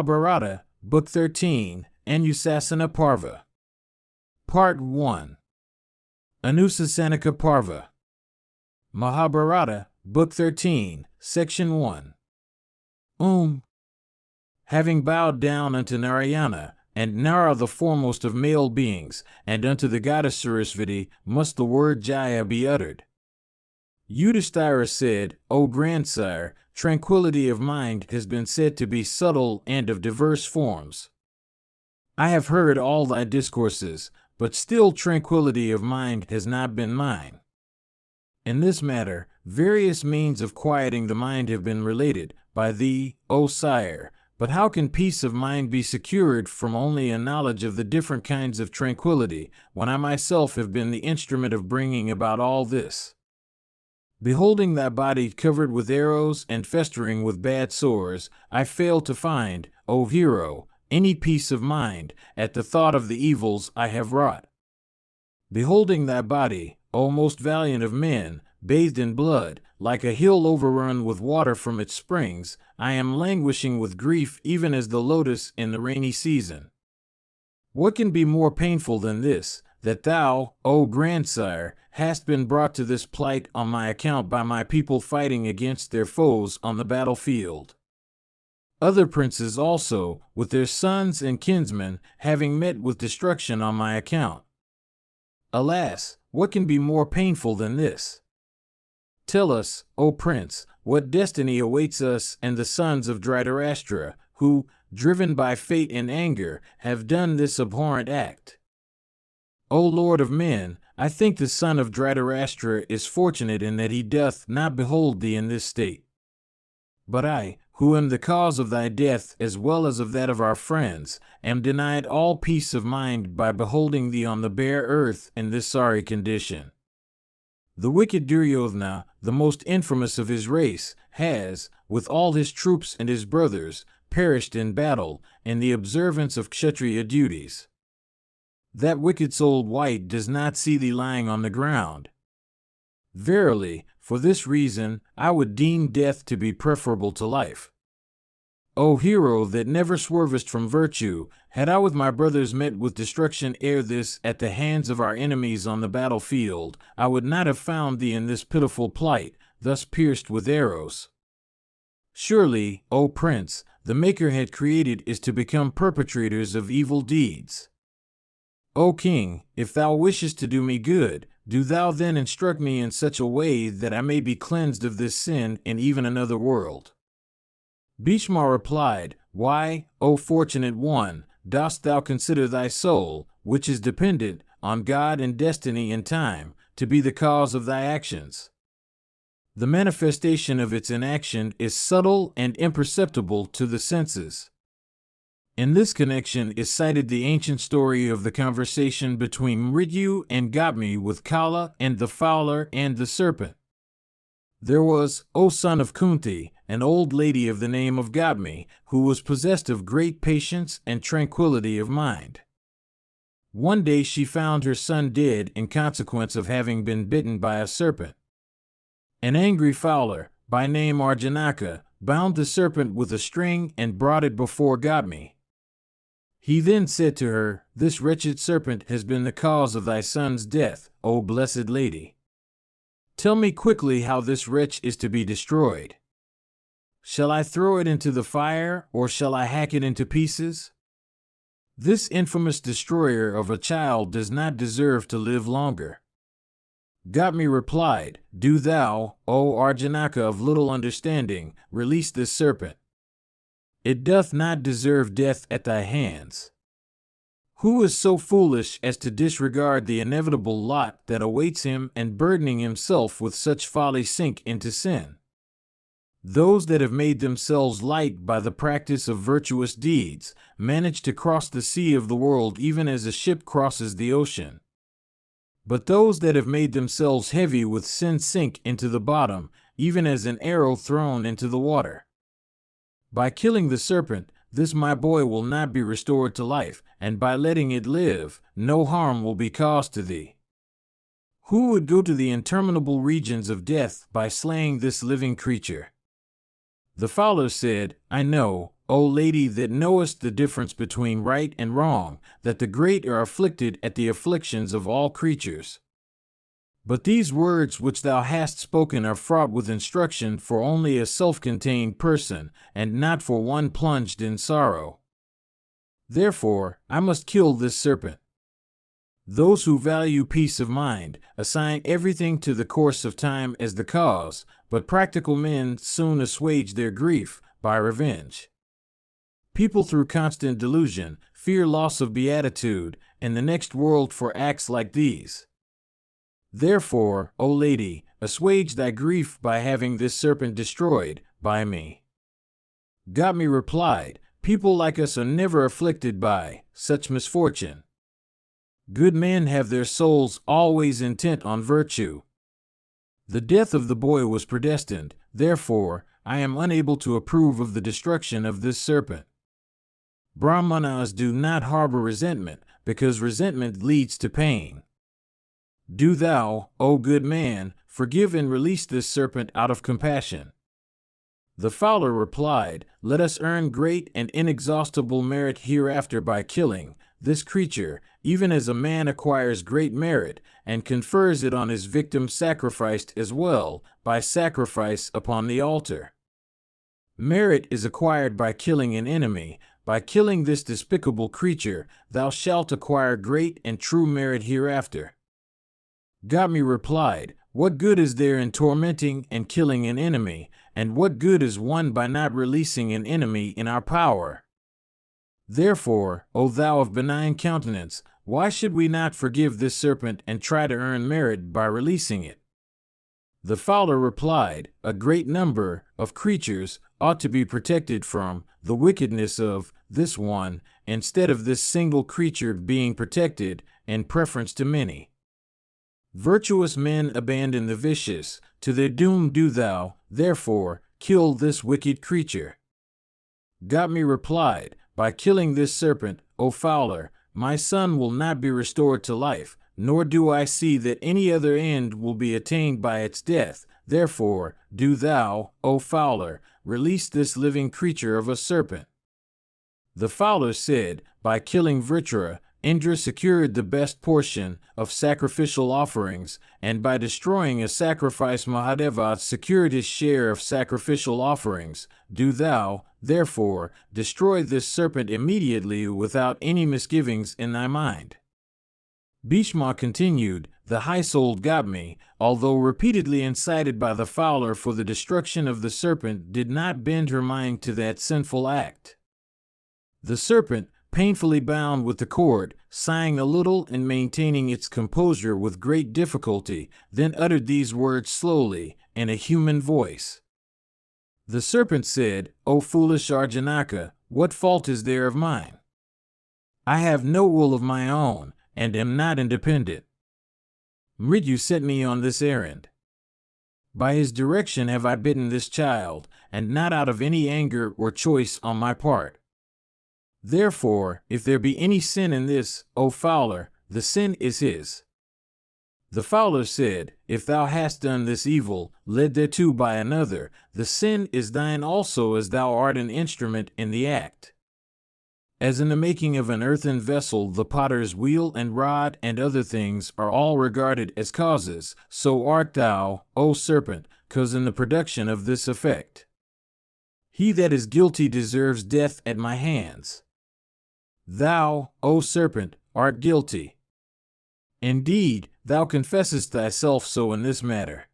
Mahabharata, Book 13, Anusasana Parva. Part 1. Anusasana Parva. Mahabharata, Book 13, Section 1. Having bowed down unto Narayana, and Nara the foremost of male beings, and unto the goddess Sarasvati, must the word Jaya be uttered. Yudhishthira said, O grandsire, tranquility of mind has been said to be subtle and of diverse forms. I have heard all thy discourses, but still tranquility of mind has not been mine. In this matter, various means of quieting the mind have been related by thee, O sire, but how can peace of mind be secured from only a knowledge of the different kinds of tranquility, when I myself have been the instrument of bringing about all this? Beholding thy body covered with arrows and festering with bad sores, I fail to find, O hero, any peace of mind at the thought of the evils I have wrought. Beholding thy body, O most valiant of men, bathed in blood, like a hill overrun with water from its springs, I am languishing with grief even as the lotus in the rainy season. What can be more painful than this, that thou, O grandsire, hast been brought to this plight on my account by my people fighting against their foes on the battlefield? Other princes also, with their sons and kinsmen, having met with destruction on my account. Alas, what can be more painful than this? Tell us, O prince, what destiny awaits us and the sons of Dhritarashtra, who, driven by fate and anger, have done this abhorrent act. O Lord of men, I think the son of Dhritarashtra is fortunate in that he doth not behold thee in this state. But I, who am the cause of thy death as well as of that of our friends, am denied all peace of mind by beholding thee on the bare earth in this sorry condition. The wicked Duryodhana, the most infamous of his race, has, with all his troops and his brothers, perished in battle, in the observance of Kshatriya duties. That wicked-souled wight does not see thee lying on the ground. Verily, for this reason, I would deem death to be preferable to life. O hero that never swervest from virtue, had I with my brothers met with destruction ere this at the hands of our enemies on the battlefield, I would not have found thee in this pitiful plight, thus pierced with arrows. Surely, O prince, the Maker had created is to become perpetrators of evil deeds. O king, if thou wishest to do me good, do thou then instruct me in such a way that I may be cleansed of this sin in even another world. Bhishma replied, Why, O fortunate one, dost thou consider thy soul, which is dependent on God and destiny and time, to be the cause of thy actions? The manifestation of its inaction is subtle and imperceptible to the senses. In this connection is cited the ancient story of the conversation between Mrityu and Gopmi with Kala and the Fowler and the Serpent. There was, O son of Kunti, an old lady of the name of Gopmi, who was possessed of great patience and tranquility of mind. One day she found her son dead in consequence of having been bitten by a serpent. An angry Fowler, by name Arjanaka, bound the serpent with a string and brought it before Gopmi. He then said to her, This wretched serpent has been the cause of thy son's death, O blessed lady. Tell me quickly how this wretch is to be destroyed. Shall I throw it into the fire, or shall I hack it into pieces? This infamous destroyer of a child does not deserve to live longer. Gopmi replied, Do thou, O Arjanaka of little understanding, release this serpent. It doth not deserve death at thy hands. Who is so foolish as to disregard the inevitable lot that awaits him and burdening himself with such folly sink into sin? Those that have made themselves light by the practice of virtuous deeds manage to cross the sea of the world even as a ship crosses the ocean. But those that have made themselves heavy with sin sink into the bottom, even as an arrow thrown into the water. By killing the serpent, this my boy will not be restored to life, and by letting it live, no harm will be caused to thee. Who would go to the interminable regions of death by slaying this living creature? The Fowler said, I know, O lady that knowest the difference between right and wrong, that the great are afflicted at the afflictions of all creatures. But these words which thou hast spoken are fraught with instruction for only a self-contained person, and not for one plunged in sorrow. Therefore, I must kill this serpent. Those who value peace of mind assign everything to the course of time as the cause, but practical men soon assuage their grief by revenge. People through constant delusion fear loss of beatitude and the next world for acts like these. Therefore, O lady, assuage thy grief by having this serpent destroyed by me. Gopmi replied, people like us are never afflicted by such misfortune. Good men have their souls always intent on virtue. The death of the boy was predestined, therefore, I am unable to approve of the destruction of this serpent. Brahmanas do not harbor resentment, because resentment leads to pain. Do thou, O good man, forgive and release this serpent out of compassion. The fowler replied, let us earn great and inexhaustible merit hereafter by killing this creature, even as a man acquires great merit and confers it on his victim sacrificed as well by sacrifice upon the altar. Merit is acquired by killing an enemy. By killing this despicable creature, thou shalt acquire great and true merit hereafter. Gopmi replied, what good is there in tormenting and killing an enemy, and what good is won by not releasing an enemy in our power? Therefore, O thou of benign countenance, why should we not forgive this serpent and try to earn merit by releasing it? The fowler replied, a great number of creatures ought to be protected from the wickedness of this one, instead of this single creature being protected in preference to many. Virtuous men abandon the vicious, to their doom do thou, therefore, kill this wicked creature. Gopmi replied, by killing this serpent, O fowler, my son will not be restored to life, nor do I see that any other end will be attained by its death. Therefore, do thou, O fowler, release this living creature of a serpent. The fowler said, by killing Vritra, Indra secured the best portion of sacrificial offerings, and by destroying a sacrifice Mahadeva secured his share of sacrificial offerings. Do thou, therefore, destroy this serpent immediately without any misgivings in thy mind. Bhishma continued, the high-souled Gopmi, although repeatedly incited by the fowler for the destruction of the serpent, did not bend her mind to that sinful act. The serpent, painfully bound with the cord, sighing a little and maintaining its composure with great difficulty, then uttered these words slowly, in a human voice. The serpent said, O foolish Arjanaka, what fault is there of mine? I have no will of my own, and am not independent. Mridyu sent me on this errand. By his direction have I bitten this child, and not out of any anger or choice on my part. Therefore, if there be any sin in this, O fowler, the sin is his. The fowler said, if thou hast done this evil, led thereto by another, the sin is thine also, as thou art an instrument in the act. As in the making of an earthen vessel the potter's wheel and rod and other things are all regarded as causes, so art thou, O serpent, cause in the production of this effect. He that is guilty deserves death at my hands. Thou, O serpent, art guilty. Indeed, thou confessest thyself so in this matter.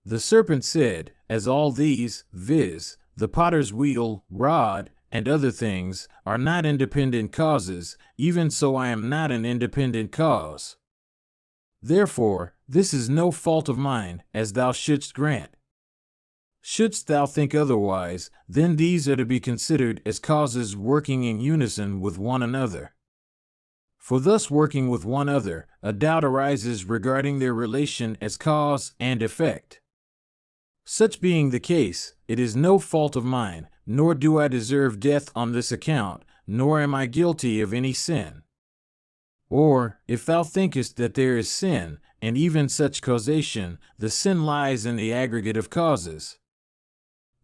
The serpent said, as all these, viz., the potter's wheel, rod, and other things, are not independent causes, even so I am not an independent cause. Therefore, this is no fault of mine, as thou shouldst grant. Shouldst thou think otherwise, then these are to be considered as causes working in unison with one another. For thus working with one another, a doubt arises regarding their relation as cause and effect. Such being the case, it is no fault of mine, nor do I deserve death on this account, nor am I guilty of any sin. Or, if thou thinkest that there is sin, and even such causation, the sin lies in the aggregate of causes.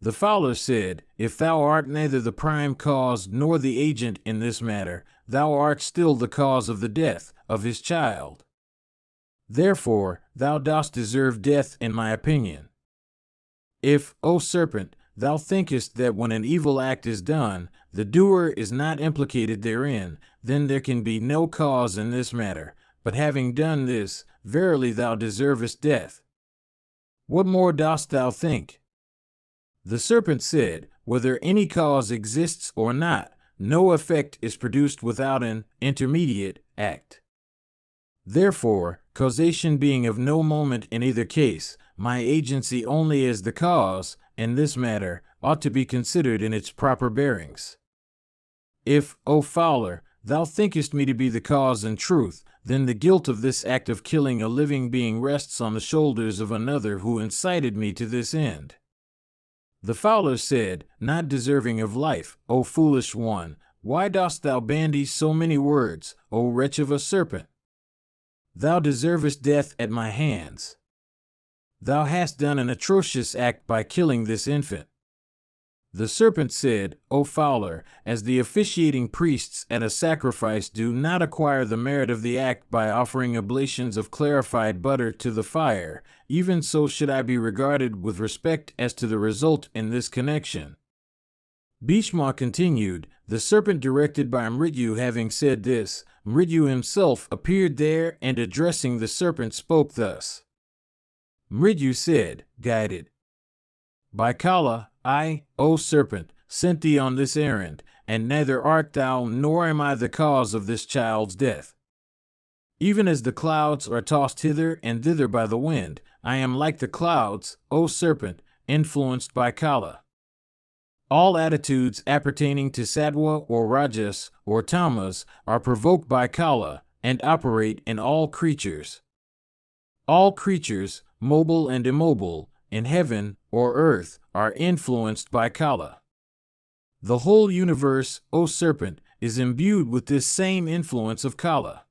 The fowler said, If thou art neither the prime cause nor the agent in this matter, thou art still the cause of the death of his child. Therefore, thou dost deserve death in my opinion. If, O serpent, thou thinkest that when an evil act is done, the doer is not implicated therein, then there can be no cause in this matter, but having done this, verily thou deservest death. What more dost thou think? The serpent said, Whether any cause exists or not, no effect is produced without an intermediate act. Therefore, causation being of no moment in either case, my agency only as the cause, in this matter, ought to be considered in its proper bearings. If, O fowler, thou thinkest me to be the cause in truth, then the guilt of this act of killing a living being rests on the shoulders of another who incited me to this end. The fowler said, Not deserving of life, O foolish one, why dost thou bandy so many words, O wretch of a serpent? Thou deservest death at my hands. Thou hast done an atrocious act by killing this infant. The serpent said, O fowler, as the officiating priests at a sacrifice do not acquire the merit of the act by offering oblations of clarified butter to the fire, even so should I be regarded with respect as to the result in this connection. Bhishma continued, the serpent directed by Mrityu having said this, Mrityu himself appeared there and addressing the serpent spoke thus. Mrityu said, guided by Kala, I, O serpent, sent thee on this errand, and neither art thou nor am I the cause of this child's death. Even as the clouds are tossed hither and thither by the wind, I am like the clouds, O serpent, influenced by Kala. All attitudes appertaining to sattva or rajas or tamas are provoked by Kala and operate in all creatures. All creatures, mobile and immobile, in heaven or earth, are influenced by Kala. The whole universe, O serpent, is imbued with this same influence of Kala.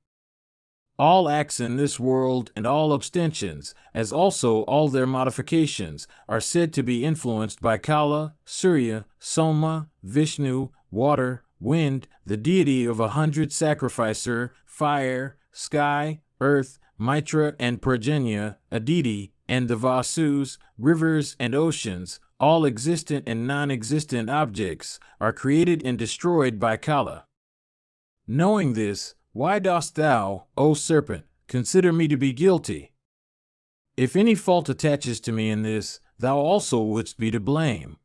All acts in this world and all abstentions, as also all their modifications, are said to be influenced by Kala, Surya, Soma, Vishnu, water, wind, the deity of 100 sacrificer, fire, sky, earth, Mitra and Prajanya, Aditi, and the Vasus, rivers and oceans, all existent and non-existent objects, are created and destroyed by Kala. Knowing this, why dost thou, O serpent, consider me to be guilty? If any fault attaches to me in this, thou also wouldst be to blame.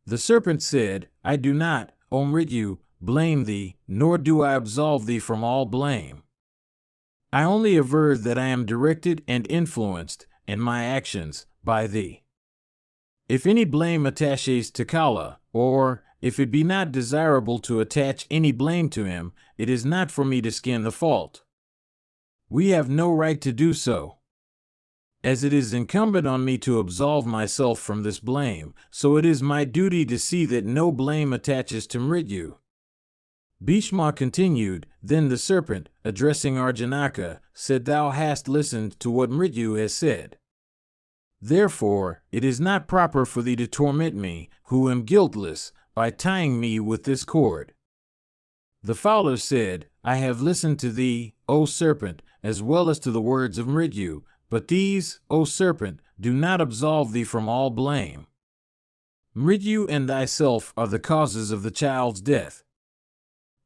The serpent said, I do not, O Mrityu, blame thee, nor do I absolve thee from all blame. I only aver that I am directed and influenced, in my actions, by thee. If any blame attaches to Kala, or, if it be not desirable to attach any blame to him, it is not for me to skin the fault. We have no right to do so. As it is incumbent on me to absolve myself from this blame, so it is my duty to see that no blame attaches to Mrityu. Bhishma continued, then the serpent, addressing Arjunaka, said, Thou hast listened to what Mrityu has said. Therefore, it is not proper for thee to torment me, who am guiltless, by tying me with this cord. The fowler said, I have listened to thee, O serpent, as well as to the words of Mrityu, but these, O serpent, do not absolve thee from all blame. Mrityu and thyself are the causes of the child's death.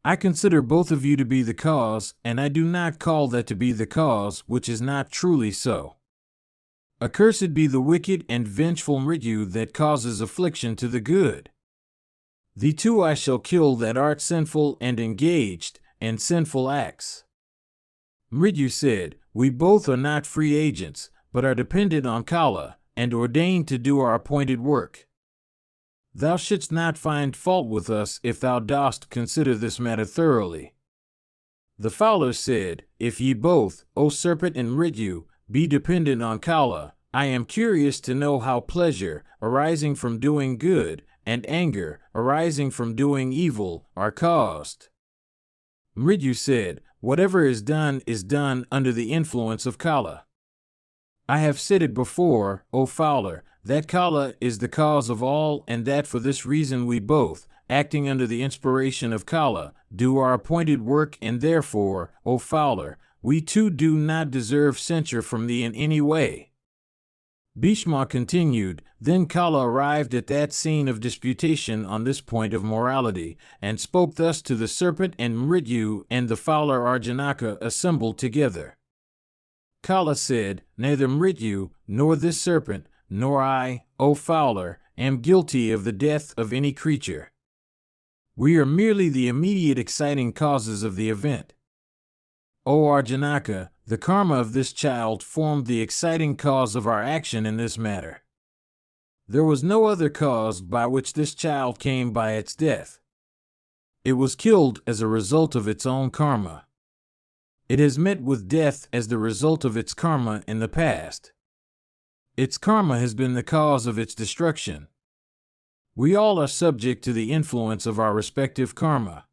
I consider both of you to be the cause, and I do not call that to be the cause which is not truly so. Accursed be the wicked and vengeful Mrityu that causes affliction to the good. Thee too I shall kill that art sinful and engaged in sinful acts. Mrityu said, We both are not free agents, but are dependent on Kala, and ordained to do our appointed work. Thou shouldst not find fault with us if thou dost consider this matter thoroughly. The fowler said, If ye both, O serpent and Mrityu, be dependent on Kala, I am curious to know how pleasure, arising from doing good, and anger, arising from doing evil, are caused. Mrityu said, Whatever is done under the influence of Kala. I have said it before, O fowler, that Kala is the cause of all, and that for this reason we both, acting under the inspiration of Kala, do our appointed work, and therefore, O Fowler, we too do not deserve censure from thee in any way. Bhishma continued, then Kala arrived at that scene of disputation on this point of morality, and spoke thus to the serpent, and Mrityu and the fowler Arjanaka assembled together. Kala said, neither Mrityu, nor this serpent, nor I, O fowler, am guilty of the death of any creature. We are merely the immediate exciting causes of the event. O Arjanaka, the karma of this child formed the exciting cause of our action in this matter. There was no other cause by which this child came by its death. It was killed as a result of its own karma. It has met with death as the result of its karma in the past. Its karma has been the cause of its destruction. We all are subject to the influence of our respective karma.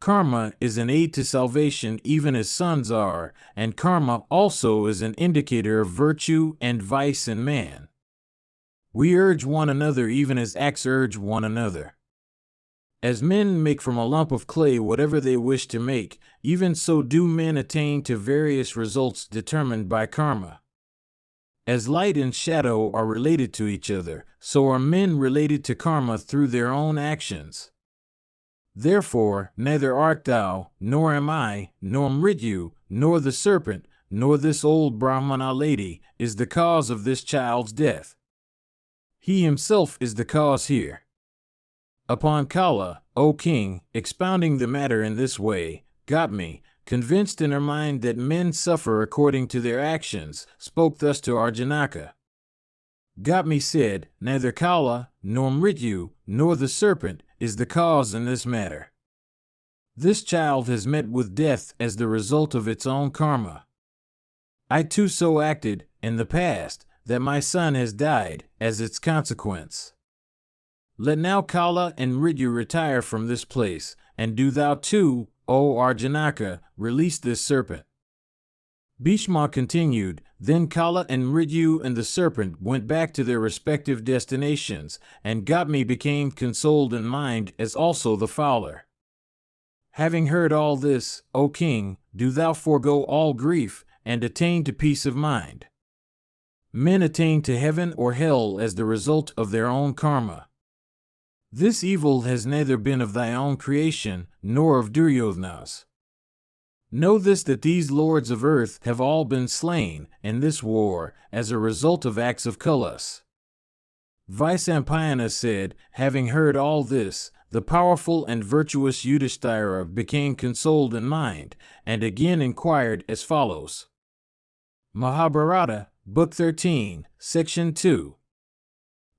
Karma is an aid to salvation even as sons are, and karma also is an indicator of virtue and vice in man. We urge one another even as acts urge one another. As men make from a lump of clay whatever they wish to make, even so do men attain to various results determined by karma. As light and shadow are related to each other, so are men related to karma through their own actions. Therefore, neither art thou, nor am I, nor Mrityu, nor the serpent, nor this old Brahmana lady, is the cause of this child's death. He himself is the cause here. Upon Kala, O king, expounding the matter in this way, got me, convinced in her mind that men suffer according to their actions, spoke thus to Arjanaka. Gatmi said, neither Kala, nor Mrityu, nor the serpent, is the cause in this matter. This child has met with death as the result of its own karma. I too so acted, in the past, that my son has died, as its consequence. Let now Kala and Mrityu retire from this place, and do thou too, O Arjanaka, release this serpent. Bhishma continued, then Kala and Mrityu and the serpent went back to their respective destinations, and Gatmi became consoled in mind as also the fowler. Having heard all this, O king, do thou forego all grief, and attain to peace of mind. Men attain to heaven or hell as the result of their own karma. This evil has neither been of thy own creation, nor of Duryodhana's. Know this, that these lords of earth have all been slain, in this war, as a result of acts of Kalas. Vaisampayana said, having heard all this, the powerful and virtuous Yudhishthira became consoled in mind, and again inquired as follows. Mahabharata, Book 13, Section 2.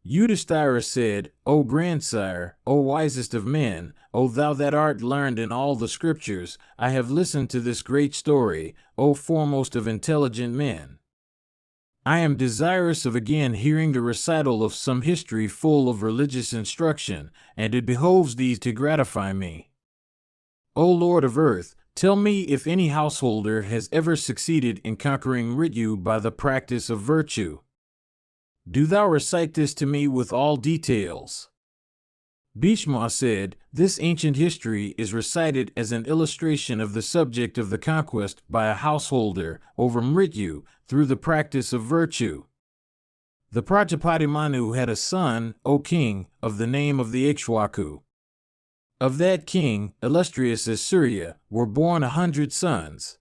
Yudhishthira said, O grandsire, O wisest of men, O thou that art learned in all the scriptures, I have listened to this great story, O foremost of intelligent men. I am desirous of again hearing the recital of some history full of religious instruction, and it behoves thee to gratify me. O Lord of earth, tell me if any householder has ever succeeded in conquering Mrityu by the practice of virtue. Do thou recite this to me with all details. Bhishma said, this ancient history is recited as an illustration of the subject of the conquest by a householder over Mrityu through the practice of virtue. The Prajapati Manu had a son, O king, of the name of the Ikshwaku. Of that king, illustrious as Surya, were born 100 sons.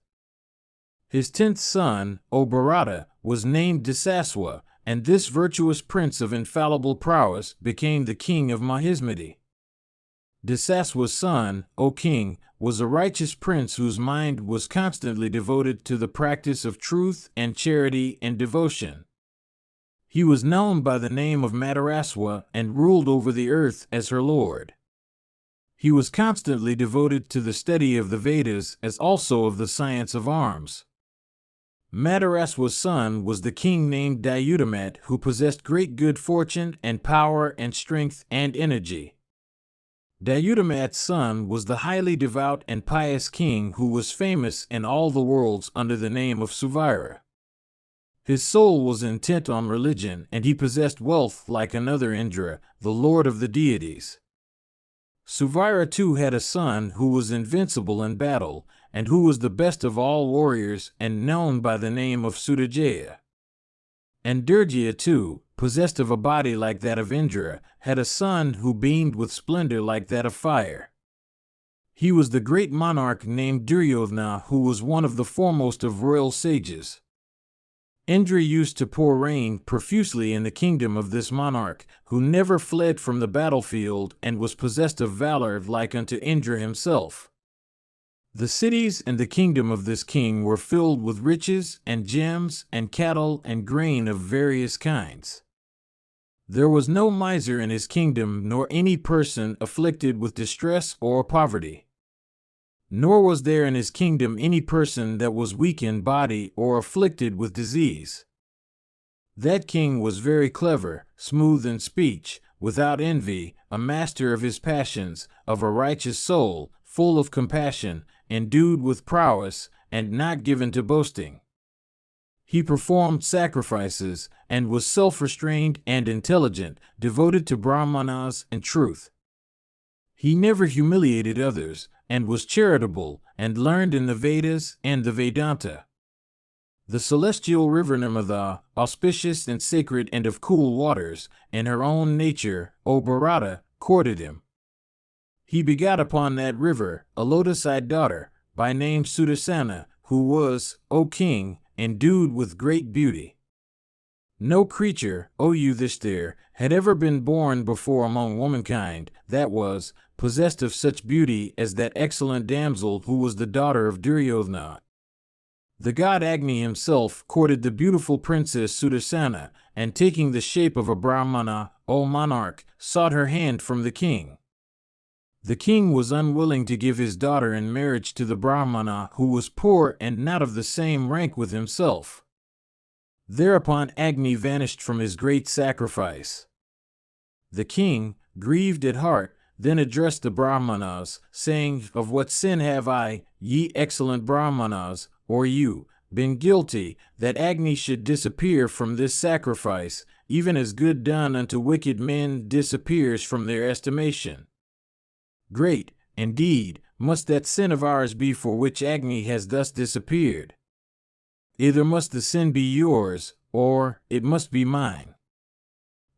His 10th son, O Bharata, was named Dasaswa, and this virtuous prince of infallible prowess became the king of Mahismati. Dasaswa's son, O king, was a righteous prince whose mind was constantly devoted to the practice of truth and charity and devotion. He was known by the name of Madaraswa and ruled over the earth as her lord. He was constantly devoted to the study of the Vedas as also of the science of arms. Madaraswa's son was the king named Dayudamat, who possessed great good fortune and power and strength and energy. Dayudamat's son was the highly devout and pious king who was famous in all the worlds under the name of Suvira. His soul was intent on religion, and he possessed wealth like another Indra, the lord of the deities. Suvira too had a son who was invincible in battle, and who was the best of all warriors and known by the name of Sudajaya. And Durjya too, possessed of a body like that of Indra, had a son who beamed with splendor like that of fire. He was the great monarch named Duryodhana, who was one of the foremost of royal sages. Indra used to pour rain profusely in the kingdom of this monarch, who never fled from the battlefield and was possessed of valor like unto Indra himself. The cities and the kingdom of this king were filled with riches and gems and cattle and grain of various kinds. There was no miser in his kingdom, nor any person afflicted with distress or poverty. Nor was there in his kingdom any person that was weak in body or afflicted with disease. That king was very clever, smooth in speech, without envy, a master of his passions, of a righteous soul, full of compassion, endued with prowess, and not given to boasting. He performed sacrifices, and was self-restrained and intelligent, devoted to brahmanas and truth. He never humiliated others, and was charitable, and learned in the Vedas and the Vedanta. The celestial river Narmada, auspicious and sacred and of cool waters, in her own nature, O Bharata, courted him. He begot upon that river a lotus-eyed daughter, by name Sudarsana, who was, O king, endued with great beauty. No creature, O Yudhishthir, had ever been born before among womankind, that was, possessed of such beauty as that excellent damsel who was the daughter of Duryodhana. The god Agni himself courted the beautiful princess Sudarsana, and taking the shape of a Brahmana, O monarch, sought her hand from the king. The king was unwilling to give his daughter in marriage to the Brahmana, who was poor and not of the same rank with himself. Thereupon Agni vanished from his great sacrifice. The king, grieved at heart, then addressed the Brahmanas, saying, Of what sin have I, ye excellent Brahmanas, or you, been guilty, that Agni should disappear from this sacrifice, even as good done unto wicked men disappears from their estimation? Great, indeed, must that sin of ours be for which Agni has thus disappeared. Either must the sin be yours, or it must be mine.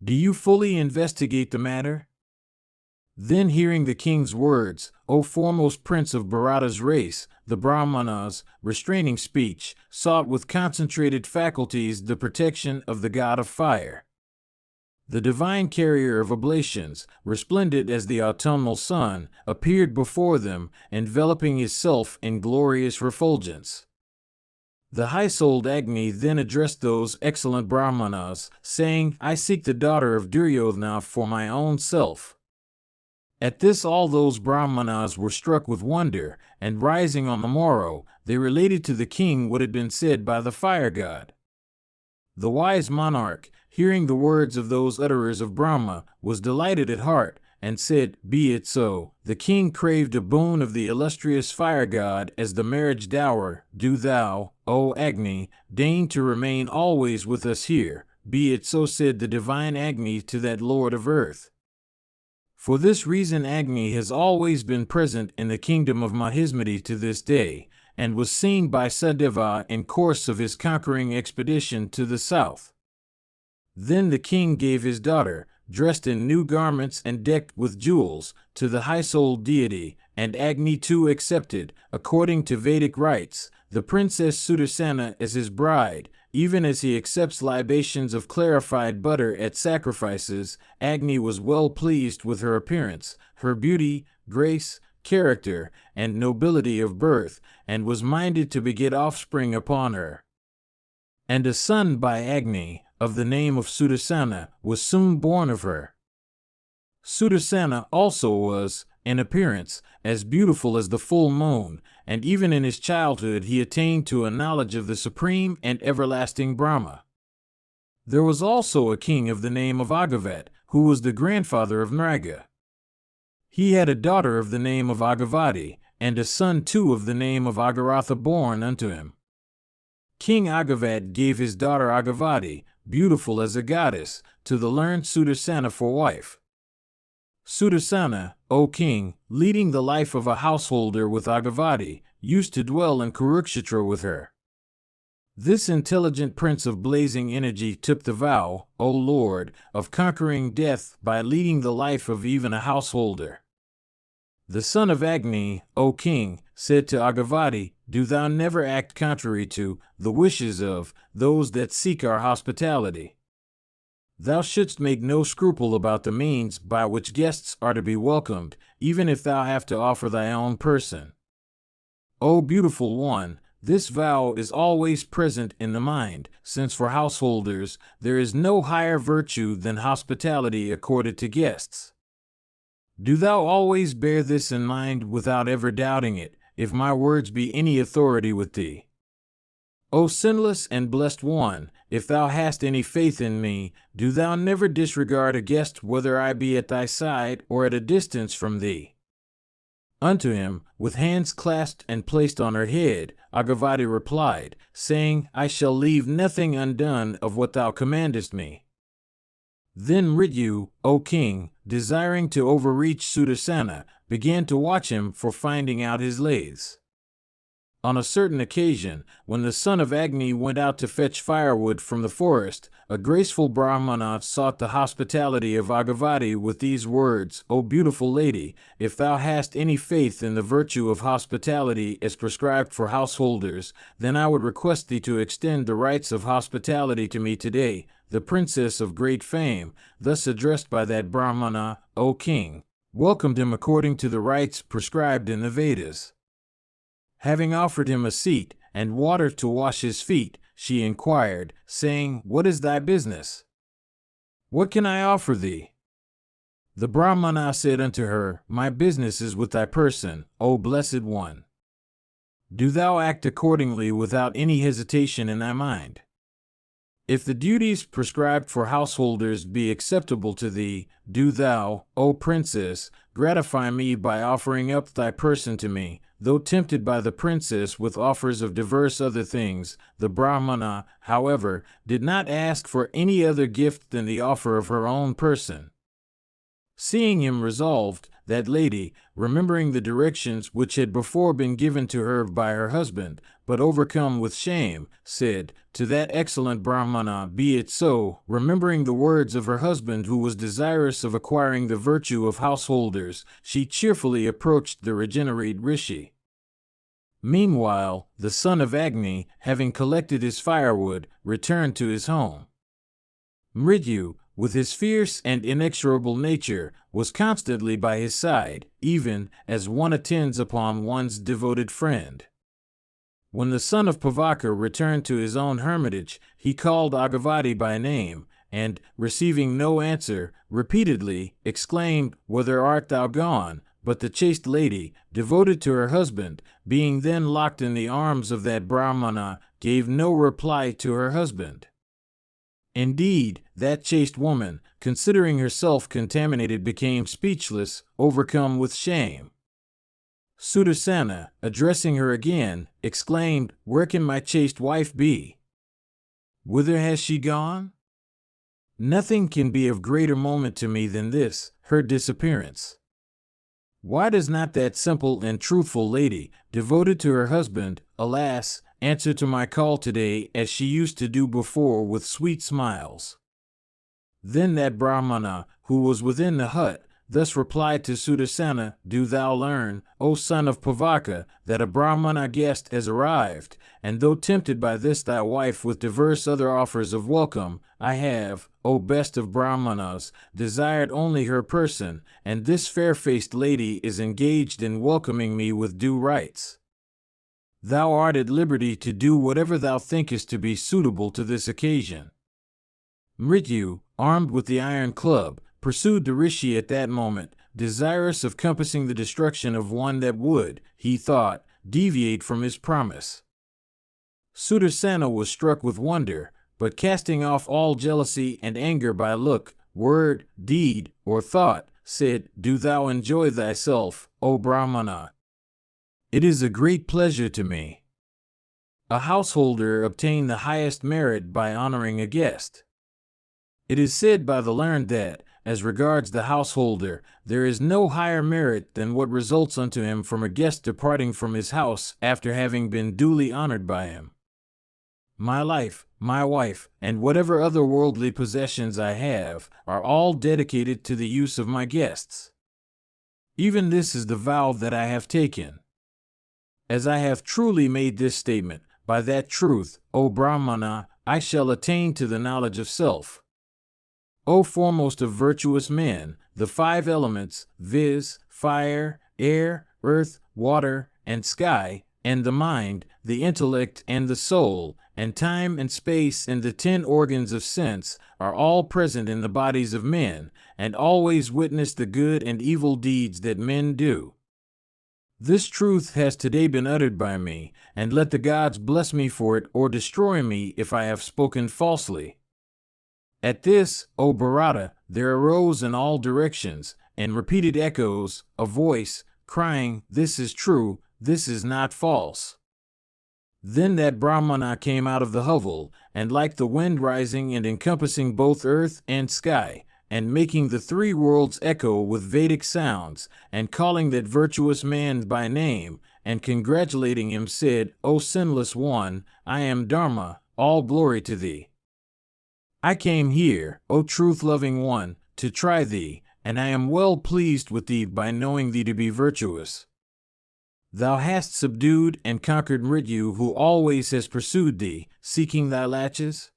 Do you fully investigate the matter? Then, hearing the king's words, O foremost prince of Bharata's race, the Brahmanas, restraining speech, sought with concentrated faculties the protection of the god of fire. The divine carrier of oblations, resplendent as the autumnal sun, appeared before them, enveloping himself in glorious refulgence. The high-souled Agni then addressed those excellent Brahmanas, saying, I seek the daughter of Duryodhana for my own self. At this all those Brahmanas were struck with wonder, and rising on the morrow, they related to the king what had been said by the fire god. The wise monarch, hearing the words of those utterers of Brahma, was delighted at heart, and said, Be it so. The king craved a boon of the illustrious fire god as the marriage dower. Do thou, O Agni, deign to remain always with us here. Be it so, said the divine Agni to that lord of earth. For this reason Agni has always been present in the kingdom of Mahismati to this day, and was seen by Sadeva in course of his conquering expedition to the south. Then the king gave his daughter, dressed in new garments and decked with jewels, to the high-souled deity, and Agni too accepted, according to Vedic rites, the princess Sudarsana as his bride. Even as he accepts libations of clarified butter at sacrifices, Agni was well pleased with her appearance, her beauty, grace, character, and nobility of birth, and was minded to beget offspring upon her. And a son by Agni, of the name of Sudarsana, was soon born of her. Sudarsana also was, in appearance, as beautiful as the full moon, and even in his childhood he attained to a knowledge of the supreme and everlasting Brahma. There was also a king of the name of Agavat, who was the grandfather of Nriga. He had a daughter of the name of Agavati, and a son too of the name of Agaratha born unto him. King Agavad gave his daughter Agavati, beautiful as a goddess, to the learned Sudarsana for wife. Sudarsana, O king, leading the life of a householder with Agavati, used to dwell in Kurukshetra with her. This intelligent prince of blazing energy took the vow, O Lord, of conquering death by leading the life of even a householder. The son of Agni, O king, said to Agavati, do thou never act contrary to the wishes of those that seek our hospitality. Thou shouldst make no scruple about the means by which guests are to be welcomed, even if thou have to offer thy own person. O beautiful one, this vow is always present in the mind, since for householders there is no higher virtue than hospitality accorded to guests. Do thou always bear this in mind without ever doubting it, if my words be any authority with thee. O sinless and blessed one, if thou hast any faith in me, do thou never disregard a guest whether I be at thy side or at a distance from thee. Unto him, with hands clasped and placed on her head, Agavati replied, saying, I shall leave nothing undone of what thou commandest me. Then Mrityu, O king, desiring to overreach Sudarsana, began to watch him for finding out his lathes. On a certain occasion, when the son of Agni went out to fetch firewood from the forest, a graceful Brahmana sought the hospitality of Agavati with these words, O beautiful lady, if thou hast any faith in the virtue of hospitality as prescribed for householders, then I would request thee to extend the rights of hospitality to me today, the princess of great fame. Thus addressed by that Brahmana, O king, welcomed him according to the rites prescribed in the Vedas. Having offered him a seat and water to wash his feet, she inquired, saying, What is thy business? What can I offer thee? The Brahmana said unto her, My business is with thy person, O blessed one. Do thou act accordingly without any hesitation in thy mind. If the duties prescribed for householders be acceptable to thee, do thou, O princess, gratify me by offering up thy person to me. Though tempted by the princess with offers of diverse other things, the Brahmana, however, did not ask for any other gift than the offer of her own person. Seeing him resolved, that lady, remembering the directions which had before been given to her by her husband, but overcome with shame, said, To that excellent Brahmana, be it so, remembering the words of her husband who was desirous of acquiring the virtue of householders, she cheerfully approached the regenerate Rishi. Meanwhile, the son of Agni, having collected his firewood, returned to his home. Mrityu, with his fierce and inexorable nature, was constantly by his side, even as one attends upon one's devoted friend. When the son of Pavaka returned to his own hermitage, he called Agavati by name, and, receiving no answer, repeatedly exclaimed, Whither art thou gone? But the chaste lady, devoted to her husband, being then locked in the arms of that Brahmana, gave no reply to her husband. Indeed, that chaste woman, considering herself contaminated, became speechless, overcome with shame. Sudarsana, addressing her again, exclaimed, Where can my chaste wife be? Whither has she gone? Nothing can be of greater moment to me than this, her disappearance. Why does not that simple and truthful lady, devoted to her husband, alas, answer to my call today as she used to do before with sweet smiles? Then that Brahmana, who was within the hut, thus replied to Sudarsana, Do thou learn, O son of Pavaka, that a Brahmana guest has arrived, and though tempted by this thy wife with diverse other offers of welcome, I have, O best of Brahmanas, desired only her person, and this fair-faced lady is engaged in welcoming me with due rites. Thou art at liberty to do whatever thou thinkest to be suitable to this occasion. Mrityu, armed with the iron club, pursued the Rishi at that moment, desirous of compassing the destruction of one that would, he thought, deviate from his promise. Sudarsana was struck with wonder, but casting off all jealousy and anger by look, word, deed, or thought, said, Do thou enjoy thyself, O Brahmana. It is a great pleasure to me. A householder obtained the highest merit by honoring a guest. It is said by the learned that, as regards the householder, there is no higher merit than what results unto him from a guest departing from his house after having been duly honored by him. My life, my wife, and whatever other worldly possessions I have, are all dedicated to the use of my guests. Even this is the vow that I have taken. As I have truly made this statement, by that truth, O Brahmana, I shall attain to the knowledge of self. O foremost of virtuous men, the 5 elements, viz., fire, air, earth, water, and sky, and the mind, the intellect, and the soul, and time and space, and the 10 organs of sense, are all present in the bodies of men, and always witness the good and evil deeds that men do. This truth has today been uttered by me, and let the gods bless me for it or destroy me if I have spoken falsely. At this, O Bharata, there arose in all directions, and repeated echoes, a voice, crying, "This is true, this is not false." Then that Brahmana came out of the hovel, and like the wind rising and encompassing both earth and sky, and making the 3 worlds echo with Vedic sounds, and calling that virtuous man by name, and congratulating him, said, "O sinless one, I am Dharma, all glory to thee. I came here, O truth-loving one, to try thee, and I am well pleased with thee by knowing thee to be virtuous. Thou hast subdued and conquered Mrityu, who always has pursued thee, seeking thy latches.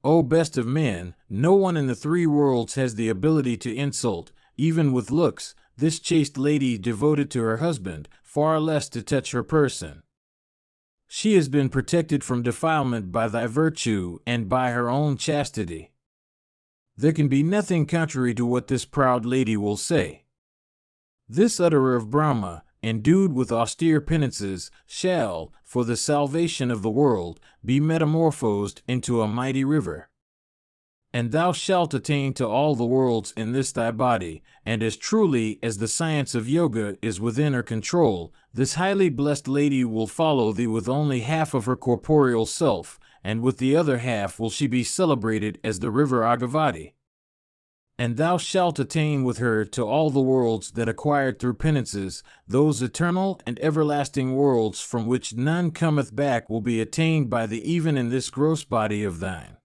O best of men, no one in the 3 worlds has the ability to insult, even with looks, this chaste lady devoted to her husband, far less to touch her person. She has been protected from defilement by thy virtue and by her own chastity. There can be nothing contrary to what this proud lady will say. This utterer of Brahma, endued with austere penances, shall, for the salvation of the world, be metamorphosed into a mighty river. And thou shalt attain to all the worlds in this thy body, and as truly as the science of yoga is within her control, this highly blessed lady will follow thee with only half of her corporeal self, and with the other half will she be celebrated as the river Agavati. And thou shalt attain with her to all the worlds that acquired through penances, those eternal and everlasting worlds from which none cometh back will be attained by thee even in this gross body of thine.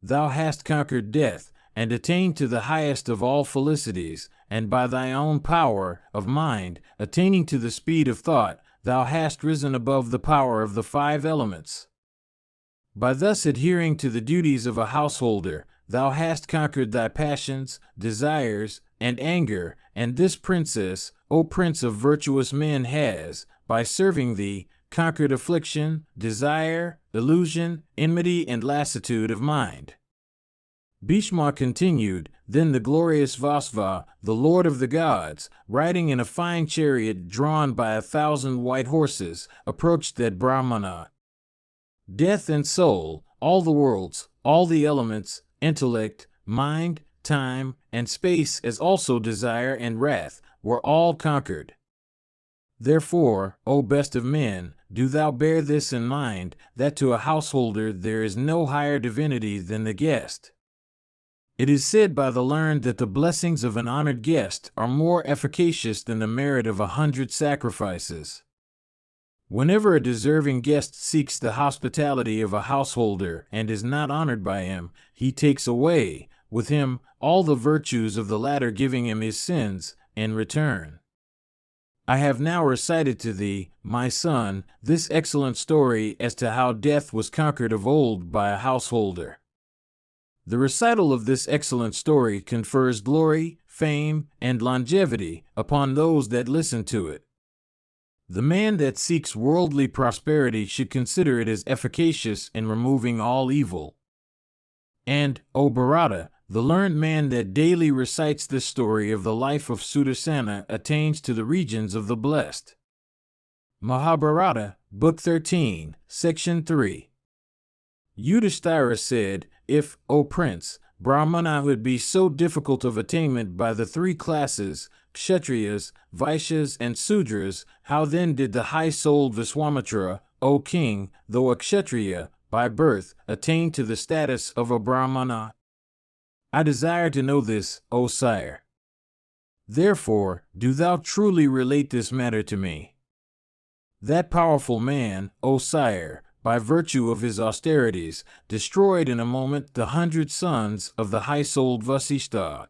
Thou hast conquered death, and attained to the highest of all felicities, and by thy own power of mind, attaining to the speed of thought, thou hast risen above the power of the 5 elements. By thus adhering to the duties of a householder, thou hast conquered thy passions, desires, and anger, and this princess, O prince of virtuous men, has, by serving thee, conquered affliction, desire, illusion, enmity, and lassitude of mind. Bhishma continued, then the glorious Vyasa, the lord of the gods, riding in a fine chariot drawn by 1,000 white horses, approached that Brahmana. Death and soul, all the worlds, all the elements, intellect, mind, time, and space, as also desire and wrath, were all conquered. Therefore, O best of men, do thou bear this in mind, that to a householder there is no higher divinity than the guest. It is said by the learned that the blessings of an honored guest are more efficacious than the merit of 100 sacrifices. Whenever a deserving guest seeks the hospitality of a householder and is not honored by him, he takes away, with him, all the virtues of the latter, giving him his sins in return. I have now recited to thee, my son, this excellent story as to how death was conquered of old by a householder. The recital of this excellent story confers glory, fame, and longevity upon those that listen to it. The man that seeks worldly prosperity should consider it as efficacious in removing all evil. And, O Bharata, the learned man that daily recites this story of the life of Sudarsana attains to the regions of the blessed. Mahabharata, Book 13, Section 3. Yudhishthira said, if, O prince, Brahmana would be so difficult of attainment by the 3 classes, Kshatriyas, Vaishyas, and Sudras, how then did the high-souled Viswamitra, O king, though a Kshatriya, by birth, attained to the status of a Brahmana? I desire to know this, O sire. Therefore, do thou truly relate this matter to me. That powerful man, O sire, by virtue of his austerities, destroyed in a moment the 100 sons of the high-souled Vasishtha.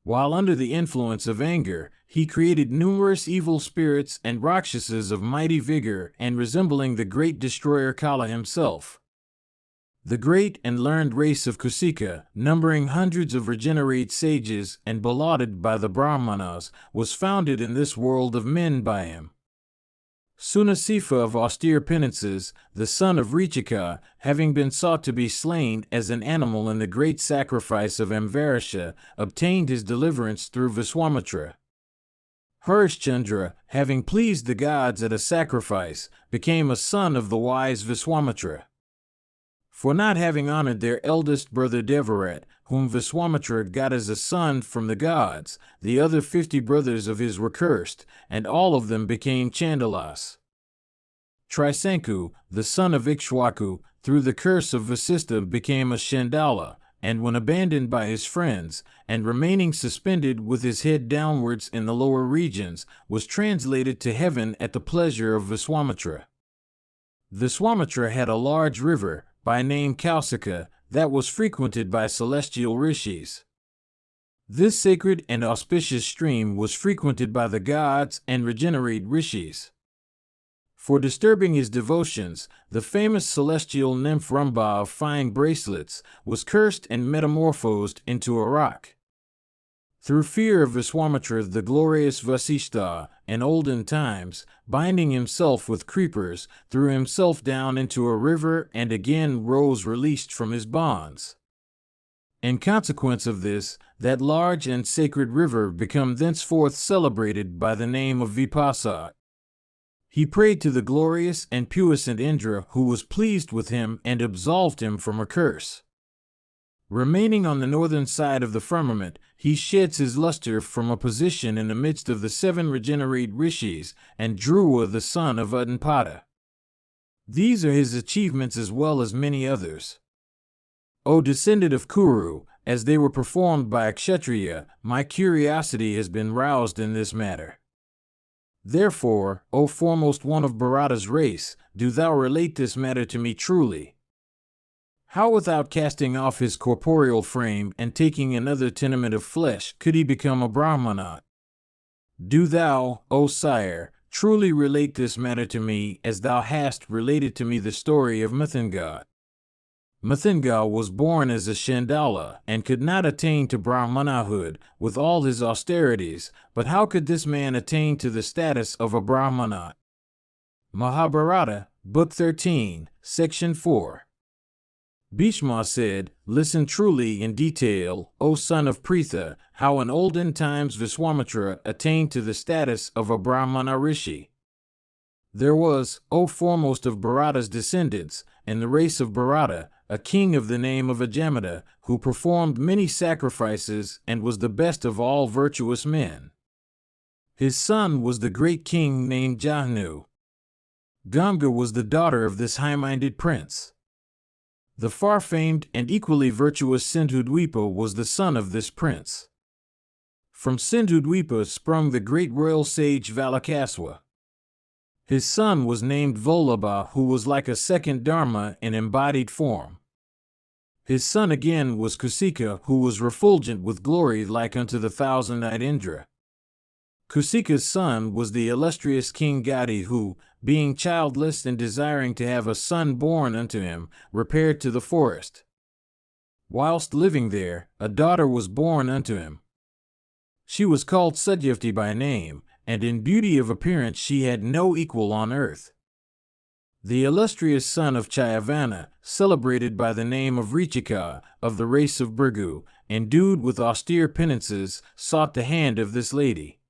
While under the influence of anger, he created numerous evil spirits and rakshasas of mighty vigor and resembling the great destroyer Kala himself. The great and learned race of Kusika, numbering hundreds of regenerate sages and belauded by the Brahmanas, was founded in this world of men by him. Sunasifa of austere penances, the son of Richika, having been sought to be slain as an animal in the great sacrifice of Amvarisha, obtained his deliverance through Viswamitra. Harishchandra, having pleased the gods at a sacrifice, became a son of the wise Viswamitra. For not having honored their eldest brother Devarat, whom Viswamitra got as a son from the gods, the other 50 brothers of his were cursed, and all of them became Chandalas. Trisanku, the son of Ikshwaku, through the curse of Vasistha became a Chandala, and when abandoned by his friends, and remaining suspended with his head downwards in the lower regions, was translated to heaven at the pleasure of Viswamitra. Viswamitra had a large river, by name Kausika, that was frequented by celestial rishis. This sacred and auspicious stream was frequented by the gods and regenerate rishis. For disturbing his devotions, the famous celestial nymph Ramba of fine bracelets was cursed and metamorphosed into a rock. Through fear of Viswamitra, the glorious Vasishtha, in olden times, binding himself with creepers, threw himself down into a river and again rose released from his bonds. In consequence of this, that large and sacred river became thenceforth celebrated by the name of Vipasa. He prayed to the glorious and puissant Indra, who was pleased with him and absolved him from a curse. Remaining on the northern side of the firmament, he sheds his luster from a position in the midst of the 7 regenerate rishis and Dhruva the son of Uttanpada. These are his achievements as well as many others. O descendant of Kuru, as they were performed by a Kshatriya, my curiosity has been roused in this matter. Therefore, O foremost one of Bharata's race, do thou relate this matter to me truly. How without casting off his corporeal frame and taking another tenement of flesh could he become a Brahmana? Do thou, O sire, truly relate this matter to me as thou hast related to me the story of Mathanga. Mathanga was born as a Chandala and could not attain to Brahmanahood with all his austerities, but how could this man attain to the status of a Brahmana? Mahabharata, Book 13, Section 4. Bhishma said, "Listen truly in detail, O son of Pritha, how in olden times Viswamitra attained to the status of a Brahmana rishi. There was, O foremost of Bharata's descendants, in the race of Bharata, a king of the name of Ajamata, who performed many sacrifices and was the best of all virtuous men. His son was the great king named Jahnu. Ganga was the daughter of this high-minded prince. The far-famed and equally virtuous Sindhudwipa was the son of this prince. From Sindhudwipa sprung the great royal sage Valakaswa. His son was named Volabha, who was like a second dharma in embodied form. His son again was Kusika, who was refulgent with glory like unto the thousand-eyed Indra. Kusika's son was the illustrious King Gadi, who, being childless and desiring to have a son born unto him, repaired to the forest. Whilst living there, a daughter was born unto him. She was called Satyavati by name, and in beauty of appearance she had no equal on earth. The illustrious son of Chayavana, celebrated by the name of Richika, of the race of Bhrigu, endued with austere penances, sought the hand of this lady.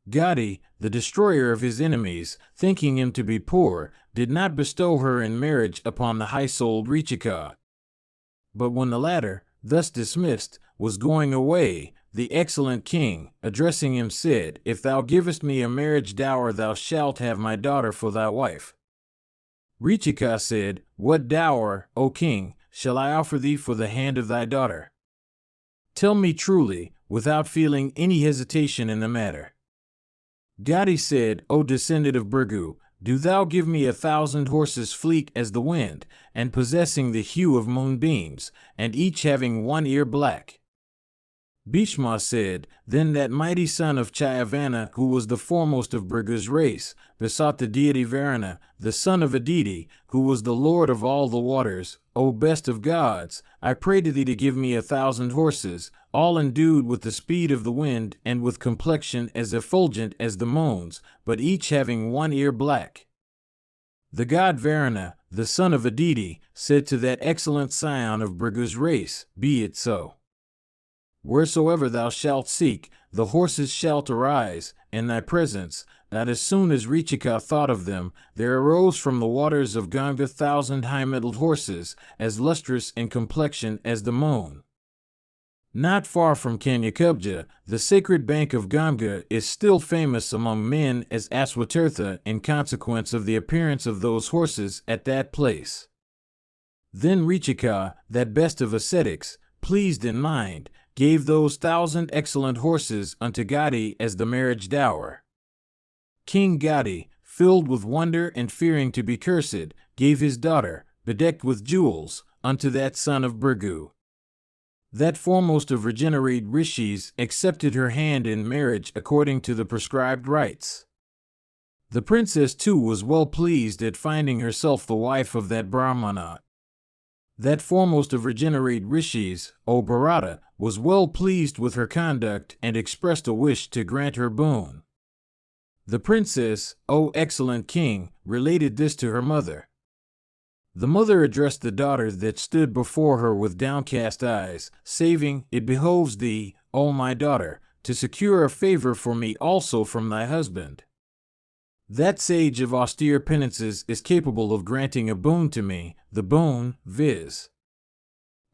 Gadi, the destroyer of his enemies, thinking him to be poor, did not bestow her in marriage upon the high-souled Richika. But when the latter, thus dismissed, was going away, the excellent king, addressing him, said, "If thou givest me a marriage dower, thou shalt have my daughter for thy wife." Richika said, "What dower, O king, shall I offer thee for the hand of thy daughter? Tell me truly, without feeling any hesitation in the matter." Gadi said, "O descendant of Bhrigu, do thou give me 1,000 horses fleet as the wind, and possessing the hue of moonbeams, and each having one ear black." Bhishma said, "Then that mighty son of Chayavana, who was the foremost of Bhrigu's race, besought the deity Varuna, the son of Aditi, who was the lord of all the waters, O best of gods, I pray to thee to give me 1,000 horses, all endued with the speed of the wind and with complexion as effulgent as the moon's, but each having one ear black." The god Varuna, the son of Aditi, said to that excellent scion of Bhrigu's race, "Be it so. Wheresoever thou shalt seek, the horses shalt arise in thy presence." That as soon as Richika thought of them, there arose from the waters of Ganga 1,000 high-mettled horses, as lustrous in complexion as the moon. Not far from Kanyakubja, the sacred bank of Ganga is still famous among men as Aswatirtha in consequence of the appearance of those horses at that place. Then Richika, that best of ascetics, pleased in mind, gave those 1,000 excellent horses unto Gadi as the marriage dower. King Gadi, filled with wonder and fearing to be cursed, gave his daughter, bedecked with jewels, unto that son of Bhrigu. That foremost of regenerated rishis accepted her hand in marriage according to the prescribed rites. The princess too was well pleased at finding herself the wife of that Brahmana. That foremost of regenerated rishis, O Bharata, was well pleased with her conduct and expressed a wish to grant her boon. The princess, O excellent king, related this to her mother. The mother addressed the daughter that stood before her with downcast eyes, saying, "It behoves thee, O my daughter, to secure a favor for me also from thy husband. That sage of austere penances is capable of granting a boon to me, the boon, viz.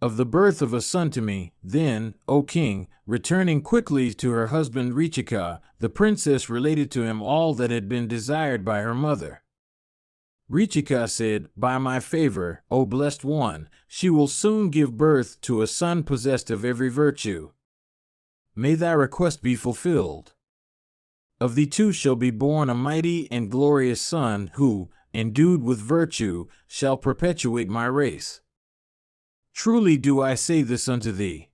of the birth of a son to me." Then, O king, returning quickly to her husband Richika, the princess related to him all that had been desired by her mother. Richika said, "By my favor, O blessed one, she will soon give birth to a son possessed of every virtue. May thy request be fulfilled. Of thee two shall be born a mighty and glorious son who, endued with virtue, shall perpetuate my race. Truly do I say this unto thee.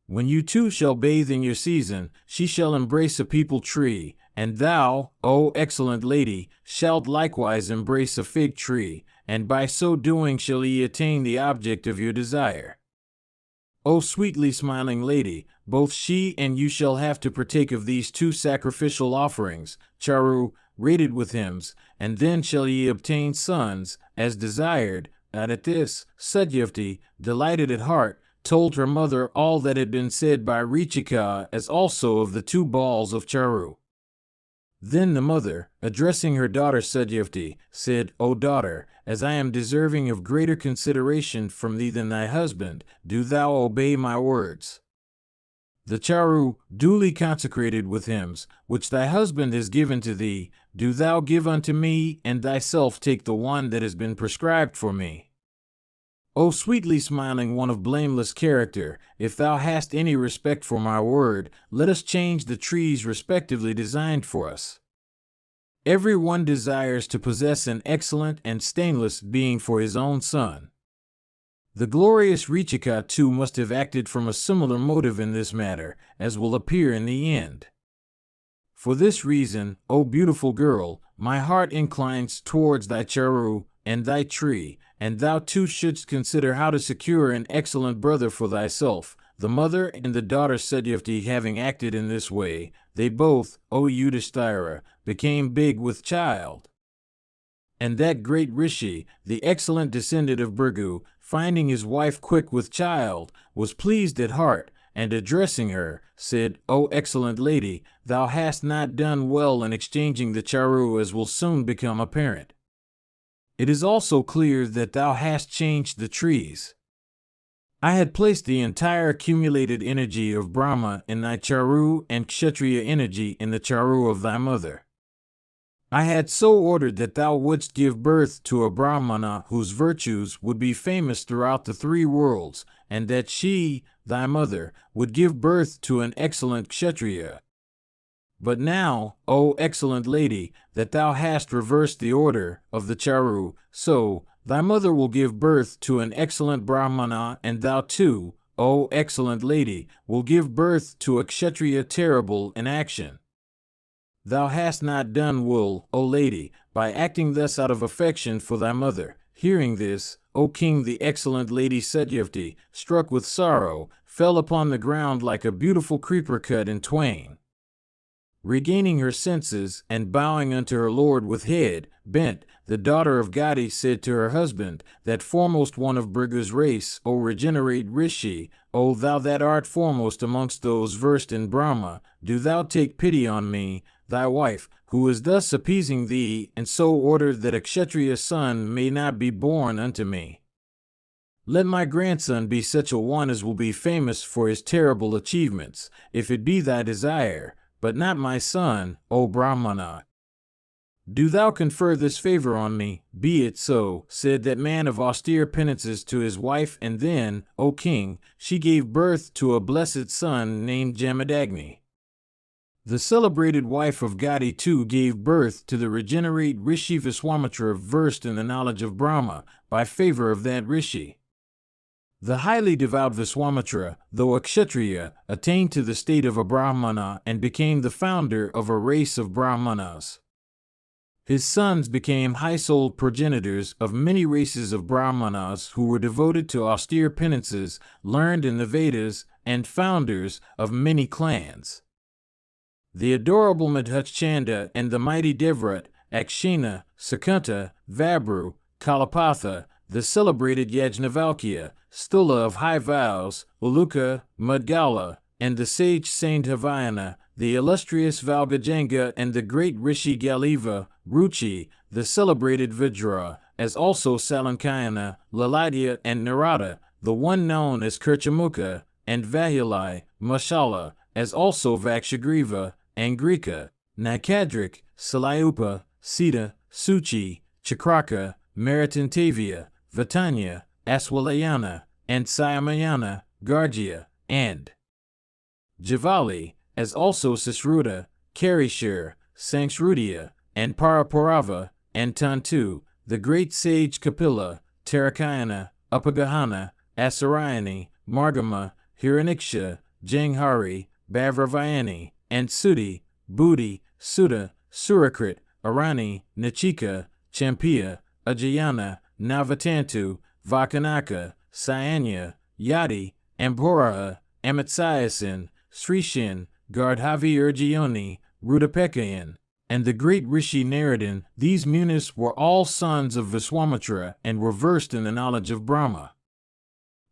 When you two shall bathe in your season, she shall embrace a peepal tree, and thou, O excellent lady, shalt likewise embrace a fig tree, and by so doing shall ye attain the object of your desire. O sweetly smiling lady, both she and you shall have to partake of these two sacrificial offerings, charu, rated with hymns, and then shall ye obtain sons, as desired." And at this, Satyavati, delighted at heart, told her mother all that had been said by Richika as also of the 2 balls of charu. Then the mother, addressing her daughter Satyavati, said, "O daughter, as I am deserving of greater consideration from thee than thy husband, do thou obey my words. The charu, duly consecrated with hymns, which thy husband has given to thee, do thou give unto me, and thyself take the one that has been prescribed for me. O sweetly smiling one of blameless character, if thou hast any respect for my word, let us change the trees respectively designed for us. Every one desires to possess an excellent and stainless being for his own son. The glorious Richika too must have acted from a similar motive in this matter, as will appear in the end. For this reason, O beautiful girl, my heart inclines towards thy charu and thy tree, and thou too shouldst consider how to secure an excellent brother for thyself." The mother and the daughter Satyavati having acted in this way, they both, O Yudhishthira, became big with child. And that great Rishi, the excellent descendant of Bhrigu, finding his wife quick with child, was pleased at heart, and addressing her, said, "O excellent lady, thou hast not done well in exchanging the charu, as will soon become apparent. It is also clear that thou hast changed the trees. I had placed the entire accumulated energy of Brahma in thy charu and Kshatriya energy in the charu of thy mother. I had so ordered that thou wouldst give birth to a Brahmana whose virtues would be famous throughout the three worlds, and that she, thy mother, would give birth to an excellent Kshatriya. But now, O excellent lady, that thou hast reversed the order of the Charu, so thy mother will give birth to an excellent Brahmana, and thou too, O excellent lady, will give birth to a Kshatriya terrible in action. Thou hast not done wool, O lady, by acting thus out of affection for thy mother. Hearing this, O king, the excellent lady Satyavati, struck with sorrow, fell upon the ground like a beautiful creeper cut in twain. Regaining her senses, and bowing unto her lord with head bent, the daughter of Gadi said to her husband, that foremost one of Bhrigu's race, O regenerate Rishi, O thou that art foremost amongst those versed in Brahma, do thou take pity on me, thy wife, who is thus appeasing thee, and so order that a Kshatriya son may not be born unto me. Let my grandson be such a one as will be famous for his terrible achievements, if it be thy desire, but not my son, O Brahmana. Do thou confer this favor on me. Be it so, said that man of austere penances to his wife, and then, O king, she gave birth to a blessed son named Jamadagni. The celebrated wife of Gadi too gave birth to the regenerate Rishi Viswamitra, versed in the knowledge of Brahma, by favor of that Rishi. The highly devout Viswamitra, though a Kshatriya, attained to the state of a Brahmana and became the founder of a race of Brahmanas. His sons became high-souled progenitors of many races of Brahmanas who were devoted to austere penances, learned in the Vedas, and founders of many clans. The adorable Madhuchanda and the mighty Devrat, Akshina, Sakunta, Vabru, Kalapatha, the celebrated Yajnavalkya, Stula of high vows, Uluka, Mudgala, and the sage Saint Havayana, the illustrious Valgajanga and the great Rishi Galiva, Ruchi, the celebrated Vajra, as also Salankayana, Laladya, and Narada, the one known as Kirchamukha, and Vahulai, Mashala, as also Vakshagriva, Angrika, Nakadrik, Salayupa, Sita, Suchi, Chakraka, Maritantavia, Vatanya, Aswalayana, and Sayamayana, Gargia, and Javali, as also Sisruta, Karishir, Sanksrudia, and Paraparava, and Tantu, the great sage Kapila, Tarakayana, Upagahana, Asarayani, Margama, Hiraniksha, Janghari, Bavravayani, and Sudi, Budi, Sudha, Surakrit, Arani, Nachika, Champia, Ajayana, Navatantu, Vakanaka, Sayanya, Yadi, Ambhoraha, Amitsayasin, Srishin, Gardhavi Urjioni, Rudapekayan, and the great Rishi Naradan. These munis were all sons of Viswamitra and were versed in the knowledge of Brahma.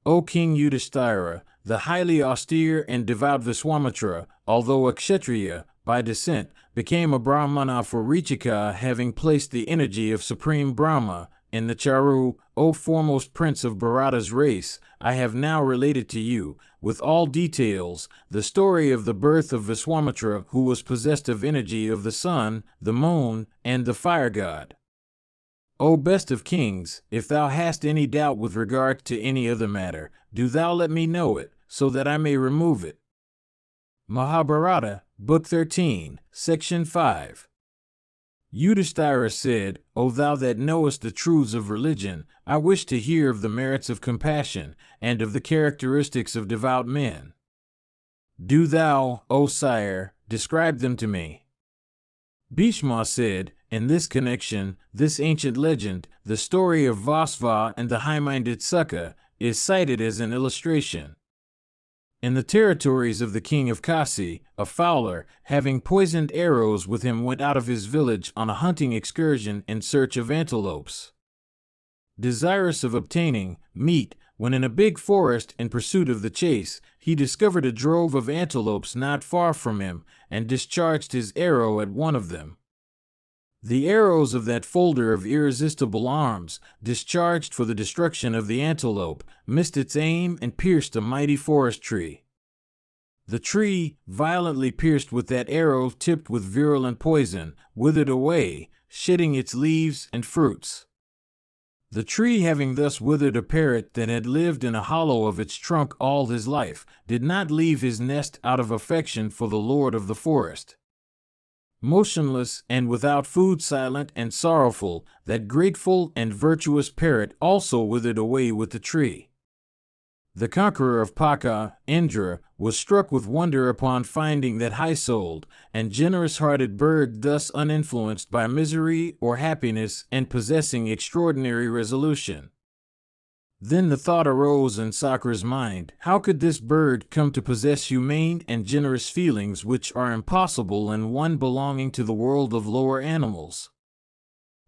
O King Yudhishthira, the highly austere and devout Viswamitra, although a Kshatriya, by descent, became a Brahmana for Richika, having placed the energy of Supreme Brahma in the Charu. O foremost prince of Bharata's race, I have now related to you, with all details, the story of the birth of Viswamitra, who was possessed of energy of the sun, the moon, and the fire god. O best of kings, if thou hast any doubt with regard to any other matter, do thou let me know it, so that I may remove it. Mahabharata, Book 13, Section 5. Yudhishthira said, O thou that knowest the truths of religion, I wish to hear of the merits of compassion, and of the characteristics of devout men. Do thou, O sire, describe them to me. Bhishma said, in this connection, this ancient legend, the story of Vasva and the high-minded Sukha, is cited as an illustration. In the territories of the king of Kasi, a fowler, having poisoned arrows with him, went out of his village on a hunting excursion in search of antelopes. Desirous of obtaining meat, when in a big forest in pursuit of the chase, he discovered a drove of antelopes not far from him, and discharged his arrow at one of them. The arrows of that folder of irresistible arms, discharged for the destruction of the antelope, missed its aim and pierced a mighty forest tree. The tree, violently pierced with that arrow tipped with virulent poison, withered away, shedding its leaves and fruits. The tree, having thus withered a parrot that had lived in a hollow of its trunk all his life, did not leave his nest out of affection for the lord of the forest. Motionless and without food, silent and sorrowful, that grateful and virtuous parrot also withered away with the tree. The conqueror of Paka, Indra, was struck with wonder upon finding that high-souled and generous-hearted bird thus uninfluenced by misery or happiness and possessing extraordinary resolution. Then the thought arose in Sakra's mind, how could this bird come to possess humane and generous feelings which are impossible in one belonging to the world of lower animals?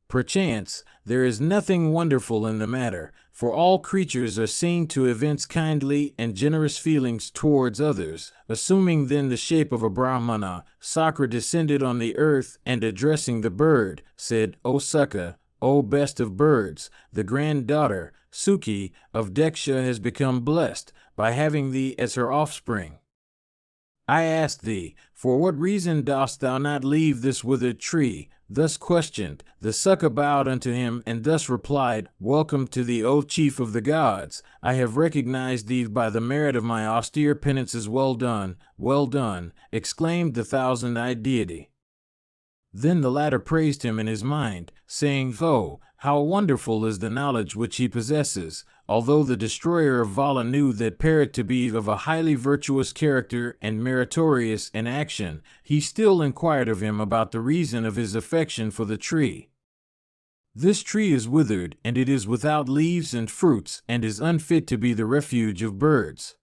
Perchance, there is nothing wonderful in the matter, for all creatures are seen to evince kindly and generous feelings towards others. Assuming then the shape of a Brahmana, Sakra descended on the earth and addressing the bird, said, O Sukha, O best of birds, the granddaughter, Suki, of Deksha has become blessed by having thee as her offspring. I ask thee, for what reason dost thou not leave this withered tree? Thus questioned, the Sukha bowed unto him and thus replied, Welcome to thee, O chief of the gods. I have recognized thee by the merit of my austere penances. Well done, exclaimed the thousand-eyed deity. Then the latter praised him in his mind, saying, Oh, how wonderful is the knowledge which he possesses! Although the destroyer of Vala knew that parrot to be of a highly virtuous character and meritorious in action, he still inquired of him about the reason of his affection for the tree. This tree is withered, and it is without leaves and fruits, and is unfit to be the refuge of birds.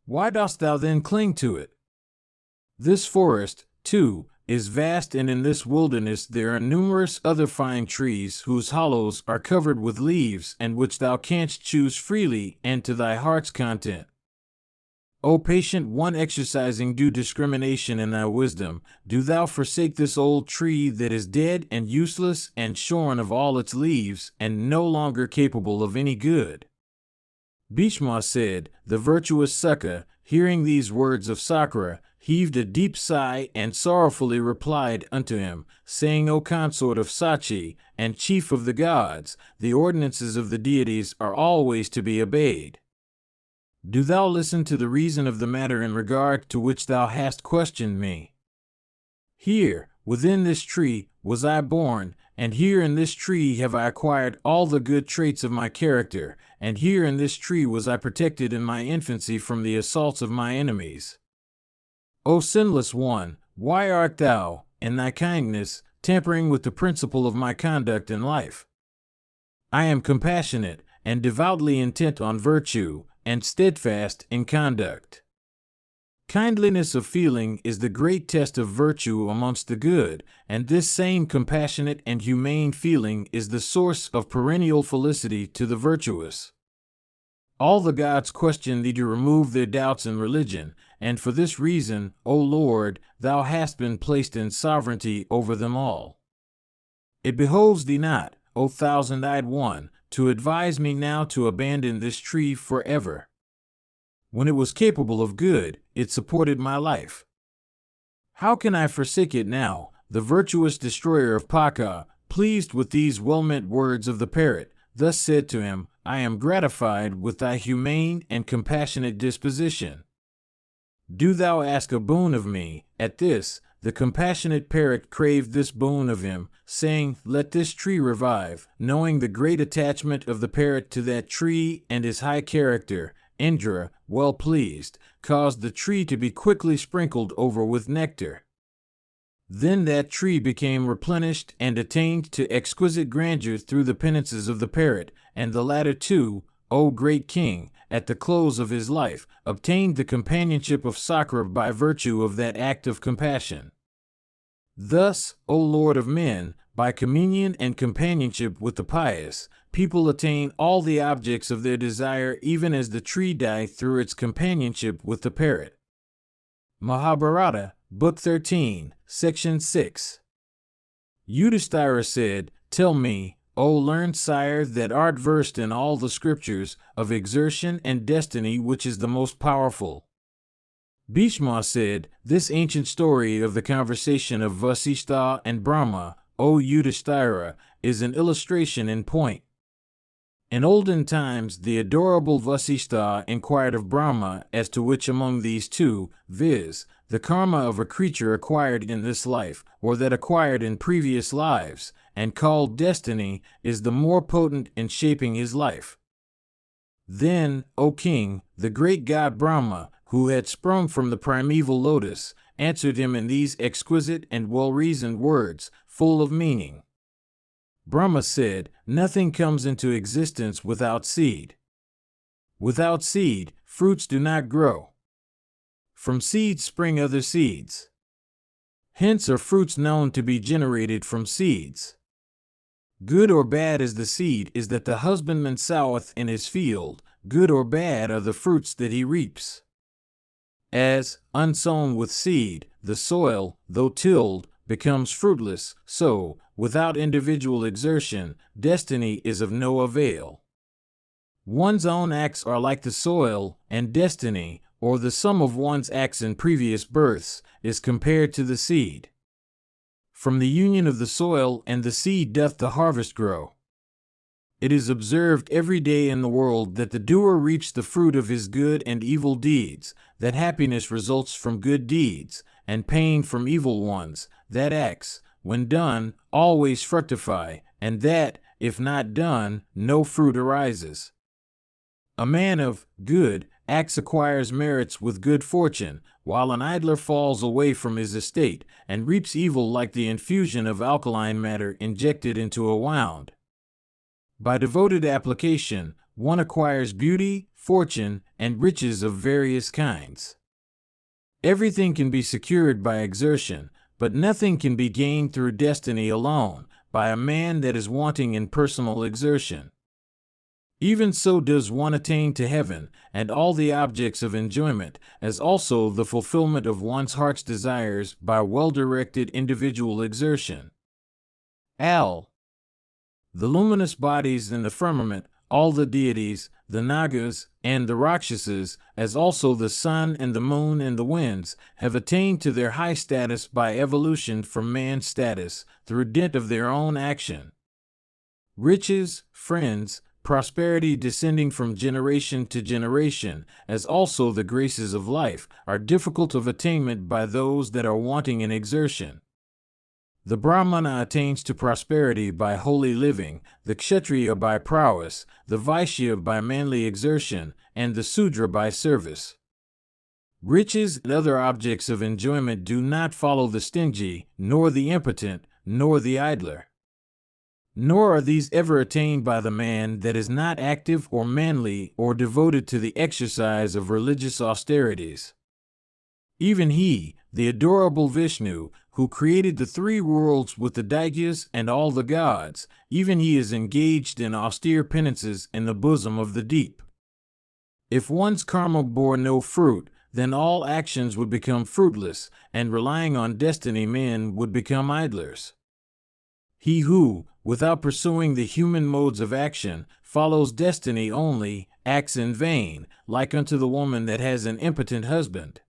Why dost thou then cling to it? This forest, too, is vast, and in this wilderness there are numerous other fine trees whose hollows are covered with leaves and which thou canst choose freely and to thy heart's content. O patient one, exercising due discrimination in thy wisdom, do thou forsake this old tree that is dead and useless and shorn of all its leaves and no longer capable of any good. Bhishma said, the virtuous Sukha, hearing these words of Sakra, heaved a deep sigh and sorrowfully replied unto him, saying, O consort of Sachi, and chief of the gods, the ordinances of the deities are always to be obeyed. Do thou listen to the reason of the matter in regard to which thou hast questioned me. Here, within this tree, was I born, and here in this tree have I acquired all the good traits of my character, and here in this tree was I protected in my infancy from the assaults of my enemies. O sinless one, why art thou, in thy kindness, tampering with the principle of my conduct in life? I am compassionate, and devoutly intent on virtue, and steadfast in conduct. Kindliness of feeling is the great test of virtue amongst the good, and this same compassionate and humane feeling is the source of perennial felicity to the virtuous. All the gods question thee to remove their doubts in religion, and for this reason, O Lord, thou hast been placed in sovereignty over them all. It behoves thee not, O thousand-eyed one, to advise me now to abandon this tree forever. When it was capable of good, it supported my life. How can I forsake it now? The virtuous destroyer of Paka, pleased with these well-meant words of the parrot, thus said to him, I am gratified with thy humane and compassionate disposition. Do thou ask a boon of me. At this, the compassionate parrot craved this boon of him, saying, Let this tree revive. Knowing the great attachment of the parrot to that tree and his high character, Indra, well pleased, caused the tree to be quickly sprinkled over with nectar. Then that tree became replenished and attained to exquisite grandeur through the penances of the parrot, and the latter too, O great king, at the close of his life, obtained the companionship of Sakra by virtue of that act of compassion. Thus, O Lord of men, by communion and companionship with the pious, people attain all the objects of their desire, even as the tree died through its companionship with the parrot. Mahabharata, Book 13, Section 6. Yudhishthira said, Tell me, O learned sire that art versed in all the scriptures, of exertion and destiny which is the most powerful? Bhishma said, "This ancient story of the conversation of Vasishtha and Brahma, O Yudhishthira, is an illustration in point. In olden times, the adorable Vasishtha inquired of Brahma as to which among these two, viz., the karma of a creature acquired in this life, or that acquired in previous lives, and called destiny, is the more potent in shaping his life. Then, O king, the great god Brahma, who had sprung from the primeval lotus, answered him in these exquisite and well-reasoned words, full of meaning. Brahma said, "Nothing comes into existence without seed. Without seed, fruits do not grow. From seeds spring other seeds. Hence are fruits known to be generated from seeds. Good or bad as the seed is that the husbandman soweth in his field, good or bad are the fruits that he reaps. As, unsown with seed, the soil, though tilled, becomes fruitless, so, without individual exertion, destiny is of no avail. One's own acts are like the soil, and destiny, or the sum of one's acts in previous births, is compared to the seed. From the union of the soil and the seed doth the harvest grow. It is observed every day in the world that the doer reaps the fruit of his good and evil deeds, that happiness results from good deeds, and pain from evil ones, that acts, when done, always fructify, and that, if not done, no fruit arises. A man of good acts acquires merits with good fortune, while an idler falls away from his estate, and reaps evil like the infusion of alkaline matter injected into a wound. By devoted application, one acquires beauty, fortune, and riches of various kinds. Everything can be secured by exertion, but nothing can be gained through destiny alone, by a man that is wanting in personal exertion. Even so does one attain to heaven, and all the objects of enjoyment, as also the fulfillment of one's heart's desires by well-directed individual exertion. The luminous bodies in the firmament, all the deities, the Nagas, and the Rakshasas, as also the sun and the moon and the winds, have attained to their high status by evolution from man's status, through dint of their own action. Riches, friends, prosperity descending from generation to generation, as also the graces of life, are difficult of attainment by those that are wanting in exertion. The Brahmana attains to prosperity by holy living, the Kshatriya by prowess, the Vaishya by manly exertion, and the Sudra by service. Riches and other objects of enjoyment do not follow the stingy, nor the impotent, nor the idler. Nor are these ever attained by the man that is not active or manly or devoted to the exercise of religious austerities. Even he, the adorable Vishnu, who created the three worlds with the Daityas and all the gods, even he is engaged in austere penances in the bosom of the deep. If one's karma bore no fruit, then all actions would become fruitless, and relying on destiny men would become idlers. He who, without pursuing the human modes of action, follows destiny only, acts in vain, like unto the woman that has an impotent husband.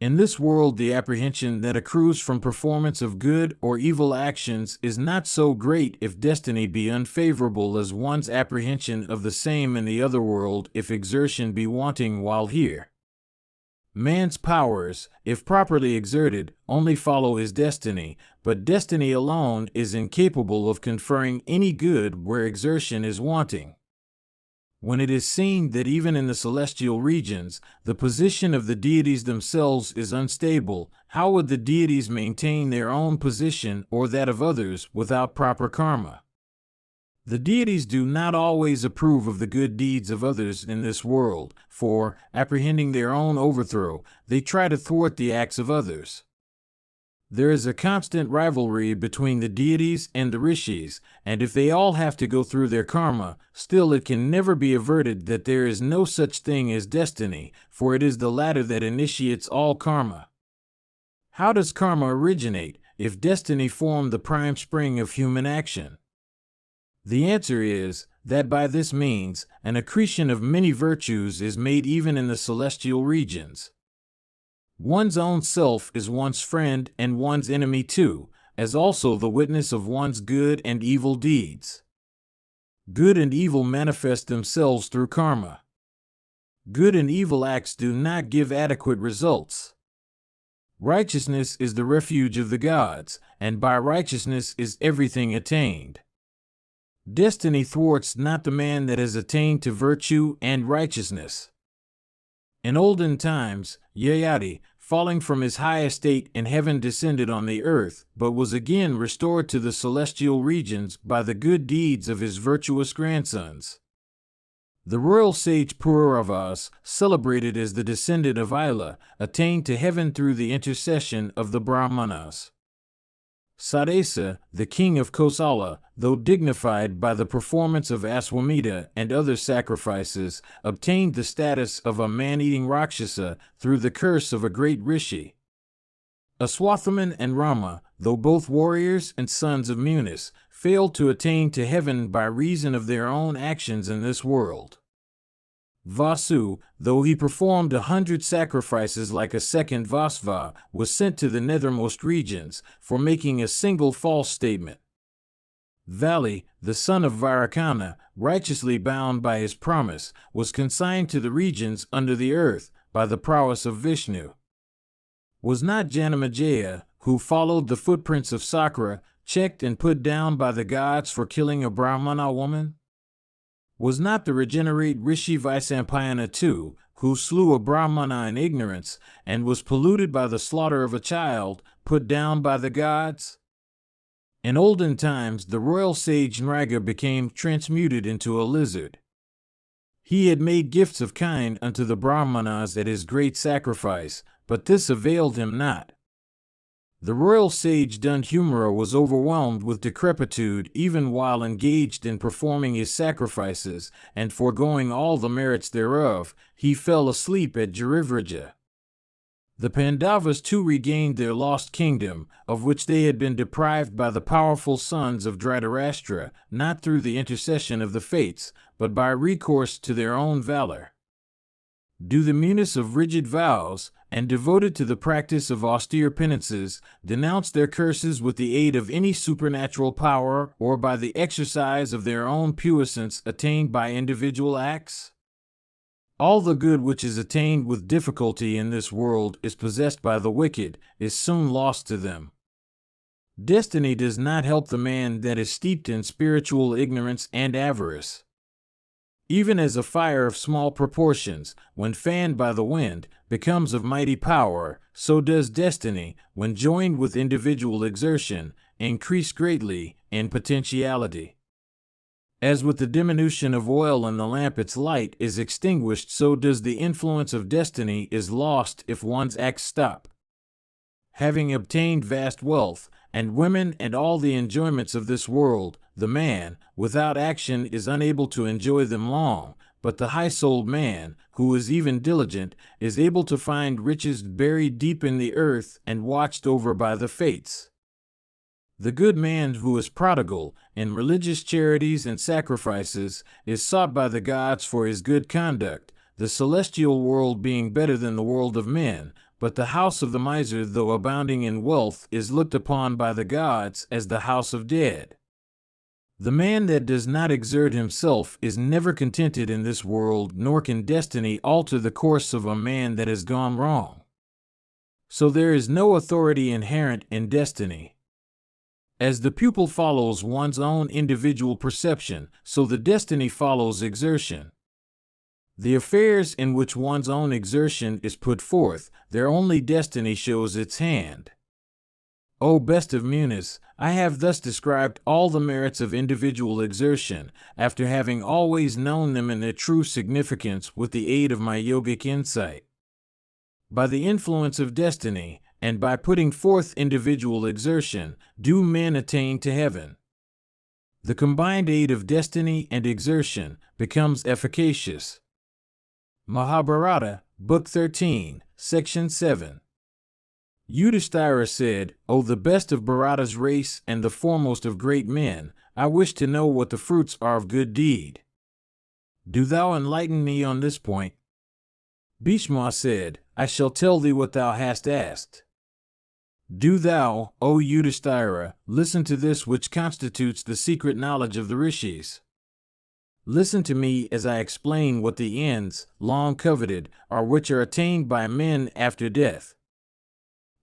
In this world the apprehension that accrues from performance of good or evil actions is not so great if destiny be unfavorable as one's apprehension of the same in the other world if exertion be wanting while here. Man's powers, if properly exerted, only follow his destiny, but destiny alone is incapable of conferring any good where exertion is wanting. When it is seen that even in the celestial regions, the position of the deities themselves is unstable, how would the deities maintain their own position or that of others without proper karma? The deities do not always approve of the good deeds of others in this world, for, apprehending their own overthrow, they try to thwart the acts of others. There is a constant rivalry between the deities and the rishis, and if they all have to go through their karma, still it can never be averted that there is no such thing as destiny, for it is the latter that initiates all karma. How does karma originate, if destiny formed the prime spring of human action? The answer is, that by this means, an accretion of many virtues is made even in the celestial regions. One's own self is one's friend and one's enemy too, as also the witness of one's good and evil deeds. Good and evil manifest themselves through karma. Good and evil acts do not give adequate results. Righteousness is the refuge of the gods, and by righteousness is everything attained. Destiny thwarts not the man that has attained to virtue and righteousness. In olden times, Yayati, falling from his high estate in heaven, descended on the earth, but was again restored to the celestial regions by the good deeds of his virtuous grandsons. The royal sage Kauravas, celebrated as the descendant of Ila, attained to heaven through the intercession of the Brahmanas. Sadesa, the king of Kosala, though dignified by the performance of Aswamedha and other sacrifices, obtained the status of a man-eating Rakshasa through the curse of a great rishi. Aswathaman and Rama, though both warriors and sons of Munis, failed to attain to heaven by reason of their own actions in this world. Vasu, though he performed 100 sacrifices like a second Vasva, was sent to the nethermost regions for making a single false statement. Vali, the son of Varakana, righteously bound by his promise, was consigned to the regions under the earth by the prowess of Vishnu. Was not Janamejaya, who followed the footprints of Sakra, checked and put down by the gods for killing a Brahmana woman? Was not the regenerate Rishi Vaisampayana too, who slew a Brahmana in ignorance and was polluted by the slaughter of a child, put down by the gods? In olden times, the royal sage Nraga became transmuted into a lizard. He had made gifts of kind unto the Brahmanas at his great sacrifice, but this availed him not. The royal sage Dundhumara was overwhelmed with decrepitude even while engaged in performing his sacrifices, and foregoing all the merits thereof, he fell asleep at Jarivrija. The Pandavas too regained their lost kingdom, of which they had been deprived by the powerful sons of Dhritarashtra, not through the intercession of the fates, but by recourse to their own valor. Do the Munis of rigid vows, and devoted to the practice of austere penances, denounce their curses with the aid of any supernatural power or by the exercise of their own puissance attained by individual acts? All the good which is attained with difficulty in this world is possessed by the wicked, is soon lost to them. Destiny does not help the man that is steeped in spiritual ignorance and avarice. Even as a fire of small proportions, when fanned by the wind, becomes of mighty power, so does destiny, when joined with individual exertion, increase greatly in potentiality. As with the diminution of oil in the lamp its light is extinguished, so does the influence of destiny is lost if one's acts stop. Having obtained vast wealth, and women and all the enjoyments of this world, the man, without action, is unable to enjoy them long, but the high-souled man, who is even diligent, is able to find riches buried deep in the earth and watched over by the fates. The good man who is prodigal in religious charities and sacrifices is sought by the gods for his good conduct, the celestial world being better than the world of men, but the house of the miser, though abounding in wealth, is looked upon by the gods as the house of dead. The man that does not exert himself is never contented in this world, nor can destiny alter the course of a man that has gone wrong. So there is no authority inherent in destiny. As the pupil follows one's own individual perception, so the destiny follows exertion. The affairs in which one's own exertion is put forth, their only destiny shows its hand. O best of Munis, I have thus described all the merits of individual exertion, after having always known them in their true significance with the aid of my yogic insight. By the influence of destiny, and by putting forth individual exertion, do men attain to heaven. The combined aid of destiny and exertion becomes efficacious. Mahabharata, Book 13, Section 7. Yudhishthira said, O the best of Bharata's race and the foremost of great men, I wish to know what the fruits are of good deed. Do thou enlighten me on this point. Bhishma said, I shall tell thee what thou hast asked. Do thou, O Yudhishthira, listen to this which constitutes the secret knowledge of the rishis. Listen to me as I explain what the ends, long coveted, are which are attained by men after death.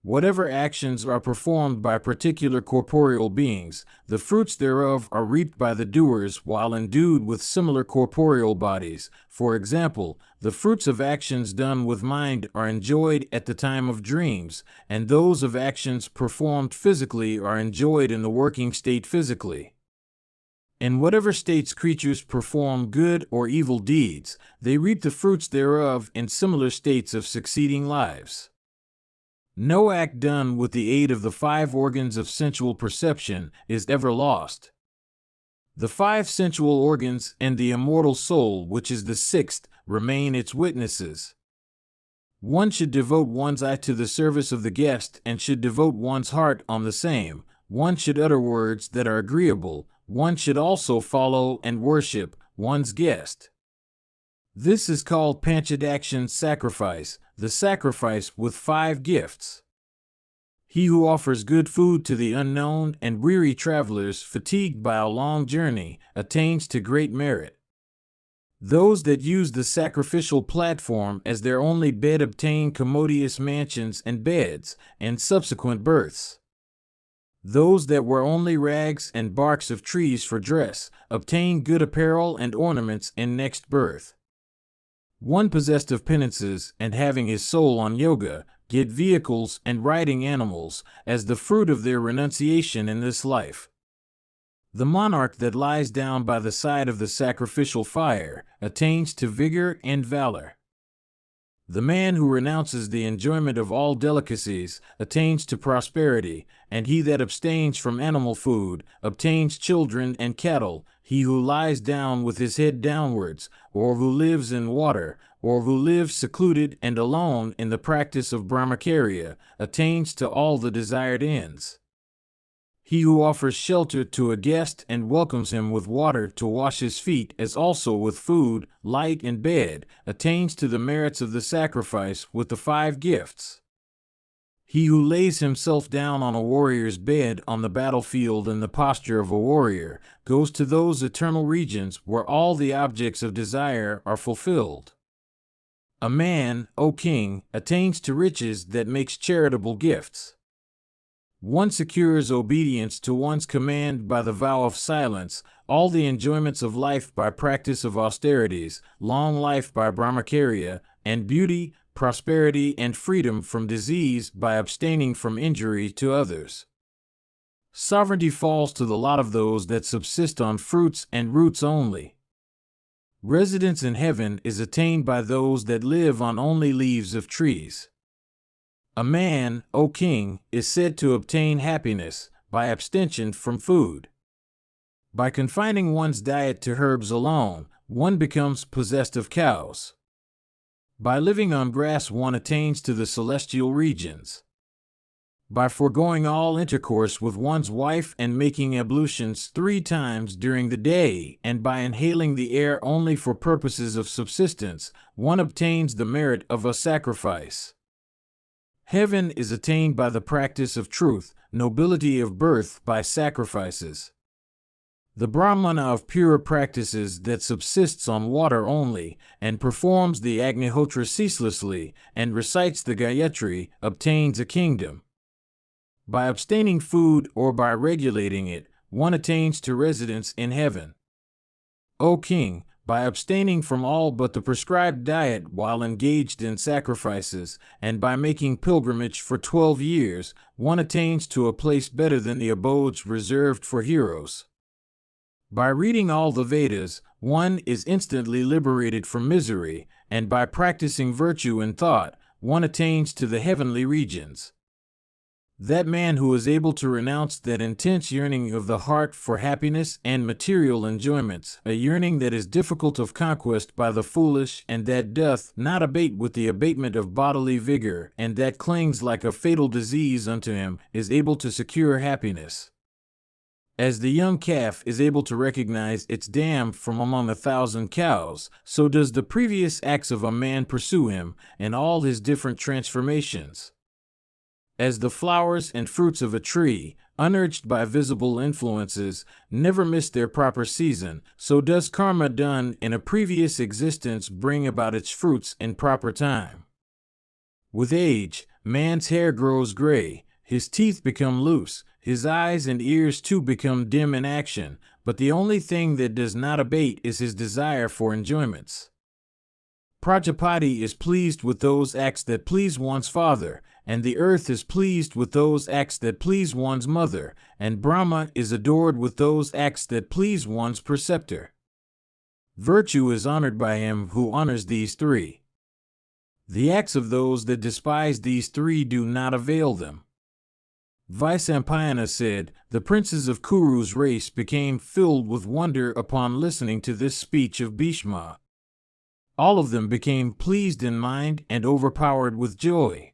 Whatever actions are performed by particular corporeal beings, the fruits thereof are reaped by the doers while endued with similar corporeal bodies. For example, the fruits of actions done with mind are enjoyed at the time of dreams, and those of actions performed physically are enjoyed in the working state physically. In whatever states creatures perform good or evil deeds, they reap the fruits thereof in similar states of succeeding lives. No act done with the aid of the 5 organs of sensual perception is ever lost. The 5 sensual organs and the immortal soul, which is the 6th, remain its witnesses. One should devote one's eye to the service of the guest and should devote one's heart on the same. One should utter words that are agreeable. One should also follow and worship one's guest. This is called Panchadakshin sacrifice, the sacrifice with 5 gifts. He who offers good food to the unknown and weary travelers fatigued by a long journey attains to great merit. Those that use the sacrificial platform as their only bed obtain commodious mansions and beds, and subsequent births. Those that wear only rags and barks of trees for dress obtain good apparel and ornaments in next birth. One possessed of penances and having his soul on yoga get vehicles and riding animals as the fruit of their renunciation in this life. The monarch that lies down by the side of the sacrificial fire attains to vigor and valor. The man who renounces the enjoyment of all delicacies attains to prosperity, and he that abstains from animal food obtains children and cattle. He who lies down with his head downwards, or who lives in water, or who lives secluded and alone in the practice of brahmacharya, attains to all the desired ends. He who offers shelter to a guest and welcomes him with water to wash his feet, as also with food, light, and bed, attains to the merits of the sacrifice with the 5 gifts. He who lays himself down on a warrior's bed on the battlefield in the posture of a warrior goes to those eternal regions where all the objects of desire are fulfilled. A man, O king, attains to riches that makes charitable gifts. One secures obedience to one's command by the vow of silence, all the enjoyments of life by practice of austerities, long life by brahmacharya, and beauty, prosperity, and freedom from disease by abstaining from injury to others. Sovereignty falls to the lot of those that subsist on fruits and roots only. Residence in heaven is attained by those that live on only leaves of trees. A man, O king, is said to obtain happiness by abstention from food. By confining one's diet to herbs alone, one becomes possessed of cows. By living on grass, one attains to the celestial regions. By foregoing all intercourse with one's wife and making ablutions 3 times during the day, and by inhaling the air only for purposes of subsistence, one obtains the merit of a sacrifice. Heaven is attained by the practice of truth, nobility of birth by sacrifices. The Brahmana of pure practices that subsists on water only, and performs the Agnihotra ceaselessly, and recites the Gayatri, obtains a kingdom. By abstaining food or by regulating it, one attains to residence in heaven. O king, by abstaining from all but the prescribed diet while engaged in sacrifices, and by making pilgrimage for 12 years, one attains to a place better than the abodes reserved for heroes. By reading all the Vedas, one is instantly liberated from misery, and by practicing virtue in thought, one attains to the heavenly regions. That man who is able to renounce that intense yearning of the heart for happiness and material enjoyments, a yearning that is difficult of conquest by the foolish, and that doth not abate with the abatement of bodily vigor, and that clings like a fatal disease unto him, is able to secure happiness. As the young calf is able to recognize its dam from among 1,000 cows, so does the previous acts of a man pursue him in all his different transformations. As the flowers and fruits of a tree, unurged by visible influences, never miss their proper season, so does karma done in a previous existence bring about its fruits in proper time. With age, man's hair grows gray, his teeth become loose, his eyes and ears too become dim in action, but the only thing that does not abate is his desire for enjoyments. Prajapati is pleased with those acts that please one's father, and the earth is pleased with those acts that please one's mother, and Brahma is adored with those acts that please one's preceptor. Virtue is honored by him who honors these three. The acts of those that despise these three do not avail them. Vyasa said, the princes of Kuru's race became filled with wonder upon listening to this speech of Bhishma. All of them became pleased in mind and overpowered with joy.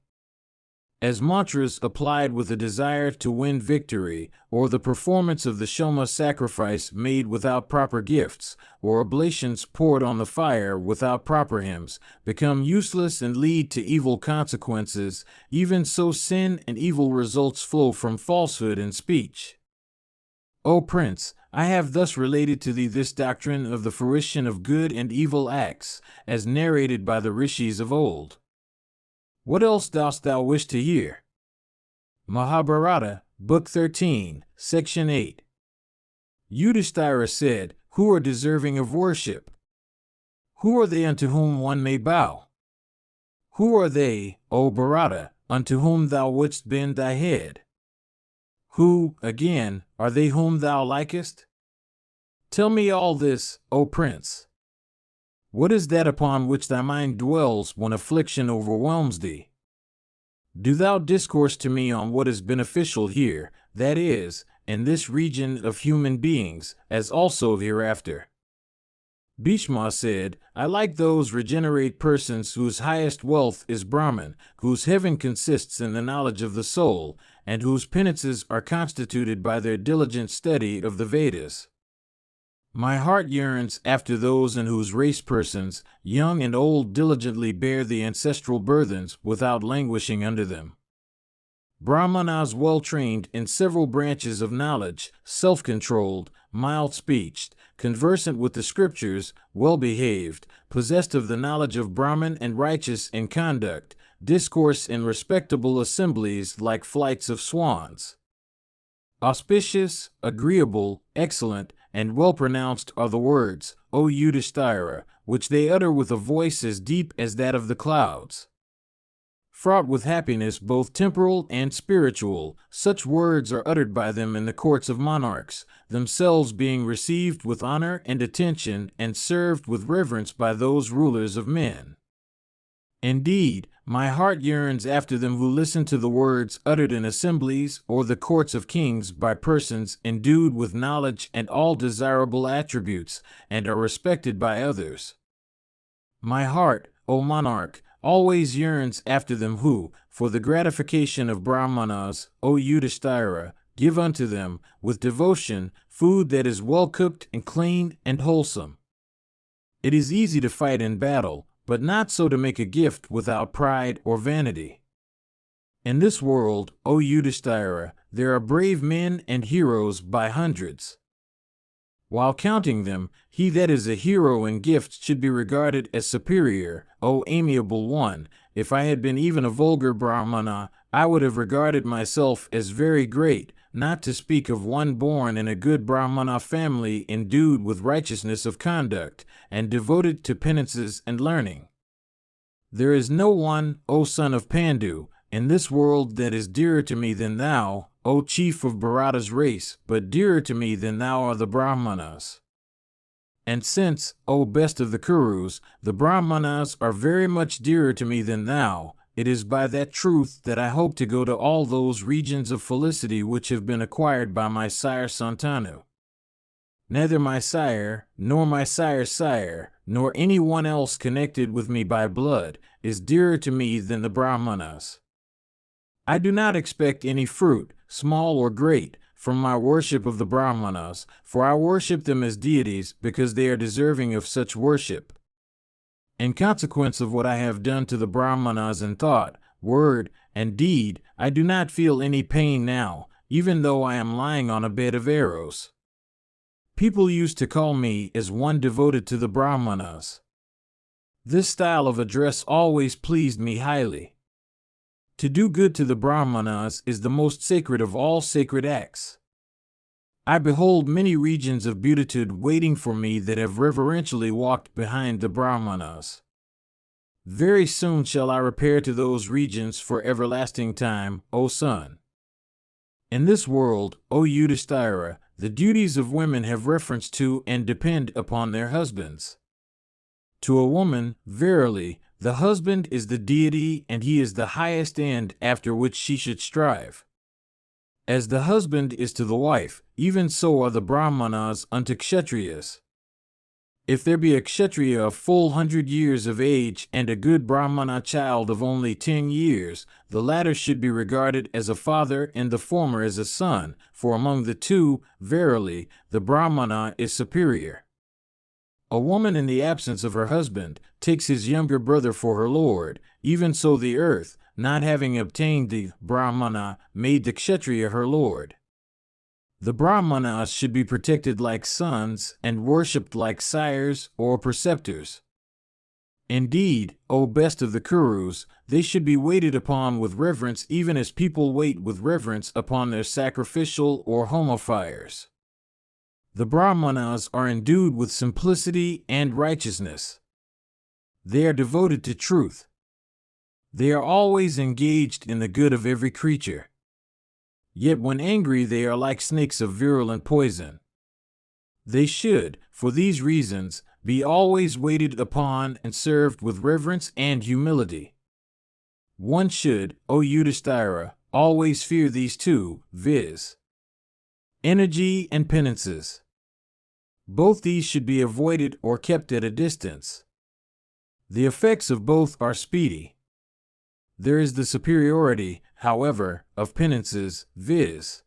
As mantras applied with a desire to win victory, or the performance of the Shoma sacrifice made without proper gifts, or oblations poured on the fire without proper hymns, become useless and lead to evil consequences, even so sin and evil results flow from falsehood in speech. O Prince, I have thus related to thee this doctrine of the fruition of good and evil acts, as narrated by the rishis of old. What else dost thou wish to hear? Mahabharata, Book 13, Section 8. Yudhishthira said, who are deserving of worship? Who are they unto whom one may bow? Who are they, O Bharata, unto whom thou wouldst bend thy head? Who, again, are they whom thou likest? Tell me all this, O Prince. What is that upon which thy mind dwells when affliction overwhelms thee? Do thou discourse to me on what is beneficial here, that is, in this region of human beings, as also hereafter. Bhishma said, I like those regenerate persons whose highest wealth is Brahman, whose heaven consists in the knowledge of the soul, and whose penances are constituted by their diligent study of the Vedas. My heart yearns after those in whose race persons, young and old, diligently bear the ancestral burthens without languishing under them. Brahmanas well-trained in several branches of knowledge, self-controlled, mild-speeched, conversant with the scriptures, well-behaved, possessed of the knowledge of Brahman and righteous in conduct, discourse in respectable assemblies like flights of swans. Auspicious, agreeable, excellent, and well-pronounced are the words, O Yudhishthira, which they utter with a voice as deep as that of the clouds. Fraught with happiness both temporal and spiritual, such words are uttered by them in the courts of monarchs, themselves being received with honor and attention and served with reverence by those rulers of men. Indeed, my heart yearns after them who listen to the words uttered in assemblies or the courts of kings by persons endued with knowledge and all desirable attributes, and are respected by others. My heart, O monarch, always yearns after them who, for the gratification of Brahmanas, O Yudhishthira, give unto them, with devotion, food that is well cooked and clean and wholesome. It is easy to fight in battle, but not so to make a gift without pride or vanity. In this world, O Yudhishthira, there are brave men and heroes by hundreds. While counting them, he that is a hero in gifts should be regarded as superior, O amiable one. If I had been even a vulgar Brahmana, I would have regarded myself as very great, not to speak of one born in a good Brahmana family endued with righteousness of conduct, and devoted to penances and learning. There is no one, O son of Pandu, in this world that is dearer to me than thou, O chief of Bharata's race, but dearer to me than thou are the Brahmanas. And since, O best of the Kurus, the Brahmanas are very much dearer to me than thou, it is by that truth that I hope to go to all those regions of felicity which have been acquired by my sire Santanu. Neither my sire, nor my sire's sire, nor any one else connected with me by blood, is dearer to me than the Brahmanas. I do not expect any fruit, small or great, from my worship of the Brahmanas, for I worship them as deities because they are deserving of such worship. In consequence of what I have done to the Brahmanas in thought, word, and deed, I do not feel any pain now, even though I am lying on a bed of arrows. People used to call me as one devoted to the Brahmanas. This style of address always pleased me highly. To do good to the Brahmanas is the most sacred of all sacred acts. I behold many regions of beatitude waiting for me that have reverentially walked behind the Brahmanas. Very soon shall I repair to those regions for everlasting time, O son. In this world, O Yudhishthira, the duties of women have reference to and depend upon their husbands. To a woman, verily, the husband is the deity and he is the highest end after which she should strive. As the husband is to the wife, even so are the Brahmanas unto Kshatriyas. If there be a Kshatriya of full 100 years of age and a good Brahmana child of only 10 years, the latter should be regarded as a father and the former as a son, for among the two, verily, the Brahmana is superior. A woman in the absence of her husband takes his younger brother for her lord, even so the earth, not having obtained the Brahmana, made the Kshatriya her lord. The Brahmanas should be protected like sons and worshipped like sires or preceptors. Indeed, O best of the Kurus, they should be waited upon with reverence even as people wait with reverence upon their sacrificial or homophiles. The Brahmanas are endued with simplicity and righteousness. They are devoted to truth. They are always engaged in the good of every creature. Yet when angry they are like snakes of virulent poison. They should, for these reasons, be always waited upon and served with reverence and humility. One should, O Yudhishthira, always fear these two, viz. Energy and penances. Both these should be avoided or kept at a distance. The effects of both are speedy. There is the superiority, however, of penances, viz.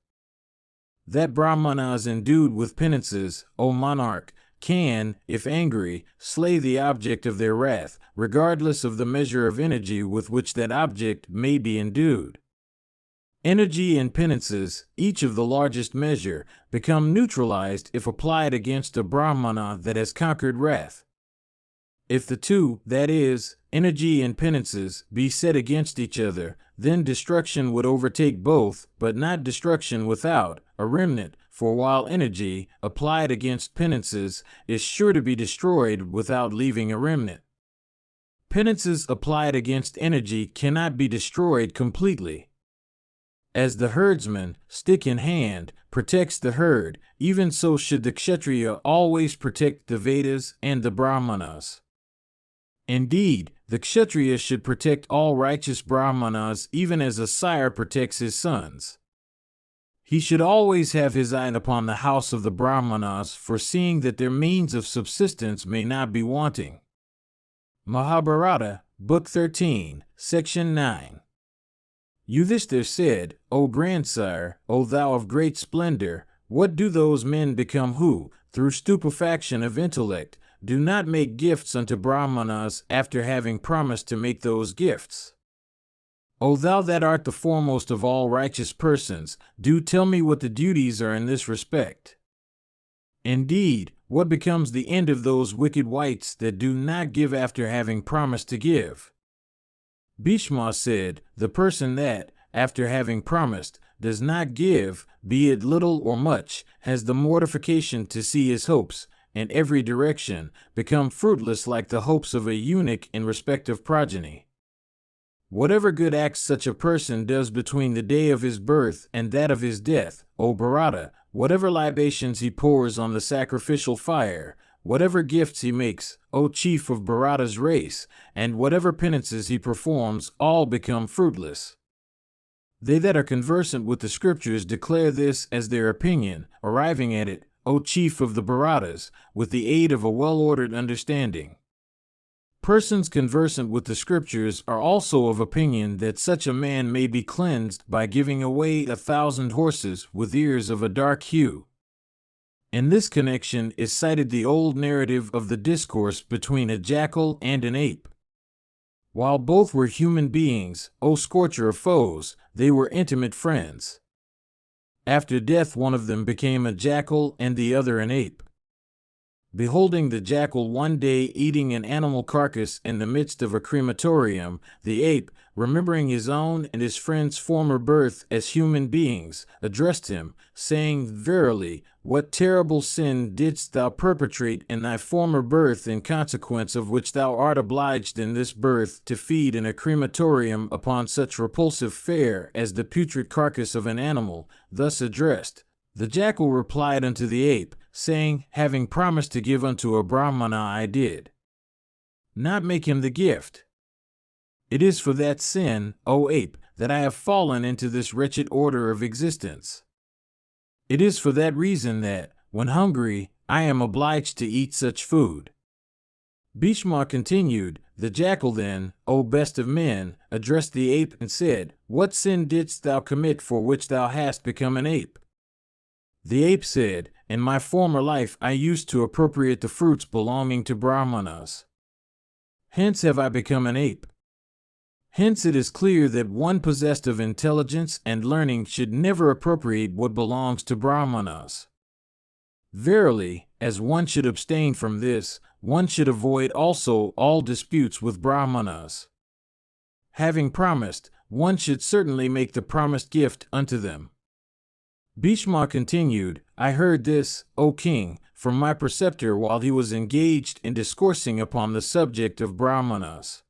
that Brahmanas endued with penances, O monarch, can, if angry, slay the object of their wrath, regardless of the measure of energy with which that object may be endued. Energy and penances, each of the largest measure, become neutralized if applied against a Brahmana that has conquered wrath. If the two, that is, energy and penances, be set against each other, then destruction would overtake both, but not destruction without a remnant, for while energy, applied against penances, is sure to be destroyed without leaving a remnant, penances applied against energy cannot be destroyed completely. As the herdsman, stick in hand, protects the herd, even so should the Kshatriya always protect the Vedas and the Brahmanas. Indeed, the Kshatriya should protect all righteous Brahmanas even as a sire protects his sons. He should always have his eye upon the house of the Brahmanas, foreseeing that their means of subsistence may not be wanting. Mahabharata, Book 13, Section 9. Yudhishthir said, O grandsire, O thou of great splendor, what do those men become who, through stupefaction of intellect, do not make gifts unto Brahmanas after having promised to make those gifts? O thou that art the foremost of all righteous persons, do tell me what the duties are in this respect. Indeed, what becomes the end of those wicked wights that do not give after having promised to give? Bhishma said, the person that, after having promised, does not give, be it little or much, has the mortification to see his hopes, in every direction, become fruitless like the hopes of a eunuch in respect of progeny. Whatever good acts such a person does between the day of his birth and that of his death, O Bharata, whatever libations he pours on the sacrificial fire, whatever gifts he makes, O chief of Bharata's race, and whatever penances he performs, all become fruitless. They that are conversant with the scriptures declare this as their opinion, arriving at it, O chief of the Bharatas, with the aid of a well-ordered understanding. Persons conversant with the scriptures are also of opinion that such a man may be cleansed by giving away 1,000 horses with ears of a dark hue. In this connection is cited the old narrative of the discourse between a jackal and an ape. While both were human beings, O scorcher of foes, they were intimate friends. After death, one of them became a jackal and the other an ape. Beholding the jackal one day eating an animal carcass in the midst of a crematorium, the ape, remembering his own and his friend's former birth as human beings, addressed him, saying, "Verily, what terrible sin didst thou perpetrate in thy former birth, in consequence of which thou art obliged in this birth to feed in a crematorium upon such repulsive fare as the putrid carcass of an animal?" Thus addressed, the jackal replied unto the ape, saying, "Having promised to give unto a Brahmana, I did not make him the gift. It is for that sin, O ape, that I have fallen into this wretched order of existence. It is for that reason that, when hungry, I am obliged to eat such food." Bhishma continued, "The jackal then, O best of men, addressed the ape and said, What sin didst thou commit for which thou hast become an ape?" The ape said, "In my former life I used to appropriate the fruits belonging to Brahmanas. Hence have I become an ape." Hence it is clear that one possessed of intelligence and learning should never appropriate what belongs to Brahmanas. Verily, as one should abstain from this, one should avoid also all disputes with Brahmanas. Having promised, one should certainly make the promised gift unto them. Bhishma continued, "I heard this, O king, from my preceptor while he was engaged in discoursing upon the subject of Brahmanas.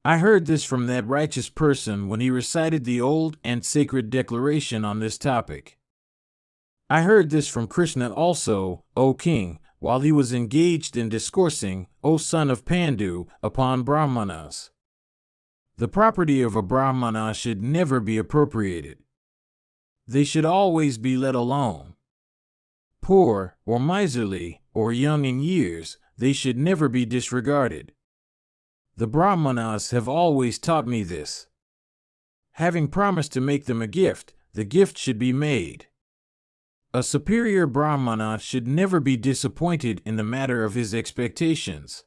I heard this from that righteous person when he recited the old and sacred declaration on this topic. I heard this from Krishna also, O king, while he was engaged in discoursing, O son of Pandu, upon Brahmanas. The property of a Brahmana should never be appropriated. They should always be let alone. Poor, or miserly, or young in years, they should never be disregarded. The Brahmanas have always taught me this. Having promised to make them a gift, the gift should be made. A superior Brahmana should never be disappointed in the matter of his expectations.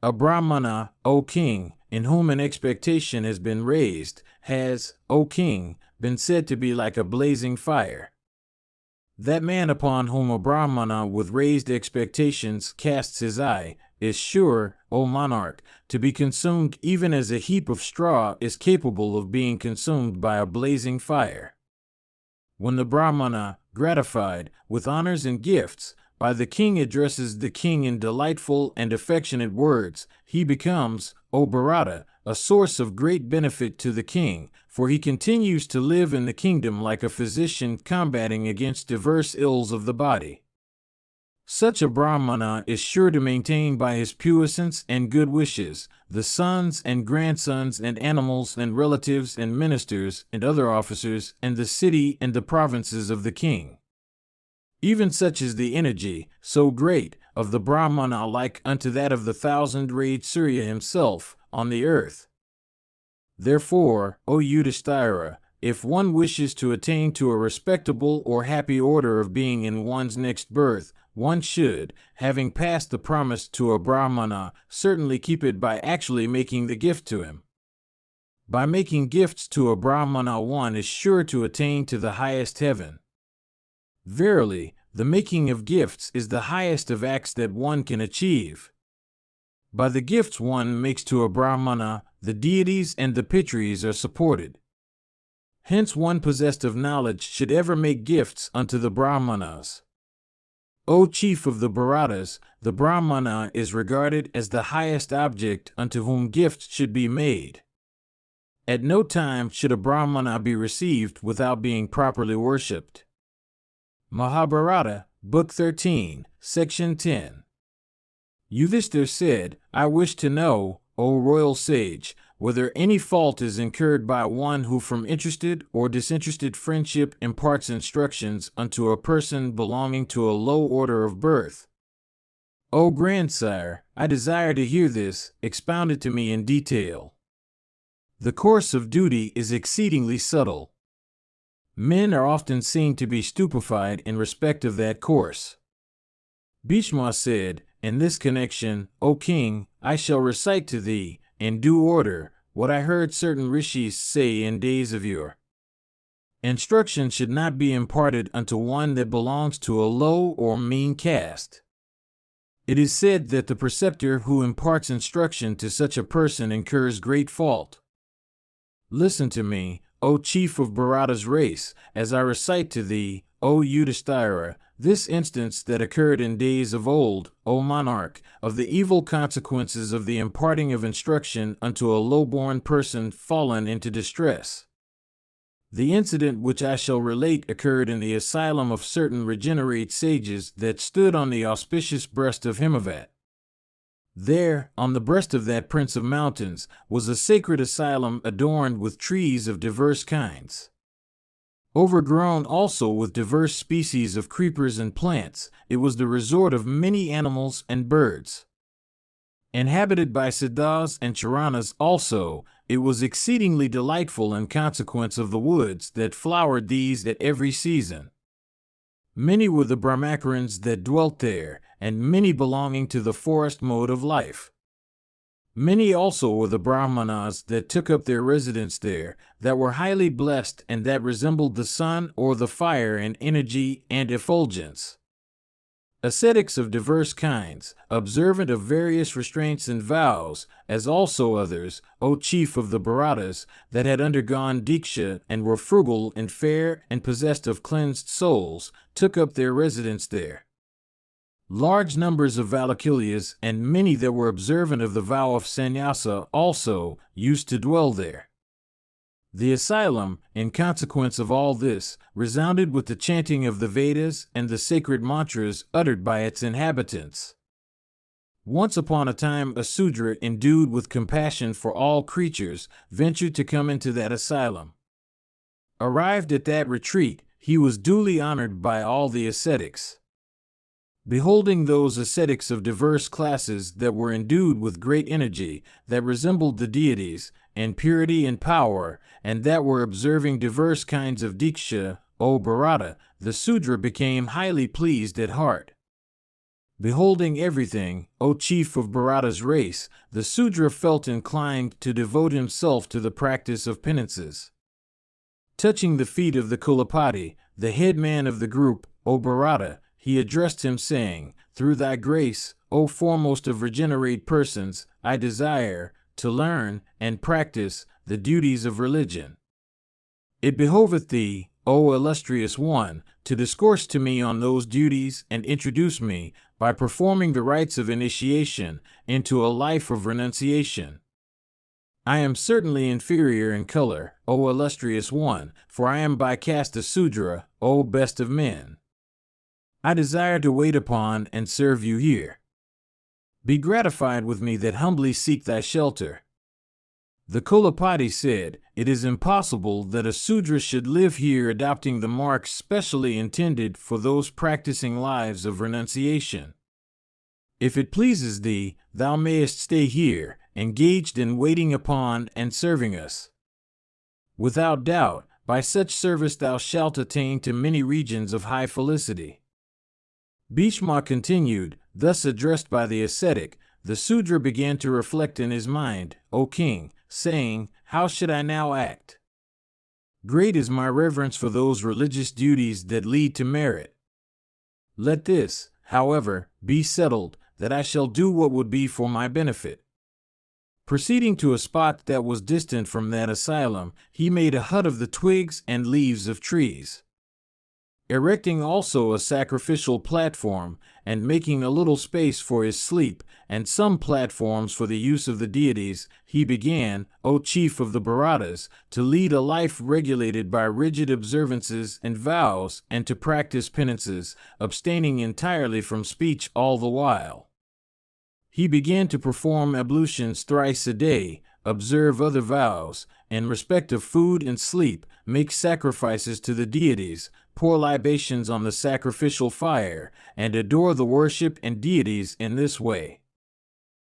A Brahmana, O king, in whom an expectation has been raised, has, O king, been said to be like a blazing fire. That man upon whom a Brahmana with raised expectations casts his eye is sure, O monarch, to be consumed even as a heap of straw is capable of being consumed by a blazing fire. When the Brahmana, gratified with honors and gifts, by the king addresses the king in delightful and affectionate words, he becomes, O Bharata, a source of great benefit to the king, for he continues to live in the kingdom like a physician combating against diverse ills of the body. Such a Brahmana is sure to maintain by his puissance and good wishes the sons and grandsons and animals and relatives and ministers and other officers and the city and the provinces of the king. Even such is the energy, so great, of the Brahmana like unto that of the 1,000-rayed Surya himself on the earth. Therefore, O Yudhishthira, if one wishes to attain to a respectable or happy order of being in one's next birth, one should, having passed the promise to a Brahmana, certainly keep it by actually making the gift to him. By making gifts to a Brahmana, one is sure to attain to the highest heaven. Verily, the making of gifts is the highest of acts that one can achieve. By the gifts one makes to a Brahmana, the deities and the Pitris are supported. Hence one possessed of knowledge should ever make gifts unto the Brahmanas. O chief of the Bharatas, the Brahmana is regarded as the highest object unto whom gifts should be made. At no time should a Brahmana be received without being properly worshipped. Mahabharata, Book 13, Section 10. Yudhishthira said, I wish to know, O royal sage, whether any fault is incurred by one who from interested or disinterested friendship imparts instructions unto a person belonging to a low order of birth. O grandsire, I desire to hear this expounded to me in detail. The course of duty is exceedingly subtle. Men are often seen to be stupefied in respect of that course. Bhishma said, in this connection, O king, I shall recite to thee, in due order, what I heard certain rishis say in days of yore. Instruction should not be imparted unto one that belongs to a low or mean caste. It is said that the preceptor who imparts instruction to such a person incurs great fault. Listen to me, O chief of Bharata's race, as I recite to thee, O Yudhishthira, this instance that occurred in days of old, O monarch, of the evil consequences of the imparting of instruction unto a low-born person fallen into distress. The incident which I shall relate occurred in the asylum of certain regenerate sages that stood on the auspicious breast of Himavat. There, on the breast of that prince of mountains, was a sacred asylum adorned with trees of diverse kinds. Overgrown also with diverse species of creepers and plants, it was the resort of many animals and birds. Inhabited by Siddhas and Charanas also, it was exceedingly delightful in consequence of the woods that flowered these at every season. Many were the Brahmacarans that dwelt there, and many belonging to the forest mode of life. Many also were the Brahmanas that took up their residence there, that were highly blessed and that resembled the sun or the fire in energy and effulgence. Ascetics of diverse kinds, observant of various restraints and vows, as also others, O chief of the Bharatas, that had undergone diksha and were frugal and fair and possessed of cleansed souls, took up their residence there. Large numbers of Valakilyas and many that were observant of the vow of sannyasa also used to dwell there. The asylum, in consequence of all this, resounded with the chanting of the Vedas and the sacred mantras uttered by its inhabitants. Once upon a time a Sudra endued with compassion for all creatures ventured to come into that asylum. Arrived at that retreat, he was duly honored by all the ascetics. Beholding those ascetics of diverse classes that were endued with great energy, that resembled the deities, in purity and power, and that were observing diverse kinds of diksha, O Bharata, the Sudra became highly pleased at heart. Beholding everything, O chief of Bharata's race, the Sudra felt inclined to devote himself to the practice of penances. Touching the feet of the Kulapati, the head man of the group, O Bharata, he addressed him saying, Through thy grace, O foremost of regenerate persons, I desire to learn and practice the duties of religion. It behoveth thee, O illustrious one, to discourse to me on those duties and introduce me, by performing the rites of initiation, into a life of renunciation. I am certainly inferior in color, O illustrious one, for I am by caste a Sudra, O best of men. I desire to wait upon and serve you here. Be gratified with me that humbly seek thy shelter. The Kulapati said, It is impossible that a Sudra should live here adopting the marks specially intended for those practicing lives of renunciation. If it pleases thee, thou mayest stay here, engaged in waiting upon and serving us. Without doubt, by such service thou shalt attain to many regions of high felicity. Bhishma continued, thus addressed by the ascetic, the Sudra began to reflect in his mind, O king, saying, How should I now act? Great is my reverence for those religious duties that lead to merit. Let this, however, be settled, that I shall do what would be for my benefit. Proceeding to a spot that was distant from that asylum, he made a hut of the twigs and leaves of trees. Erecting also a sacrificial platform, and making a little space for his sleep, and some platforms for the use of the deities, he began, O chief of the Bharatas, to lead a life regulated by rigid observances and vows, and to practice penances, abstaining entirely from speech all the while. He began to perform ablutions thrice a day, observe other vows, in respect of food and sleep, make sacrifices to the deities, pour libations on the sacrificial fire, and adore the worship and deities in this way.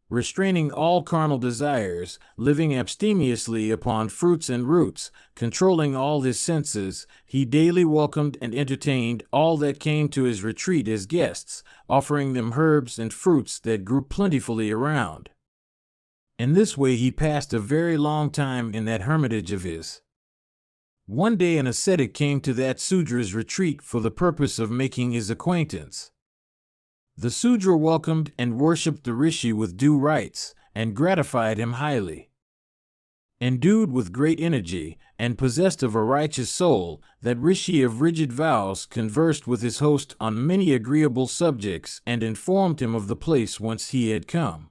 Restraining all carnal desires, living abstemiously upon fruits and roots, controlling all his senses, he daily welcomed and entertained all that came to his retreat as guests, offering them herbs and fruits that grew plentifully around. In this way he passed a very long time in that hermitage of his. One day an ascetic came to that Sudra's retreat for the purpose of making his acquaintance. The Sudra welcomed and worshipped the Rishi with due rites, and gratified him highly. Endued with great energy, and possessed of a righteous soul, that Rishi of rigid vows conversed with his host on many agreeable subjects and informed him of the place whence he had come.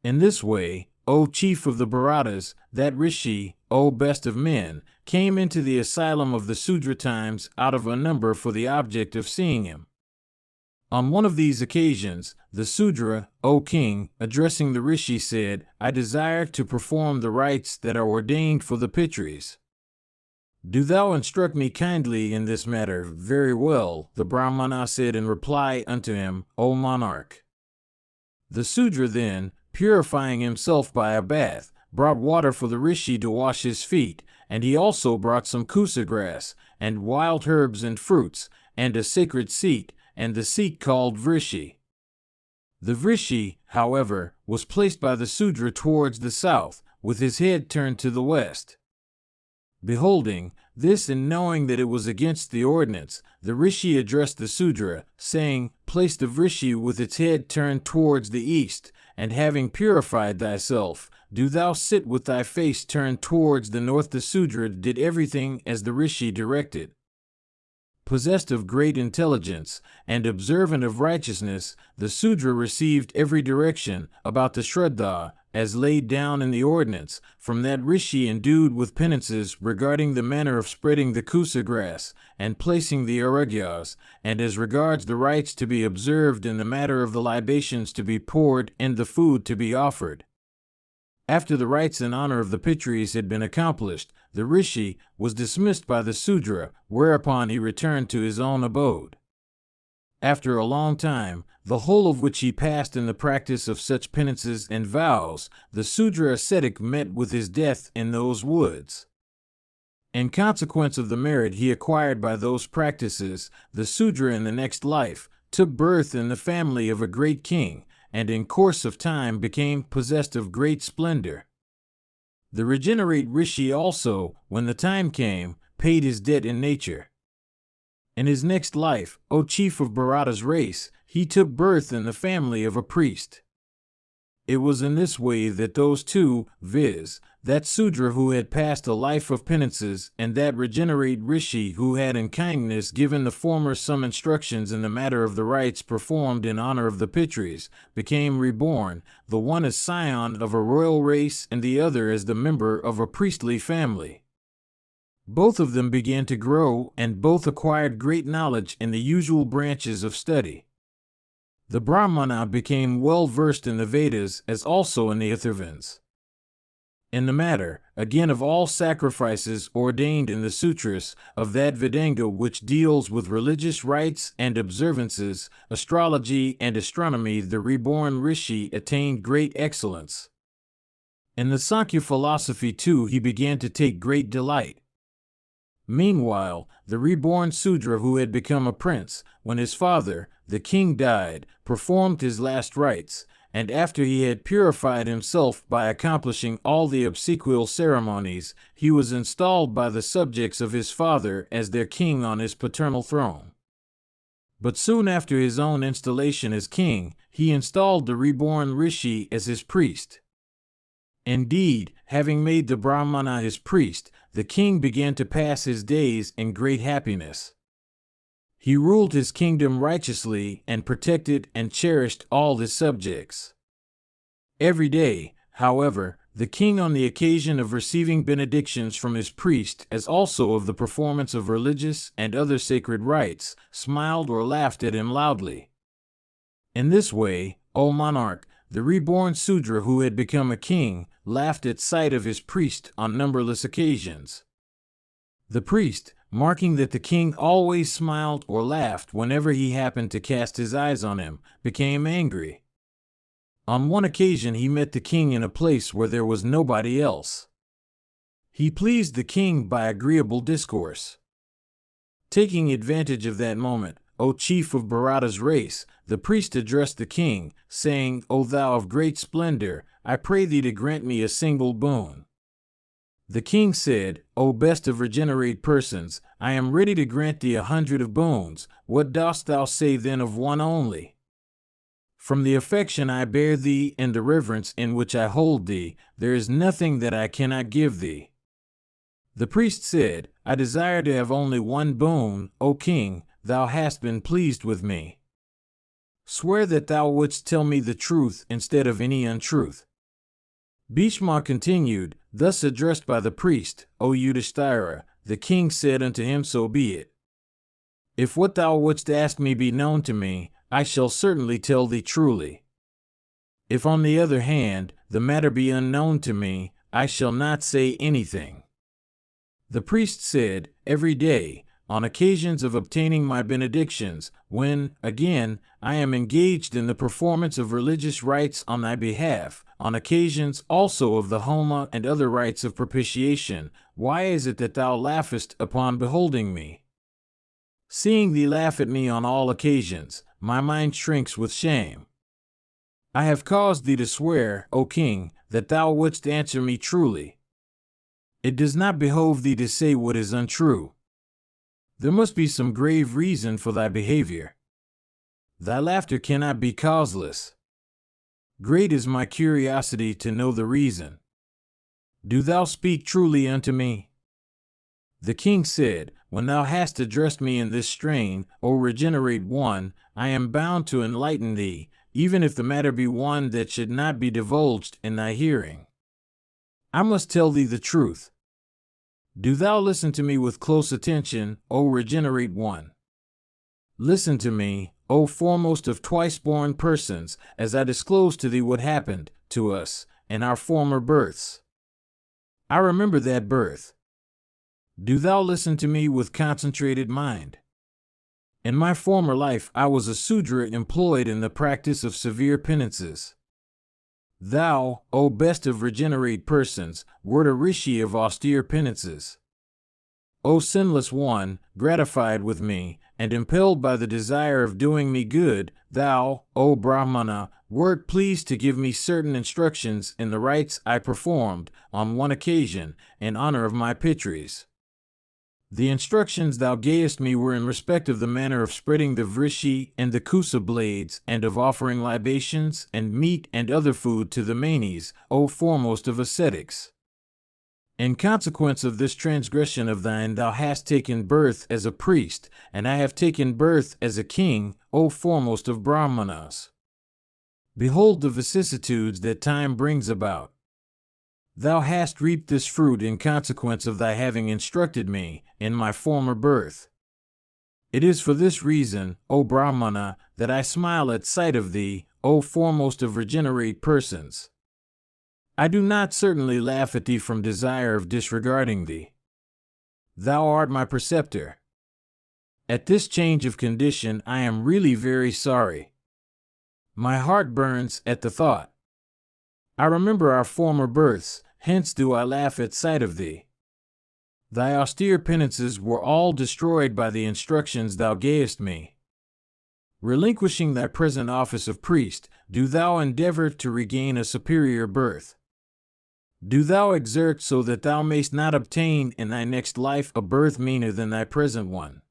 In this way, O chief of the Bharatas, that Rishi, O best of men, came into the asylum of the Sudra times out of a number for the object of seeing him. On one of these occasions, the Sudra, O king, addressing the Rishi said, I desire to perform the rites that are ordained for the Pitris. Do thou instruct me kindly in this matter. Very well, the Brahmana said in reply unto him, O monarch. The Sudra then, purifying himself by a bath, brought water for the Rishi to wash his feet, and he also brought some kusa grass, and wild herbs and fruits, and a sacred seat, and the seat called Vrishi. The Vrishi, however, was placed by the Sudra towards the south, with his head turned to the west. Beholding this and knowing that it was against the ordinance, the Rishi addressed the Sudra, saying, Place the Vrishi with its head turned towards the east, and having purified thyself, do thou sit with thy face turned towards the north. The Sudra did everything as the Rishi directed. Possessed of great intelligence, and observant of righteousness, the Sudra received every direction about the Shraddha, as laid down in the ordinance, from that Rishi endued with penances regarding the manner of spreading the kusa grass, and placing the aragyas, and as regards the rites to be observed in the matter of the libations to be poured and the food to be offered. After the rites in honor of the Pitris had been accomplished, the Rishi was dismissed by the Sudra, whereupon he returned to his own abode. After a long time, the whole of which he passed in the practice of such penances and vows, the Sudra ascetic met with his death in those woods. In consequence of the merit he acquired by those practices, the Sudra in the next life took birth in the family of a great king, and in course of time became possessed of great splendor. The regenerate Rishi also, when the time came, paid his debt in nature. In his next life, O chief of Bharata's race, he took birth in the family of a priest. It was in this way that those two, viz., that Sudra who had passed a life of penances, and that regenerate Rishi who had in kindness given the former some instructions in the matter of the rites performed in honor of the Pitris, became reborn, the one as scion of a royal race and the other as the member of a priestly family. Both of them began to grow, and both acquired great knowledge in the usual branches of study. The Brahmana became well versed in the Vedas as also in the Atharvans. In the matter, again, of all sacrifices ordained in the sutras, of that Vedanga which deals with religious rites and observances, astrology and astronomy, the reborn Rishi attained great excellence. In the Sankhya philosophy too he began to take great delight. Meanwhile, the reborn Sudra who had become a prince, when his father, the king, died, performed his last rites, and after he had purified himself by accomplishing all the obsequial ceremonies, he was installed by the subjects of his father as their king on his paternal throne. But soon after his own installation as king, he installed the reborn Rishi as his priest. Indeed, having made the Brahmana his priest, the king began to pass his days in great happiness. He ruled his kingdom righteously and protected and cherished all his subjects. Every day, however, the king, on the occasion of receiving benedictions from his priest, as also of the performance of religious and other sacred rites, smiled or laughed at him loudly. In this way, O monarch, the reborn Sudra who had become a king, laughed at sight of his priest on numberless occasions. The priest, marking that the king always smiled or laughed whenever he happened to cast his eyes on him, became angry. On one occasion he met the king in a place where there was nobody else. He pleased the king by agreeable discourse. Taking advantage of that moment, O chief of Bharata's race, the priest addressed the king, saying, O thou of great splendor, I pray thee to grant me a single boon. The king said, O best of regenerate persons, I am ready to grant thee 100 of boons. What dost thou say then of one only? From the affection I bear thee and the reverence in which I hold thee, there is nothing that I cannot give thee. The priest said, I desire to have only one boon, O king, thou hast been pleased with me. Swear that thou wouldst tell me the truth instead of any untruth. Bhishma continued, thus addressed by the priest, O Yudhishthira, the king said unto him, so be it. If what thou wouldst ask me be known to me, I shall certainly tell thee truly. If on the other hand, the matter be unknown to me, I shall not say anything. The priest said, every day, on occasions of obtaining my benedictions, when, again, I am engaged in the performance of religious rites on thy behalf, on occasions also of the Homa and other rites of propitiation, why is it that thou laughest upon beholding me? Seeing thee laugh at me on all occasions, my mind shrinks with shame. I have caused thee to swear, O king, that thou wouldst answer me truly. It does not behove thee to say what is untrue. There must be some grave reason for thy behavior. Thy laughter cannot be causeless. Great is my curiosity to know the reason. Do thou speak truly unto me? The king said, when thou hast addressed me in this strain, O regenerate one, I am bound to enlighten thee, even if the matter be one that should not be divulged in thy hearing. I must tell thee the truth. Do thou listen to me with close attention, O regenerate one. Listen to me, O foremost of twice-born persons, as I disclose to thee what happened to us in our former births. I remember that birth. Do thou listen to me with concentrated mind. In my former life I was a Sudra employed in the practice of severe penances. Thou, O best of regenerate persons, wert a rishi of austere penances. O sinless one, gratified with me, and impelled by the desire of doing me good, thou, O Brahmana, wert pleased to give me certain instructions in the rites I performed, on one occasion, in honor of my pitris. The instructions thou gavest me were in respect of the manner of spreading the vrishi and the kusa blades, and of offering libations and meat and other food to the manes, O foremost of ascetics. In consequence of this transgression of thine thou hast taken birth as a priest, and I have taken birth as a king, O foremost of Brahmanas. Behold the vicissitudes that time brings about. Thou hast reaped this fruit in consequence of thy having instructed me in my former birth. It is for this reason, O Brahmana, that I smile at sight of thee, O foremost of regenerate persons. I do not certainly laugh at thee from desire of disregarding thee. Thou art my preceptor. At this change of condition I am really very sorry. My heart burns at the thought. I remember our former births, hence do I laugh at sight of thee. Thy austere penances were all destroyed by the instructions thou gavest me. Relinquishing thy present office of priest, do thou endeavor to regain a superior birth. Do thou exert so that thou mayst not obtain in thy next life a birth meaner than thy present one.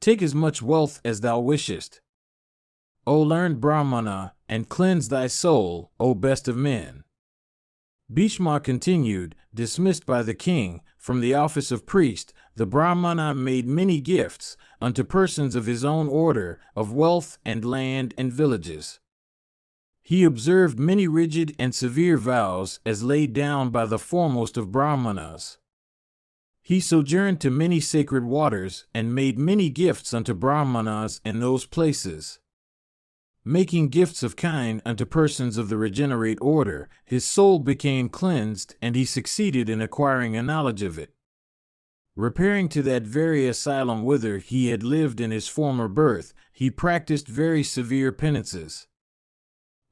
Take as much wealth as thou wishest, O learned Brahmana, and cleanse thy soul, O best of men. Bhishma continued, dismissed by the king from the office of priest, the Brahmana made many gifts unto persons of his own order, of wealth and land and villages. He observed many rigid and severe vows as laid down by the foremost of Brahmanas. He sojourned to many sacred waters and made many gifts unto Brahmanas in those places. Making gifts of kind unto persons of the regenerate order, his soul became cleansed, and he succeeded in acquiring a knowledge of it. Repairing to that very asylum whither he had lived in his former birth, he practiced very severe penances.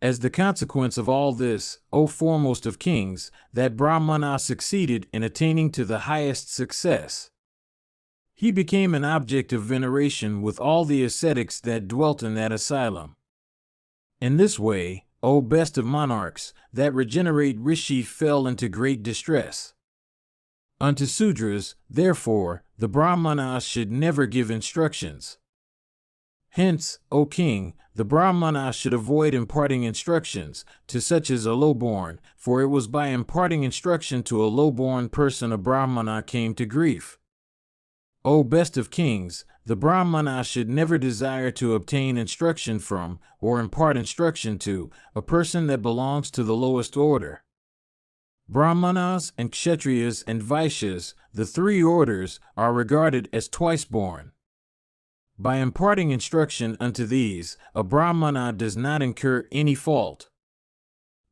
As the consequence of all this, O foremost of kings, that Brahmana succeeded in attaining to the highest success. He became an object of veneration with all the ascetics that dwelt in that asylum. In this way, O best of monarchs, that regenerate rishi fell into great distress. Unto Sudras, therefore, the Brahmanas should never give instructions. Hence, O king, the Brahmanas should avoid imparting instructions to such as a low-born, for it was by imparting instruction to a low-born person a Brahmana came to grief. O best of kings, the Brahmana should never desire to obtain instruction from, or impart instruction to, a person that belongs to the lowest order. Brahmanas and Kshatriyas and Vaishyas, the three orders, are regarded as twice-born. By imparting instruction unto these, a Brahmana does not incur any fault.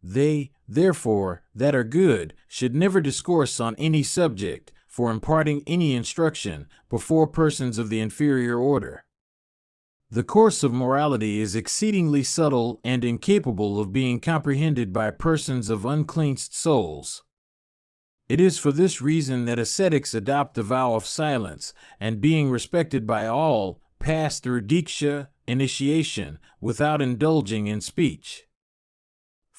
They, therefore, that are good, should never discourse on any subject, for imparting any instruction, before persons of the inferior order. The course of morality is exceedingly subtle and incapable of being comprehended by persons of uncleansed souls. It is for this reason that ascetics adopt the vow of silence, and being respected by all, pass through diksha, initiation, without indulging in speech.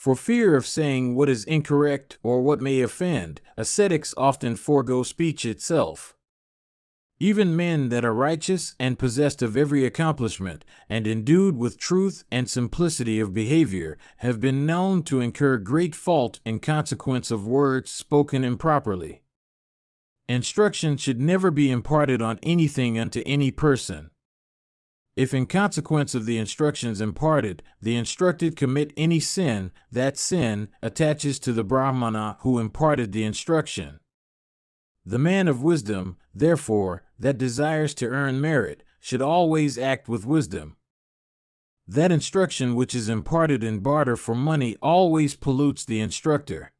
For fear of saying what is incorrect or what may offend, ascetics often forego speech itself. Even men that are righteous and possessed of every accomplishment, and endued with truth and simplicity of behavior, have been known to incur great fault in consequence of words spoken improperly. Instruction should never be imparted on anything unto any person. If in consequence of the instructions imparted, the instructed commit any sin, that sin attaches to the Brahmana who imparted the instruction. The man of wisdom, therefore, that desires to earn merit, should always act with wisdom. That instruction which is imparted in barter for money always pollutes the instructor.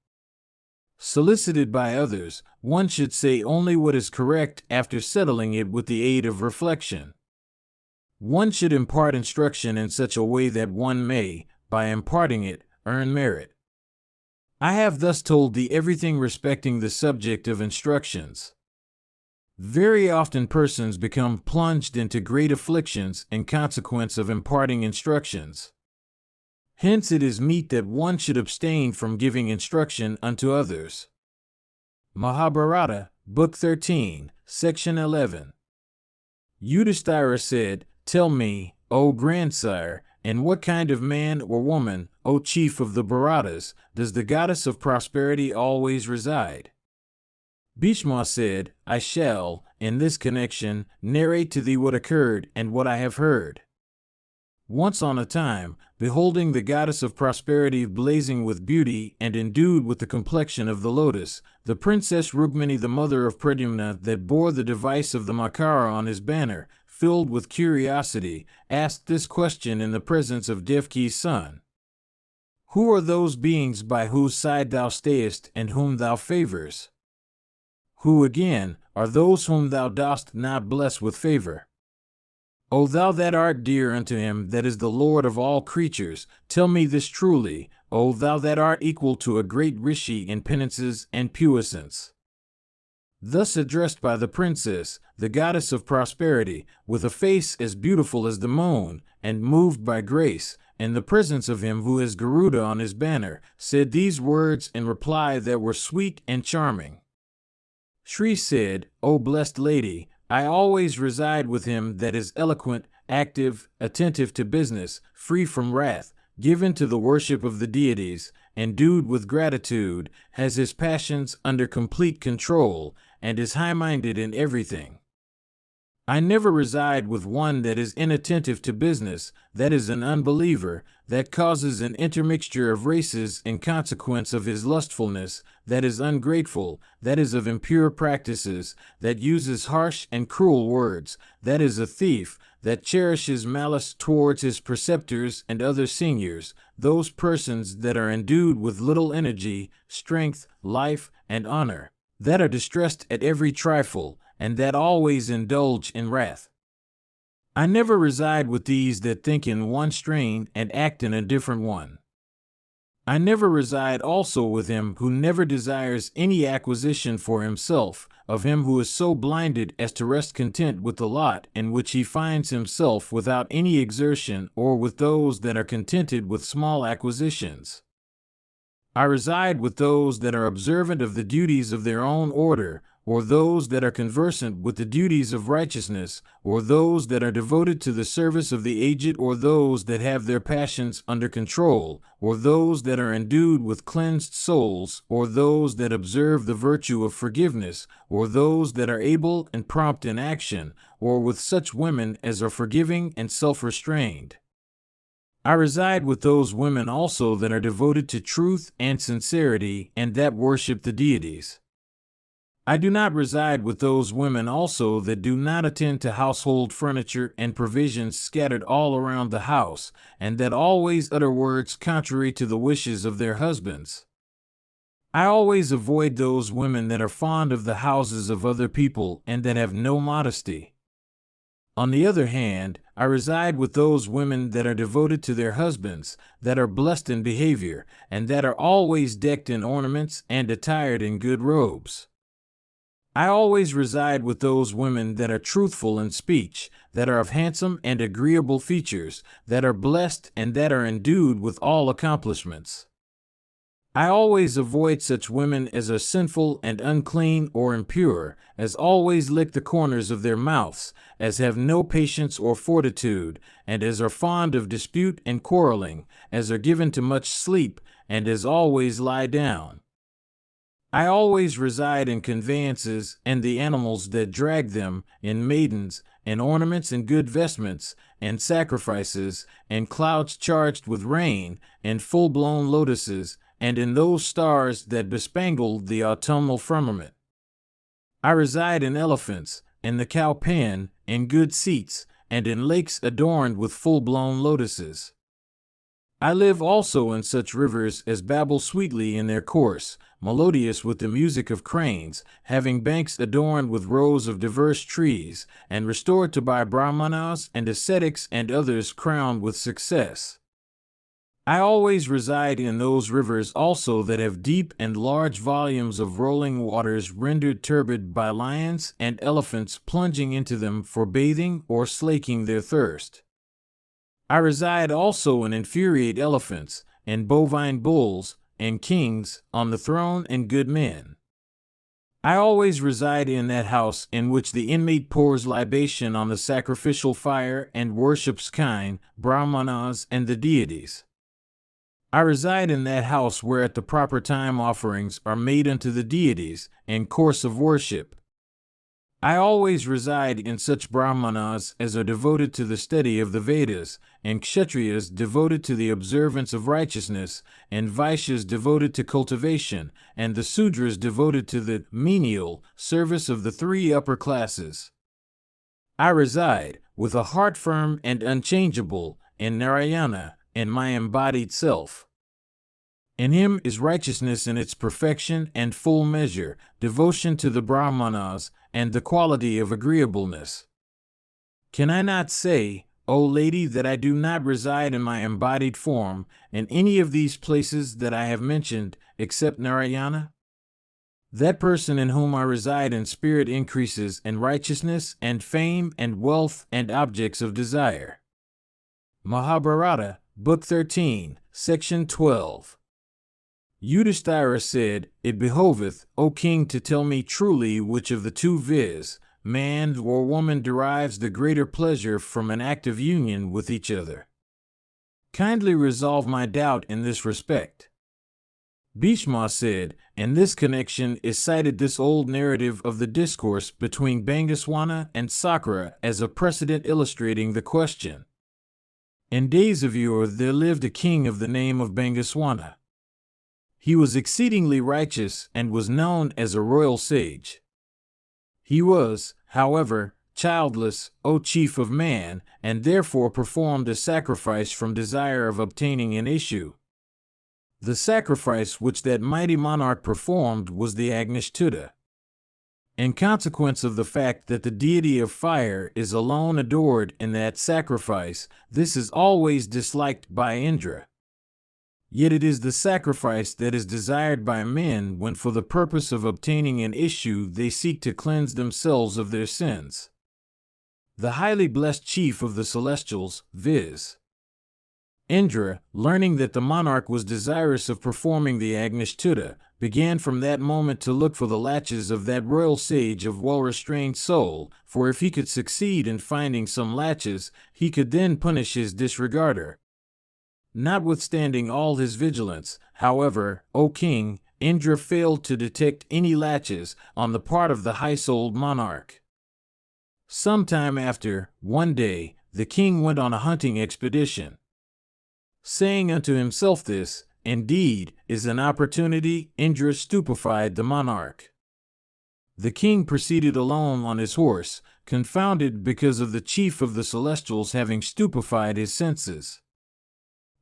Solicited by others, one should say only what is correct after settling it with the aid of reflection. One should impart instruction in such a way that one may, by imparting it, earn merit. I have thus told thee everything respecting the subject of instructions. Very often persons become plunged into great afflictions in consequence of imparting instructions. Hence it is meet that one should abstain from giving instruction unto others. Mahabharata, Book 13, Section 11. Yudhishthira said, Tell me, O grandsire, in what kind of man or woman, O chief of the Bharatas, does the goddess of prosperity always reside? Bhishma said, I shall, in this connection, narrate to thee what occurred and what I have heard. Once on a time, beholding the goddess of prosperity blazing with beauty and endued with the complexion of the lotus, the princess Rukmini, the mother of Pradyumna, that bore the device of the Makara on his banner, filled with curiosity, asked this question in the presence of Devki's son. Who are those beings by whose side thou stayest and whom thou favors? Who, again, are those whom thou dost not bless with favor? O thou that art dear unto him that is the Lord of all creatures, tell me this truly, O thou that art equal to a great rishi in penances and puissance. Thus addressed by the princess, the goddess of prosperity, with a face as beautiful as the moon, and moved by grace, in the presence of him who has Garuda on his banner, said these words in reply that were sweet and charming. Shri said, O blessed lady, I always reside with him that is eloquent, active, attentive to business, free from wrath, given to the worship of the deities, endued with gratitude, has his passions under complete control, and is high-minded in everything. I never reside with one that is inattentive to business, that is an unbeliever, that causes an intermixture of races in consequence of his lustfulness, that is ungrateful, that is of impure practices, that uses harsh and cruel words, that is a thief, that cherishes malice towards his preceptors and other seniors, those persons that are endued with little energy, strength, life, and honor, that are distressed at every trifle, and that always indulge in wrath. I never reside with these that think in one strain and act in a different one. I never reside also with him who never desires any acquisition for himself, of him who is so blinded as to rest content with the lot in which he finds himself without any exertion, or with those that are contented with small acquisitions. I reside with those that are observant of the duties of their own order, or those that are conversant with the duties of righteousness, or those that are devoted to the service of the aged, or those that have their passions under control, or those that are endued with cleansed souls, or those that observe the virtue of forgiveness, or those that are able and prompt in action, or with such women as are forgiving and self-restrained. I reside with those women also that are devoted to truth and sincerity, and that worship the deities. I do not reside with those women also that do not attend to household furniture and provisions scattered all around the house, and that always utter words contrary to the wishes of their husbands. I always avoid those women that are fond of the houses of other people and that have no modesty. On the other hand, I reside with those women that are devoted to their husbands, that are blessed in behavior, and that are always decked in ornaments and attired in good robes. I always reside with those women that are truthful in speech, that are of handsome and agreeable features, that are blessed and that are endued with all accomplishments. I always avoid such women as are sinful and unclean or impure, as always lick the corners of their mouths, as have no patience or fortitude, and as are fond of dispute and quarreling, as are given to much sleep, and as always lie down. I always reside in conveyances and the animals that drag them, in maidens, and ornaments and good vestments, and sacrifices, and clouds charged with rain, and full-blown lotuses, and in those stars that bespangle the autumnal firmament. I reside in elephants, in the cow pen, in good seats, and in lakes adorned with full-blown lotuses. I live also in such rivers as babble sweetly in their course, melodious with the music of cranes, having banks adorned with rows of diverse trees, and restored to by brahmanas and ascetics and others crowned with success. I always reside in those rivers also that have deep and large volumes of rolling waters rendered turbid by lions and elephants plunging into them for bathing or slaking their thirst. I reside also in infuriate elephants, and bovine bulls, and kings, on the throne and good men. I always reside in that house in which the inmate pours libation on the sacrificial fire and worships kine, brahmanas, and the deities. I reside in that house where at the proper time offerings are made unto the deities, in course of worship. I always reside in such brahmanas as are devoted to the study of the Vedas, and kshatriyas devoted to the observance of righteousness, and vaishyas devoted to cultivation, and the sudras devoted to the menial service of the three upper classes. I reside, with a heart firm and unchangeable, in Narayana, in my embodied self. In him is righteousness in its perfection and full measure, devotion to the brahmanas, and the quality of agreeableness. Can I not say, O lady, that I do not reside in my embodied form in any of these places that I have mentioned, except Narayana? That person in whom I reside in spirit increases in righteousness and fame and wealth and objects of desire. Mahabharata, Book 13, Section 12. Yudhishthira said, It behoveth, O king, to tell me truly which of the two, viz., man or woman, derives the greater pleasure from an active union with each other. Kindly resolve my doubt in this respect. Bhishma said, In this connection is cited this old narrative of the discourse between Bangaswana and Sakra as a precedent illustrating the question. In days of yore there lived a king of the name of Bangaswana. He was exceedingly righteous and was known as a royal sage. He was, however, childless, O chief of man, and therefore performed a sacrifice from desire of obtaining an issue. The sacrifice which that mighty monarch performed was the Agnishtudha. In consequence of the fact that the deity of fire is alone adored in that sacrifice, this is always disliked by Indra. Yet it is the sacrifice that is desired by men when for the purpose of obtaining an issue they seek to cleanse themselves of their sins. The highly blessed chief of the celestials, viz. Indra, learning that the monarch was desirous of performing the Agnishtudha, began from that moment to look for the latches of that royal sage of well-restrained soul, for if he could succeed in finding some latches, he could then punish his disregarder. Notwithstanding all his vigilance, however, O king, Indra failed to detect any latches on the part of the high-souled monarch. Some time after, one day, the king went on a hunting expedition. Saying unto himself, this, indeed, is an opportunity, Indra stupefied the monarch. The king proceeded alone on his horse, confounded because of the chief of the celestials having stupefied his senses.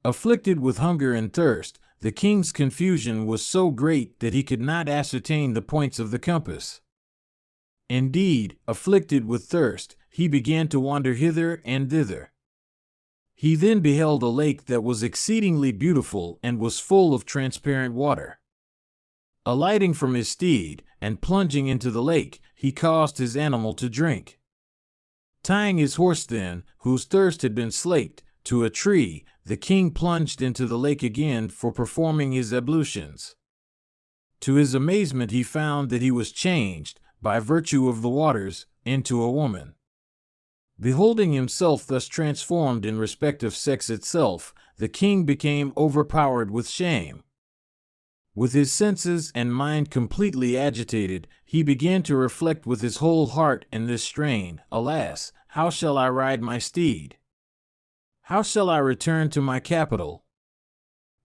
Afflicted with hunger and thirst, the king's confusion was so great that he could not ascertain the points of the compass. Indeed, afflicted with thirst, he began to wander hither and thither. He then beheld a lake that was exceedingly beautiful and was full of transparent water. Alighting from his steed and plunging into the lake, he caused his animal to drink. Tying his horse then, whose thirst had been slaked, to a tree, the king plunged into the lake again for performing his ablutions. To his amazement he found that he was changed, by virtue of the waters, into a woman. Beholding himself thus transformed in respect of sex itself, the king became overpowered with shame. With his senses and mind completely agitated, he began to reflect with his whole heart in this strain, Alas, how shall I ride my steed? How shall I return to my capital?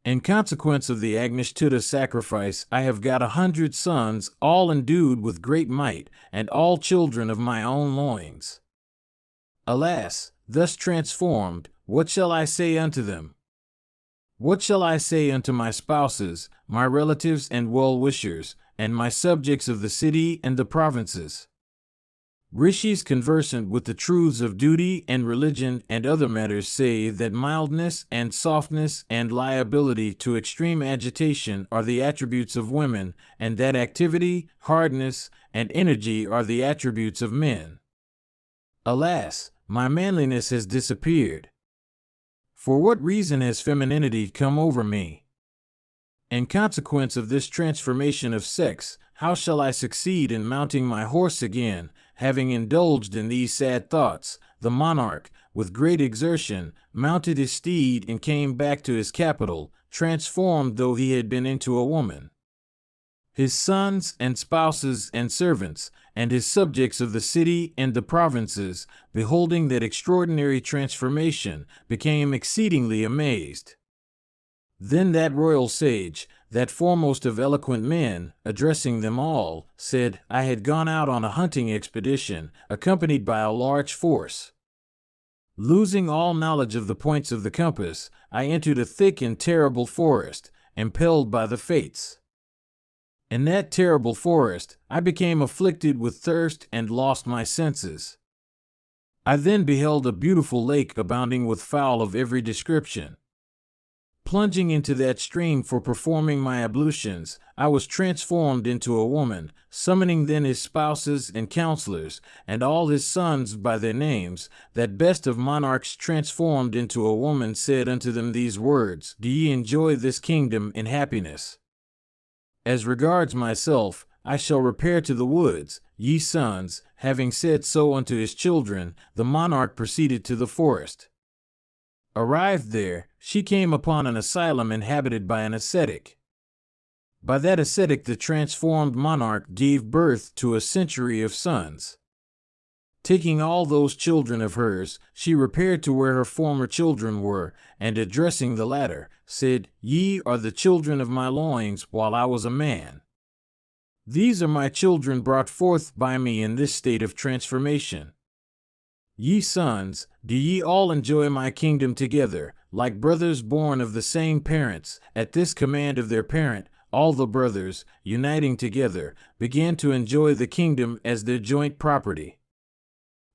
In consequence of the Agnishtudha sacrifice, I have got 100 sons, all endued with great might, and all children of my own loins. Alas, thus transformed, what shall I say unto them? What shall I say unto my spouses, my relatives and well-wishers, and my subjects of the city and the provinces? Rishis conversant with the truths of duty and religion and other matters say that mildness and softness and liability to extreme agitation are the attributes of women, and that activity, hardness, and energy are the attributes of men. Alas, my manliness has disappeared. For what reason has femininity come over me? In consequence of this transformation of sex, how shall I succeed in mounting my horse again? Having indulged in these sad thoughts, the monarch, with great exertion, mounted his steed and came back to his capital, transformed though he had been into a woman. His sons and spouses and servants, and his subjects of the city and the provinces, beholding that extraordinary transformation, became exceedingly amazed. Then that royal sage, that foremost of eloquent men, addressing them all, said, I had gone out on a hunting expedition, accompanied by a large force. Losing all knowledge of the points of the compass, I entered a thick and terrible forest, impelled by the fates. In that terrible forest, I became afflicted with thirst and lost my senses. I then beheld a beautiful lake abounding with fowl of every description. Plunging into that stream for performing my ablutions, I was transformed into a woman, summoning then his spouses and counselors, and all his sons by their names. That best of monarchs transformed into a woman said unto them these words, Do ye enjoy this kingdom in happiness? As regards myself, I shall repair to the woods, ye sons. Having said so unto his children, the monarch proceeded to the forest. Arrived there, she came upon an asylum inhabited by an ascetic. By that ascetic the transformed monarch gave birth to a century of sons. Taking all those children of hers, she repaired to where her former children were, and addressing the latter, said, "Ye are the children of my loins while I was a man. These are my children brought forth by me in this state of transformation. Ye sons, do ye all enjoy my kingdom together, like brothers born of the same parents?" At this command of their parent, all the brothers, uniting together, began to enjoy the kingdom as their joint property.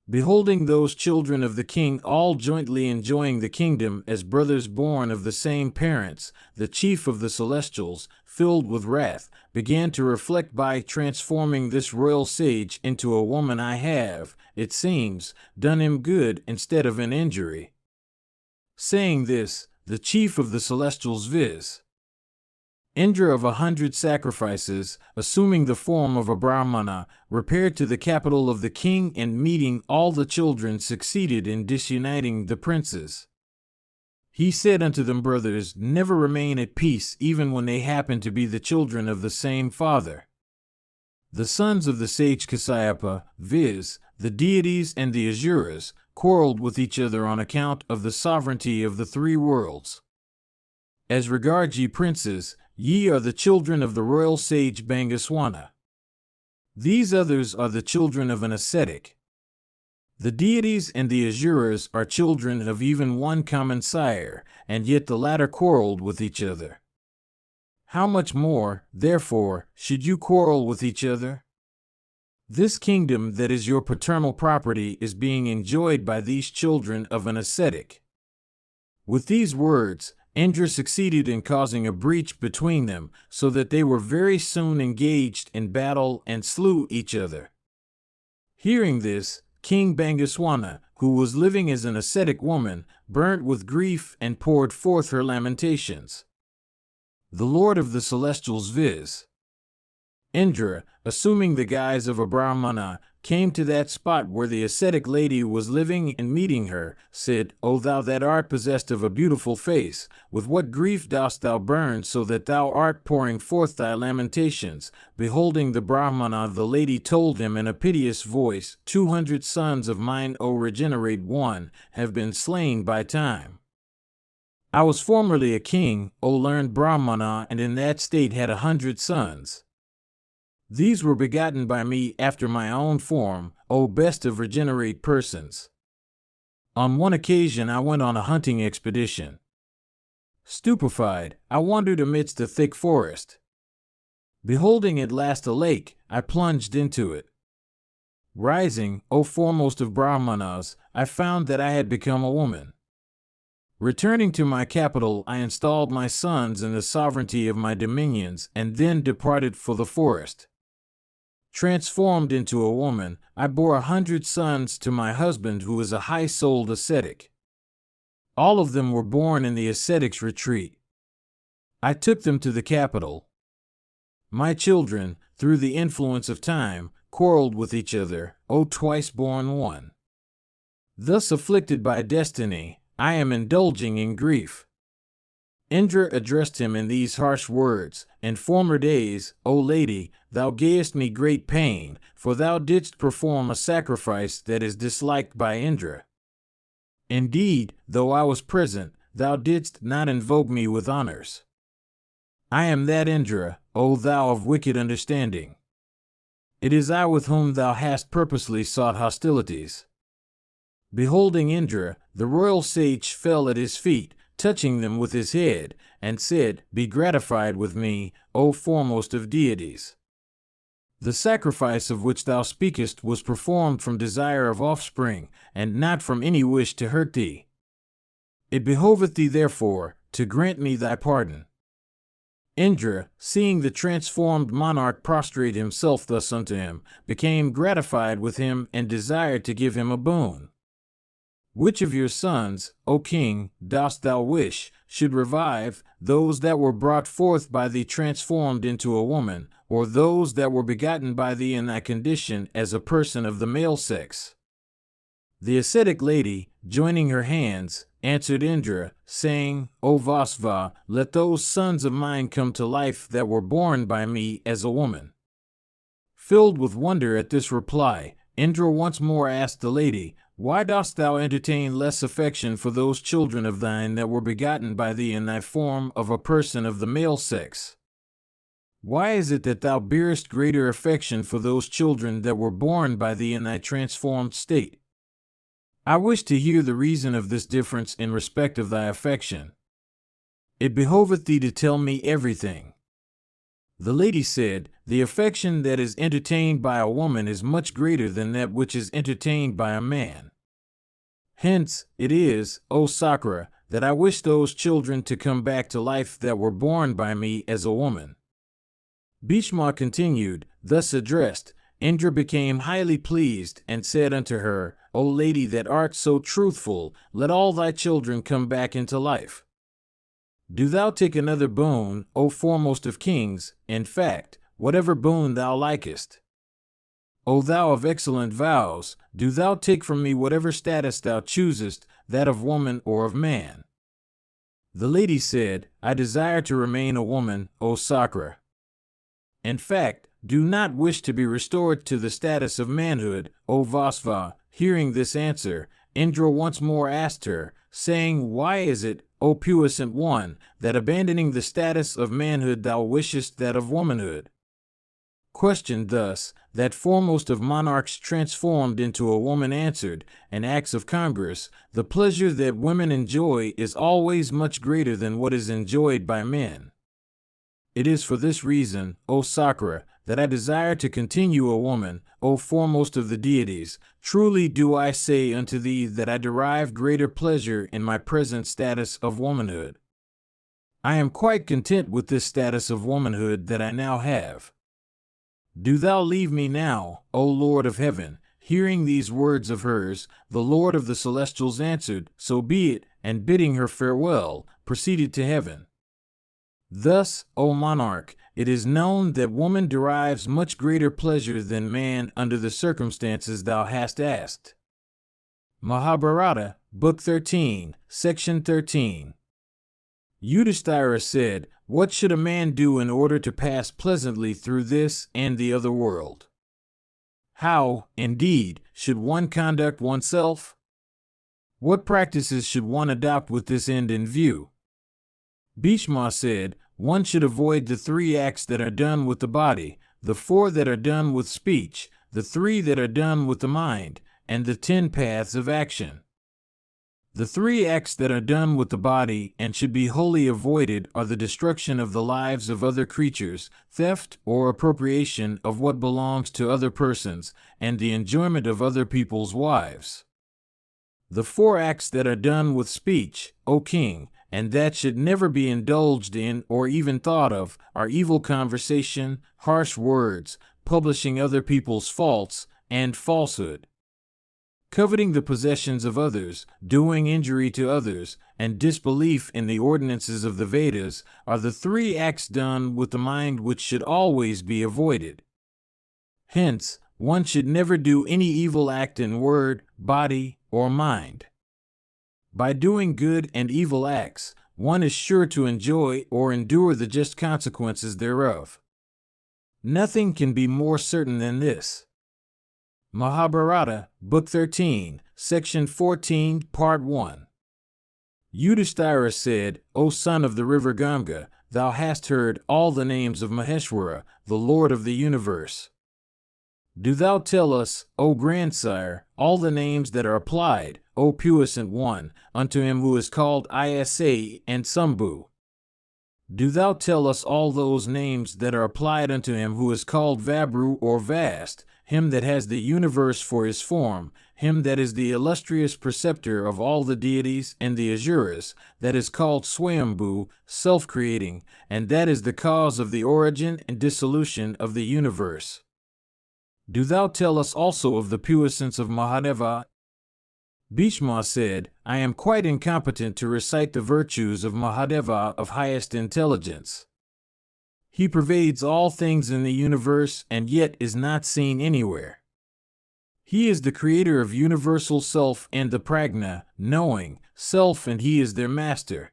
Beholding those children of the king all jointly enjoying the kingdom as brothers born of the same parents, the chief of the celestials, filled with wrath, began to reflect, by transforming this royal sage into a woman I have, it seems, done him good instead of an injury. Saying this, the chief of the celestials, viz. Indra of 100 sacrifices, assuming the form of a Brahmana, repaired to the capital of the king, and meeting all the children succeeded in disuniting the princes. He said unto them, "Brothers, never remain at peace even when they happen to be the children of the same father." The sons of the sage Kasyapa, viz., the deities and the Asuras, quarreled with each other on account of the sovereignty of the three worlds. As regards ye princes, ye are the children of the royal sage Bangaswana. These others are the children of an ascetic. The deities and the Asuras are children of even one common sire, and yet the latter quarreled with each other. How much more, therefore, should you quarrel with each other? This kingdom that is your paternal property is being enjoyed by these children of an ascetic. With these words, Indra succeeded in causing a breach between them, so that they were very soon engaged in battle and slew each other. Hearing this, King Bangaswana, who was living as an ascetic woman, burnt with grief and poured forth her lamentations. The Lord of the Celestials, viz. Indra, assuming the guise of a Brahmana, came to that spot where the ascetic lady was living, and meeting her, said, "O thou that art possessed of a beautiful face, with what grief dost thou burn, so that thou art pouring forth thy lamentations?" Beholding the Brahmana, the lady told him in a piteous voice, 200 sons of mine, O regenerate one, have been slain by time. I was formerly a king, O learned Brahmana, and in that state had 100 sons. These were begotten by me after my own form, O best of regenerate persons. On one occasion I went on a hunting expedition. Stupefied, I wandered amidst a thick forest. Beholding at last a lake, I plunged into it. Rising, O foremost of Brahmanas, I found that I had become a woman. Returning to my capital, I installed my sons in the sovereignty of my dominions, and then departed for the forest. Transformed into a woman, I bore 100 sons to my husband, who is a high-souled ascetic. All of them were born in the ascetic's retreat. I took them to the capital. My children, through the influence of time, quarreled with each other, O twice-born one. Thus afflicted by destiny, I am indulging in grief. Indra addressed him in these harsh words, "In former days, O lady, thou gavest me great pain, for thou didst perform a sacrifice that is disliked by Indra. Indeed, though I was present, thou didst not invoke me with honors. I am that Indra, O thou of wicked understanding. It is I with whom thou hast purposely sought hostilities." Beholding Indra, the royal sage fell at his feet, touching them with his head, and said, "Be gratified with me, O foremost of deities. The sacrifice of which thou speakest was performed from desire of offspring, and not from any wish to hurt thee. It behoveth thee, therefore, to grant me thy pardon." Indra, seeing the transformed monarch prostrate himself thus unto him, became gratified with him, and desired to give him a boon. "Which of your sons, O king, dost thou wish should revive, those that were brought forth by thee transformed into a woman, or those that were begotten by thee in thy condition as a person of the male sex?" The ascetic lady, joining her hands, answered Indra, saying, O Vasva, let those sons of mine come to life that were born by me as a woman. Filled with wonder at this reply, Indra once more asked the lady, Why dost thou entertain less affection for those children of thine that were begotten by thee in thy form of a person of the male sex? Why is it that thou bearest greater affection for those children that were born by thee in thy transformed state? I wish to hear the reason of this difference in respect of thy affection. It behoveth thee to tell me everything. The lady said, The affection that is entertained by a woman is much greater than that which is entertained by a man. Hence, it is, O Sakra, that I wish those children to come back to life that were born by me as a woman. Bhishma continued, thus addressed, Indra became highly pleased, and said unto her, O lady that art so truthful, let all thy children come back into life. Do thou take another boon, O foremost of kings, in fact, whatever boon thou likest. O thou of excellent vows, do thou take from me whatever status thou choosest, that of woman or of man. The lady said, I desire to remain a woman, O Sakra. In fact, do not wish to be restored to the status of manhood, O Vasva. Hearing this answer, Indra once more asked her, saying, Why is it, O puissant one, that abandoning the status of manhood thou wishest that of womanhood? Questioned thus, that foremost of monarchs transformed into a woman answered, in acts of congress, the pleasure that women enjoy is always much greater than what is enjoyed by men. It is for this reason, O Sakra, that I desire to continue a woman, O foremost of the deities. Truly do I say unto thee that I derive greater pleasure in my present status of womanhood. I am quite content with this status of womanhood that I now have. Do thou leave me now, O Lord of heaven. Hearing these words of hers, the Lord of the celestials answered, So be it, and bidding her farewell, proceeded to heaven. Thus, O monarch, it is known that woman derives much greater pleasure than man under the circumstances thou hast asked. Mahabharata, Book 13, Section 13. Yudhishthira said, What should a man do in order to pass pleasantly through this and the other world? How, indeed, should one conduct oneself? What practices should one adopt with this end in view? Bhishma said, One should avoid the 3 acts that are done with the body, the 4 that are done with speech, the 3 that are done with the mind, and the 10 paths of action. The 3 acts that are done with the body and should be wholly avoided are the destruction of the lives of other creatures, theft or appropriation of what belongs to other persons, and the enjoyment of other people's wives. The 4 acts that are done with speech, O king, and that should never be indulged in or even thought of, are evil conversation, harsh words, publishing other people's faults, and falsehood. Coveting the possessions of others, doing injury to others, and disbelief in the ordinances of the Vedas are the 3 acts done with the mind which should always be avoided. Hence, one should never do any evil act in word, body, or mind. By doing good and evil acts, one is sure to enjoy or endure the just consequences thereof. Nothing can be more certain than this. Mahabharata, Book 13, Section 14, Part 1. Yudhishthira said, O son of the river Ganga, thou hast heard all the names of Maheshwara, the Lord of the universe. Do thou tell us, O grandsire, all the names that are applied, O puissant one, unto him who is called Isa and Sambhu. Do thou tell us all those names that are applied unto him who is called Vabhru or Vast, him that has the universe for his form, him that is the illustrious preceptor of all the deities and the Asuras, that is called Swayambhu, self-creating, and that is the cause of the origin and dissolution of the universe. Do thou tell us also of the puissance of Mahadeva? Bhishma said, I am quite incompetent to recite the virtues of Mahadeva of highest intelligence. He pervades all things in the universe and yet is not seen anywhere. He is the creator of universal self and the prajna, knowing, self, and he is their master.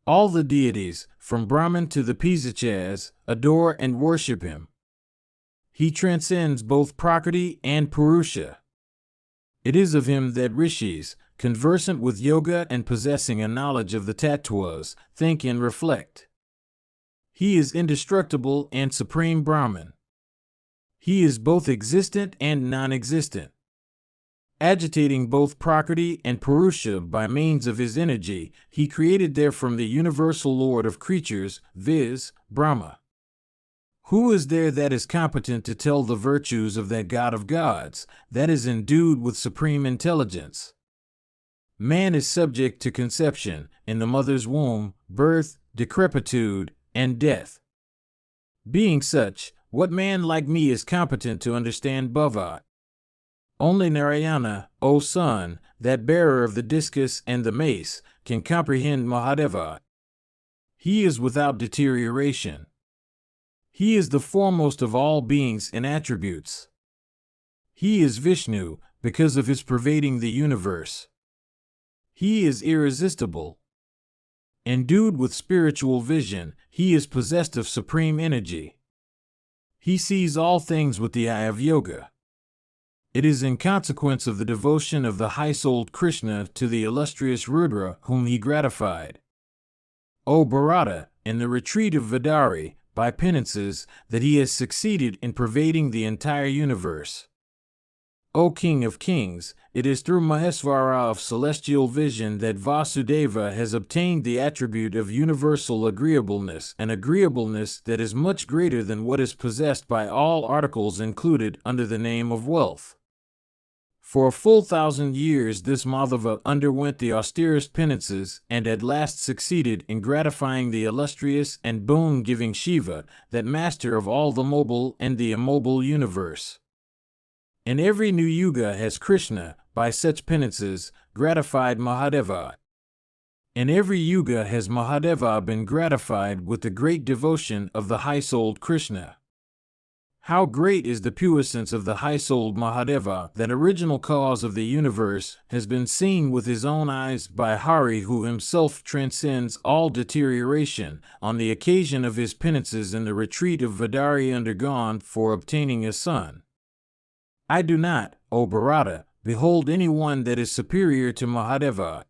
All the deities, from Brahman to the Pisachas, adore and worship him. He transcends both Prakriti and Purusha. It is of him that rishis, conversant with yoga and possessing a knowledge of the tattvas, think and reflect. He is indestructible and supreme Brahman. He is both existent and non-existent. Agitating both Prakriti and Purusha by means of his energy, he created therefrom the universal lord of creatures, viz., Brahma. Who is there that is competent to tell the virtues of that God of gods, that is endued with supreme intelligence? Man is subject to conception, in the mother's womb, birth, decrepitude, and death. Being such, what man like me is competent to understand Bhava? Only Narayana, O son, that bearer of the discus and the mace, can comprehend Mahadeva. He is without deterioration. He is the foremost of all beings and attributes. He is Vishnu, because of his pervading the universe. He is irresistible. Endued with spiritual vision, he is possessed of supreme energy. He sees all things with the eye of yoga. It is in consequence of the devotion of the high-souled Krishna to the illustrious Rudra whom he gratified. O Bharata, in the retreat of Vidari, by penances, that he has succeeded in pervading the entire universe. O King of Kings, it is through Mahesvara of celestial vision that Vasudeva has obtained the attribute of universal agreeableness, an agreeableness that is much greater than what is possessed by all articles included under the name of wealth. For a full 1,000 years this Madhava underwent the austerest penances and at last succeeded in gratifying the illustrious and boon-giving Shiva, that master of all the mobile and the immobile universe. In every new yuga has Krishna, by such penances, gratified Mahadeva. In every yuga has Mahadeva been gratified with the great devotion of the high-souled Krishna. How great is the puissance of the high-souled Mahadeva, that original cause of the universe, has been seen with his own eyes by Hari, who himself transcends all deterioration, on the occasion of his penances in the retreat of Vidari undergone for obtaining a son. I do not, O Bharata, behold any one that is superior to Mahadeva.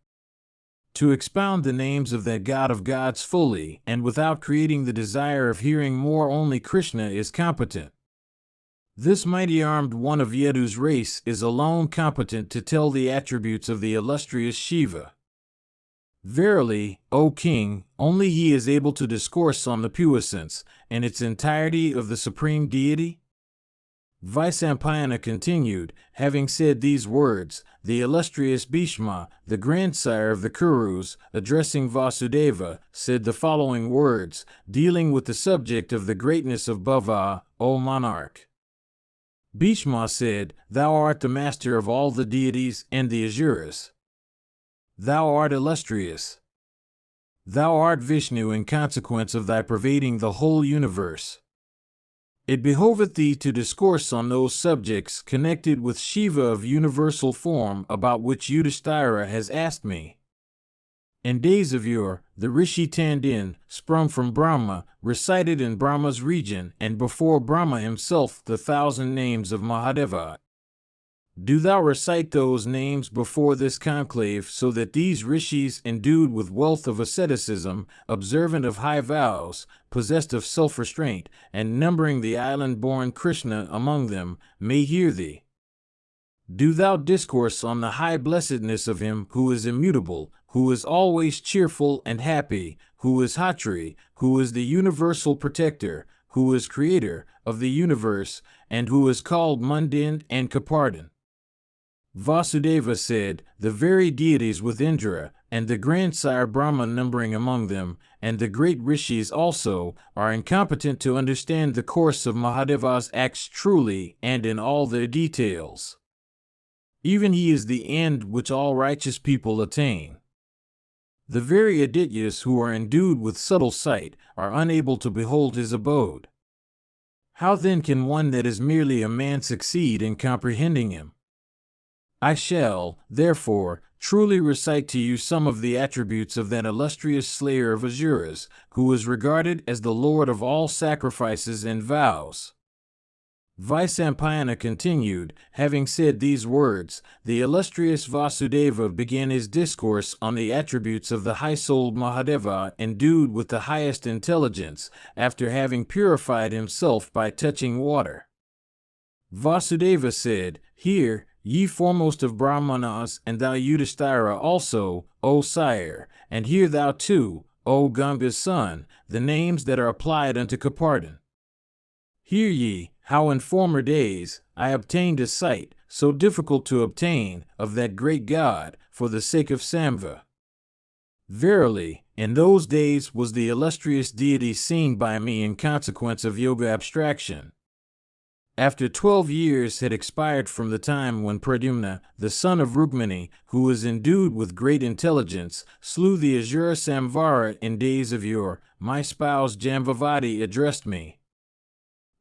To expound the names of that God of gods fully, and without creating the desire of hearing more, only Krishna is competent. This mighty armed one of Yadu's race is alone competent to tell the attributes of the illustrious Shiva. Verily, O King, only he is able to discourse on the puissance and its entirety of the supreme deity. Vaisampayana continued, having said these words, the illustrious Bhishma, the grandsire of the Kurus, addressing Vasudeva, said the following words, dealing with the subject of the greatness of Bhava, O monarch. Bhishma said, Thou art the master of all the deities and the Asuras. Thou art illustrious. Thou art Vishnu in consequence of thy pervading the whole universe. It behoveth thee to discourse on those subjects connected with Shiva of universal form about which Yudhishthira has asked me. In days of yore, the Rishi Tandin, sprung from Brahma, recited in Brahma's region and before Brahma himself the 1,000 names of Mahadeva. Do thou recite those names before this conclave, so that these rishis, endued with wealth of asceticism, observant of high vows, possessed of self-restraint, and numbering the island-born Krishna among them, may hear thee. Do thou discourse on the high blessedness of him who is immutable, who is always cheerful and happy, who is Hatri, who is the universal protector, who is creator of the universe, and who is called Mundin and Kapardan. Vasudeva said, the very deities with Indra, and the grandsire Brahma numbering among them, and the great rishis also, are incompetent to understand the course of Mahadeva's acts truly and in all their details. Even he is the end which all righteous people attain. The very Adityas who are endued with subtle sight are unable to behold his abode. How then can one that is merely a man succeed in comprehending him? I shall, therefore, truly recite to you some of the attributes of that illustrious slayer of Asuras, who is regarded as the lord of all sacrifices and vows. Vaisampayana continued, having said these words, the illustrious Vasudeva began his discourse on the attributes of the high-souled Mahadeva endued with the highest intelligence, after having purified himself by touching water. Vasudeva said, Hear, ye foremost of Brahmanas, and thou Yudhishthira also, O sire, and hear thou too, O Ganga's son, the names that are applied unto Kapardhan. Hear ye, how in former days I obtained a sight, so difficult to obtain, of that great God, for the sake of Samva. Verily, in those days was the illustrious deity seen by me in consequence of yoga abstraction. After 12 years had expired from the time when Pradyumna, the son of Rukmini, who was endued with great intelligence, slew the Asura Samvara in days of yore, my spouse Jambavati addressed me.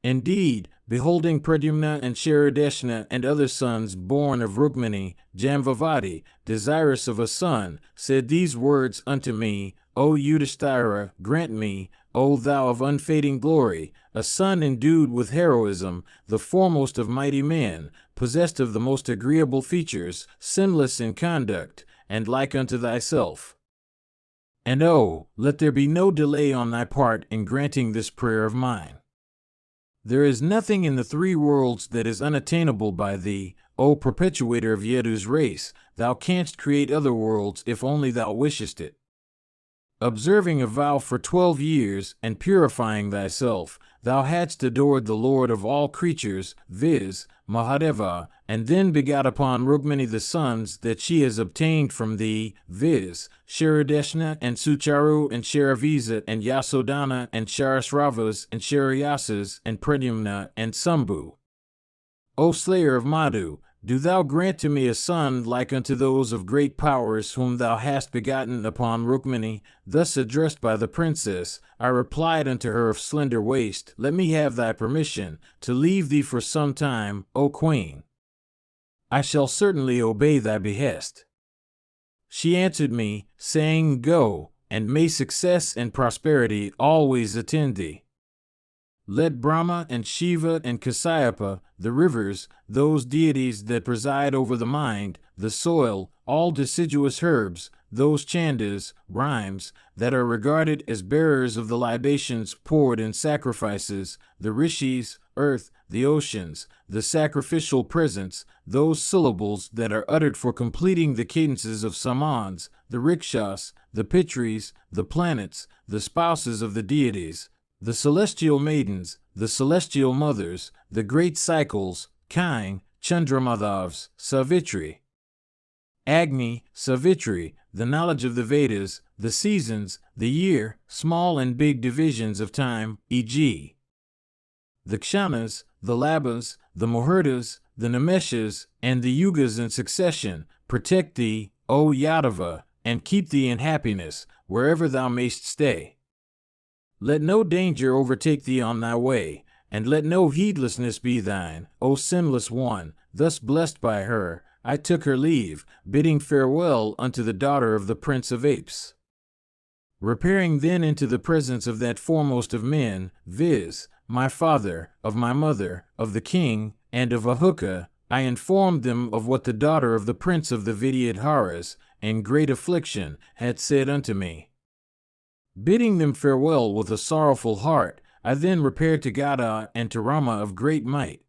Indeed, beholding Pradyumna and Sharadeshna and other sons born of Rukmini, Jambavati, desirous of a son, said these words unto me, O Yudhishthira, grant me, O thou of unfading glory, a son endued with heroism, the foremost of mighty men, possessed of the most agreeable features, sinless in conduct, and like unto thyself. And oh, let there be no delay on thy part in granting this prayer of mine. There is nothing in the three worlds that is unattainable by thee, O perpetuator of Yedu's race. Thou canst create other worlds if only thou wishest it. Observing a vow for 12 years, and purifying thyself, thou hadst adored the Lord of all creatures, viz., Mahadeva, and then begot upon Rukmini the sons that she has obtained from thee, viz., Sharadeshna and Sucharu and Sharavisa and Yasodhana and Sharasravas and Sharayasas and Pradyumna and Sambhu. O slayer of Madhu, do thou grant to me a son like unto those of great powers whom thou hast begotten upon Rukmini. Thus addressed by the princess, I replied unto her of slender waist, Let me have thy permission to leave thee for some time, O queen. I shall certainly obey thy behest. She answered me, saying, Go, and may success and prosperity always attend thee. Let Brahma and Shiva and Kasyapa, the rivers, those deities that preside over the mind, the soil, all deciduous herbs, those chandas, rhymes, that are regarded as bearers of the libations poured in sacrifices, the rishis, earth, the oceans, the sacrificial presents, those syllables that are uttered for completing the cadences of samans, the rikshas, the pitris, the planets, the spouses of the deities, the celestial maidens, the celestial mothers, the great cycles, Kain, Chandramadhavs, Savitri, Agni, Savitri, the knowledge of the Vedas, the seasons, the year, small and big divisions of time, e.g. the Kshanas, the Labhas, the Muhurtas, the Nimeshas, and the Yugas in succession, protect thee, O Yadava, and keep thee in happiness, wherever thou mayst stay. Let no danger overtake thee on thy way, and let no heedlessness be thine, O sinless one. Thus blessed by her, I took her leave, bidding farewell unto the daughter of the Prince of Apes. Repairing then into the presence of that foremost of men, viz., my father, of my mother, of the king, and of Ahuka, I informed them of what the daughter of the prince of the Vidyadharas, in great affliction, had said unto me. Bidding them farewell with a sorrowful heart, I then repaired to Gada and to Rama of great might.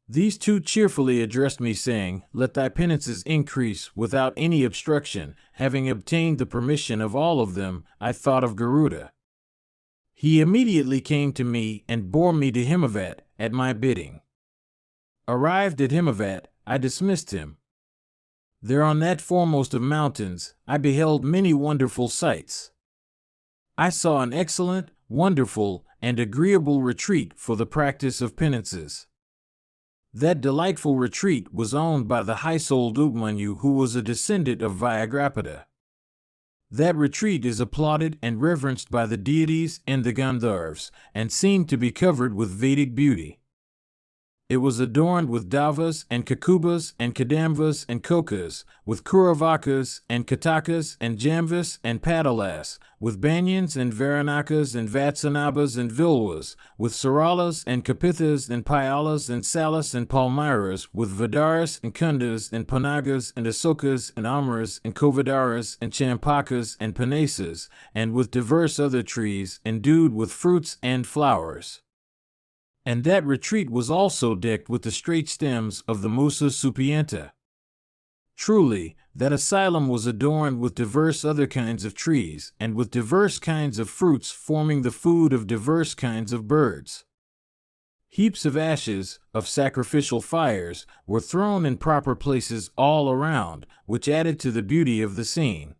These two cheerfully addressed me, saying, Let thy penances increase without any obstruction. Having obtained the permission of all of them, I thought of Garuda. He immediately came to me and bore me to Himavat at my bidding. Arrived at Himavat, I dismissed him. There on that foremost of mountains, I beheld many wonderful sights. I saw an excellent, wonderful, and agreeable retreat for the practice of penances. That delightful retreat was owned by the high-souled Upmanyu, who was a descendant of Vyagrapada. That retreat is applauded and reverenced by the deities and the Gandharvas, and seemed to be covered with Vedic beauty. It was adorned with Davas and Kakubas and Kadambas and Kokas, with Kuravakas and Katakas and Jamvas and Padalas, with Banyans and Varanakas and Vatsanabas and Vilwas, with Saralas and Kapithas and Pyalas and Salas and Palmyras, with Vidaras and Kundas and Panagas and Asokas and Amaras and Kovadaras and Champakas and Panasas, and with diverse other trees endued with fruits and flowers. And that retreat was also decked with the straight stems of the Musa Supienta. Truly, that asylum was adorned with diverse other kinds of trees, and with diverse kinds of fruits forming the food of diverse kinds of birds. Heaps of ashes, of sacrificial fires, were thrown in proper places all around, which added to the beauty of the scene.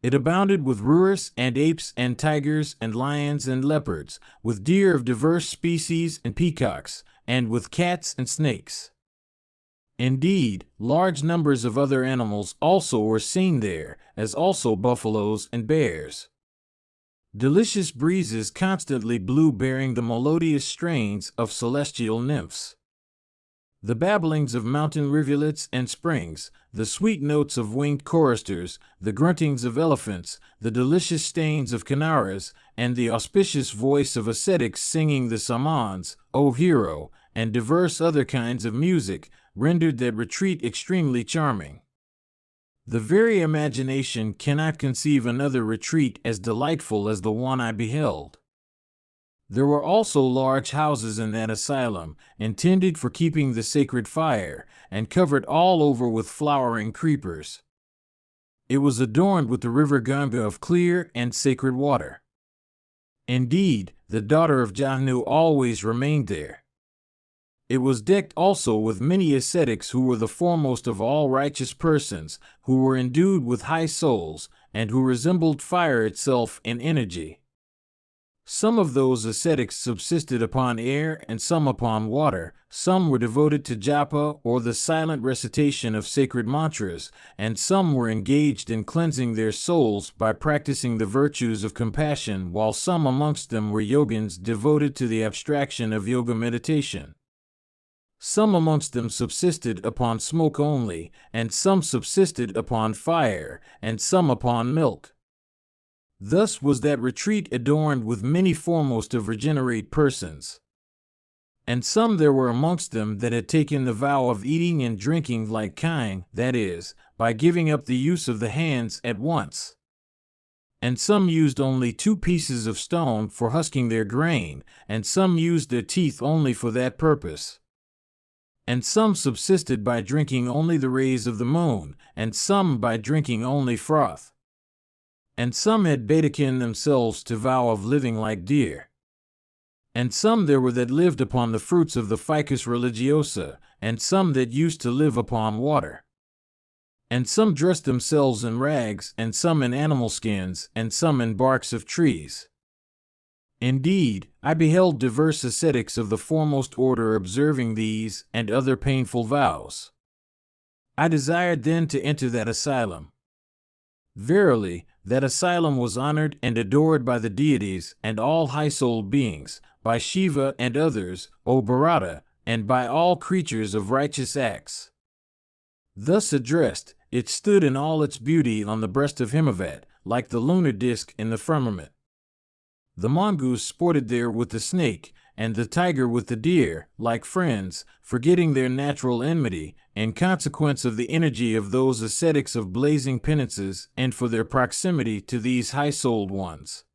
It abounded with rurus and apes and tigers and lions and leopards, with deer of diverse species and peacocks, and with cats and snakes. Indeed, large numbers of other animals also were seen there, as also buffaloes and bears. Delicious breezes constantly blew bearing the melodious strains of celestial nymphs. The babblings of mountain rivulets and springs, the sweet notes of winged choristers, the gruntings of elephants, the delicious stains of kinaras, and the auspicious voice of ascetics singing the samans, O hero, and diverse other kinds of music, rendered that retreat extremely charming. The very imagination cannot conceive another retreat as delightful as the one I beheld. There were also large houses in that asylum, intended for keeping the sacred fire, and covered all over with flowering creepers. It was adorned with the river Ganga of clear and sacred water. Indeed, the daughter of Jahnu always remained there. It was decked also with many ascetics who were the foremost of all righteous persons, who were endued with high souls, and who resembled fire itself in energy. Some of those ascetics subsisted upon air and some upon water, some were devoted to japa or the silent recitation of sacred mantras, and some were engaged in cleansing their souls by practicing the virtues of compassion, while some amongst them were yogins devoted to the abstraction of yoga meditation. Some amongst them subsisted upon smoke only, and some subsisted upon fire, and some upon milk. Thus was that retreat adorned with many foremost of regenerate persons. And some there were amongst them that had taken the vow of eating and drinking like kine, that is, by giving up the use of the hands at once. And some used only 2 pieces of stone for husking their grain, and some used their teeth only for that purpose. And some subsisted by drinking only the rays of the moon, and some by drinking only froth. And some had betaken themselves to vow of living like deer. And some there were that lived upon the fruits of the ficus religiosa, and some that used to live upon water. And some dressed themselves in rags, and some in animal skins, and some in barks of trees. Indeed, I beheld diverse ascetics of the foremost order observing these and other painful vows. I desired then to enter that asylum. Verily, that asylum was honored and adored by the deities and all high-souled beings, by Shiva and others, O Bharata, and by all creatures of righteous acts. Thus addressed, it stood in all its beauty on the breast of Himavat, like the lunar disk in the firmament. The mongoose sported there with the snake, and the tiger with the deer, like friends, forgetting their natural enmity, in consequence of the energy of those ascetics of blazing penances, and for their proximity to these high-souled ones.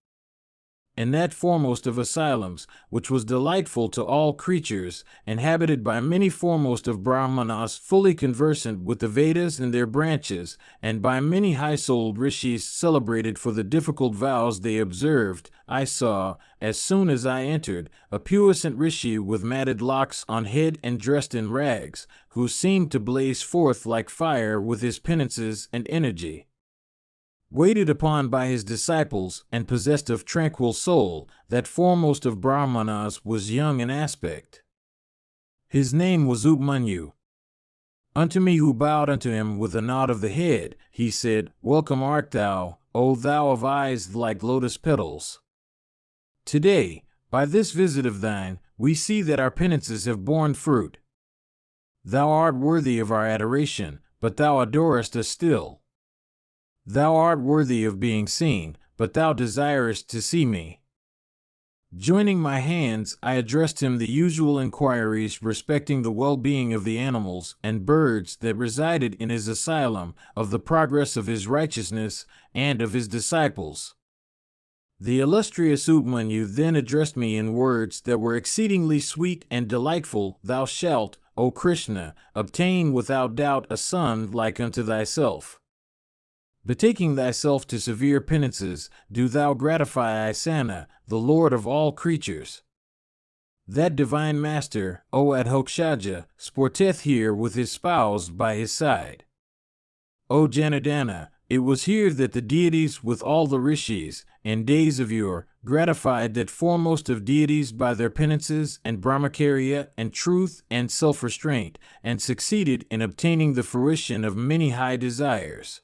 In that foremost of asylums, which was delightful to all creatures, inhabited by many foremost of Brahmanas fully conversant with the Vedas and their branches, and by many high-souled rishis celebrated for the difficult vows they observed, I saw, as soon as I entered, a puissant rishi with matted locks on head and dressed in rags, who seemed to blaze forth like fire with his penances and energy. Waited upon by his disciples and possessed of tranquil soul, that foremost of Brahmanas was young in aspect. His name was Upmanyu. Unto me who bowed unto him with a nod of the head, he said, Welcome art thou, O thou of eyes like lotus petals. Today, by this visit of thine, we see that our penances have borne fruit. Thou art worthy of our adoration, but thou adorest us still. Thou art worthy of being seen, but thou desirest to see me. Joining my hands, I addressed him the usual inquiries respecting the well-being of the animals and birds that resided in his asylum, of the progress of his righteousness, and of his disciples. The illustrious Upmanyu then addressed me in words that were exceedingly sweet and delightful. Thou shalt, O Krishna, obtain without doubt a son like unto thyself. Betaking thyself to severe penances, do thou gratify Isana, the Lord of all creatures. That divine master, O Adhokshaja, sporteth here with his spouse by his side. O Janardana, it was here that the deities with all the rishis, in days of yore, gratified that foremost of deities by their penances and brahmacharya and truth and self-restraint, and succeeded in obtaining the fruition of many high desires.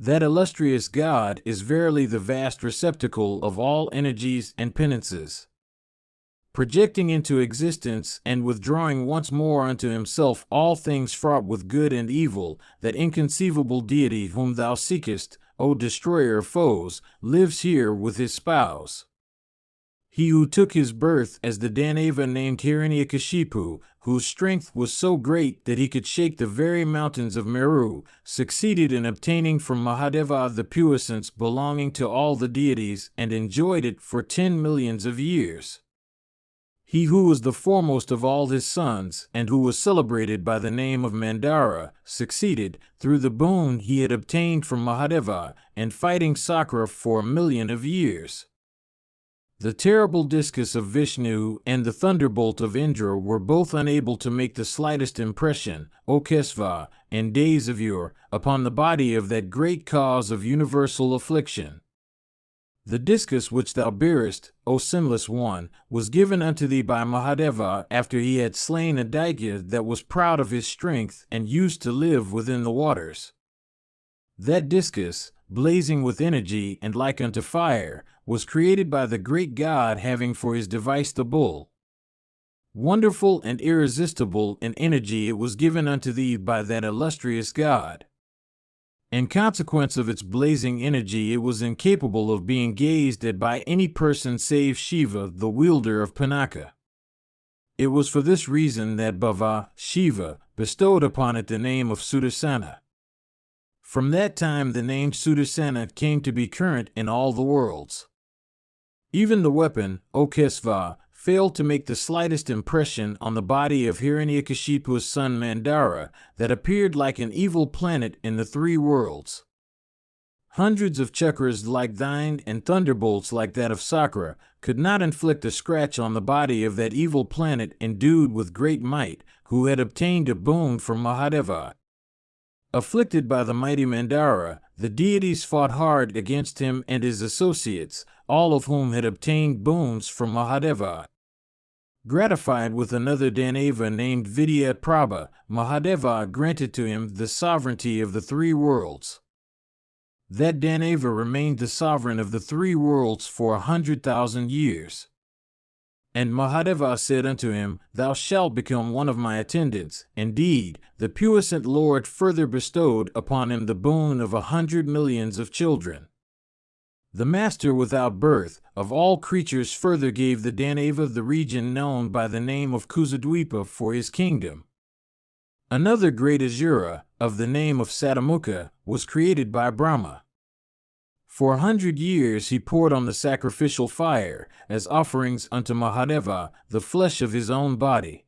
That illustrious God is verily the vast receptacle of all energies and penances. Projecting into existence and withdrawing once more unto himself all things fraught with good and evil, that inconceivable deity whom thou seekest, O destroyer of foes, lives here with his spouse. He who took his birth as the Danava named Hiranyakashipu, whose strength was so great that he could shake the very mountains of Meru, succeeded in obtaining from Mahadeva the puissance belonging to all the deities and enjoyed it for 10 millions of years. He who was the foremost of all his sons, and who was celebrated by the name of Mandara, succeeded, through the boon he had obtained from Mahadeva, in fighting Sakra for 1 million of years. The terrible discus of Vishnu and the thunderbolt of Indra were both unable to make the slightest impression, O Kesva, in days of yore, upon the body of that great cause of universal affliction. The discus which thou bearest, O sinless one, was given unto thee by Mahadeva after he had slain a Daitya that was proud of his strength and used to live within the waters. That discus, blazing with energy and like unto fire, was created by the great God having for his device the bull. Wonderful and irresistible in energy it was given unto thee by that illustrious God. In consequence of its blazing energy it was incapable of being gazed at by any person save Shiva, the wielder of Pinaka. It was for this reason that Bhava, Shiva, bestowed upon it the name of Sudarsana. From that time the name Sudarsana came to be current in all the worlds. Even the weapon, O Kesva, failed to make the slightest impression on the body of Hiranyakashipu's son Mandara, that appeared like an evil planet in the 3 worlds. Hundreds of chakras like thine and thunderbolts like that of Sakra could not inflict a scratch on the body of that evil planet endued with great might, who had obtained a boon from Mahadeva. Afflicted by the mighty Mandara, the deities fought hard against him and his associates, all of whom had obtained boons from Mahadeva. Gratified with another Danava named Vidyaprabha, Mahadeva granted to him the sovereignty of the 3 worlds. That Danava remained the sovereign of the 3 worlds for 100,000 years. And Mahadeva said unto him, Thou shalt become one of my attendants. Indeed, the puissant Lord further bestowed upon him the boon of 100 millions of children. The master without birth of all creatures further gave the Danava the region known by the name of Kusadwipa for his kingdom. Another great Asura, of the name of Satamukha, was created by Brahma. For 100 years he poured on the sacrificial fire, as offerings unto Mahadeva, the flesh of his own body.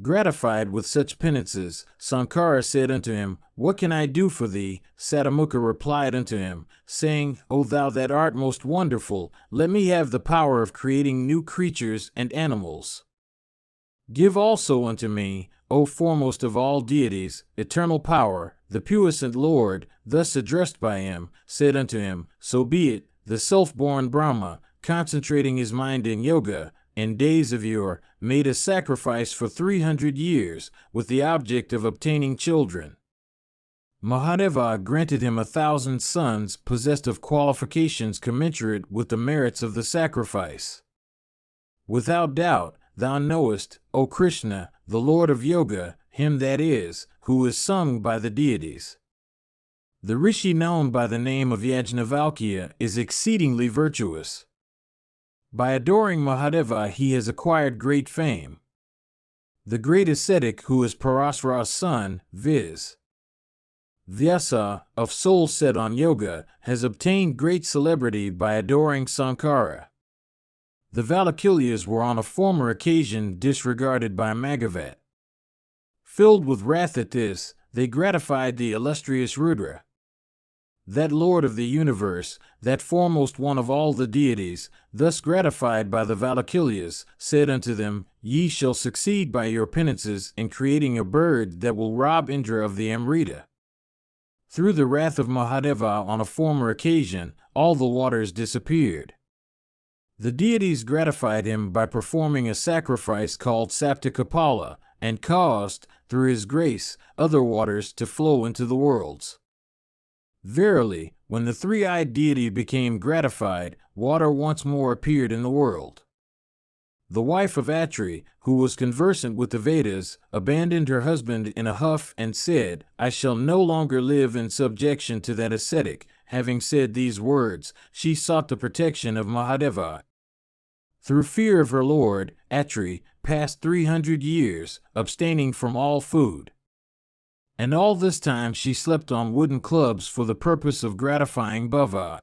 Gratified with such penances, Sankara said unto him, What can I do for thee? Satamukha replied unto him, saying, O thou that art most wonderful, let me have the power of creating new creatures and animals. Give also unto me, O foremost of all deities, eternal power. The puissant Lord, thus addressed by him, said unto him, So be it. The self-born Brahma, concentrating his mind in yoga, in days of yore, made a sacrifice for 300 years, with the object of obtaining children. Mahadeva granted him 1,000 sons possessed of qualifications commensurate with the merits of the sacrifice. Without doubt, thou knowest, O Krishna, the Lord of Yoga, him that is, who is sung by the deities. The rishi known by the name of Yajnavalkya is exceedingly virtuous. By adoring Mahadeva he has acquired great fame. The great ascetic who is Parasara's son, viz. Vyasa, of soul set on yoga, has obtained great celebrity by adoring Sankara. The Valakilyas were on a former occasion disregarded by Maghavat. Filled with wrath at this, they gratified the illustrious Rudra. That Lord of the universe, that foremost one of all the deities, thus gratified by the Valakilyas, said unto them, Ye shall succeed by your penances in creating a bird that will rob Indra of the Amrita. Through the wrath of Mahadeva on a former occasion, all the waters disappeared. The deities gratified him by performing a sacrifice called Saptakapala, and caused, through his grace, other waters to flow into the worlds. Verily, when the three-eyed deity became gratified, water once more appeared in the world. The wife of Atri, who was conversant with the Vedas, abandoned her husband in a huff and said, I shall no longer live in subjection to that ascetic. Having said these words, she sought the protection of Mahadeva. Through fear of her lord, Atri passed 300 years, abstaining from all food. And all this time she slept on wooden clubs for the purpose of gratifying Bhava.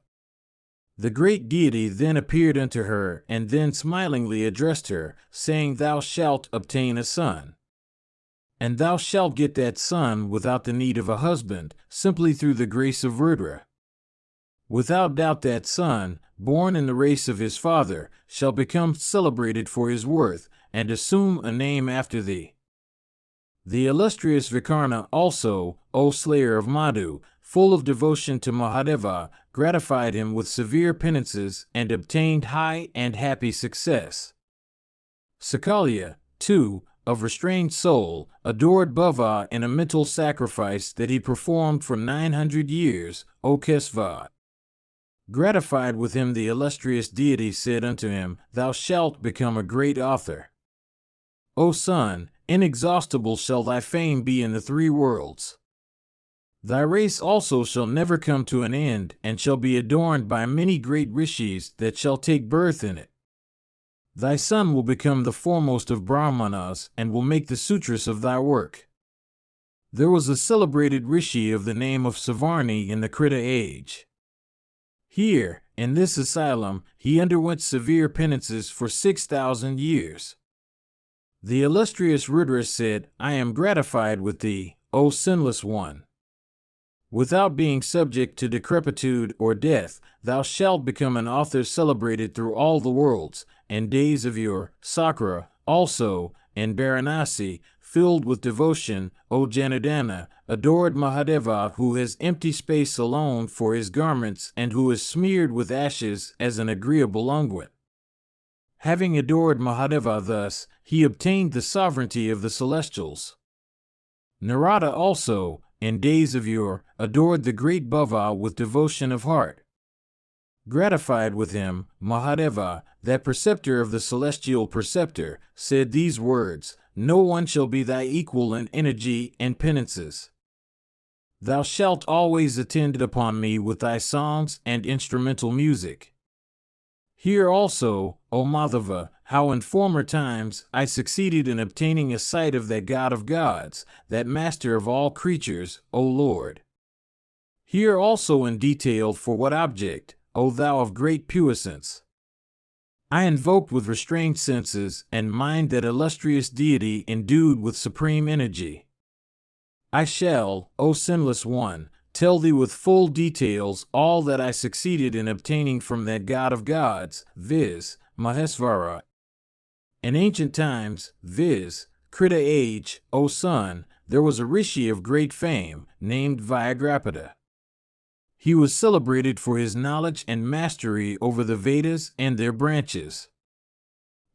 The great deity then appeared unto her, and then smilingly addressed her, saying, Thou shalt obtain a son. And thou shalt get that son without the need of a husband, simply through the grace of Rudra. Without doubt that son, born in the race of his father, shall become celebrated for his worth, and assume a name after thee. The illustrious Vikarna also, O slayer of Madhu, full of devotion to Mahadeva, gratified him with severe penances and obtained high and happy success. Sakalya, too, of restrained soul, adored Bhava in a mental sacrifice that he performed for 900 years, O Kesva. Gratified with him, the illustrious deity said unto him, Thou shalt become a great author. O son, inexhaustible shall thy fame be in the three worlds. Thy race also shall never come to an end, and shall be adorned by many great rishis that shall take birth in it. Thy son will become the foremost of Brahmanas, and will make the sutras of thy work. There was a celebrated rishi of the name of Savarni in the Krita age. Here, in this asylum, he underwent severe penances for 6,000 years. The illustrious Rudra said, I am gratified with thee, O sinless one. Without being subject to decrepitude or death, thou shalt become an author celebrated through all the worlds, and days of your Sakra, also, and Varanasi, filled with devotion, O Janardana, adored Mahadeva, who has empty space alone for his garments and who is smeared with ashes as an agreeable unguent. Having adored Mahadeva thus, he obtained the sovereignty of the celestials. Narada also, in days of yore, adored the great Bhava with devotion of heart. Gratified with him, Mahadeva, that preceptor of the celestial preceptor, said these words, No one shall be thy equal in energy and penances. Thou shalt always attend upon me with thy songs and instrumental music. Hear also, O Madhava, how in former times I succeeded in obtaining a sight of that God of gods, that master of all creatures, O Lord. Hear also in detail for what object, O thou of great puissance. I invoked with restrained senses and mind that illustrious deity endued with supreme energy. I shall, O sinless one, tell thee with full details all that I succeeded in obtaining from that God of gods, viz., Mahesvara. In ancient times, viz., Krita age, O son, there was a rishi of great fame, named Vyagrapada. He was celebrated for his knowledge and mastery over the Vedas and their branches.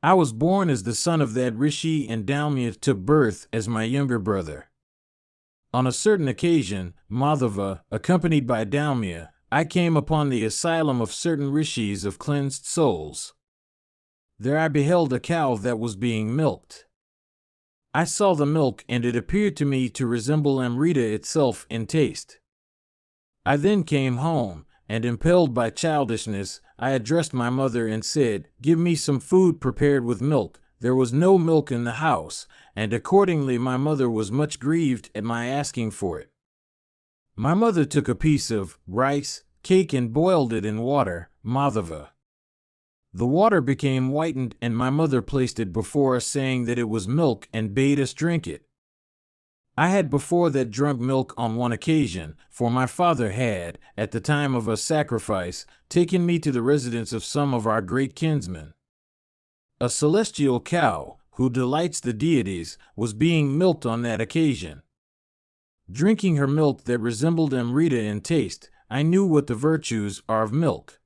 I was born as the son of that rishi, and Dalmya took birth as my younger brother. On a certain occasion, Madhava, accompanied by Daumya, I came upon the asylum of certain rishis of cleansed souls. There I beheld a cow that was being milked. I saw the milk, and it appeared to me to resemble Amrita itself in taste. I then came home, and impelled by childishness, I addressed my mother and said, "Give me some food prepared with milk." There was no milk in the house, and accordingly my mother was much grieved at my asking for it. My mother took a piece of rice cake and boiled it in water, Madhava. The water became whitened, and my mother placed it before us, saying that it was milk, and bade us drink it. I had before that drunk milk on one occasion, for my father had, at the time of a sacrifice, taken me to the residence of some of our great kinsmen. A celestial cow, who delights the deities, was being milked on that occasion. Drinking her milk that resembled Amrita in taste, I knew what the virtues are of milk.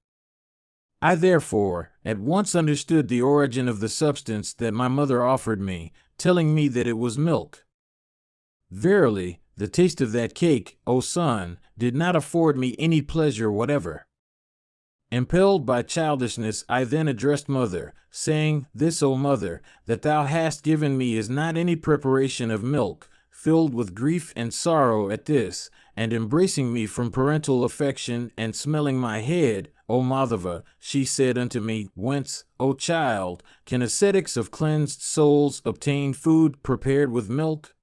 I therefore at once understood the origin of the substance that my mother offered me, telling me that it was milk. Verily, the taste of that cake, O son, did not afford me any pleasure whatever. Impelled by childishness, I then addressed mother, saying, "This, O mother, that thou hast given me is not any preparation of milk." Filled with grief and sorrow at this, and embracing me from parental affection and smelling my head, O Madhava, she said unto me, "Whence, O child, can ascetics of cleansed souls obtain food prepared with milk?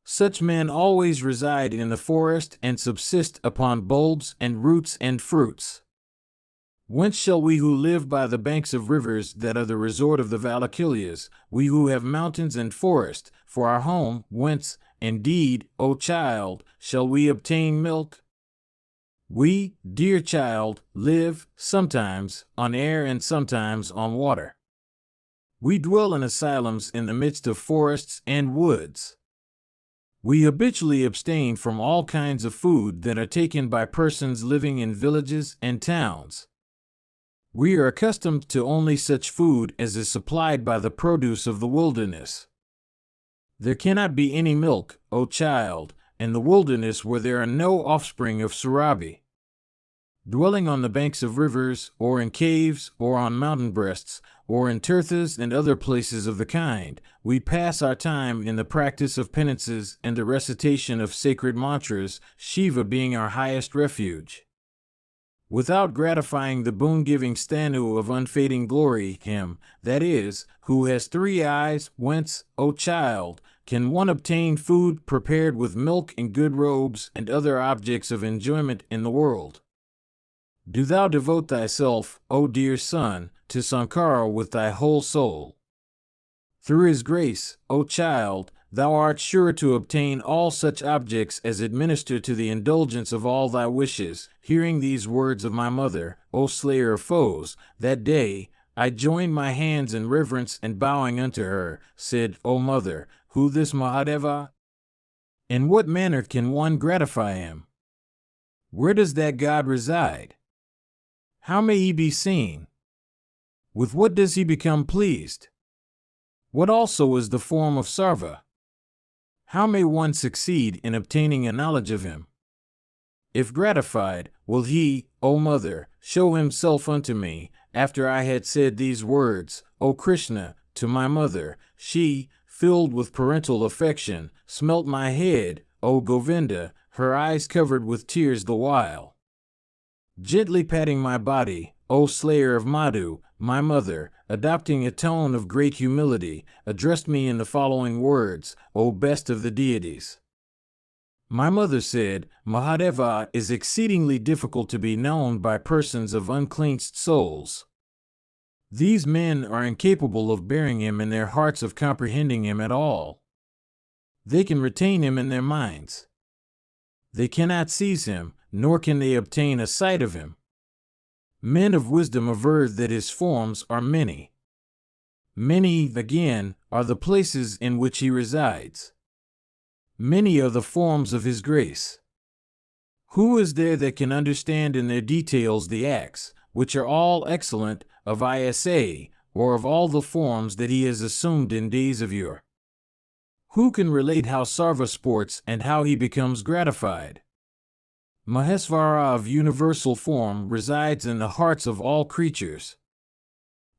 Such men always reside in the forest and subsist upon bulbs and roots and fruits. Whence shall we who live by the banks of rivers that are the resort of the Valakilyas, we who have mountains and forest for our home, whence, indeed, O child, shall we obtain milk? We, dear child, live, sometimes, on air and sometimes on water. We dwell in asylums in the midst of forests and woods. We habitually abstain from all kinds of food that are taken by persons living in villages and towns. We are accustomed to only such food as is supplied by the produce of the wilderness. There cannot be any milk, O child, in the wilderness where there are no offspring of Surabhi. Dwelling on the banks of rivers, or in caves, or on mountain breasts, or in tirthas and other places of the kind, we pass our time in the practice of penances and the recitation of sacred mantras, Shiva being our highest refuge. Without gratifying the boon-giving Stanu of unfading glory, him, that is, who has 3 eyes, whence, O child, can one obtain food prepared with milk and good robes and other objects of enjoyment in the world? Do thou devote thyself, O dear son, to Sankara with thy whole soul. Through his grace, O child, thou art sure to obtain all such objects as administer to the indulgence of all thy wishes. Hearing these words of my mother, O slayer of foes, that day, I joined my hands in reverence and bowing unto her, said, "O mother, who this Mahadeva? In what manner can one gratify him? Where does that God reside? How may he be seen? With what does he become pleased? What also is the form of Sarva? How may one succeed in obtaining a knowledge of him? If gratified, will he, O mother, show himself unto me?" After I had said these words, O Krishna, to my mother, she, filled with parental affection, smelt my head, O Govinda, her eyes covered with tears the while. Gently patting my body, O slayer of Madhu, my mother, adopting a tone of great humility, addressed me in the following words, O best of the deities. My mother said, "Mahadeva is exceedingly difficult to be known by persons of uncleansed souls. These men are incapable of bearing him in their hearts, of comprehending him at all. They can retain him in their minds. They cannot seize him, nor can they obtain a sight of him. Men of wisdom aver that his forms are many. Many, again, are the places in which he resides. Many are the forms of his grace. Who is there that can understand in their details the acts, which are all excellent, of Isa, or of all the forms that he has assumed in days of yore? Who can relate how Sarva sports and how he becomes gratified? Mahesvara of universal form resides in the hearts of all creatures.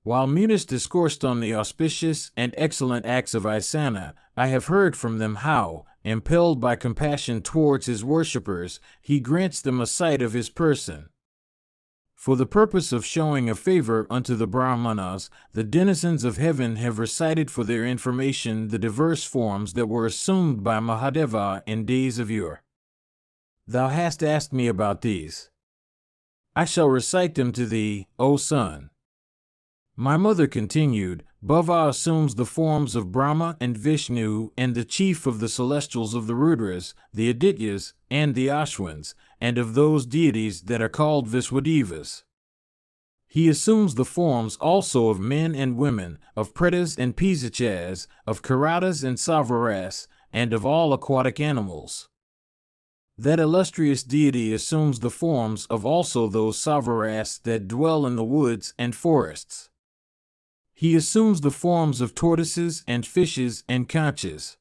While Munis discoursed on the auspicious and excellent acts of Isana, I have heard from them how, impelled by compassion towards his worshippers, he grants them a sight of his person. For the purpose of showing a favor unto the Brahmanas, the denizens of heaven have recited for their information the diverse forms that were assumed by Mahadeva in days of yore. Thou hast asked me about these. I shall recite them to thee, O son. My mother continued, Bhava assumes the forms of Brahma and Vishnu and the chief of the celestials of the Rudras, the Adityas, and the Ashwins, and of those deities that are called Viswadevas. He assumes the forms also of men and women, of Pretas and Pisachas, of Karatas and Savaras, and of all aquatic animals. That illustrious deity assumes the forms of also those Savaras that dwell in the woods and forests. He assumes the forms of tortoises and fishes and conches.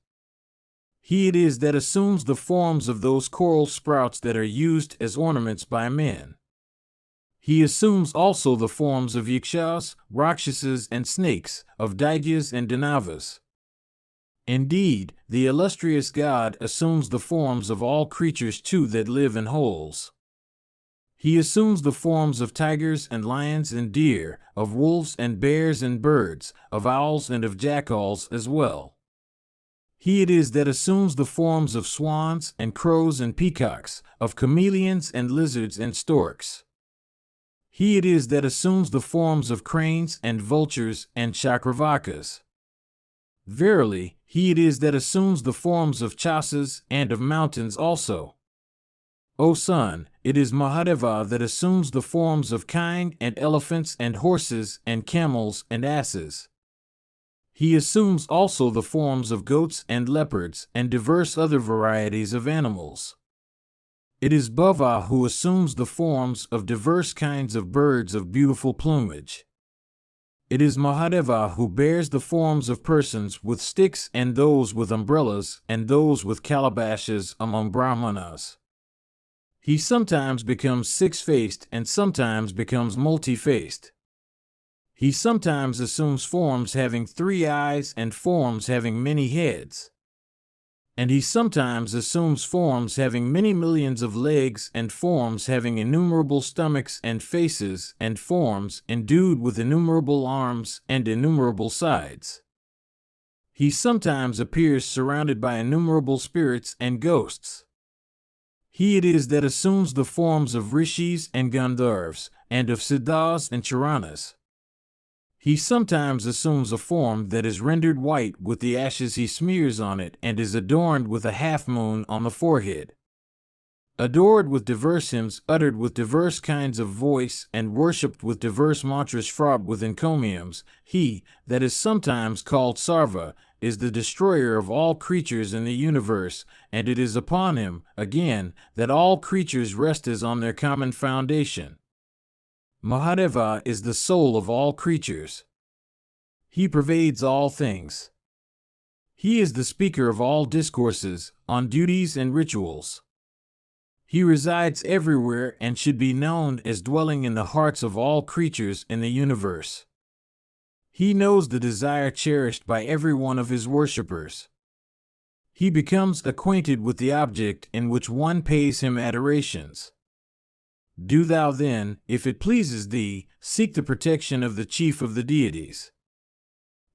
He it is that assumes the forms of those coral sprouts that are used as ornaments by men. He assumes also the forms of yakshas, rakshasas, and snakes, of daityas and danavas. Indeed, the illustrious God assumes the forms of all creatures too that live in holes. He assumes the forms of tigers and lions and deer, of wolves and bears and birds, of owls and of jackals as well. He it is that assumes the forms of swans and crows and peacocks, of chameleons and lizards and storks. He it is that assumes the forms of cranes and vultures and chakravakas. Verily, he it is that assumes the forms of chasas and of mountains also. O son, it is Mahadeva that assumes the forms of kine and elephants and horses and camels and asses. He assumes also the forms of goats and leopards and diverse other varieties of animals. It is Bhava who assumes the forms of diverse kinds of birds of beautiful plumage. It is Mahadeva who bears the forms of persons with sticks and those with umbrellas and those with calabashes among Brahmanas. He sometimes becomes six-faced and sometimes becomes multi-faced. He sometimes assumes forms having 3 eyes and forms having many heads. And he sometimes assumes forms having many millions of legs and forms having innumerable stomachs and faces and forms endued with innumerable arms and innumerable sides. He sometimes appears surrounded by innumerable spirits and ghosts. He it is that assumes the forms of rishis and gandharvas, and of siddhas and charanas. He sometimes assumes a form that is rendered white with the ashes he smears on it and is adorned with a half-moon on the forehead. Adored with diverse hymns, uttered with diverse kinds of voice, and worshipped with diverse mantras fraught with encomiums, he, that is sometimes called Sarva, is the destroyer of all creatures in the universe, and it is upon him, again, that all creatures rest as on their common foundation. Mahadeva is the soul of all creatures. He pervades all things. He is the speaker of all discourses, on duties and rituals. He resides everywhere and should be known as dwelling in the hearts of all creatures in the universe. He knows the desire cherished by every one of his worshippers. He becomes acquainted with the object in which one pays him adorations. Do thou then, if it pleases thee, seek the protection of the chief of the deities.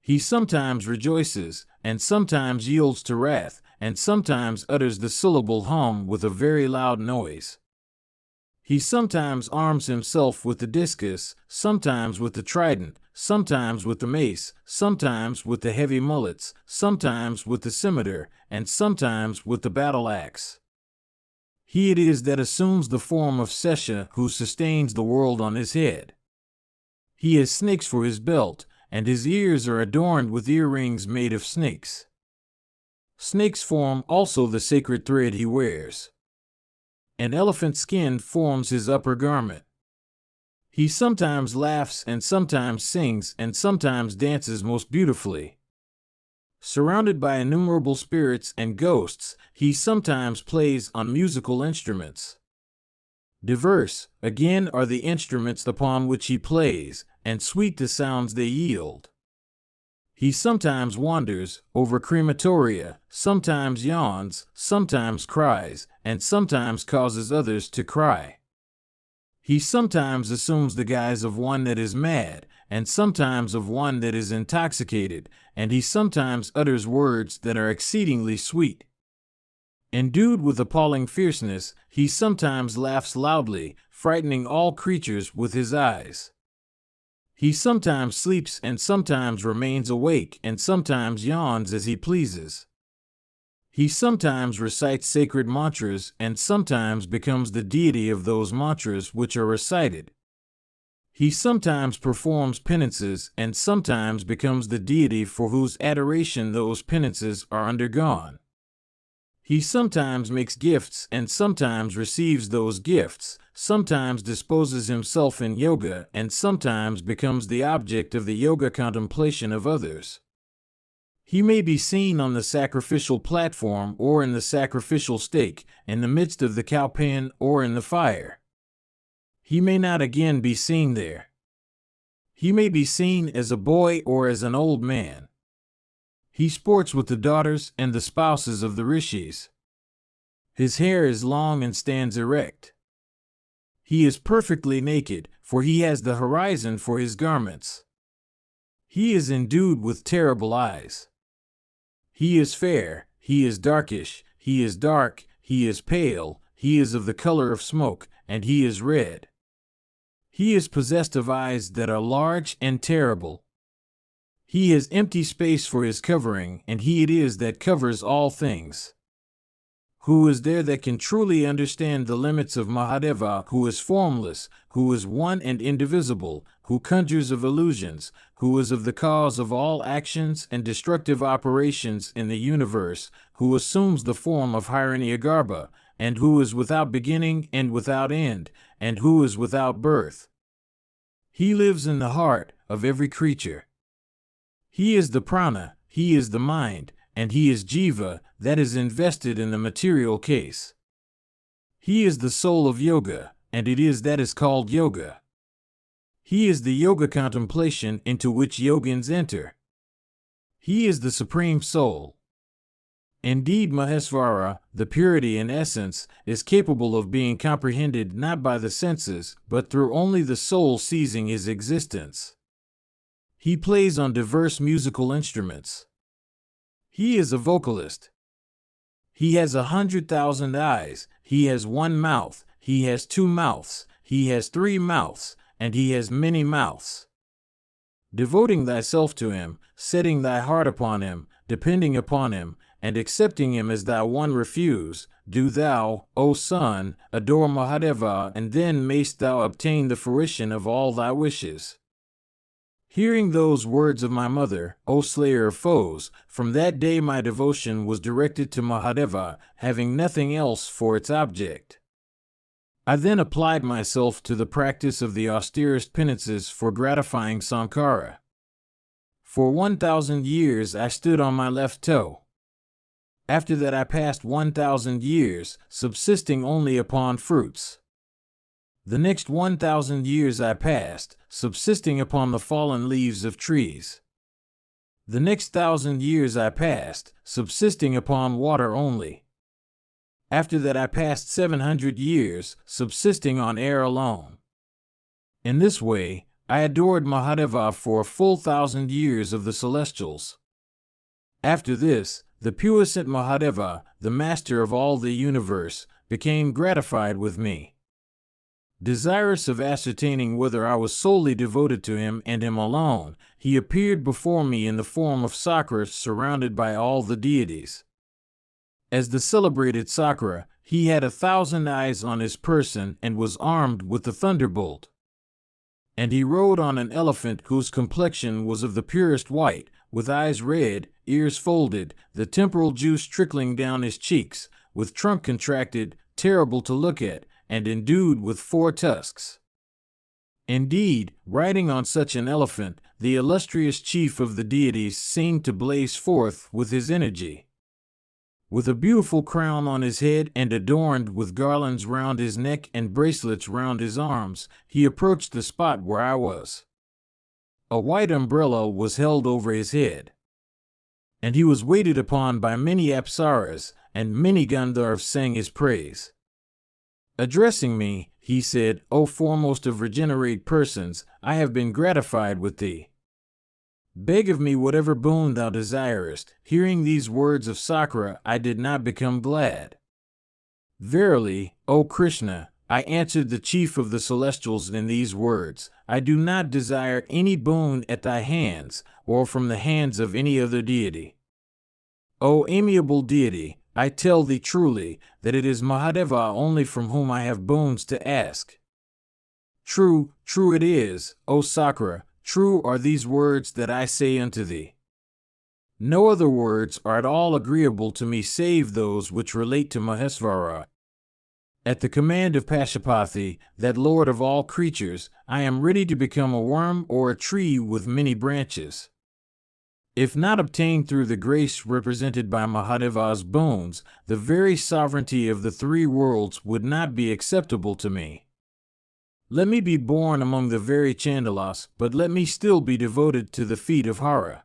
He sometimes rejoices, and sometimes yields to wrath, and sometimes utters the syllable hum with a very loud noise. He sometimes arms himself with the discus, sometimes with the trident, sometimes with the mace, sometimes with the heavy mullets, sometimes with the scimitar, and sometimes with the battle axe. He it is that assumes the form of Sesha, who sustains the world on his head. He has snakes for his belt, and his ears are adorned with earrings made of snakes. Snakes form also the sacred thread he wears. An elephant skin forms his upper garment. He sometimes laughs and sometimes sings and sometimes dances most beautifully. Surrounded by innumerable spirits and ghosts, he sometimes plays on musical instruments. Diverse, again, are the instruments upon which he plays, and sweet the sounds they yield. He sometimes wanders over crematoria, sometimes yawns, sometimes cries, and sometimes causes others to cry. He sometimes assumes the guise of one that is mad, and sometimes of one that is intoxicated, and he sometimes utters words that are exceedingly sweet. Endued with appalling fierceness, he sometimes laughs loudly, frightening all creatures with his eyes. He sometimes sleeps and sometimes remains awake and sometimes yawns as he pleases. He sometimes recites sacred mantras and sometimes becomes the deity of those mantras which are recited. He sometimes performs penances and sometimes becomes the deity for whose adoration those penances are undergone. He sometimes makes gifts and sometimes receives those gifts, sometimes disposes himself in yoga and sometimes becomes the object of the yoga contemplation of others. He may be seen on the sacrificial platform or in the sacrificial stake, in the midst of the cow pen or in the fire. He may not again be seen there. He may be seen as a boy or as an old man. He sports with the daughters and the spouses of the rishis. His hair is long and stands erect. He is perfectly naked, for he has the horizon for his garments. He is endued with terrible eyes. He is fair, he is darkish, he is dark, he is pale, he is of the color of smoke, and he is red. He is possessed of eyes that are large and terrible. He has empty space for his covering, and he it is that covers all things. Who is there that can truly understand the limits of Mahadeva, who is formless, who is one and indivisible, who conjures of illusions, who is of the cause of all actions and destructive operations in the universe, who assumes the form of Hiranyagarbha, and who is without beginning and without end, and who is without birth? He lives in the heart of every creature. He is the prana, he is the mind, and he is jiva, that is invested in the material case. He is the soul of yoga, and it is that is called yoga. He is the yoga contemplation into which yogins enter. He is the supreme soul. Indeed, Mahesvara, the purity in essence, is capable of being comprehended not by the senses, but through only the soul seizing his existence. He plays on diverse musical instruments. He is a vocalist. He has 100,000 eyes, he has one mouth, he has two mouths, he has three mouths, and he has many mouths. Devoting thyself to him, setting thy heart upon him, depending upon him, and accepting him as thy one refuge, do thou, O son, adore Mahadeva, and then mayst thou obtain the fruition of all thy wishes. Hearing those words of my mother, O slayer of foes, from that day my devotion was directed to Mahadeva, having nothing else for its object. I then applied myself to the practice of the austerest penances for gratifying Sankara. For 1,000 years I stood on my left toe. After that I passed 1,000 years, subsisting only upon fruits. The next 1,000 years I passed, subsisting upon the fallen leaves of trees. The next 1,000 years I passed, subsisting upon water only. After that I passed 700 years, subsisting on air alone. In this way, I adored Mahadeva for a full 1,000 years of the celestials. After this, the puissant Mahadeva, the master of all the universe, became gratified with me. Desirous of ascertaining whether I was solely devoted to him and him alone, he appeared before me in the form of Sakra surrounded by all the deities. As the celebrated Sakra, he had 1,000 eyes on his person and was armed with the thunderbolt. And he rode on an elephant whose complexion was of the purest white, with eyes red, ears folded, the temporal juice trickling down his cheeks, with trunk contracted, terrible to look at, and endued with 4 tusks. Indeed, riding on such an elephant, the illustrious chief of the deities, seemed to blaze forth with his energy. With a beautiful crown on his head and adorned with garlands round his neck and bracelets round his arms, he approached the spot where I was. A white umbrella was held over his head, and he was waited upon by many apsaras, and many Gandharvas sang his praise. Addressing me, he said, "O foremost of regenerate persons, I have been gratified with thee. Beg of me whatever boon thou desirest." Hearing these words of Sakra, I did not become glad. "Verily, O Krishna," I answered the chief of the celestials in these words, "I do not desire any boon at thy hands, or from the hands of any other deity. O amiable deity, I tell thee truly, that it is Mahadeva only from whom I have boons to ask. True, true it is, O Sakra, true are these words that I say unto thee. No other words are at all agreeable to me save those which relate to Mahesvara. At the command of Pashupati, that lord of all creatures, I am ready to become a worm or a tree with many branches. If not obtained through the grace represented by Mahadeva's boons, the very sovereignty of the three worlds would not be acceptable to me. Let me be born among the very Chandalas, but let me still be devoted to the feet of Hara.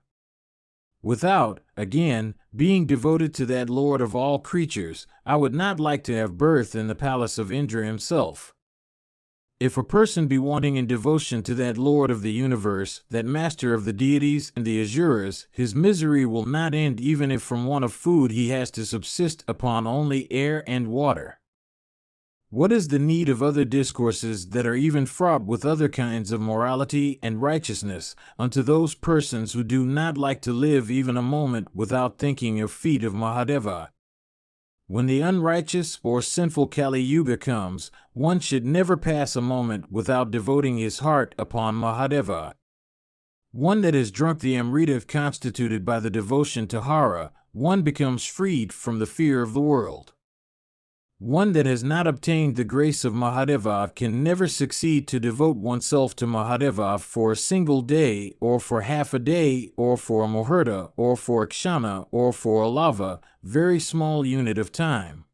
Without, again, being devoted to that Lord of all creatures, I would not like to have birth in the palace of Indra himself. If a person be wanting in devotion to that Lord of the universe, that master of the deities and the Asuras, his misery will not end even if from want of food he has to subsist upon only air and water. What is the need of other discourses that are even fraught with other kinds of morality and righteousness unto those persons who do not like to live even a moment without thinking of feet of Mahadeva? When the unrighteous or sinful Kali Yuga comes, one should never pass a moment without devoting his heart upon Mahadeva. One that has drunk the amrita constituted by the devotion to Hara, one becomes freed from the fear of the world. One that has not obtained the grace of Mahadeva can never succeed to devote oneself to Mahadeva for a single day, or for half a day, or for a muhurta, or for a kshana, or for a lava, very small unit of time.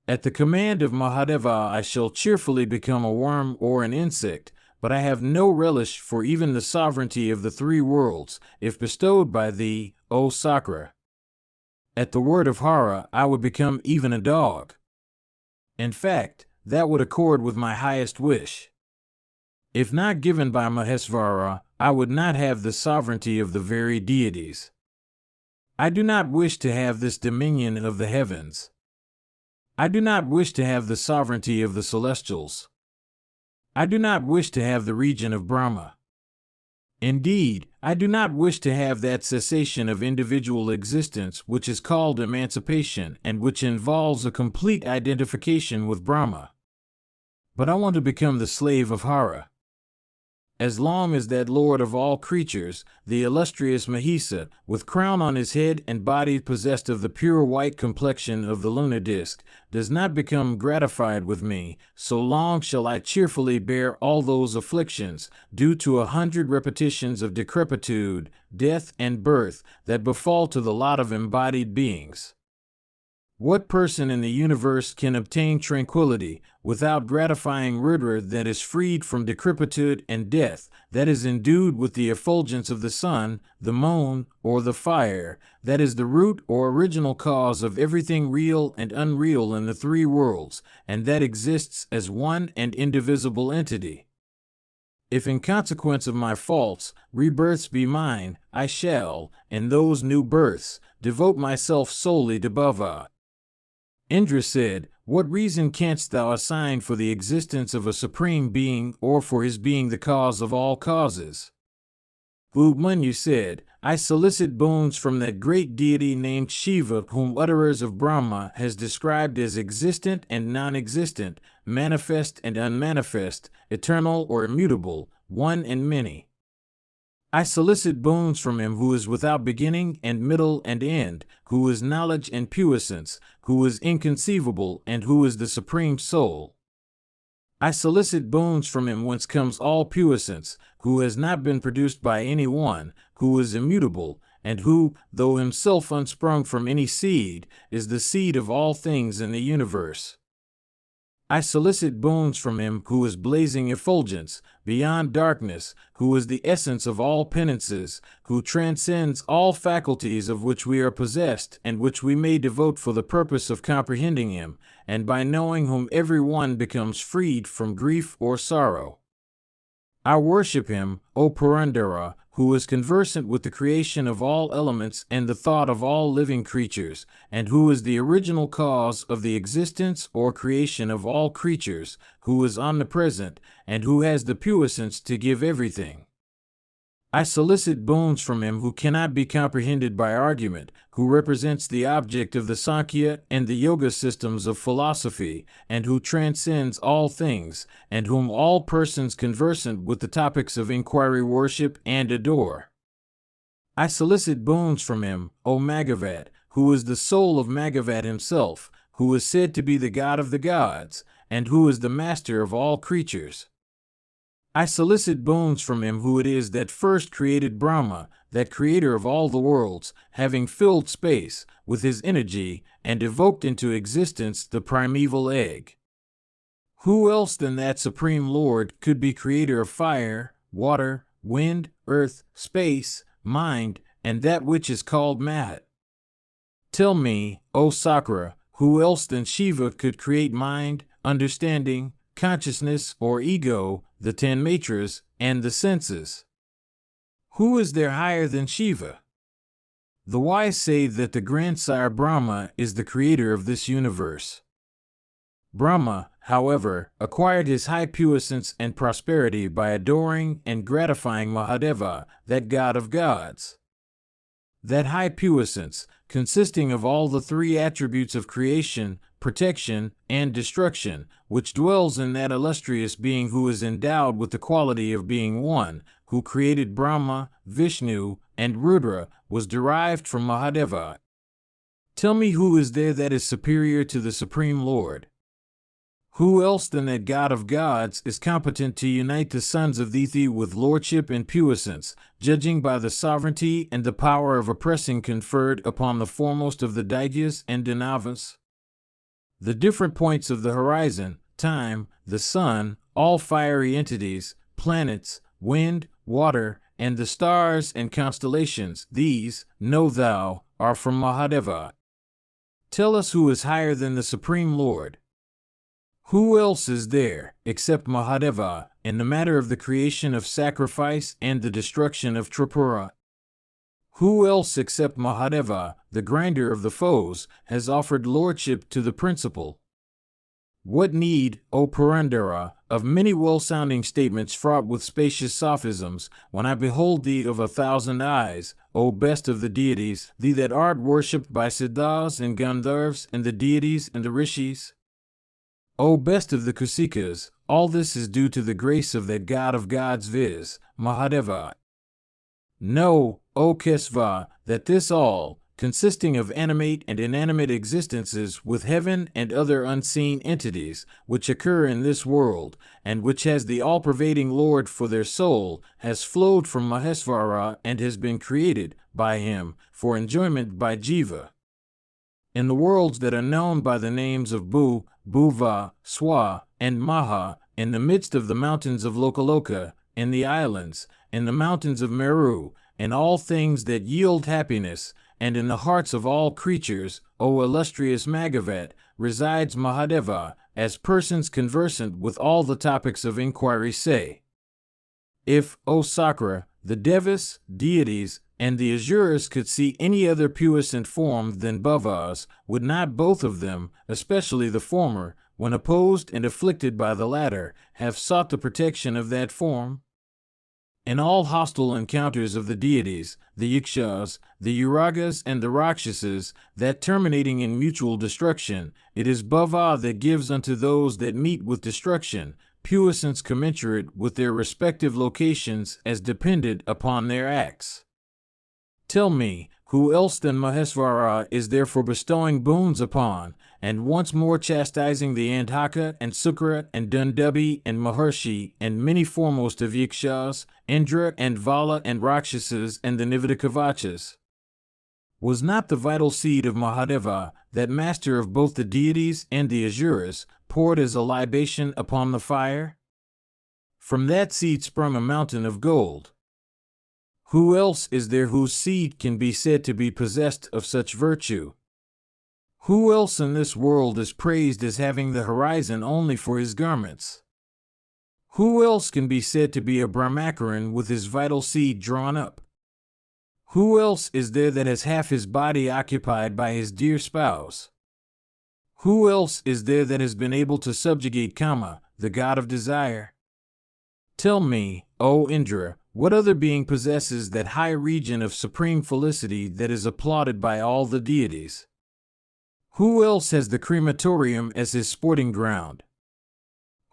At the command of Mahadeva I shall cheerfully become a worm or an insect, but I have no relish for even the sovereignty of the three worlds, if bestowed by thee, O Sakra. At the word of Hara I would become even a dog. In fact, that would accord with my highest wish. If not given by Mahesvara, I would not have the sovereignty of the very deities. I do not wish to have this dominion of the heavens. I do not wish to have the sovereignty of the celestials. I do not wish to have the region of Brahma. Indeed, I do not wish to have that cessation of individual existence which is called emancipation and which involves a complete identification with Brahma. But I want to become the slave of Hara. As long as that Lord of all creatures, the illustrious Mahisa, with crown on his head and body possessed of the pure white complexion of the lunar disk, does not become gratified with me, so long shall I cheerfully bear all those afflictions, due to 100 repetitions of decrepitude, death, and birth, that befall to the lot of embodied beings. What person in the universe can obtain tranquility without gratifying Rudra that is freed from decrepitude and death, that is endued with the effulgence of the sun, the moon, or the fire, that is the root or original cause of everything real and unreal in the three worlds, and that exists as one and indivisible entity? If in consequence of my faults, rebirths be mine, I shall, in those new births, devote myself solely to Bhava. Indra said, "What reason canst thou assign for the existence of a supreme being or for his being the cause of all causes?" Ubmanyu said, "I solicit boons from that great deity named Shiva, whom utterers of Brahma has described as existent and non-existent, manifest and unmanifest, eternal or immutable, one and many. I solicit boons from him who is without beginning and middle and end, who is knowledge and puissance, who is inconceivable and who is the supreme soul. I solicit boons from him whence comes all puissance, who has not been produced by any one, who is immutable, and who, though himself unsprung from any seed, is the seed of all things in the universe. I solicit boons from him who is blazing effulgence, beyond darkness, who is the essence of all penances, who transcends all faculties of which we are possessed and which we may devote for the purpose of comprehending him, and by knowing whom every one becomes freed from grief or sorrow. I worship him, O Purandara, who is conversant with the creation of all elements and the thought of all living creatures, and who is the original cause of the existence or creation of all creatures, who is omnipresent, and who has the puissance to give everything. I solicit boons from him who cannot be comprehended by argument, who represents the object of the Sankhya and the Yoga systems of philosophy, and who transcends all things, and whom all persons conversant with the topics of inquiry worship and adore. I solicit boons from him, O Maghavat, who is the soul of Maghavat himself, who is said to be the god of the gods, and who is the master of all creatures. I solicit boons from him who it is that first created Brahma, that creator of all the worlds, having filled space with his energy and evoked into existence the primeval egg. Who else than that Supreme Lord could be creator of fire, water, wind, earth, space, mind, and that which is called Mahat? Tell me, O Sakra, who else than Shiva could create mind, understanding, consciousness or ego, the 10 matras, and the senses? Who is there higher than Shiva? The wise say that the grandsire Brahma is the creator of this universe. Brahma, however, acquired his high puissance and prosperity by adoring and gratifying Mahadeva, that god of gods. That high puissance, consisting of all the 3 attributes of creation, protection, and destruction, which dwells in that illustrious being who is endowed with the quality of being one, who created Brahma, Vishnu, and Rudra, was derived from Mahadeva. Tell me who is there that is superior to the Supreme Lord? Who else than that God of gods is competent to unite the sons of Dithi with lordship and puissance, judging by the sovereignty and the power of oppressing conferred upon the foremost of the Daityas and Danavas? The different points of the horizon, time, the sun, all fiery entities, planets, wind, water, and the stars and constellations, these, know thou, are from Mahadeva. Tell us who is higher than the Supreme Lord. Who else is there, except Mahadeva, in the matter of the creation of sacrifice and the destruction of Tripura? Who else except Mahadeva, the grinder of the foes, has offered lordship to the principal? What need, O Purandara, of many well-sounding statements fraught with spacious sophisms, when I behold thee of 1,000 eyes, O best of the deities, thee that art worshipped by Siddhas and Gandharvas and the deities and the rishis? O best of the Kusikas, all this is due to the grace of that god of gods, viz., Mahadeva. Know, O Kesva, that this all, consisting of animate and inanimate existences with heaven and other unseen entities, which occur in this world, and which has the all-pervading Lord for their soul, has flowed from Mahesvara and has been created, by him, for enjoyment by Jiva. In the worlds that are known by the names of Bu, Bhuva, Swa, and Maha, in the midst of the mountains of Lokaloka, in the islands, in the mountains of Meru, in all things that yield happiness, and in the hearts of all creatures, O illustrious Maghavat, resides Mahadeva, as persons conversant with all the topics of inquiry say. If, O Sakra, the Devas, deities, and the Asuras could see any other puissant form than Bhavas, would not both of them, especially the former, when opposed and afflicted by the latter, have sought the protection of that form? In all hostile encounters of the deities, the Yakshas, the Uragas, and the Rakshasas, that terminating in mutual destruction, it is Bhava that gives unto those that meet with destruction, puissance commensurate with their respective locations as dependent upon their acts. Tell me, who else than Mahesvara is there for bestowing boons upon, and once more chastising the Andhaka and Sukra and Dundubi and Maharshi and many foremost of Yakshas, Indra and Vala and Rakshasas and the Nivedakavachas. Was not the vital seed of Mahadeva, that master of both the deities and the Asuras, poured as a libation upon the fire? From that seed sprung a mountain of gold. Who else is there whose seed can be said to be possessed of such virtue? Who else in this world is praised as having the horizon only for his garments? Who else can be said to be a Brahmacharan with his vital seed drawn up? Who else is there that has half his body occupied by his dear spouse? Who else is there that has been able to subjugate Kama, the god of desire? Tell me, O Indra, what other being possesses that high region of supreme felicity that is applauded by all the deities? Who else has the crematorium as his sporting ground?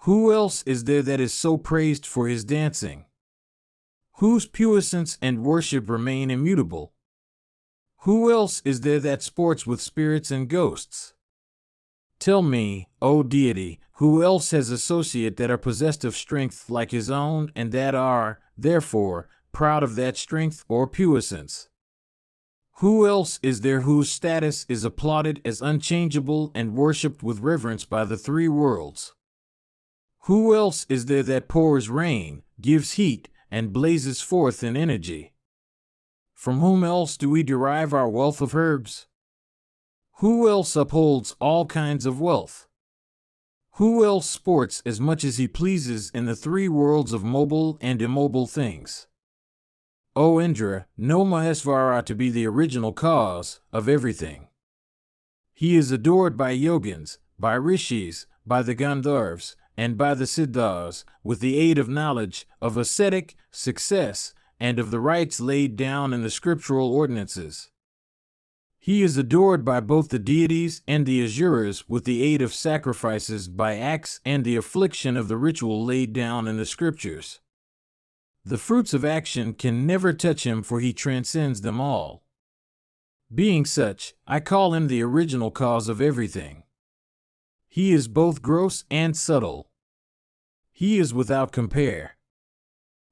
Who else is there that is so praised for his dancing? Whose puissance and worship remain immutable? Who else is there that sports with spirits and ghosts? Tell me, O deity, who else has associate that are possessed of strength like his own and that are, therefore, proud of that strength or puissance? Who else is there whose status is applauded as unchangeable and worshipped with reverence by the three worlds? Who else is there that pours rain, gives heat, and blazes forth in energy? From whom else do we derive our wealth of herbs? Who else upholds all kinds of wealth? Who else sports as much as he pleases in the three worlds of mobile and immobile things? O Indra, know Mahesvara to be the original cause of everything. He is adored by yogins, by rishis, by the Gandharvas, and by the Siddhas, with the aid of knowledge, of ascetic success, and of the rites laid down in the scriptural ordinances. He is adored by both the deities and the Asuras with the aid of sacrifices by acts and the affliction of the ritual laid down in the scriptures. The fruits of action can never touch him, for he transcends them all. Being such, I call him the original cause of everything. He is both gross and subtle. He is without compare.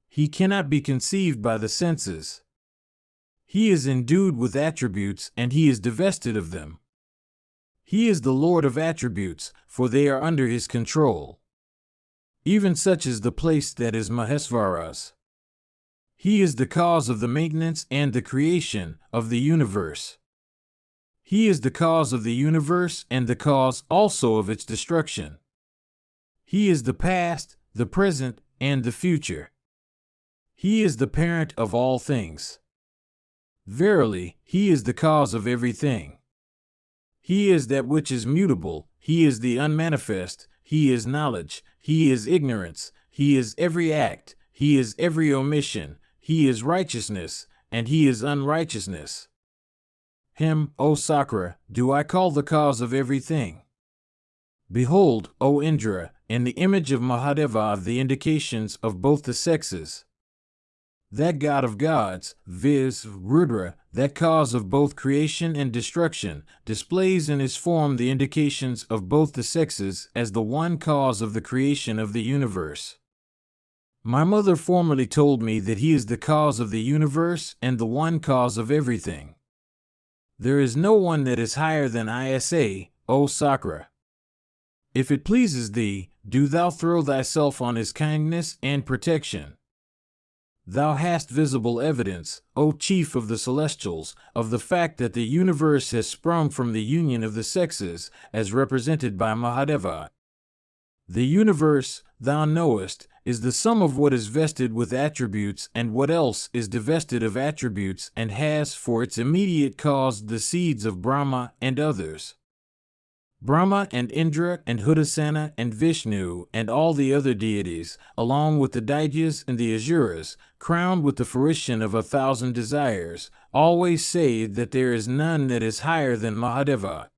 He cannot be conceived by the senses. He is endued with attributes, and he is divested of them. He is the Lord of attributes, for they are under his control. Even such is the place that is Mahesvara's. He is the cause of the maintenance and the creation of the universe. He is the cause of the universe and the cause also of its destruction. He is the past, the present, and the future. He is the parent of all things. Verily, he is the cause of everything. He is that which is mutable, he is the unmanifest, he is knowledge, he is ignorance, he is every act, he is every omission, he is righteousness, and he is unrighteousness. Him, O Sakra, do I call the cause of everything. Behold, O Indra, in the image of Mahadeva the indications of both the sexes. That god of gods, viz. Rudra, that cause of both creation and destruction, displays in his form the indications of both the sexes as the one cause of the creation of the universe. My mother formerly told me that he is the cause of the universe and the one cause of everything. There is no one that is higher than Isa, O Sakra. If it pleases thee, do thou throw thyself on his kindness and protection. Thou hast visible evidence, O chief of the celestials, of the fact that the universe has sprung from the union of the sexes, as represented by Mahadeva. The universe, thou knowest, is the sum of what is vested with attributes and what else is divested of attributes and has for its immediate cause the seeds of Brahma and others. Brahma and Indra and Hudasana and Vishnu and all the other deities, along with the Daityas and the Asuras, crowned with the fruition of 1,000 desires, always say that there is none that is higher than Mahadeva.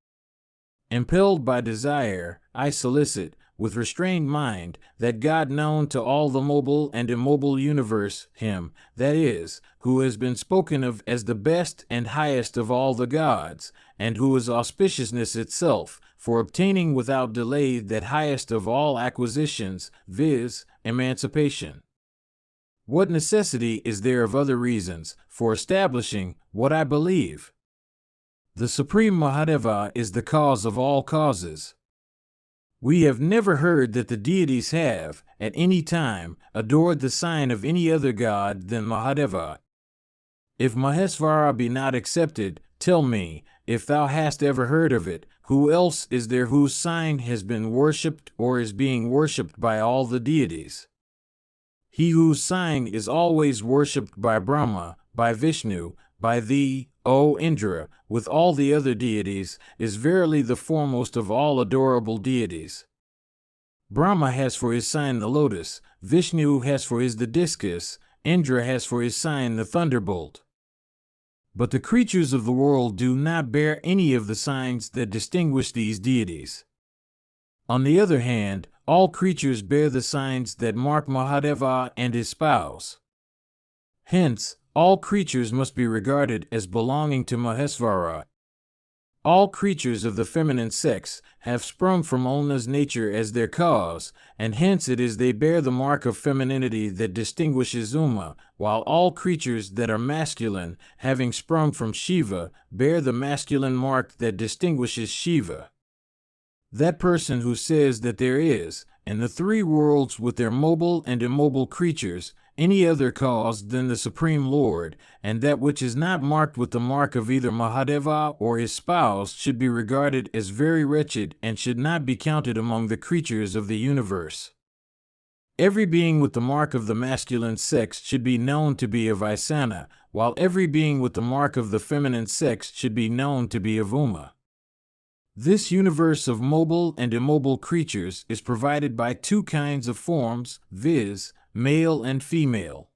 Impelled by desire, I solicit, with restrained mind, that God known to all the mobile and immobile universe, him, that is, who has been spoken of as the best and highest of all the gods, and who is auspiciousness itself, for obtaining without delay that highest of all acquisitions, viz., emancipation. What necessity is there of other reasons for establishing what I believe? The Supreme Mahadeva is the cause of all causes. We have never heard that the deities have, at any time, adored the sign of any other god than Mahadeva. If Mahesvara be not accepted, tell me, if thou hast ever heard of it, who else is there whose sign has been worshipped or is being worshipped by all the deities? He whose sign is always worshipped by Brahma, by Vishnu, by thee, O Indra, with all the other deities, is verily the foremost of all adorable deities. Brahma has for his sign the lotus, Vishnu has for his the discus, Indra has for his sign the thunderbolt. But the creatures of the world do not bear any of the signs that distinguish these deities. On the other hand, all creatures bear the signs that mark Mahadeva and his spouse. Hence, all creatures must be regarded as belonging to Mahesvara. All creatures of the feminine sex have sprung from Olna's nature as their cause, and hence it is they bear the mark of femininity that distinguishes Uma, while all creatures that are masculine, having sprung from Shiva, bear the masculine mark that distinguishes Shiva. That person who says that there is, in the three worlds with their mobile and immobile creatures, any other cause than the Supreme Lord, and that which is not marked with the mark of either Mahadeva or his spouse should be regarded as very wretched and should not be counted among the creatures of the universe. Every being with the mark of the masculine sex should be known to be of Vyasa, while every being with the mark of the feminine sex should be known to be of Uma. This universe of mobile and immobile creatures is provided by two kinds of forms, viz., male and female.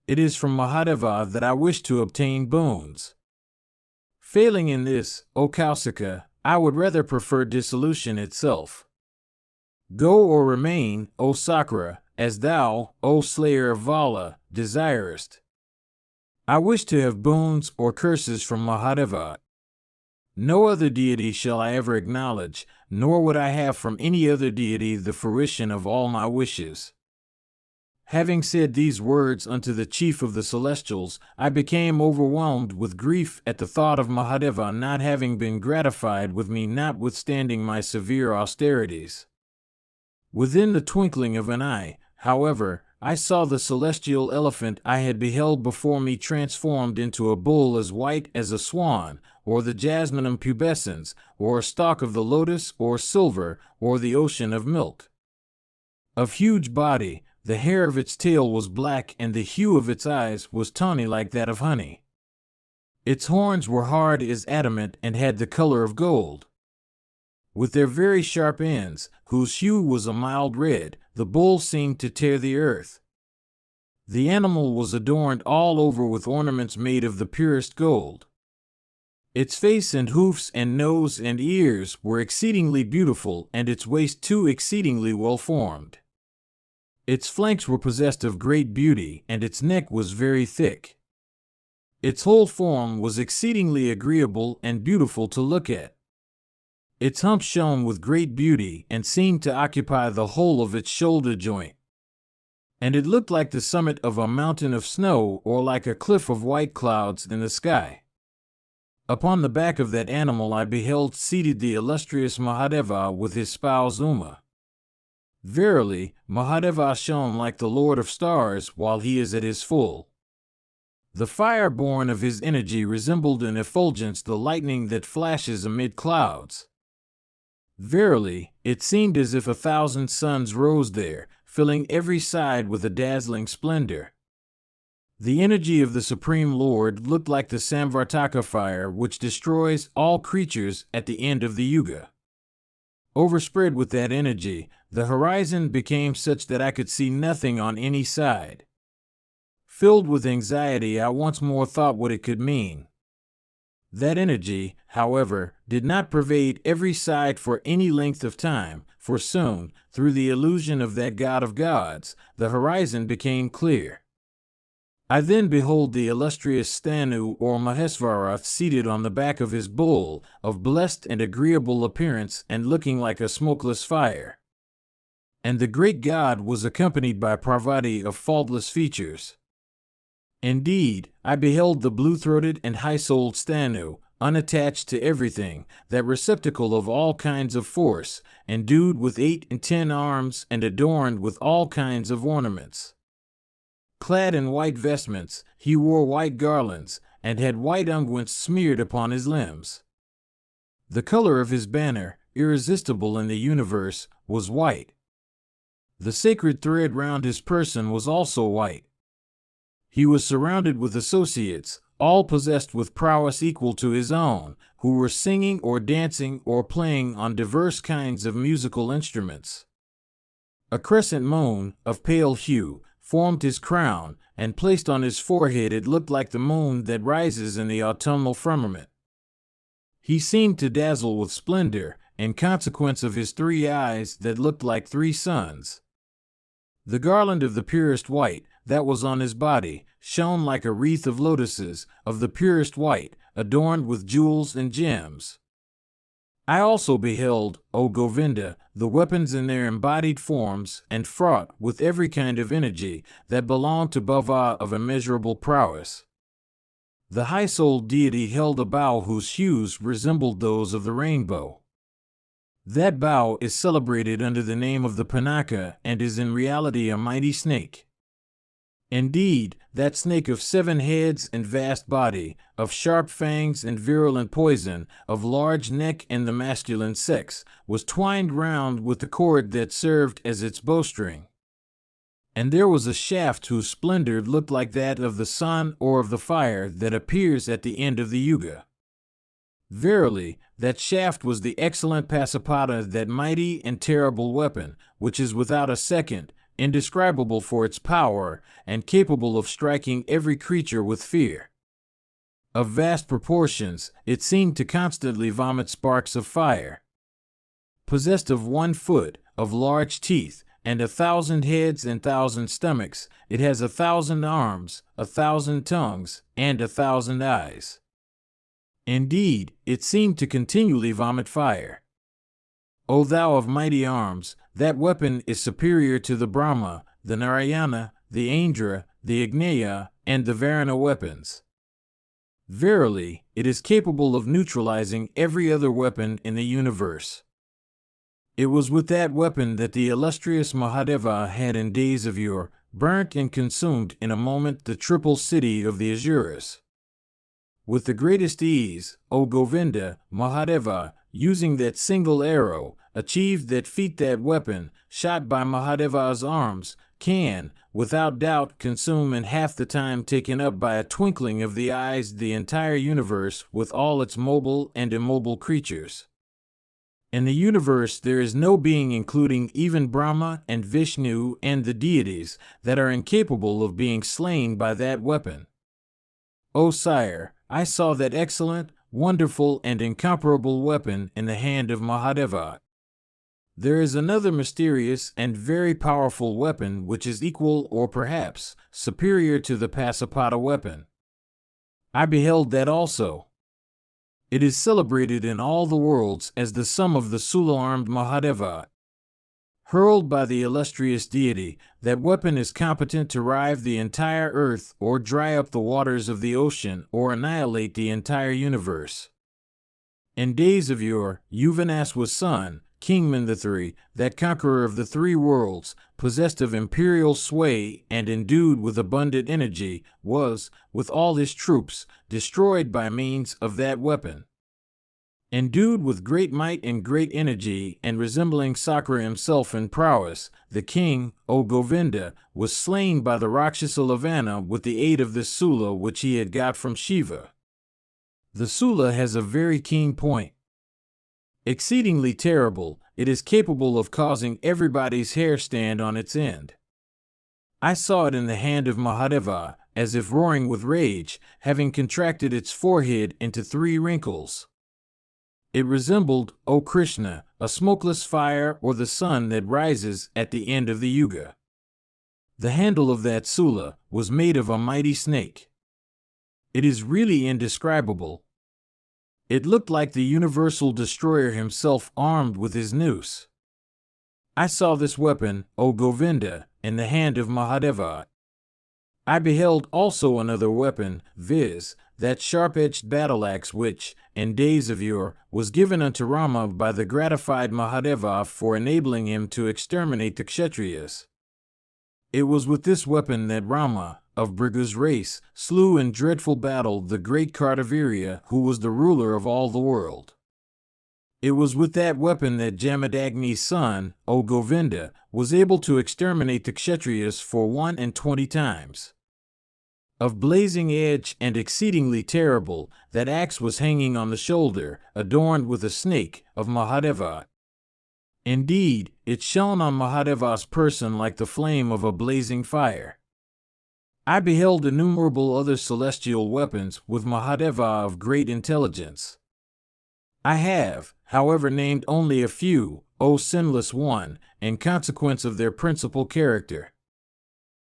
It is from Mahadeva that I wish to obtain boons. Failing in this, O Kausika, I would rather prefer dissolution itself. Go or remain, O Sakra, as thou, O slayer of Vala, desirest. I wish to have boons or curses from Mahadeva. No other deity shall I ever acknowledge, nor would I have from any other deity the fruition of all my wishes. Having said these words unto the chief of the celestials, I became overwhelmed with grief at the thought of Mahadeva not having been gratified with me notwithstanding my severe austerities. Within the twinkling of an eye, however, I saw the celestial elephant I had beheld before me transformed into a bull as white as a swan, or the jasminum pubescens, or a stalk of the lotus, or silver, or the ocean of milk. Of huge body, the hair of its tail was black and the hue of its eyes was tawny like that of honey. Its horns were hard as adamant and had the color of gold. With their very sharp ends, whose hue was a mild red, the bull seemed to tear the earth. The animal was adorned all over with ornaments made of the purest gold. Its face and hoofs and nose and ears were exceedingly beautiful, and its waist too exceedingly well formed. Its flanks were possessed of great beauty, and its neck was very thick. Its whole form was exceedingly agreeable and beautiful to look at. Its hump shone with great beauty and seemed to occupy the whole of its shoulder joint. And it looked like the summit of a mountain of snow or like a cliff of white clouds in the sky. Upon the back of that animal I beheld seated the illustrious Mahadeva with his spouse Uma. Verily, Mahadeva shone like the Lord of Stars while he is at his full. The fire born of his energy resembled in effulgence the lightning that flashes amid clouds. Verily, it seemed as if 1,000 suns rose there, filling every side with a dazzling splendor. The energy of the Supreme Lord looked like the Samvartaka fire which destroys all creatures at the end of the Yuga. Overspread with that energy, the horizon became such that I could see nothing on any side. Filled with anxiety, I once more thought what it could mean. That energy, however, did not pervade every side for any length of time, for soon, through the illusion of that God of gods, the horizon became clear. I then behold the illustrious Stanu or Mahesvara seated on the back of his bull, of blessed and agreeable appearance and looking like a smokeless fire. And the great god was accompanied by Parvati of faultless features. Indeed, I beheld the blue-throated and high-souled Stanu, unattached to everything, that receptacle of all kinds of force, endued with 8 and 10 arms and adorned with all kinds of ornaments. Clad in white vestments, he wore white garlands, and had white unguents smeared upon his limbs. The color of his banner, irresistible in the universe, was white. The sacred thread round his person was also white. He was surrounded with associates, all possessed with prowess equal to his own, who were singing or dancing or playing on diverse kinds of musical instruments. A crescent moon, of pale hue, formed his crown, and placed on his forehead it looked like the moon that rises in the autumnal firmament. He seemed to dazzle with splendor, in consequence of his 3 eyes that looked like 3 suns. The garland of the purest white, that was on his body, shone like a wreath of lotuses, of the purest white, adorned with jewels and gems. I also beheld, O Govinda, the weapons in their embodied forms, and fraught with every kind of energy, that belonged to Bhava of immeasurable prowess. The high-souled deity held a bow whose hues resembled those of the rainbow. That bow is celebrated under the name of the Pinaka and is in reality a mighty snake. Indeed, that snake of 7 heads and vast body, of sharp fangs and virulent poison, of large neck and the masculine sex, was twined round with the cord that served as its bowstring. And there was a shaft whose splendor looked like that of the sun or of the fire that appears at the end of the Yuga. Verily, that shaft was the excellent Pasapata, that mighty and terrible weapon, which is without a second, indescribable for its power, and capable of striking every creature with fear. Of vast proportions, it seemed to constantly vomit sparks of fire. Possessed of 1 foot, of large teeth, and 1,000 heads and 1,000 stomachs, it has 1,000 arms, 1,000 tongues, and 1,000 eyes. Indeed, it seemed to continually vomit fire. O thou of mighty arms, that weapon is superior to the Brahma, the Narayana, the Indra, the Agneya, and the Varuna weapons. Verily, it is capable of neutralizing every other weapon in the universe. It was with that weapon that the illustrious Mahadeva had in days of yore burnt and consumed in a moment the triple city of the Asuras. With the greatest ease, O Govinda, Mahadeva, using that single arrow, achieved that feat. That weapon, shot by Mahadeva's arms, can, without doubt, consume in half the time taken up by a twinkling of the eyes the entire universe with all its mobile and immobile creatures. In the universe there is no being, including even Brahma and Vishnu and the deities, that are incapable of being slain by that weapon. O sire, I saw that excellent, wonderful, and incomparable weapon in the hand of Mahadeva. There is another mysterious and very powerful weapon which is equal or perhaps superior to the Pasapata weapon. I beheld that also. It is celebrated in all the worlds as the sum of the Sula-armed Mahadeva. Hurled by the illustrious deity, that weapon is competent to rive the entire earth or dry up the waters of the ocean or annihilate the entire universe. In days of yore, Yuvanaswa's son, King Mandathari, that conqueror of the 3 worlds, possessed of imperial sway and endued with abundant energy, was, with all his troops, destroyed by means of that weapon. Endued with great might and great energy, and resembling Sakra himself in prowess, the king, O Govinda, was slain by the Rakshasa Lavana with the aid of this Sula which he had got from Shiva. The Sula has a very keen point. Exceedingly terrible, it is capable of causing everybody's hair stand on its end. I saw it in the hand of Mahadeva, as if roaring with rage, having contracted its forehead into 3 wrinkles. It resembled, O Krishna, a smokeless fire or the sun that rises at the end of the Yuga. The handle of that sula was made of a mighty snake. It is really indescribable. It looked like the universal destroyer himself armed with his noose. I saw this weapon, O Govinda, in the hand of Mahadeva. I beheld also another weapon, viz., that sharp-edged battle-axe which, in days of yore, was given unto Rama by the gratified Mahadeva for enabling him to exterminate the Kshatriyas. It was with this weapon that Rama, of Bhrigu's race, slew in dreadful battle the great Kartavirya, who was the ruler of all the world. It was with that weapon that Jamadagni's son, O Govinda, was able to exterminate the Kshatriyas for 21 times. Of blazing edge and exceedingly terrible, that axe was hanging on the shoulder, adorned with a snake, of Mahadeva. Indeed, it shone on Mahadeva's person like the flame of a blazing fire. I beheld innumerable other celestial weapons with Mahadeva of great intelligence. I have, however, named only a few, O sinless one, in consequence of their principal character.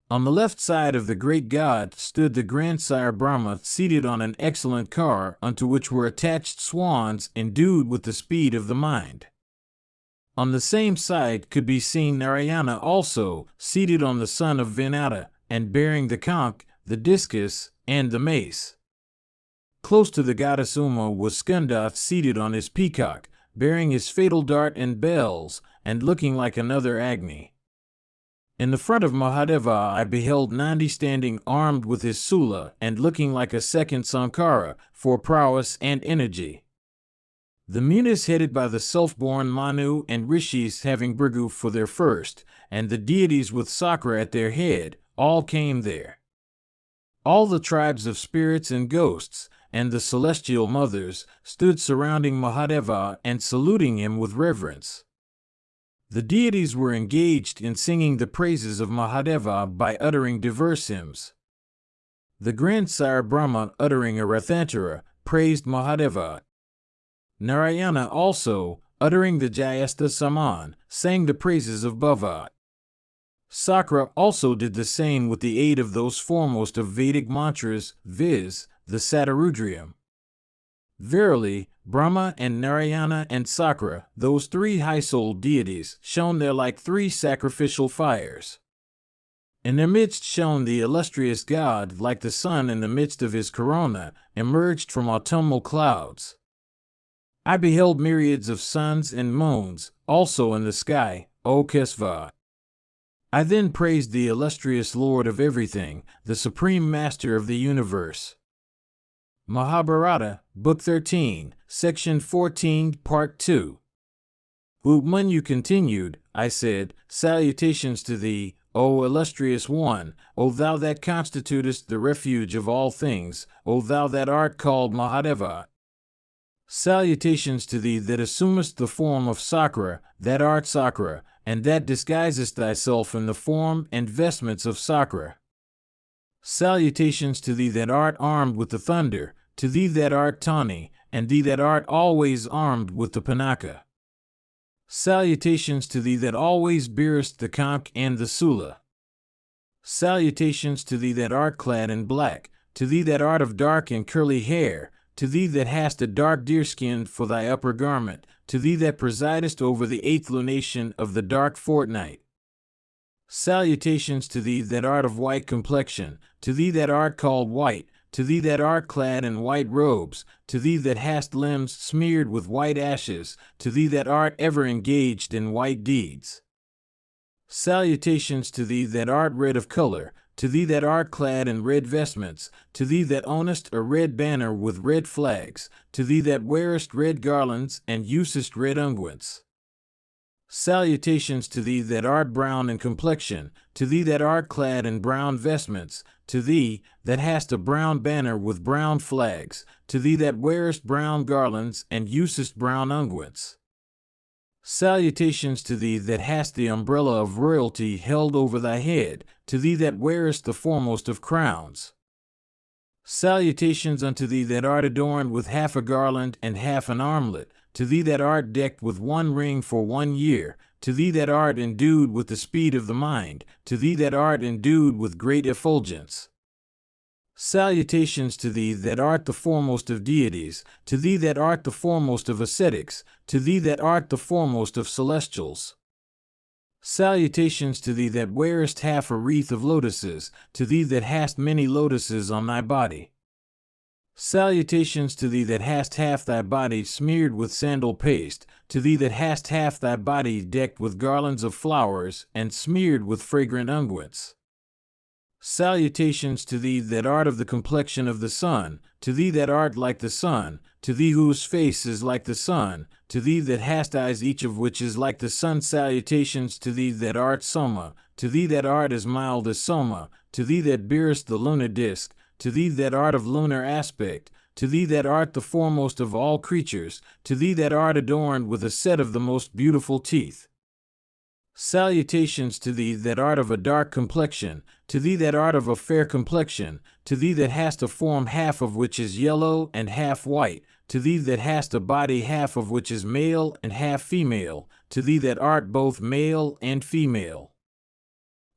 On the left side of the great god stood the grandsire Brahma seated on an excellent car unto which were attached swans endued with the speed of the mind. On the same side could be seen Narayana also, seated on the son of Vinata, and bearing the conch, the discus, and the mace. Close to the goddess Uma was Skandath seated on his peacock, bearing his fatal dart and bells, and looking like another Agni. In the front of Mahadeva I beheld Nandi standing armed with his sula and looking like a second Sankara, for prowess and energy. The Munis headed by the self-born Manu and Rishis having Bhrigu for their first, and the deities with Sakra at their head, all came there. All the tribes of spirits and ghosts, and the celestial mothers, stood surrounding Mahadeva and saluting him with reverence. The deities were engaged in singing the praises of Mahadeva by uttering diverse hymns. The grandsire Brahma, uttering a Rathantara, praised Mahadeva. Narayana also, uttering the Jayasta Saman, sang the praises of Bhava. Sakra also did the same with the aid of those foremost of Vedic mantras, viz., the Satarudriyam. Verily, Brahma and Narayana and Sakra, those three high-souled deities, shone there like three sacrificial fires. In their midst shone the illustrious god like the sun in the midst of his corona, emerged from autumnal clouds. I beheld myriads of suns and moons, also in the sky, O Kesva. I then praised the illustrious Lord of everything, the Supreme Master of the universe. Mahabharata, Book 13, Section 14, Part 2. Upmanyu continued, I said, Salutations to thee, O illustrious one, O thou that constitutest the refuge of all things, O thou that art called Mahadeva. Salutations to thee that assumest the form of Sakra, that art Sakra, and that disguisest thyself in the form and vestments of Sakra. Salutations to thee that art armed with the thunder, to thee that art Tani, and thee that art always armed with the Panaka. Salutations to thee that always bearest the conch and the sula. Salutations to thee that art clad in black, to thee that art of dark and curly hair, to thee that hast a dark deerskin for thy upper garment, to thee that presidest over the 8th lunation of the dark fortnight. Salutations to thee that art of white complexion, to thee that art called white, to thee that art clad in white robes, to thee that hast limbs smeared with white ashes, to thee that art ever engaged in white deeds. Salutations to thee that art red of color, to thee that art clad in red vestments, to thee that ownest a red banner with red flags, to thee that wearest red garlands and usest red unguents. Salutations to thee that art brown in complexion, to thee that art clad in brown vestments, to thee that hast a brown banner with brown flags, to thee that wearest brown garlands and usest brown unguents. Salutations to thee that hast the umbrella of royalty held over thy head, to thee that wearest the foremost of crowns. Salutations unto thee that art adorned with half a garland and half an armlet, to thee that art decked with one ring for 1 year, to thee that art endued with the speed of the mind, to thee that art endued with great effulgence. Salutations to thee that art the foremost of deities, to thee that art the foremost of ascetics, to thee that art the foremost of celestials. Salutations to thee that wearest half a wreath of lotuses, to thee that hast many lotuses on thy body. Salutations to thee that hast half thy body smeared with sandal paste, to thee that hast half thy body decked with garlands of flowers and smeared with fragrant unguents. Salutations to thee that art of the complexion of the sun, to thee that art like the sun, to thee whose face is like the sun, to thee that hast eyes each of which is like the sun. Salutations to thee that art Soma, to thee that art as mild as Soma, to thee that bearest the lunar disk, to thee that art of lunar aspect, to thee that art the foremost of all creatures, to thee that art adorned with a set of the most beautiful teeth. Salutations to thee that art of a dark complexion, to thee that art of a fair complexion, to thee that hast a form half of which is yellow and half white, to thee that hast a body half of which is male and half female, to thee that art both male and female.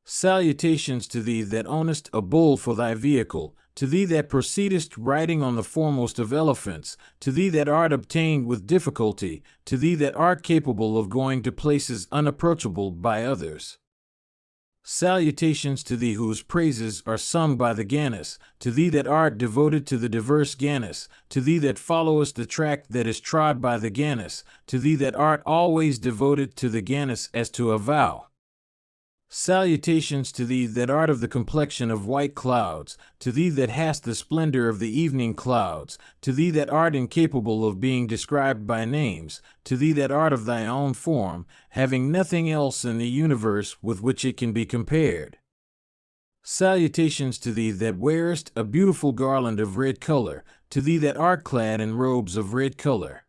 Salutations to thee that ownest a bull for thy vehicle, to thee that proceedest riding on the foremost of elephants, to thee that art obtained with difficulty, to thee that art capable of going to places unapproachable by others. Salutations to thee whose praises are sung by the Ganas, to thee that art devoted to the diverse Ganas, to thee that followest the track that is trod by the Ganas, to thee that art always devoted to the Ganas as to a vow. Salutations to thee that art of the complexion of white clouds, to thee that hast the splendor of the evening clouds, to thee that art incapable of being described by names, to thee that art of thy own form, having nothing else in the universe with which it can be compared. Salutations to thee that wearest a beautiful garland of red color, to thee that art clad in robes of red color.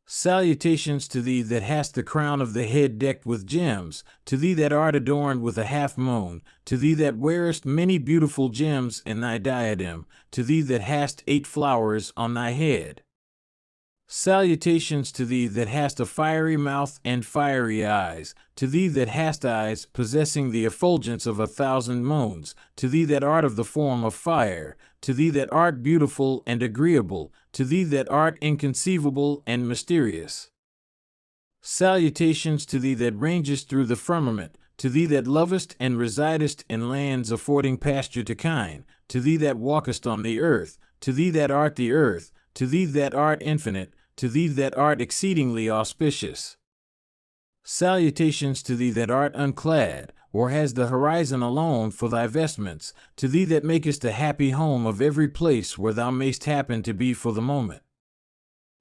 Salutations to thee that hast the crown of the head decked with gems, to thee that art adorned with a half moon, to thee that wearest many beautiful gems in thy diadem, to thee that hast 8 flowers on thy head. Salutations to thee that hast a fiery mouth and fiery eyes, to thee that hast eyes possessing the effulgence of 1,000 moons, to thee that art of the form of fire, to thee that art beautiful and agreeable, to thee that art inconceivable and mysterious. Salutations to thee that rangest through the firmament, to thee that lovest and residest in lands affording pasture to kine, to thee that walkest on the earth, to thee that art the earth, to thee that art infinite, to thee that art exceedingly auspicious. Salutations to thee that art unclad, or has the horizon alone for thy vestments, to thee that makest a happy home of every place where thou mayst happen to be for the moment.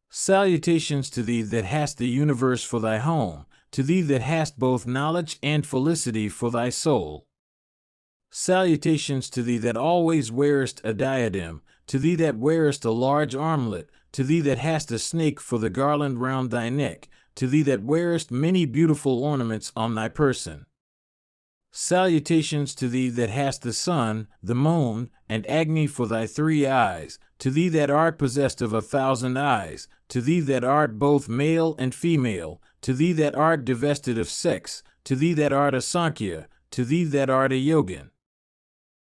Salutations to thee that hast the universe for thy home, to thee that hast both knowledge and felicity for thy soul. Salutations to thee that always wearest a diadem, to thee that wearest a large armlet, to thee that hast a snake for the garland round thy neck, to thee that wearest many beautiful ornaments on thy person. Salutations to thee that hast the sun, the moon, and Agni for thy 3 eyes, to thee that art possessed of 1,000 eyes, to thee that art both male and female, to thee that art divested of sex, to thee that art a Sankhya, to thee that art a Yogin.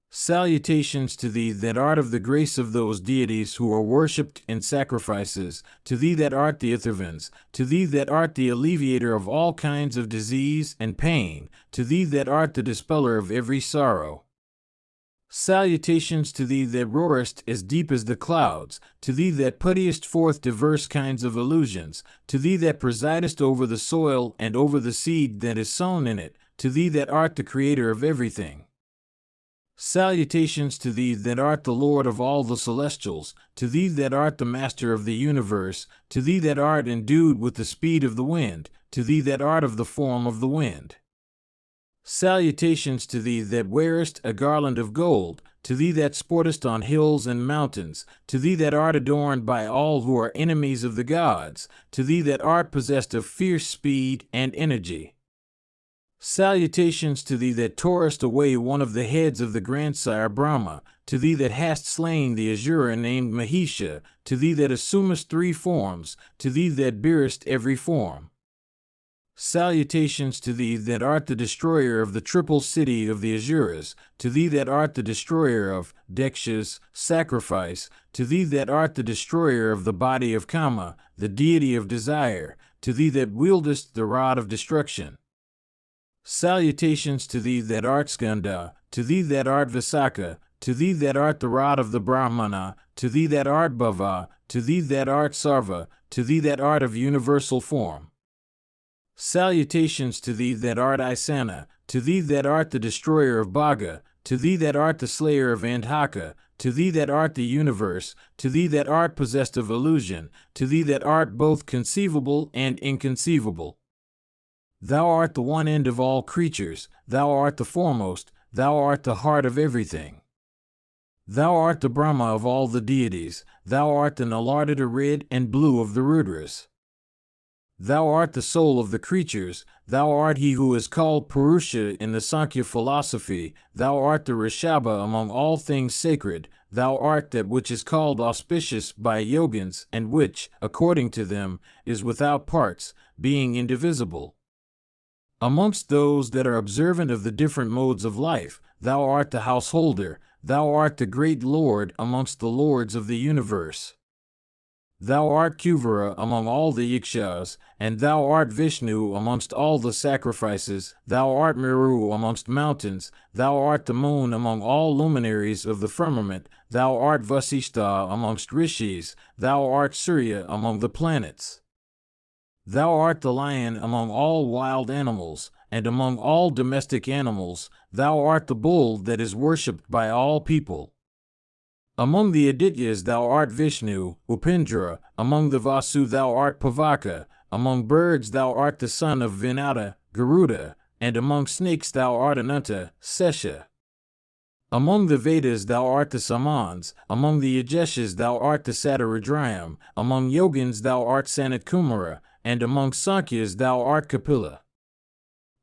Salutations to thee that art of the grace of those deities who are worshipped in sacrifices, to thee that art the Ithavans, to thee that art the alleviator of all kinds of disease and pain, to thee that art the dispeller of every sorrow. Salutations to thee that roarest as deep as the clouds, to thee that puttiest forth diverse kinds of illusions, to thee that presidest over the soil and over the seed that is sown in it, to thee that art the creator of everything. Salutations to thee that art the Lord of all the celestials, to thee that art the master of the universe, to thee that art endued with the speed of the wind, to thee that art of the form of the wind. Salutations to thee that wearest a garland of gold, to thee that sportest on hills and mountains, to thee that art adorned by all who are enemies of the gods, to thee that art possessed of fierce speed and energy. Salutations to thee that torest away one of the heads of the grandsire Brahma, to thee that hast slain the Asura named Mahisha, to thee that assumest 3 forms, to thee that bearest every form. Salutations to thee that art the destroyer of the triple city of the Asuras, to thee that art the destroyer of Dakshas, sacrifice, to thee that art the destroyer of the body of Kama, the deity of desire, to thee that wieldest the rod of destruction. Salutations to thee that art Skanda, to thee that art Visakha, to thee that art the rod of the Brahmana, to thee that art Bhava, to thee that art Sarva, to thee that art of universal form. Salutations to thee that art Isana, to thee that art the destroyer of Bhaga, to thee that art the slayer of Andhaka, to thee that art the universe, to thee that art possessed of illusion, to thee that art both conceivable and inconceivable. Thou art the one end of all creatures, thou art the foremost, thou art the heart of everything. Thou art the Brahma of all the deities, thou art the Nalardita red and blue of the Rudras. Thou art the soul of the creatures, thou art he who is called Purusha in the Sankhya philosophy, thou art the Rishabha among all things sacred, thou art that which is called auspicious by yogins and which, according to them, is without parts, being indivisible. Amongst those that are observant of the different modes of life, thou art the householder, thou art the great Lord amongst the lords of the universe. Thou art Kuvara among all the Yakshas, and thou art Vishnu amongst all the sacrifices, thou art Meru amongst mountains, thou art the moon among all luminaries of the firmament, thou art Vasishtha amongst rishis, thou art Surya among the planets. Thou art the lion among all wild animals, and among all domestic animals, thou art the bull that is worshipped by all people. Among the Adityas thou art Vishnu, Upendra, among the Vasu thou art Pavaka, among birds thou art the son of Vinata, Garuda, and among snakes thou art Ananta, Sesha. Among the Vedas thou art the Samans, among the Yajeshas thou art the Satarudrayam, among Yogins thou art Sanat Kumara, and among Sankyas thou art Kapila.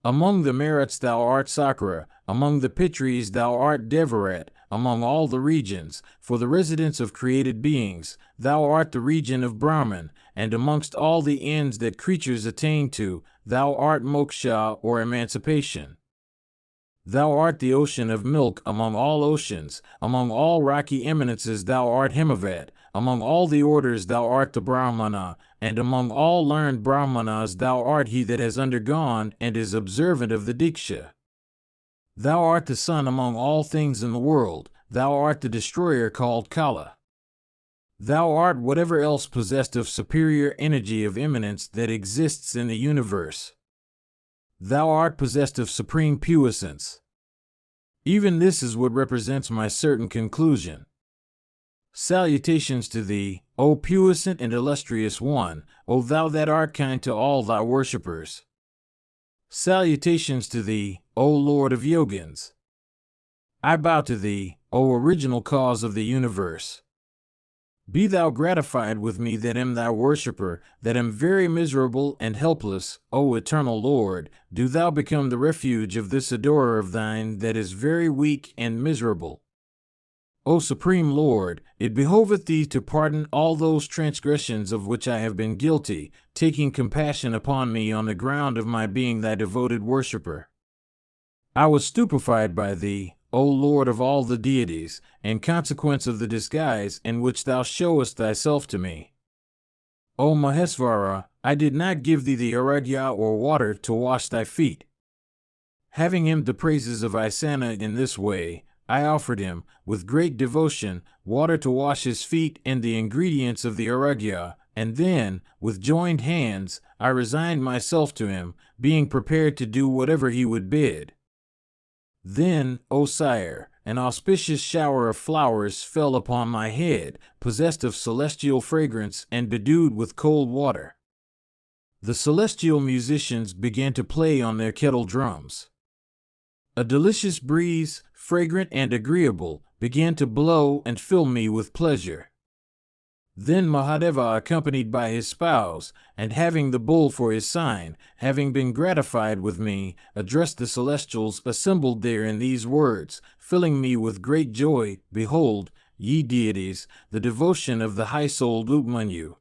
Among the Maruts thou art Sakra, among the Pitris thou art Devarat, among all the regions, for the residence of created beings, thou art the region of Brahman, and amongst all the ends that creatures attain to, thou art moksha or emancipation. Thou art the ocean of milk among all oceans, among all rocky eminences thou art Himavat, among all the orders thou art the Brahmana, and among all learned Brahmanas thou art he that has undergone and is observant of the Diksha. Thou art the sun among all things in the world, thou art the destroyer called Kala. Thou art whatever else possessed of superior energy of eminence that exists in the universe. Thou art possessed of supreme puissance. Even this is what represents my certain conclusion. Salutations to thee, O puissant and illustrious one, O thou that art kind to all thy worshippers. Salutations to thee, O Lord of Yogins. I bow to thee, O original cause of the universe. Be thou gratified with me that am thy worshipper, that am very miserable and helpless, O eternal Lord, do thou become the refuge of this adorer of thine that is very weak and miserable. O Supreme Lord, it behoveth thee to pardon all those transgressions of which I have been guilty, taking compassion upon me on the ground of my being thy devoted worshipper. I was stupefied by thee, O Lord of all the deities, in consequence of the disguise in which thou showest thyself to me. O Mahesvara, I did not give thee the aragya or water to wash thy feet. Having hymned the praises of Isana in this way, I offered him, with great devotion, water to wash his feet and the ingredients of the aragya, and then, with joined hands, I resigned myself to him, being prepared to do whatever he would bid. Then, O sire, an auspicious shower of flowers fell upon my head, possessed of celestial fragrance and bedewed with cold water. The celestial musicians began to play on their kettle drums. A delicious breeze, fragrant and agreeable, began to blow and fill me with pleasure. Then Mahadeva, accompanied by his spouse, and having the bull for his sign, having been gratified with me, addressed the celestials assembled there in these words, filling me with great joy, Behold, ye deities, the devotion of the high-souled Upmanyu.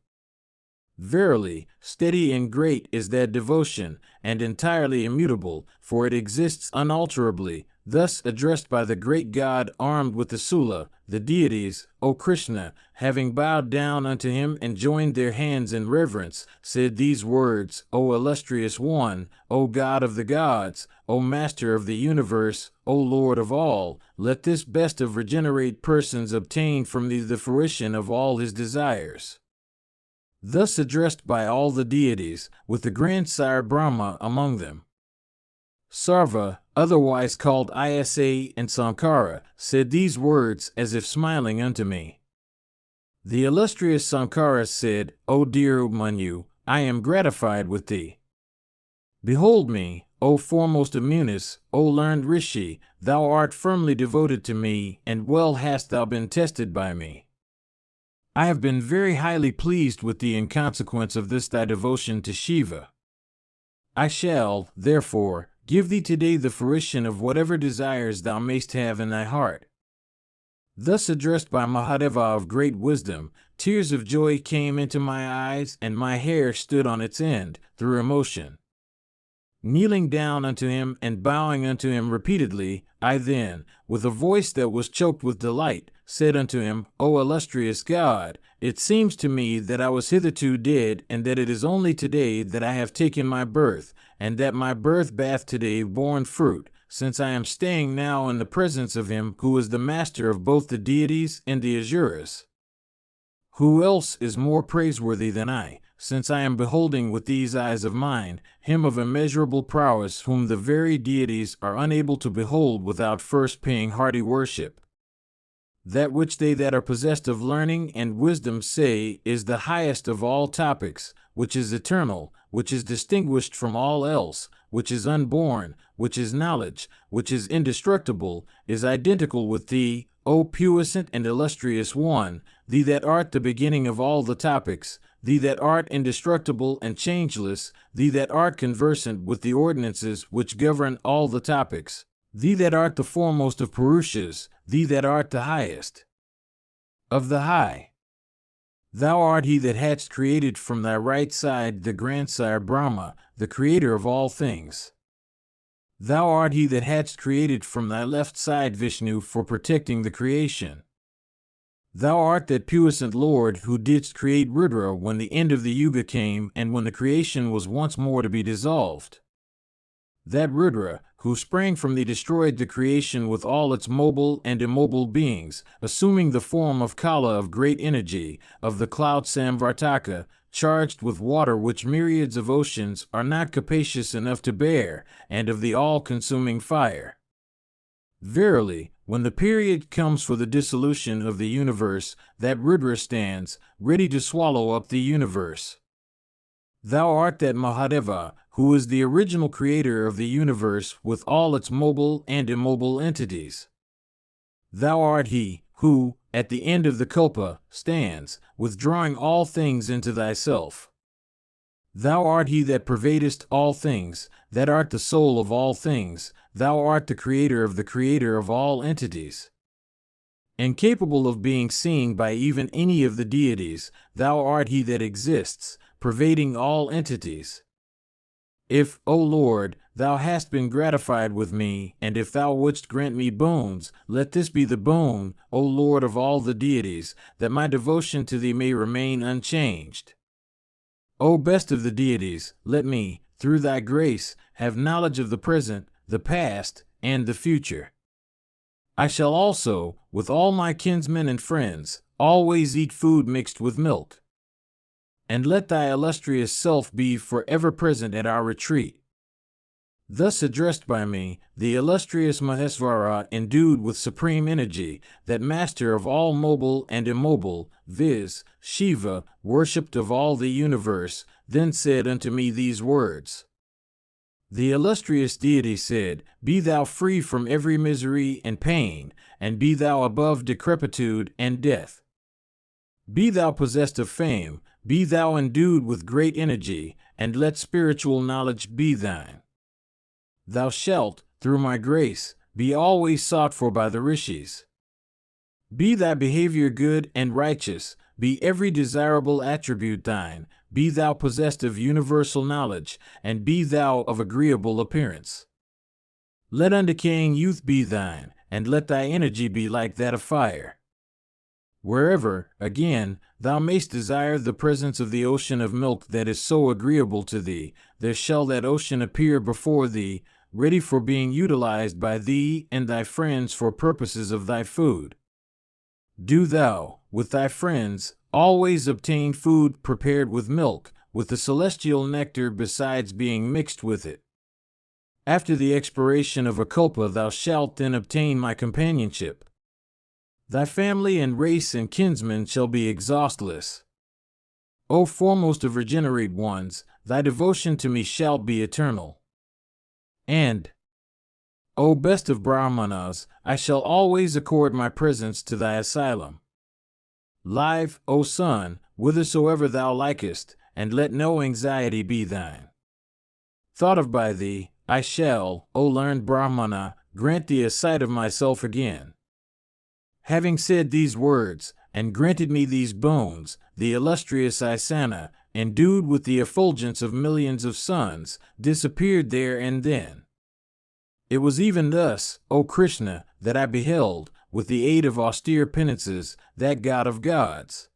Verily, steady and great is that devotion, and entirely immutable, for it exists unalterably. Thus addressed by the great God armed with the Sula, the deities, O Krishna, having bowed down unto him and joined their hands in reverence, said these words, O illustrious one, O God of the gods, O Master of the universe, O Lord of all, let this best of regenerate persons obtain from thee the fruition of all his desires. Thus addressed by all the deities, with the grandsire Brahma among them. Sarva, otherwise called Isa and Sankara, said these words as if smiling unto me. The illustrious Sankara said, O dear Upmanyu, I am gratified with thee. Behold me, O foremost of Munis, O learned Rishi, thou art firmly devoted to me, and well hast thou been tested by me. I have been very highly pleased with thee in consequence of this thy devotion to Shiva. I shall, therefore, give thee today the fruition of whatever desires thou mayst have in thy heart. Thus addressed by Mahadeva of great wisdom, tears of joy came into my eyes, and my hair stood on its end, through emotion. Kneeling down unto him and bowing unto him repeatedly, I then, with a voice that was choked with delight, said unto him, O illustrious God, it seems to me that I was hitherto dead, and that it is only today that I have taken my birth, and that my birth bath today borne fruit, since I am staying now in the presence of him who is the master of both the deities and the Asuras. Who else is more praiseworthy than I, since I am beholding with these eyes of mine, him of immeasurable prowess whom the very deities are unable to behold without first paying hearty worship? That which they that are possessed of learning and wisdom say is the highest of all topics, which is eternal, which is distinguished from all else, which is unborn, which is knowledge, which is indestructible, is identical with thee, O puissant and illustrious one, thee that art the beginning of all the topics, thee that art indestructible and changeless, thee that art conversant with the ordinances which govern all the topics, thee that art the foremost of Purushas, thee that art the highest of the high. Thou art he that hadst created from thy right side the grandsire Brahma, the creator of all things. Thou art he that hadst created from thy left side Vishnu for protecting the creation. Thou art that puissant Lord who didst create Rudra when the end of the Yuga came and when the creation was once more to be dissolved. That Rudra, who sprang from thee, destroyed the creation with all its mobile and immobile beings, assuming the form of Kala of great energy, of the cloud Samvartaka, charged with water which myriads of oceans are not capacious enough to bear, and of the all-consuming fire. Verily, when the period comes for the dissolution of the universe, that Rudra stands, ready to swallow up the universe. Thou art that Mahadeva, who is the original creator of the universe with all its mobile and immobile entities. Thou art he, who, at the end of the Kalpa, stands, withdrawing all things into thyself. Thou art he that pervadest all things, that art the soul of all things, thou art the creator of all entities. Incapable of being seen by even any of the deities, thou art he that exists, pervading all entities. If, O Lord, thou hast been gratified with me, and if thou wouldst grant me boons, let this be the boon, O Lord of all the deities, that my devotion to thee may remain unchanged. O best of the deities, let me, through thy grace, have knowledge of the present, the past, and the future. I shall also, with all my kinsmen and friends, always eat food mixed with milk. And let thy illustrious self be forever present at our retreat. Thus addressed by me, the illustrious Mahesvara, endued with supreme energy, that master of all mobile and immobile, viz., Shiva, worshipped of all the universe, then said unto me these words. The illustrious deity said, Be thou free from every misery and pain, and be thou above decrepitude and death. Be thou possessed of fame, be thou endued with great energy, and let spiritual knowledge be thine. Thou shalt, through my grace, be always sought for by the rishis. Be thy behavior good and righteous, be every desirable attribute thine, be thou possessed of universal knowledge, and be thou of agreeable appearance. Let undecaying youth be thine, and let thy energy be like that of fire. Wherever, again, thou mayst desire the presence of the ocean of milk that is so agreeable to thee, there shall that ocean appear before thee, ready for being utilized by thee and thy friends for purposes of thy food. Do thou, with thy friends, always obtain food prepared with milk, with the celestial nectar besides being mixed with it. After the expiration of a kalpa thou shalt then obtain my companionship. Thy family and race and kinsmen shall be exhaustless. O foremost of regenerate ones, thy devotion to me shall be eternal. And, O best of Brahmanas, I shall always accord my presence to thy asylum. Live, O son, whithersoever thou likest, and let no anxiety be thine. Thought of by thee, I shall, O learned Brahmana, grant thee a sight of myself again. Having said these words, and granted me these boons, the illustrious Isana, endued with the effulgence of millions of suns, disappeared there and then. It was even thus, O Krishna, that I beheld, with the aid of austere penances, that God of gods.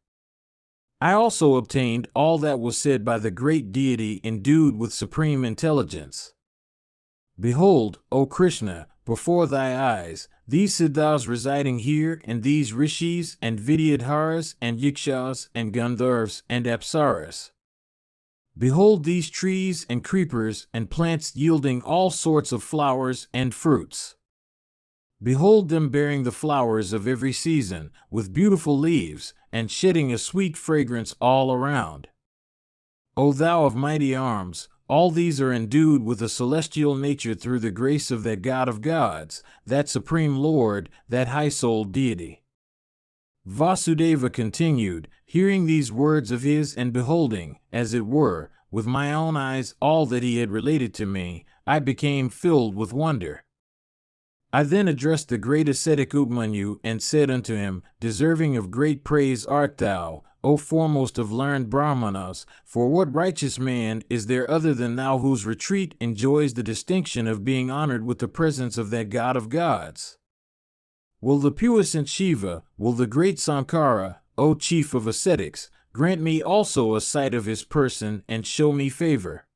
I also obtained all that was said by the great deity endued with supreme intelligence. Behold, O Krishna, before thy eyes, these siddhas residing here, and these rishis, and vidyadharas, and yakshas, and gandharvas, and apsaras. Behold these trees and creepers and plants yielding all sorts of flowers and fruits. Behold them bearing the flowers of every season, with beautiful leaves, and shedding a sweet fragrance all around. O thou of mighty arms, all these are endued with a celestial nature through the grace of that God of gods, that supreme Lord, that high-souled deity. Vasudeva continued, hearing these words of his and beholding, as it were, with my own eyes all that he had related to me, I became filled with wonder. I then addressed the great ascetic Upmanyu and said unto him, deserving of great praise art thou, O foremost of learned Brahmanas, for what righteous man is there other than thou whose retreat enjoys the distinction of being honored with the presence of that God of gods? Will the puissant Shiva, will the great Sankara, O chief of ascetics, grant me also a sight of his person and show me favor?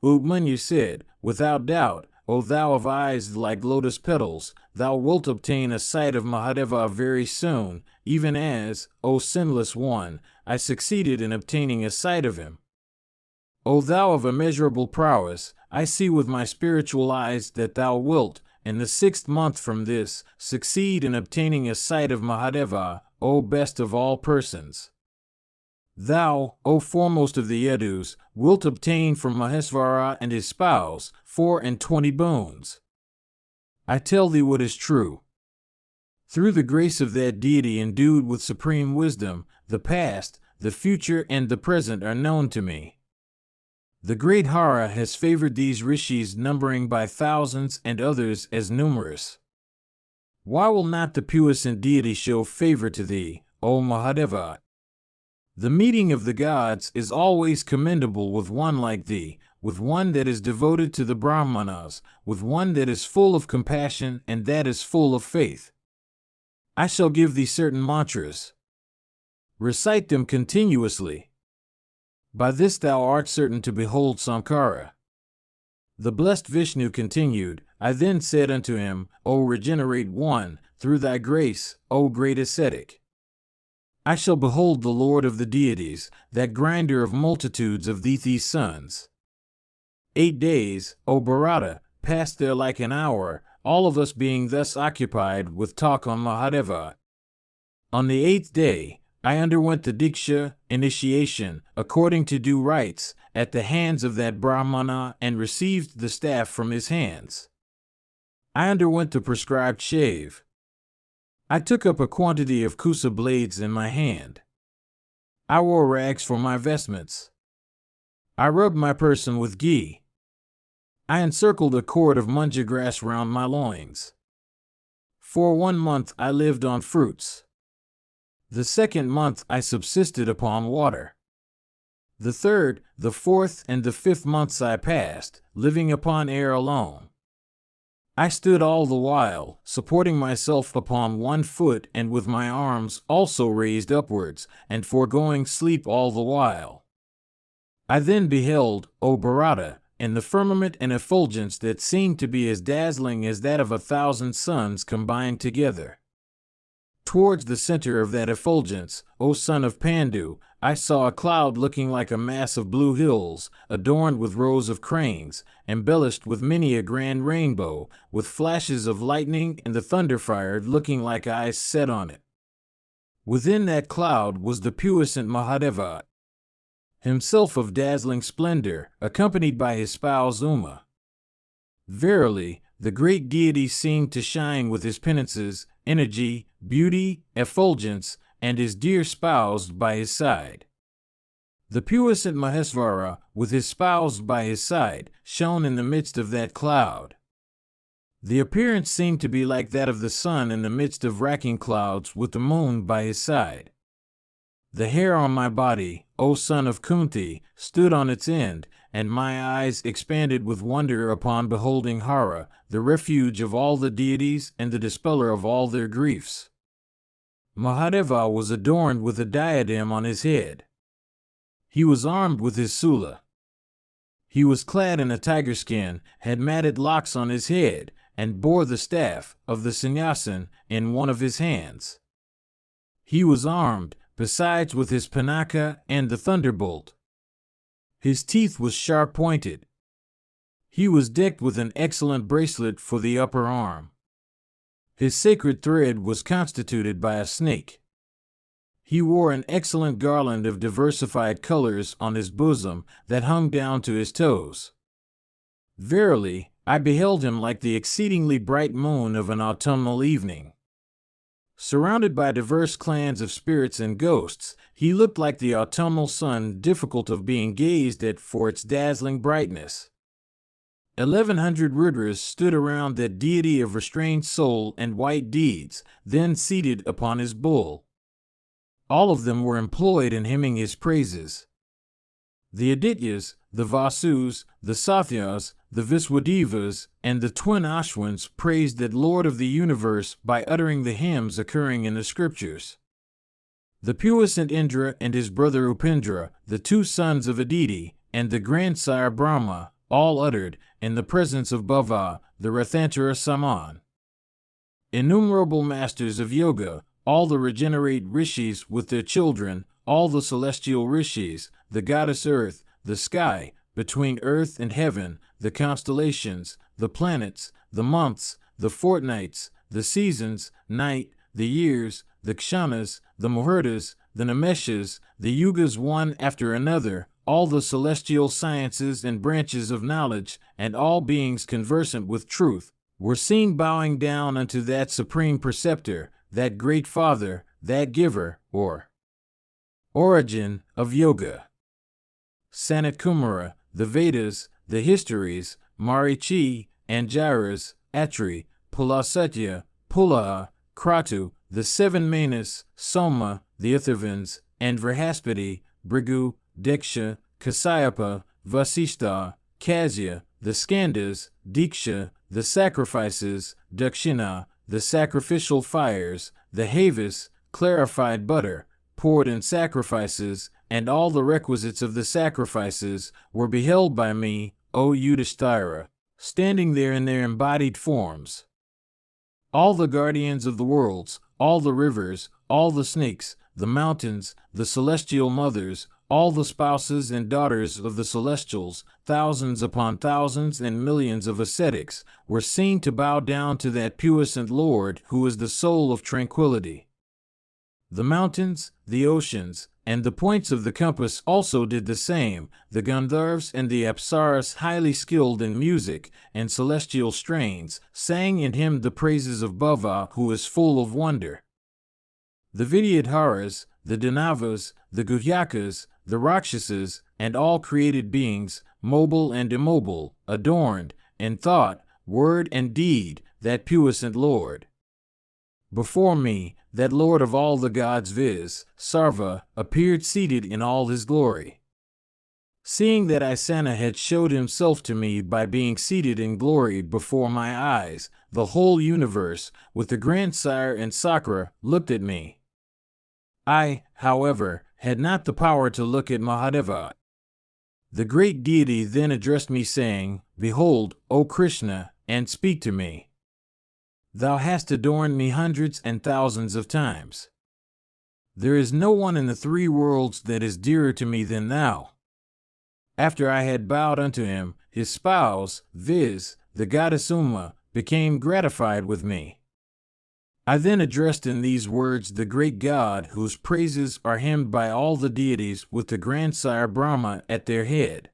Upmanyu said, without doubt, O thou of eyes like lotus petals, thou wilt obtain a sight of Mahadeva very soon, even as, O sinless one, I succeeded in obtaining a sight of him. O thou of immeasurable prowess, I see with my spiritual eyes that thou wilt, in the 6th month from this, succeed in obtaining a sight of Mahadeva, O best of all persons. Thou, O foremost of the Yadus, wilt obtain from Mahesvara and his spouse 24 boons. I tell thee what is true. Through the grace of that deity endued with supreme wisdom, the past, the future, and the present are known to me. The great Hara has favored these rishis numbering by thousands and others as numerous. Why will not the puissant deity show favor to thee, O Mahadeva? The meeting of the gods is always commendable with one like thee, with one that is devoted to the Brahmanas, with one that is full of compassion and that is full of faith. I shall give thee certain mantras. Recite them continuously. By this thou art certain to behold Sankara. The blessed Vishnu continued, I then said unto him, O regenerate one, through thy grace, O great ascetic, I shall behold the Lord of the deities, that grinder of multitudes of Dithi's sons. 8 days, O Bharata, passed there like an hour, all of us being thus occupied with talk on Mahadeva. On the 8th day, I underwent the Diksha, initiation, according to due rites, at the hands of that Brahmana and received the staff from his hands. I underwent the prescribed shave. I took up a quantity of kusa blades in my hand. I wore rags for my vestments. I rubbed my person with ghee. I encircled a cord of munja grass round my loins. For 1 month I lived on fruits. The 2nd month I subsisted upon water. The 3rd, the 4th, and the 5th months I passed, living upon air alone. I stood all the while, supporting myself upon one foot and with my arms also raised upwards, and foregoing sleep all the while. I then beheld, O Bharata, in the firmament an effulgence that seemed to be as dazzling as that of 1,000 suns combined together. Towards the center of that effulgence, O son of Pandu, I saw a cloud looking like a mass of blue hills, adorned with rows of cranes, embellished with many a grand rainbow, with flashes of lightning and the thunderfire looking like eyes set on it. Within that cloud was the puissant Mahadeva, himself of dazzling splendor, accompanied by his spouse Uma. Verily, the great deity seemed to shine with his penances, energy, beauty, effulgence, and his dear spouse by his side. The puissant Mahesvara, with his spouse by his side, shone in the midst of that cloud. The appearance seemed to be like that of the sun in the midst of racking clouds with the moon by his side. The hair on my body, O son of Kunti, stood on its end, and my eyes expanded with wonder upon beholding Hara, the refuge of all the deities and the dispeller of all their griefs. Mahadeva was adorned with a diadem on his head. He was armed with his sula. He was clad in a tiger skin, had matted locks on his head, and bore the staff of the sannyasin in one of his hands. He was armed, besides, with his panaka and the thunderbolt. His teeth was sharp-pointed. He was decked with an excellent bracelet for the upper arm. His sacred thread was constituted by a snake. He wore an excellent garland of diversified colors on his bosom that hung down to his toes. Verily, I beheld him like the exceedingly bright moon of an autumnal evening. Surrounded by diverse clans of spirits and ghosts, he looked like the autumnal sun, difficult of being gazed at for its dazzling brightness. 1,100 Rudras stood around that deity of restrained soul and white deeds, then seated upon his bull. All of them were employed in hymning his praises. The Adityas, the Vasus, the Sathyas, the Viswadevas, and the twin Ashwins praised that Lord of the universe by uttering the hymns occurring in the scriptures. The puissant Indra and his brother Upendra, the 2 sons of Aditi, and the grandsire Brahma, all uttered, in the presence of Bhava, the Rathantara Saman. Innumerable masters of yoga, all the regenerate rishis with their children, all the celestial rishis, the goddess earth, the sky, between earth and heaven, the constellations, the planets, the months, the fortnights, the seasons, night, the years, the kshanas, the muhurtas, the nimeshas, the yugas one after another, all the celestial sciences and branches of knowledge, and all beings conversant with truth, were seen bowing down unto that supreme preceptor, that great father, that giver, or origin, of yoga. Sanat Kumara, the Vedas, the histories, Marichi, Angiras, Atri, Pulasatya, Pulaha, Kratu, the 7 Manas, Soma, the Atharvans, and Vrahaspati, Brigu, Diksha, Kasyapa, Vasishta, Kasya, the Skandas, Diksha, the sacrifices, Dakshina, the sacrificial fires, the Havas, clarified butter, poured in sacrifices, and all the requisites of the sacrifices were beheld by me, O Yudhishthira, standing there in their embodied forms. All the guardians of the worlds, all the rivers, all the snakes, the mountains, the celestial mothers, all the spouses and daughters of the celestials, thousands upon thousands and millions of ascetics, were seen to bow down to that puissant Lord who is the soul of tranquility. The mountains, the oceans, and the points of the compass also did the same. The Gandharvas and the Apsaras, highly skilled in music and celestial strains, sang and hymned the praises of Bhava, who is full of wonder. The Vidyadharas, the Danavas, the Guhyakas, the Rakshasas, and all created beings, mobile and immobile, adorned, in thought, word, and deed, that puissant Lord. Before me, that Lord of all the gods, viz., Sarva, appeared seated in all his glory. Seeing that Isana had showed himself to me by being seated in glory before my eyes, the whole universe, with the grandsire and Sakra, looked at me. I, however, had not the power to look at Mahadeva. The great deity then addressed me, saying, "Behold, O Krishna, and speak to me. Thou hast adorned me hundreds and thousands of times. There is no one in the three worlds that is dearer to me than thou." After I had bowed unto him, his spouse, viz., the goddess Uma, became gratified with me. I then addressed in these words the great God, whose praises are hymned by all the deities, with the grandsire Brahma at their head.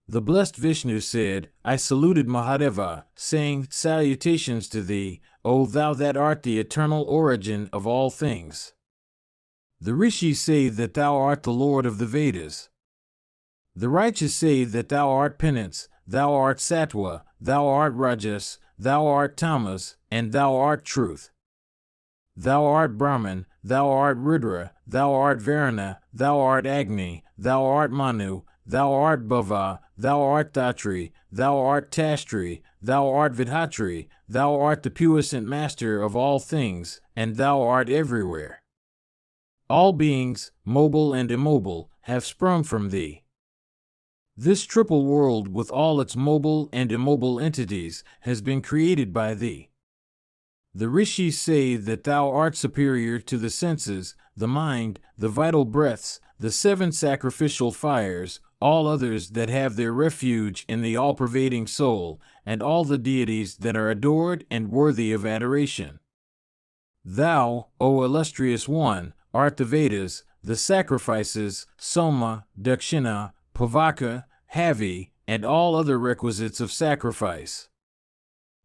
The blessed Vishnu said, I saluted Mahadeva, saying, "Salutations to thee, O thou that art the eternal origin of all things. The rishis say that thou art the Lord of the Vedas. The righteous say that thou art penance, thou art sattva, thou art rajas, thou art tamas, and thou art truth. Thou art Brahman, thou art Rudra, thou art Varuna, thou art Agni, thou art Manu, thou art Bhava, thou art Dhatri, thou art Tashtri, thou art Vidhatri, thou art the puissant master of all things, and thou art everywhere. All beings, mobile and immobile, have sprung from thee. This triple world, with all its mobile and immobile entities, has been created by thee. The rishis say that thou art superior to the senses, the mind, the vital breaths, the seven sacrificial fires, all others that have their refuge in the all-pervading soul, and all the deities that are adored and worthy of adoration. Thou, O illustrious one, art the Vedas, the sacrifices, Soma, Dakshina, Pavaka, Havi, and all other requisites of sacrifice.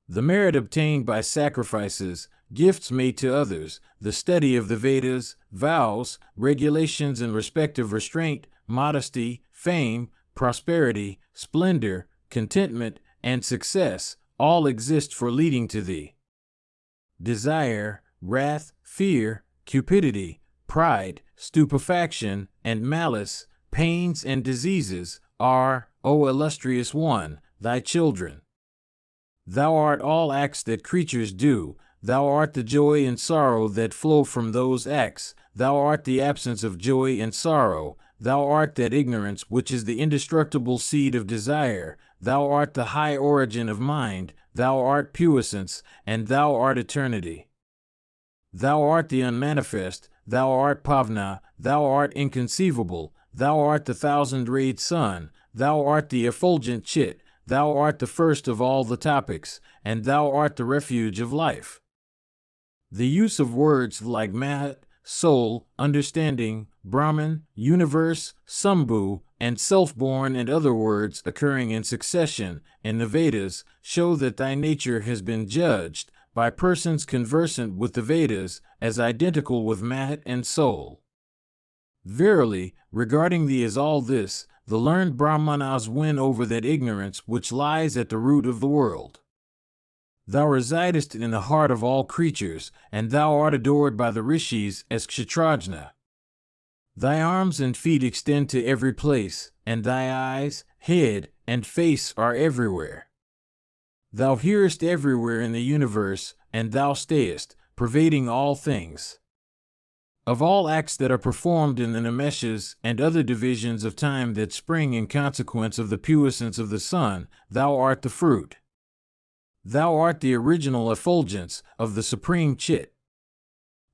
The merit obtained by sacrifices, gifts made to others, the study of the Vedas, vows, regulations in respect of restraint, modesty, fame, prosperity, splendor, contentment, and success, all exist for leading to thee. Desire, wrath, fear, cupidity, pride, stupefaction, and malice, pains and diseases, are, O illustrious one, thy children. Thou art all acts that creatures do, thou art the joy and sorrow that flow from those acts, thou art the absence of joy and sorrow, thou art that ignorance which is the indestructible seed of desire, thou art the high origin of mind, thou art puissance, and thou art eternity. Thou art the unmanifest, thou art Pavna, thou art inconceivable, thou art the thousand-rayed sun, thou art the effulgent chit, thou art the first of all the topics, and thou art the refuge of life. The use of words like Mahat, soul, understanding, Brahman, universe, Sambhu, and self-born and other words occurring in succession in the Vedas show that thy nature has been judged, by persons conversant with the Vedas, as identical with Mahat and soul. Verily, regarding thee as all this, the learned Brahmanas win over that ignorance which lies at the root of the world. Thou residest in the heart of all creatures, and thou art adored by the rishis as Kshatrajna. Thy arms and feet extend to every place, and thy eyes, head, and face are everywhere. Thou hearest everywhere in the universe, and thou stayest, pervading all things. Of all acts that are performed in the Nimeshas and other divisions of time that spring in consequence of the puissance of the sun, thou art the fruit. Thou art the original effulgence of the supreme Chit.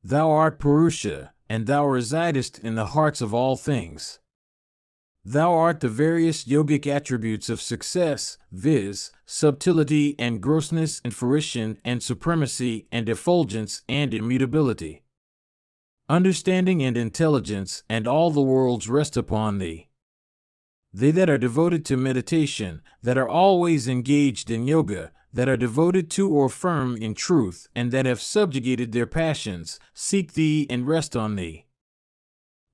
Thou art Purusha, and thou residest in the hearts of all things. Thou art the various yogic attributes of success, viz., subtlety and grossness and fruition and supremacy and effulgence and immutability. Understanding and intelligence and all the worlds rest upon thee. They that are devoted to meditation, that are always engaged in yoga, that are devoted to or firm in truth, and that have subjugated their passions, seek thee and rest on thee.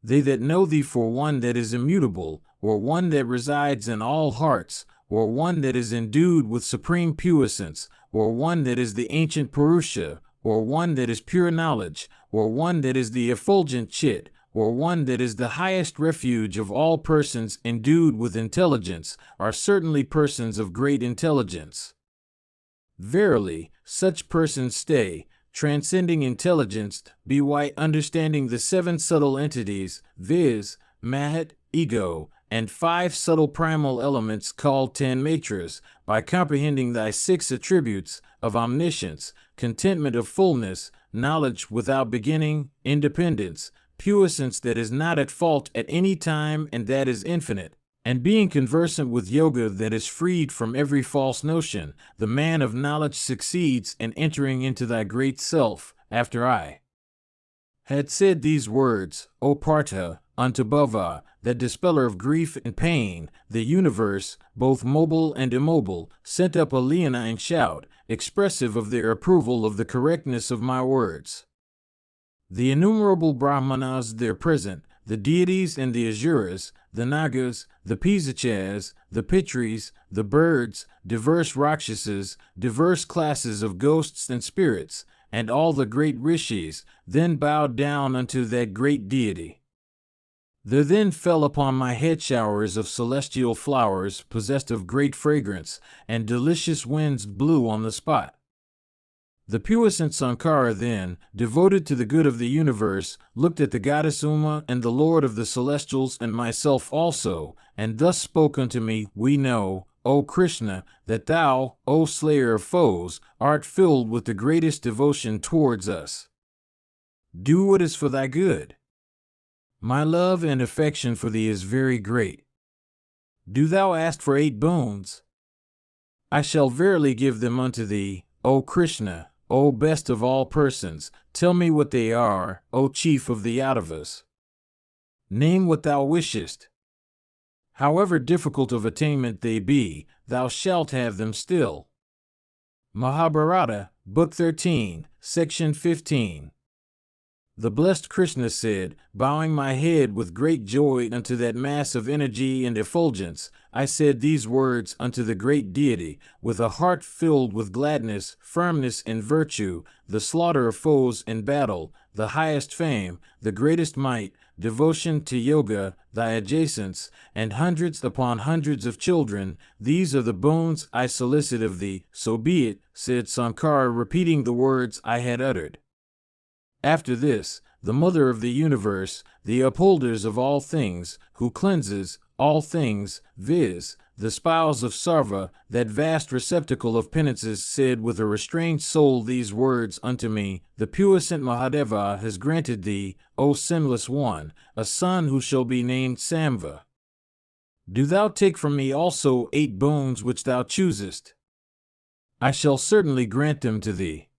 They that know thee for one that is immutable, or one that resides in all hearts, or one that is endued with supreme puissance, or one that is the ancient Purusha, or one that is pure knowledge, or one that is the effulgent Chit, or one that is the highest refuge of all persons endued with intelligence, are certainly persons of great intelligence. Verily, such persons stay, transcending intelligence, by understanding the seven subtle entities, viz., Mahat, ego, and 5 subtle primal elements called Tanmatras, by comprehending thy 6 attributes of omniscience, contentment of fullness, knowledge without beginning, independence, puissance that is not at fault at any time and that is infinite, and being conversant with yoga that is freed from every false notion, the man of knowledge succeeds in entering into thy great self. After I had said these words, O Partha, unto Bhava, that dispeller of grief and pain, the universe, both mobile and immobile, sent up a leonine shout, expressive of their approval of the correctness of my words. The innumerable Brahmanas there present, the deities and the Asuras, the Nagas, the Pisachas, the Pitris, the birds, diverse Rakshasas, diverse classes of ghosts and spirits, and all the great rishis, then bowed down unto that great deity. There then fell upon my head showers of celestial flowers possessed of great fragrance, and delicious winds blew on the spot. The puissant Sankara then, devoted to the good of the universe, looked at the goddess Uma and the Lord of the celestials and myself also, and thus spoke unto me, We know, O Krishna, that thou, O slayer of foes, art filled with the greatest devotion towards us. Do what is for thy good. My love and affection for thee is very great. Do thou ask for 8 boons? I shall verily give them unto thee, O Krishna, O best of all persons. Tell me what they are, O chief of the Yadavas. Name what thou wishest. However difficult of attainment they be, thou shalt have them still. Mahabharata, Book 13, Section 15. The blessed Krishna said, bowing my head with great joy unto that mass of energy and effulgence, I said these words unto the great deity, with a heart filled with gladness, firmness, and virtue, the slaughter of foes in battle, the highest fame, the greatest might, devotion to yoga, thy adjacents, and hundreds upon hundreds of children, these are the boons I solicit of thee. So be it, said Sankara, repeating the words I had uttered. After this, the mother of the universe, the upholders of all things, who cleanses all things, viz., the spouse of Sarva, that vast receptacle of penances, said with a restrained soul these words unto me, The puissant Mahadeva has granted thee, O sinless one, a son who shall be named Samva. Do thou take from me also 8 boons which thou choosest. I shall certainly grant them to thee.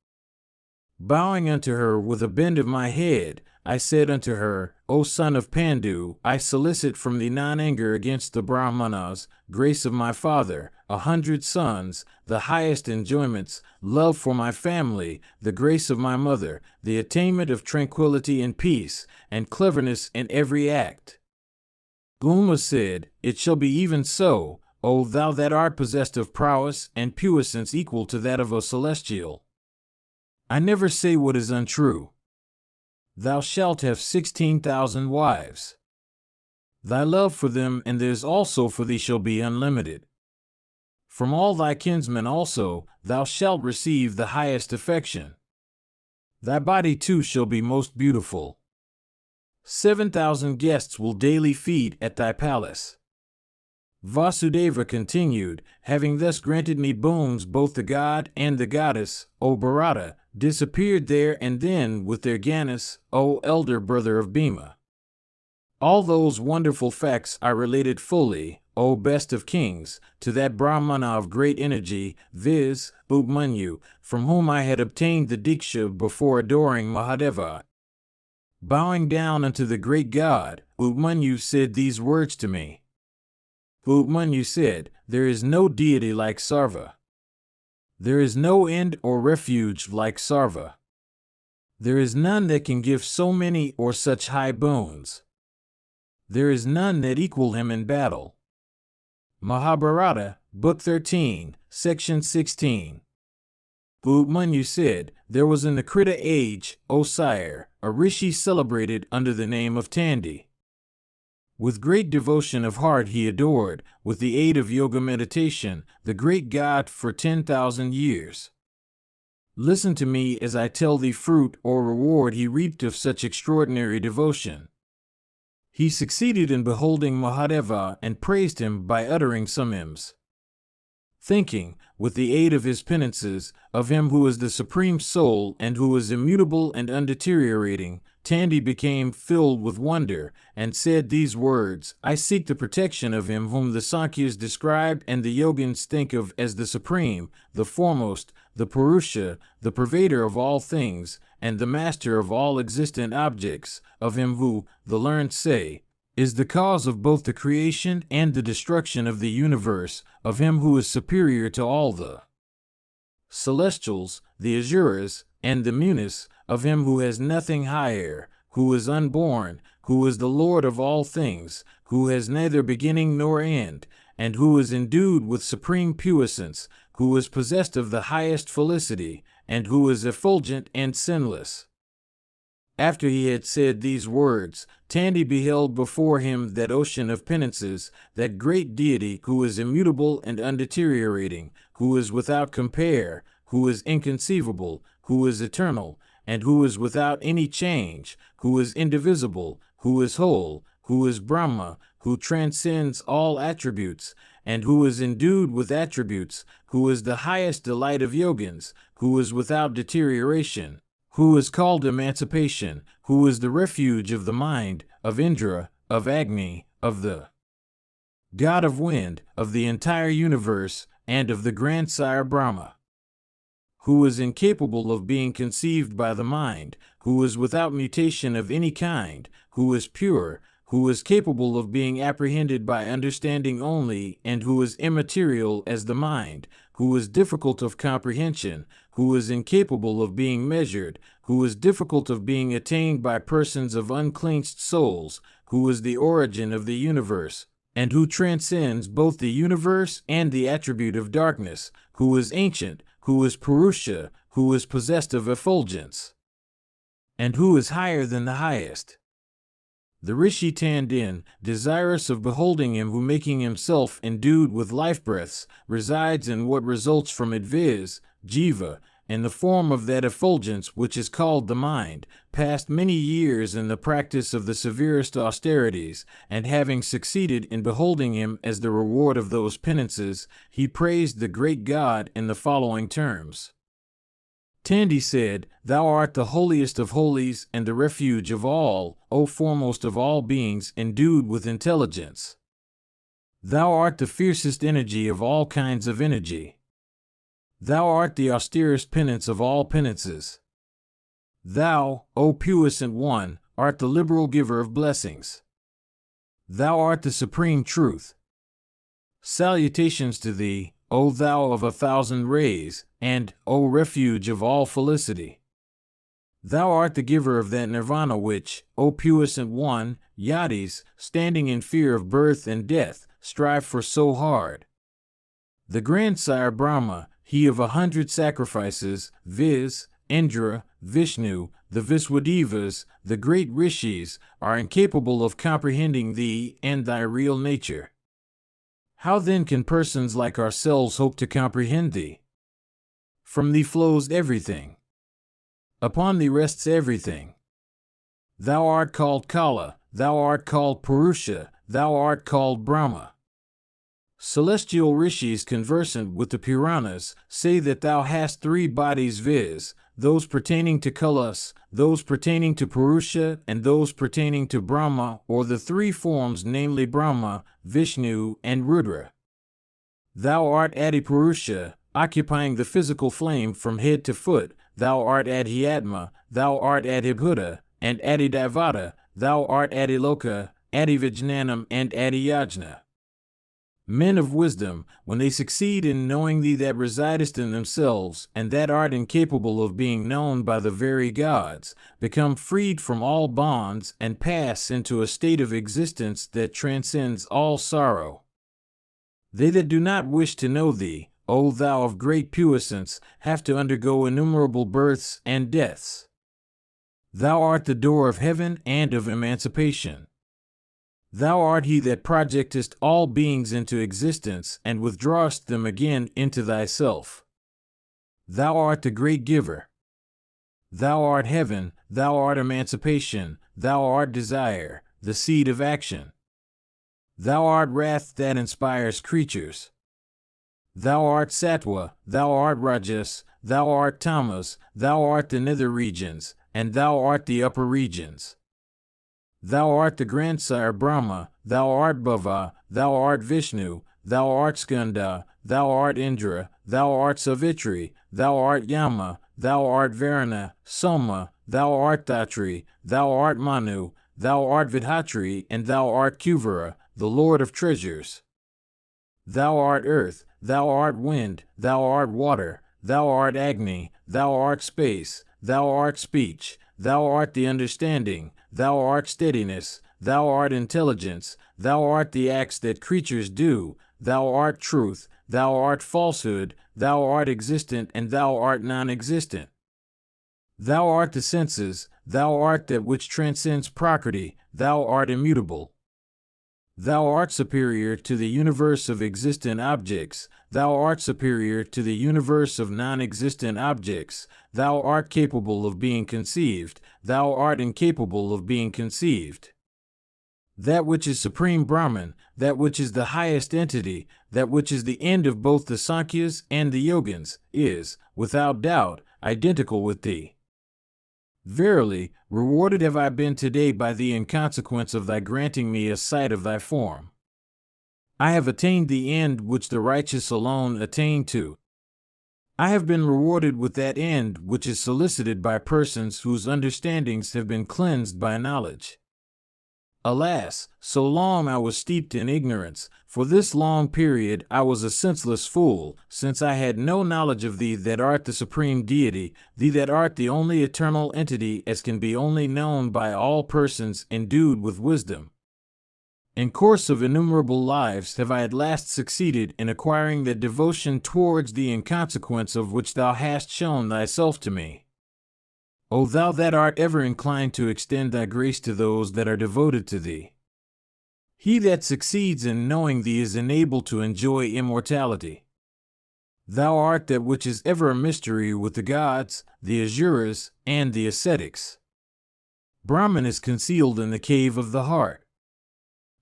Bowing unto her with a bend of my head, I said unto her, O son of Pandu, I solicit from thee non-anger against the Brahmanas, grace of my father, 100 sons, the highest enjoyments, love for my family, the grace of my mother, the attainment of tranquility and peace, and cleverness in every act. Uma said, It shall be even so, O thou that art possessed of prowess and puissance equal to that of a celestial. I never say what is untrue. Thou shalt have 16,000 wives. Thy love for them and theirs also for thee shall be unlimited. From all thy kinsmen also thou shalt receive the highest affection. Thy body too shall be most beautiful. 7,000 guests will daily feed at thy palace. Vasudeva continued, having thus granted me boons, both the god and the goddess, O Bharata, disappeared there and then with their Ganas, O elder brother of Bhima. All those wonderful facts I related fully, O best of kings, to that Brahmana of great energy, viz., Ubmanyu, from whom I had obtained the Diksha before adoring Mahadeva. Bowing down unto the great god, Ubmanyu said these words to me. Ubmanyu said, There is no deity like Sarva. There is no end or refuge like Sarva. There is none that can give so many or such high boons. There is none that equal him in battle. Mahabharata, Book 13, Section 16. Upmanyu said, there was in the Krita age, O sire, a rishi celebrated under the name of Tandi. With great devotion of heart he adored, with the aid of yoga meditation, the great God for 10,000 years. Listen to me as I tell thee fruit or reward he reaped of such extraordinary devotion. He succeeded in beholding Mahadeva and praised him by uttering some hymns. Thinking, with the aid of his penances, of him who is the supreme soul and who is immutable and undeteriorating, Tandi became filled with wonder, and said these words, I seek the protection of him whom the Sankhya's described and the Yogins think of as the supreme, the foremost, the Purusha, the pervader of all things, and the master of all existent objects, of him who, the learned say, is the cause of both the creation and the destruction of the universe, of him who is superior to all the celestials, the Asuras, and the Munis, of him who has nothing higher, who is unborn, who is the Lord of all things, who has neither beginning nor end, and who is endued with supreme puissance, who is possessed of the highest felicity, and who is effulgent and sinless. After he had said these words, Tandi beheld before him that ocean of penances, that great deity who is immutable and undeteriorating, who is without compare, who is inconceivable, who is eternal, and who is without any change, who is indivisible, who is whole, who is Brahma, who transcends all attributes, and who is endued with attributes, who is the highest delight of yogins, who is without deterioration, who is called emancipation, who is the refuge of the mind, of Indra, of Agni, of the god of wind, of the entire universe, and of the grandsire Brahma, who is incapable of being conceived by the mind, who is without mutation of any kind, who is pure, who is capable of being apprehended by understanding only, and who is immaterial as the mind, who is difficult of comprehension, who is incapable of being measured, who is difficult of being attained by persons of uncleansed souls, who is the origin of the universe, and who transcends both the universe and the attribute of darkness, who is ancient, who is Purusha, who is possessed of effulgence, and who is higher than the highest. The Rishi Tandin, desirous of beholding him who making himself endued with life breaths, resides in what results from it viz., jiva, in the form of that effulgence which is called the mind, passed many years in the practice of the severest austerities, and having succeeded in beholding him as the reward of those penances, he praised the great God in the following terms. Tandi said, Thou art the holiest of holies and the refuge of all, O foremost of all beings endued with intelligence. Thou art the fiercest energy of all kinds of energy. Thou art the austerest penance of all penances. Thou, O puissant one, art the liberal giver of blessings. Thou art the supreme truth. Salutations to thee, O thou of 1,000 rays, and, O refuge of all felicity. Thou art the giver of that nirvana which, O puissant one, yadis, standing in fear of birth and death, strive for so hard. The grandsire Brahma, he of 100 sacrifices, viz., Indra, Vishnu, the Viswadevas, the great rishis, are incapable of comprehending thee and thy real nature. How then can persons like ourselves hope to comprehend thee? From thee flows everything. Upon thee rests everything. Thou art called Kala, thou art called Purusha, thou art called Brahma. Celestial rishis conversant with the Puranas say that thou hast 3 bodies viz., those pertaining to Kalas, those pertaining to Purusha, and those pertaining to Brahma, or the 3 forms namely Brahma, Vishnu, and Rudra. Thou art Adipurusha, occupying the physical flame from head to foot, thou art Adhyatma, thou art Adhibhuta, and Adidivata, thou art Adiloka, Adivijnanam, and Adiyajna. Men of wisdom, when they succeed in knowing thee that residest in themselves, and that art incapable of being known by the very gods, become freed from all bonds and pass into a state of existence that transcends all sorrow. They that do not wish to know thee, O thou of great puissance, have to undergo innumerable births and deaths. Thou art the door of heaven and of emancipation. Thou art he that projectest all beings into existence and withdrawest them again into thyself. Thou art the great giver. Thou art heaven, thou art emancipation, thou art desire, the seed of action. Thou art wrath that inspires creatures. Thou art sattva, thou art rajas, thou art tamas, thou art the nether regions, and thou art the upper regions. Thou art the grandsire Brahma, thou art Bhava, thou art Vishnu, thou art Skanda, thou art Indra, thou art Savitri, thou art Yama, thou art Varuna, Soma, thou art Dhatri, thou art Manu, thou art Vidhatri, and thou art Kuvara, the Lord of treasures. Thou art earth, thou art wind, thou art water, thou art Agni, thou art space, thou art speech, thou art the understanding, thou art steadiness, thou art intelligence, thou art the acts that creatures do, thou art truth, thou art falsehood, thou art existent and thou art non-existent. Thou art the senses, thou art that which transcends Prakriti, thou art immutable. Thou art superior to the universe of existent objects, thou art superior to the universe of non-existent objects, thou art capable of being conceived, thou art incapable of being conceived. That which is supreme Brahman, that which is the highest entity, that which is the end of both the Sankhyas and the Yogins, is, without doubt, identical with thee. Verily, rewarded have I been today by thee in consequence of thy granting me a sight of thy form. I have attained the end which the righteous alone attain to. I have been rewarded with that end which is solicited by persons whose understandings have been cleansed by knowledge. Alas, so long I was steeped in ignorance, for this long period I was a senseless fool, since I had no knowledge of thee that art the supreme deity, thee that art the only eternal entity as can be only known by all persons endued with wisdom. In course of innumerable lives have I at last succeeded in acquiring that devotion towards thee in consequence of which thou hast shown thyself to me. O thou that art ever inclined to extend thy grace to those that are devoted to thee. He that succeeds in knowing thee is enabled to enjoy immortality. Thou art that which is ever a mystery with the gods, the Asuras, and the ascetics. Brahman is concealed in the cave of the heart.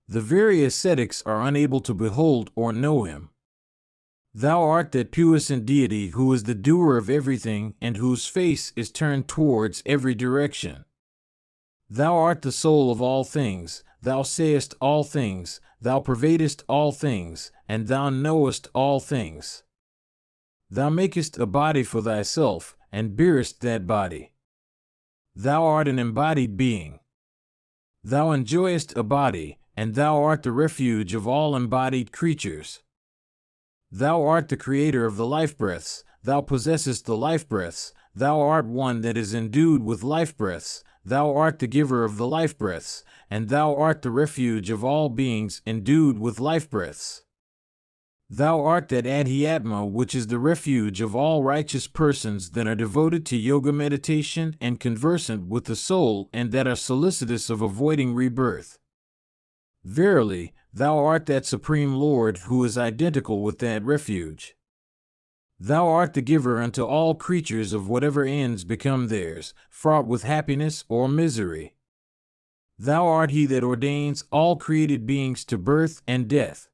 The very ascetics are unable to behold or know him. Thou art that puissant deity who is the doer of everything and whose face is turned towards every direction. Thou art the soul of all things, thou sayest all things, thou pervadest all things, and thou knowest all things. Thou makest a body for thyself, and bearest that body. Thou art an embodied being. Thou enjoyest a body, and thou art the refuge of all embodied creatures. Thou art the creator of the life-breaths, thou possessest the life-breaths, thou art one that is endued with life-breaths, thou art the giver of the life-breaths, and thou art the refuge of all beings endued with life-breaths. Thou art that Adhyatma which is the refuge of all righteous persons that are devoted to yoga meditation and conversant with the soul and that are solicitous of avoiding rebirth. Verily, thou art that supreme Lord who is identical with that refuge. Thou art the giver unto all creatures of whatever ends become theirs, fraught with happiness or misery. Thou art he that ordains all created beings to birth and death.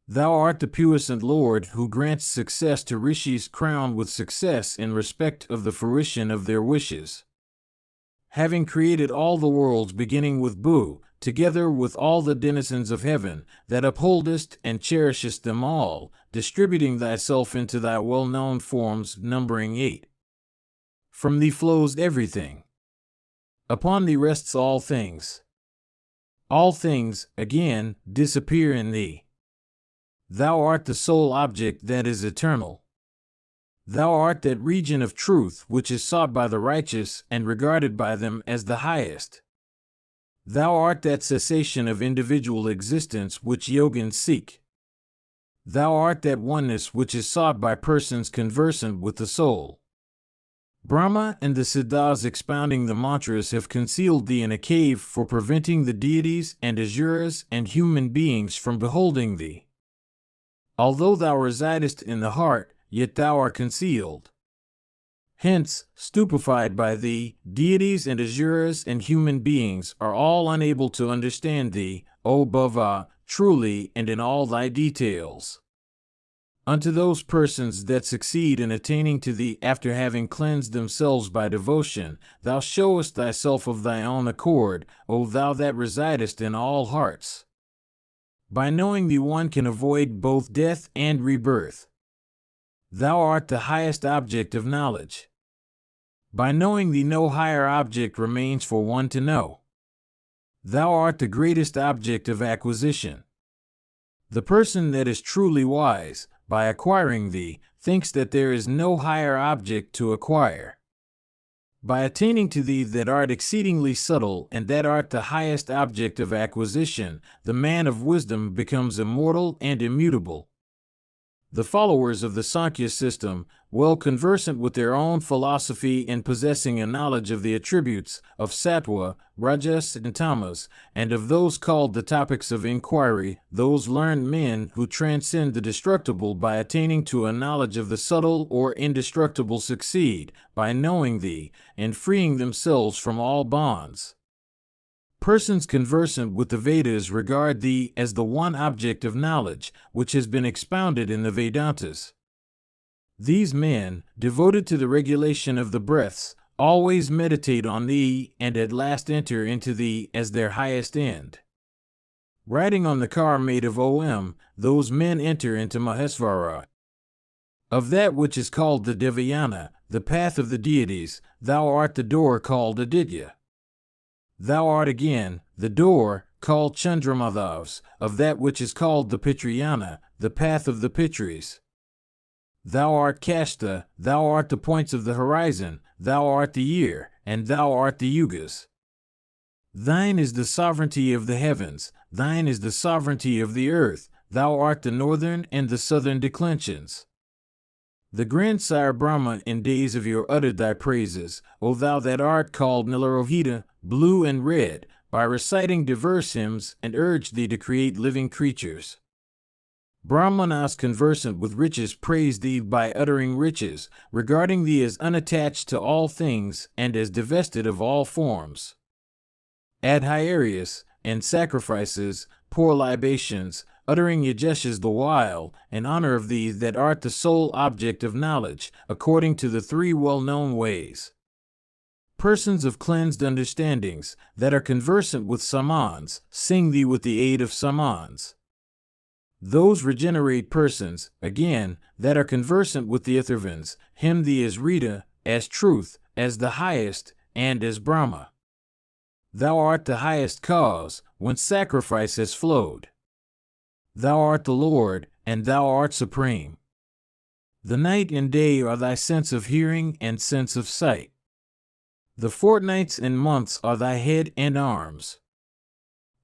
Thou art the puissant Lord who grants success to rishis crowned with success in respect of the fruition of their wishes. Having created all the worlds beginning with Bu, together with all the denizens of heaven, that upholdest and cherishest them all, distributing thyself into thy well-known forms, numbering 8. From thee flows everything. Upon thee rests all things. All things, again, disappear in thee. Thou art the sole object that is eternal. Thou art that region of truth which is sought by the righteous and regarded by them as the highest. Thou art that cessation of individual existence which yogins seek. Thou art that oneness which is sought by persons conversant with the soul. Brahma and the Siddhas expounding the mantras have concealed thee in a cave for preventing the deities and asuras and human beings from beholding thee. Although thou residest in the heart, yet thou art concealed. Hence, stupefied by thee, deities and asuras and human beings are all unable to understand thee, O Bhava, truly and in all thy details. Unto those persons that succeed in attaining to thee after having cleansed themselves by devotion, thou showest thyself of thy own accord, O thou that residest in all hearts. By knowing thee one can avoid both death and rebirth. Thou art the highest object of knowledge. By knowing thee no higher object remains for one to know. Thou art the greatest object of acquisition. The person that is truly wise, by acquiring thee, thinks that there is no higher object to acquire. By attaining to thee that art exceedingly subtle and that art the highest object of acquisition, the man of wisdom becomes immortal and immutable. The followers of the Sankhya system, well conversant with their own philosophy and possessing a knowledge of the attributes of sattva, rajas, and tamas, and of those called the topics of inquiry, those learned men who transcend the destructible by attaining to a knowledge of the subtle or indestructible succeed, by knowing thee, and freeing themselves from all bonds. Persons conversant with the Vedas regard thee as the one object of knowledge, which has been expounded in the Vedantas. These men, devoted to the regulation of the breaths, always meditate on thee and at last enter into thee as their highest end. Riding on the car made of Om, those men enter into Mahesvara. Of that which is called the Devayana, the path of the deities, thou art the door called Aditya. Thou art again the door, called Chandramadhavs, of that which is called the Pitrayana, the path of the Pitris. Thou art Kashta, thou art the points of the horizon, thou art the year, and thou art the yugas. Thine is the sovereignty of the heavens, thine is the sovereignty of the earth, thou art the northern and the southern declensions. The grandsire Brahma in days of yore uttered thy praises, O thou that art called Nilarohita, blue and red, by reciting diverse hymns, and urged thee to create living creatures. Brahmanas conversant with riches praise thee by uttering riches, regarding thee as unattached to all things and as divested of all forms. Adhyarius, and sacrifices, pour libations, uttering yajeshes the while, in honor of thee that art the sole object of knowledge, according to the three well-known ways. Persons of cleansed understandings, that are conversant with samans, sing thee with the aid of samans. Those regenerate persons, again, that are conversant with the Atharvans, hymn thee as Rita, as truth, as the highest, and as Brahma. Thou art the highest cause, whence sacrifice has flowed. Thou art the Lord, and thou art supreme. The night and day are thy sense of hearing and sense of sight. The fortnights and months are thy head and arms.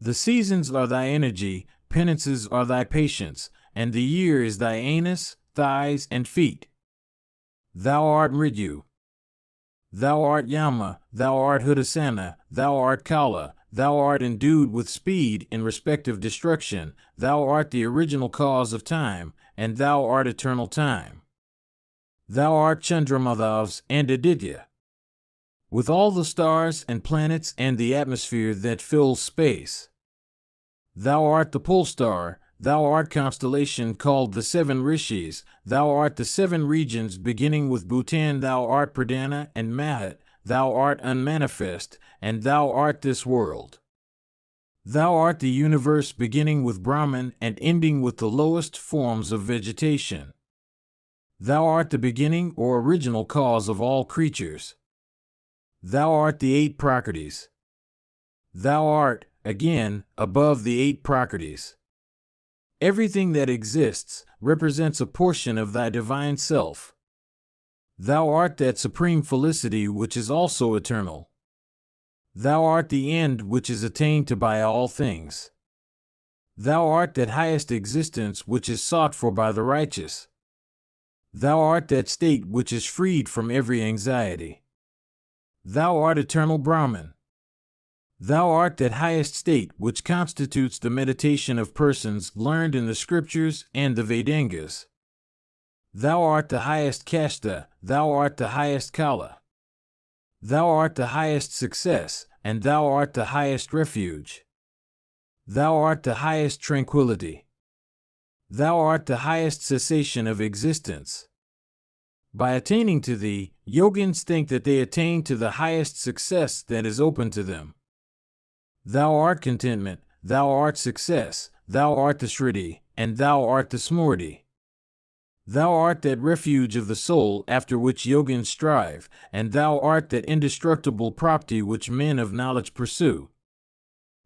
The seasons are thy energy, penances are thy patience, and the year is thy anus, thighs, and feet. Thou art Mridyu. Thou art Yama, thou art Hudasana, thou art Kala, thou art endued with speed in respect of destruction, thou art the original cause of time, and thou art eternal time. Thou art Chandramadhavs and Aditya. With all the stars and planets and the atmosphere that fills space. Thou art the pole star, thou art constellation called the seven rishis, thou art the seven regions beginning with Bhutan, thou art Pradana and Mahat, thou art unmanifest, and thou art this world. Thou art the universe beginning with Brahman and ending with the lowest forms of vegetation. Thou art the beginning or original cause of all creatures. Thou art the eight Prakritis. Thou art, again, above the eight Prakritis. Everything that exists represents a portion of thy divine self. Thou art that supreme felicity which is also eternal. Thou art the end which is attained to by all things. Thou art that highest existence which is sought for by the righteous. Thou art that state which is freed from every anxiety. Thou art eternal Brahman. Thou art that highest state which constitutes the meditation of persons learned in the scriptures and the Vedangas. Thou art the highest Kashta, thou art the highest Kala. Thou art the highest success, and thou art the highest refuge. Thou art the highest tranquility. Thou art the highest cessation of existence. By attaining to thee, yogins think that they attain to the highest success that is open to them. Thou art contentment, thou art success, thou art the Shriti, and thou art the Smriti. Thou art that refuge of the soul after which yogins strive, and thou art that indestructible property which men of knowledge pursue.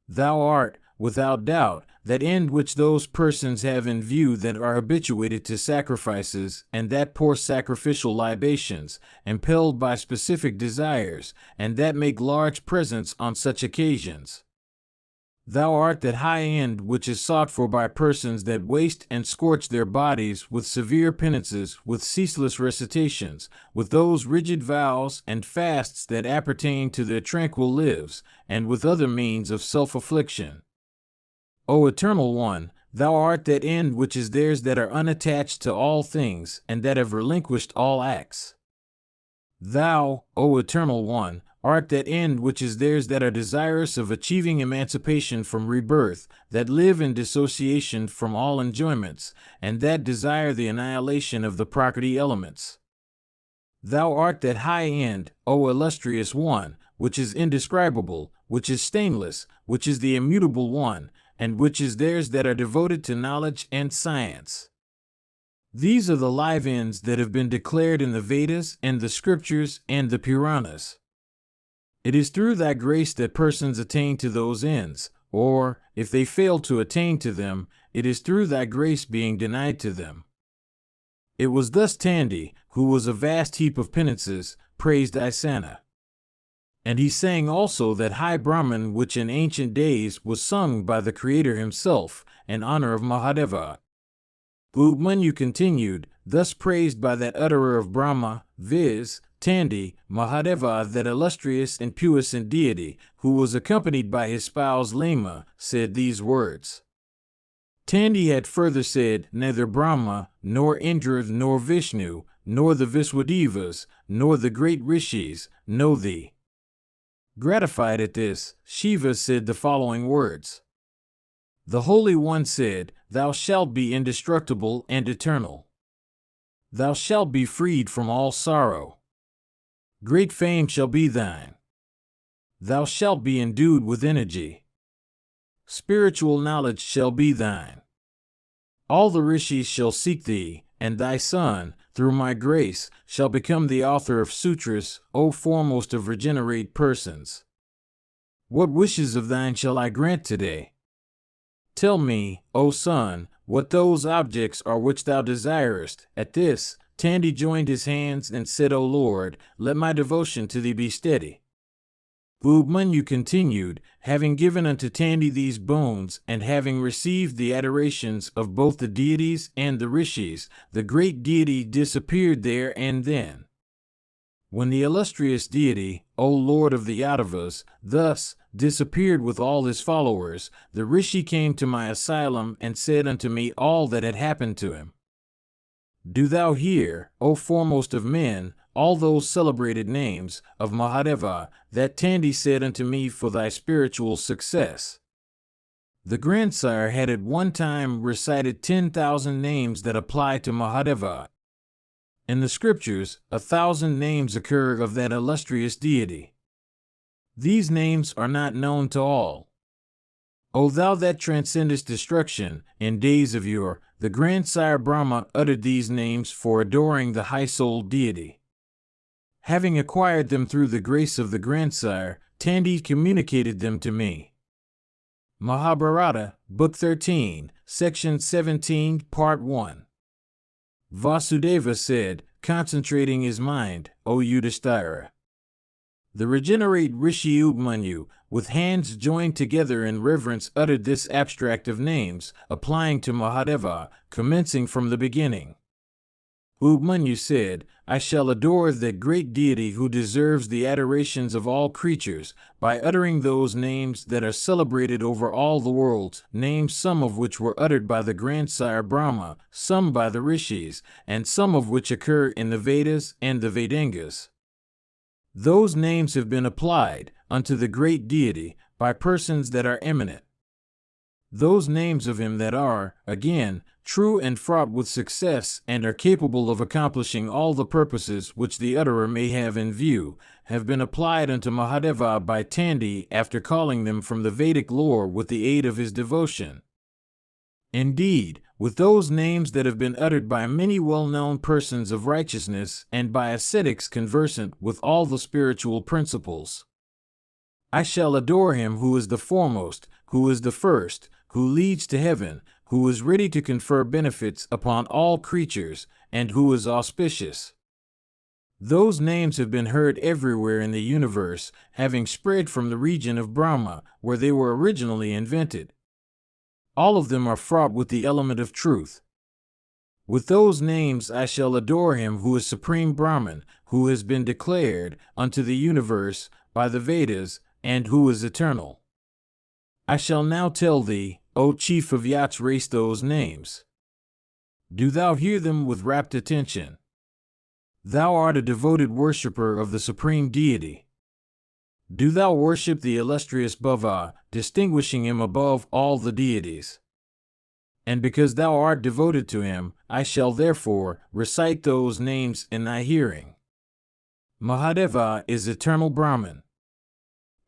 Thou art, without doubt, that end which those persons have in view that are habituated to sacrifices and that pour sacrificial libations, impelled by specific desires, and that make large presents on such occasions. Thou art that high end which is sought for by persons that waste and scorch their bodies with severe penances, with ceaseless recitations, with those rigid vows and fasts that appertain to their tranquil lives, and with other means of self-affliction. O Eternal One, thou art that end which is theirs that are unattached to all things, and that have relinquished all acts. Thou, O Eternal One, art that end which is theirs that are desirous of achieving emancipation from rebirth, that live in dissociation from all enjoyments, and that desire the annihilation of the Prakriti elements. Thou art that high end, O illustrious One, which is indescribable, which is stainless, which is the immutable One, and which is theirs that are devoted to knowledge and science. These are the live ends that have been declared in the Vedas and the scriptures and the Puranas. It is through thy grace that persons attain to those ends, or, if they fail to attain to them, it is through thy grace being denied to them. It was thus Tandi, who was a vast heap of penances, praised Isana. And he sang also that high Brahman which in ancient days was sung by the Creator himself, in honor of Mahadeva. Ubmanyu continued, thus praised by that utterer of Brahma, viz., Tandi, Mahadeva, that illustrious and puissant deity, who was accompanied by his spouse Lema, said these words. Tandi had further said, neither Brahma, nor Indra, nor Vishnu, nor the Viswadevas, nor the great rishis, know thee. Gratified at this, Shiva said the following words. The Holy One said, thou shalt be indestructible and eternal. Thou shalt be freed from all sorrow. Great fame shall be thine. Thou shalt be endued with energy. Spiritual knowledge shall be thine. All the rishis shall seek thee, and thy son, through my grace, shall become the author of sutras, O foremost of regenerate persons. What wishes of thine shall I grant today? Tell me, O son, what those objects are which thou desirest. At this, Tandi joined his hands and said, O Lord, let my devotion to thee be steady. Ubmanyu continued, having given unto Tandi these boons, and having received the adorations of both the deities and the rishis, the great deity disappeared there and then. When the illustrious deity, O Lord of the Yadavas, thus disappeared with all his followers, the rishi came to my asylum and said unto me all that had happened to him. Do thou hear, O foremost of men, all those celebrated names of Mahadeva that Tandi said unto me for thy spiritual success. The grandsire had at one time recited 10,000 names that apply to Mahadeva. In the scriptures, 1,000 names occur of that illustrious deity. These names are not known to all. O thou that transcendest destruction, in days of yore, the grandsire Brahma uttered these names for adoring the high-souled deity. Having acquired them through the grace of the grandsire, Tandi communicated them to me. Mahabharata, Book 13, Section 17, Part 1. Vasudeva said, concentrating his mind, O Yudhishthira. The regenerate Rishi Ubmanyu, with hands joined together in reverence, uttered this abstract of names, applying to Mahadeva, commencing from the beginning. Ubmanyu said, I shall adore that great deity who deserves the adorations of all creatures, by uttering those names that are celebrated over all the worlds, names some of which were uttered by the grandsire Brahma, some by the Rishis, and some of which occur in the Vedas and the Vedangas. Those names have been applied unto the great deity by persons that are eminent. Those names of him that are, again, true and fraught with success and are capable of accomplishing all the purposes which the utterer may have in view, have been applied unto Mahadeva by Tandi after calling them from the Vedic lore with the aid of his devotion. Indeed, with those names that have been uttered by many well-known persons of righteousness and by ascetics conversant with all the spiritual principles. I shall adore him who is the foremost, who is the first, who leads to heaven, who is ready to confer benefits upon all creatures, and who is auspicious. Those names have been heard everywhere in the universe, having spread from the region of Brahma, where they were originally invented. All of them are fraught with the element of truth. With those names I shall adore him who is Supreme Brahman, who has been declared unto the universe by the Vedas, and who is eternal. I shall now tell thee, O chief of Yats race, those names. Do thou hear them with rapt attention. Thou art a devoted worshipper of the Supreme Deity. Do thou worship the illustrious Bhava, distinguishing him above all the deities. And because thou art devoted to him, I shall therefore recite those names in thy hearing. Mahadeva is eternal Brahman.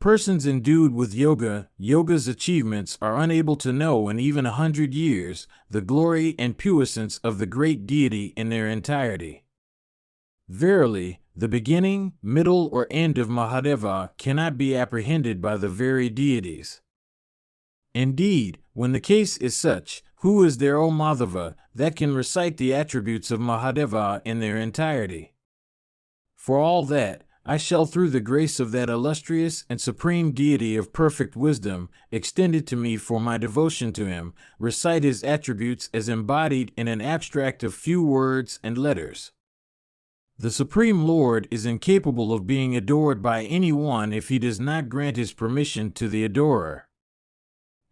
Persons endued with yoga's achievements are unable to know in even 100 years the glory and puissance of the great deity in their entirety. Verily, the beginning, middle, or end of Mahadeva cannot be apprehended by the very deities. Indeed, when the case is such, who is there, O Madhava, that can recite the attributes of Mahadeva in their entirety? For all that, I shall, through the grace of that illustrious and supreme deity of perfect wisdom, extended to me for my devotion to him, recite his attributes as embodied in an abstract of few words and letters. The Supreme Lord is incapable of being adored by anyone if he does not grant his permission to the adorer.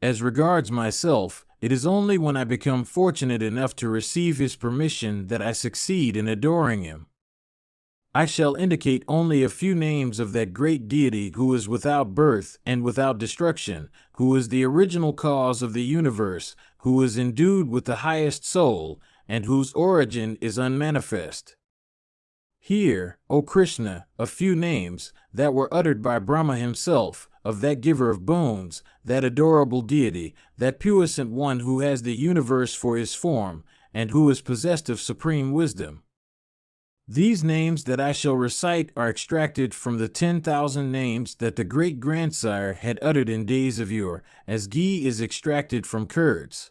As regards myself, it is only when I become fortunate enough to receive his permission that I succeed in adoring him. I shall indicate only a few names of that great deity who is without birth and without destruction, who is the original cause of the universe, who is endued with the highest soul, and whose origin is unmanifest. Hear, O Krishna, a few names that were uttered by Brahma himself, of that giver of boons, that adorable deity, that puissant one who has the universe for his form, and who is possessed of supreme wisdom. These names that I shall recite are extracted from the 10,000 names that the great-grandsire had uttered in days of yore, as ghee is extracted from curds.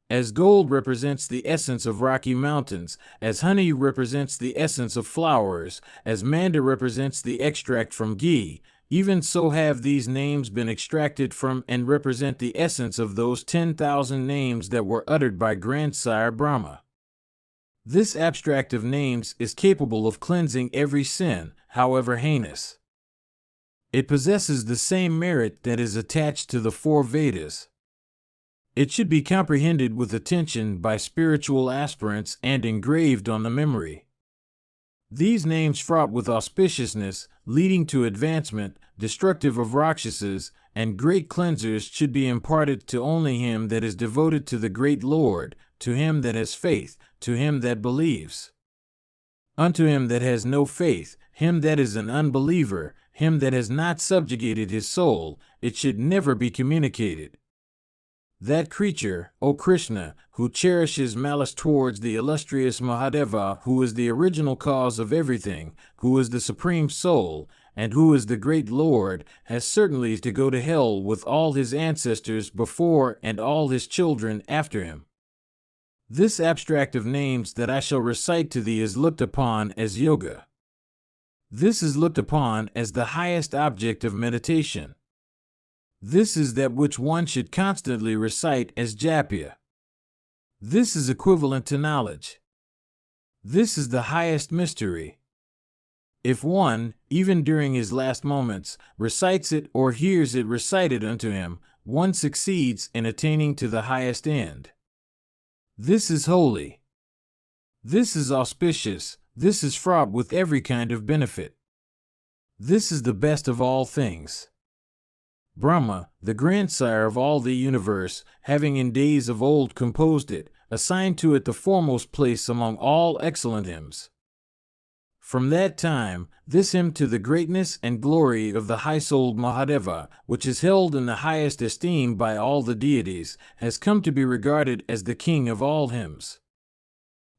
As gold represents the essence of rocky mountains, as honey represents the essence of flowers, as manda represents the extract from ghee, even so have these names been extracted from and represent the essence of those 10,000 names that were uttered by grandsire Brahma. This abstract of names is capable of cleansing every sin, however heinous. It possesses the same merit that is attached to the 4 Vedas. It should be comprehended with attention by spiritual aspirants and engraved on the memory. These names fraught with auspiciousness, leading to advancement, destructive of Rakshasas, and great cleansers should be imparted to only him that is devoted to the great Lord, to him that has faith, to him that believes. Unto him that has no faith, him that is an unbeliever, him that has not subjugated his soul, it should never be communicated. That creature, O Krishna, who cherishes malice towards the illustrious Mahadeva, who is the original cause of everything, who is the supreme soul, and who is the great Lord, has certainly to go to hell with all his ancestors before and all his children after him. This abstract of names that I shall recite to thee is looked upon as yoga. This is looked upon as the highest object of meditation. This is that which one should constantly recite as japya. This is equivalent to knowledge. This is the highest mystery. If one, even during his last moments, recites it or hears it recited unto him, one succeeds in attaining to the highest end. This is holy. This is auspicious. This is fraught with every kind of benefit. This is the best of all things. Brahma, the grandsire of all the universe, having in days of old composed it, assigned to it the foremost place among all excellent hymns. From that time, this hymn to the greatness and glory of the high-souled Mahadeva, which is held in the highest esteem by all the deities, has come to be regarded as the king of all hymns.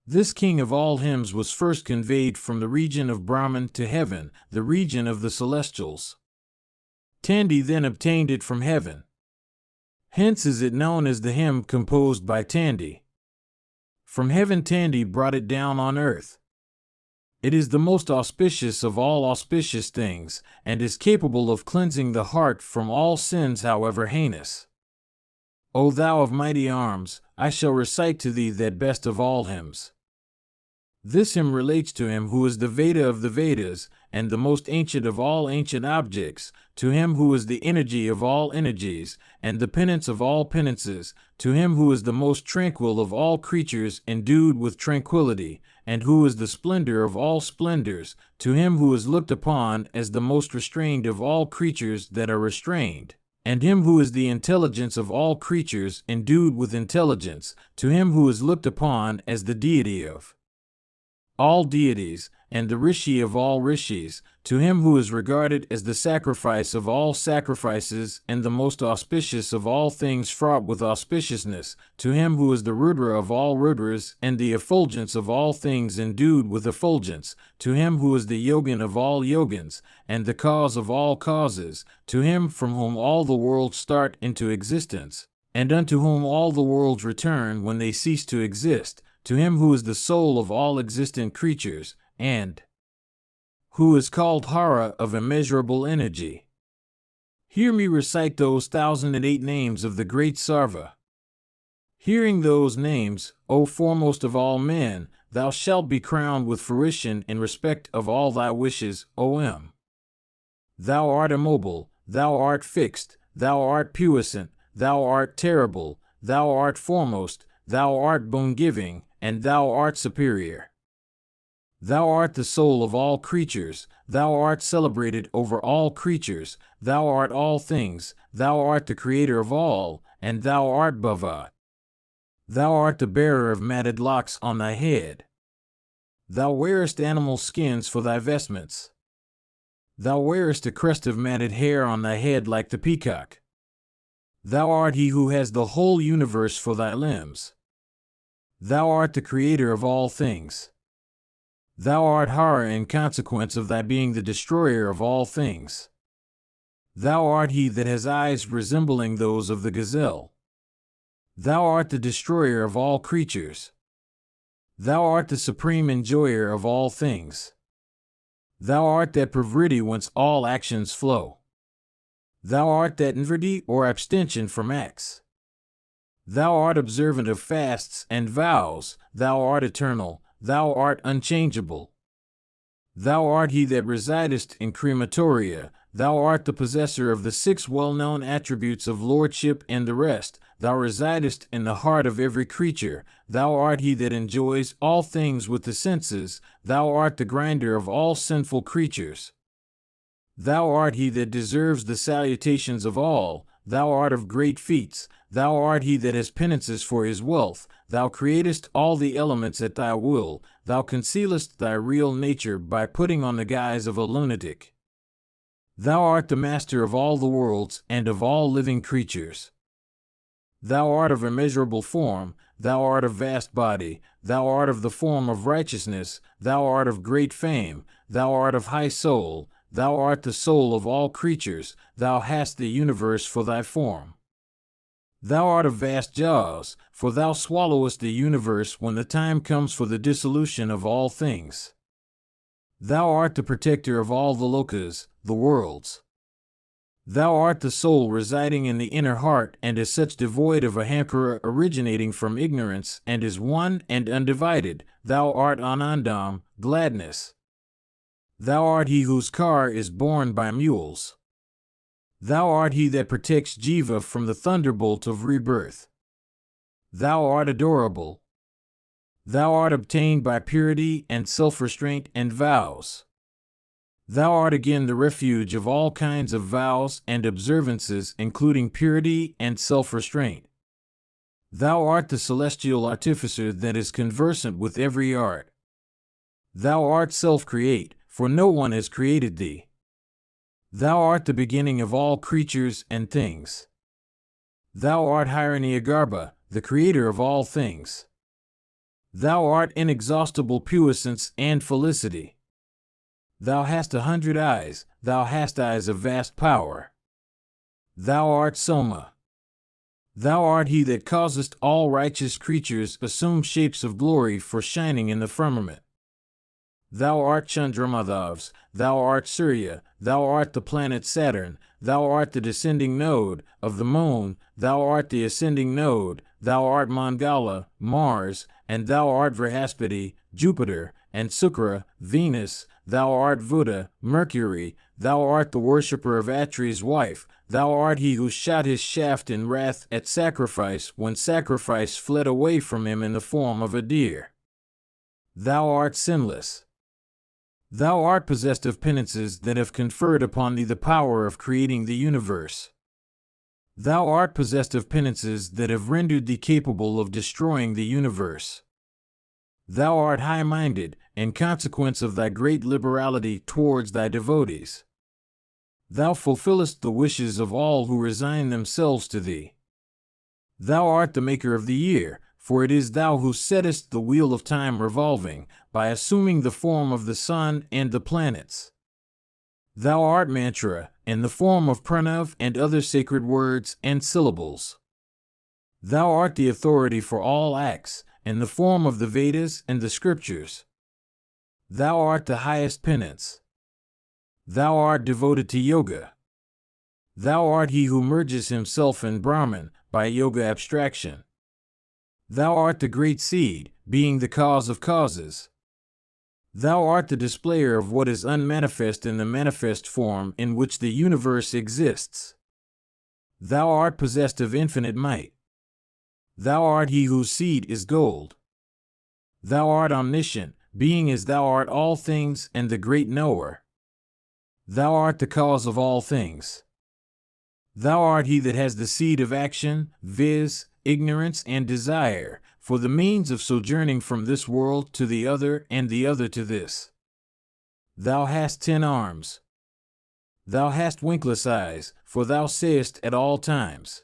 This king of all hymns was first conveyed from the region of Brahman to heaven, the region of the celestials. Tandi then obtained it from heaven. Hence is it known as the hymn composed by Tandi. From heaven Tandi brought it down on earth. It is the most auspicious of all auspicious things, and is capable of cleansing the heart from all sins however heinous. O thou of mighty arms, I shall recite to thee that best of all hymns. This hymn relates to him who is the Veda of the Vedas, and the most ancient of all ancient objects, to him who is the energy of all energies, and the penance of all penances, to him who is the most tranquil of all creatures endued with tranquility, and who is the splendor of all splendors, to him who is looked upon as the most restrained of all creatures that are restrained, and him who is the intelligence of all creatures endued with intelligence, to him who is looked upon as the deity of all deities, and the rishi of all rishis, to him who is regarded as the sacrifice of all sacrifices and the most auspicious of all things fraught with auspiciousness, to him who is the Rudra of all Rudras and the effulgence of all things endued with effulgence, to him who is the Yogan of all Yogans, and the cause of all causes, to him from whom all the worlds start into existence, and unto whom all the worlds return when they cease to exist, to him who is the soul of all existent creatures, and who is called Hara of immeasurable energy. Hear me recite those 1008 names of the great Sarva. Hearing those names, O foremost of all men, thou shalt be crowned with fruition in respect of all thy wishes, O.M. Thou art immobile, thou art fixed, thou art puissant, thou art terrible, thou art foremost, thou art bone-giving, and thou art superior. Thou art the soul of all creatures, thou art celebrated over all creatures, thou art all things, thou art the creator of all, and thou art Bhava. Thou art the bearer of matted locks on thy head. Thou wearest animal skins for thy vestments. Thou wearest a crest of matted hair on thy head like the peacock. Thou art he who has the whole universe for thy limbs. Thou art the creator of all things. Thou art Hara in consequence of thy being the destroyer of all things. Thou art he that has eyes resembling those of the gazelle. Thou art the destroyer of all creatures. Thou art the supreme enjoyer of all things. Thou art that pravritti whence all actions flow. Thou art that nvriti or abstention from acts. Thou art observant of fasts and vows, thou art eternal, thou art unchangeable. Thou art he that residest in crematoria, thou art the possessor of the 6 well-known attributes of lordship and the rest, thou residest in the heart of every creature, thou art he that enjoys all things with the senses, thou art the grinder of all sinful creatures. Thou art he that deserves the salutations of all, thou art of great feats, thou art he that has penances for his wealth, thou createst all the elements at thy will, thou concealest thy real nature by putting on the guise of a lunatic. Thou art the master of all the worlds and of all living creatures. Thou art of immeasurable form, thou art of vast body, thou art of the form of righteousness, thou art of great fame, thou art of high soul, thou art the soul of all creatures, thou hast the universe for thy form. Thou art of vast jaws, for thou swallowest the universe when the time comes for the dissolution of all things. Thou art the protector of all the lokas, the worlds. Thou art the soul residing in the inner heart, and as such devoid of a hankara originating from ignorance, and is one and undivided. Thou art Anandam, gladness. Thou art he whose car is borne by mules. Thou art he that protects Jiva from the thunderbolt of rebirth. Thou art adorable. Thou art obtained by purity and self-restraint and vows. Thou art again the refuge of all kinds of vows and observances, including purity and self-restraint. Thou art the celestial artificer that is conversant with every art. Thou art self-create, for no one has created thee. Thou art the beginning of all creatures and things. Thou art Hiranyagarbha, the creator of all things. Thou art inexhaustible puissance and felicity. Thou hast 100 eyes, thou hast eyes of vast power. Thou art Soma. Thou art he that causest all righteous creatures assume shapes of glory for shining in the firmament. Thou art Chandramadhavs, thou art Surya, thou art the planet Saturn, thou art the descending node of the moon, thou art the ascending node, thou art Mangala, Mars, and thou art Vrihaspati, Jupiter, and Sukra, Venus, thou art Buddha, Mercury, thou art the worshipper of Atri's wife, thou art he who shot his shaft in wrath at sacrifice when sacrifice fled away from him in the form of a deer. Thou art sinless. Thou art possessed of penances that have conferred upon thee the power of creating the universe. Thou art possessed of penances that have rendered thee capable of destroying the universe. Thou art high-minded, in consequence of thy great liberality towards thy devotees. Thou fulfillest the wishes of all who resign themselves to thee. Thou art the maker of the year, for it is thou who settest the wheel of time revolving, by assuming the form of the sun and the planets. Thou art mantra, in the form of pranav and other sacred words and syllables. Thou art the authority for all acts, in the form of the Vedas and the scriptures. Thou art the highest penance. Thou art devoted to yoga. Thou art he who merges himself in Brahman by yoga abstraction. Thou art the great seed, being the cause of causes. Thou art the displayer of what is unmanifest in the manifest form in which the universe exists. Thou art possessed of infinite might. Thou art he whose seed is gold. Thou art omniscient, being as thou art all things and the great knower. Thou art the cause of all things. Thou art he that has the seed of action, viz., ignorance and desire, for the means of sojourning from this world to the other and the other to this. Thou hast 10 arms. Thou hast winkless eyes, for thou sayest at all times.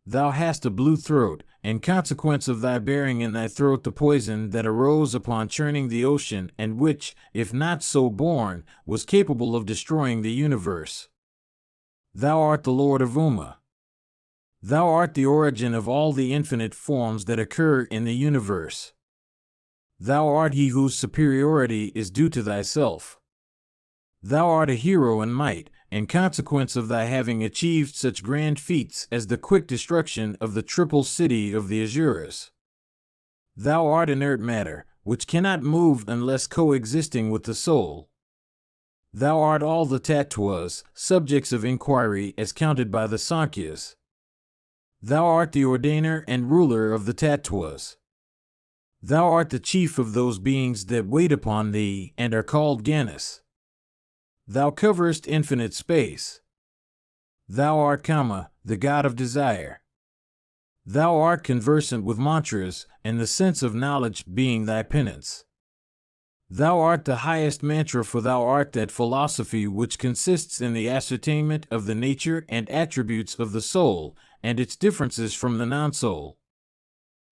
Thou hast a blue throat, in consequence of thy bearing in thy throat the poison that arose upon churning the ocean, and which, if not so born, was capable of destroying the universe. Thou art the Lord of Uma. Thou art the origin of all the infinite forms that occur in the universe. Thou art he whose superiority is due to thyself. Thou art a hero in might, in consequence of thy having achieved such grand feats as the quick destruction of the triple city of the Asuras. Thou art inert matter, which cannot move unless coexisting with the soul. Thou art all the tattvas, subjects of inquiry as counted by the Sankhya's. Thou art the ordainer and ruler of the tattvas. Thou art the chief of those beings that wait upon thee and are called Ganas. Thou coverest infinite space. Thou art Kama, the god of desire. Thou art conversant with mantras, and the sense of knowledge being thy penance. Thou art the highest mantra, for thou art that philosophy which consists in the ascertainment of the nature and attributes of the soul, and its differences from the non-soul.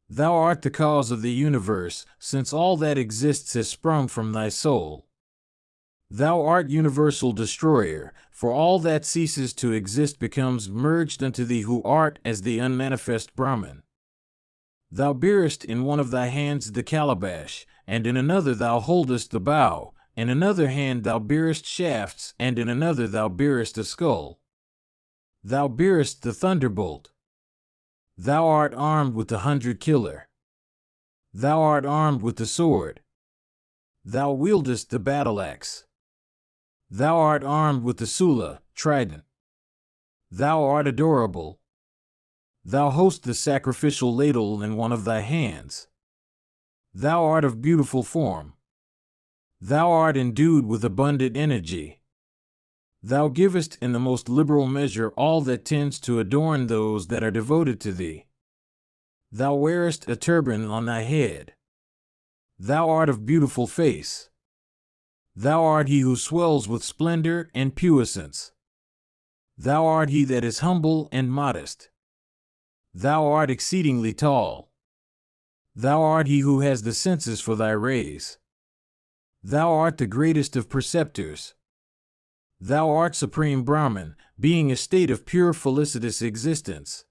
Thou art the cause of the universe, since all that exists has sprung from thy soul. Thou art universal destroyer, for all that ceases to exist becomes merged unto thee who art as the unmanifest Brahman. Thou bearest in one of thy hands the calabash, and in another thou holdest the bow, in another hand thou bearest shafts, and in another thou bearest a skull. Thou bearest the thunderbolt. Thou art armed with the 100-killer. Thou art armed with the sword. Thou wieldest the battle-axe. Thou art armed with the sula, trident. Thou art adorable. Thou host the sacrificial ladle in one of thy hands. Thou art of beautiful form. Thou art endued with abundant energy. Thou givest in the most liberal measure all that tends to adorn those that are devoted to thee. Thou wearest a turban on thy head. Thou art of beautiful face. Thou art he who swells with splendor and puissance. Thou art he that is humble and modest. Thou art exceedingly tall. Thou art he who has the senses for thy rays. Thou art the greatest of preceptors. Thou art supreme Brahman, being a state of pure felicitous existence.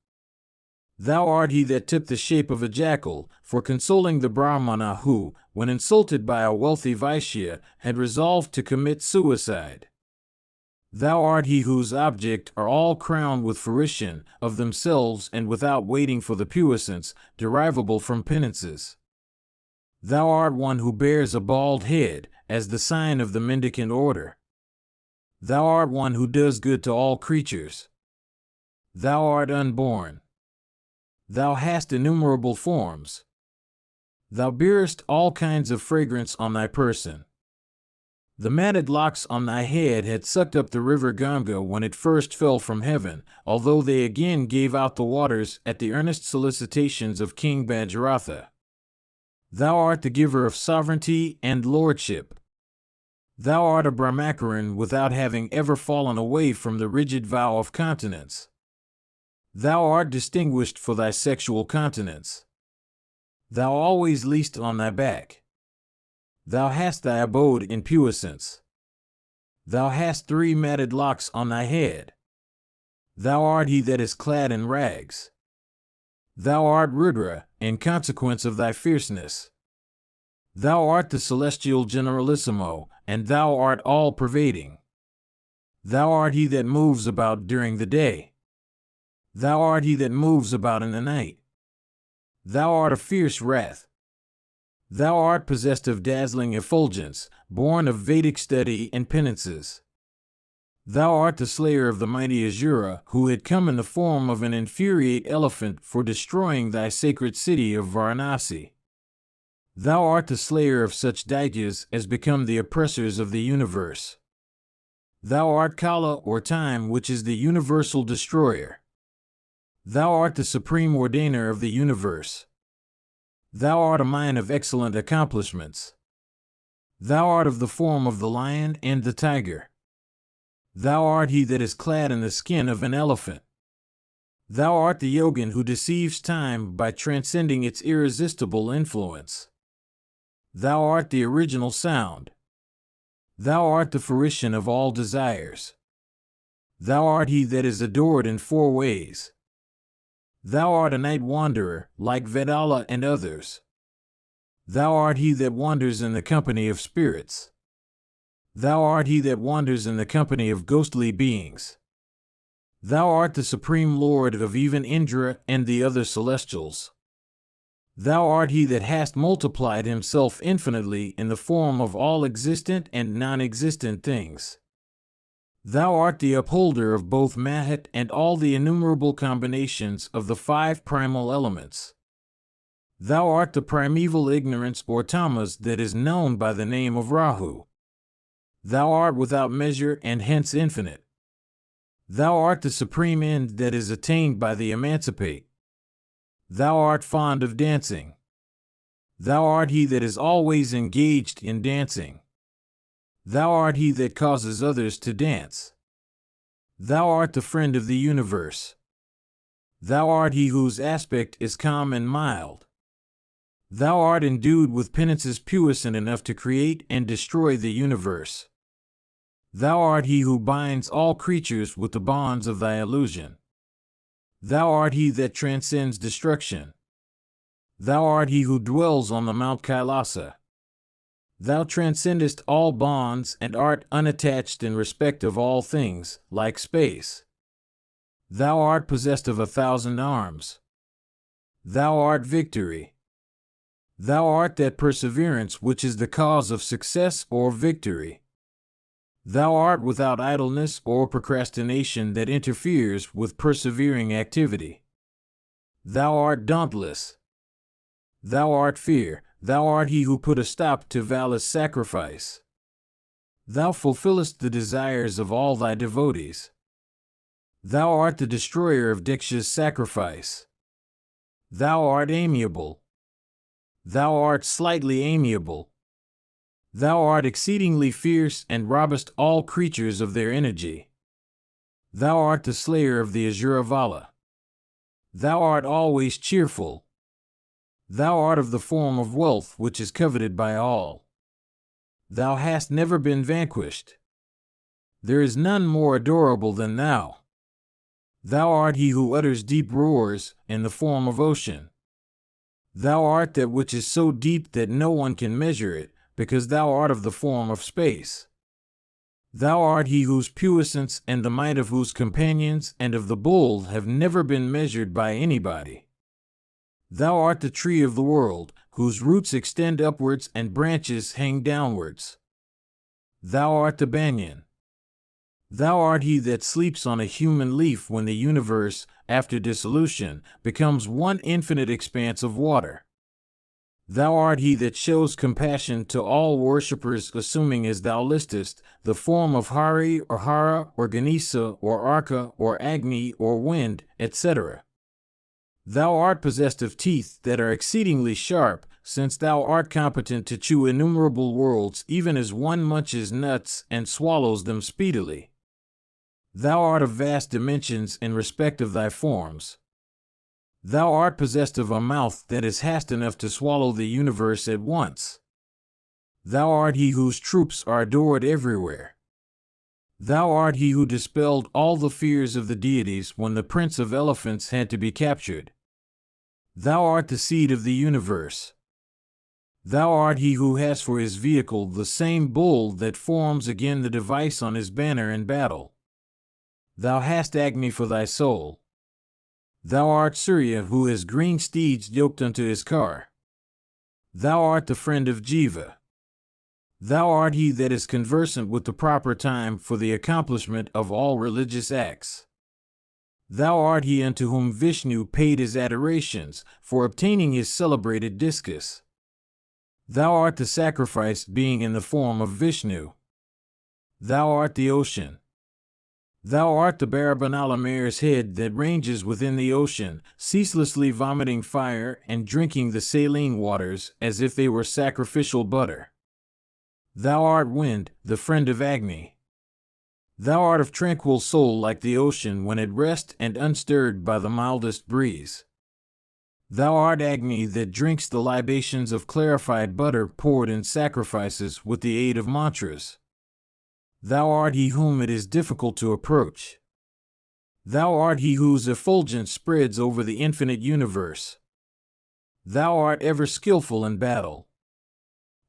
Thou art he that took the shape of a jackal, for consoling the Brahmana who, when insulted by a wealthy Vaishya, had resolved to commit suicide. Thou art he whose object are all crowned with fruition of themselves and without waiting for the puissance, derivable from penances. Thou art one who bears a bald head, as the sign of the mendicant order. Thou art one who does good to all creatures. Thou art unborn. Thou hast innumerable forms. Thou bearest all kinds of fragrance on thy person. The matted locks on thy head had sucked up the river Ganga when it first fell from heaven, although they again gave out the waters at the earnest solicitations of King Bhajaratha. Thou art the giver of sovereignty and lordship. Thou art a Brahmacharin without having ever fallen away from the rigid vow of continence. Thou art distinguished for thy sexual continence. Thou always leest on thy back. Thou hast thy abode in puissance. Thou hast 3 matted locks on thy head. Thou art he that is clad in rags. Thou art Rudra, in consequence of thy fierceness. Thou art the celestial generalissimo, and thou art all-pervading. Thou art he that moves about during the day. Thou art he that moves about in the night. Thou art a fierce wrath. Thou art possessed of dazzling effulgence, born of Vedic study and penances. Thou art the slayer of the mighty Asura, who had come in the form of an infuriate elephant for destroying thy sacred city of Varanasi. Thou art the slayer of such Daityas as become the oppressors of the universe. Thou art Kala or time, which is the universal destroyer. Thou art the supreme ordainer of the universe. Thou art a man of excellent accomplishments. Thou art of the form of the lion and the tiger. Thou art he that is clad in the skin of an elephant. Thou art the yogin who deceives time by transcending its irresistible influence. Thou art the original sound. Thou art the fruition of all desires. Thou art he that is adored in 4 ways. Thou art a night wanderer, like Vedala and others. Thou art he that wanders in the company of spirits. Thou art he that wanders in the company of ghostly beings. Thou art the supreme lord of even Indra and the other celestials. Thou art he that hast multiplied himself infinitely in the form of all existent and non-existent things. Thou art the upholder of both Mahat and all the innumerable combinations of the 5 primal elements. Thou art the primeval ignorance or tamas that is known by the name of Rahu. Thou art without measure and hence infinite. Thou art the supreme end that is attained by the emancipate. Thou art fond of dancing. Thou art he that is always engaged in dancing. Thou art he that causes others to dance. Thou art the friend of the universe. Thou art he whose aspect is calm and mild. Thou art endued with penances puissant enough to create and destroy the universe. Thou art he who binds all creatures with the bonds of thy illusion. Thou art he that transcends destruction. Thou art he who dwells on the Mount Kailasa. Thou transcendest all bonds and art unattached in respect of all things, like space. Thou art possessed of 1,000 arms. Thou art victory. Thou art that perseverance which is the cause of success or victory. Thou art without idleness or procrastination that interferes with persevering activity. Thou art dauntless. Thou art fear. Thou art he who put a stop to Vala's sacrifice. Thou fulfillest the desires of all thy devotees. Thou art the destroyer of Diksha's sacrifice. Thou art amiable. Thou art slightly amiable. Thou art exceedingly fierce and robbest all creatures of their energy. Thou art the slayer of the Asura Vala. Thou art always cheerful. Thou art of the form of wealth which is coveted by all. Thou hast never been vanquished. There is none more adorable than thou. Thou art he who utters deep roars in the form of ocean. Thou art that which is so deep that no one can measure it, because thou art of the form of space. Thou art he whose puissance and the might of whose companions and of the bull have never been measured by anybody. Thou art the tree of the world, whose roots extend upwards and branches hang downwards. Thou art the banyan. Thou art he that sleeps on a human leaf when the universe, after dissolution, becomes one infinite expanse of water. Thou art he that shows compassion to all worshippers, assuming, as thou listest, the form of Hari or Hara or Ganesa or Arka or Agni or wind, etc. Thou art possessed of teeth that are exceedingly sharp, since thou art competent to chew innumerable worlds, even as one munches nuts and swallows them speedily. Thou art of vast dimensions in respect of thy forms. Thou art possessed of a mouth that is hast enough to swallow the universe at once. Thou art he whose troops are adored everywhere. Thou art he who dispelled all the fears of the deities when the prince of elephants had to be captured. Thou art the seed of the universe. Thou art he who has for his vehicle the same bull that forms again the device on his banner in battle. Thou hast Agni for thy soul. Thou art Surya, who has green steeds yoked unto his car. Thou art the friend of Jiva. Thou art he that is conversant with the proper time for the accomplishment of all religious acts. Thou art he unto whom Vishnu paid his adorations for obtaining his celebrated discus. Thou art the sacrifice being in the form of Vishnu. Thou art the ocean. Thou art the Barabanala mare's head that ranges within the ocean, ceaselessly vomiting fire and drinking the saline waters as if they were sacrificial butter. Thou art wind, the friend of Agni. Thou art of tranquil soul like the ocean when at rest and unstirred by the mildest breeze. Thou art Agni that drinks the libations of clarified butter poured in sacrifices with the aid of mantras. Thou art he whom it is difficult to approach. Thou art he whose effulgence spreads over the infinite universe. Thou art ever skillful in battle.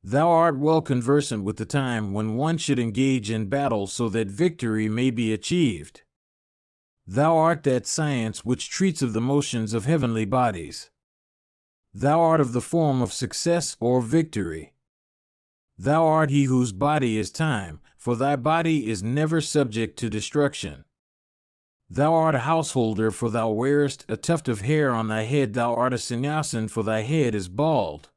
Thou art well conversant with the time when one should engage in battle so that victory may be achieved. Thou art that science which treats of the motions of heavenly bodies. Thou art of the form of success or victory. Thou art he whose body is time, for thy body is never subject to destruction. Thou art a householder, for thou wearest a tuft of hair on thy head. Thou art a sannyasin, for thy head is bald.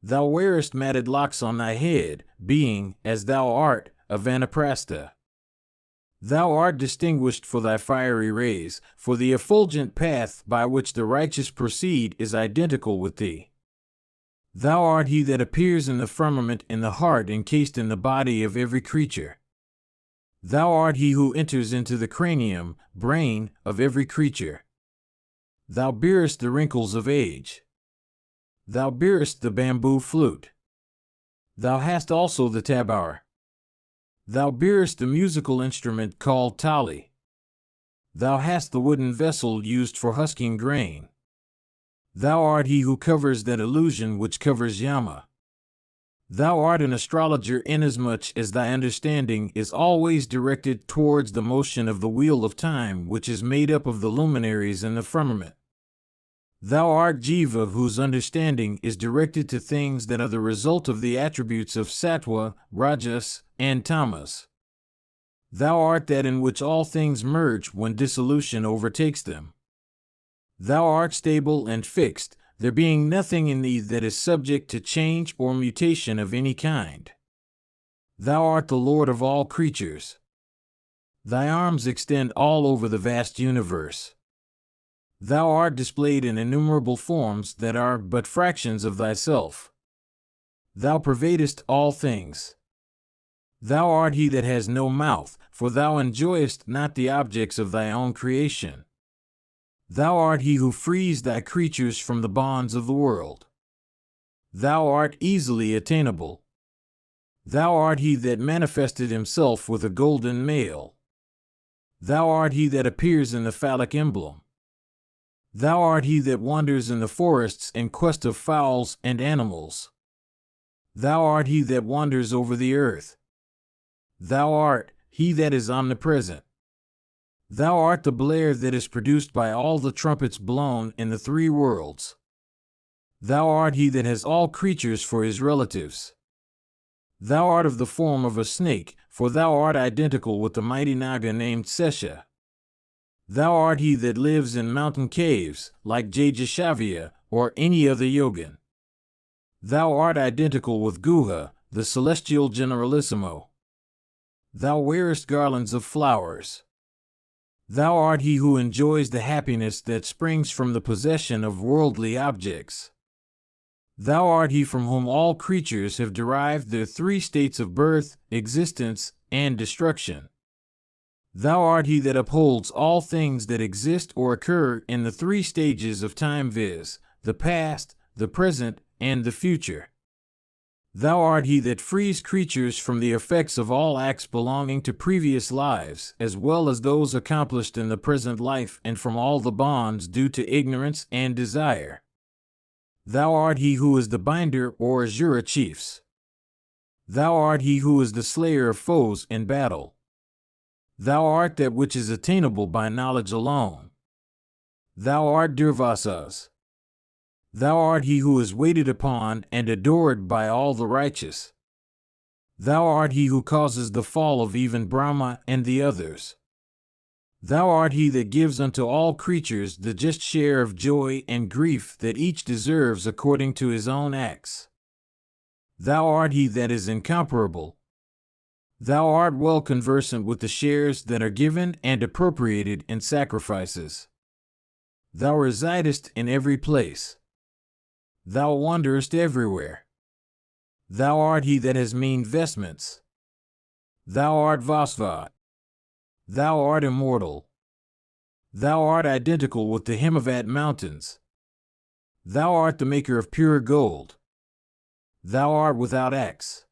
Thou wearest matted locks on thy head, being, as thou art, a vanaprastha. Thou art distinguished for thy fiery rays, for the effulgent path by which the righteous proceed is identical with thee. Thou art he that appears in the firmament in the heart encased in the body of every creature. Thou art he who enters into the cranium, brain, of every creature. Thou bearest the wrinkles of age. Thou bearest the bamboo flute. Thou hast also the tabour. Thou bearest the musical instrument called tali. Thou hast the wooden vessel used for husking grain. Thou art he who covers that illusion which covers Yama. Thou art an astrologer inasmuch as thy understanding is always directed towards the motion of the wheel of time, which is made up of the luminaries in the firmament. Thou art Jiva, whose understanding is directed to things that are the result of the attributes of Sattva, Rajas, and Tamas. Thou art that in which all things merge when dissolution overtakes them. Thou art stable and fixed, there being nothing in thee that is subject to change or mutation of any kind. Thou art the Lord of all creatures. Thy arms extend all over the vast universe. Thou art displayed in innumerable forms that are but fractions of thyself. Thou pervadest all things. Thou art he that has no mouth, for thou enjoyest not the objects of thy own creation. Thou art he who frees thy creatures from the bonds of the world. Thou art easily attainable. Thou art he that manifested himself with a golden mail. Thou art he that appears in the phallic emblem. Thou art he that wanders in the forests in quest of fowls and animals. Thou art he that wanders over the earth. Thou art he that is omnipresent. Thou art the blare that is produced by all the trumpets blown in the three worlds. Thou art he that has all creatures for his relatives. Thou art of the form of a snake, for thou art identical with the mighty Naga named Sesha. Thou art he that lives in mountain caves, like Jajashavya or any other yogin. Thou art identical with Guha, the celestial generalissimo. Thou wearest garlands of flowers. Thou art he who enjoys the happiness that springs from the possession of worldly objects. Thou art he from whom all creatures have derived their three states of birth, existence, and destruction. Thou art he that upholds all things that exist or occur in the three stages of time, viz., the past, the present, and the future. Thou art he that frees creatures from the effects of all acts belonging to previous lives, as well as those accomplished in the present life, and from all the bonds due to ignorance and desire. Thou art he who is the binder or Asura chiefs. Thou art he who is the slayer of foes in battle. Thou art that which is attainable by knowledge alone. Thou art Durvasas. Thou art he who is waited upon and adored by all the righteous. Thou art he who causes the fall of even Brahma and the others. Thou art he that gives unto all creatures the just share of joy and grief that each deserves according to his own acts. Thou art he that is incomparable. Thou art well conversant with the shares that are given and appropriated in sacrifices. Thou residest in every place. Thou wanderest everywhere. Thou art he that has mean vestments. Thou art Vasva. Thou art immortal. Thou art identical with the Himavat mountains. Thou art the maker of pure gold. Thou art without acts.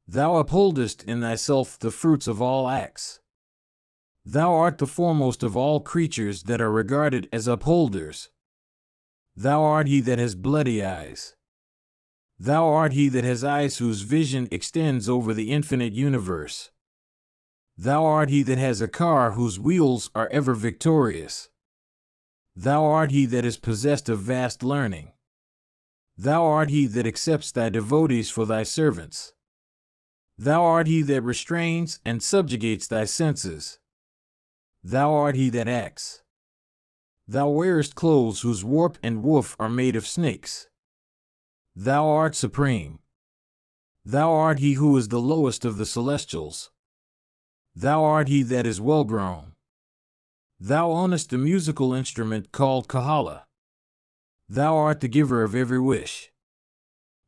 Thou upholdest in thyself the fruits of all acts. Thou art the foremost of all creatures that are regarded as upholders. Thou art he that has bloody eyes. Thou art he that has eyes whose vision extends over the infinite universe. Thou art he that has a car whose wheels are ever victorious. Thou art he that is possessed of vast learning. Thou art he that accepts thy devotees for thy servants. Thou art he that restrains and subjugates thy senses. Thou art he that acts. Thou wearest clothes whose warp and woof are made of snakes. Thou art supreme. Thou art he who is the lowest of the celestials. Thou art he that is well grown. Thou ownest the musical instrument called Kahala. Thou art the giver of every wish.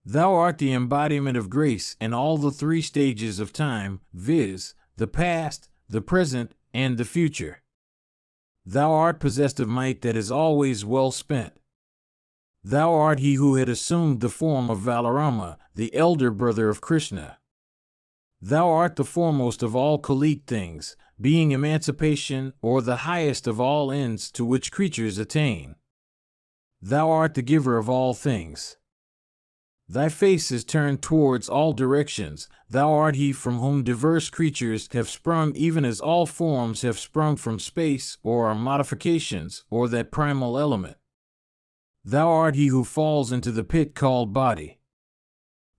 Thou art the embodiment of grace in all the three stages of time, viz., the past, the present, and the future. Thou art possessed of might that is always well spent. Thou art he who had assumed the form of Balarama, the elder brother of Krishna. Thou art the foremost of all colleat things, being emancipation, or the highest of all ends to which creatures attain. Thou art the giver of all things. Thy face is turned towards all directions. Thou art he from whom diverse creatures have sprung, even as all forms have sprung from space, or are modifications, or that primal element. Thou art he who falls into the pit called body.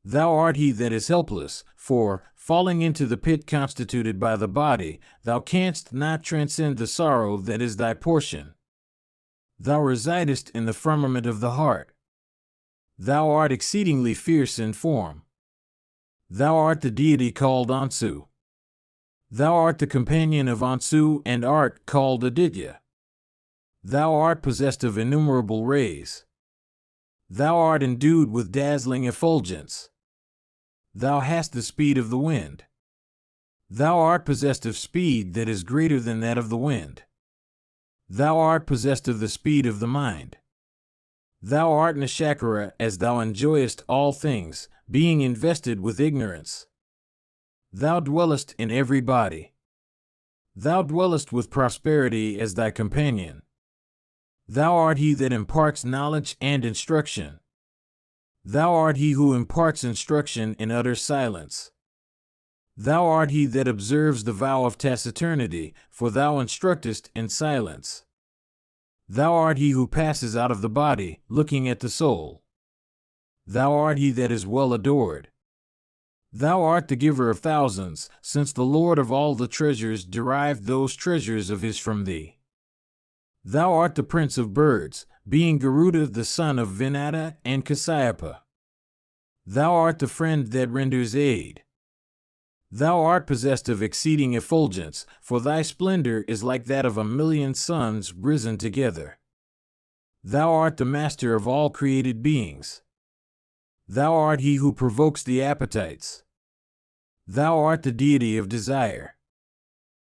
Thou art he that is helpless, for, falling into the pit constituted by the body, thou canst not transcend the sorrow that is thy portion. Thou residest in the firmament of the heart. Thou art exceedingly fierce in form. Thou art the deity called Ansu. Thou art the companion of Ansu and art called Aditya. Thou art possessed of innumerable rays. Thou art endued with dazzling effulgence. Thou hast the speed of the wind. Thou art possessed of speed that is greater than that of the wind. Thou art possessed of the speed of the mind. Thou art Nishakara, as thou enjoyest all things, being invested with ignorance. Thou dwellest in every body. Thou dwellest with prosperity as thy companion. Thou art he that imparts knowledge and instruction. Thou art he who imparts instruction in utter silence. Thou art he that observes the vow of taciturnity, for thou instructest in silence. Thou art he who passes out of the body, looking at the soul. Thou art he that is well adored. Thou art the giver of thousands, since the Lord of all the treasures derived those treasures of his from thee. Thou art the prince of birds, being Garuda the son of Vinata and Kasyapa. Thou art the friend that renders aid. Thou art possessed of exceeding effulgence, for thy splendor is like that of 1,000,000 suns risen together. Thou art the master of all created beings. Thou art he who provokes the appetites. Thou art the deity of desire.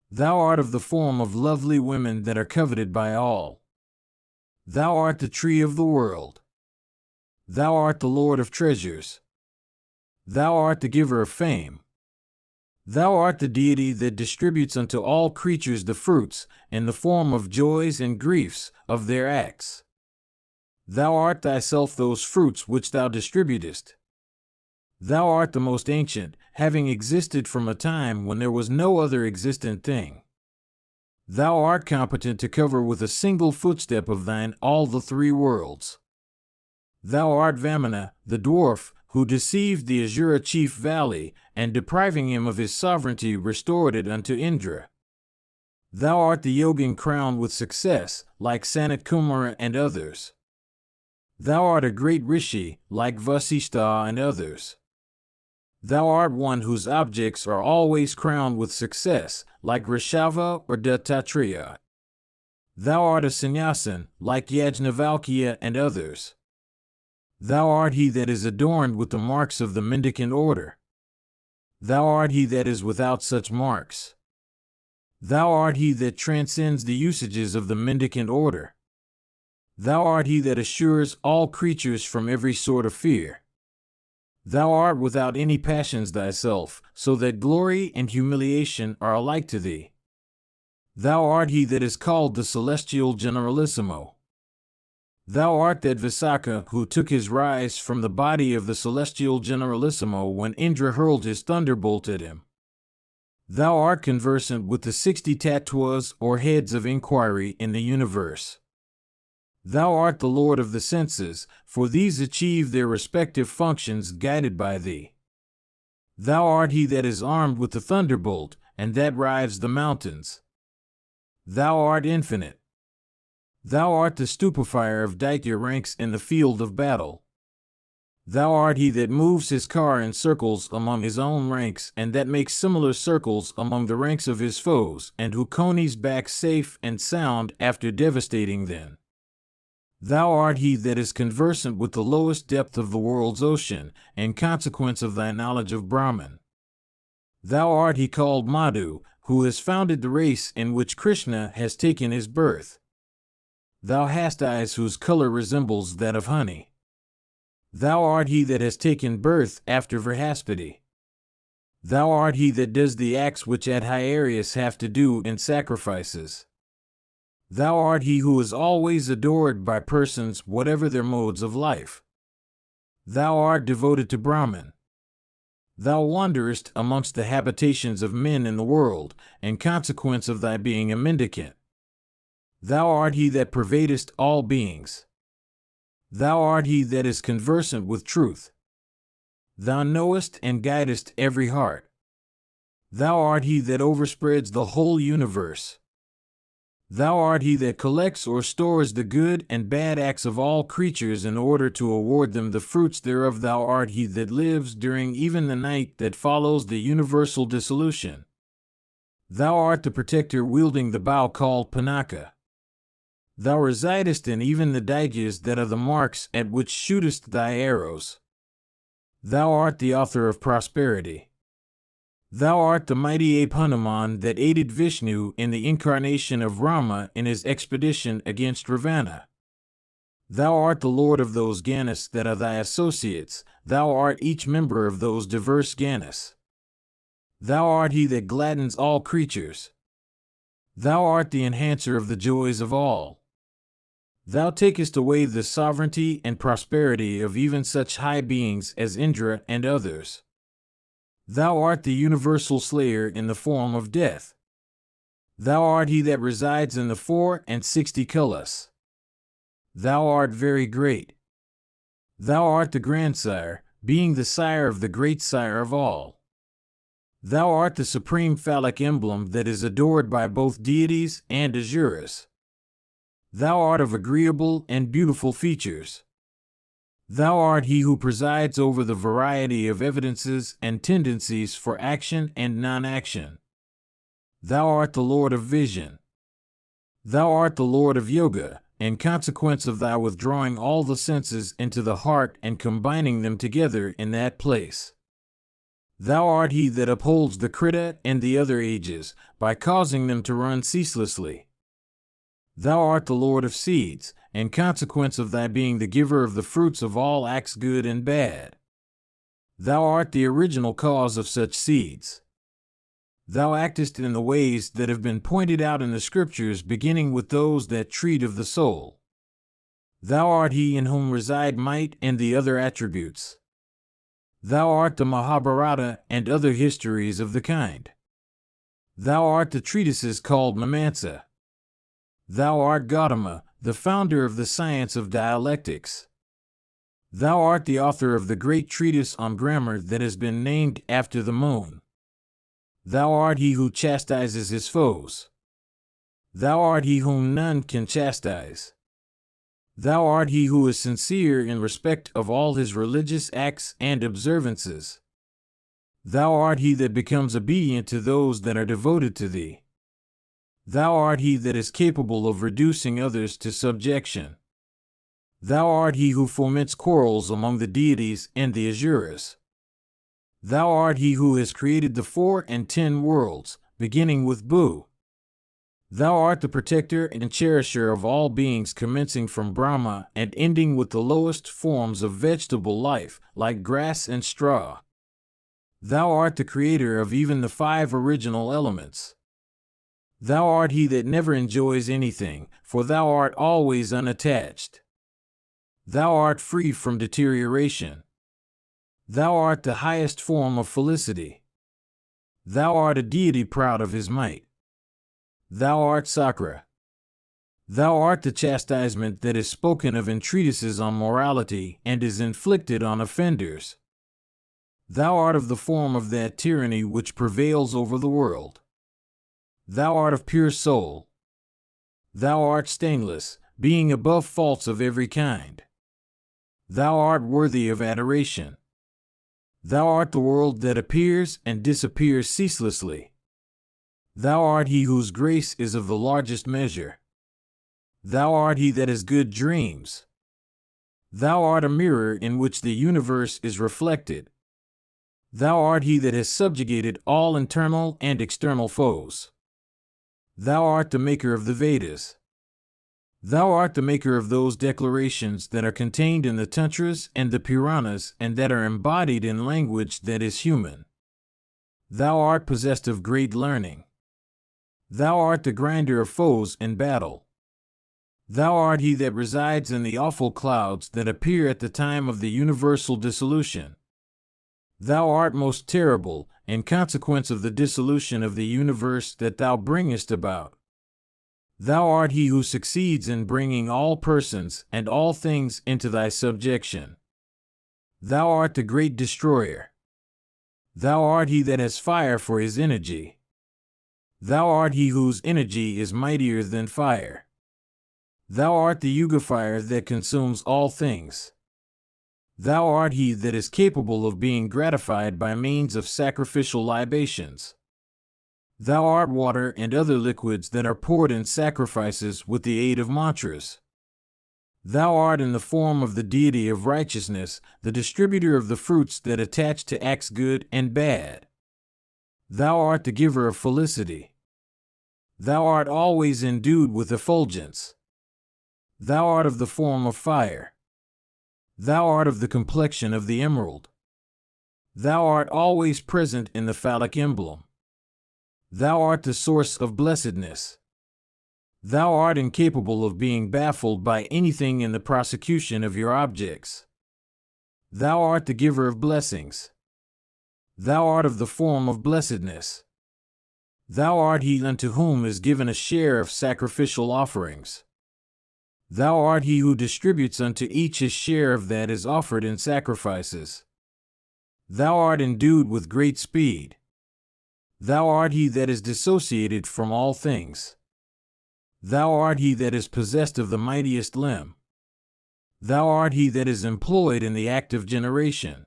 Thou art of the form of lovely women that are coveted by all. Thou art the tree of the world. Thou art the Lord of treasures. Thou art the giver of fame. Thou art the deity that distributes unto all creatures the fruits, in the form of joys and griefs, of their acts. Thou art thyself those fruits which thou distributest. Thou art the most ancient, having existed from a time when there was no other existent thing. Thou art competent to cover with a single footstep of thine all the three worlds. Thou art Vamana, the dwarf, who deceived the Azura chief Valley, and depriving him of his sovereignty restored it unto Indra. Thou art the yogin crowned with success, like Sanat Kumara and others. Thou art a great rishi, like Vasishtha and others. Thou art one whose objects are always crowned with success, like Rishava or Dattatreya. Thou art a sannyasin, like Yajnavalkya and others. Thou art he that is adorned with the marks of the mendicant order. Thou art he that is without such marks. Thou art he that transcends the usages of the mendicant order. Thou art he that assures all creatures from every sort of fear. Thou art without any passions thyself, so that glory and humiliation are alike to thee. Thou art he that is called the celestial generalissimo. Thou art that Visakha who took his rise from the body of the celestial generalissimo when Indra hurled his thunderbolt at him. Thou art conversant with the 60 tattvas or heads of inquiry in the universe. Thou art the Lord of the senses, for these achieve their respective functions guided by thee. Thou art he that is armed with the thunderbolt, and that rives the mountains. Thou art infinite. Thou art the stupefier of Daitya ranks in the field of battle. Thou art he that moves his car in circles among his own ranks, and that makes similar circles among the ranks of his foes, and who conies back safe and sound after devastating them. Thou art he that is conversant with the lowest depth of the world's ocean, in consequence of thy knowledge of Brahman. Thou art he called Madhu, who has founded the race in which Krishna has taken his birth. Thou hast eyes whose color resembles that of honey. Thou art he that has taken birth after Vrihaspati. Thou art he that does the acts which at Hieraeus have to do in sacrifices. Thou art he who is always adored by persons whatever their modes of life. Thou art devoted to Brahman. Thou wanderest amongst the habitations of men in the world, in consequence of thy being a mendicant. Thou art he that pervadest all beings. Thou art he that is conversant with truth. Thou knowest and guidest every heart. Thou art he that overspreads the whole universe. Thou art he that collects or stores the good and bad acts of all creatures in order to award them the fruits thereof. Thou art he that lives during even the night that follows the universal dissolution. Thou art the protector wielding the bow called Pinaka. Thou residest in even the dagas that are the marks at which shootest thy arrows. Thou art the author of prosperity. Thou art the mighty ape Hanuman that aided Vishnu in the incarnation of Rama in his expedition against Ravana. Thou art the lord of those Ganas that are thy associates. Thou art each member of those diverse Ganas. Thou art he that gladdens all creatures. Thou art the enhancer of the joys of all. Thou takest away the sovereignty and prosperity of even such high beings as Indra and others. Thou art the universal slayer in the form of death. Thou art he that resides in the 64 Kulas. Thou art very great. Thou art the grandsire, being the sire of the great sire of all. Thou art the supreme phallic emblem that is adored by both deities and asuras. Thou art of agreeable and beautiful features. Thou art he who presides over the variety of evidences and tendencies for action and non-action. Thou art the Lord of vision. Thou art the Lord of yoga, in consequence of thy withdrawing all the senses into the heart and combining them together in that place. Thou art he that upholds the Krita and the other ages, by causing them to run ceaselessly. Thou art the Lord of seeds, in consequence of thy being the giver of the fruits of all acts good and bad. Thou art the original cause of such seeds. Thou actest in the ways that have been pointed out in the scriptures, beginning with those that treat of the soul. Thou art he in whom reside might and the other attributes. Thou art the Mahabharata and other histories of the kind. Thou art the treatises called Mimamsa. Thou art Gautama, the founder of the science of dialectics. Thou art the author of the great treatise on grammar that has been named after the moon. Thou art he who chastises his foes. Thou art he whom none can chastise. Thou art he who is sincere in respect of all his religious acts and observances. Thou art he that becomes obedient to those that are devoted to thee. Thou art he that is capable of reducing others to subjection. Thou art he who foments quarrels among the deities and the asuras. Thou art he who has created the 4 and 10 worlds, beginning with Bu. Thou art the protector and cherisher of all beings, commencing from Brahma and ending with the lowest forms of vegetable life, like grass and straw. Thou art the creator of even the 5 original elements. Thou art he that never enjoys anything, for thou art always unattached. Thou art free from deterioration. Thou art the highest form of felicity. Thou art a deity proud of his might. Thou art Sakra. Thou art the chastisement that is spoken of in treatises on morality and is inflicted on offenders. Thou art of the form of that tyranny which prevails over the world. Thou art of pure soul. Thou art stainless, being above faults of every kind. Thou art worthy of adoration. Thou art the world that appears and disappears ceaselessly. Thou art he whose grace is of the largest measure. Thou art he that has good dreams. Thou art a mirror in which the universe is reflected. Thou art he that has subjugated all internal and external foes. Thou art the maker of the Vedas. Thou art the maker of those declarations that are contained in the Tantras and the Puranas and that are embodied in language that is human. Thou art possessed of great learning. Thou art the grinder of foes in battle. Thou art he that resides in the awful clouds that appear at the time of the universal dissolution. Thou art most terrible, in consequence of the dissolution of the universe that thou bringest about. Thou art he who succeeds in bringing all persons and all things into thy subjection. Thou art the great destroyer. Thou art he that has fire for his energy. Thou art he whose energy is mightier than fire. Thou art the yuga fire that consumes all things. Thou art he that is capable of being gratified by means of sacrificial libations. Thou art water and other liquids that are poured in sacrifices with the aid of mantras. Thou art in the form of the deity of righteousness, the distributor of the fruits that attach to acts good and bad. Thou art the giver of felicity. Thou art always endued with effulgence. Thou art of the form of fire. Thou art of the complexion of the emerald. Thou art always present in the phallic emblem. Thou art the source of blessedness. Thou art incapable of being baffled by anything in the prosecution of your objects. Thou art the giver of blessings. Thou art of the form of blessedness. Thou art he unto whom is given a share of sacrificial offerings. Thou art he who distributes unto each his share of that is offered in sacrifices. Thou art endued with great speed. Thou art he that is dissociated from all things. Thou art he that is possessed of the mightiest limb. Thou art he that is employed in the act of generation.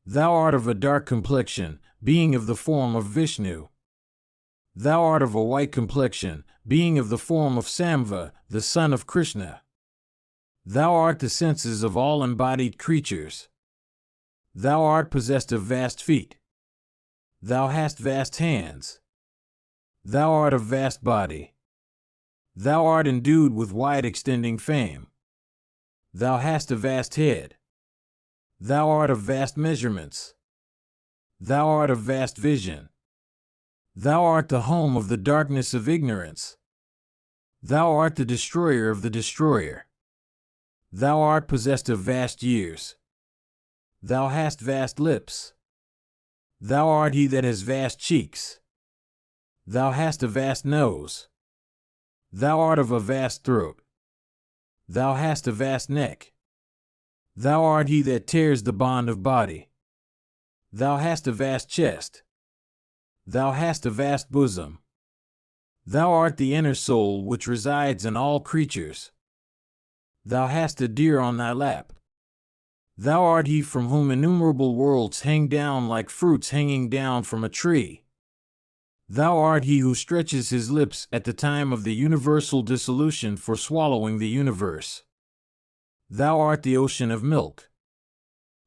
Thou art of a dark complexion, being of the form of Vishnu. Thou art of a white complexion, being of the form of Samva, the son of Krishna. Thou art the senses of all embodied creatures. Thou art possessed of vast feet. Thou hast vast hands. Thou art of vast body. Thou art endued with wide-extending fame. Thou hast a vast head. Thou art of vast measurements. Thou art of vast vision. Thou art the home of the darkness of ignorance. Thou art the destroyer of the destroyer. Thou art possessed of vast years. Thou hast vast lips. Thou art he that has vast cheeks. Thou hast a vast nose. Thou art of a vast throat. Thou hast a vast neck. Thou art he that tears the bond of body. Thou hast a vast chest. Thou hast a vast bosom. Thou art the inner soul which resides in all creatures. Thou hast a deer on thy lap. Thou art he from whom innumerable worlds hang down like fruits hanging down from a tree. Thou art he who stretches his lips at the time of the universal dissolution for swallowing the universe. Thou art the ocean of milk.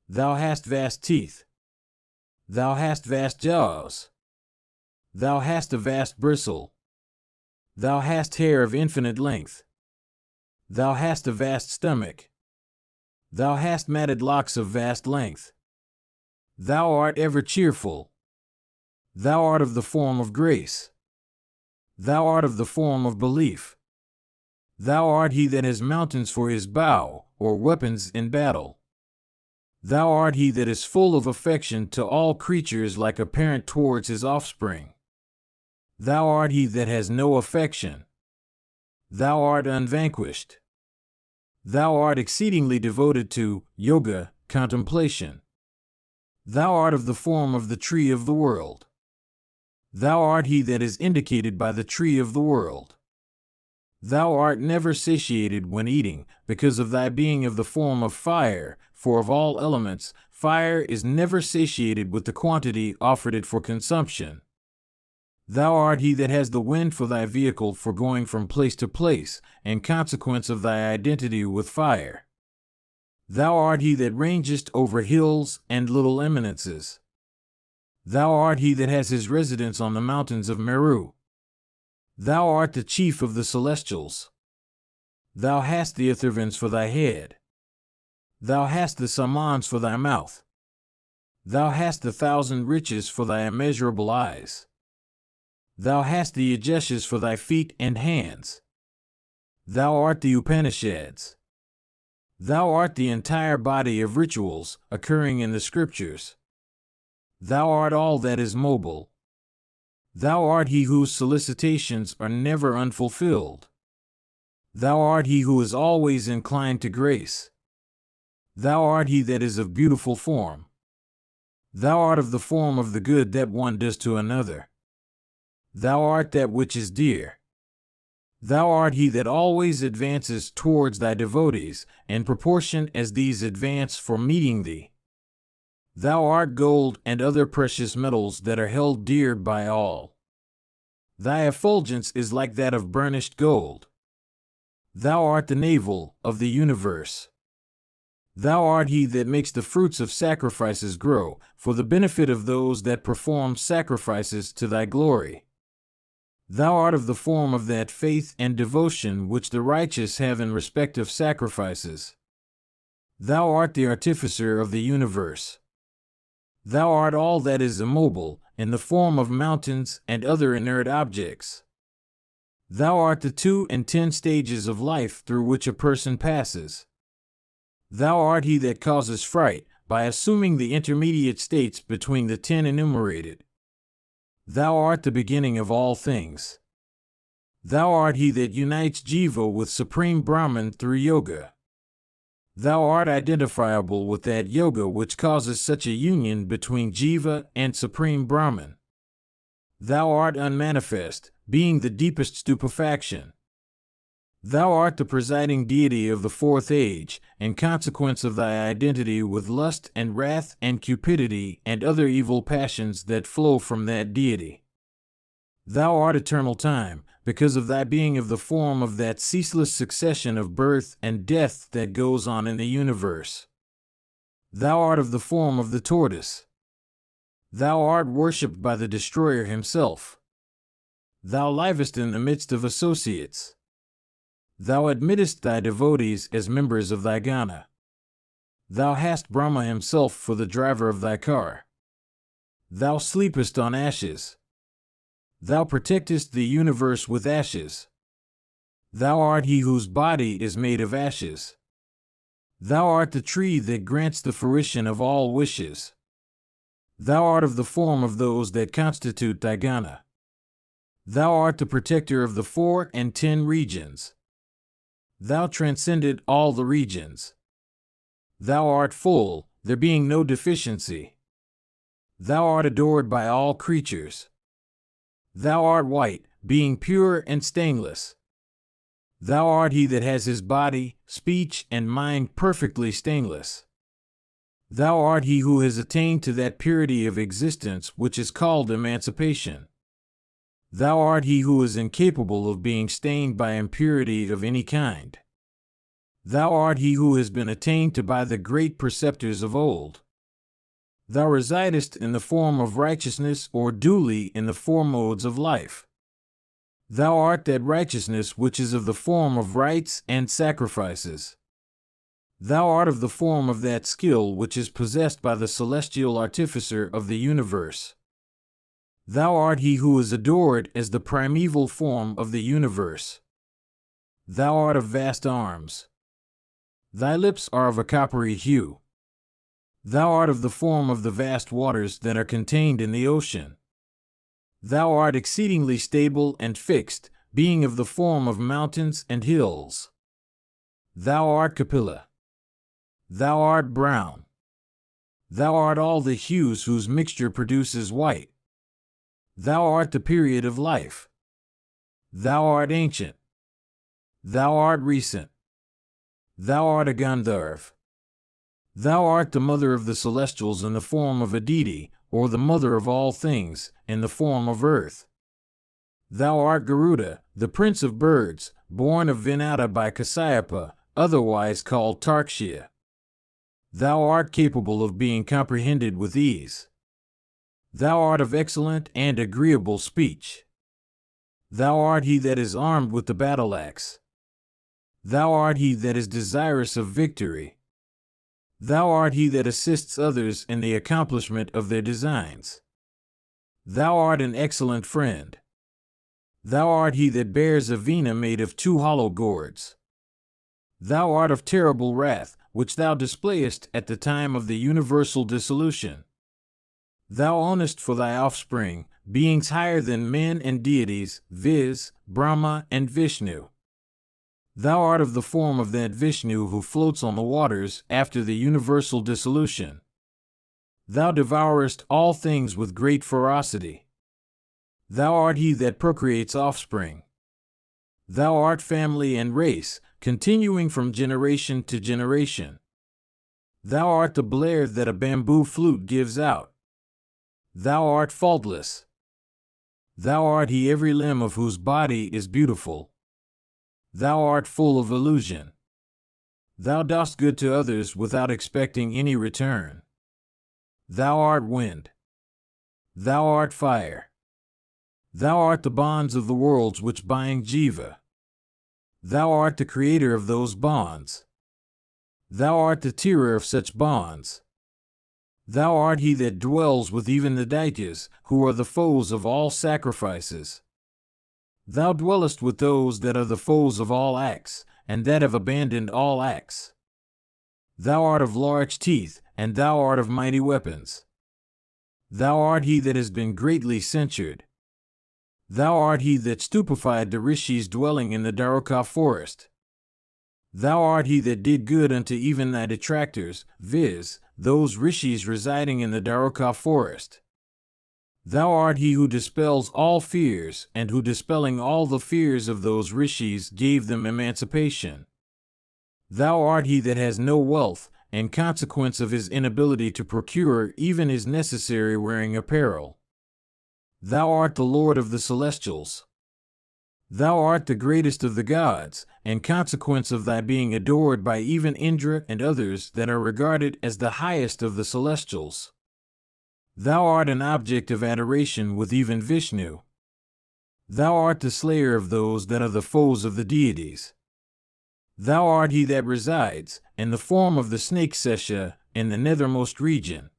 Thou hast vast teeth. Thou hast vast jaws. Thou hast a vast bristle. Thou hast hair of infinite length. Thou hast a vast stomach. Thou hast matted locks of vast length. Thou art ever cheerful. Thou art of the form of grace. Thou art of the form of belief. Thou art he that has mountains for his bow, or weapons in battle. Thou art he that is full of affection to all creatures like a parent towards his offspring. Thou art he that has no affection. Thou art unvanquished. Thou art exceedingly devoted to yoga, contemplation. Thou art of the form of the tree of the world. Thou art he that is indicated by the tree of the world. Thou art never satiated when eating, because of thy being of the form of fire, for of all elements, fire is never satiated with the quantity offered it for consumption. Thou art he that has the wind for thy vehicle for going from place to place, in consequence of thy identity with fire. Thou art he that rangest over hills and little eminences. Thou art he that has his residence on the mountains of Meru. Thou art the chief of the celestials. Thou hast the Atharvans for thy head. Thou hast the Samans for thy mouth. Thou hast 1,000 riches for thy immeasurable eyes. Thou hast the Ageshes for thy feet and hands. Thou art the Upanishads. Thou art the entire body of rituals occurring in the scriptures. Thou art all that is mobile. Thou art he whose solicitations are never unfulfilled. Thou art he who is always inclined to grace. Thou art he that is of beautiful form. Thou art of the form of the good that one does to another. Thou art that which is dear. Thou art he that always advances towards thy devotees, in proportion as these advance for meeting thee. Thou art gold and other precious metals that are held dear by all. Thy effulgence is like that of burnished gold. Thou art the navel of the universe. Thou art he that makes the fruits of sacrifices grow, for the benefit of those that perform sacrifices to thy glory. Thou art of the form of that faith and devotion which the righteous have in respect of sacrifices. Thou art the artificer of the universe. Thou art all that is immobile, in the form of mountains and other inert objects. Thou art the 2 and 10 stages of life through which a person passes. Thou art he that causes fright, by assuming the intermediate states between the 10 enumerated. Thou art the beginning of all things. Thou art he that unites Jiva with Supreme Brahman through yoga. Thou art identifiable with that yoga which causes such a union between Jiva and Supreme Brahman. Thou art unmanifest, being the deepest stupefaction. Thou art the presiding deity of the 4th age, in consequence of thy identity with lust and wrath and cupidity and other evil passions that flow from that deity. Thou art eternal time, because of thy being of the form of that ceaseless succession of birth and death that goes on in the universe. Thou art of the form of the tortoise. Thou art worshipped by the destroyer himself. Thou livest in the midst of associates. Thou admittest thy devotees as members of thy Gana. Thou hast Brahma himself for the driver of thy car. Thou sleepest on ashes. Thou protectest the universe with ashes. Thou art he whose body is made of ashes. Thou art the tree that grants the fruition of all wishes. Thou art of the form of those that constitute thy Gana. Thou art the protector of the 4 and 10 regions. Thou transcended all the regions. Thou art full, there being no deficiency. Thou art adored by all creatures. Thou art white, being pure and stainless. Thou art he that has his body, speech, and mind perfectly stainless. Thou art he who has attained to that purity of existence which is called emancipation. Thou art he who is incapable of being stained by impurity of any kind. Thou art he who has been attained to by the great preceptors of old. Thou residest in the form of righteousness or duly in the 4 modes of life. Thou art that righteousness which is of the form of rites and sacrifices. Thou art of the form of that skill which is possessed by the celestial artificer of the universe. Thou art he who is adored as the primeval form of the universe. Thou art of vast arms. Thy lips are of a coppery hue. Thou art of the form of the vast waters that are contained in the ocean. Thou art exceedingly stable and fixed, being of the form of mountains and hills. Thou art Kapila. Thou art brown. Thou art all the hues whose mixture produces white. Thou art the period of life. Thou art ancient. Thou art recent. Thou art a Gandharv. Thou art the mother of the celestials in the form of a deity, or the mother of all things, in the form of earth. Thou art Garuda, the prince of birds, born of Vinata by Kasyapa, otherwise called Tarksha. Thou art capable of being comprehended with ease. Thou art of excellent and agreeable speech. Thou art he that is armed with the battle axe. Thou art he that is desirous of victory. Thou art he that assists others in the accomplishment of their designs. Thou art an excellent friend. Thou art he that bears a vina made of two hollow gourds. Thou art of terrible wrath, which thou displayest at the time of the universal dissolution. Thou ownest for thy offspring beings higher than men and deities, viz., Brahma and Vishnu. Thou art of the form of that Vishnu who floats on the waters after the universal dissolution. Thou devourest all things with great ferocity. Thou art he that procreates offspring. Thou art family and race, continuing from generation to generation. Thou art the blare that a bamboo flute gives out. Thou art faultless. Thou art he every limb of whose body is beautiful. Thou art full of illusion. Thou dost good to others without expecting any return. Thou art wind. Thou art fire. Thou art the bonds of the worlds which bind Jiva. Thou art the creator of those bonds. Thou art the tearer of such bonds. Thou art he that dwells with even the Daityas, who are the foes of all sacrifices. Thou dwellest with those that are the foes of all acts, and that have abandoned all acts. Thou art of large teeth, and thou art of mighty weapons. Thou art he that has been greatly censured. Thou art he that stupefied the rishis dwelling in the Dwarka forest. Thou art he that did good unto even thy detractors, viz., those rishis residing in the Dwarka forest. Thou art he who dispels all fears, and who dispelling all the fears of those rishis gave them emancipation. Thou art he that has no wealth, in consequence of his inability to procure even his necessary wearing apparel. Thou art the Lord of the celestials. Thou art the greatest of the gods, in consequence of thy being adored by even Indra and others that are regarded as the highest of the celestials. Thou art an object of adoration with even Vishnu. Thou art the slayer of those that are the foes of the deities. Thou art he that resides, in the form of the snake Sesha, in the nethermost region.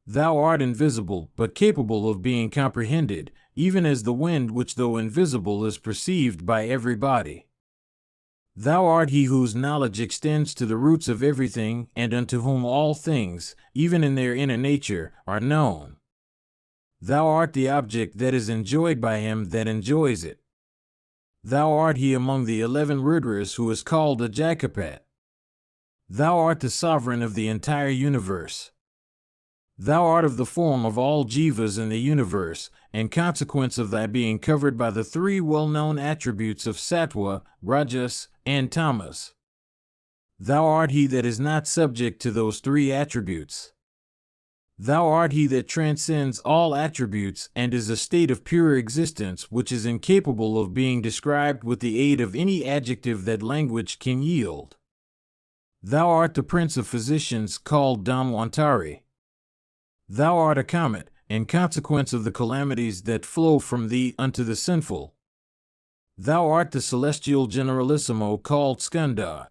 Thou art invisible, but capable of being comprehended, even as the wind which though invisible is perceived by everybody. Thou art he whose knowledge extends to the roots of everything, and unto whom all things, even in their inner nature, are known. Thou art the object that is enjoyed by him that enjoys it. Thou art he among the 11 Rudras who is called a Jakapat. Thou art the sovereign of the entire universe. Thou art of the form of all jivas in the universe, in consequence of thy being covered by the 3 well-known attributes of sattva, rajas, and tamas. Thou art he that is not subject to those 3 attributes. Thou art he that transcends all attributes and is a state of pure existence which is incapable of being described with the aid of any adjective that language can yield. Thou art the prince of physicians called Dhanwantari. Thou art a comet, in consequence of the calamities that flow from thee unto the sinful. Thou art the celestial generalissimo called Skanda.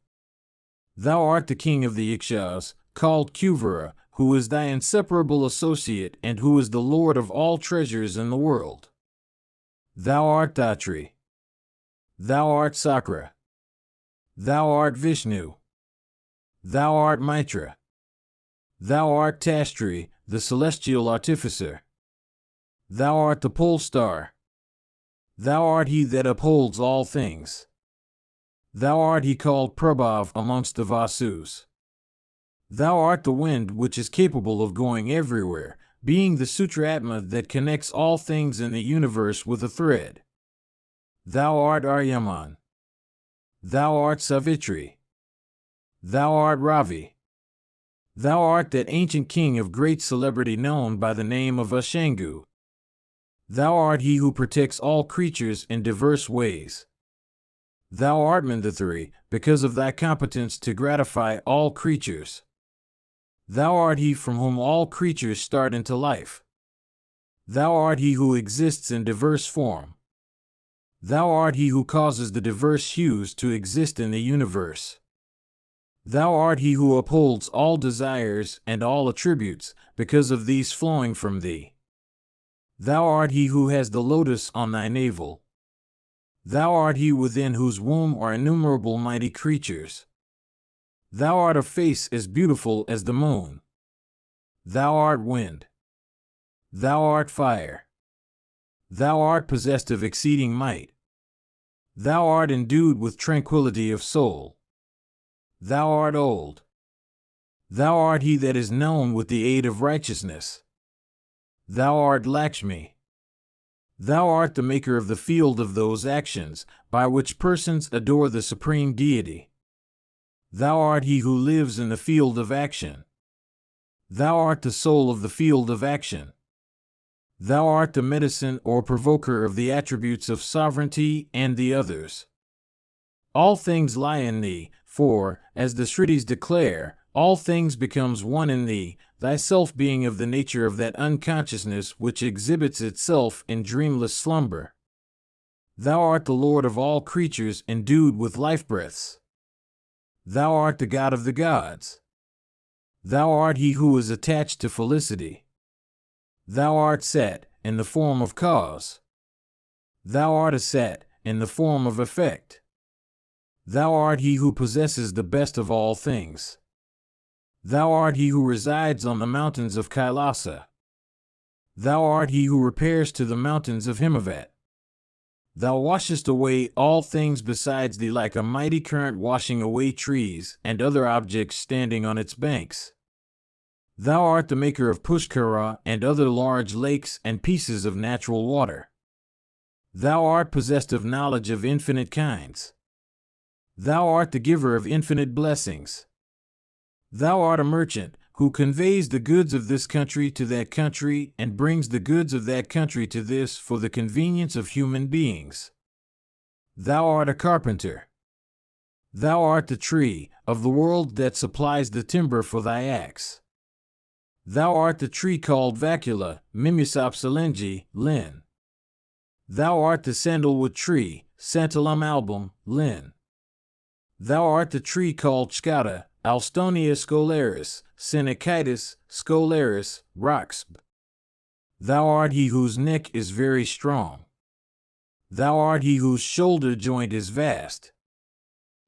Thou art the king of the Ikshas, called Kuvara, who is thy inseparable associate and who is the lord of all treasures in the world. Thou art Dhatri. Thou art Sakra. Thou art Vishnu. Thou art Mitra. Thou art Tastri, the celestial artificer. Thou art the pole star. Thou art he that upholds all things. Thou art he called Prabhav amongst the Vasus. Thou art the wind which is capable of going everywhere, being the Sutratma that connects all things in the universe with a thread. Thou art Aryaman. Thou art Savitri. Thou art Ravi. Thou art that ancient king of great celebrity known by the name of Ashangu. Thou art he who protects all creatures in diverse ways. Thou art Mandathari, because of thy competence to gratify all creatures. Thou art he from whom all creatures start into life. Thou art he who exists in diverse form. Thou art he who causes the diverse hues to exist in the universe. Thou art he who upholds all desires and all attributes, because of these flowing from thee. Thou art he who has the lotus on thy navel. Thou art he within whose womb are innumerable mighty creatures. Thou art a face as beautiful as the moon. Thou art wind. Thou art fire. Thou art possessed of exceeding might. Thou art endued with tranquility of soul. Thou art old. Thou art he that is known with the aid of righteousness. Thou art Lakshmi. Thou art the maker of the field of those actions, by which persons adore the supreme deity. Thou art he who lives in the field of action. Thou art the soul of the field of action. Thou art the medicine or provoker of the attributes of sovereignty and the others. All things lie in thee, for, as the Shrutis declare, all things becomes one in thee, thyself being of the nature of that unconsciousness which exhibits itself in dreamless slumber. Thou art the Lord of all creatures endued with life breaths. Thou art the God of the gods. Thou art he who is attached to felicity. Thou art Sat, in the form of cause. Thou art Asat, in the form of effect. Thou art he who possesses the best of all things. Thou art he who resides on the mountains of Kailasa. Thou art he who repairs to the mountains of Himavat. Thou washest away all things besides thee like a mighty current washing away trees and other objects standing on its banks. Thou art the maker of Pushkara and other large lakes and pieces of natural water. Thou art possessed of knowledge of infinite kinds. Thou art the giver of infinite blessings. Thou art a merchant, who conveys the goods of this country to that country and brings the goods of that country to this for the convenience of human beings. Thou art a carpenter. Thou art the tree of the world that supplies the timber for thy axe. Thou art the tree called Vacula, Mimusopsalengi, Lin. Thou art the sandalwood tree, Santalum album, Lin. Thou art the tree called Skata, Alstonia scolaris, Senichitis, scolaris, Roxb. Thou art he whose neck is very strong. Thou art he whose shoulder joint is vast.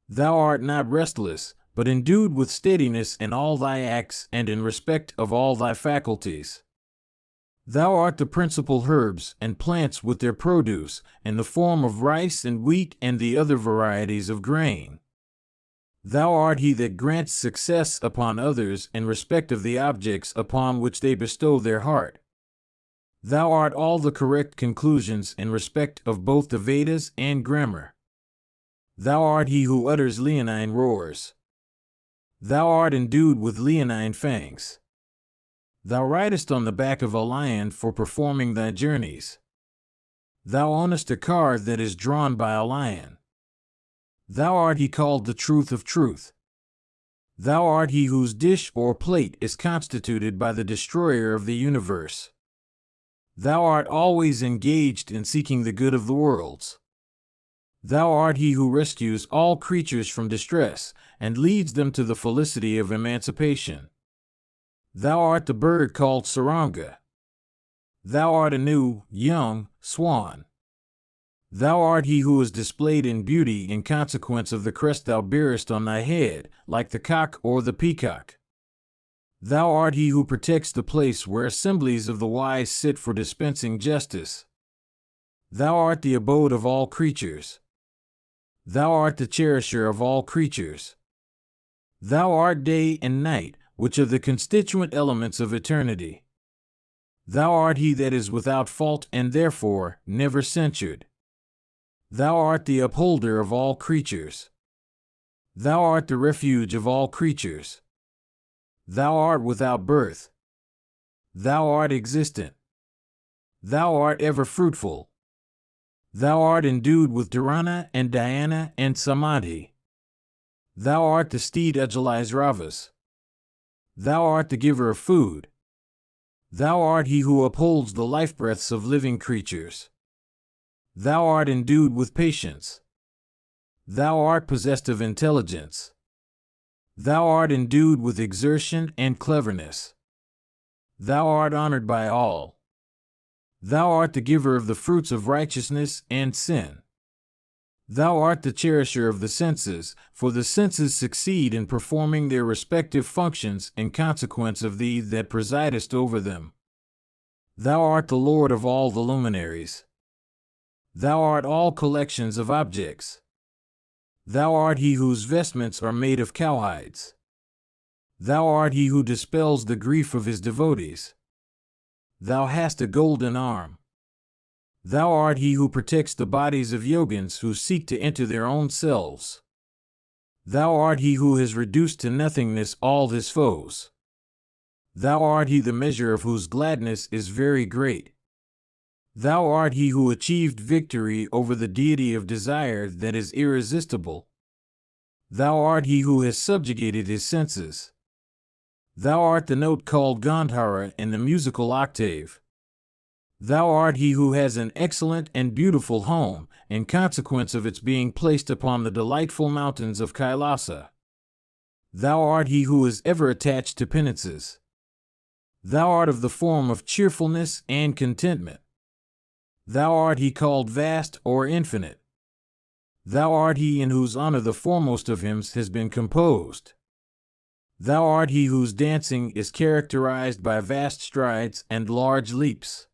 Thou art not restless, but endued with steadiness in all thy acts and in respect of all thy faculties. Thou art the principal herbs and plants with their produce, in the form of rice and wheat and the other varieties of grain. Thou art he that grants success upon others in respect of the objects upon which they bestow their heart. Thou art all the correct conclusions in respect of both the Vedas and grammar. Thou art he who utters leonine roars. Thou art endued with leonine fangs. Thou ridest on the back of a lion for performing thy journeys. Thou ownest a car that is drawn by a lion. Thou art he called the truth of truth. Thou art he whose dish or plate is constituted by the destroyer of the universe. Thou art always engaged in seeking the good of the worlds. Thou art he who rescues all creatures from distress and leads them to the felicity of emancipation. Thou art the bird called Saranga. Thou art a new, young, swan. Thou art he who is displayed in beauty in consequence of the crest thou bearest on thy head, like the cock or the peacock. Thou art he who protects the place where assemblies of the wise sit for dispensing justice. Thou art the abode of all creatures. Thou art the cherisher of all creatures. Thou art day and night, which are the constituent elements of eternity. Thou art he that is without fault and therefore never censured. Thou art the upholder of all creatures. Thou art the refuge of all creatures. Thou art without birth. Thou art existent. Thou art ever fruitful. Thou art endued with dharana and dhyana and samadhi. Thou art the steed Ajalis. Thou art the giver of food. Thou art he who upholds the life breaths of living creatures. Thou art endued with patience. Thou art possessed of intelligence. Thou art endued with exertion and cleverness. Thou art honored by all. Thou art the giver of the fruits of righteousness and sin. Thou art the cherisher of the senses, for the senses succeed in performing their respective functions in consequence of thee that presidest over them. Thou art the Lord of all the luminaries. Thou art all collections of objects. Thou art he whose vestments are made of cowhides. Thou art he who dispels the grief of his devotees. Thou hast a golden arm. Thou art he who protects the bodies of yogins who seek to enter their own selves. Thou art he who has reduced to nothingness all his foes. Thou art he the measure of whose gladness is very great. Thou art he who achieved victory over the deity of desire that is irresistible. Thou art he who has subjugated his senses. Thou art the note called Gandhara in the musical octave. Thou art he who has an excellent and beautiful home, in consequence of its being placed upon the delightful mountains of Kailasa. Thou art he who is ever attached to penances. Thou art of the form of cheerfulness and contentment. Thou art he called vast or infinite. Thou art he in whose honor the foremost of hymns has been composed. Thou art he whose dancing is characterized by vast strides and large leaps.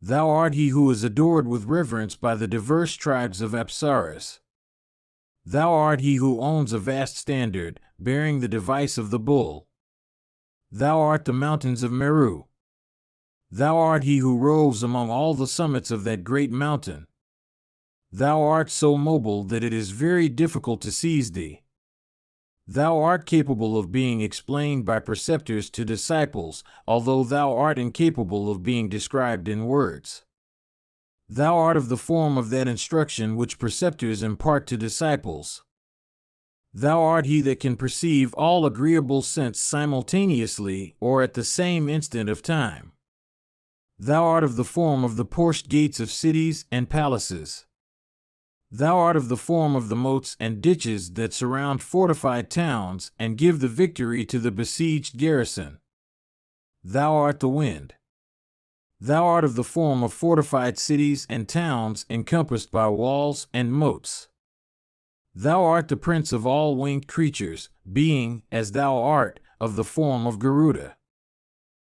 Thou art he who is adored with reverence by the diverse tribes of Apsaras. Thou art he who owns a vast standard, bearing the device of the bull. Thou art the mountains of Meru. Thou art he who roves among all the summits of that great mountain. Thou art so mobile that it is very difficult to seize thee. Thou art capable of being explained by preceptors to disciples, although thou art incapable of being described in words. Thou art of the form of that instruction which preceptors impart to disciples. Thou art he that can perceive all agreeable sense simultaneously or at the same instant of time. Thou art of the form of the porched gates of cities and palaces. Thou art of the form of the moats and ditches that surround fortified towns and give the victory to the besieged garrison. Thou art the wind. Thou art of the form of fortified cities and towns encompassed by walls and moats. Thou art the prince of all winged creatures, being, as thou art, of the form of Garuda.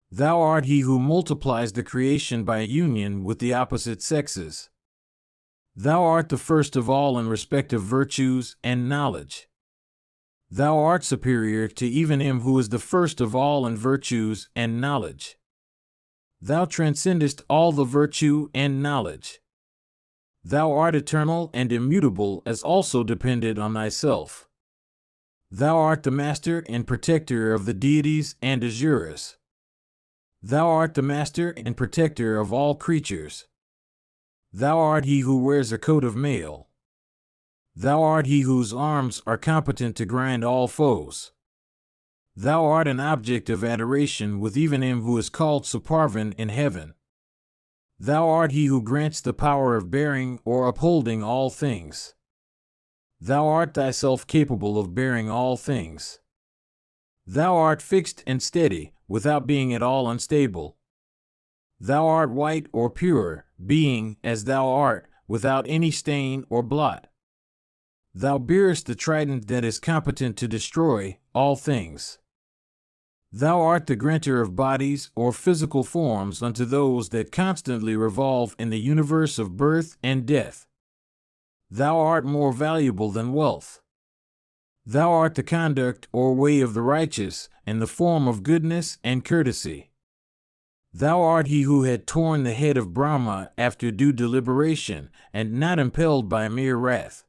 Thou art he who multiplies the creation by union with the opposite sexes. Thou art the first of all in respect of virtues and knowledge. Thou art superior to even him who is the first of all in virtues and knowledge. Thou transcendest all the virtue and knowledge. Thou art eternal and immutable as also dependent on thyself. Thou art the master and protector of the deities and asuras. Thou art the master and protector of all creatures. Thou art he who wears a coat of mail. Thou art he whose arms are competent to grind all foes. Thou art an object of adoration with even him who is called Suparvan in heaven. Thou art he who grants the power of bearing or upholding all things. Thou art thyself capable of bearing all things. Thou art fixed and steady, without being at all unstable. Thou art white or pure, being, as thou art, without any stain or blot. Thou bearest the trident that is competent to destroy all things. Thou art the granter of bodies or physical forms unto those that constantly revolve in the universe of birth and death. Thou art more valuable than wealth. Thou art the conduct or way of the righteous, in the form of goodness and courtesy. Thou art he who had torn the head of Brahma after due deliberation, and not impelled by mere wrath.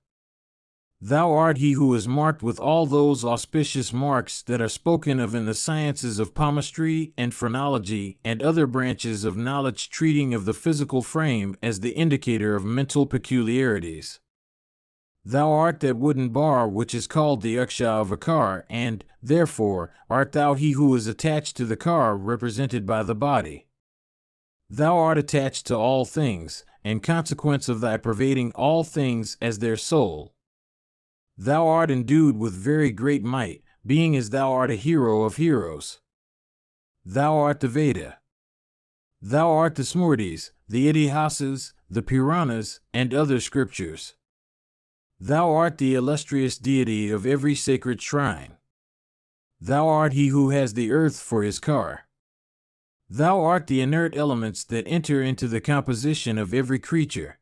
Thou art he who is marked with all those auspicious marks that are spoken of in the sciences of palmistry and phrenology and other branches of knowledge treating of the physical frame as the indicator of mental peculiarities. Thou art that wooden bar which is called the uksha of a car, and, therefore, art thou he who is attached to the car represented by the body. Thou art attached to all things, in consequence of thy pervading all things as their soul. Thou art endued with very great might, being as thou art a hero of heroes. Thou art the Veda. Thou art the Smritis, the Itihasas, the Puranas, and other scriptures. Thou art the illustrious deity of every sacred shrine. Thou art he who has the earth for his car. Thou art the inert elements that enter into the composition of every creature.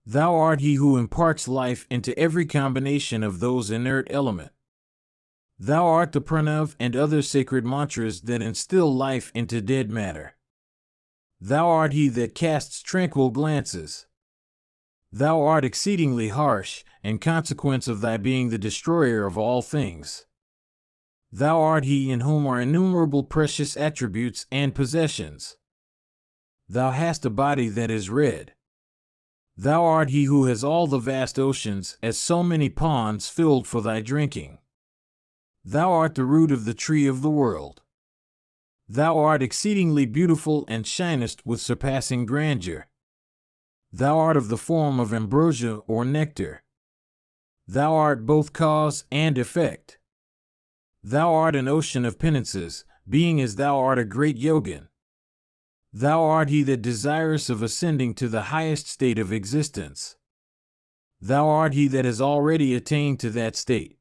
Thou art he who imparts life into every combination of those inert elements. Thou art the pranav and other sacred mantras that instill life into dead matter. Thou art he that casts tranquil glances. Thou art exceedingly harsh, in consequence of thy being the destroyer of all things. Thou art he in whom are innumerable precious attributes and possessions. Thou hast a body that is red. Thou art he who has all the vast oceans as so many ponds filled for thy drinking. Thou art the root of the tree of the world. Thou art exceedingly beautiful and shinest with surpassing grandeur. Thou art of the form of ambrosia or nectar. Thou art both cause and effect. Thou art an ocean of penances, being as thou art a great yogin. Thou art he that desirous of ascending to the highest state of existence. Thou art he that has already attained to that state.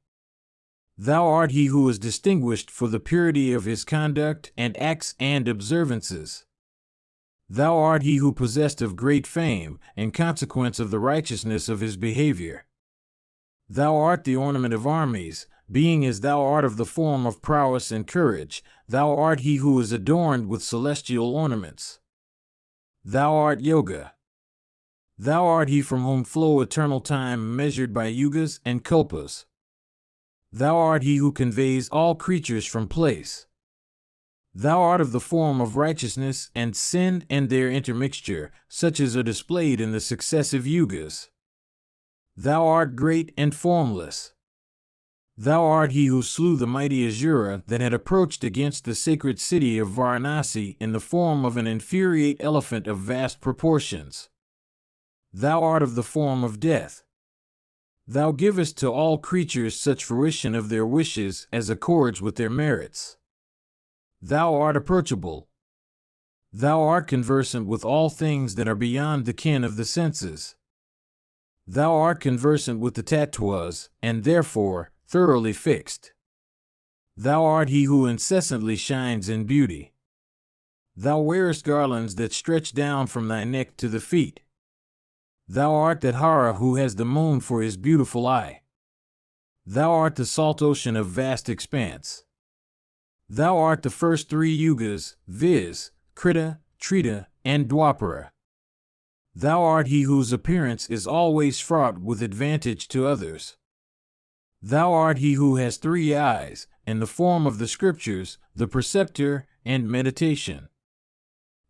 Thou art he who is distinguished for the purity of his conduct and acts and observances. Thou art he who possessed of great fame, in consequence of the righteousness of his behavior. Thou art the ornament of armies, being as thou art of the form of prowess and courage. Thou art he who is adorned with celestial ornaments. Thou art Yoga. Thou art he from whom flow eternal time measured by yugas and kalpas. Thou art he who conveys all creatures from place. Thou art of the form of righteousness and sin and their intermixture, such as are displayed in the successive yugas. Thou art great and formless. Thou art he who slew the mighty Asura that had approached against the sacred city of Varanasi in the form of an infuriate elephant of vast proportions. Thou art of the form of death. Thou givest to all creatures such fruition of their wishes as accords with their merits. Thou art approachable. Thou art conversant with all things that are beyond the ken of the senses. Thou art conversant with the tattvas, and therefore thoroughly fixed. Thou art he who incessantly shines in beauty. Thou wearest garlands that stretch down from thy neck to the feet. Thou art that Hara who has the moon for his beautiful eye. Thou art the salt ocean of vast expanse. Thou art the first three yugas, viz., Krita, Trita, and Dwapara. Thou art he whose appearance is always fraught with advantage to others. Thou art he who has three eyes, in the form of the scriptures, the preceptor, and meditation.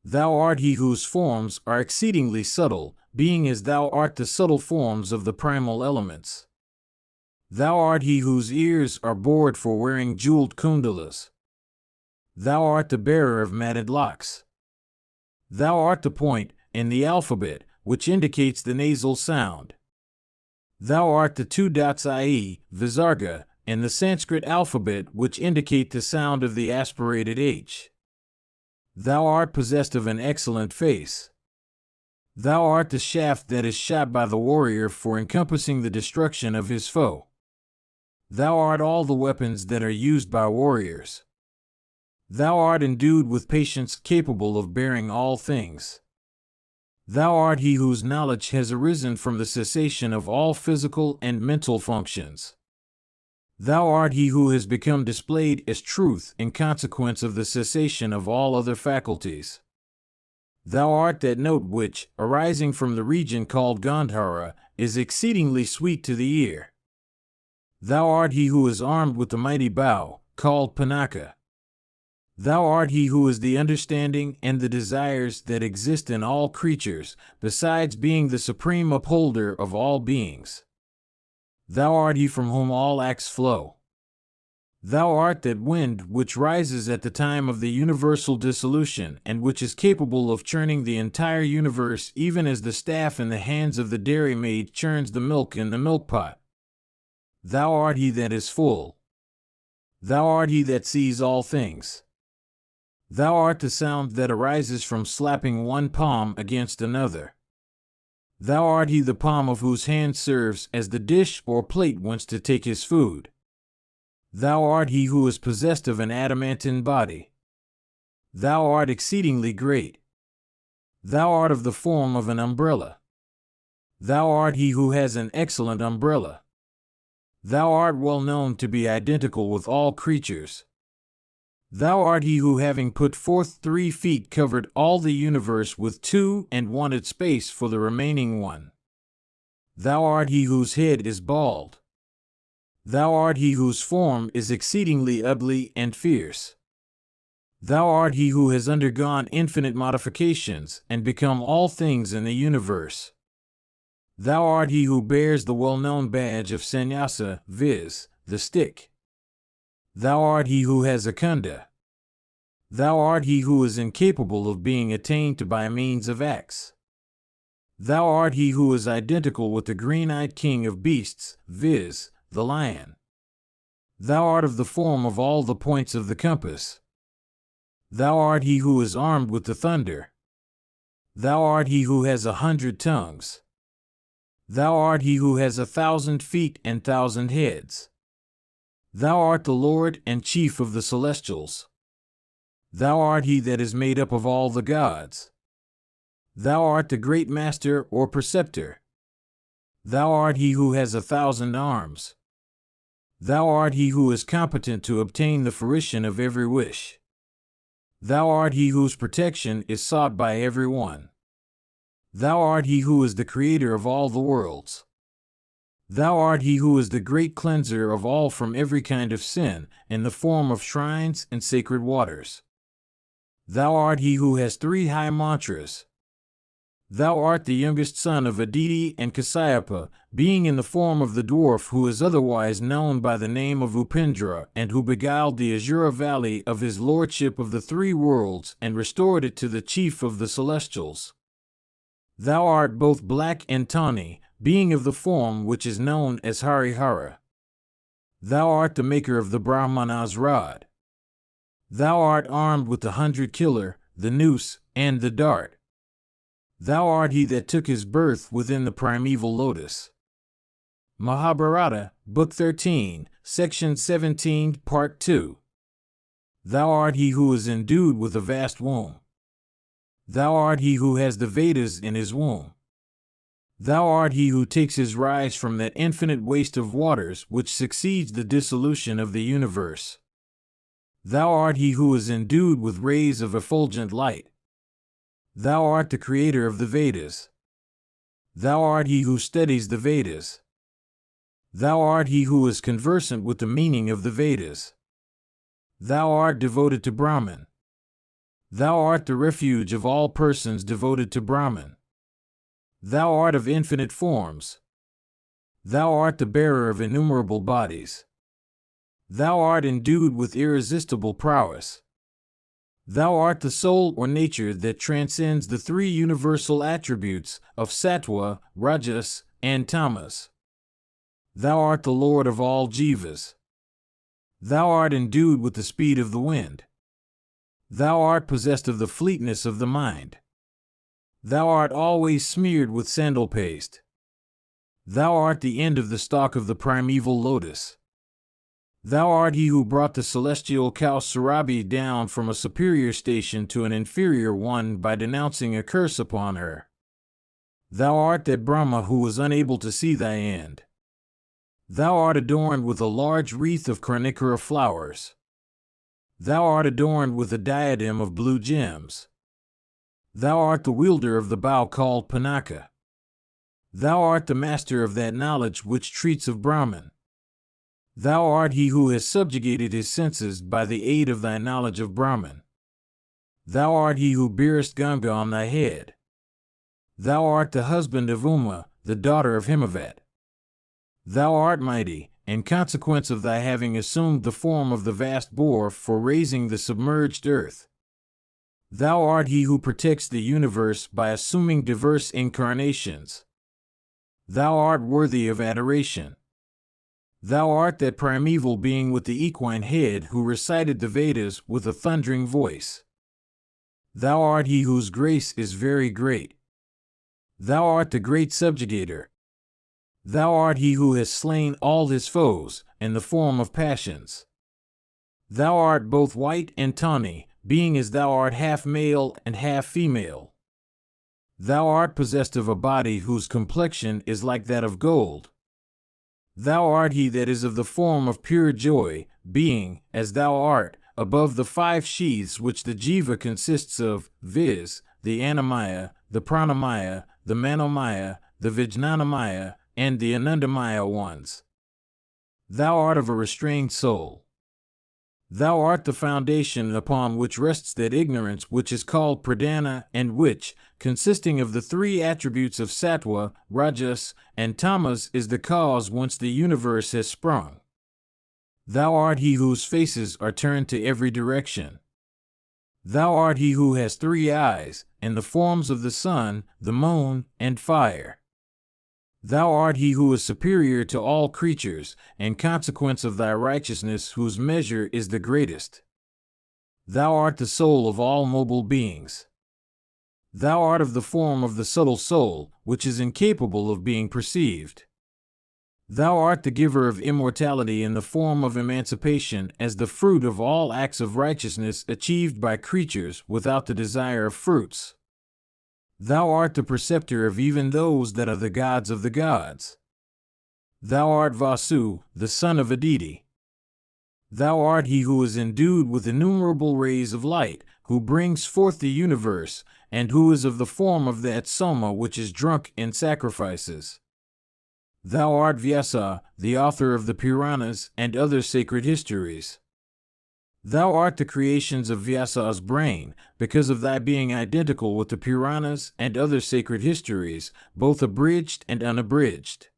Thou art he whose forms are exceedingly subtle, being as thou art the subtle forms of the primal elements. Thou art he whose ears are bored for wearing jeweled kundalas. Thou art the bearer of matted locks. Thou art the point in the alphabet which indicates the nasal sound. Thou art the two dots i.e., visarga, in the Sanskrit alphabet which indicate the sound of the aspirated H. Thou art possessed of an excellent face. Thou art the shaft that is shot by the warrior for encompassing the destruction of his foe. Thou art all the weapons that are used by warriors. Thou art endued with patience capable of bearing all things. Thou art he whose knowledge has arisen from the cessation of all physical and mental functions. Thou art he who has become displayed as truth in consequence of the cessation of all other faculties. Thou art that note which, arising from the region called Gandhara, is exceedingly sweet to the ear. Thou art he who is armed with the mighty bow, called Panaka. Thou art he who is the understanding and the desires that exist in all creatures, besides being the supreme upholder of all beings. Thou art he from whom all acts flow. Thou art that wind which rises at the time of the universal dissolution and which is capable of churning the entire universe even as the staff in the hands of the dairymaid churns the milk in the milk pot. Thou art he that is full. Thou art he that sees all things. Thou art the sound that arises from slapping one palm against another. Thou art he the palm of whose hand serves as the dish or plate whence to take his food. Thou art he who is possessed of an adamantine body. Thou art exceedingly great. Thou art of the form of an umbrella. Thou art he who has an excellent umbrella. Thou art well known to be identical with all creatures. Thou art he who, having put forth 3 feet, covered all the universe with 2 and wanted space for the remaining 1. Thou art he whose head is bald. Thou art he whose form is exceedingly ugly and fierce. Thou art he who has undergone infinite modifications and become all things in the universe. Thou art he who bears the well-known badge of sannyasa, viz., the stick. Thou art he who has a kunda. Thou art he who is incapable of being attained to by means of acts. Thou art he who is identical with the green-eyed king of beasts, viz., the lion. Thou art of the form of all the points of the compass. Thou art he who is armed with the thunder. Thou art he who has 100 tongues. Thou art he who has 1,000 feet and 1,000 heads. Thou art the Lord and Chief of the celestials. Thou art he that is made up of all the gods. Thou art the great master or preceptor. Thou art he who has 1,000 arms. Thou art he who is competent to obtain the fruition of every wish. Thou art he whose protection is sought by every one. Thou art he who is the creator of all the worlds. Thou art he who is the great cleanser of all from every kind of sin, in the form of shrines and sacred waters. Thou art he who has 3 high mantras. Thou art the youngest son of Aditi and Kasyapa, being in the form of the dwarf who is otherwise known by the name of Upendra, and who beguiled the Azura valley of his lordship of the 3 worlds and restored it to the chief of the celestials. Thou art both black and tawny, being of the form which is known as Harihara. Thou art the maker of the Brahmana's rod. Thou art armed with the 100-killer, the noose, and the dart. Thou art he that took his birth within the primeval lotus. Mahabharata, Book 13, Section 17, Part 2. Thou art he who is endued with a vast womb. Thou art he who has the Vedas in his womb. Thou art he who takes his rise from that infinite waste of waters which succeeds the dissolution of the universe. Thou art he who is endued with rays of effulgent light. Thou art the creator of the Vedas. Thou art he who studies the Vedas. Thou art he who is conversant with the meaning of the Vedas. Thou art devoted to Brahman. Thou art the refuge of all persons devoted to Brahman. Thou art of infinite forms. Thou art the bearer of innumerable bodies. Thou art endued with irresistible prowess. Thou art the soul or nature that transcends the 3 universal attributes of sattva, rajas, and tamas. Thou art the lord of all jivas. Thou art endued with the speed of the wind. Thou art possessed of the fleetness of the mind. Thou art always smeared with sandal paste. Thou art the end of the stalk of the primeval lotus. Thou art he who brought the celestial cow Surabi down from a superior station to an inferior one by denouncing a curse upon her. Thou art that Brahma who was unable to see thy end. Thou art adorned with a large wreath of Karnikara flowers. Thou art adorned with a diadem of blue gems. Thou art the wielder of the bow called Panaka. Thou art the master of that knowledge which treats of Brahman. Thou art he who has subjugated his senses by the aid of thy knowledge of Brahman. Thou art he who bearest Ganga on thy head. Thou art the husband of Uma, the daughter of Himavat. Thou art mighty, in consequence of thy having assumed the form of the vast boar for raising the submerged earth. Thou art he who protects the universe by assuming diverse incarnations. Thou art worthy of adoration. Thou art that primeval being with the equine head who recited the Vedas with a thundering voice. Thou art he whose grace is very great. Thou art the great subjugator. Thou art he who has slain all his foes in the form of passions. Thou art both white and tawny, being as thou art half male and half female. Thou art possessed of a body whose complexion is like that of gold. Thou art he that is of the form of pure joy, being, as thou art, above the 5 sheaths which the jiva consists of, viz., the annamaya, the pranamaya, the manomaya, the vijnanamaya, and the anandamaya ones. Thou art of a restrained soul. Thou art the foundation upon which rests that ignorance which is called pradana, and which, consisting of the 3 attributes of sattva, rajas, and tamas, is the cause whence the universe has sprung. Thou art he whose faces are turned to every direction. Thou art he who has 3 eyes, in the forms of the sun, the moon, and fire. Thou art he who is superior to all creatures, in consequence of thy righteousness whose measure is the greatest. Thou art the soul of all mobile beings. Thou art of the form of the subtle soul, which is incapable of being perceived. Thou art the giver of immortality in the form of emancipation as the fruit of all acts of righteousness achieved by creatures without the desire of fruits. Thou art the preceptor of even those that are the gods of the gods. Thou art Vasu, the son of Aditi. Thou art he who is endued with innumerable rays of light, who brings forth the universe, and who is of the form of that soma which is drunk in sacrifices. Thou art Vyasa, the author of the Puranas and other sacred histories. Thou art the creations of Vyasa's brain, because of thy being identical with the Puranas and other sacred histories, both abridged and unabridged.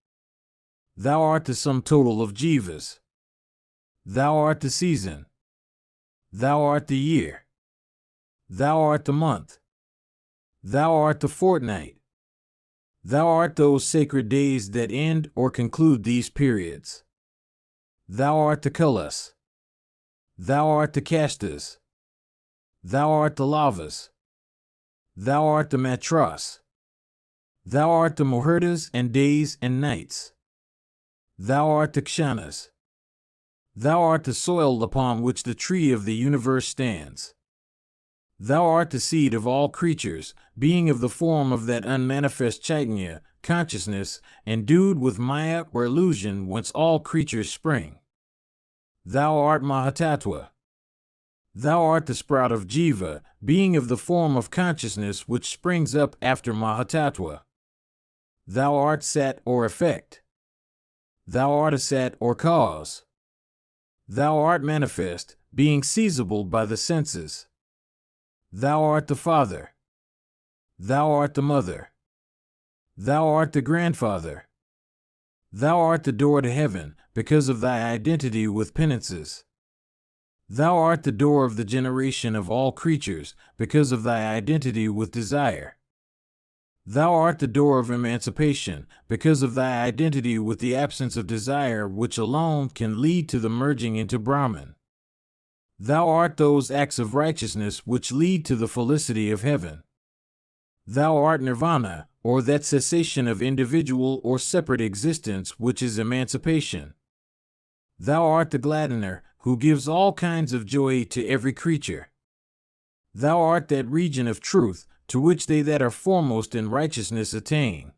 Thou art the sum total of jivas. Thou art the season. Thou art the year. Thou art the month. Thou art the fortnight. Thou art those sacred days that end or conclude these periods. Thou art the kalas. Thou art the kastas. Thou art the lavas. Thou art the matras. Thou art the muhurtas and days and nights. Thou art the kshanas. Thou art the soil upon which the tree of the universe stands. Thou art the seed of all creatures, being of the form of that unmanifest chaitanya, consciousness, endued with maya or illusion whence all creatures spring. Thou art Mahatattva. Thou art the sprout of jiva, being of the form of consciousness which springs up after Mahatattva. Thou art Sat or effect. Thou art a Sat or cause. Thou art manifest, being seizable by the senses. Thou art the Father. Thou art the Mother. Thou art the Grandfather. Thou art the door to heaven, because of thy identity with penances. Thou art the door of the generation of all creatures, because of thy identity with desire. Thou art the door of emancipation, because of thy identity with the absence of desire, which alone can lead to the merging into Brahman. Thou art those acts of righteousness which lead to the felicity of heaven. Thou art nirvana, or that cessation of individual or separate existence which is emancipation. Thou art the gladdener, who gives all kinds of joy to every creature. Thou art that region of truth, to which they that are foremost in righteousness attain.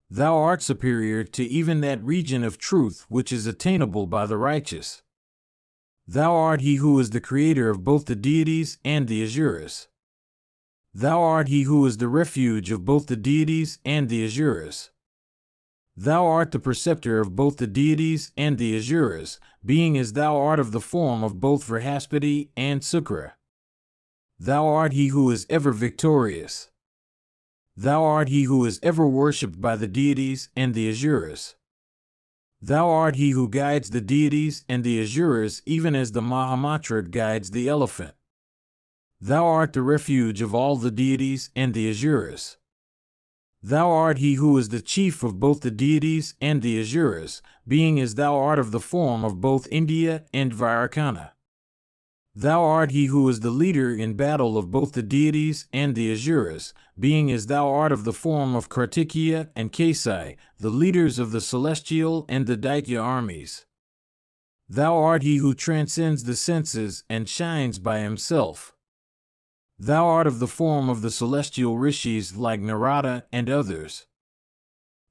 Thou art superior to even that region of truth which is attainable by the righteous. Thou art he who is the creator of both the deities and the asuras. Thou art he who is the refuge of both the deities and the asuras. Thou art the preceptor of both the deities and the asuras, being as thou art of the form of both Vrihaspati and Sukra. Thou art he who is ever victorious. Thou art he who is ever worshipped by the deities and the asuras. Thou art he who guides the deities and the asuras even as the Mahamatra guides the elephant. Thou art the refuge of all the deities and the asuras. Thou art he who is the chief of both the deities and the asuras, being as thou art of the form of both India and Vairocana. Thou art he who is the leader in battle of both the deities and the asuras, being as thou art of the form of Kartikeya and Kisari, the leaders of the celestial and the Daitya armies. Thou art he who transcends the senses and shines by himself. Thou art of the form of the celestial rishis like Narada and others.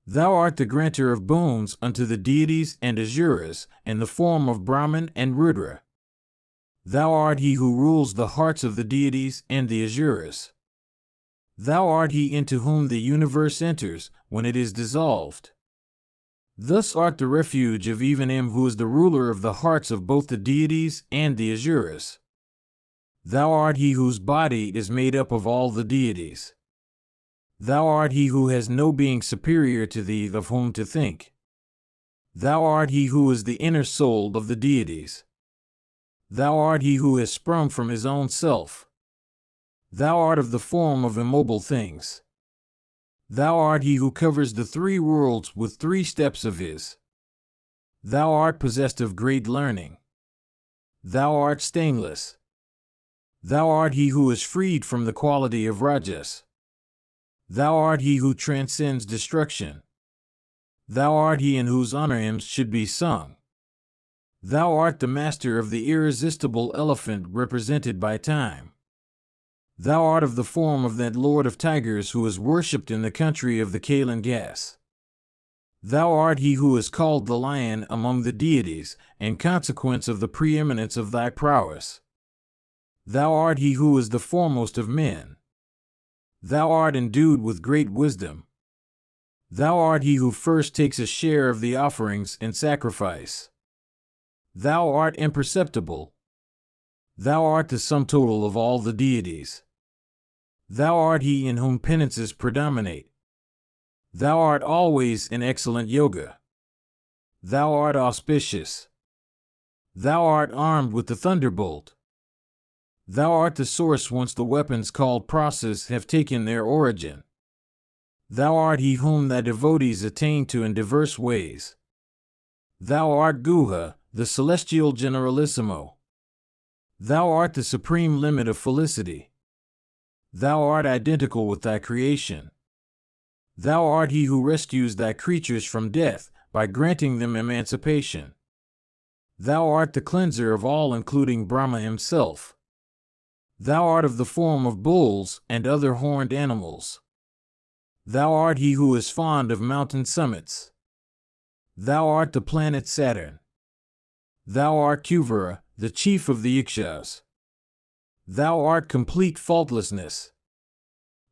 Thou art the granter of boons unto the deities and asuras, in the form of Brahman and Rudra. Thou art he who rules the hearts of the deities and the asuras. Thou art he into whom the universe enters when it is dissolved. Thus art the refuge of even him who is the ruler of the hearts of both the deities and the asuras. Thou art he whose body is made up of all the deities. Thou art he who has no being superior to thee of whom to think. Thou art he who is the inner soul of the deities. Thou art he who has sprung from his own self. Thou art of the form of immobile things. Thou art he who covers the three worlds with 3 steps of his. Thou art possessed of great learning. Thou art stainless. Thou art he who is freed from the quality of rajas. Thou art he who transcends destruction. Thou art he in whose honor hymns should be sung. Thou art the master of the irresistible elephant represented by time. Thou art of the form of that lord of tigers who is worshipped in the country of the Kalingas. Thou art he who is called the lion among the deities, in consequence of the preeminence of thy prowess. Thou art he who is the foremost of men. Thou art endued with great wisdom. Thou art he who first takes a share of the offerings and sacrifice. Thou art imperceptible. Thou art the sum total of all the deities. Thou art he in whom penances predominate. Thou art always in excellent yoga. Thou art auspicious. Thou art armed with the thunderbolt. Thou art the source whence the weapons called process have taken their origin. Thou art he whom thy devotees attain to in diverse ways. Thou art Guha, the celestial generalissimo. Thou art the supreme limit of felicity. Thou art identical with thy creation. Thou art he who rescues thy creatures from death by granting them emancipation. Thou art the cleanser of all, including Brahma himself. Thou art of the form of bulls and other horned animals. Thou art he who is fond of mountain summits. Thou art the planet Saturn. Thou art Kuvara, the chief of the Ikshas. Thou art complete faultlessness.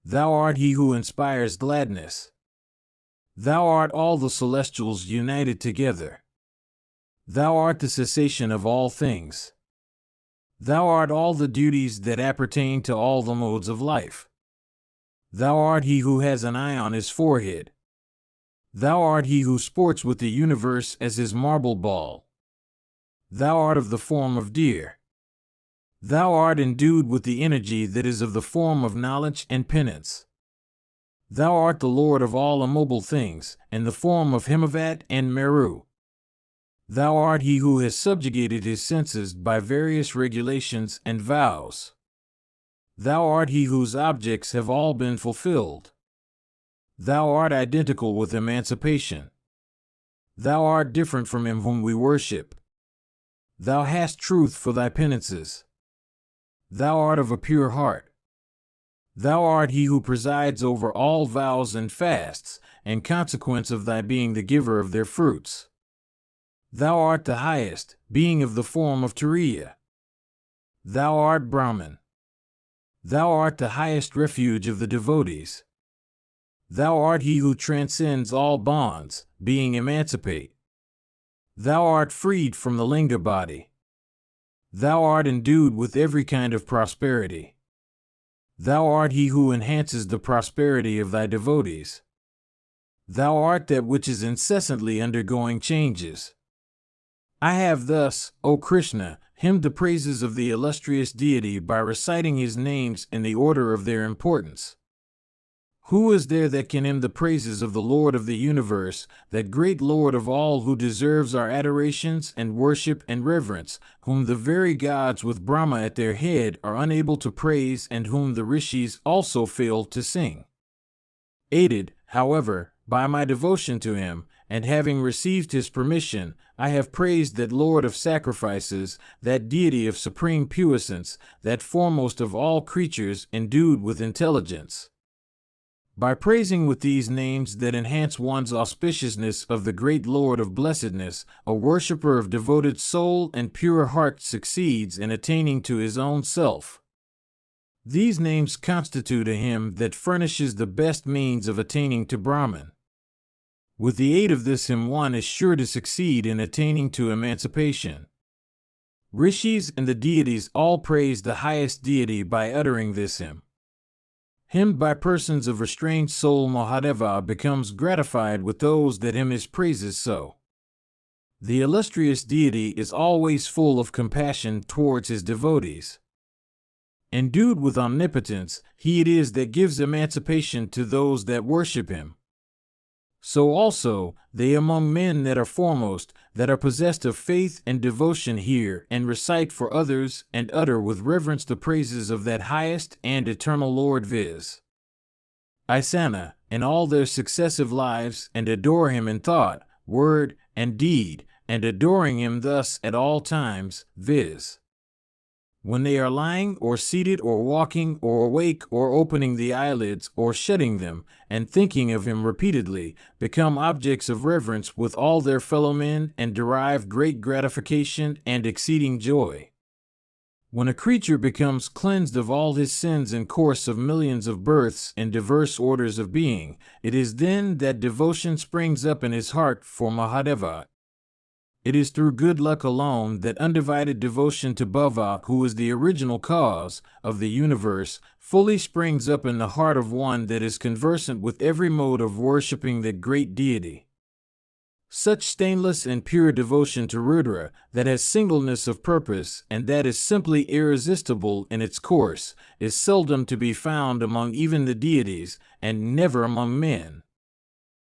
Thou art he who inspires gladness. Thou art all the celestials united together. Thou art the cessation of all things. Thou art all the duties that appertain to all the modes of life. Thou art he who has an eye on his forehead. Thou art he who sports with the universe as his marble ball. Thou art of the form of deer. Thou art endued with the energy that is of the form of knowledge and penance. Thou art the Lord of all immobile things, in the form of Himavat and Meru. Thou art he who has subjugated his senses by various regulations and vows. Thou art he whose objects have all been fulfilled. Thou art identical with emancipation. Thou art different from him whom we worship. Thou hast truth for thy penances. Thou art of a pure heart. Thou art he who presides over all vows and fasts, in consequence of thy being the giver of their fruits. Thou art the highest, being of the form of Turiya. Thou art Brahman. Thou art the highest refuge of the devotees. Thou art he who transcends all bonds, being emancipate. Thou art freed from the linga body. Thou art endued with every kind of prosperity. Thou art he who enhances the prosperity of thy devotees. Thou art that which is incessantly undergoing changes. I have thus, O Krishna, hymned the praises of the illustrious deity by reciting his names in the order of their importance. Who is there that can hymn the praises of the Lord of the universe, that great Lord of all, who deserves our adorations and worship and reverence, whom the very gods with Brahma at their head are unable to praise, and whom the rishis also fail to sing? Aided, however, by my devotion to him, and having received his permission, I have praised that Lord of sacrifices, that deity of supreme puissance, that foremost of all creatures endued with intelligence. By praising with these names that enhance one's auspiciousness of the great Lord of blessedness, a worshipper of devoted soul and pure heart succeeds in attaining to his own self. These names constitute a hymn that furnishes the best means of attaining to Brahman. With the aid of this hymn, one is sure to succeed in attaining to emancipation. Rishis and the deities all praise the highest deity by uttering this hymn. Hymned by persons of restrained soul, Mahadeva becomes gratified with those that hymn his praises so. The illustrious deity is always full of compassion towards his devotees. Endued with omnipotence, he it is that gives emancipation to those that worship him. So also, they among men that are foremost, that are possessed of faith and devotion, hear and recite for others, and utter with reverence the praises of that highest and eternal Lord, viz. Isana, in all their successive lives, and adore him in thought, word, and deed, and adoring him thus at all times, viz. when they are lying or seated or walking or awake or opening the eyelids or shutting them, and thinking of him repeatedly, become objects of reverence with all their fellow men and derive great gratification and exceeding joy. When a creature becomes cleansed of all his sins in course of millions of births in diverse orders of being, it is then that devotion springs up in his heart for Mahadeva. It is through good luck alone that undivided devotion to Bhava, who is the original cause of the universe, fully springs up in the heart of one that is conversant with every mode of worshipping that great deity. Such stainless and pure devotion to Rudra, that has singleness of purpose and that is simply irresistible in its course, is seldom to be found among even the deities, and never among men.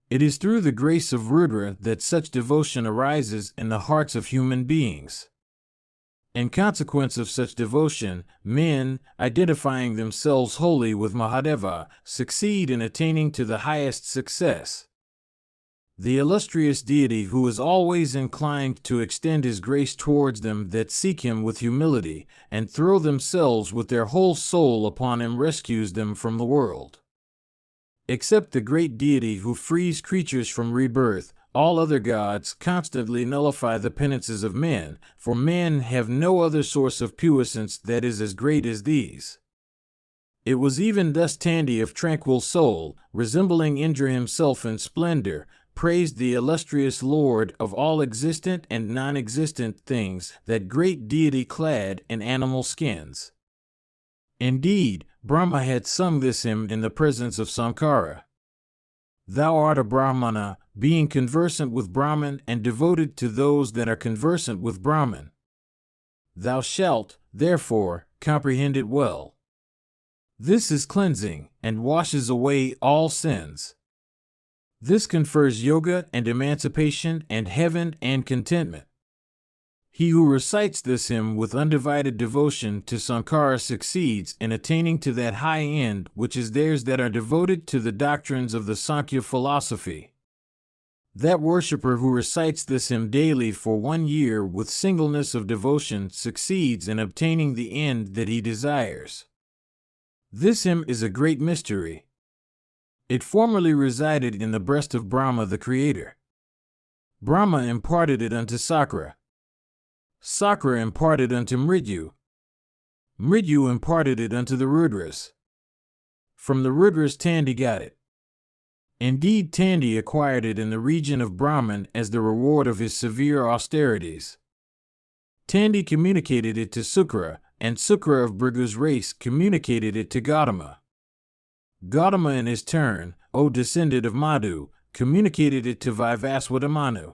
It is through the grace of Rudra that such devotion arises in the hearts of human beings. In consequence of such devotion, men, identifying themselves wholly with Mahadeva, succeed in attaining to the highest success. The illustrious deity, who is always inclined to extend his grace towards them that seek him with humility, and throw themselves with their whole soul upon him, rescues them from the world. Except the great deity who frees creatures from rebirth, all other gods constantly nullify the penances of men, for men have no other source of puissance that is as great as these. It was even thus Tandi of tranquil soul, resembling Indra himself in splendor, praised the illustrious Lord of all existent and non-existent things, that great deity clad in animal skins. Indeed, Brahma had sung this hymn in the presence of Sankara. Thou art a Brahmana, being conversant with Brahman and devoted to those that are conversant with Brahman. Thou shalt, therefore, comprehend it well. This is cleansing, and washes away all sins. This confers yoga and emancipation and heaven and contentment. He who recites this hymn with undivided devotion to Sankara succeeds in attaining to that high end which is theirs that are devoted to the doctrines of the Sankhya philosophy. That worshipper who recites this hymn daily for 1 year with singleness of devotion succeeds in obtaining the end that he desires. This hymn is a great mystery. It formerly resided in the breast of Brahma the Creator. Brahma imparted it unto Sakra. Sakra imparted unto Mrityu. Mrityu imparted it unto the Rudras. From the Rudras Tandi got it. Indeed, Tandi acquired it in the region of Brahman as the reward of his severe austerities. Tandi communicated it to Sukra, and Sukra of Bhrigu's race communicated it to Gautama. Gautama in his turn, O descendant of Madhu, communicated it to Vivaswata Manu.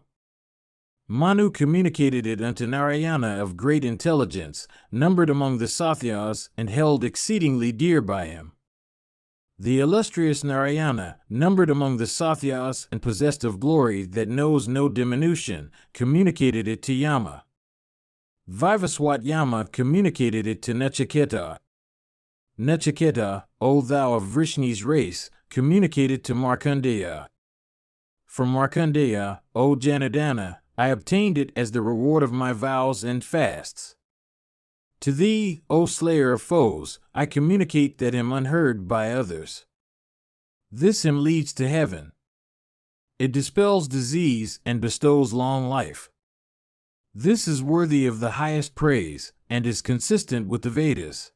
Manu communicated it unto Narayana of great intelligence, numbered among the Sathyas and held exceedingly dear by him. The illustrious Narayana, numbered among the Sathyas and possessed of glory that knows no diminution, communicated it to Yama. Vivaswat Yama communicated it to Nachiketa. Nachiketa, O thou of Vrishni's race, communicated to Markandeya. From Markandeya, O Janardana, I obtained it as the reward of my vows and fasts. To thee, O slayer of foes, I communicate that hymn unheard by others. This hymn leads to heaven. It dispels disease and bestows long life. This is worthy of the highest praise, and is consistent with the Vedas.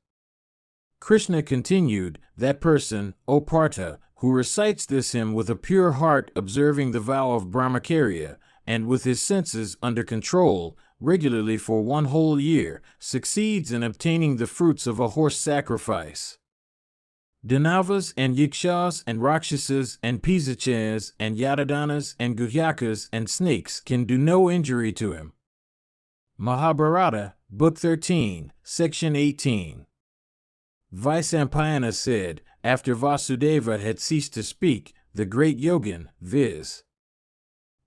Krishna continued, that person, O Partha, who recites this hymn with a pure heart observing the vow of Brahmacharya, and with his senses under control, regularly for 1 whole year, succeeds in obtaining the fruits of a horse sacrifice. Danavas and Yakshas and Rakshasas and Pisachas and Yadadanas and Guhyakas and snakes can do no injury to him. Mahabharata, Book 13, Section 18. Vaisampayana said, after Vasudeva had ceased to speak, the great yogin, viz.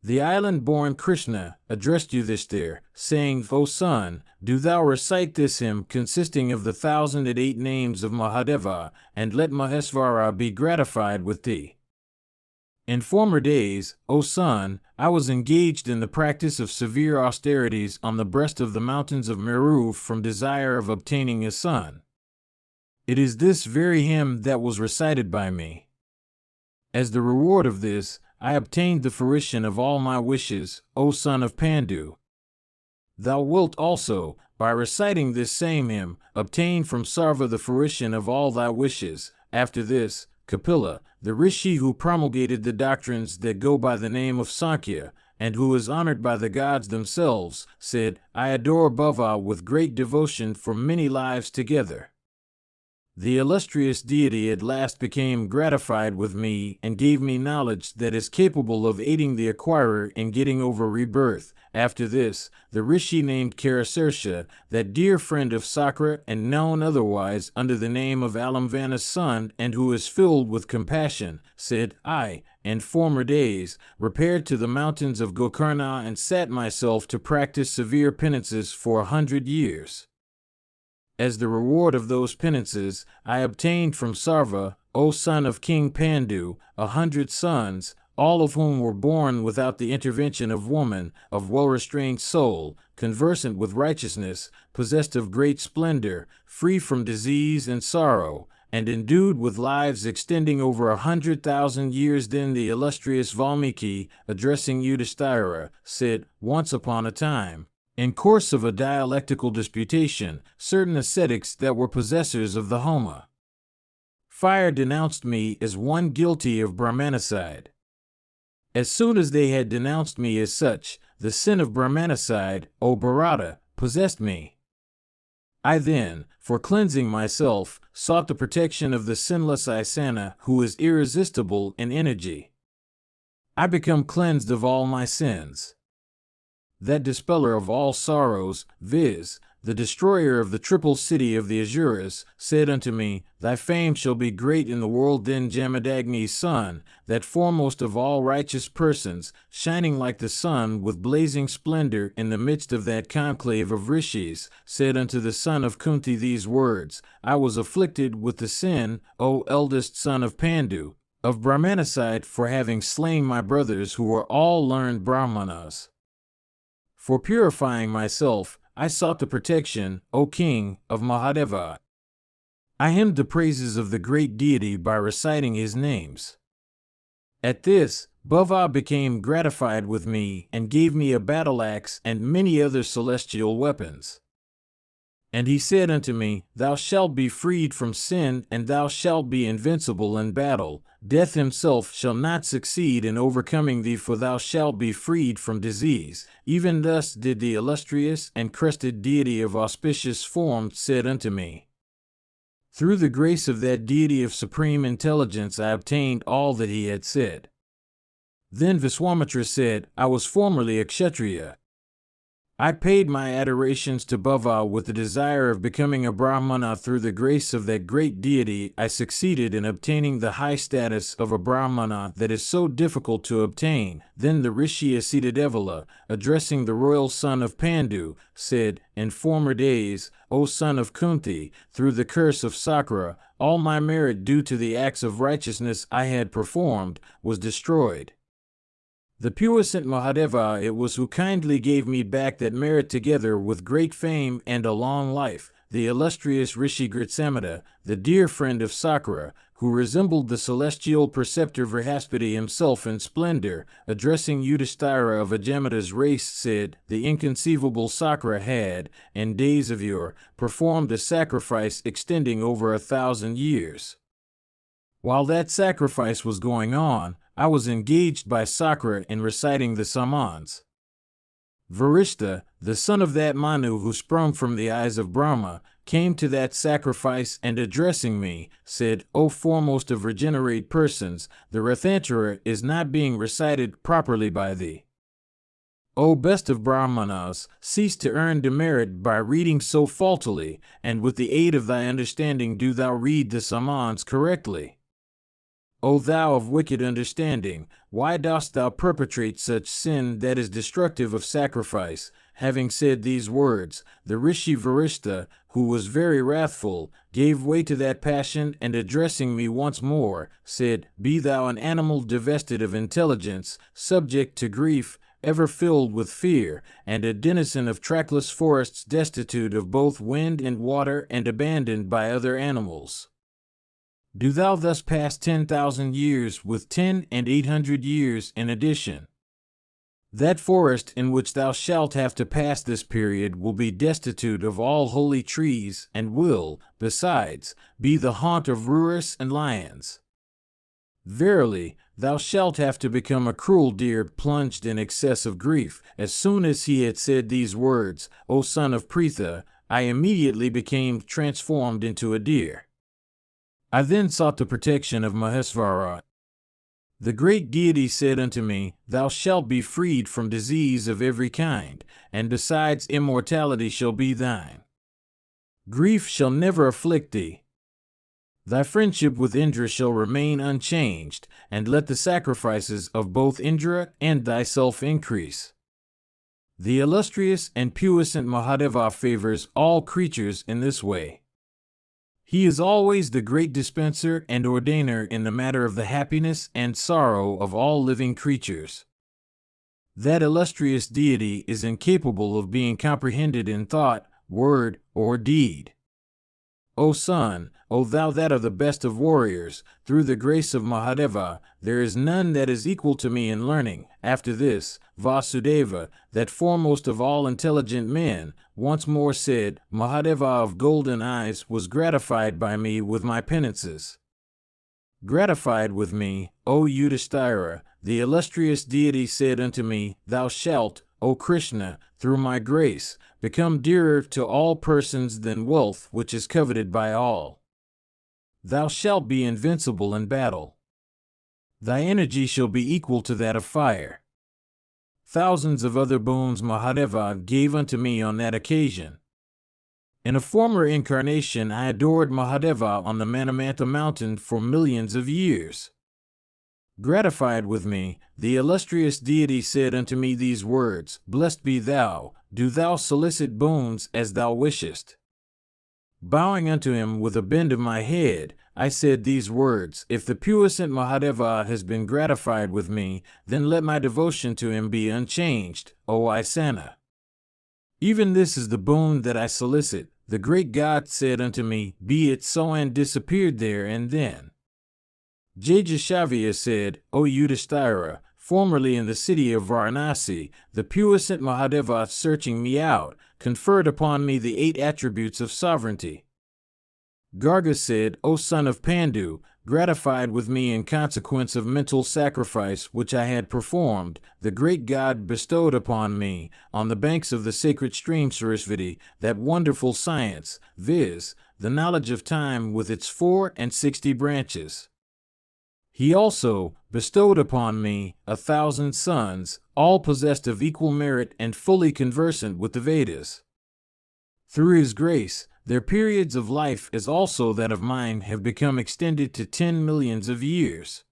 The island-born Krishna, addressed Yudhishthira, saying, O son, do thou recite this hymn consisting of the 1008 names of Mahadeva, and let Mahesvara be gratified with thee. In former days, O son, I was engaged in the practice of severe austerities on the breast of the mountains of Meru from desire of obtaining a son. It is this very hymn that was recited by me. As the reward of this, I obtained the fruition of all my wishes, O son of Pandu. Thou wilt also, by reciting this same hymn, obtain from Sarva the fruition of all thy wishes. After this, Kapila, the rishi who promulgated the doctrines that go by the name of Sankhya, and who is honored by the gods themselves, said, I adore Bhava with great devotion for many lives together. The illustrious deity at last became gratified with me and gave me knowledge that is capable of aiding the acquirer in getting over rebirth. After this, the rishi named Karasarsha, that dear friend of Sakra and known otherwise under the name of Alamvana's son and who is filled with compassion, said, I, in former days, repaired to the mountains of Gokarna and sat myself to practice severe penances for 100 years. As the reward of those penances, I obtained from Sarva, O son of King Pandu, 100 sons, all of whom were born without the intervention of woman, of well-restrained soul, conversant with righteousness, possessed of great splendor, free from disease and sorrow, and endued with lives extending over 100,000 years. Then the illustrious Valmiki, addressing Yudhishthira, said, once upon a time, in course of a dialectical disputation, certain ascetics that were possessors of the Homa fire denounced me as one guilty of Brahmanicide. As soon as they had denounced me as such, the sin of Brahmanicide, O Bharata, possessed me. I then, for cleansing myself, sought the protection of the sinless Isana, who is irresistible in energy. I become cleansed of all my sins. That dispeller of all sorrows, viz., the destroyer of the triple city of the Asuras, said unto me, Thy fame shall be great in the world. Then Jamadagni's son, that foremost of all righteous persons, shining like the sun with blazing splendor in the midst of that conclave of rishis, said unto the son of Kunti these words, I was afflicted with the sin, O eldest son of Pandu, of Brahmanicide for having slain my brothers who were all learned Brahmanas. For purifying myself, I sought the protection, O king, of Mahadeva. I hymned the praises of the great deity by reciting his names. At this, Bhava became gratified with me and gave me a battle axe and many other celestial weapons. And he said unto me, Thou shalt be freed from sin, and thou shalt be invincible in battle. Death himself shall not succeed in overcoming thee, for thou shalt be freed from disease. Even thus did the illustrious and crested deity of auspicious form said unto me. Through the grace of that deity of supreme intelligence I obtained all that he had said. Then Viswamitra said, I was formerly a Kshatriya. I paid my adorations to Bhava with the desire of becoming a Brahmana. Through the grace of that great deity, I succeeded in obtaining the high status of a Brahmana that is so difficult to obtain. Then the Rishi Asitadevala, addressing the royal son of Pandu, said, "In former days, O son of Kunti, through the curse of Sakra, all my merit due to the acts of righteousness I had performed was destroyed. The puissant Mahadeva it was who kindly gave me back that merit together with great fame and a long life, the illustrious Rishi Gritsamita, the dear friend of Sakra, who resembled the celestial preceptor Vrihaspati himself in splendor, addressing Yudhishthira of Ajamata's race, said, the inconceivable Sakra had, in days of yore, performed a sacrifice extending over 1,000 years. While that sacrifice was going on, I was engaged by Sakra in reciting the Samans. Varishta, the son of that Manu who sprung from the eyes of Brahma, came to that sacrifice and addressing me, said, O foremost of regenerate persons, the Rathantara is not being recited properly by thee. O best of Brahmanas, cease to earn demerit by reading so faultily, and with the aid of thy understanding do thou read the Samans correctly. O thou of wicked understanding, why dost thou perpetrate such sin that is destructive of sacrifice? Having said these words, the Rishi Varishta, who was very wrathful, gave way to that passion and addressing me once more, said, Be thou an animal divested of intelligence, subject to grief, ever filled with fear, and a denizen of trackless forests destitute of both wind and water and abandoned by other animals. Do thou thus pass 10,000 years with 10 and 800 years in addition. That forest in which thou shalt have to pass this period will be destitute of all holy trees and will, besides, be the haunt of rurus and lions. Verily, thou shalt have to become a cruel deer plunged in excess of grief. As soon as he had said these words, O son of Pritha, I immediately became transformed into a deer. I then sought the protection of Mahesvara. The great deity said unto me, Thou shalt be freed from disease of every kind, and besides immortality shall be thine. Grief shall never afflict thee. Thy friendship with Indra shall remain unchanged, and let the sacrifices of both Indra and thyself increase. The illustrious and puissant Mahadeva favors all creatures in this way. He is always the great dispenser and ordainer in the matter of the happiness and sorrow of all living creatures. That illustrious deity is incapable of being comprehended in thought, word, or deed. O son, O thou that are the best of warriors, through the grace of Mahadeva, there is none that is equal to me in learning. After this, Vasudeva, that foremost of all intelligent men, once more said, Mahadeva of golden eyes was gratified by me with my penances. Gratified with me, O Yudhishthira, the illustrious deity said unto me, Thou shalt, O Krishna, through my grace, become dearer to all persons than wealth which is coveted by all. Thou shalt be invincible in battle. Thy energy shall be equal to that of fire. Thousands of other boons Mahadeva gave unto me on that occasion. In a former incarnation I adored Mahadeva on the Manamantha mountain for millions of years. Gratified with me, the illustrious deity said unto me these words, Blessed be thou, do thou solicit boons as thou wishest. Bowing unto him with a bend of my head, I said these words, If the puissant Mahadeva has been gratified with me, then let my devotion to him be unchanged, O Isana. Even this is the boon that I solicit. The great God said unto me, Be it so, and disappeared there and then. Jayashavya said, O Yudhishthira, formerly in the city of Varanasi, the puissant Mahadeva searching me out, conferred upon me the 8 attributes of sovereignty. Garga said, O son of Pandu, gratified with me in consequence of mental sacrifice which I had performed, the great God bestowed upon me, on the banks of the sacred stream Sarasvati, that wonderful science, viz., the knowledge of time with its 64 branches. He also bestowed upon me 1,000 sons, all possessed of equal merit and fully conversant with the Vedas. Through his grace, their periods of life as also that of mine have become extended to 10 millions of years.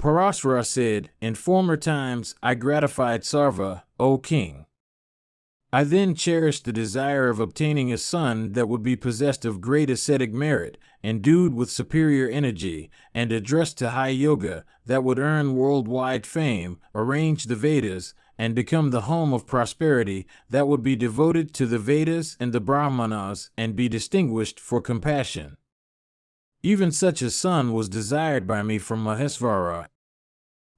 Parasara said, in former times I gratified Sarva, O king. I then cherished the desire of obtaining a son that would be possessed of great ascetic merit, endued with superior energy, and addressed to high yoga, that would earn worldwide fame, arrange the Vedas, and become the home of prosperity, that would be devoted to the Vedas and the Brahmanas, and be distinguished for compassion. Even such a son was desired by me from Mahesvara.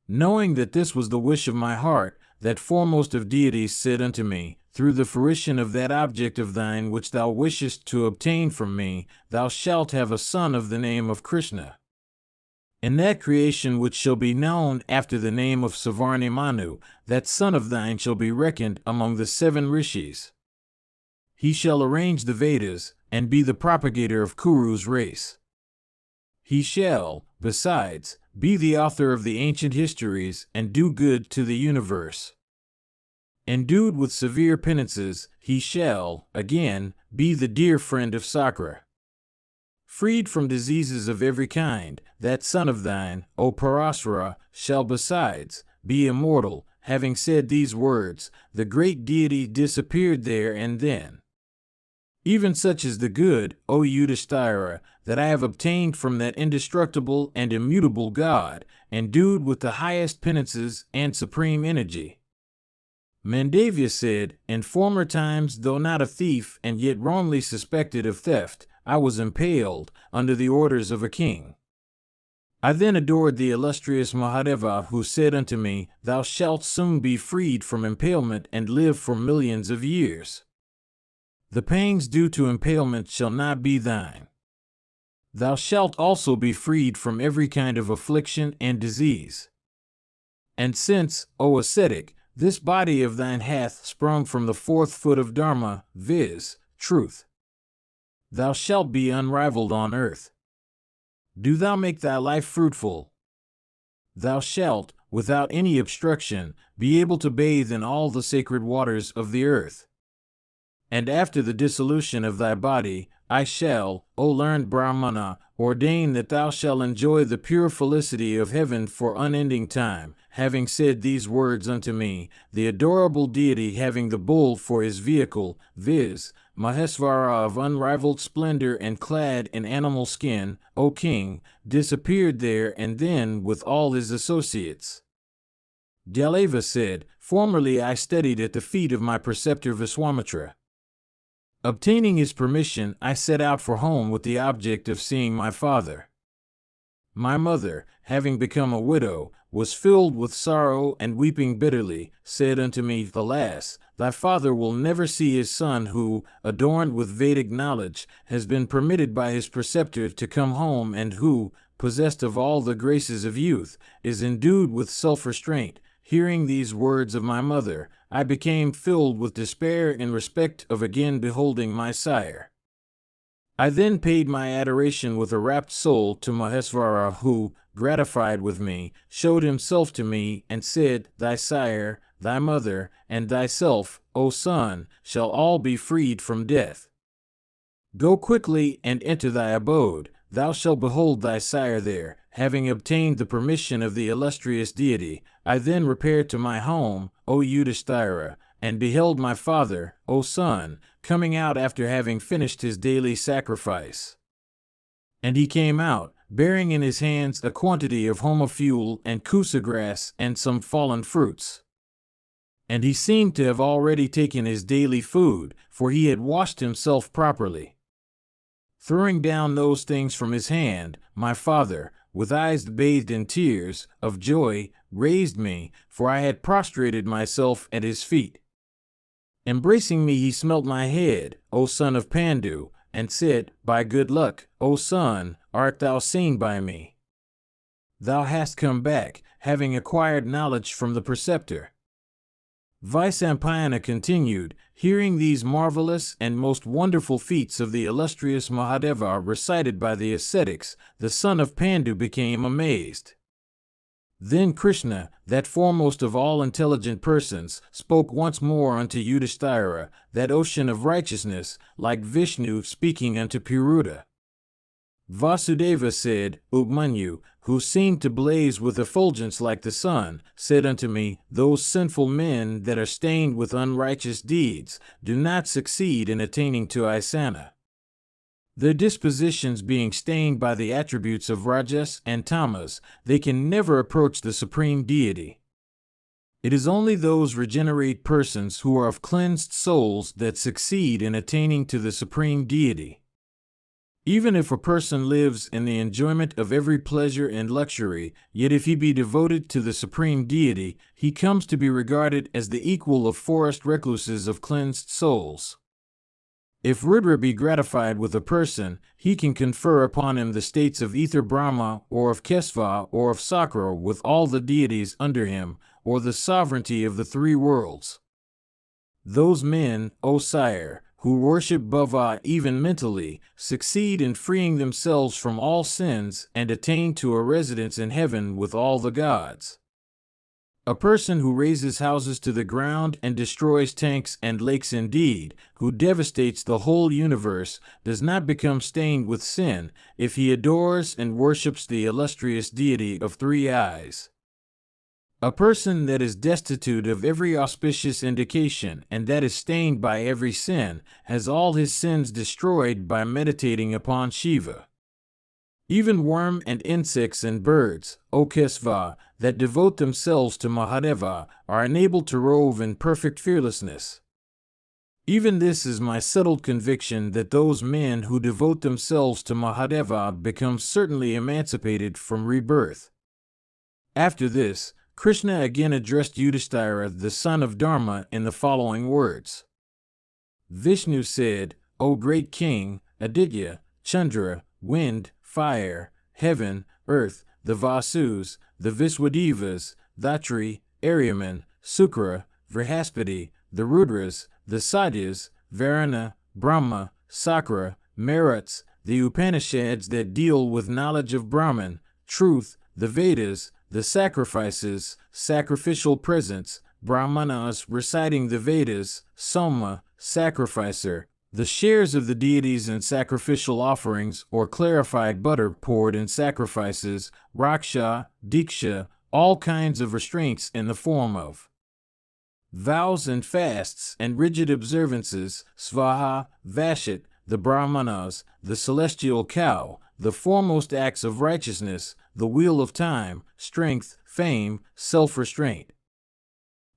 Knowing that this was the wish of my heart, that foremost of deities said unto me, through the fruition of that object of thine which thou wishest to obtain from me, thou shalt have a son of the name of Krishna. In that creation which shall be known after the name of Savarni Manu, that son of thine shall be reckoned among the 7 rishis. He shall arrange the Vedas, and be the propagator of Kuru's race. He shall, besides, be the author of the ancient histories, and do good to the universe. Endued with severe penances, he shall, again, be the dear friend of Sakra. Freed from diseases of every kind, that son of thine, O Parasara, shall besides be immortal. Having said these words, the great deity disappeared there and then. Even such is the good, O Yudhishthira, that I have obtained from that indestructible and immutable God, endued with the highest penances and supreme energy. Mandavya said, in former times, though not a thief and yet wrongly suspected of theft, I was impaled under the orders of a king. I then adored the illustrious Mahadeva, who said unto me, thou shalt soon be freed from impalement and live for millions of years. The pangs due to impalement shall not be thine. Thou shalt also be freed from every kind of affliction and disease. And since, O ascetic, this body of thine hath sprung from the 4th foot of dharma, viz., truth, thou shalt be unrivaled on earth. Do thou make thy life fruitful. Thou shalt, without any obstruction, be able to bathe in all the sacred waters of the earth. And after the dissolution of thy body, I shall, O learned Brahmana, ordain that thou shalt enjoy the pure felicity of heaven for unending time. Having said these words unto me, the adorable deity having the bull for his vehicle, viz., Mahesvara of unrivaled splendor and clad in animal skin, O king, disappeared there and then with all his associates. Daleva said, formerly I studied at the feet of my preceptor Viswamitra. Obtaining his permission, I set out for home with the object of seeing my father. My mother, having become a widow, was filled with sorrow and weeping bitterly, said unto me, alas, thy father will never see his son who, adorned with Vedic knowledge, has been permitted by his preceptor to come home and who, possessed of all the graces of youth, is endued with self-restraint. Hearing these words of my mother, I became filled with despair in respect of again beholding my sire. I then paid my adoration with a rapt soul to Mahesvara, who, gratified with me, showed himself to me and said, thy sire, thy mother, and thyself, O son, shall all be freed from death. Go quickly and enter thy abode. Thou shalt behold thy sire there. Having obtained the permission of the illustrious deity, I then repaired to my home, O Yudhishthira, and beheld my father, O son, coming out after having finished his daily sacrifice. And he came out, bearing in his hands a quantity of homa fuel and kusa grass and some fallen fruits. And he seemed to have already taken his daily food, for he had washed himself properly. Throwing down those things from his hand, my father, with eyes bathed in tears of joy, raised me, for I had prostrated myself at his feet. Embracing me, he smelt my head, O son of Pandu, and said, by good luck, O son, art thou seen by me? Thou hast come back, having acquired knowledge from the preceptor. Vyasa continued, hearing these marvelous and most wonderful feats of the illustrious Mahadeva recited by the ascetics, the son of Pandu became amazed. Then Krishna, that foremost of all intelligent persons, spoke once more unto Yudhishthira, that ocean of righteousness, like Vishnu speaking unto Puruta. Vasudeva said, Upmanyu, who seemed to blaze with effulgence like the sun, said unto me, those sinful men that are stained with unrighteous deeds do not succeed in attaining to Isana. Their dispositions being stained by the attributes of Rajas and Tamas, they can never approach the Supreme Deity. It is only those regenerate persons who are of cleansed souls that succeed in attaining to the Supreme Deity. Even if a person lives in the enjoyment of every pleasure and luxury, yet if he be devoted to the Supreme Deity, he comes to be regarded as the equal of forest recluses of cleansed souls. If Rudra be gratified with a person, he can confer upon him the states of Ether Brahma, or of Kesva, or of Sakra with all the deities under him, or the sovereignty of the three worlds. Those men, O sire, who worship Bhava even mentally, succeed in freeing themselves from all sins and attain to a residence in heaven with all the gods. A person who razes houses to the ground and destroys tanks and lakes indeed, who devastates the whole universe, does not become stained with sin if he adores and worships the illustrious deity of three eyes. A person that is destitute of every auspicious indication and that is stained by every sin has all his sins destroyed by meditating upon Shiva. Even worm and insects and birds, O Kesva, that devote themselves to Mahadeva, are enabled to rove in perfect fearlessness. Even this is my settled conviction that those men who devote themselves to Mahadeva become certainly emancipated from rebirth. After this, Krishna again addressed Yudhishthira, the son of Dharma, in the following words. Vishnu said, O great king, Aditya, Chandra, wind, fire, heaven, earth, the Vasus, the Viswadevas, Dhatri, Aryaman, Sukra, Vrihaspati, the Rudras, the Satyas, Varuna, Brahma, Sakra, Maruts, the Upanishads that deal with knowledge of Brahman, truth, the Vedas, the sacrifices, sacrificial presents, Brahmanas reciting the Vedas, Soma, sacrificer, the shares of the deities in sacrificial offerings or clarified butter poured in sacrifices, Raksha, Diksha, all kinds of restraints in the form of vows and fasts and rigid observances, Svaha, Vashit, the Brahmanas, the celestial cow, the foremost acts of righteousness, the wheel of time, strength, fame, self-restraint.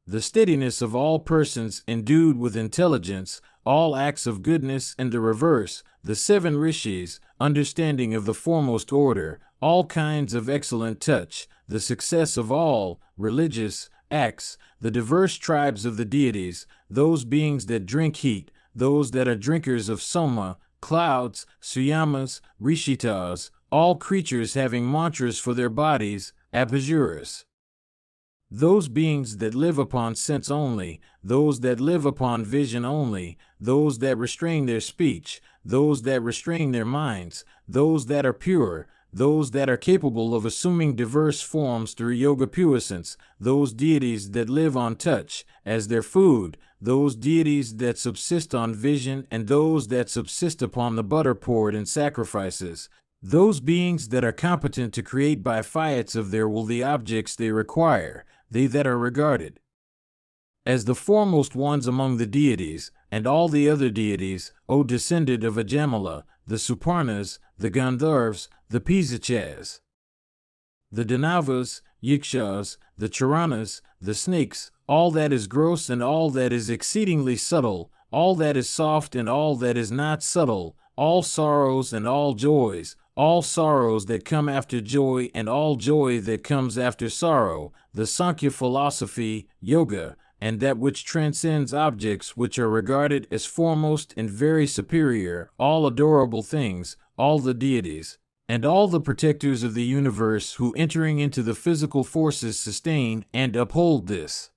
The steadiness of all persons endued with intelligence, all acts of goodness and the reverse, the seven rishis, understanding of the foremost order, all kinds of excellent touch, the success of all religious acts, the diverse tribes of the deities, those beings that drink heat, those that are drinkers of soma, clouds, suyamas, rishitas, all creatures having mantras for their bodies, apajuras. Those beings that live upon sense only, those that live upon vision only, those that restrain their speech, those that restrain their minds, those that are pure, those that are capable of assuming diverse forms through yoga puissance, those deities that live on touch as their food, those deities that subsist on vision and those that subsist upon the butter poured in sacrifices, those beings that are competent to create by fiats of their will the objects they require, they that are regarded as the foremost ones among the deities, and all the other deities, O descendant of Ajamala, the Suparnas, the Gandharvas, the Pisachas, the Danavas, Yikshas, the Charanas, the snakes, all that is gross and all that is exceedingly subtle, all that is soft and all that is not subtle, all sorrows and all joys, all sorrows that come after joy and all joy that comes after sorrow, the Sankhya philosophy, yoga, and that which transcends objects which are regarded as foremost and very superior, all adorable things, all the deities, and all the protectors of the universe who entering into the physical forces sustain and uphold this.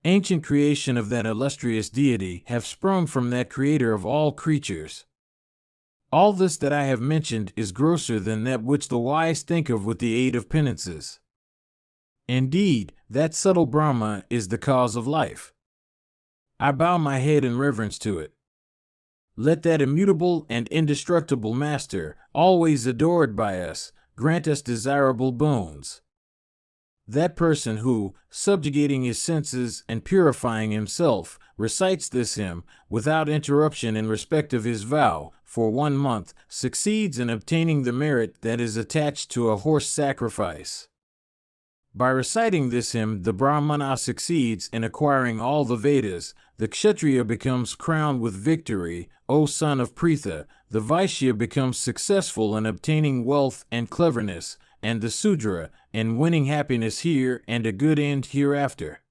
ancient creation of that illustrious deity, have sprung from that creator of all creatures. All this that I have mentioned is grosser than that which the wise think of with the aid of penances. Indeed, that subtle Brahma is the cause of life. I bow my head in reverence to it. Let that immutable and indestructible Master, always adored by us, grant us desirable boons. That person who, subjugating his senses and purifying himself, recites this hymn, without interruption in respect of his vow, for 1 month, succeeds in obtaining the merit that is attached to a horse sacrifice. By reciting this hymn, the Brahmana succeeds in acquiring all the Vedas, the Kshatriya becomes crowned with victory, O son of Pritha, the Vaishya becomes successful in obtaining wealth and cleverness, and the Sudra, in winning happiness here and a good end hereafter.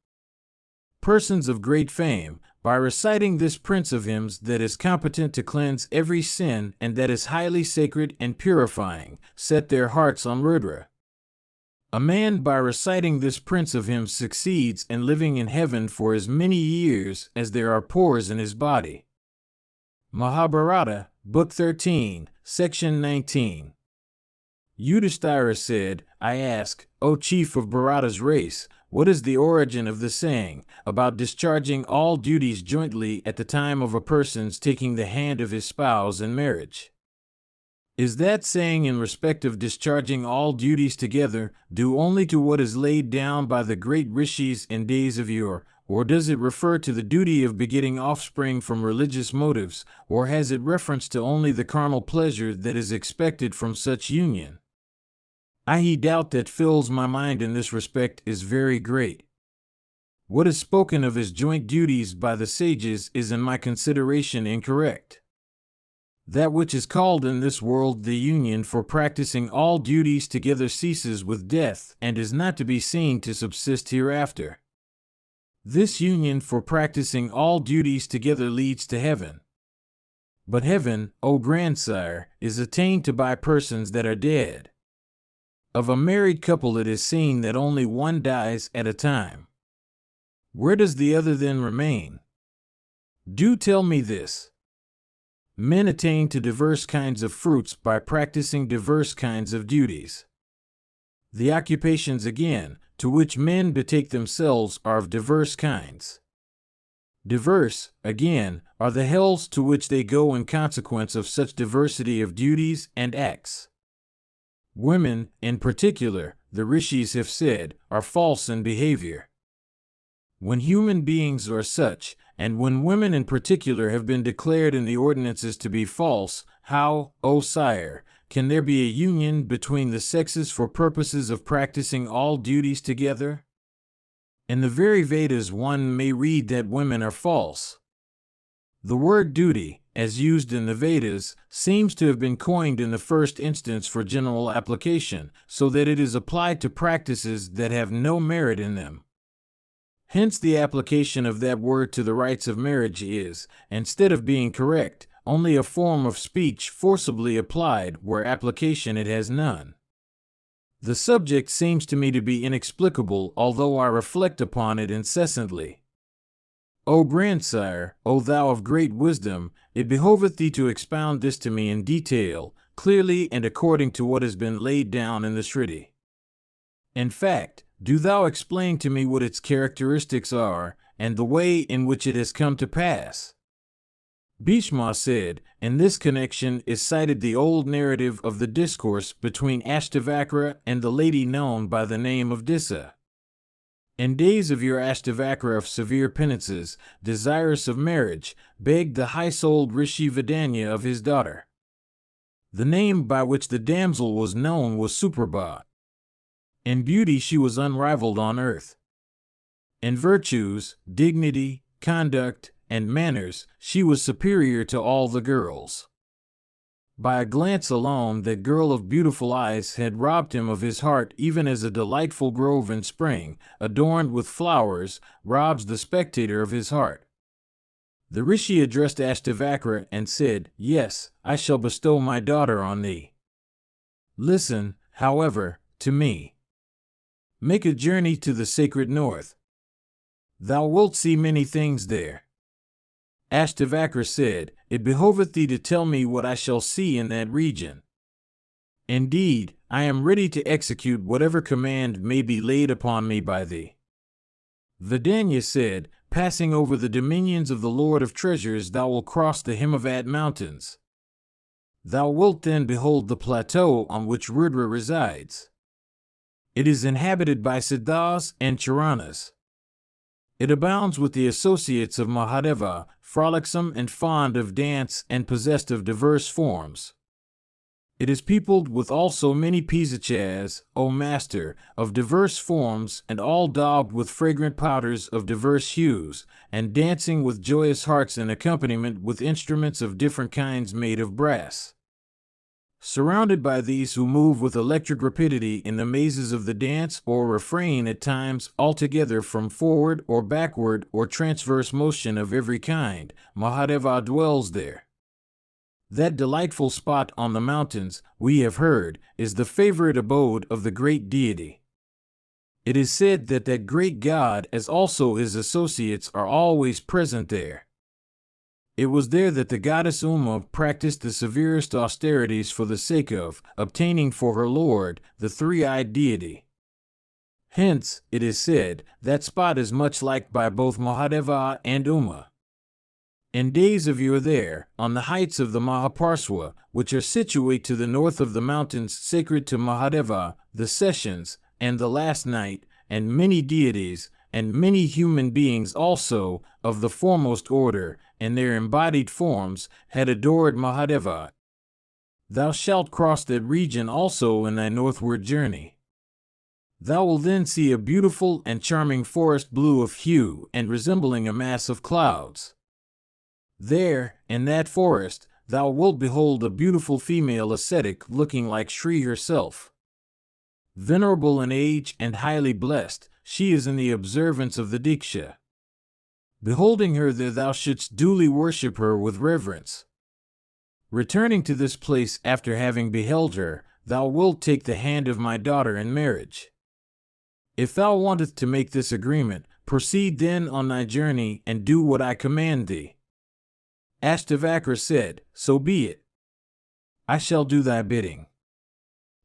Persons of great fame, by reciting this prince of hymns that is competent to cleanse every sin and that is highly sacred and purifying, set their hearts on Rudra. A man by reciting this prince of hymns succeeds in living in heaven for as many years as there are pores in his body. Mahabharata, Book 13, Section 19. Yudhishthira said, I ask, O chief of Bharata's race, what is the origin of the saying about discharging all duties jointly at the time of a person's taking the hand of his spouse in marriage? Is that saying in respect of discharging all duties together due only to what is laid down by the great rishis in days of yore, or does it refer to the duty of begetting offspring from religious motives, or has it reference to only the carnal pleasure that is expected from such union? I doubt that fills my mind in this respect is very great. What is spoken of as joint duties by the sages is in my consideration incorrect. That which is called in this world the union for practicing all duties together ceases with death and is not to be seen to subsist hereafter. This union for practicing all duties together leads to heaven. But heaven, O grandsire, is attained to by persons that are dead. Of a married couple it is seen that only one dies at a time. Where does the other then remain? Do tell me this. Men attain to diverse kinds of fruits by practicing diverse kinds of duties. The occupations, again, to which men betake themselves are of diverse kinds. Diverse, again, are the hells to which they go in consequence of such diversity of duties and acts. Women, in particular, the rishis have said, are false in behavior. When human beings are such, and when women in particular have been declared in the ordinances to be false, how, O sire, can there be a union between the sexes for purposes of practicing all duties together? In the very Vedas one may read that women are false. The word duty, as used in the Vedas, seems to have been coined in the first instance for general application, so that it is applied to practices that have no merit in them. Hence the application of that word to the rites of marriage is, instead of being correct, only a form of speech forcibly applied where application it has none. The subject seems to me to be inexplicable, although I reflect upon it incessantly. O grandsire, O thou of great wisdom, it behoveth thee to expound this to me in detail, clearly and according to what has been laid down in the Shruti. In fact, do thou explain to me what its characteristics are, and the way in which it has come to pass. Bhishma said, in this connection is cited the old narrative of the discourse between Ashtavakra and the lady known by the name of Disa. In days of your Ashtavakra of severe penances, desirous of marriage, begged the high-souled Rishi Vidanya of his daughter. The name by which the damsel was known was Suprabha. In beauty she was unrivaled on earth. In virtues, dignity, conduct, and manners, she was superior to all the girls. By a glance alone that girl of beautiful eyes had robbed him of his heart, even as a delightful grove in spring, adorned with flowers, robs the spectator of his heart. The Rishi addressed Ashtavakra and said, Yes, I shall bestow my daughter on thee. Listen, however, to me. Make a journey to the sacred north. Thou wilt see many things there. Ashtavakra said, It behoveth thee to tell me what I shall see in that region. Indeed, I am ready to execute whatever command may be laid upon me by thee. Vidanya said, Passing over the dominions of the Lord of Treasures, thou wilt cross the Himavat mountains. Thou wilt then behold the plateau on which Rudra resides. It is inhabited by Siddhas and Charanas. It abounds with the associates of Mahadeva, frolicsome and fond of dance and possessed of diverse forms. It is peopled with also many pisachas, O Master, of diverse forms, and all daubed with fragrant powders of diverse hues, and dancing with joyous hearts in accompaniment with instruments of different kinds made of brass. Surrounded by these who move with electric rapidity in the mazes of the dance, or refrain at times altogether from forward or backward or transverse motion of every kind, Mahadeva dwells there. That delightful spot on the mountains, we have heard, is the favorite abode of the great deity. It is said that that great god, as also his associates, are always present there. It was there that the goddess Uma practiced the severest austerities for the sake of obtaining for her lord the three-eyed deity. Hence, it is said, that spot is much liked by both Mahadeva and Uma. In days of yore there, on the heights of the Mahaparswa, which are situate to the north of the mountains sacred to Mahadeva, the sessions, and the last night, and many deities, and many human beings also, of the foremost order, in their embodied forms, had adored Mahadeva. Thou shalt cross that region also in thy northward journey. Thou wilt then see a beautiful and charming forest blue of hue and resembling a mass of clouds. There, in that forest, thou wilt behold a beautiful female ascetic looking like Shri herself. Venerable in age and highly blessed, she is in the observance of the Diksha. Beholding her there, thou shouldst duly worship her with reverence. Returning to this place after having beheld her, thou wilt take the hand of my daughter in marriage. If thou wantest to make this agreement, proceed then on thy journey and do what I command thee. Ashtavakra said, So be it. I shall do thy bidding.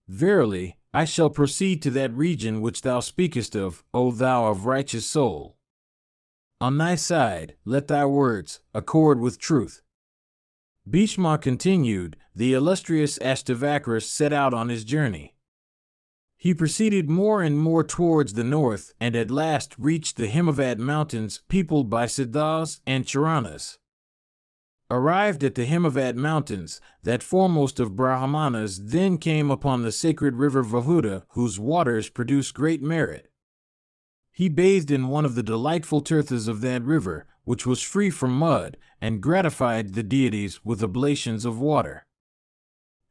Verily, I shall proceed to that region which thou speakest of, O thou of righteous soul. On thy side, let thy words accord with truth. Bhishma continued. The illustrious Ashtavakra set out on his journey. He proceeded more and more towards the north, and at last reached the Himavat mountains peopled by Siddhas and Charanas. Arrived at the Himavat mountains, that foremost of Brahmanas then came upon the sacred river Vahuda, whose waters produce great merit. He bathed in one of the delightful tirthas of that river, which was free from mud, and gratified the deities with oblations of water.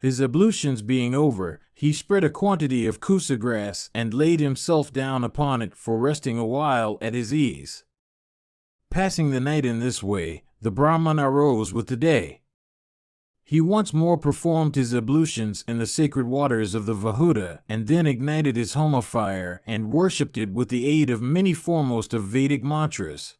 His ablutions being over, he spread a quantity of kusa grass and laid himself down upon it for resting a while at his ease. Passing the night in this way, the Brahman arose with the day. He once more performed his ablutions in the sacred waters of the Vahuda, and then ignited his homa fire and worshipped it with the aid of many foremost of Vedic mantras.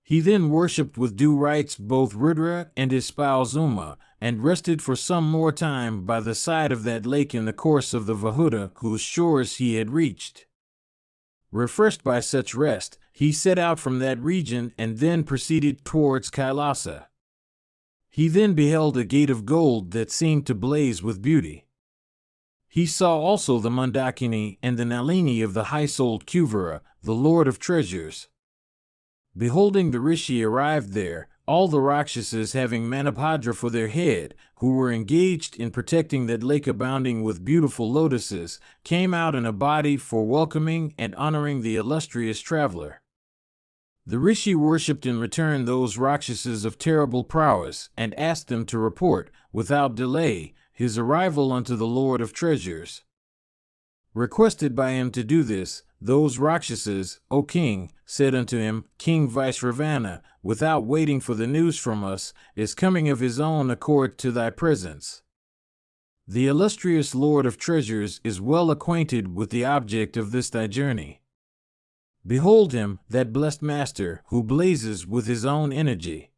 He then worshipped with due rites both Rudra and his spouse Uma, and rested for some more time by the side of that lake in the course of the Vahuda, whose shores he had reached. Refreshed by such rest, he set out from that region and then proceeded towards Kailasa. He then beheld a gate of gold that seemed to blaze with beauty. He saw also the Mandakini and the Nalini of the high-souled Kuvara, the Lord of Treasures. Beholding the Rishi arrived there, all the Rakshasas having Manabhadra for their head, who were engaged in protecting that lake abounding with beautiful lotuses, came out in a body for welcoming and honoring the illustrious traveler. The Rishi worshipped in return those Rakshasas of terrible prowess, and asked them to report, without delay, his arrival unto the Lord of Treasures. Requested by him to do this, those Rakshasas, O king, said unto him, King Vaisravana, without waiting for the news from us, is coming of his own accord to thy presence. The illustrious Lord of Treasures is well acquainted with the object of this thy journey. Behold him, that blessed master, who blazes with his own energy.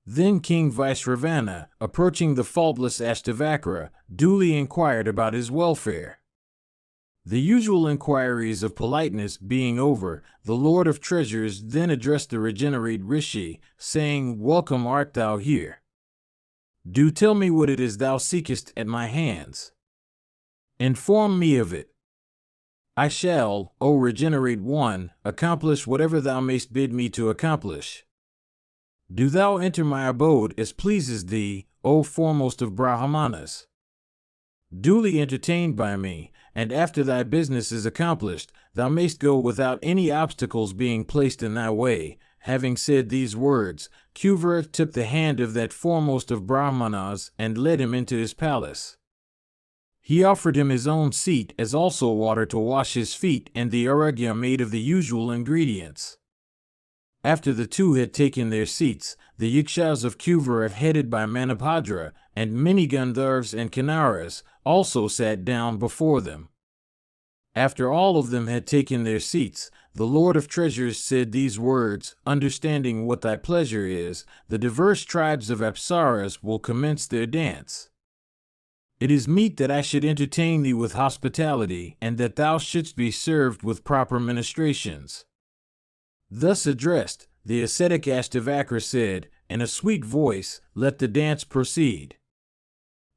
Then King Vaisravana, approaching the faultless Ashtavakra, duly inquired about his welfare. The usual inquiries of politeness being over, the Lord of Treasures then addressed the regenerate Rishi, saying, "Welcome art thou here. Do tell me what it is thou seekest at my hands. Inform me of it. I shall, O regenerate one, accomplish whatever thou mayst bid me to accomplish. Do thou enter my abode as pleases thee, O foremost of Brahmanas. Duly entertained by me, and after thy business is accomplished, thou mayst go without any obstacles being placed in thy way." Having said these words, Kuvera took the hand of that foremost of Brahmanas and led him into his palace. He offered him his own seat as also water to wash his feet and the aragya made of the usual ingredients. After the two had taken their seats, the Yakshas of Kuvera, headed by Manabhadra, and many Gandharvas and Kinnaras, also sat down before them. After all of them had taken their seats, the Lord of Treasures said these words, "Understanding what thy pleasure is, the diverse tribes of Apsaras will commence their dance. It is meet that I should entertain thee with hospitality, and that thou shouldst be served with proper ministrations." Thus addressed, the ascetic Ashtavakra said, in a sweet voice, "Let the dance proceed."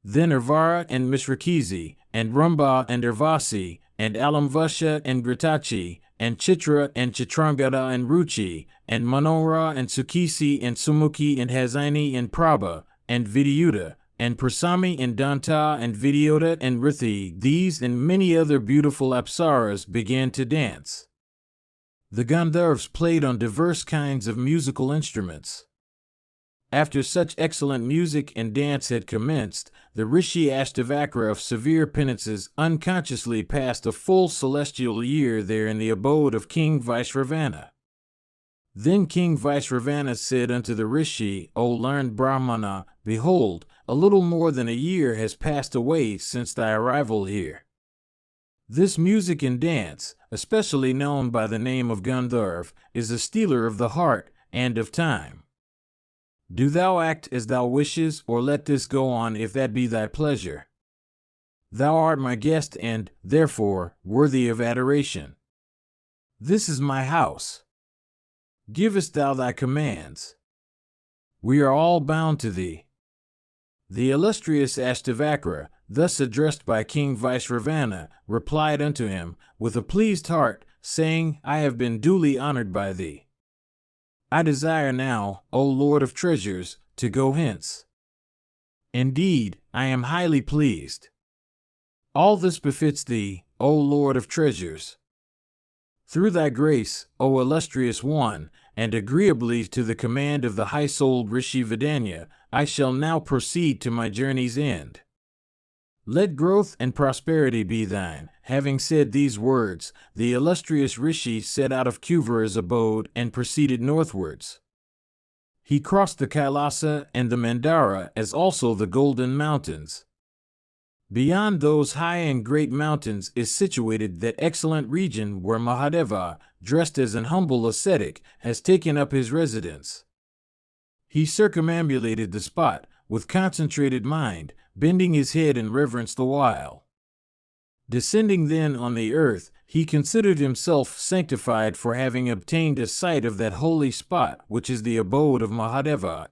Then Urvara and Mishrakizi, and Rumba and Urvasi, and Alamvasha and Gritachi, and Chitra and Chitrangada and Ruchi, and Manora and Sukisi and Sumukhi and Hazini and Prabha, and Vidyuta, and Prasami and Danta and Vidyota and Rithi, these and many other beautiful Apsaras began to dance. The Gandharvas played on diverse kinds of musical instruments. After such excellent music and dance had commenced, the Rishi Ashtavakra of severe penances unconsciously passed a full celestial year there in the abode of King Vaisravana. Then King Vaisravana said unto the Rishi, "O learned Brahmana, behold, a little more than a year has passed away since thy arrival here. This music and dance, especially known by the name of Gandharv, is a stealer of the heart and of time. Do thou act as thou wishes, or let this go on if that be thy pleasure. Thou art my guest and, therefore, worthy of adoration. This is my house. Givest thou thy commands? We are all bound to thee." The illustrious Ashtavakra, thus addressed by King Vaisravana, replied unto him, with a pleased heart, saying, "I have been duly honored by thee. I desire now, O Lord of Treasures, to go hence. Indeed, I am highly pleased. All this befits thee, O Lord of Treasures. Through thy grace, O illustrious one, and agreeably to the command of the high-souled Rishi Vidanya, I shall now proceed to my journey's end. Let growth and prosperity be thine." Having said these words, the illustrious Rishi set out of Kuvera's abode and proceeded northwards. He crossed the Kailasa and the Mandara, as also the Golden Mountains. Beyond those high and great mountains is situated that excellent region where Mahadeva, dressed as an humble ascetic, has taken up his residence. He circumambulated the spot with concentrated mind, bending his head in reverence the while. Descending then on the earth, he considered himself sanctified for having obtained a sight of that holy spot which is the abode of Mahadeva.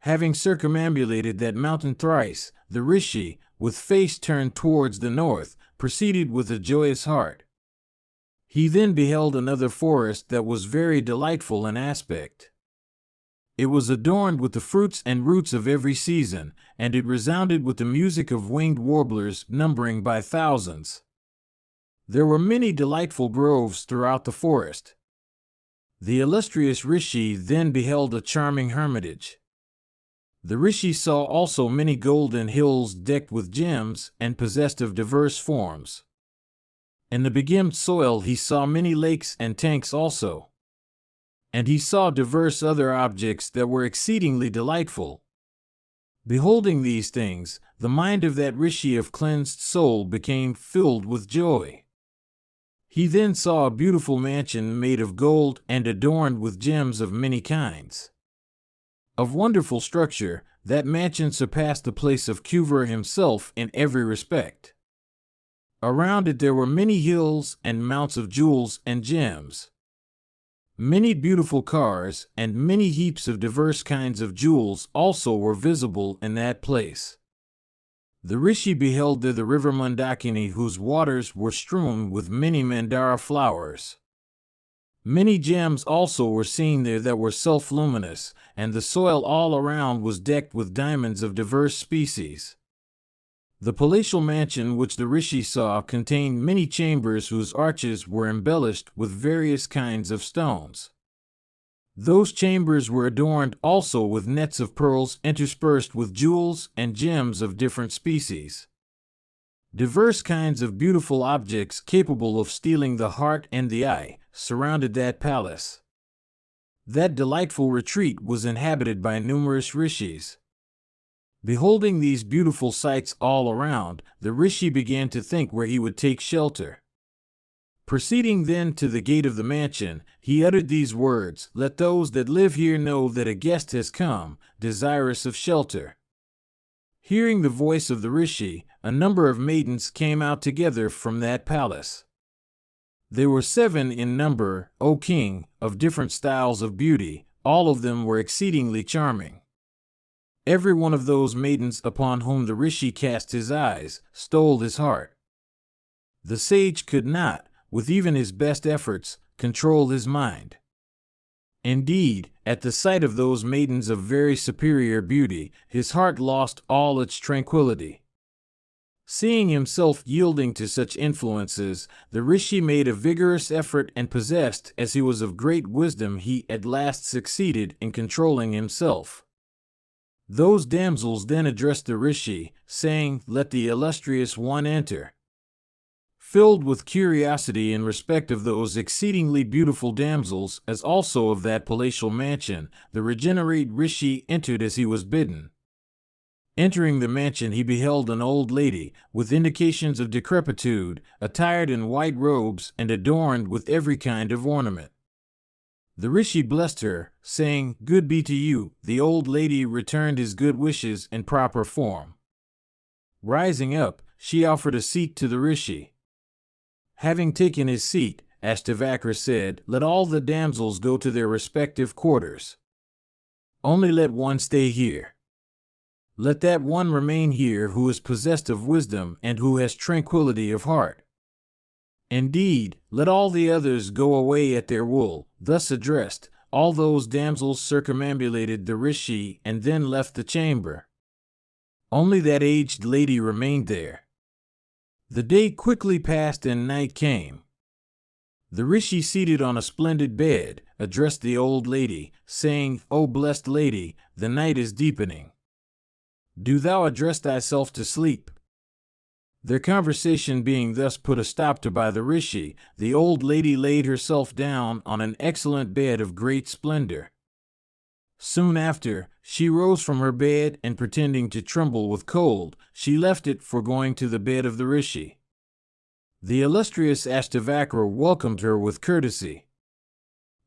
Having circumambulated that mountain thrice, the Rishi, with face turned towards the north, proceeded with a joyous heart. He then beheld another forest that was very delightful in aspect. It was adorned with the fruits and roots of every season, and it resounded with the music of winged warblers numbering by thousands. There were many delightful groves throughout the forest. The illustrious Rishi then beheld a charming hermitage. The Rishi saw also many golden hills decked with gems and possessed of diverse forms. In the begemmed soil he saw many lakes and tanks also. And he saw diverse other objects that were exceedingly delightful. Beholding these things, the mind of that Rishi of cleansed soul became filled with joy. He then saw a beautiful mansion made of gold and adorned with gems of many kinds. Of wonderful structure, that mansion surpassed the place of Kuver himself in every respect. Around it there were many hills and mounts of jewels and gems. Many beautiful cars and many heaps of diverse kinds of jewels also were visible in that place. The rishi beheld there the river Mandakini, whose waters were strewn with many mandara flowers. Many gems also were seen there that were self-luminous, and the soil all around was decked with diamonds of diverse species. The palatial mansion which the rishi saw contained many chambers whose arches were embellished with various kinds of stones. Those chambers were adorned also with nets of pearls interspersed with jewels and gems of different species. Diverse kinds of beautiful objects capable of stealing the heart and the eye surrounded that palace. That delightful retreat was inhabited by numerous rishis. Beholding these beautiful sights all around, the rishi began to think where he would take shelter. Proceeding then to the gate of the mansion, he uttered these words, "Let those that live here know that a guest has come, desirous of shelter." Hearing the voice of the rishi, a number of maidens came out together from that palace. They were 7 in number, O king, of different styles of beauty. All of them were exceedingly charming. Every one of those maidens upon whom the rishi cast his eyes stole his heart. The sage could not, with even his best efforts, control his mind. Indeed, at the sight of those maidens of very superior beauty, his heart lost all its tranquility. Seeing himself yielding to such influences, the rishi made a vigorous effort, and possessed as he was of great wisdom, he at last succeeded in controlling himself. Those damsels then addressed the rishi, saying, "Let the illustrious one enter." Filled with curiosity in respect of those exceedingly beautiful damsels, as also of that palatial mansion, the regenerate rishi entered as he was bidden. Entering the mansion, he beheld an old lady, with indications of decrepitude, attired in white robes and adorned with every kind of ornament. The rishi blessed her, saying, "Good be to you." The old lady returned his good wishes in proper form. Rising up, she offered a seat to the rishi. Having taken his seat, Ashtavakra said, "Let all the damsels go to their respective quarters. Only let one stay here. Let that one remain here who is possessed of wisdom and who has tranquility of heart. Indeed, let all the others go away at their will." Thus addressed, all those damsels circumambulated the rishi and then left the chamber. Only that aged lady remained there. The day quickly passed and night came. The rishi, seated on a splendid bed, addressed the old lady, saying, "O blessed lady, the night is deepening. Do thou address thyself to sleep." Their conversation being thus put a stop to by the rishi, the old lady laid herself down on an excellent bed of great splendor. Soon after, she rose from her bed, and pretending to tremble with cold, she left it for going to the bed of the rishi. The illustrious Ashtavakra welcomed her with courtesy.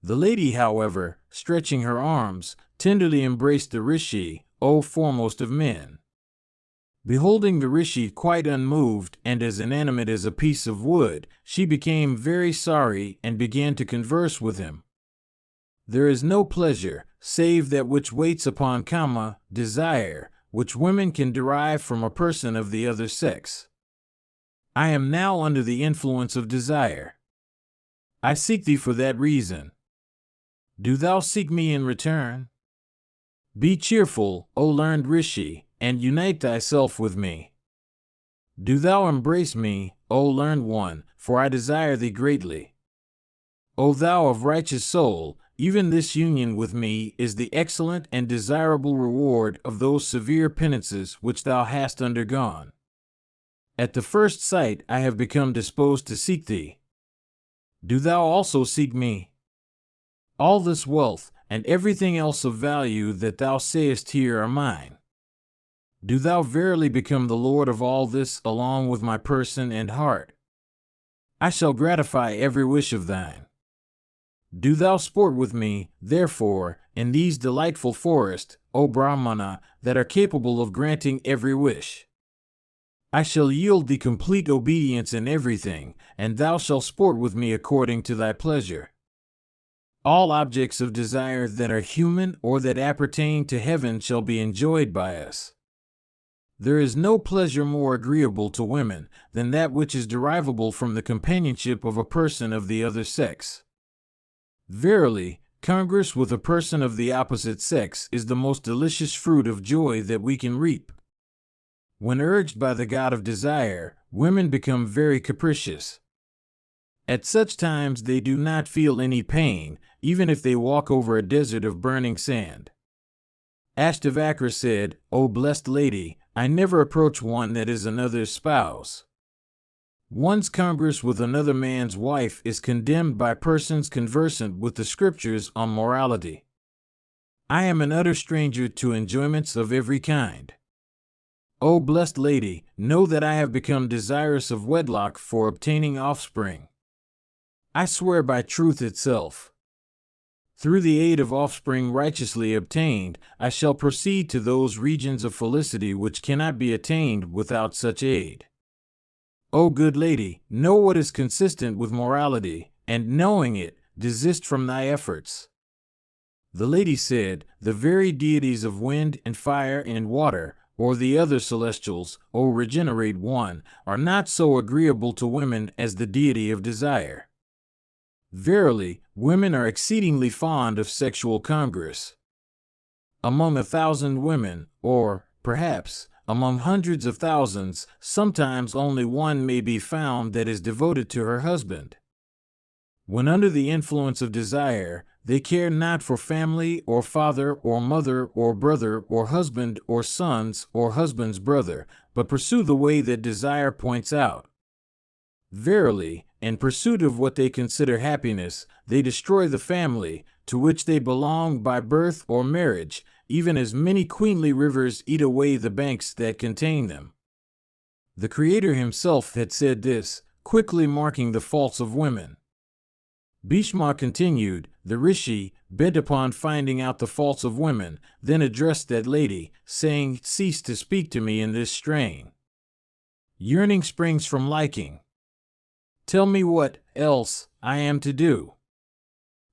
The lady, however, stretching her arms, tenderly embraced the rishi, O foremost of men. Beholding the rishi quite unmoved and as inanimate as a piece of wood, she became very sorry and began to converse with him. There is no pleasure, save that which waits upon kama, desire, which women can derive from a person of the other sex. I am now under the influence of desire. I seek thee for that reason. Do thou seek me in return? Be cheerful, O learned rishi, and unite thyself with me. Do thou embrace me, O learned one, for I desire thee greatly. O thou of righteous soul, even this union with me is the excellent and desirable reward of those severe penances which thou hast undergone. At the first sight I have become disposed to seek thee. Do thou also seek me. All this wealth, and everything else of value that thou sayest here are mine. Do thou verily become the lord of all this along with my person and heart. I shall gratify every wish of thine. Do thou sport with me, therefore, in these delightful forests, O Brahmana, that are capable of granting every wish. I shall yield thee complete obedience in everything, and thou shalt sport with me according to thy pleasure. All objects of desire that are human or that appertain to heaven shall be enjoyed by us. There is no pleasure more agreeable to women than that which is derivable from the companionship of a person of the other sex. Verily, congress with a person of the opposite sex is the most delicious fruit of joy that we can reap. When urged by the god of desire, women become very capricious. At such times they do not feel any pain, even if they walk over a desert of burning sand. Ashtavakra said, O blessed lady, I never approach one that is another's spouse. One's congress with another man's wife is condemned by persons conversant with the scriptures on morality. I am an utter stranger to enjoyments of every kind. O blessed lady, know that I have become desirous of wedlock for obtaining offspring. I swear by truth itself. Through the aid of offspring righteously obtained, I shall proceed to those regions of felicity which cannot be attained without such aid. O good lady, know what is consistent with morality, and knowing it, desist from thy efforts. The lady said, the very deities of wind and fire and water, or the other celestials, O regenerate one, are not so agreeable to women as the deity of desire. Verily, women are exceedingly fond of sexual congress. Among 1,000 women, or, perhaps, among hundreds of thousands, sometimes only one may be found that is devoted to her husband. When under the influence of desire, they care not for family or father or mother or brother or husband or sons or husband's brother, but pursue the way that desire points out. Verily, in pursuit of what they consider happiness, they destroy the family, to which they belong by birth or marriage, even as many queenly rivers eat away the banks that contain them. The Creator himself had said this, quickly marking the faults of women. Bhishma continued, the Rishi, bent upon finding out the faults of women, then addressed that lady, saying, cease to speak to me in this strain. Yearning springs from liking. Tell me what else I am to do.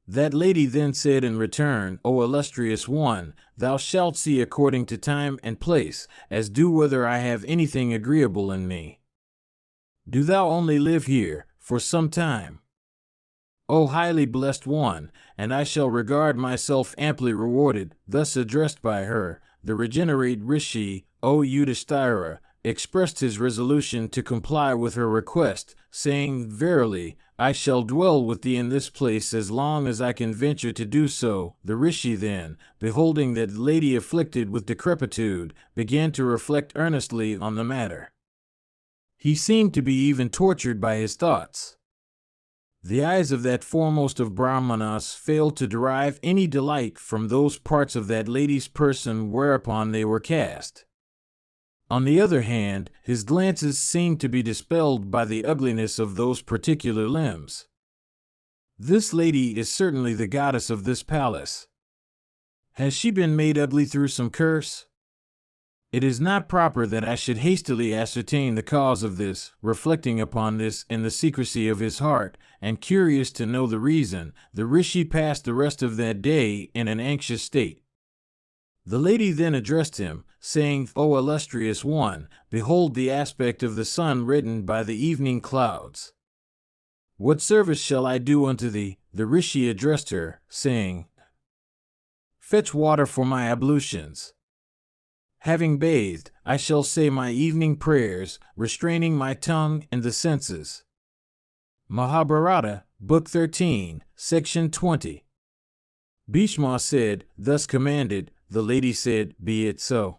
That lady then said in return, O illustrious one, thou shalt see according to time and place, as do whether I have anything agreeable in me. Do thou only live here for some time. O highly blessed one, and I shall regard myself amply rewarded. Thus addressed by her, the regenerate Rishi, O Yudhishthira, expressed his resolution to comply with her request, saying, verily, I shall dwell with thee in this place as long as I can venture to do so. The Rishi then, beholding that lady afflicted with decrepitude, began to reflect earnestly on the matter. He seemed to be even tortured by his thoughts. The eyes of that foremost of Brahmanas failed to derive any delight from those parts of that lady's person whereupon they were cast. On the other hand, his glances seemed to be dispelled by the ugliness of those particular limbs. This lady is certainly the goddess of this palace. Has she been made ugly through some curse? It is not proper that I should hastily ascertain the cause of this. Reflecting upon this in the secrecy of his heart, and curious to know the reason, the Rishi passed the rest of that day in an anxious state. The lady then addressed him, saying, O illustrious one, behold the aspect of the sun reddened by the evening clouds. What service shall I do unto thee? The Rishi addressed her, saying, fetch water for my ablutions. Having bathed, I shall say my evening prayers, restraining my tongue and the senses. Mahabharata, Book 13, Section 20. Bhishma said, thus commanded, the lady said, be it so.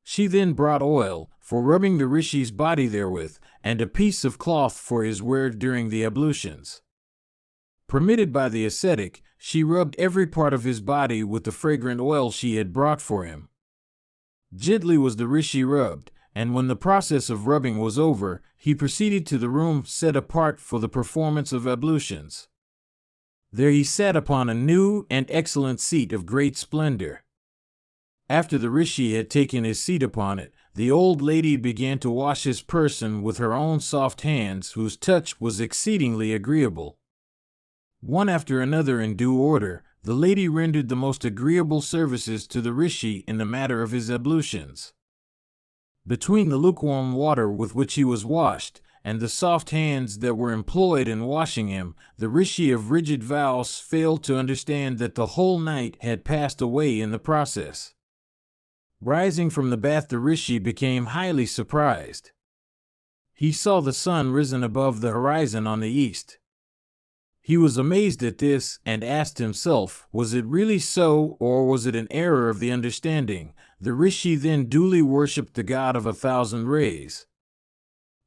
She then brought oil, for rubbing the Rishi's body therewith, and a piece of cloth for his wear during the ablutions. Permitted by the ascetic, she rubbed every part of his body with the fragrant oil she had brought for him. Gently was the Rishi rubbed, and when the process of rubbing was over, he proceeded to the room set apart for the performance of ablutions. There he sat upon a new and excellent seat of great splendor. After the rishi had taken his seat upon it, the old lady began to wash his person with her own soft hands, whose touch was exceedingly agreeable. One after another in due order, the lady rendered the most agreeable services to the rishi in the matter of his ablutions. Between the lukewarm water with which he was washed, and the soft hands that were employed in washing him, the rishi of rigid vows failed to understand that the whole night had passed away in the process. Rising from the bath, the rishi became highly surprised. He saw the sun risen above the horizon on the east. He was amazed at this and asked himself, was it really so, or was it an error of the understanding? The rishi then duly worshipped the god of 1,000 rays.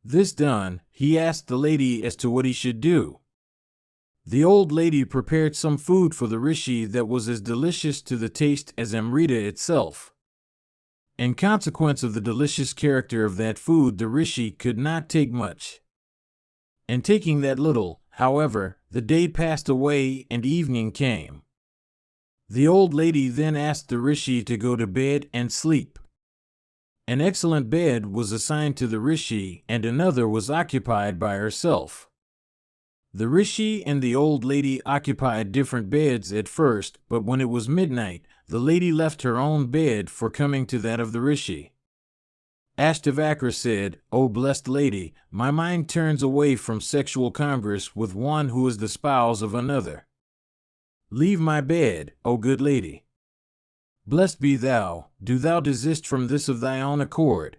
This done, he asked the lady as to what he should do. The old lady prepared some food for the rishi that was as delicious to the taste as Amrita itself. In consequence of the delicious character of that food, the rishi could not take much. In taking that little, however, the day passed away and evening came. The old lady then asked the rishi to go to bed and sleep. An excellent bed was assigned to the rishi, and another was occupied by herself. The rishi and the old lady occupied different beds at first, but when it was midnight, the lady left her own bed for coming to that of the rishi. Ashtavakra said, "O blessed lady, my mind turns away from sexual congress with one who is the spouse of another. Leave my bed, O good lady. Blessed be thou, do thou desist from this of thy own accord."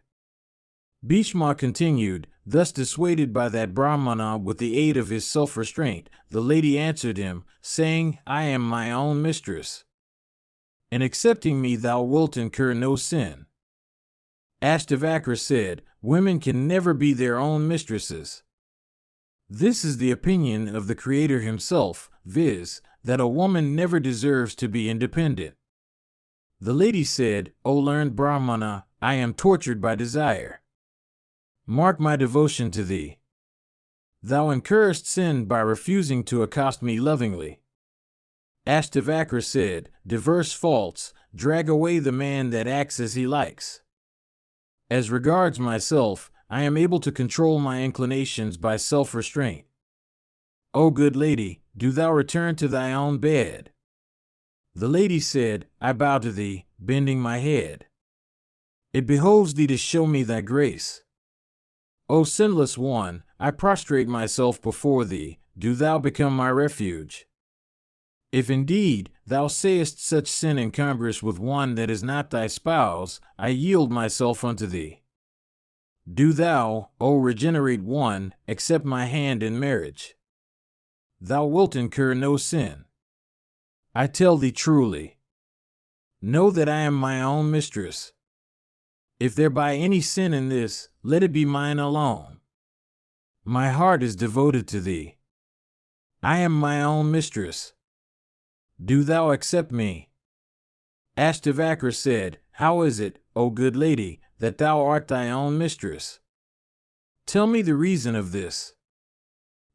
Bhishma continued, thus dissuaded by that Brahmana with the aid of his self-restraint, the lady answered him, saying, "I am my own mistress. In accepting me thou wilt incur no sin." Ashtavakra said, "Women can never be their own mistresses. This is the opinion of the Creator himself, viz., that a woman never deserves to be independent." The lady said, "O learned Brahmana, I am tortured by desire. Mark my devotion to thee. Thou incurrest sin by refusing to accost me lovingly." Ashtavakra said, "Diverse faults drag away the man that acts as he likes. As regards myself, I am able to control my inclinations by self-restraint. O good lady, do thou return to thy own bed." The lady said, "I bow to thee, bending my head. It behoves thee to show me thy grace. O sinless one, I prostrate myself before thee, do thou become my refuge. If indeed thou sayest such sin in congress with one that is not thy spouse, I yield myself unto thee. Do thou, O regenerate one, accept my hand in marriage. Thou wilt incur no sin. I tell thee truly. Know that I am my own mistress. If there be any sin in this, let it be mine alone. My heart is devoted to thee. I am my own mistress. Do thou accept me?" Ashtavakra said, "How is it, O good lady, that thou art thy own mistress? Tell me the reason of this.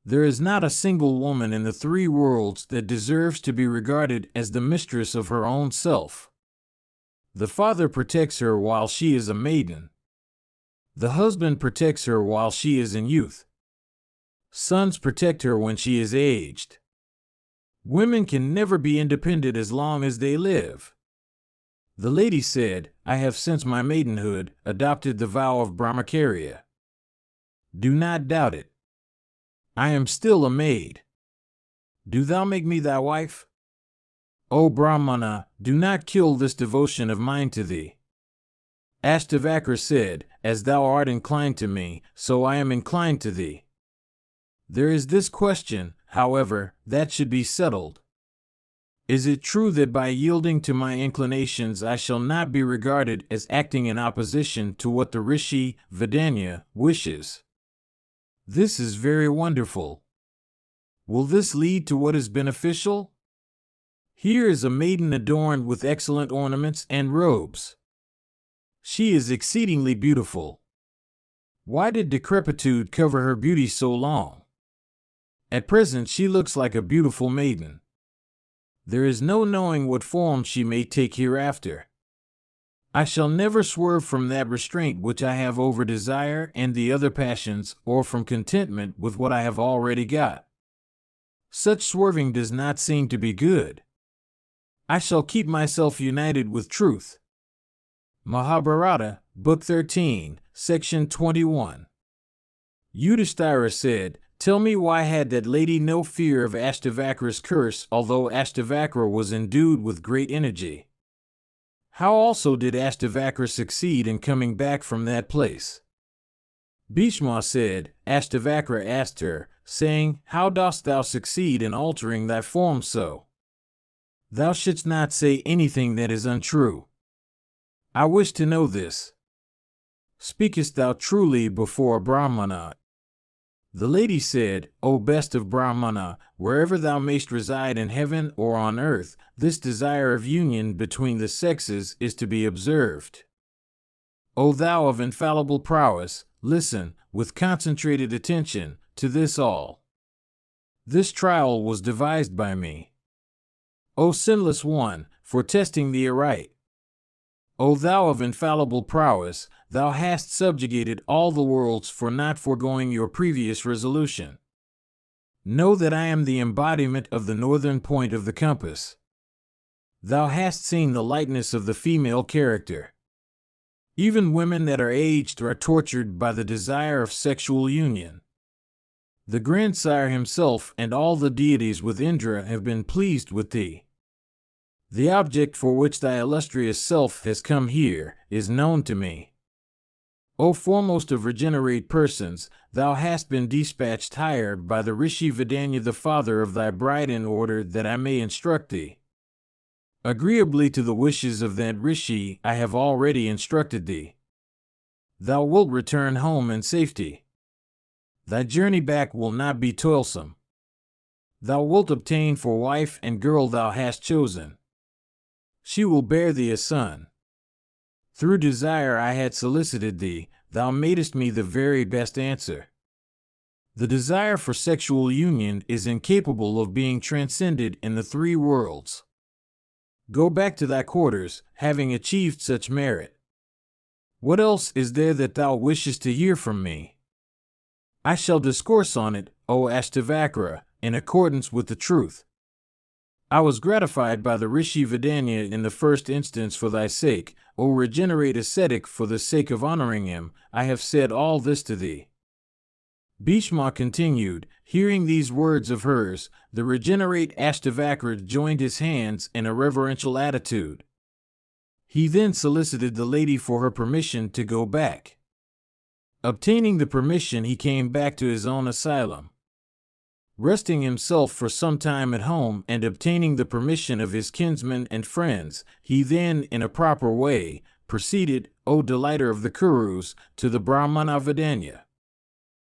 There is not a single woman in the 3 worlds that deserves to be regarded as the mistress of her own self. The father protects her while she is a maiden. The husband protects her while she is in youth. Sons protect her when she is aged. Women can never be independent as long as they live." The lady said, "I have since my maidenhood adopted the vow of Brahmacharya. Do not doubt it. I am still a maid. Do thou make me thy wife? O Brahmana, do not kill this devotion of mine to thee." Ashtavakra said, "As thou art inclined to me, so I am inclined to thee. There is this question, however, that should be settled. Is it true that by yielding to my inclinations I shall not be regarded as acting in opposition to what the Rishi Vidanya wishes? This is very wonderful. Will this lead to what is beneficial? Here is a maiden adorned with excellent ornaments and robes. She is exceedingly beautiful. Why did decrepitude cover her beauty so long? At present she looks like a beautiful maiden. There is no knowing what form she may take hereafter. I shall never swerve from that restraint which I have over desire and the other passions, or from contentment with what I have already got. Such swerving does not seem to be good. I shall keep myself united with truth. Mahabharata, Book 13, Section 21. Yudhishthira said, "Tell me, why had that lady no fear of Ashtavakra's curse, although Ashtavakra was endued with great energy? How also did Ashtavakra succeed in coming back from that place?" Bhishma said, "Ashtavakra asked her, saying, 'How dost thou succeed in altering thy form so? Thou shouldst not say anything that is untrue. I wish to know this. Speakest thou truly before a Brahmana?" The lady said, "O best of Brahmana, wherever thou mayst reside in heaven or on earth, this desire of union between the sexes is to be observed. O thou of infallible prowess, listen, with concentrated attention, to this all. This trial was devised by me, O sinless one, for testing thee aright. O thou of infallible prowess, thou hast subjugated all the worlds for not foregoing your previous resolution. Know that I am the embodiment of the northern point of the compass. Thou hast seen the lightness of the female character. Even women that are aged are tortured by the desire of sexual union. The grandsire himself and all the deities with Indra have been pleased with thee. The object for which thy illustrious self has come here is known to me. O foremost of regenerate persons, thou hast been dispatched higher by the Rishi Vidanya, the father of thy bride, in order that I may instruct thee. Agreeably to the wishes of that Rishi, I have already instructed thee. Thou wilt return home in safety. Thy journey back will not be toilsome. Thou wilt obtain for wife and girl thou hast chosen. She will bear thee a son. Through desire I had solicited thee, thou madest me the very best answer. The desire for sexual union is incapable of being transcended in the three worlds. Go back to thy quarters, having achieved such merit. What else is there that thou wishest to hear from me? I shall discourse on it, O Ashtavakra, in accordance with the truth. I was gratified by the Rishi Vidanya in the first instance for thy sake, O regenerate ascetic, for the sake of honoring him, I have said all this to thee." Bhishma continued. Hearing these words of hers, the regenerate Ashtavakra joined his hands in a reverential attitude. He then solicited the lady for her permission to go back. Obtaining the permission, he came back to his own asylum. Resting himself for some time at home and obtaining the permission of his kinsmen and friends, he then, in a proper way, proceeded, O delighter of the Kurus, to the Brahmana Vidanya.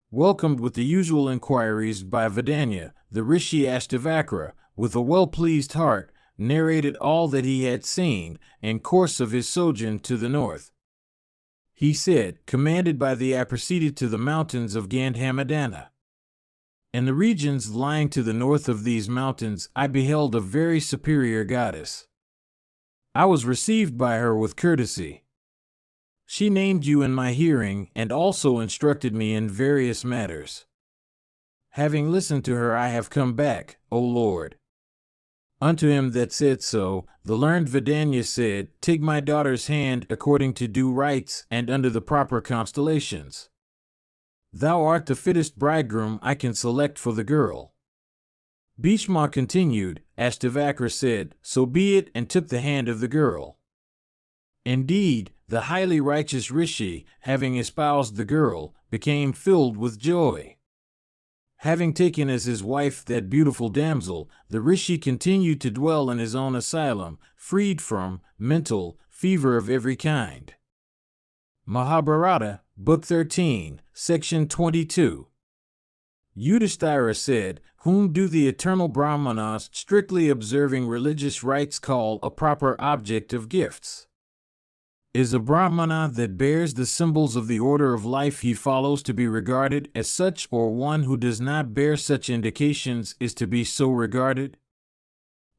Welcomed with the usual inquiries by Vidanya, the Rishi Ashtavakra, with a well-pleased heart, narrated all that he had seen, in course of his sojourn to the north. He said, "Commanded by thee I proceeded to the mountains of Gandhamadana. In the regions lying to the north of these mountains, I beheld a very superior goddess. I was received by her with courtesy. She named you in my hearing, and also instructed me in various matters. Having listened to her, I have come back, O Lord." Unto him that said so, the learned Vidanya said, "Take my daughter's hand according to due rites and under the proper constellations. Thou art the fittest bridegroom I can select for the girl." Bhishma continued. Ashtavakra said, "So be it," and took the hand of the girl. Indeed, the highly righteous Rishi, having espoused the girl, became filled with joy. Having taken as his wife that beautiful damsel, the Rishi continued to dwell in his own asylum, freed from mental fever of every kind. Mahabharata, Book 13, Section 22. Yudhishthira said, "Whom do the eternal Brahmanas, strictly observing religious rites, call a proper object of gifts?" Is a brahmana that bears the symbols of the order of life he follows to be regarded as such, or one who does not bear such indications is to be so regarded?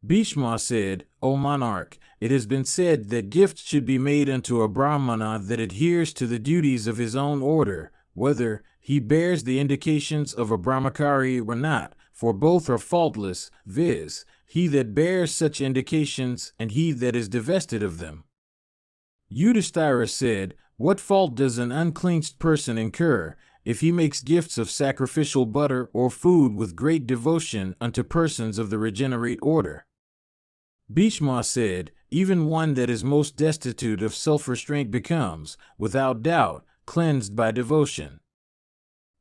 Bhishma said, O monarch, it has been said that gifts should be made unto a brahmana that adheres to the duties of his own order, whether he bears the indications of a brahmachari or not, for both are faultless, viz., he that bears such indications and he that is divested of them. Yudhishthira said, What fault does an uncleansed person incur, if he makes gifts of sacrificial butter or food with great devotion unto persons of the regenerate order? Bhishma said, Even one that is most destitute of self-restraint becomes, without doubt, cleansed by devotion.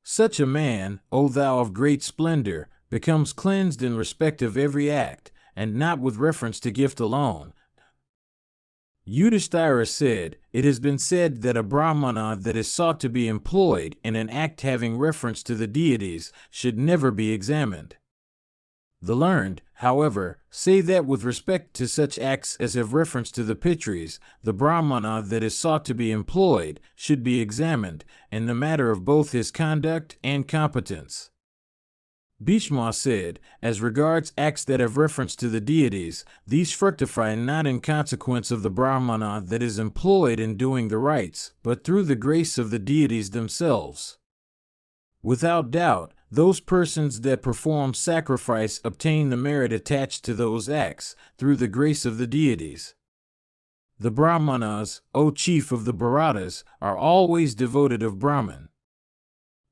Such a man, O thou of great splendor, becomes cleansed in respect of every act, and not with reference to gift alone. Yudhishthira said, It has been said that a brahmana that is sought to be employed in an act having reference to the deities should never be examined. The learned, however, say that with respect to such acts as have reference to the Pitris, the brahmana that is sought to be employed should be examined, in the matter of both his conduct and competence. Bhishma said, As regards acts that have reference to the deities, these fructify not in consequence of the brahmana that is employed in doing the rites, but through the grace of the deities themselves. Without doubt, those persons that perform sacrifice obtain the merit attached to those acts, through the grace of the deities. The brahmanas, O chief of the Bharatas, are always devoted of Brahman.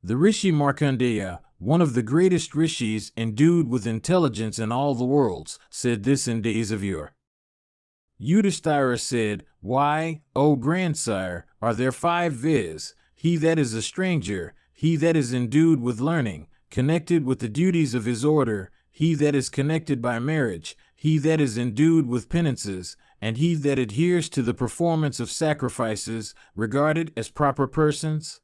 The rishi Markandeya, one of the greatest rishis endued with intelligence in all the worlds, said this in days of yore. Yudhishthira said, Why, O grandsire, are there 5 viz., he that is a stranger, he that is endued with learning, connected with the duties of his order, he that is connected by marriage, he that is endued with penances, and he that adheres to the performance of sacrifices, regarded as proper persons?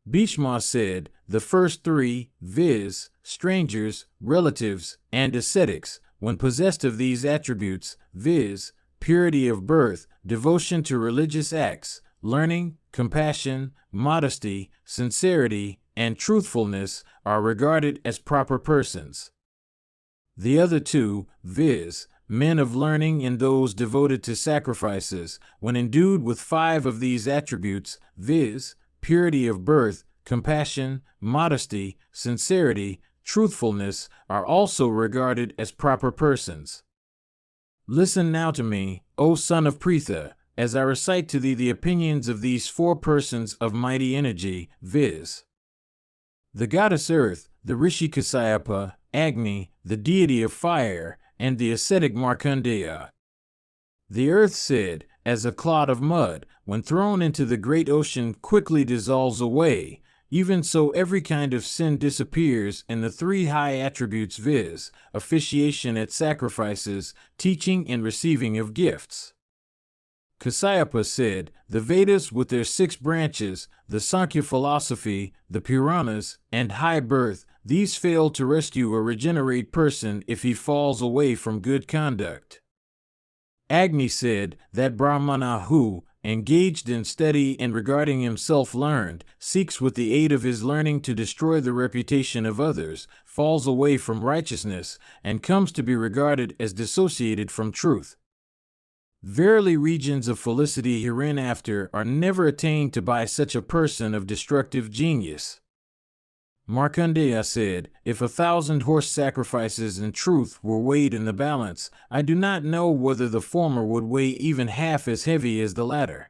Bhishma said, The first 3, viz., strangers, relatives, and ascetics, when possessed of these attributes, viz., purity of birth, devotion to religious acts, learning, compassion, modesty, sincerity, and truthfulness, are regarded as proper persons. The other 2, viz., men of learning and those devoted to sacrifices, when endued with 5 of these attributes, viz., purity of birth, compassion, modesty, sincerity, truthfulness, are also regarded as proper persons. Listen now to me, O son of Pritha, as I recite to thee the opinions of these 4 persons of mighty energy, viz. The goddess Earth, the rishi Kasyapa, Agni, the deity of fire, and the ascetic Markandeya. The earth said, as a clod of mud, when thrown into the great ocean, quickly dissolves away, even so every kind of sin disappears in the 3 high attributes, viz., officiation at sacrifices, teaching and receiving of gifts. Kasyapa said, The Vedas with their 6 branches, the Sankhya philosophy, the Puranas, and high birth, these fail to rescue a regenerate person if he falls away from good conduct. Agni said, That Brahmana who, engaged in study and regarding himself learned, seeks with the aid of his learning to destroy the reputation of others, falls away from righteousness, and comes to be regarded as dissociated from truth. Verily, regions of felicity hereinafter are never attained to by such a person of destructive genius. Markandeya said, If 1,000 horse sacrifices in truth were weighed in the balance, I do not know whether the former would weigh even half as heavy as the latter.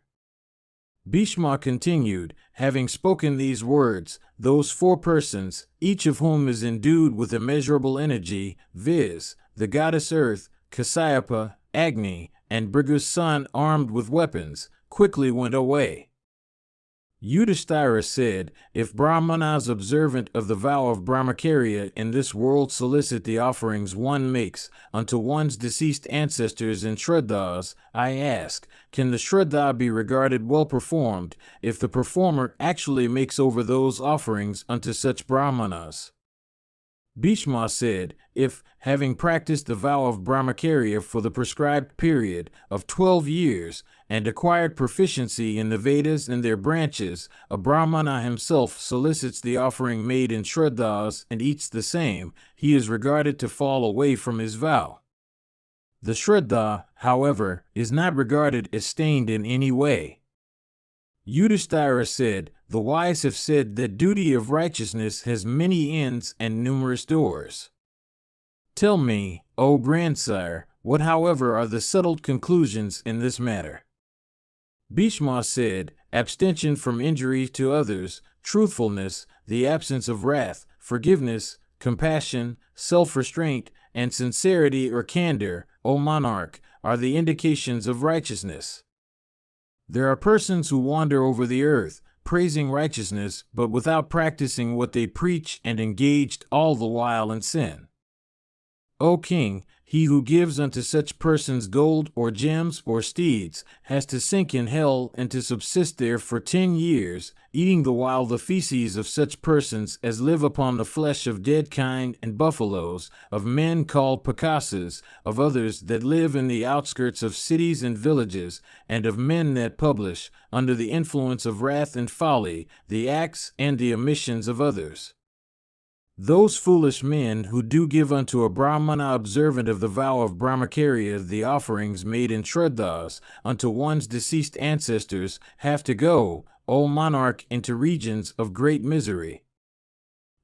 Bhishma continued, having spoken these words, those 4 persons, each of whom is endued with immeasurable energy, viz., the goddess Earth, Kasyapa, Agni, and Bhrigu's son armed with weapons, quickly went away. Yudhishthira said, If Brahmanas observant of the vow of Brahmacharya in this world solicit the offerings one makes unto one's deceased ancestors in Shraddhas, I ask, can the Shraddha be regarded well performed if the performer actually makes over those offerings unto such Brahmanas? Bhishma said, if, having practiced the vow of Brahmacharya for the prescribed period of 12 years, and acquired proficiency in the Vedas and their branches, a Brahmana himself solicits the offering made in shraddhas and eats the same, he is regarded to fall away from his vow. The shraddha, however, is not regarded as stained in any way. Yudhishthira said, the wise have said that duty of righteousness has many ends and numerous doors. Tell me, O grandsire, what however are the settled conclusions in this matter? Bhishma said, abstention from injury to others, truthfulness, the absence of wrath, forgiveness, compassion, self-restraint, and sincerity or candor, O monarch, are the indications of righteousness. There are persons who wander over the earth, praising righteousness, but without practicing what they preach and engaged all the while in sin. O king, he who gives unto such persons gold or gems or steeds has to sink in hell and to subsist there for 10 years, eating the while the feces of such persons as live upon the flesh of dead kine and buffaloes, of men called Picasses, of others that live in the outskirts of cities and villages, and of men that publish, under the influence of wrath and folly, the acts and the omissions of others. Those foolish men who do give unto a Brahmana observant of the vow of Brahmacharya the offerings made in shraddhas unto one's deceased ancestors have to go, O monarch, into regions of great misery.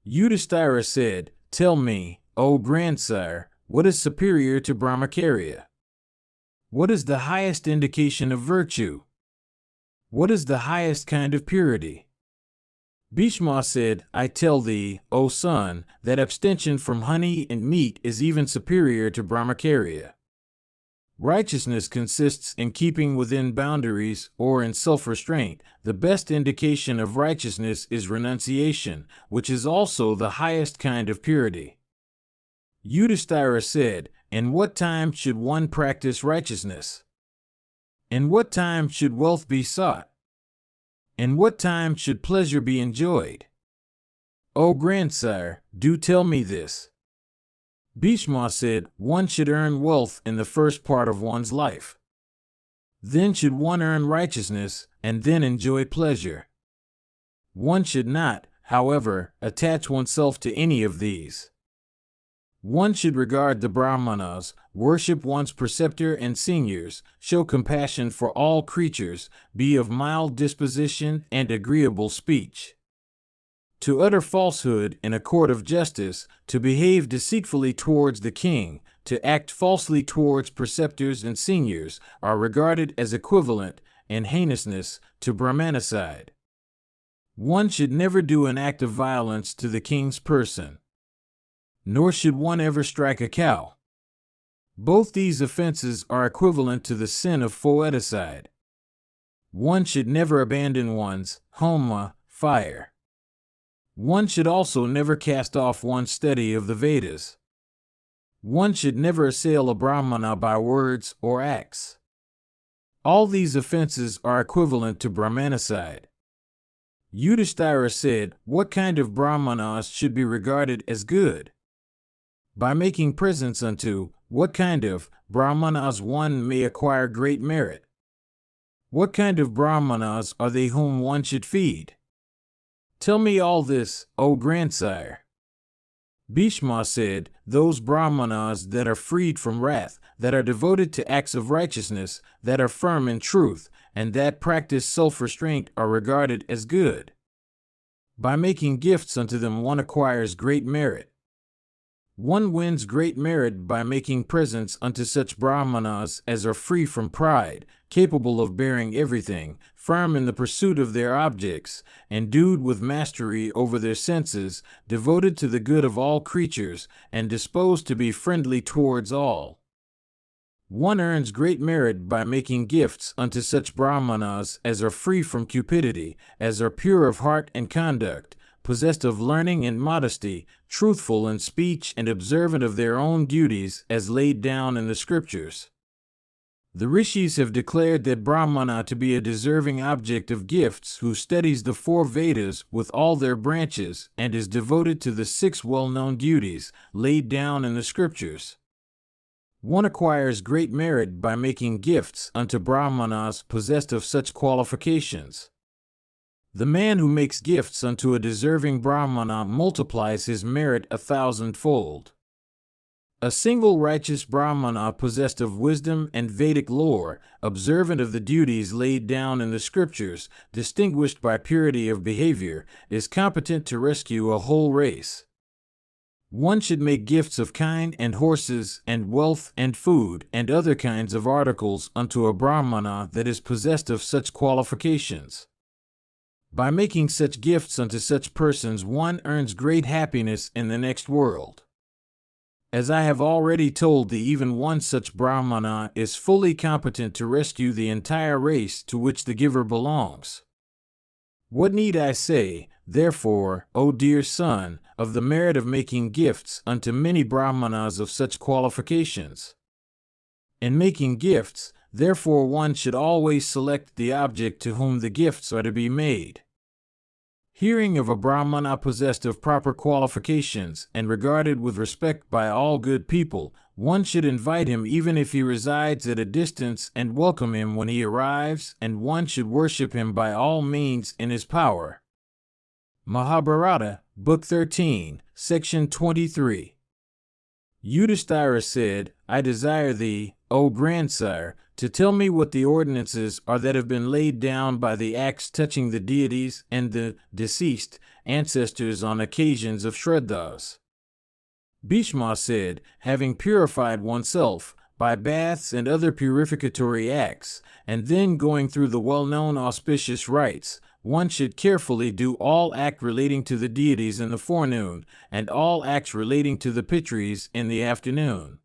Yudhishthira said, tell me, O grandsire, what is superior to Brahmacharya? What is the highest indication of virtue? What is the highest kind of purity? Bhishma said, I tell thee, O son, that abstention from honey and meat is even superior to Brahmacharya. Righteousness consists in keeping within boundaries or in self-restraint. The best indication of righteousness is renunciation, which is also the highest kind of purity. Yudhishthira said, in what time should one practice righteousness? In what time should wealth be sought? In what time should pleasure be enjoyed? O grandsire, do tell me this. Bhishma said, one should earn wealth in the first part of one's life. Then should one earn righteousness, and then enjoy pleasure. One should not, however, attach oneself to any of these. One should regard the Brahmanas, worship one's preceptor and seniors, show compassion for all creatures, be of mild disposition and agreeable speech. To utter falsehood in a court of justice, to behave deceitfully towards the king, to act falsely towards preceptors and seniors, are regarded as equivalent, in heinousness, to Brahmanicide. One should never do an act of violence to the king's person. Nor should one ever strike a cow. Both these offenses are equivalent to the sin of foeticide. One should never abandon one's homa, fire. One should also never cast off one's study of the Vedas. One should never assail a Brahmana by words or acts. All these offenses are equivalent to Brahmanicide. Yudhishthira said, what kind of Brahmanas should be regarded as good? By making presents unto, what kind of Brahmanas one may acquire great merit? What kind of Brahmanas are they whom one should feed? Tell me all this, O grandsire. Bhishma said, those Brahmanas that are freed from wrath, that are devoted to acts of righteousness, that are firm in truth, and that practice self-restraint are regarded as good. By making gifts unto them one acquires great merit. One wins great merit by making presents unto such Brahmanas as are free from pride, capable of bearing everything, firm in the pursuit of their objects, endued with mastery over their senses, devoted to the good of all creatures, and disposed to be friendly towards all. One earns great merit by making gifts unto such Brahmanas as are free from cupidity, as are pure of heart and conduct, possessed of learning and modesty, truthful in speech and observant of their own duties as laid down in the scriptures. The rishis have declared that Brahmana to be a deserving object of gifts who studies the 4 Vedas with all their branches and is devoted to the 6 well-known duties laid down in the scriptures. One acquires great merit by making gifts unto Brahmanas possessed of such qualifications. The man who makes gifts unto a deserving Brahmana multiplies his merit 1,000-fold. A single righteous Brahmana possessed of wisdom and Vedic lore, observant of the duties laid down in the scriptures, distinguished by purity of behavior, is competent to rescue a whole race. One should make gifts of kine and horses and wealth and food and other kinds of articles unto a Brahmana that is possessed of such qualifications. By making such gifts unto such persons, one earns great happiness in the next world. As I have already told thee, even one such Brahmana is fully competent to rescue the entire race to which the giver belongs. What need I say, therefore, O dear son, of the merit of making gifts unto many Brahmanas of such qualifications? In making gifts, therefore, one should always select the object to whom the gifts are to be made. Hearing of a Brahmana possessed of proper qualifications and regarded with respect by all good people, one should invite him even if he resides at a distance and welcome him when he arrives, and one should worship him by all means in his power. Mahabharata, Book 13, Section 23. Yudhishthira said, I desire thee, O grandsire, to tell me what the ordinances are that have been laid down by the acts touching the deities and the deceased ancestors on occasions of shraddhas. Bhishma said, having purified oneself by baths and other purificatory acts, and then going through the well-known auspicious rites, one should carefully do all acts relating to the deities in the forenoon, and all acts relating to the pitris in the afternoon.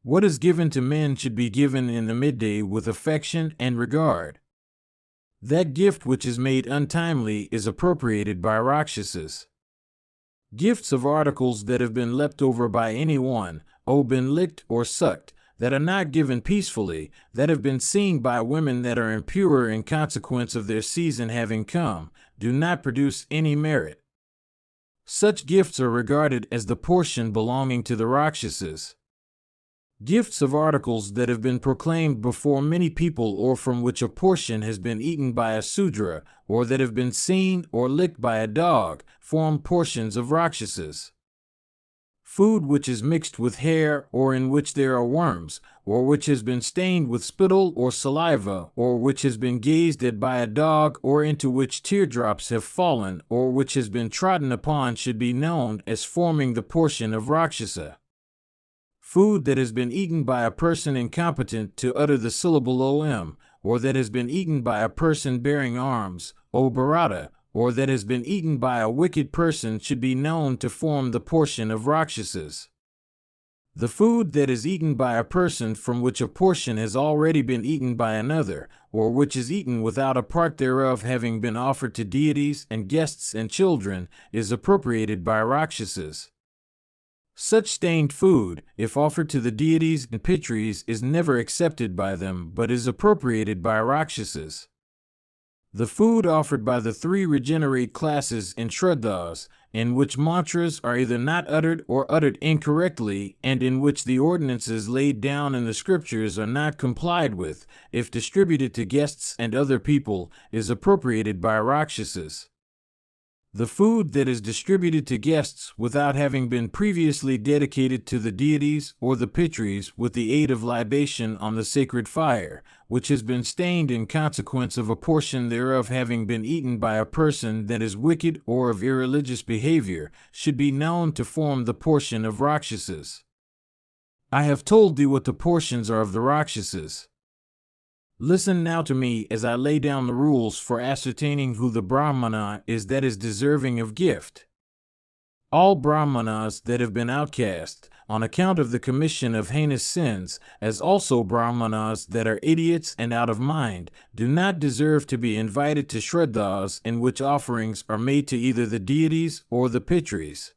What is given to men should be given in the midday with affection and regard. That gift which is made untimely is appropriated by Rakshasas. Gifts of articles that have been leapt over by anyone, or been licked or sucked, that are not given peacefully, that have been seen by women that are impure in consequence of their season having come, do not produce any merit. Such gifts are regarded as the portion belonging to the Rakshasas. Gifts of articles that have been proclaimed before many people, or from which a portion has been eaten by a Sudra, or that have been seen or licked by a dog, form portions of Rakshasas. Food which is mixed with hair, or in which there are worms, or which has been stained with spittle or saliva, or which has been gazed at by a dog, or into which teardrops have fallen, or which has been trodden upon, should be known as forming the portion of Rakshasa. Food that has been eaten by a person incompetent to utter the syllable Om, or that has been eaten by a person bearing arms, O Bharata, or that has been eaten by a wicked person should be known to form the portion of Rakshasas. The food that is eaten by a person from which a portion has already been eaten by another, or which is eaten without a part thereof having been offered to deities and guests and children, is appropriated by Rakshasas. Such stained food, if offered to the deities and pitris, is never accepted by them, but is appropriated by Rakshasas. The food offered by the 3 regenerate classes in shraddhas, in which mantras are either not uttered or uttered incorrectly, and in which the ordinances laid down in the scriptures are not complied with, if distributed to guests and other people, is appropriated by Rakshasas. The food that is distributed to guests without having been previously dedicated to the deities or the pitris with the aid of libation on the sacred fire, which has been stained in consequence of a portion thereof having been eaten by a person that is wicked or of irreligious behavior, should be known to form the portion of Rakshasas. I have told thee what the portions are of the Rakshasas. Listen now to me as I lay down the rules for ascertaining who the Brahmana is that is deserving of gift. All Brahmanas that have been outcast, on account of the commission of heinous sins, as also Brahmanas that are idiots and out of mind, do not deserve to be invited to shraddhas in which offerings are made to either the deities or the pitris.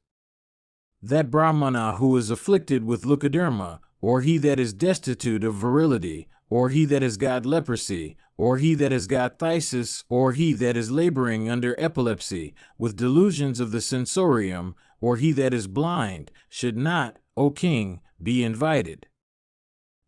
That Brahmana who is afflicted with lukaderma, or he that is destitute of virility, or he that has got leprosy, or he that has got phthisis, or he that is laboring under epilepsy, with delusions of the sensorium, or he that is blind, should not, O king, be invited.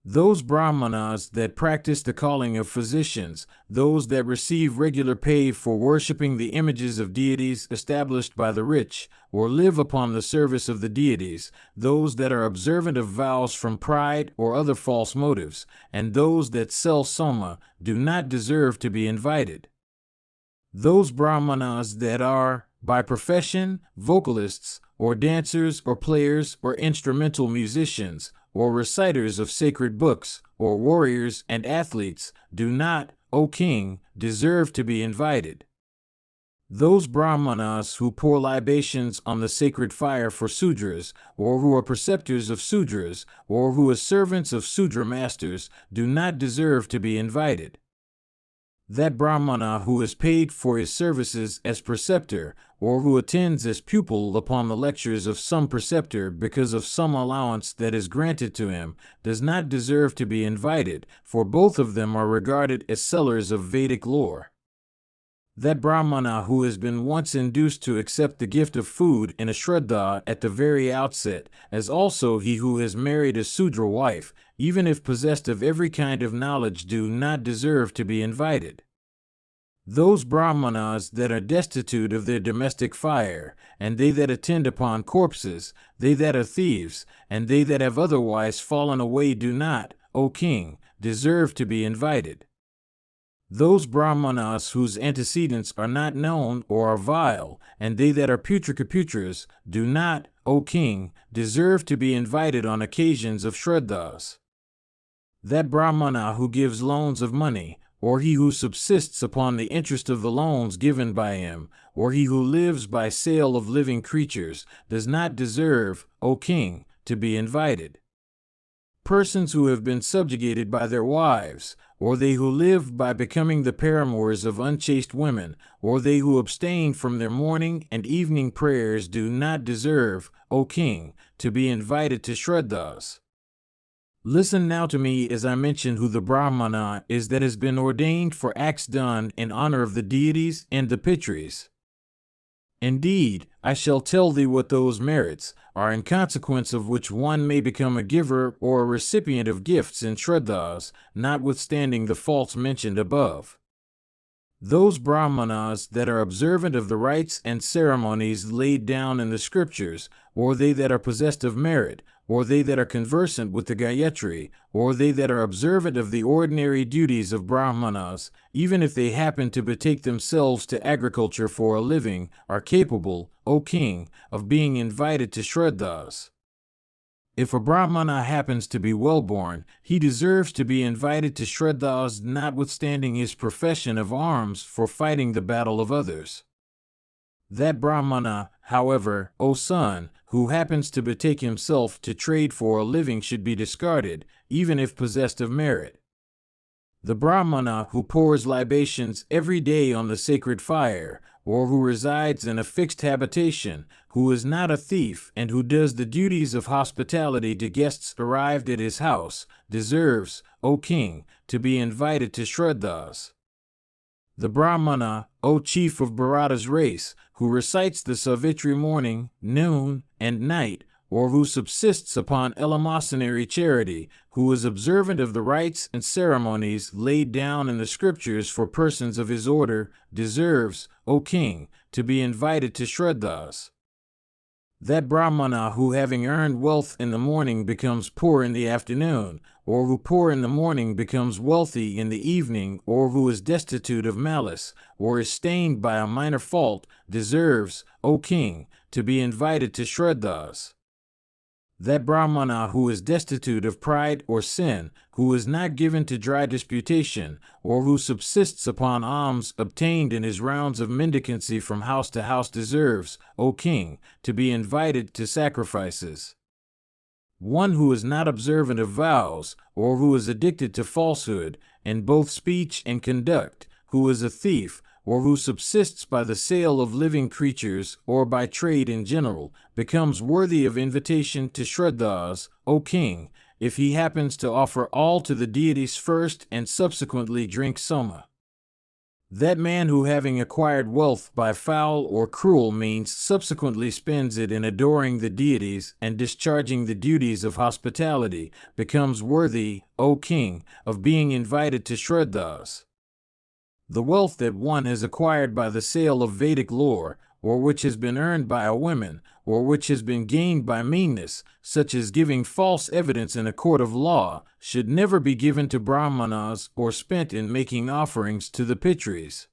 Those brahmanas that practice the calling of physicians, those that receive regular pay for worshipping the images of deities established by the rich, or live upon the service of the deities, those that are observant of vows from pride or other false motives, and those that sell soma, do not deserve to be invited. Those brahmanas that are, by profession, vocalists, or dancers, or players, or instrumental musicians, or reciters of sacred books, or warriors and athletes, do not, O king, deserve to be invited. Those brahmanas who pour libations on the sacred fire for sudras, or who are preceptors of sudras, or who are servants of sudra masters, do not deserve to be invited. That brahmana who is paid for his services as preceptor, or who attends as pupil upon the lectures of some preceptor because of some allowance that is granted to him, does not deserve to be invited, for both of them are regarded as sellers of Vedic lore. That brahmana who has been once induced to accept the gift of food in a shraddha at the very outset, as also he who has married a Sudra wife, even if possessed of every kind of knowledge, do not deserve to be invited. Those brahmanas that are destitute of their domestic fire, and they that attend upon corpses, they that are thieves, and they that have otherwise fallen away do not, O king, deserve to be invited. Those brahmanas whose antecedents are not known or are vile, and they that are putrikaputras, do not, O king, deserve to be invited on occasions of shraddhas. That brahmana who gives loans of money, or he who subsists upon the interest of the loans given by him, or he who lives by sale of living creatures, does not deserve, O king, to be invited. Persons who have been subjugated by their wives, or they who live by becoming the paramours of unchaste women, or they who abstain from their morning and evening prayers, do not deserve, O king, to be invited to shraddhas. Listen now to me as I mention who the brahmana is that has been ordained for acts done in honor of the deities and the pitris. Indeed, I shall tell thee what those merits are, in consequence of which one may become a giver or a recipient of gifts in shraddhas, notwithstanding the faults mentioned above. Those brahmanas that are observant of the rites and ceremonies laid down in the scriptures, or they that are possessed of merit, or they that are conversant with the Gayatri, or they that are observant of the ordinary duties of brahmanas, even if they happen to betake themselves to agriculture for a living, are capable, O king, of being invited to shraddhas. If a brahmana happens to be well-born, he deserves to be invited to shraddhas notwithstanding his profession of arms for fighting the battle of others. That brahmana, however, O son, who happens to betake himself to trade for a living should be discarded, even if possessed of merit. The brahmana who pours libations every day on the sacred fire, or who resides in a fixed habitation, who is not a thief, and who does the duties of hospitality to guests arrived at his house, deserves, O king, to be invited to shraddhas. The brahmana, O chief of Bharata's race, who recites the Savitri morning, noon, and night, or who subsists upon eleemosynary charity, who is observant of the rites and ceremonies laid down in the scriptures for persons of his order, deserves, O king, to be invited to shraddhas. That brahmana who, having earned wealth in the morning, becomes poor in the afternoon, or who poor in the morning becomes wealthy in the evening, or who is destitute of malice, or is stained by a minor fault, deserves, O king, to be invited to shraddhas. That brahmana who is destitute of pride or sin, who is not given to dry disputation, or who subsists upon alms obtained in his rounds of mendicancy from house to house, deserves, O king, to be invited to sacrifices. One who is not observant of vows, or who is addicted to falsehood, in both speech and conduct, who is a thief, or who subsists by the sale of living creatures or by trade in general, becomes worthy of invitation to shraddhas, O king, if he happens to offer all to the deities first and subsequently drink soma. That man who, having acquired wealth by foul or cruel means, subsequently spends it in adoring the deities and discharging the duties of hospitality, becomes worthy, O king, of being invited to shraddhas. The wealth that one has acquired by the sale of Vedic lore, or which has been earned by a woman, or which has been gained by meanness, such as giving false evidence in a court of law, should never be given to brahmanas or spent in making offerings to the pitris.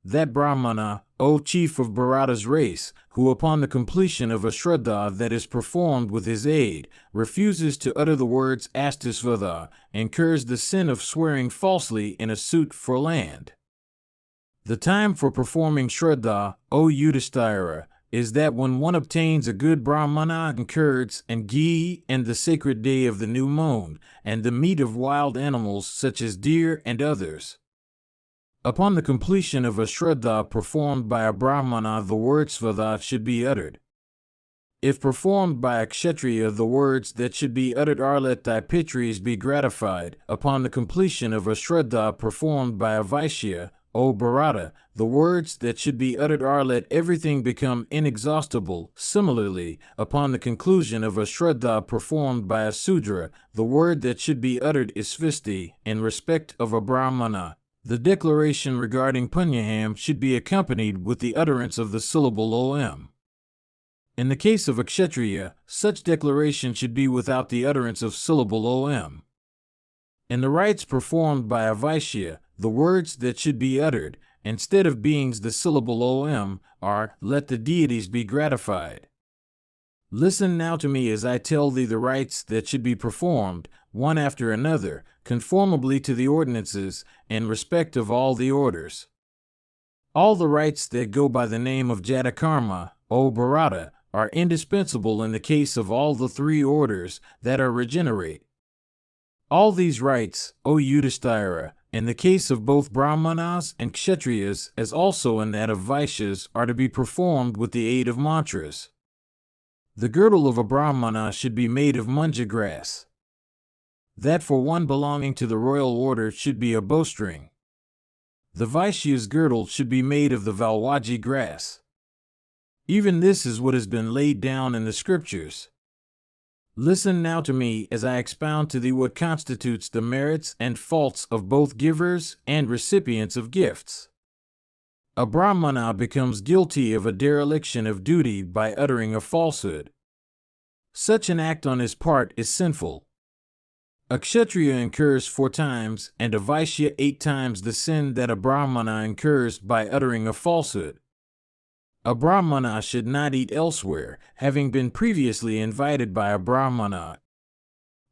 That brahmana, O chief of Bharata's race, who upon the completion of a shraddha that is performed with his aid, refuses to utter the words astisvada, incurs the sin of swearing falsely in a suit for land. The time for performing shraddha, O Yudhishthira, is that when one obtains a good brahmana and curds and ghee and the sacred day of the new moon, and the meat of wild animals such as deer and others. Upon the completion of a shraddha performed by a brahmana, the word svadha should be uttered. If performed by a kshatriya, the words that should be uttered are, let thy pitris be gratified. Upon the completion of a shraddha performed by a vaishya, O Bharata, the words that should be uttered are, let everything become inexhaustible. Similarly, upon the conclusion of a shraddha performed by a sudra, the word that should be uttered is svisti. In respect of a brahmana, the declaration regarding punyaham should be accompanied with the utterance of the syllable om. In the case of a kshatriya, such declaration should be without the utterance of syllable om. In the rites performed by a vaishya, the words that should be uttered, instead of being the syllable om, are, let the deities be gratified. Listen now to me as I tell thee the rites that should be performed, one after another, conformably to the ordinances, in respect of all the orders. All the rites that go by the name of jatakarma, O Bharata, are indispensable in the case of all the three orders that are regenerate. All these rites, O Yudhishthira, in the case of both brahmanas and kshatriyas, as also in that of vaishyas, are to be performed with the aid of mantras. The girdle of a brahmana should be made of munja grass. That for one belonging to the royal order should be a bowstring. The vaishya's girdle should be made of the valwaji grass. Even this is what has been laid down in the scriptures. Listen now to me as I expound to thee what constitutes the merits and faults of both givers and recipients of gifts. A brahmana becomes guilty of a dereliction of duty by uttering a falsehood. Such an act on his part is sinful. A kshatriya incurs 4 times and a vaishya 8 times the sin that a brahmana incurs by uttering a falsehood. A brahmana should not eat elsewhere, having been previously invited by a brahmana.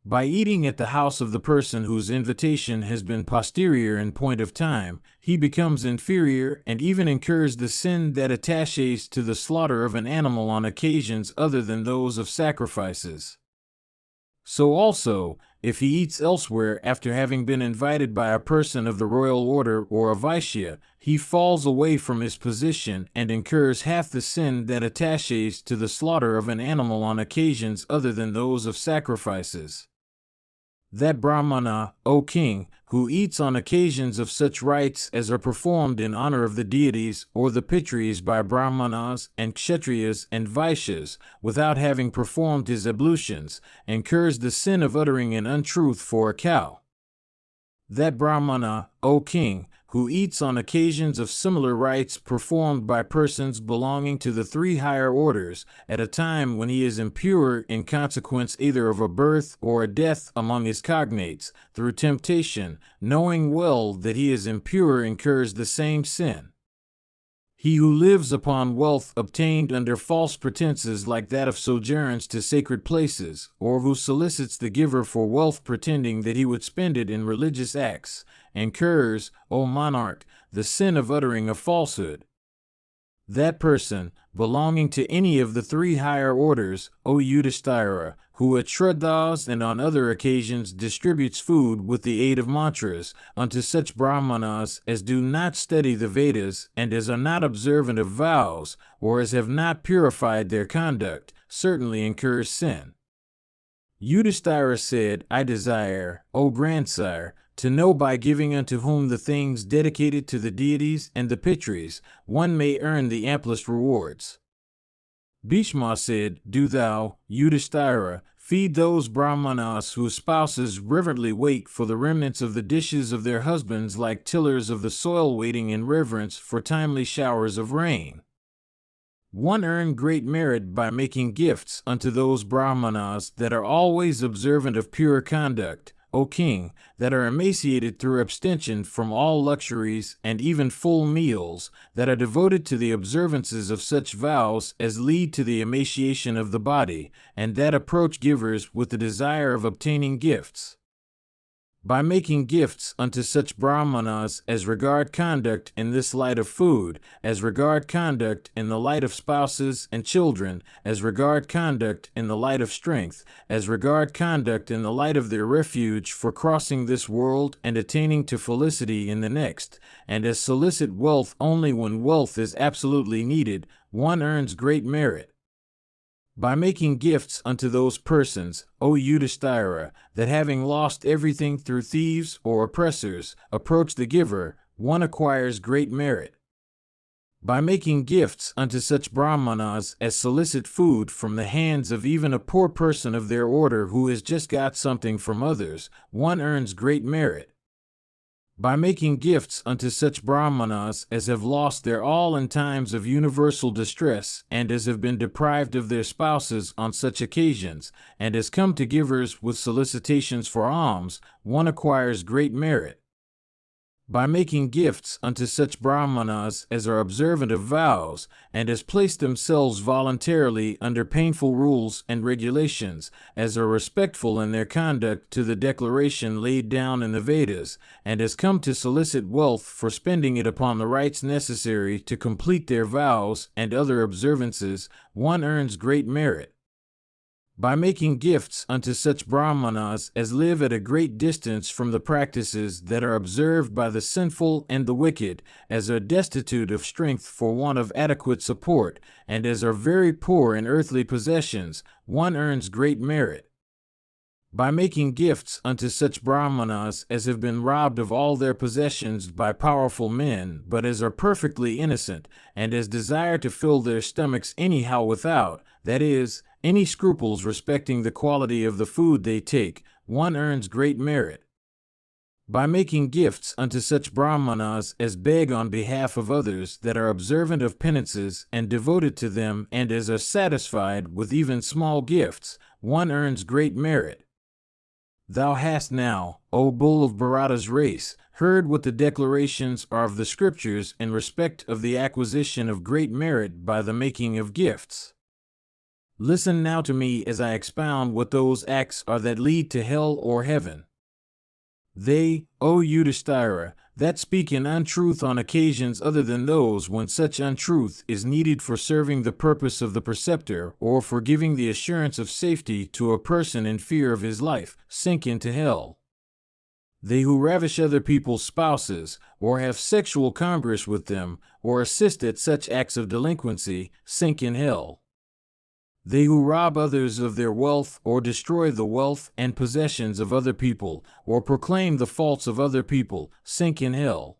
By eating at the house of the person whose invitation has been posterior in point of time, he becomes inferior and even incurs the sin that attaches to the slaughter of an animal on occasions other than those of sacrifices. So also, if he eats elsewhere after having been invited by a person of the royal order or a vaishya, he falls away from his position and incurs half the sin that attaches to the slaughter of an animal on occasions other than those of sacrifices. That brahmana, O king, who eats on occasions of such rites as are performed in honor of the deities or the pitris by brahmanas and kshatriyas and vaishyas, without having performed his ablutions, incurs the sin of uttering an untruth for a cow. That brahmana, O king, who eats on occasions of similar rites performed by persons belonging to the 3 higher orders, at a time when he is impure in consequence either of a birth or a death among his cognates, through temptation, knowing well that he is impure, incurs the same sin. He who lives upon wealth obtained under false pretenses like that of sojourns to sacred places, or who solicits the giver for wealth pretending that he would spend it in religious acts, incurs, O monarch, the sin of uttering a falsehood. That person, belonging to any of the three higher orders, O Yudhishthira, who at Shraddhas and on other occasions distributes food with the aid of mantras unto such brahmanas as do not study the Vedas and as are not observant of vows, or as have not purified their conduct, certainly incurs sin. Yudhishthira said, I desire, O grandsire, to know by giving unto whom the things dedicated to the deities and the Pitris, one may earn the amplest rewards. Bhishma said, Do thou, Yudhishthira, feed those brahmanas whose spouses reverently wait for the remnants of the dishes of their husbands like tillers of the soil waiting in reverence for timely showers of rain. One earn great merit by making gifts unto those brahmanas that are always observant of pure conduct, O king, that are emaciated through abstention from all luxuries and even full meals, that are devoted to the observances of such vows as lead to the emaciation of the body, and that approach givers with the desire of obtaining gifts. By making gifts unto such brahmanas as regard conduct in this light of food, as regard conduct in the light of spouses and children, as regard conduct in the light of strength, as regard conduct in the light of their refuge for crossing this world and attaining to felicity in the next, and as solicit wealth only when wealth is absolutely needed, one earns great merit. By making gifts unto those persons, O Yudhishthira, that having lost everything through thieves or oppressors, approach the giver, one acquires great merit. By making gifts unto such brahmanas as solicit food from the hands of even a poor person of their order who has just got something from others, one earns great merit. By making gifts unto such brahmanas as have lost their all in times of universal distress, and as have been deprived of their spouses on such occasions, and as come to givers with solicitations for alms, one acquires great merit. By making gifts unto such brahmanas as are observant of vows, and as place themselves voluntarily under painful rules and regulations, as are respectful in their conduct to the declaration laid down in the Vedas, and as come to solicit wealth for spending it upon the rites necessary to complete their vows and other observances, one earns great merit. By making gifts unto such brahmanas as live at a great distance from the practices that are observed by the sinful and the wicked, as are destitute of strength for want of adequate support, and as are very poor in earthly possessions, one earns great merit. By making gifts unto such brahmanas as have been robbed of all their possessions by powerful men, but as are perfectly innocent, and as desire to fill their stomachs anyhow without, that is, any scruples respecting the quality of the food they take, one earns great merit. By making gifts unto such brahmanas as beg on behalf of others that are observant of penances and devoted to them and as are satisfied with even small gifts, one earns great merit. Thou hast now, O bull of Bharata's race, heard what the declarations are of the scriptures in respect of the acquisition of great merit by the making of gifts. Listen now to me as I expound what those acts are that lead to hell or heaven. They, O Yudhishthira, that speak in untruth on occasions other than those when such untruth is needed for serving the purpose of the preceptor or for giving the assurance of safety to a person in fear of his life, sink into hell. They who ravish other people's spouses, or have sexual congress with them, or assist at such acts of delinquency, sink in hell. They who rob others of their wealth or destroy the wealth and possessions of other people, or proclaim the faults of other people, sink in hell.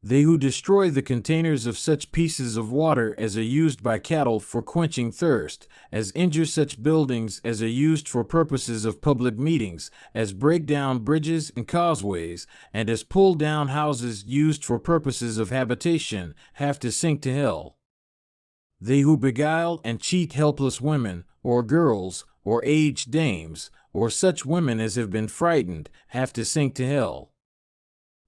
They who destroy the containers of such pieces of water as are used by cattle for quenching thirst, as injure such buildings as are used for purposes of public meetings, as break down bridges and causeways, and as pull down houses used for purposes of habitation, have to sink to hell. They who beguile and cheat helpless women, or girls, or aged dames, or such women as have been frightened, have to sink to hell.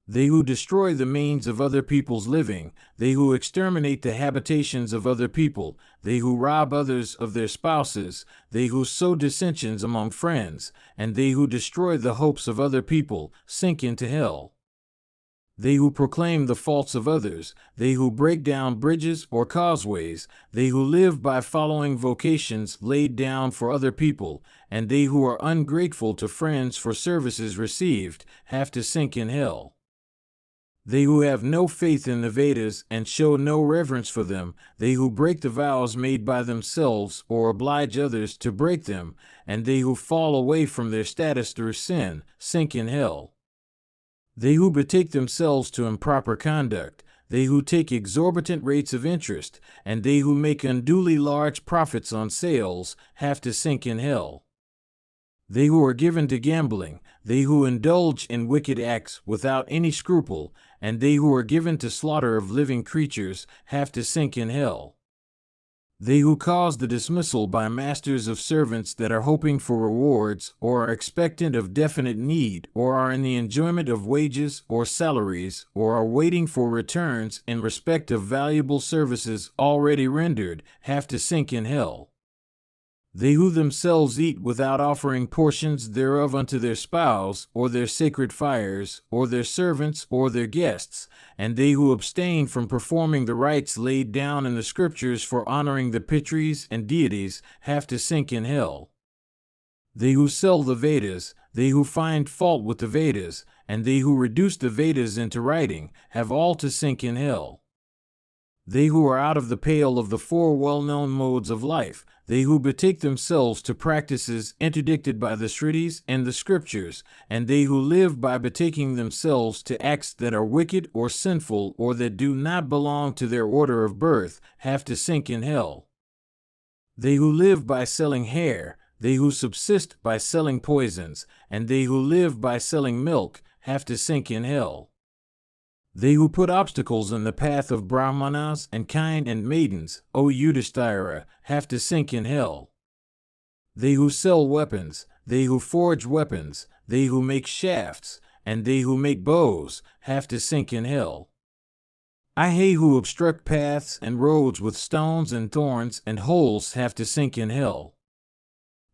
They who destroy the means of other people's living, they who exterminate the habitations of other people, they who rob others of their spouses, they who sow dissensions among friends, and they who destroy the hopes of other people, sink into hell. they who proclaim the faults of others, they who break down bridges or causeways, they who live by following vocations laid down for other people, and they who are ungrateful to friends for services received, have to sink in hell. They who have no faith in the Vedas and show no reverence for them, they who break the vows made by themselves or oblige others to break them, and they who fall away from their status through sin, sink in hell. They who betake themselves to improper conduct, they who take exorbitant rates of interest, and they who make unduly large profits on sales, have to sink in hell. They who are given to gambling, they who indulge in wicked acts without any scruple, and they who are given to slaughter of living creatures, have to sink in hell. They who cause the dismissal by masters of servants that are hoping for rewards, or are expectant of definite need, or are in the enjoyment of wages or salaries, or are waiting for returns in respect of valuable services already rendered, have to sink in hell. They who themselves eat without offering portions thereof unto their spouse, or their sacred fires, or their servants, or their guests, and they who abstain from performing the rites laid down in the scriptures for honoring the Pitris and deities, have to sink in hell. They who sell the Vedas, they who find fault with the Vedas, and they who reduce the Vedas into writing, have all to sink in hell. They who are out of the pale of the four well-known modes of life, they who betake themselves to practices interdicted by the Shrutis and the Scriptures, and they who live by betaking themselves to acts that are wicked or sinful or that do not belong to their order of birth, have to sink in hell. They who live by selling hair, they who subsist by selling poisons, and they who live by selling milk, have to sink in hell. They who put obstacles in the path of brahmanas and kine and maidens, O Yudhishthira, have to sink in hell. They who sell weapons, they who forge weapons, they who make shafts, and they who make bows, have to sink in hell. They who obstruct paths and roads with stones and thorns and holes have to sink in hell.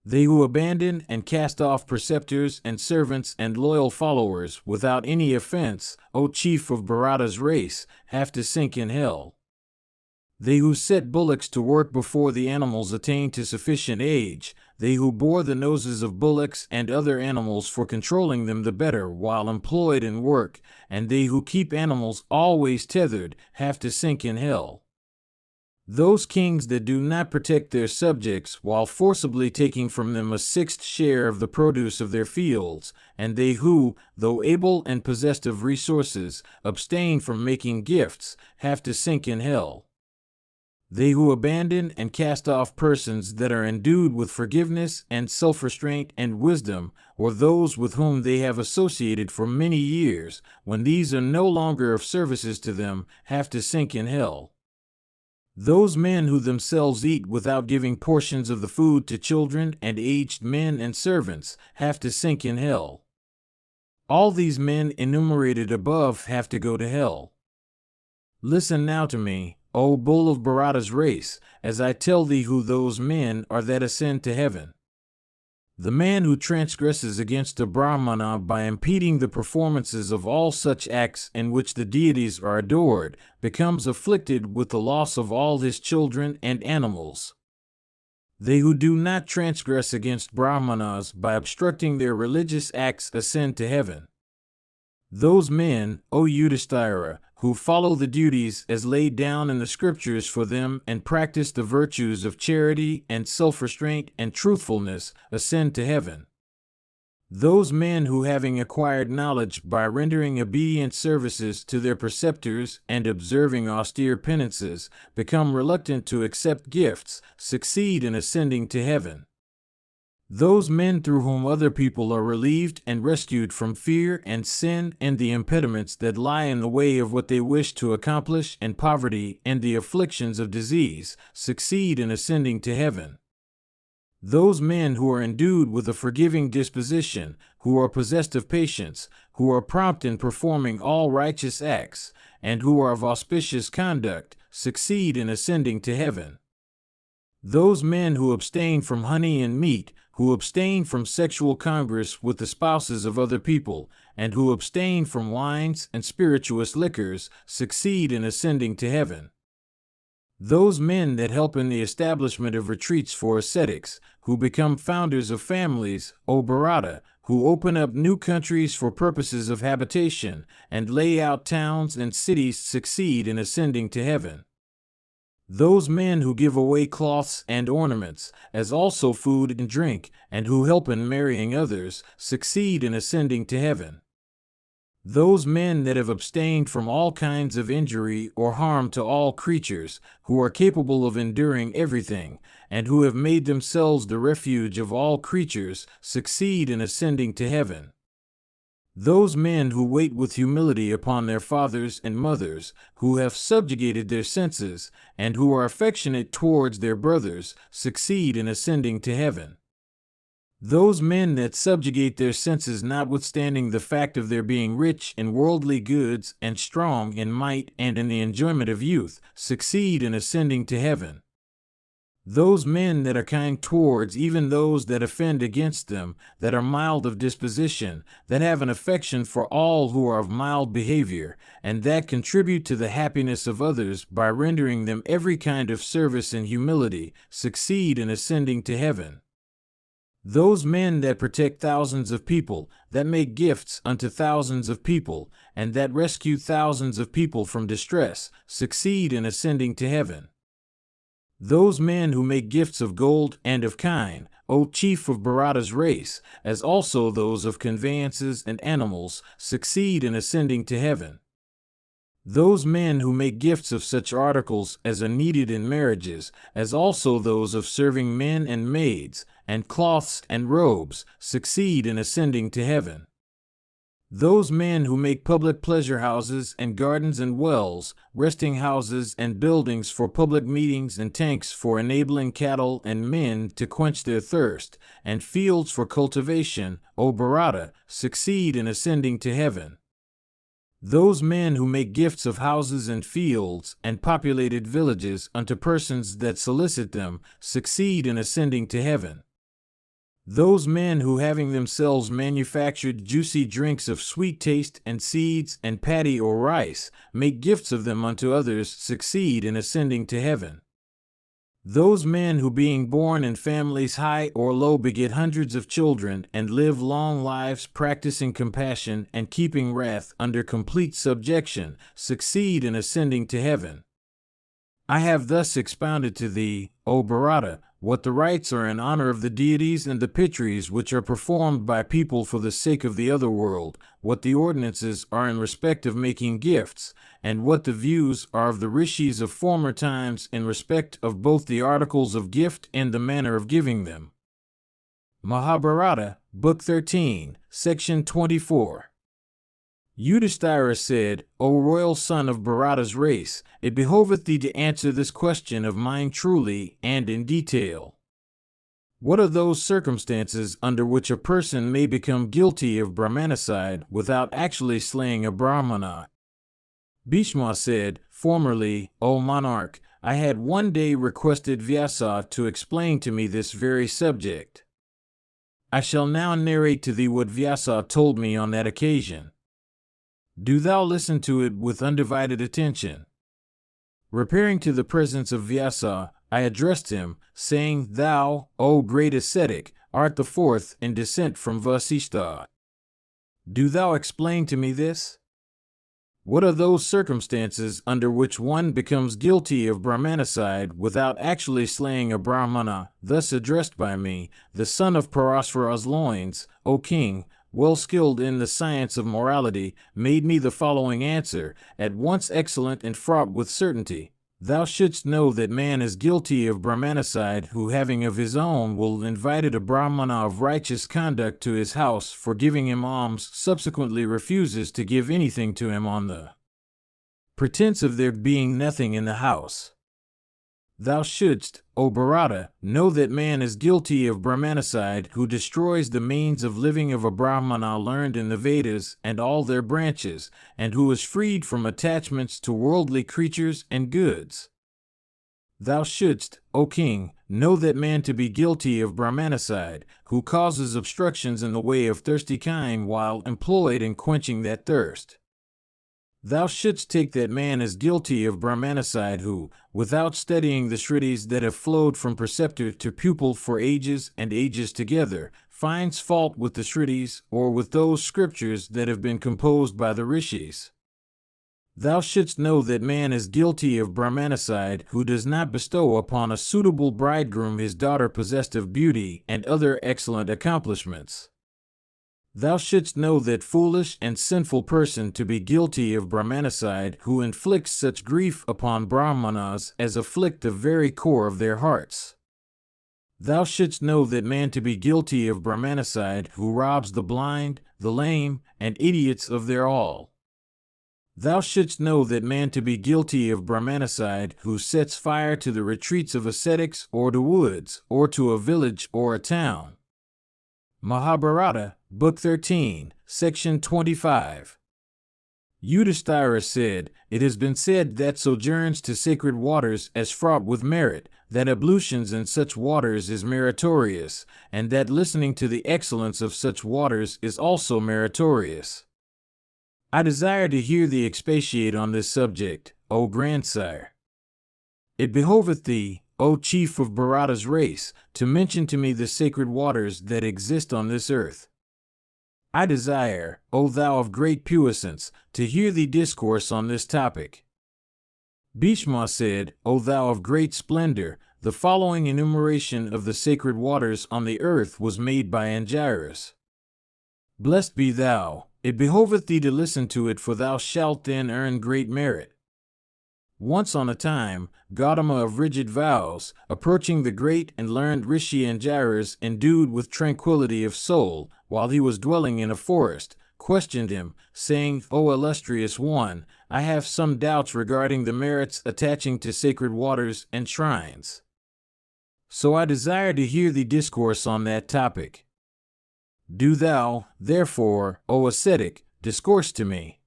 They who abandon and cast off preceptors and servants and loyal followers without any offense, O chief of Bharata's race, have to sink in hell. They who set bullocks to work before the animals attain to sufficient age, they who bore the noses of bullocks and other animals for controlling them the better while employed in work, and they who keep animals always tethered, have to sink in hell. Those kings that do not protect their subjects while forcibly taking from them a sixth share of the produce of their fields, and they who, though able and possessed of resources, abstain from making gifts, have to sink in hell. They who abandon and cast off persons that are endued with forgiveness and self-restraint and wisdom, or those with whom they have associated for many years, when these are no longer of services to them, have to sink in hell. Those men who themselves eat without giving portions of the food to children and aged men and servants have to sink in hell. All these men enumerated above have to go to hell. Listen now to me, O bull of Bharata's race, as I tell thee who those men are that ascend to heaven. The man who transgresses against a Brahmana by impeding the performances of all such acts in which the deities are adored, becomes afflicted with the loss of all his children and animals. They who do not transgress against Brahmanas by obstructing their religious acts ascend to heaven. Those men, O Yudhishthira, who follow the duties as laid down in the scriptures for them and practice the virtues of charity and self-restraint and truthfulness, ascend to heaven. Those men who, having acquired knowledge by rendering obedient services to their preceptors and observing austere penances, become reluctant to accept gifts, succeed in ascending to heaven. Those men through whom other people are relieved and rescued from fear and sin and the impediments that lie in the way of what they wish to accomplish and poverty and the afflictions of disease, succeed in ascending to heaven. Those men who are endued with a forgiving disposition, who are possessed of patience, who are prompt in performing all righteous acts, and who are of auspicious conduct, succeed in ascending to heaven. Those men who abstain from honey and meat, who abstain from sexual congress with the spouses of other people, and who abstain from wines and spirituous liquors, succeed in ascending to heaven. Those men that help in the establishment of retreats for ascetics, who become founders of families, O Bharata, who open up new countries for purposes of habitation, and lay out towns and cities, succeed in ascending to heaven. Those men who give away cloths and ornaments, as also food and drink, and who help in marrying others, succeed in ascending to heaven. Those men that have abstained from all kinds of injury or harm to all creatures, who are capable of enduring everything, and who have made themselves the refuge of all creatures, succeed in ascending to heaven. Those men who wait with humility upon their fathers and mothers, who have subjugated their senses, and who are affectionate towards their brothers, succeed in ascending to heaven. Those men that subjugate their senses notwithstanding the fact of their being rich in worldly goods and strong in might and in the enjoyment of youth, succeed in ascending to heaven. Those men that are kind towards even those that offend against them, that are mild of disposition, that have an affection for all who are of mild behavior, and that contribute to the happiness of others by rendering them every kind of service in humility, succeed in ascending to heaven. Those men that protect thousands of people, that make gifts unto thousands of people, and that rescue thousands of people from distress, succeed in ascending to heaven. Those men who make gifts of gold and of kine, O chief of Bharata's race, as also those of conveyances and animals, succeed in ascending to heaven. Those men who make gifts of such articles as are needed in marriages, as also those of serving men and maids, and cloths and robes, succeed in ascending to heaven. Those men who make public pleasure houses and gardens and wells, resting houses and buildings for public meetings and tanks for enabling cattle and men to quench their thirst, and fields for cultivation, O Bharata, succeed in ascending to heaven. Those men who make gifts of houses and fields and populated villages unto persons that solicit them, succeed in ascending to heaven. Those men who, having themselves manufactured juicy drinks of sweet taste and seeds and paddy or rice, make gifts of them unto others, succeed in ascending to heaven. Those men who, being born in families high or low, beget hundreds of children and live long lives practicing compassion and keeping wrath under complete subjection, succeed in ascending to heaven. I have thus expounded to thee, O Bharata, what the rites are in honor of the deities and the pitris which are performed by people for the sake of the other world, what the ordinances are in respect of making gifts, and what the views are of the rishis of former times in respect of both the articles of gift and the manner of giving them. Mahabharata, Book 13, Section 24. Yudhishthira said, O royal son of Bharata's race, it behoveth thee to answer this question of mine truly and in detail. What are those circumstances under which a person may become guilty of Brahmanicide without actually slaying a Brahmana? Bhishma said, Formerly, O monarch, I had one day requested Vyasa to explain to me this very subject. I shall now narrate to thee what Vyasa told me on that occasion. Do thou listen to it with undivided attention. Repairing to the presence of Vyasa, I addressed him, saying, Thou, O great ascetic, art the fourth in descent from Vasishtha. Do thou explain to me this? What are those circumstances under which one becomes guilty of Brahmanicide without actually slaying a Brahmana? Thus addressed by me, the son of Parasvara's loins, O king, well skilled in the science of morality, made me the following answer, at once excellent and fraught with certainty. Thou shouldst know that man is guilty of Brahmanicide who, having of his own will invited a Brahmana of righteous conduct to his house for giving him alms, subsequently refuses to give anything to him on the pretense of there being nothing in the house. Thou shouldst, O Bharata, know that man is guilty of Brahmanicide who destroys the means of living of a Brahmana learned in the Vedas and all their branches, and who is freed from attachments to worldly creatures and goods. Thou shouldst, O king, know that man to be guilty of Brahmanicide, who causes obstructions in the way of thirsty kine while employed in quenching that thirst. Thou shouldst take that man as guilty of Brahmanicide who, without studying the Shrutis that have flowed from preceptor to pupil for ages and ages together, finds fault with the Shrutis or with those scriptures that have been composed by the Rishis. Thou shouldst know that man is guilty of Brahmanicide who does not bestow upon a suitable bridegroom his daughter possessed of beauty and other excellent accomplishments. Thou shouldst know that foolish and sinful person to be guilty of Brahmanicide who inflicts such grief upon Brahmanas as afflict the very core of their hearts. Thou shouldst know that man to be guilty of Brahmanicide who robs the blind, the lame, and idiots of their all. Thou shouldst know that man to be guilty of Brahmanicide who sets fire to the retreats of ascetics or to woods or to a village or a town. Mahabharata, Book 13, Section 25. Yudhishthira said, It has been said that sojourns to sacred waters is fraught with merit, that ablutions in such waters is meritorious, and that listening to the excellence of such waters is also meritorious. I desire to hear thee expatiate on this subject, O grandsire. It behoveth thee, O chief of Bharata's race, to mention to me the sacred waters that exist on this earth. I desire, O thou of great puissance, to hear thee discourse on this topic. Bhishma said, O thou of great splendor, the following enumeration of the sacred waters on the earth was made by Angiras. Blessed be thou, it behoveth thee to listen to it, for thou shalt then earn great merit. Once on a time, Gautama of rigid vows, approaching the great and learned Rishi Angiras endued with tranquility of soul, while he was dwelling in a forest, questioned him, saying, O illustrious one, I have some doubts regarding the merits attaching to sacred waters and shrines. So I desire to hear thee discourse on that topic. Do thou, therefore, O ascetic, discourse to me.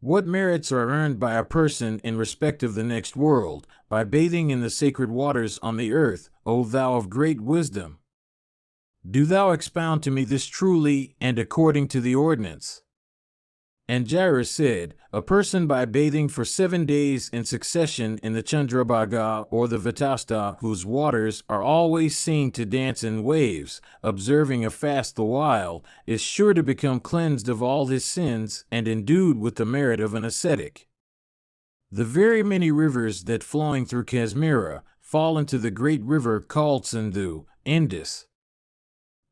What merits are earned by a person in respect of the next world, by bathing in the sacred waters on the earth, O thou of great wisdom? Do thou expound to me this truly and according to the ordinance. Angiras said, A person by bathing for 7 days in succession in the Chandrabhaga or the Vitasta, whose waters are always seen to dance in waves, observing a fast the while, is sure to become cleansed of all his sins and endued with the merit of an ascetic. The very many rivers that flowing through Kashmira fall into the great river called Sindhu, Indus.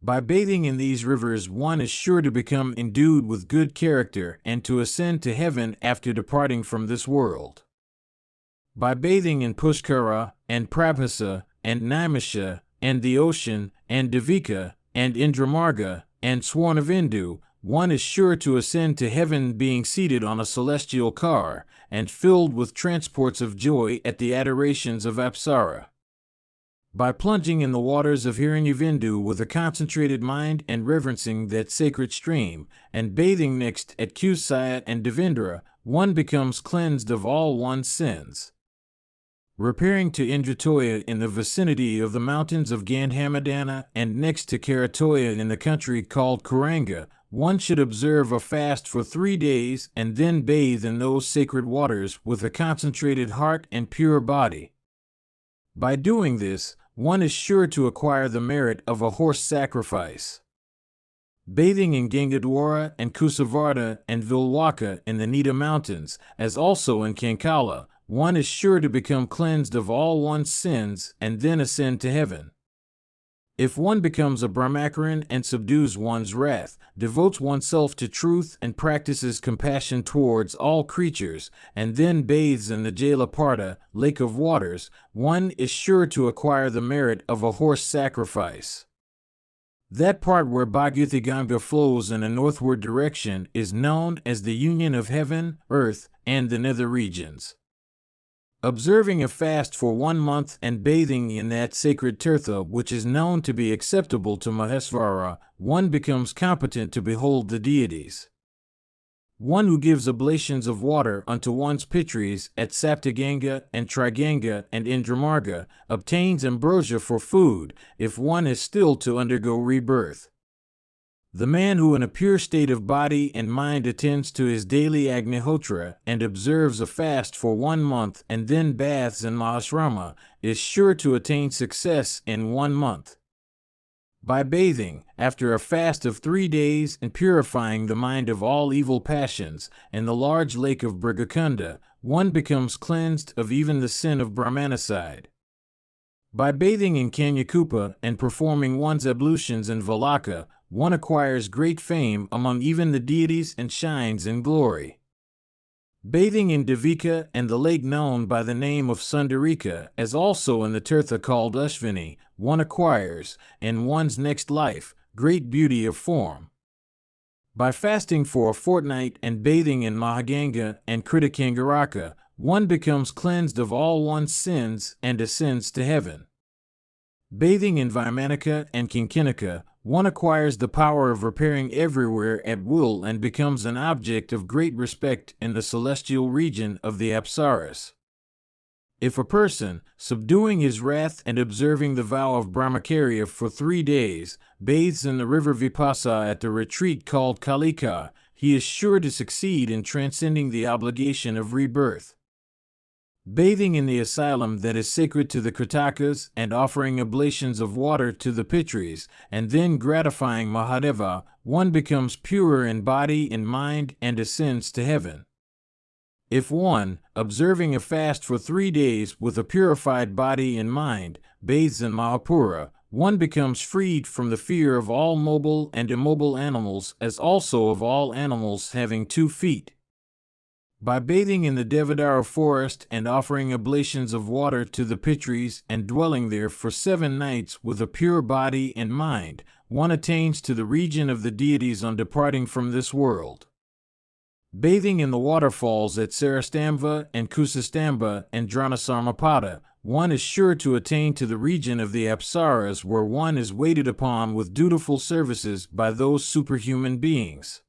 By bathing in these rivers one is sure to become endued with good character and to ascend to heaven after departing from this world. By bathing in Pushkara and Prabhasa and Naimisha and the ocean and Devika and Indramarga and Swarnavindu, one is sure to ascend to heaven being seated on a celestial car and filled with transports of joy at the adorations of Apsara. By plunging in the waters of Hiranyavindu with a concentrated mind and reverencing that sacred stream, and bathing next at Kusaya and Devendra, one becomes cleansed of all one's sins. Repairing to Indratoya in the vicinity of the mountains of Gandhamadana and next to Karatoya in the country called Kuranga, one should observe a fast for 3 days and then bathe in those sacred waters with a concentrated heart and pure body. By doing this, one is sure to acquire the merit of a horse sacrifice. Bathing in Gangadwara and Kusavarta and Vilwaka in the Nida Mountains, as also in Kankala, one is sure to become cleansed of all one's sins and then ascend to heaven. If one becomes a Brahmacharin and subdues one's wrath, devotes oneself to truth and practices compassion towards all creatures, and then bathes in the Jalaparta, lake of waters, one is sure to acquire the merit of a horse sacrifice. That part where Bhagirathi Ganga flows in a northward direction is known as the union of heaven, earth, and the nether regions. Observing a fast for 1 month and bathing in that sacred tirtha which is known to be acceptable to Mahesvara, one becomes competent to behold the deities. One who gives oblations of water unto one's pitris at Saptaganga and Triganga and Indramarga obtains ambrosia for food if one is still to undergo rebirth. The man who in a pure state of body and mind attends to his daily Agnihotra and observes a fast for 1 month and then baths in Mahasrama is sure to attain success in 1 month. By bathing, after a fast of 3 days and purifying the mind of all evil passions, in the large lake of Brigakunda, one becomes cleansed of even the sin of Brahmanicide. By bathing in Kanyakupa and performing one's ablutions in Valaka, one acquires great fame among even the deities and shines in glory. Bathing in Devika and the lake known by the name of Sundarika, as also in the Tirtha called Ashvini, one acquires, in one's next life, great beauty of form. By fasting for a fortnight and bathing in Mahaganga and Kritakangaraka, one becomes cleansed of all one's sins and ascends to heaven. Bathing in Vaimanika and Kinkinika, one acquires the power of repairing everywhere at will and becomes an object of great respect in the celestial region of the Apsaras. If a person, subduing his wrath and observing the vow of Brahmacharya for 3 days, bathes in the river Vipassa at the retreat called Kalika, he is sure to succeed in transcending the obligation of rebirth. Bathing in the asylum that is sacred to the Kritakas and offering oblations of water to the Pitris, and then gratifying Mahadeva, one becomes purer in body and mind and ascends to heaven. If one, observing a fast for 3 days with a purified body and mind, bathes in Mahapura, one becomes freed from the fear of all mobile and immobile animals, as also of all animals having 2 feet. By bathing in the Devadara forest and offering oblations of water to the Pitris and dwelling there for 7 nights with a pure body and mind, one attains to the region of the deities on departing from this world. Bathing in the waterfalls at Sarastamva and Kusastamba and Dranasarmapada, one is sure to attain to the region of the Apsaras where one is waited upon with dutiful services by those superhuman beings.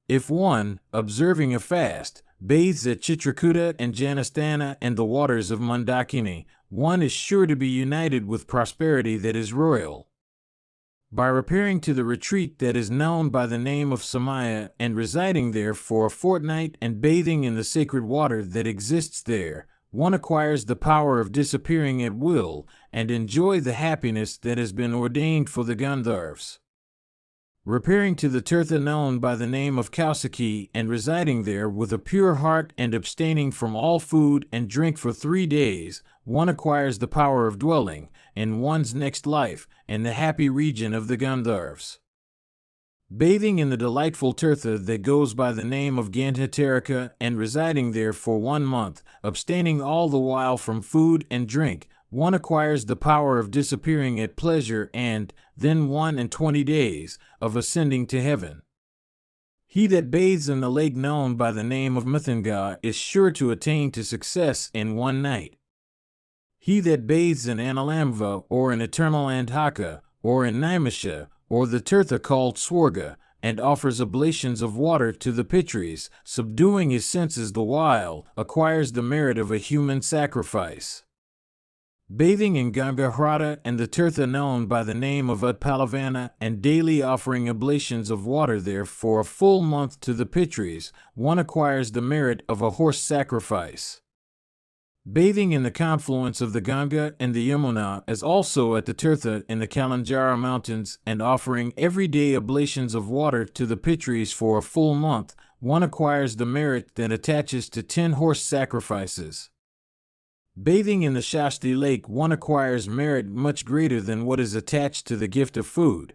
If one, observing a fast, bathes at Chitrakuta and Janastana and the waters of Mandakini, one is sure to be united with prosperity that is royal. By repairing to the retreat that is known by the name of Samaya and residing there for a fortnight and bathing in the sacred water that exists there, one acquires the power of disappearing at will and enjoy the happiness that has been ordained for the Gandharvas. Repairing to the Tirtha known by the name of Kausaki and residing there with a pure heart and abstaining from all food and drink for 3 days, one acquires the power of dwelling, in one's next life, in the happy region of the Gandharvas. Bathing in the delightful Tirtha that goes by the name of Gandhatarika and residing there for 1 month, abstaining all the while from food and drink, one acquires the power of disappearing at pleasure and, then 21 days, of ascending to heaven. He that bathes in the lake known by the name of Mithanga is sure to attain to success in 1 night. He that bathes in Analamva or in eternal Andhaka or in Naimisha or the Tirtha called Swarga and offers oblations of water to the Pitris, subduing his senses the while, acquires the merit of a human sacrifice. Bathing in Gangahrata and the Tirtha known by the name of Utpalavana and daily offering oblations of water there for a full month to the Pitris, one acquires the merit of a horse sacrifice. Bathing in the confluence of the Ganga and the Yamuna as also at the Tirtha in the Kalanjara mountains and offering every day oblations of water to the Pitris for a full month, one acquires the merit that attaches to 10 horse sacrifices. Bathing in the Shasti lake one acquires merit much greater than what is attached to the gift of food.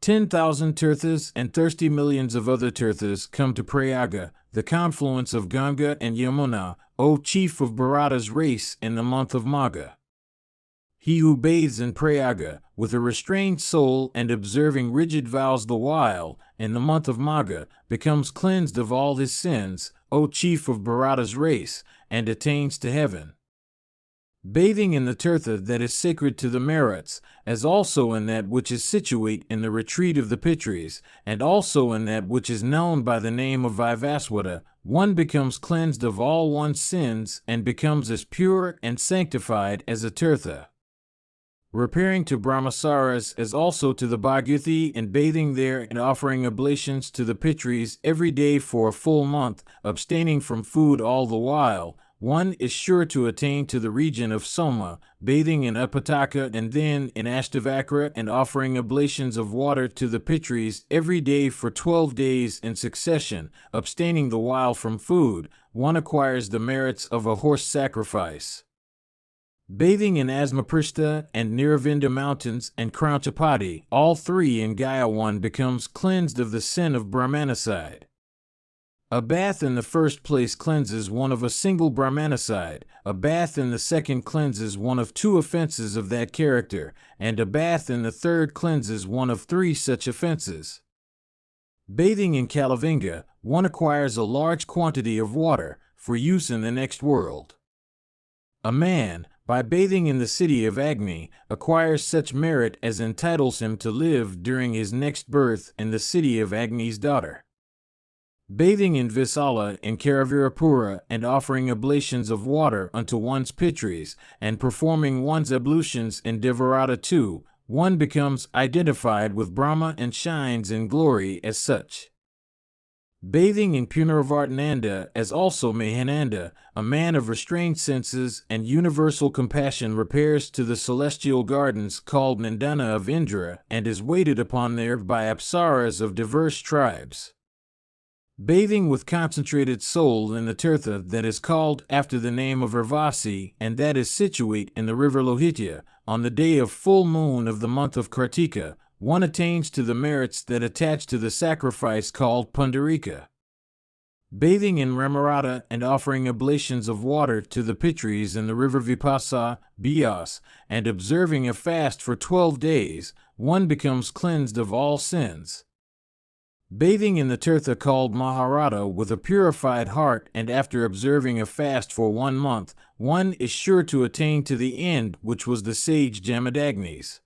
10,000 Tirthas and thirsty millions of other Tirthas come to Prayaga, the confluence of Ganga and Yamuna, O chief of Bharata's race in the month of Magha. He who bathes in Prayaga, with a restrained soul and observing rigid vows the while, in the month of Magha, becomes cleansed of all his sins, O chief of Bharata's race, and attains to heaven. Bathing in the tirtha that is sacred to the Maruts, as also in that which is situate in the retreat of the Pitris, and also in that which is known by the name of Vivaswata, one becomes cleansed of all one's sins and becomes as pure and sanctified as a tirtha. Repairing to Brahmasaras as also to the Bhagirathi and bathing there and offering oblations to the Pitris every day for a full month, abstaining from food all the while, one is sure to attain to the region of Soma, bathing in Upataka and then in Ashtavakra and offering oblations of water to the Pitris every day for 12 days in succession, abstaining the while from food, one acquires the merits of a horse sacrifice. Bathing in Asmaprishta and Niravinda mountains and Kraunchapati, all three in Gaya, one becomes cleansed of the sin of Brahmanicide. A bath in the first place cleanses one of a single Brahmanicide, a bath in the second cleanses one of 2 offenses of that character, and a bath in the third cleanses one of 3 such offenses. Bathing in Kalavinga, one acquires a large quantity of water for use in the next world. A man, by bathing in the city of Agni, acquires such merit as entitles him to live during his next birth in the city of Agni's daughter. Bathing in Visala in Karavirapura and offering oblations of water unto one's Pitris and performing one's ablutions in Devarata too, one becomes identified with Brahma and shines in glory as such. Bathing in Punaravartananda as also Mahananda, a man of restrained senses and universal compassion repairs to the celestial gardens called Nandana of Indra and is waited upon there by apsaras of diverse tribes. Bathing with concentrated soul in the tirtha that is called after the name of Urvasi and that is situate in the river Lohitya, on the day of full moon of the month of Kartika, one attains to the merits that attach to the sacrifice called Pundarika. Bathing in Ramarata and offering oblations of water to the Pitris in the river Vipasa, Bias, and observing a fast for 12 days, one becomes cleansed of all sins. Bathing in the tirtha called Mahabharata with a purified heart and after observing a fast for 1 month, one is sure to attain to the end which was the sage Jamadagni's.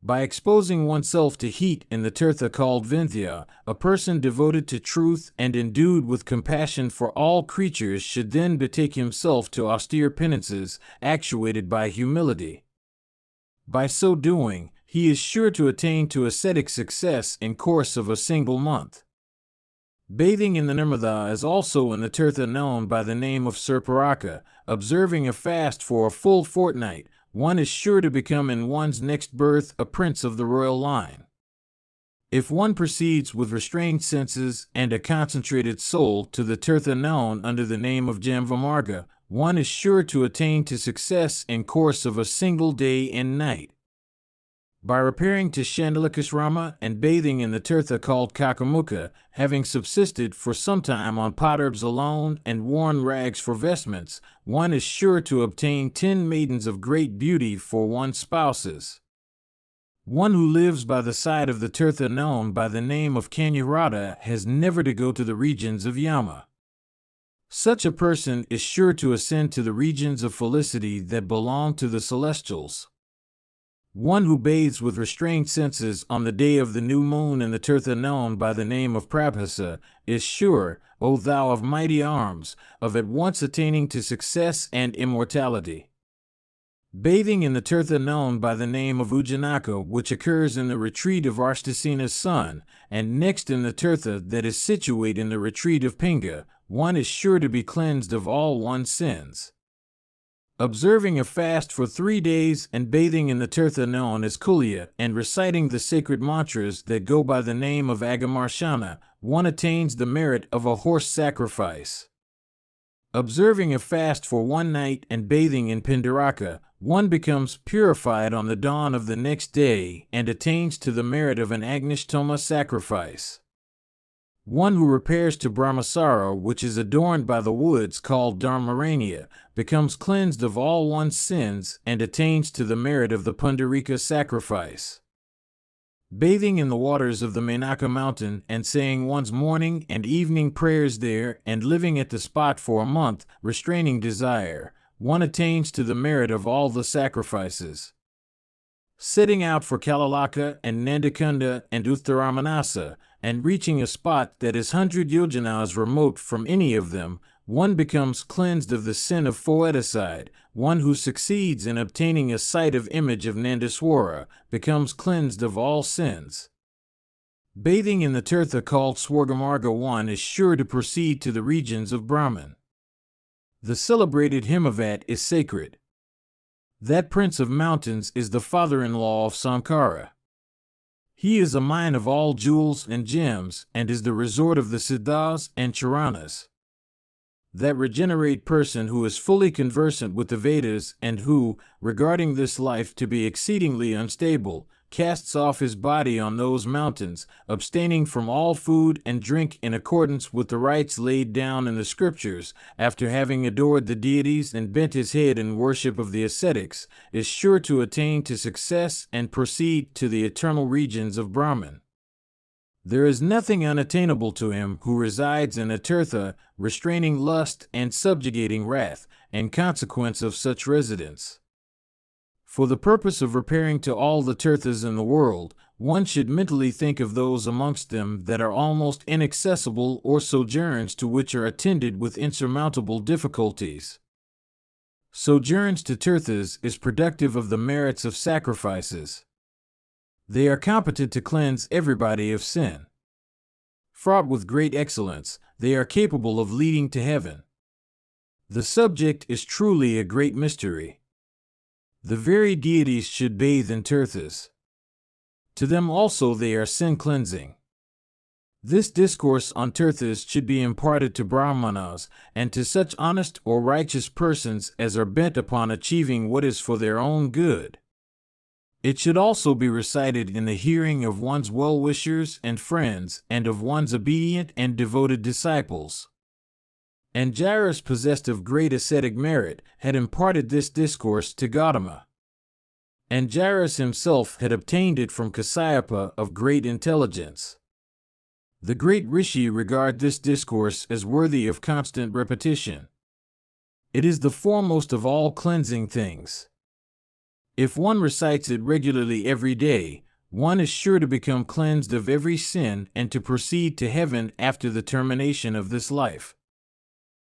By exposing oneself to heat in the tirtha called Vindhya, a person devoted to truth and endued with compassion for all creatures should then betake himself to austere penances, actuated by humility. By so doing, he is sure to attain to ascetic success in course of a single month. Bathing in the Nirmada is also in the tirtha known by the name of Surparaka, observing a fast for a full fortnight, one is sure to become in one's next birth a prince of the royal line. If one proceeds with restrained senses and a concentrated soul to the tirtha known under the name of Jamvamarga, one is sure to attain to success in course of a single day and night. By repairing to Shandalakasrama and bathing in the tirtha called Kakamukha, having subsisted for some time on potherbs alone and worn rags for vestments, one is sure to obtain 10 maidens of great beauty for one's spouses. One who lives by the side of the tirtha known by the name of Kanyarata has never to go to the regions of Yama. Such a person is sure to ascend to the regions of felicity that belong to the celestials. One who bathes with restrained senses on the day of the new moon in the tirtha known by the name of Prabhasa is sure, O thou of mighty arms, of at once attaining to success and immortality. Bathing in the tirtha known by the name of Ujjanaka, which occurs in the retreat of Arshtasina's son, and next in the tirtha that is situate in the retreat of Pinga, one is sure to be cleansed of all one's sins. Observing a fast for 3 days and bathing in the tirtha known as Kulya and reciting the sacred mantras that go by the name of Agamarshana, one attains the merit of a horse sacrifice. Observing a fast for 1 night and bathing in Pindaraka, one becomes purified on the dawn of the next day and attains to the merit of an Agnishtoma sacrifice. One who repairs to Brahmasara, which is adorned by the woods called Dharmaranya, becomes cleansed of all one's sins and attains to the merit of the Pundarika sacrifice. Bathing in the waters of the Menaka mountain and saying one's morning and evening prayers there and living at the spot for a month, restraining desire, one attains to the merit of all the sacrifices. Setting out for Kalalaka and Nandakunda and Uttaramanasa, and reaching a spot that is 100 yojanas remote from any of them, one becomes cleansed of the sin of foeticide. One who succeeds in obtaining a sight of image of Nandaswara becomes cleansed of all sins. Bathing in the tirtha called Swargamarga, one is sure to proceed to the regions of Brahman. The celebrated Himavat is sacred. That prince of mountains is the father-in-law of Sankara. He is a mine of all jewels and gems, and is the resort of the Siddhas and Charanas. That regenerate person who is fully conversant with the Vedas and who, regarding this life to be exceedingly unstable, casts off his body on those mountains, abstaining from all food and drink in accordance with the rites laid down in the scriptures, after having adored the deities and bent his head in worship of the ascetics, is sure to attain to success and proceed to the eternal regions of Brahman. There is nothing unattainable to him who resides in a tirtha, restraining lust and subjugating wrath, in consequence of such residence. For the purpose of repairing to all the tirthas in the world, one should mentally think of those amongst them that are almost inaccessible, or sojourns to which are attended with insurmountable difficulties. Sojourns to tirthas is productive of the merits of sacrifices. They are competent to cleanse everybody of sin. Fraught with great excellence, they are capable of leading to heaven. The subject is truly a great mystery. The very deities should bathe in tirthas. To them also they are sin-cleansing. This discourse on tirthas should be imparted to brahmanas, and to such honest or righteous persons as are bent upon achieving what is for their own good. It should also be recited in the hearing of one's well-wishers and friends, and of one's obedient and devoted disciples. Angiras, possessed of great ascetic merit, had imparted this discourse to Gautama. Angiras himself had obtained it from Kasyapa of great intelligence. The great rishi regard this discourse as worthy of constant repetition. It is the foremost of all cleansing things. If one recites it regularly every day, one is sure to become cleansed of every sin and to proceed to heaven after the termination of this life.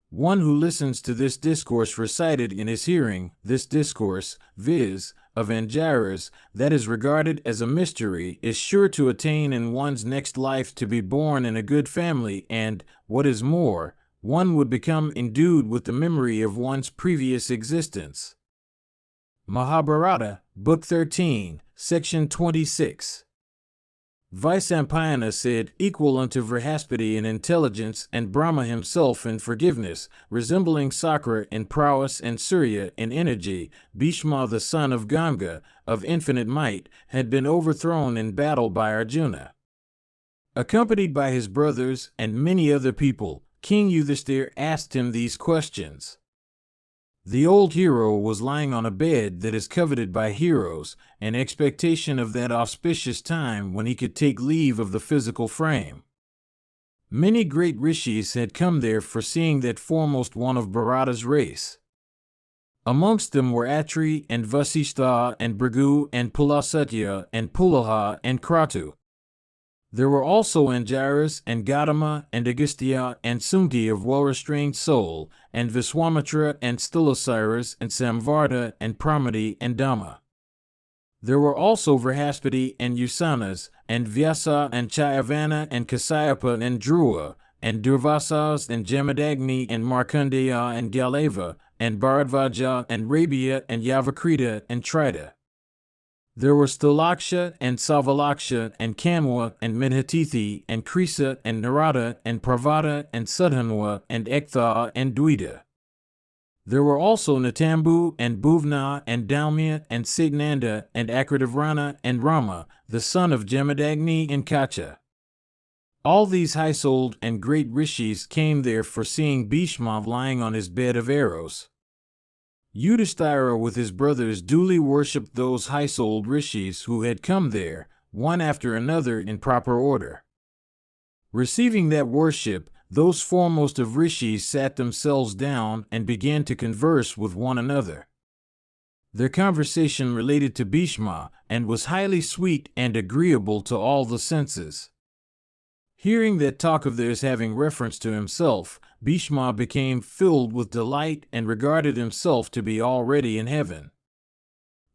One who listens to this discourse recited in his hearing, this discourse, viz., of Angiras, that is regarded as a mystery, is sure to attain in one's next life to be born in a good family, and, what is more, one would become endued with the memory of one's previous existence. Mahabharata, Book 13, Section 26. Vaisampayana said, equal unto Vrihaspati in intelligence and Brahma himself in forgiveness, resembling Sakra in prowess and Surya in energy, Bhishma the son of Ganga, of infinite might, had been overthrown in battle by Arjuna. Accompanied by his brothers and many other people, King Yudhishthira asked him these questions. The old hero was lying on a bed that is coveted by heroes, in expectation of that auspicious time when he could take leave of the physical frame. Many great rishis had come there foreseeing that foremost one of Bharata's race. Amongst them were Atri and Vasishtha and Bhrigu and Pulasatya and Pulaha and Kratu. There were also Angiras and Gautama and Agastya and Sunti of well-restrained soul, and Viswamitra and Stilasiras and Samvarta and Pramati and Dhamma. There were also Vrihaspati and Usanas, and Vyasa and Chayavana and Kasyapa and Dhruva, and Durvasas and Jamadagni and Markandeya and Galeva, and Bharadvaja and Rabia and Yavakrita and Trita. There were Stalaksha and Savalaksha and Kanwa and Medhatithi and Krisa and Narada and Pravata and Sudhanwa and Ektha and Dvita. There were also Natambu and Bhuvna and Dalmya and Satnanda and Akritavrana and Rama, the son of Jamadagni and Kacha. All these high-souled and great rishis came there foreseeing Bhishma lying on his bed of arrows. Yudhishthira with his brothers duly worshipped those high-souled rishis who had come there, one after another in proper order. Receiving that worship, those foremost of rishis sat themselves down and began to converse with one another. Their conversation related to Bhishma and was highly sweet and agreeable to all the senses. Hearing that talk of theirs having reference to himself, Bhishma became filled with delight and regarded himself to be already in heaven.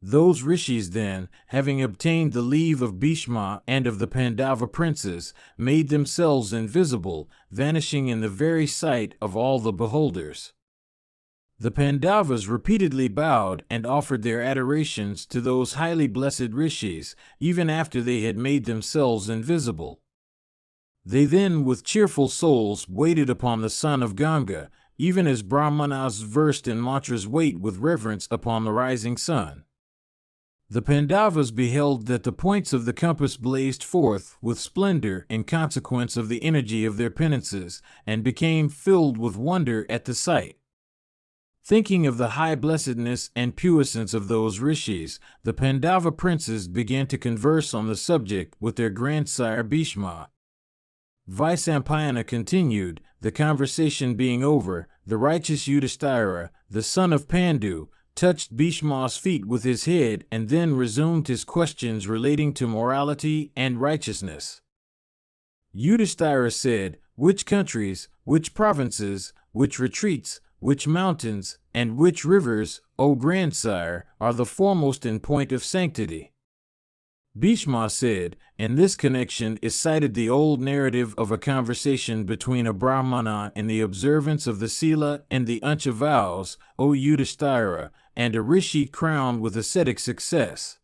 Those rishis then, having obtained the leave of Bhishma and of the Pandava princes, made themselves invisible, vanishing in the very sight of all the beholders. The Pandavas repeatedly bowed and offered their adorations to those highly blessed rishis, even after they had made themselves invisible. They then, with cheerful souls, waited upon the son of Ganga, even as Brahmanas versed in mantras wait with reverence upon the rising sun. The Pandavas beheld that the points of the compass blazed forth with splendor in consequence of the energy of their penances, and became filled with wonder at the sight. Thinking of the high blessedness and puissance of those rishis, the Pandava princes began to converse on the subject with their grandsire Bhishma. Vyasa continued, the conversation being over, the righteous Yudhishthira, the son of Pandu, touched Bhishma's feet with his head and then resumed his questions relating to morality and righteousness. Yudhishthira said, "Which countries, which provinces, which retreats, which mountains, and which rivers, O grandsire, are the foremost in point of sanctity?" Bhishma said, "In this connection is cited the old narrative of a conversation between a Brahmana in the observance of the Sila and the Ancha vows, O Yudhishthira, and a rishi crowned with ascetic success.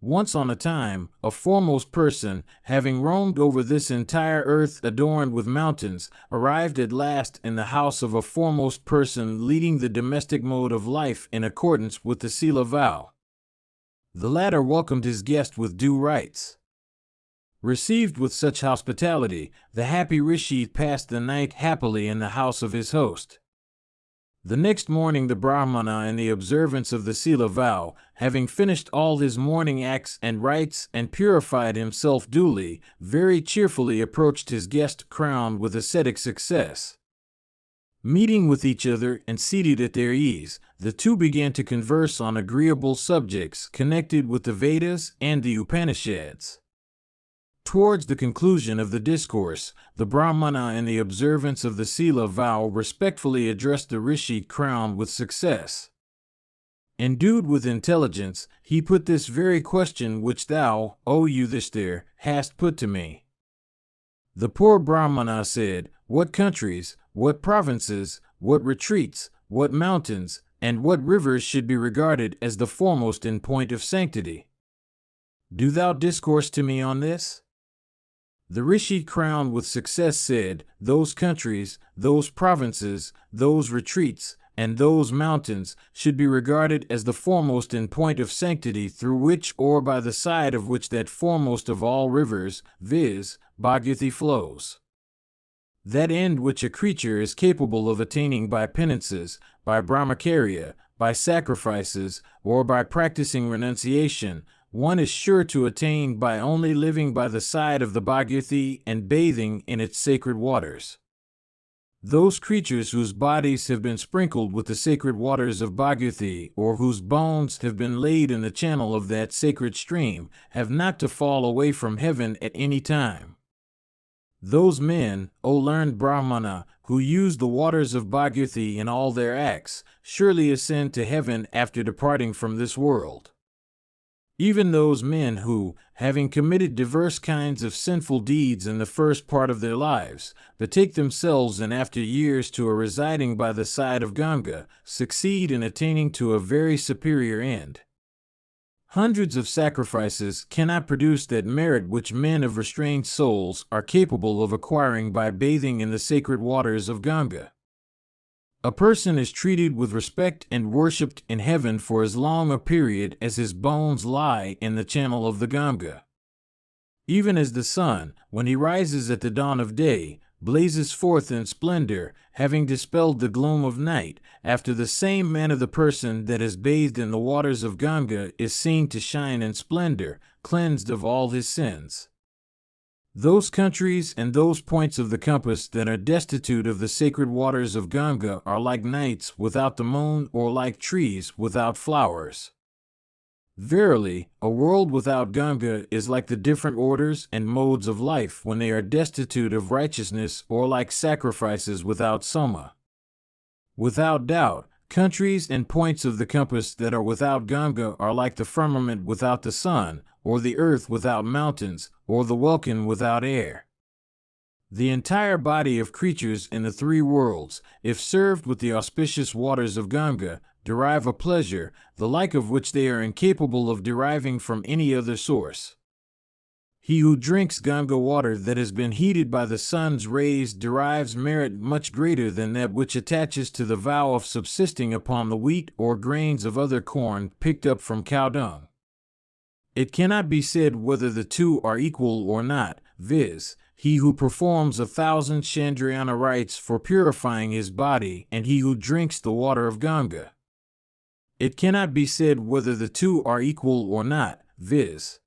Once on a time, a foremost person, having roamed over this entire earth adorned with mountains, arrived at last in the house of a foremost person leading the domestic mode of life in accordance with the Sila vow. The latter welcomed his guest with due rites. Received with such hospitality, the happy rishi passed the night happily in the house of his host. The next morning the Brahmana, in the observance of the Sila vow, having finished all his morning acts and rites and purified himself duly, very cheerfully approached his guest crowned with ascetic success. Meeting with each other and seated at their ease, the two began to converse on agreeable subjects connected with the Vedas and the Upanishads. Towards the conclusion of the discourse, the Brahmana, in the observance of the Sila vow, respectfully addressed the rishi crowned with success. Endued with intelligence, he put this very question which thou, O Yudhishthir, hast put to me. The poor Brahmana said, "What countries, what provinces, what retreats, what mountains, and what rivers should be regarded as the foremost in point of sanctity? Do thou discourse to me on this?" The rishi crowned with success said, "Those countries, those provinces, those retreats, and those mountains should be regarded as the foremost in point of sanctity, through which or by the side of which that foremost of all rivers, viz., Bhagirathi, flows. That end which a creature is capable of attaining by penances, by brahmacharya, by sacrifices, or by practicing renunciation, one is sure to attain by only living by the side of the Bhagirathi and bathing in its sacred waters. Those creatures whose bodies have been sprinkled with the sacred waters of Bhagirathi, or whose bones have been laid in the channel of that sacred stream, have not to fall away from heaven at any time. Those men, O learned Brahmana, who use the waters of Bhagirathi in all their acts, surely ascend to heaven after departing from this world. Even those men who, having committed diverse kinds of sinful deeds in the first part of their lives, betake themselves in after years to a residing by the side of Ganga, succeed in attaining to a very superior end. Hundreds of sacrifices cannot produce that merit which men of restrained souls are capable of acquiring by bathing in the sacred waters of Ganga. A person is treated with respect and worshipped in heaven for as long a period as his bones lie in the channel of the Ganga. Even as the sun, when he rises at the dawn of day, blazes forth in splendor, having dispelled the gloom of night, after the same manner the person that has bathed in the waters of Ganga is seen to shine in splendor, cleansed of all his sins. Those countries and those points of the compass that are destitute of the sacred waters of Ganga are like nights without the moon, or like trees without flowers. Verily, a world without Ganga is like the different orders and modes of life when they are destitute of righteousness, or like sacrifices without soma. Without doubt, countries and points of the compass that are without Ganga are like the firmament without the sun, or the earth without mountains, or the welkin without air. The entire body of creatures in the three worlds, if served with the auspicious waters of Ganga, derive a pleasure, the like of which they are incapable of deriving from any other source. He who drinks Ganga water that has been heated by the sun's rays derives merit much greater than that which attaches to the vow of subsisting upon the wheat or grains of other corn picked up from cow dung. It cannot be said whether the two are equal or not, viz., he who performs 1,000 Chandriana rites for purifying his body and he who drinks the water of Ganga. It cannot be said whether the two are equal or not, viz.,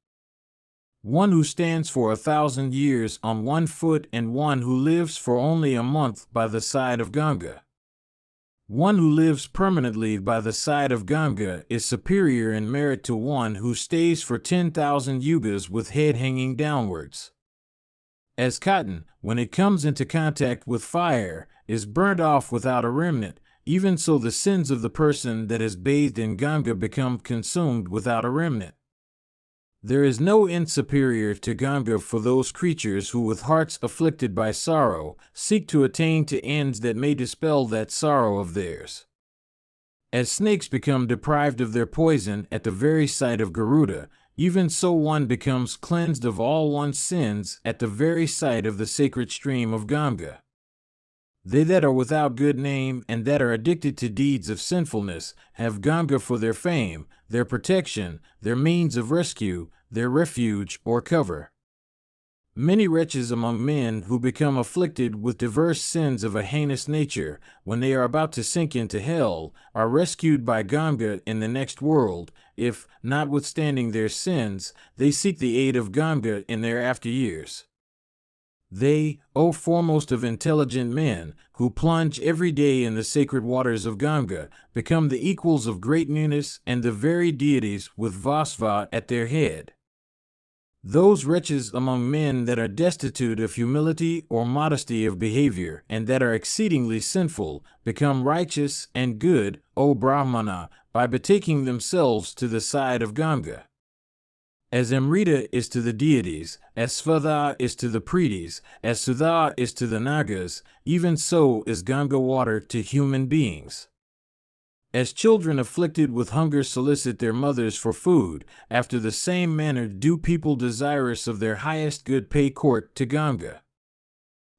one who stands for 1,000 years on one foot and one who lives for only a month by the side of Ganga. One who lives permanently by the side of Ganga is superior in merit to one who stays for 10,000 yugas with head hanging downwards. As cotton, when it comes into contact with fire, is burnt off without a remnant, even so the sins of the person that is bathed in Ganga become consumed without a remnant. There is no end superior to Ganga for those creatures who, with hearts afflicted by sorrow, seek to attain to ends that may dispel that sorrow of theirs. As snakes become deprived of their poison at the very sight of Garuda, even so one becomes cleansed of all one's sins at the very sight of the sacred stream of Ganga. They that are without good name and that are addicted to deeds of sinfulness have Ganga for their fame, their protection, their means of rescue, their refuge or cover. Many wretches among men who become afflicted with diverse sins of a heinous nature, when they are about to sink into hell, are rescued by Ganga in the next world, if, notwithstanding their sins, they seek the aid of Ganga in their after years. They, O foremost of intelligent men, who plunge every day in the sacred waters of Ganga, become the equals of great newness and the very deities with Vasva at their head. Those wretches among men that are destitute of humility or modesty of behavior, and that are exceedingly sinful, become righteous and good, O Brahmana, by betaking themselves to the side of Ganga. As Amrita is to the deities, as Svadha is to the Pretis, as Sudha is to the Nagas, even so is Ganga water to human beings. As children afflicted with hunger solicit their mothers for food, after the same manner do people desirous of their highest good pay court to Ganga.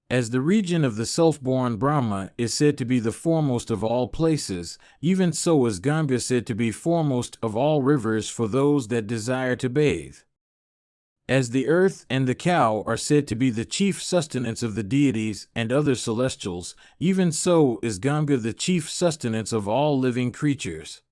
As the region of the self-born Brahma is said to be the foremost of all places, even so is Ganga said to be foremost of all rivers for those that desire to bathe. As the earth and the cow are said to be the chief sustenance of the deities and other celestials, even so is Ganga the chief sustenance of all living creatures.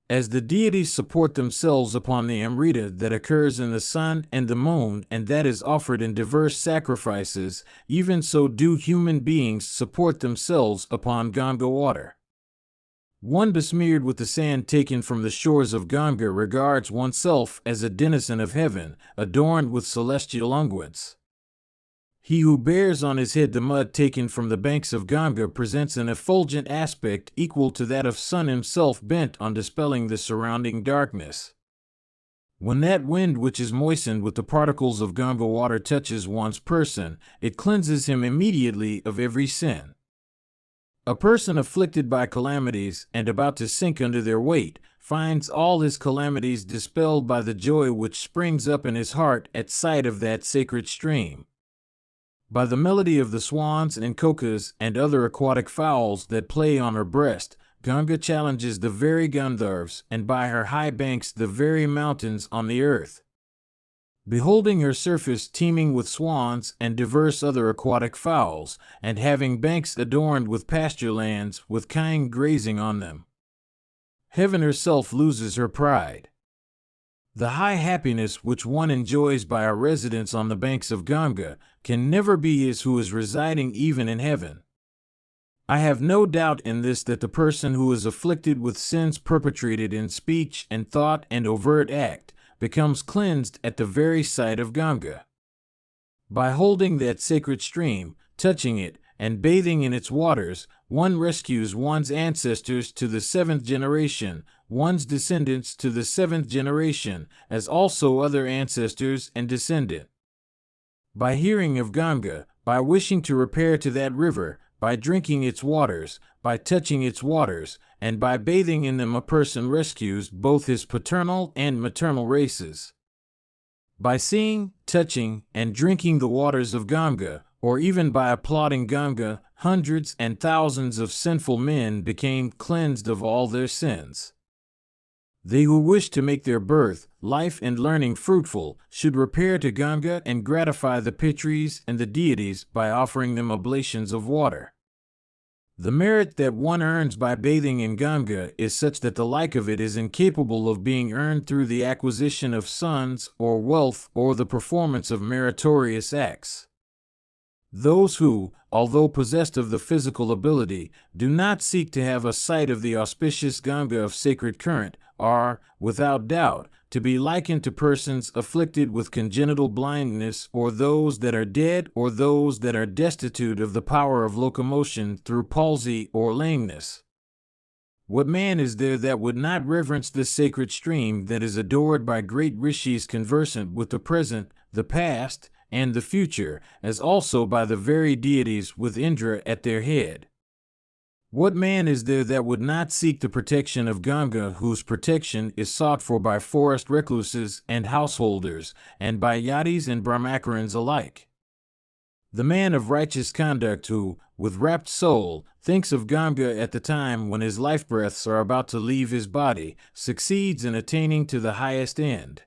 As the deities support themselves upon the Amrita that occurs in the sun and the moon and that is offered in diverse sacrifices, even so do human beings support themselves upon Ganga water. One besmeared with the sand taken from the shores of Ganga regards oneself as a denizen of heaven, adorned with celestial unguents. He who bears on his head the mud taken from the banks of Ganga presents an effulgent aspect equal to that of sun himself bent on dispelling the surrounding darkness. When that wind which is moistened with the particles of Ganga water touches one's person, it cleanses him immediately of every sin. A person afflicted by calamities and about to sink under their weight finds all his calamities dispelled by the joy which springs up in his heart at sight of that sacred stream. By the melody of the swans and cocas and other aquatic fowls that play on her breast, Ganga challenges the very Gandharvas, and by her high banks the very mountains on the earth. Beholding her surface teeming with swans and diverse other aquatic fowls, and having banks adorned with pasture lands with kine grazing on them, heaven herself loses her pride. The high happiness which one enjoys by a residence on the banks of Ganga can never be his who is residing even in heaven. I have no doubt in this that the person who is afflicted with sins perpetrated in speech and thought and overt act becomes cleansed at the very sight of Ganga. By holding that sacred stream, touching it, and bathing in its waters, one rescues one's ancestors to the 7th generation, one's descendants to the 7th generation, as also other ancestors and descendant. By hearing of Ganga, by wishing to repair to that river, by drinking its waters, by touching its waters, and by bathing in them, a person rescues both his paternal and maternal races. By seeing, touching, and drinking the waters of Ganga, or even by applauding Ganga, hundreds and thousands of sinful men became cleansed of all their sins. They who wish to make their birth, life, and learning fruitful should repair to Ganga and gratify the Pitris and the deities by offering them oblations of water. The merit that one earns by bathing in Ganga is such that the like of it is incapable of being earned through the acquisition of sons or wealth or the performance of meritorious acts. Those who, although possessed of the physical ability, do not seek to have a sight of the auspicious Ganga of sacred current, are, without doubt, to be likened to persons afflicted with congenital blindness, or those that are dead, or those that are destitute of the power of locomotion through palsy or lameness. What man is there that would not reverence this sacred stream that is adored by great rishis conversant with the present, the past, and the future, as also by the very deities with Indra at their head? What man is there that would not seek the protection of Ganga, whose protection is sought for by forest recluses and householders, and by yatis and brahmacarans alike? The man of righteous conduct who, with rapt soul, thinks of Ganga at the time when his life breaths are about to leave his body, succeeds in attaining to the highest end.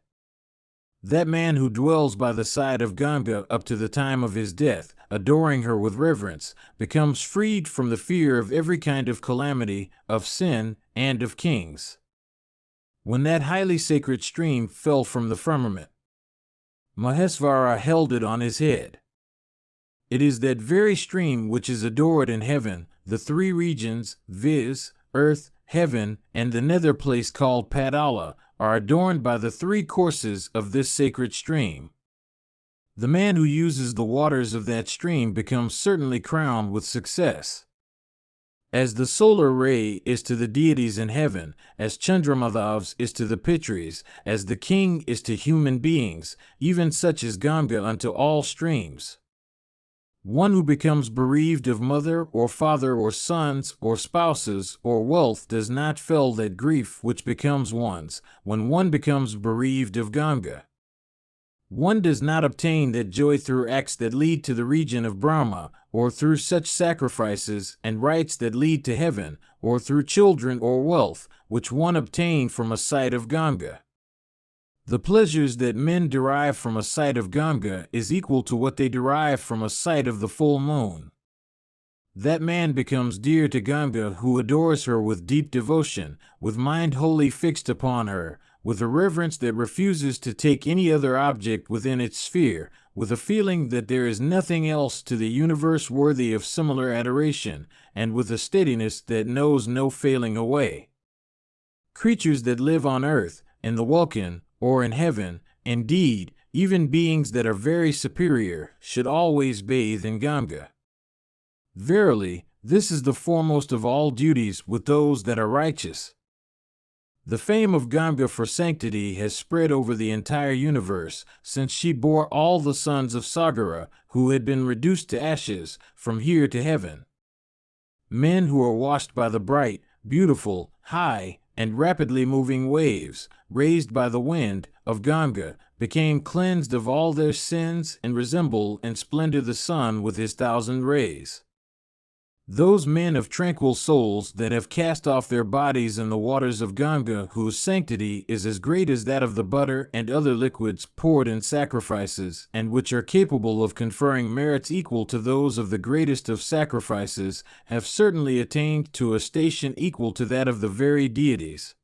That man who dwells by the side of Ganga up to the time of his death, adoring her with reverence, becomes freed from the fear of every kind of calamity, of sin, and of kings. When that highly sacred stream fell from the firmament, Mahesvara held it on his head. It is that very stream which is adored in heaven, the 3 regions, viz., earth, heaven, and the nether place called Padala, are adorned by the 3 courses of this sacred stream. The man who uses the waters of that stream becomes certainly crowned with success. As the solar ray is to the deities in heaven, as Chandramadhavs is to the Pitris, as the king is to human beings, even such is Ganga unto all streams. One who becomes bereaved of mother or father or sons or spouses or wealth does not feel that grief which becomes one's when one becomes bereaved of Ganga. One does not obtain that joy through acts that lead to the region of Brahma, or through such sacrifices and rites that lead to heaven, or through children or wealth, which one obtained from a sight of Ganga. The pleasures that men derive from a sight of Ganga is equal to what they derive from a sight of the full moon. That man becomes dear to Ganga who adores her with deep devotion, with mind wholly fixed upon her, with a reverence that refuses to take any other object within its sphere, with a feeling that there is nothing else to the universe worthy of similar adoration, and with a steadiness that knows no failing away. Creatures that live on earth, in the Vulcan, or in heaven, indeed, even beings that are very superior, should always bathe in Ganga. Verily, this is the foremost of all duties with those that are righteous. The fame of Ganga for sanctity has spread over the entire universe, since she bore all the sons of Sagara, who had been reduced to ashes, from here to heaven. Men who are washed by the bright, beautiful, high, and rapidly moving waves, raised by the wind, of Ganga, became cleansed of all their sins and resemble in splendor the sun with his 1,000 rays. Those men of tranquil souls that have cast off their bodies in the waters of Ganga, whose sanctity is as great as that of the butter and other liquids poured in sacrifices, and which are capable of conferring merits equal to those of the greatest of sacrifices, have certainly attained to a station equal to that of the very deities.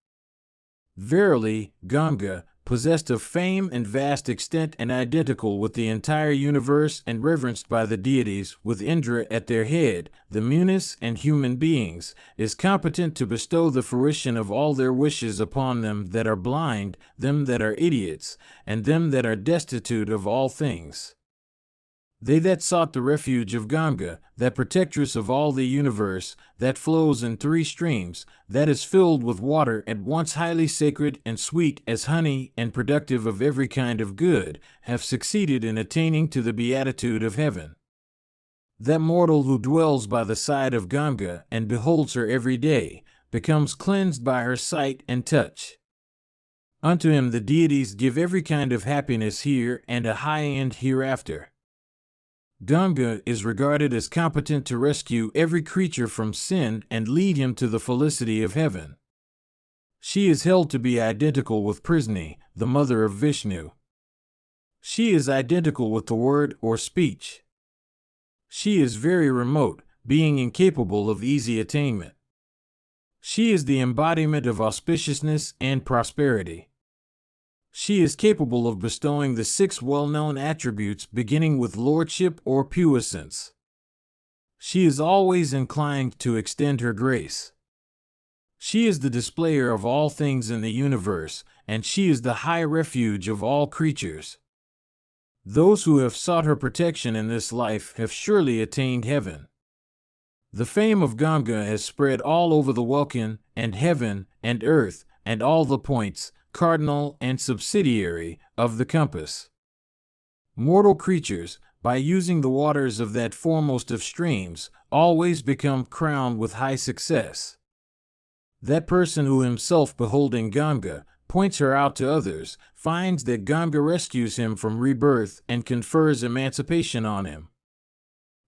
Verily, Ganga, possessed of fame and vast extent and identical with the entire universe and reverenced by the deities with Indra at their head, the Munis and human beings, is competent to bestow the fruition of all their wishes upon them that are blind, them that are idiots, and them that are destitute of all things. They that sought the refuge of Ganga, that protectress of all the universe, that flows in 3 streams, that is filled with water at once highly sacred and sweet as honey and productive of every kind of good, have succeeded in attaining to the beatitude of heaven. That mortal who dwells by the side of Ganga and beholds her every day, becomes cleansed by her sight and touch. Unto him the deities give every kind of happiness here and a high end hereafter. Ganga is regarded as competent to rescue every creature from sin and lead him to the felicity of heaven. She is held to be identical with Prisni, the mother of Vishnu. She is identical with the word or speech. She is very remote, being incapable of easy attainment. She is the embodiment of auspiciousness and prosperity. She is capable of bestowing the 6 well-known attributes beginning with lordship or puissance. She is always inclined to extend her grace. She is the displayer of all things in the universe, and she is the high refuge of all creatures. Those who have sought her protection in this life have surely attained heaven. The fame of Ganga has spread all over the welkin, and heaven, and earth, and all the points, cardinal and subsidiary, of the compass. Mortal creatures, by using the waters of that foremost of streams, always become crowned with high success. That person who himself beholding Ganga, points her out to others, finds that Ganga rescues him from rebirth and confers emancipation on him.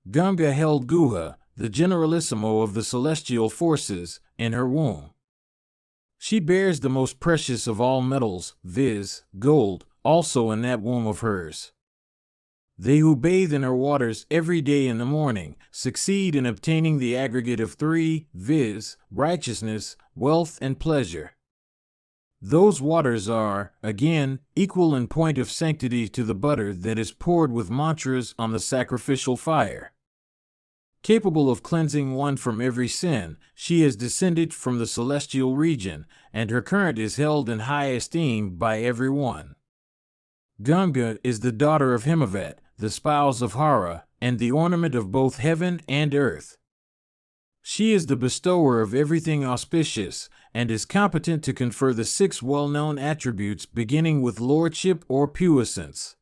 Ganga held Guha, the generalissimo of the celestial forces, in her womb. She bears the most precious of all metals, viz., gold, also in that womb of hers. They who bathe in her waters every day in the morning succeed in obtaining the aggregate of 3, viz., righteousness, wealth, and pleasure. Those waters are, again, equal in point of sanctity to the butter that is poured with mantras on the sacrificial fire. Capable of cleansing one from every sin, she has descended from the celestial region, and her current is held in high esteem by every one. Ganga is the daughter of Himavat, the spouse of Hara, and the ornament of both heaven and earth. She is the bestower of everything auspicious, and is competent to confer the 6 well-known attributes beginning with lordship or puissance.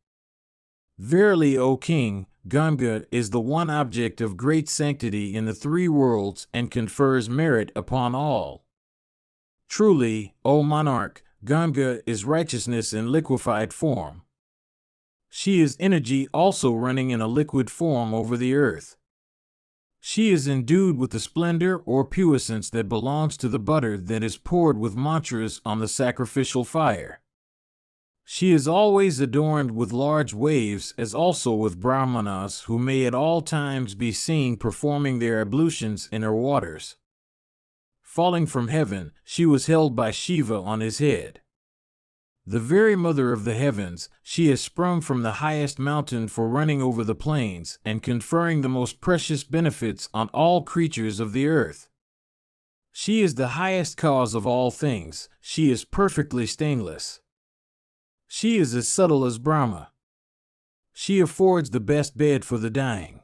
Verily, O King, Ganga is the one object of great sanctity in the 3 worlds and confers merit upon all. Truly, O monarch, Ganga is righteousness in liquefied form. She is energy also running in a liquid form over the earth. She is endued with the splendor or puissance that belongs to the butter that is poured with mantras on the sacrificial fire. She is always adorned with large waves, as also with brahmanas who may at all times be seen performing their ablutions in her waters. Falling from heaven, she was held by Shiva on his head. The very mother of the heavens, she has sprung from the highest mountain for running over the plains and conferring the most precious benefits on all creatures of the earth. She is the highest cause of all things, she is perfectly stainless. She is as subtle as Brahma. She affords the best bed for the dying.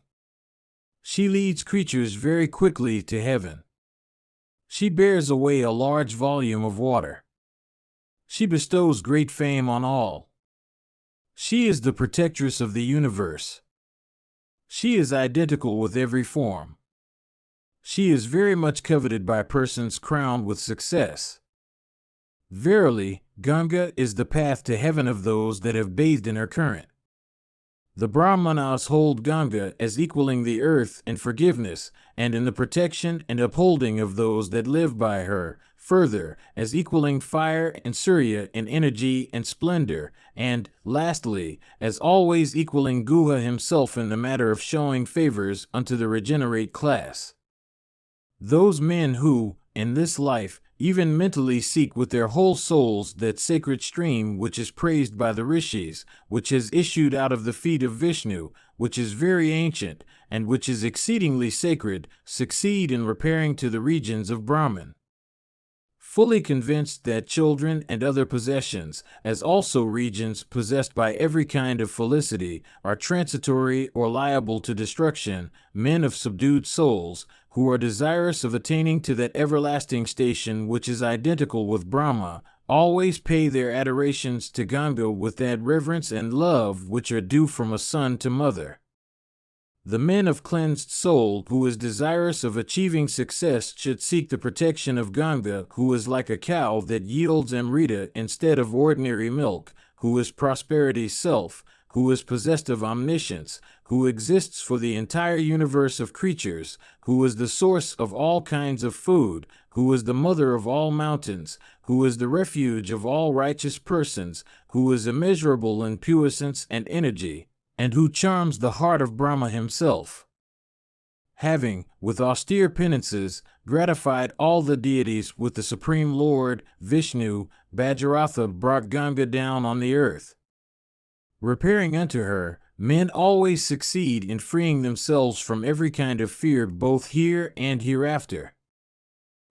She leads creatures very quickly to heaven. She bears away a large volume of water. She bestows great fame on all. She is the protectress of the universe. She is identical with every form. She is very much coveted by persons crowned with success. Verily, Ganga is the path to heaven of those that have bathed in her current. The Brahmanas hold Ganga as equaling the earth in forgiveness and in the protection and upholding of those that live by her, further, as equaling fire and Surya in energy and splendor, and, lastly, as always equaling Guha himself in the matter of showing favors unto the regenerate class. Those men who, in this life, even mentally seek with their whole souls that sacred stream which is praised by the rishis, which has issued out of the feet of Vishnu, which is very ancient, and which is exceedingly sacred, succeed in repairing to the regions of Brahman. Fully convinced that children and other possessions, as also regions possessed by every kind of felicity, are transitory or liable to destruction, men of subdued souls, who are desirous of attaining to that everlasting station which is identical with Brahma, always pay their adorations to Ganga with that reverence and love which are due from a son to mother. The man of cleansed soul who is desirous of achieving success should seek the protection of Ganga, who is like a cow that yields Amrita instead of ordinary milk, who is prosperity's self, who is possessed of omniscience, who exists for the entire universe of creatures, who is the source of all kinds of food, who is the mother of all mountains, who is the refuge of all righteous persons, who is immeasurable in puissance and energy, and who charms the heart of Brahma himself. Having, with austere penances, gratified all the deities with the Supreme Lord, Vishnu, Bhagiratha brought Ganga down on the earth. Repairing unto her, men always succeed in freeing themselves from every kind of fear both here and hereafter.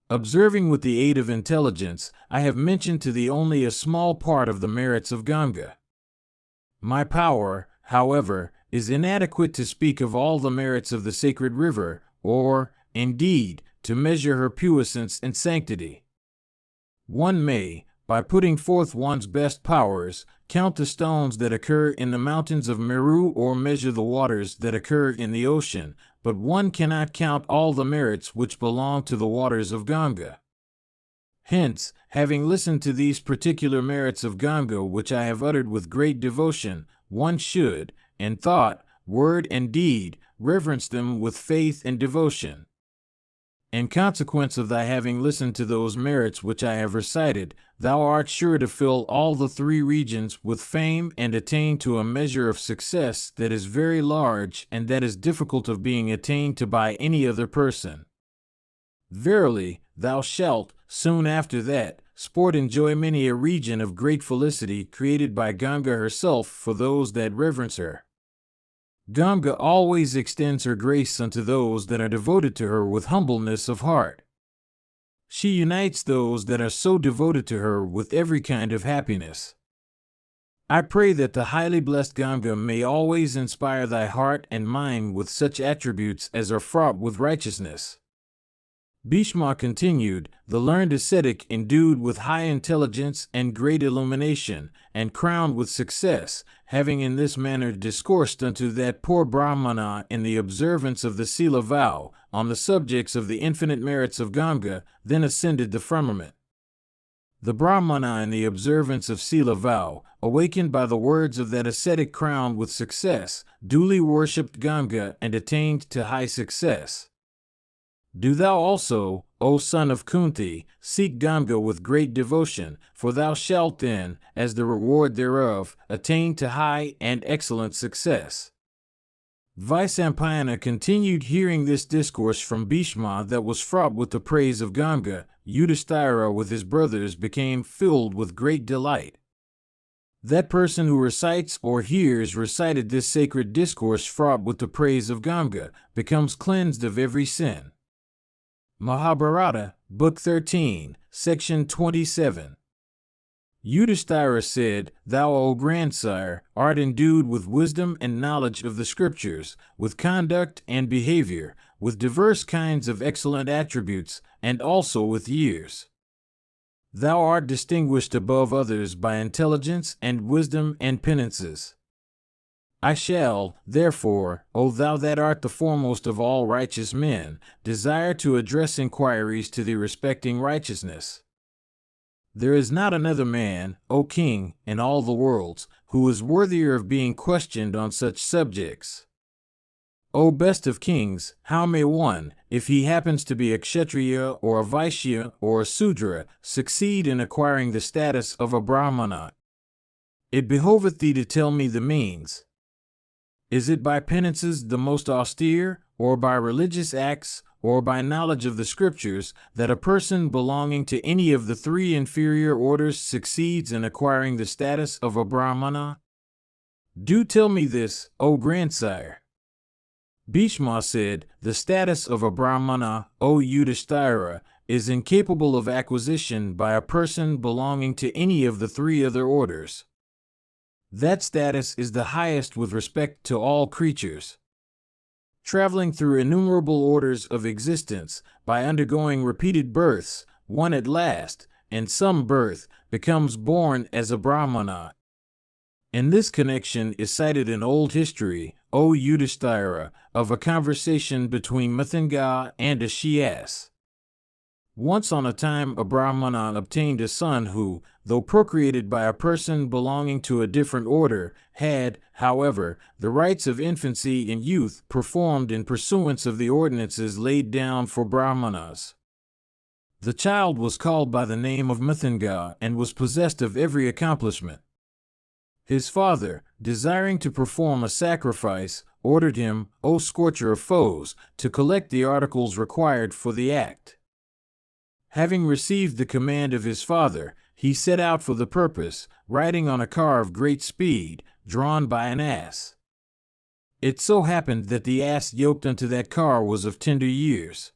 Observing with the aid of intelligence, I have mentioned to thee only a small part of the merits of Ganga. My power, however, is inadequate to speak of all the merits of the sacred river, or, indeed, to measure her puissance and sanctity. One may, by putting forth one's best powers, count the stones that occur in the mountains of Meru or measure the waters that occur in the ocean, but one cannot count all the merits which belong to the waters of Ganga. Hence, having listened to these particular merits of Ganga which I have uttered with great devotion, one should, in thought, word, and deed, reverence them with faith and devotion. In consequence of thy having listened to those merits which I have recited, thou art sure to fill all the three regions with fame and attain to a measure of success that is very large and that is difficult of being attained to by any other person. Verily, thou shalt, soon after that, sport enjoy many a region of great felicity created by Ganga herself for those that reverence her. Ganga always extends her grace unto those that are devoted to her with humbleness of heart. She unites those that are so devoted to her with every kind of happiness. I pray that the highly blessed Ganga may always inspire thy heart and mind with such attributes as are fraught with righteousness. Bhishma continued, the learned ascetic endued with high intelligence and great illumination, and crowned with success, having in this manner discoursed unto that poor Brahmana in the observance of the Sila vow, on the subjects of the infinite merits of Ganga, then ascended the firmament. The Brahmana in the observance of Sila vow, awakened by the words of that ascetic crowned with success, duly worshipped Ganga and attained to high success. Do thou also, O son of Kunti, seek Ganga with great devotion, for thou shalt then, as the reward thereof, attain to high and excellent success. Vaisampayana continued hearing this discourse from Bhishma that was fraught with the praise of Ganga. Yudhishthira with his brothers became filled with great delight. That person who recites or hears recited this sacred discourse fraught with the praise of Ganga becomes cleansed of every sin. Mahabharata, Book 13, Section 27. Yudhishthira said, Thou, O grandsire, art endued with wisdom and knowledge of the scriptures, with conduct and behavior, with diverse kinds of excellent attributes, and also with years. Thou art distinguished above others by intelligence and wisdom and penances. I shall, therefore, O thou that art the foremost of all righteous men, desire to address inquiries to thee respecting righteousness. There is not another man, O king, in all the worlds, who is worthier of being questioned on such subjects. O best of kings, how may one, if he happens to be a Kshatriya or a Vaishya or a Sudra, succeed in acquiring the status of a Brahmana? It behoveth thee to tell me the means. Is it by penances the most austere, or by religious acts, or by knowledge of the scriptures, that a person belonging to any of the three inferior orders succeeds in acquiring the status of a Brahmana? Do tell me this, O grandsire. Bhishma said, the status of a Brahmana, O Yudhishthira, is incapable of acquisition by a person belonging to any of the three other orders. That status is the highest with respect to all creatures. Traveling through innumerable orders of existence, by undergoing repeated births, one at last, in some birth, becomes born as a Brahmana. In this connection is cited an old history, O Yudhishthira, of a conversation between Mithanga and a she-ass. Once on a time a Brahmana obtained a son who, though procreated by a person belonging to a different order, had, however, the rites of infancy and youth performed in pursuance of the ordinances laid down for Brahmanas. The child was called by the name of Mithanga and was possessed of every accomplishment. His father, desiring to perform a sacrifice, ordered him, O scorcher of foes, to collect the articles required for the act. Having received the command of his father, he set out for the purpose, riding on a car of great speed, drawn by an ass. It so happened that the ass yoked unto that car was of tender years.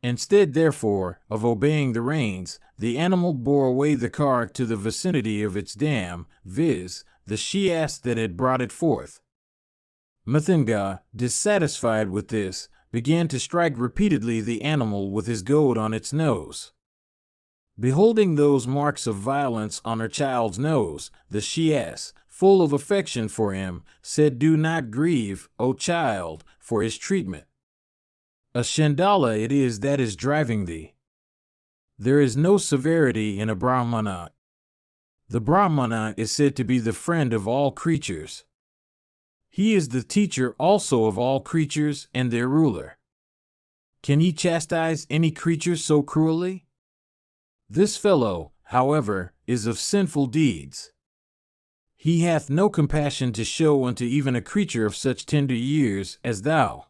Instead, therefore, of obeying the reins, the animal bore away the car to the vicinity of its dam, viz., the she-ass that had brought it forth. Mithanga, dissatisfied with this, began to strike repeatedly the animal with his goad on its nose. Beholding those marks of violence on her child's nose, the she-ass, full of affection for him, said, Do not grieve, O child, for his treatment. A Chandala it is that is driving thee. There is no severity in a Brahmana. The Brahmana is said to be the friend of all creatures. He is the teacher also of all creatures and their ruler. Can he chastise any creature so cruelly? This fellow, however, is of sinful deeds. He hath no compassion to show unto even a creature of such tender years as thou.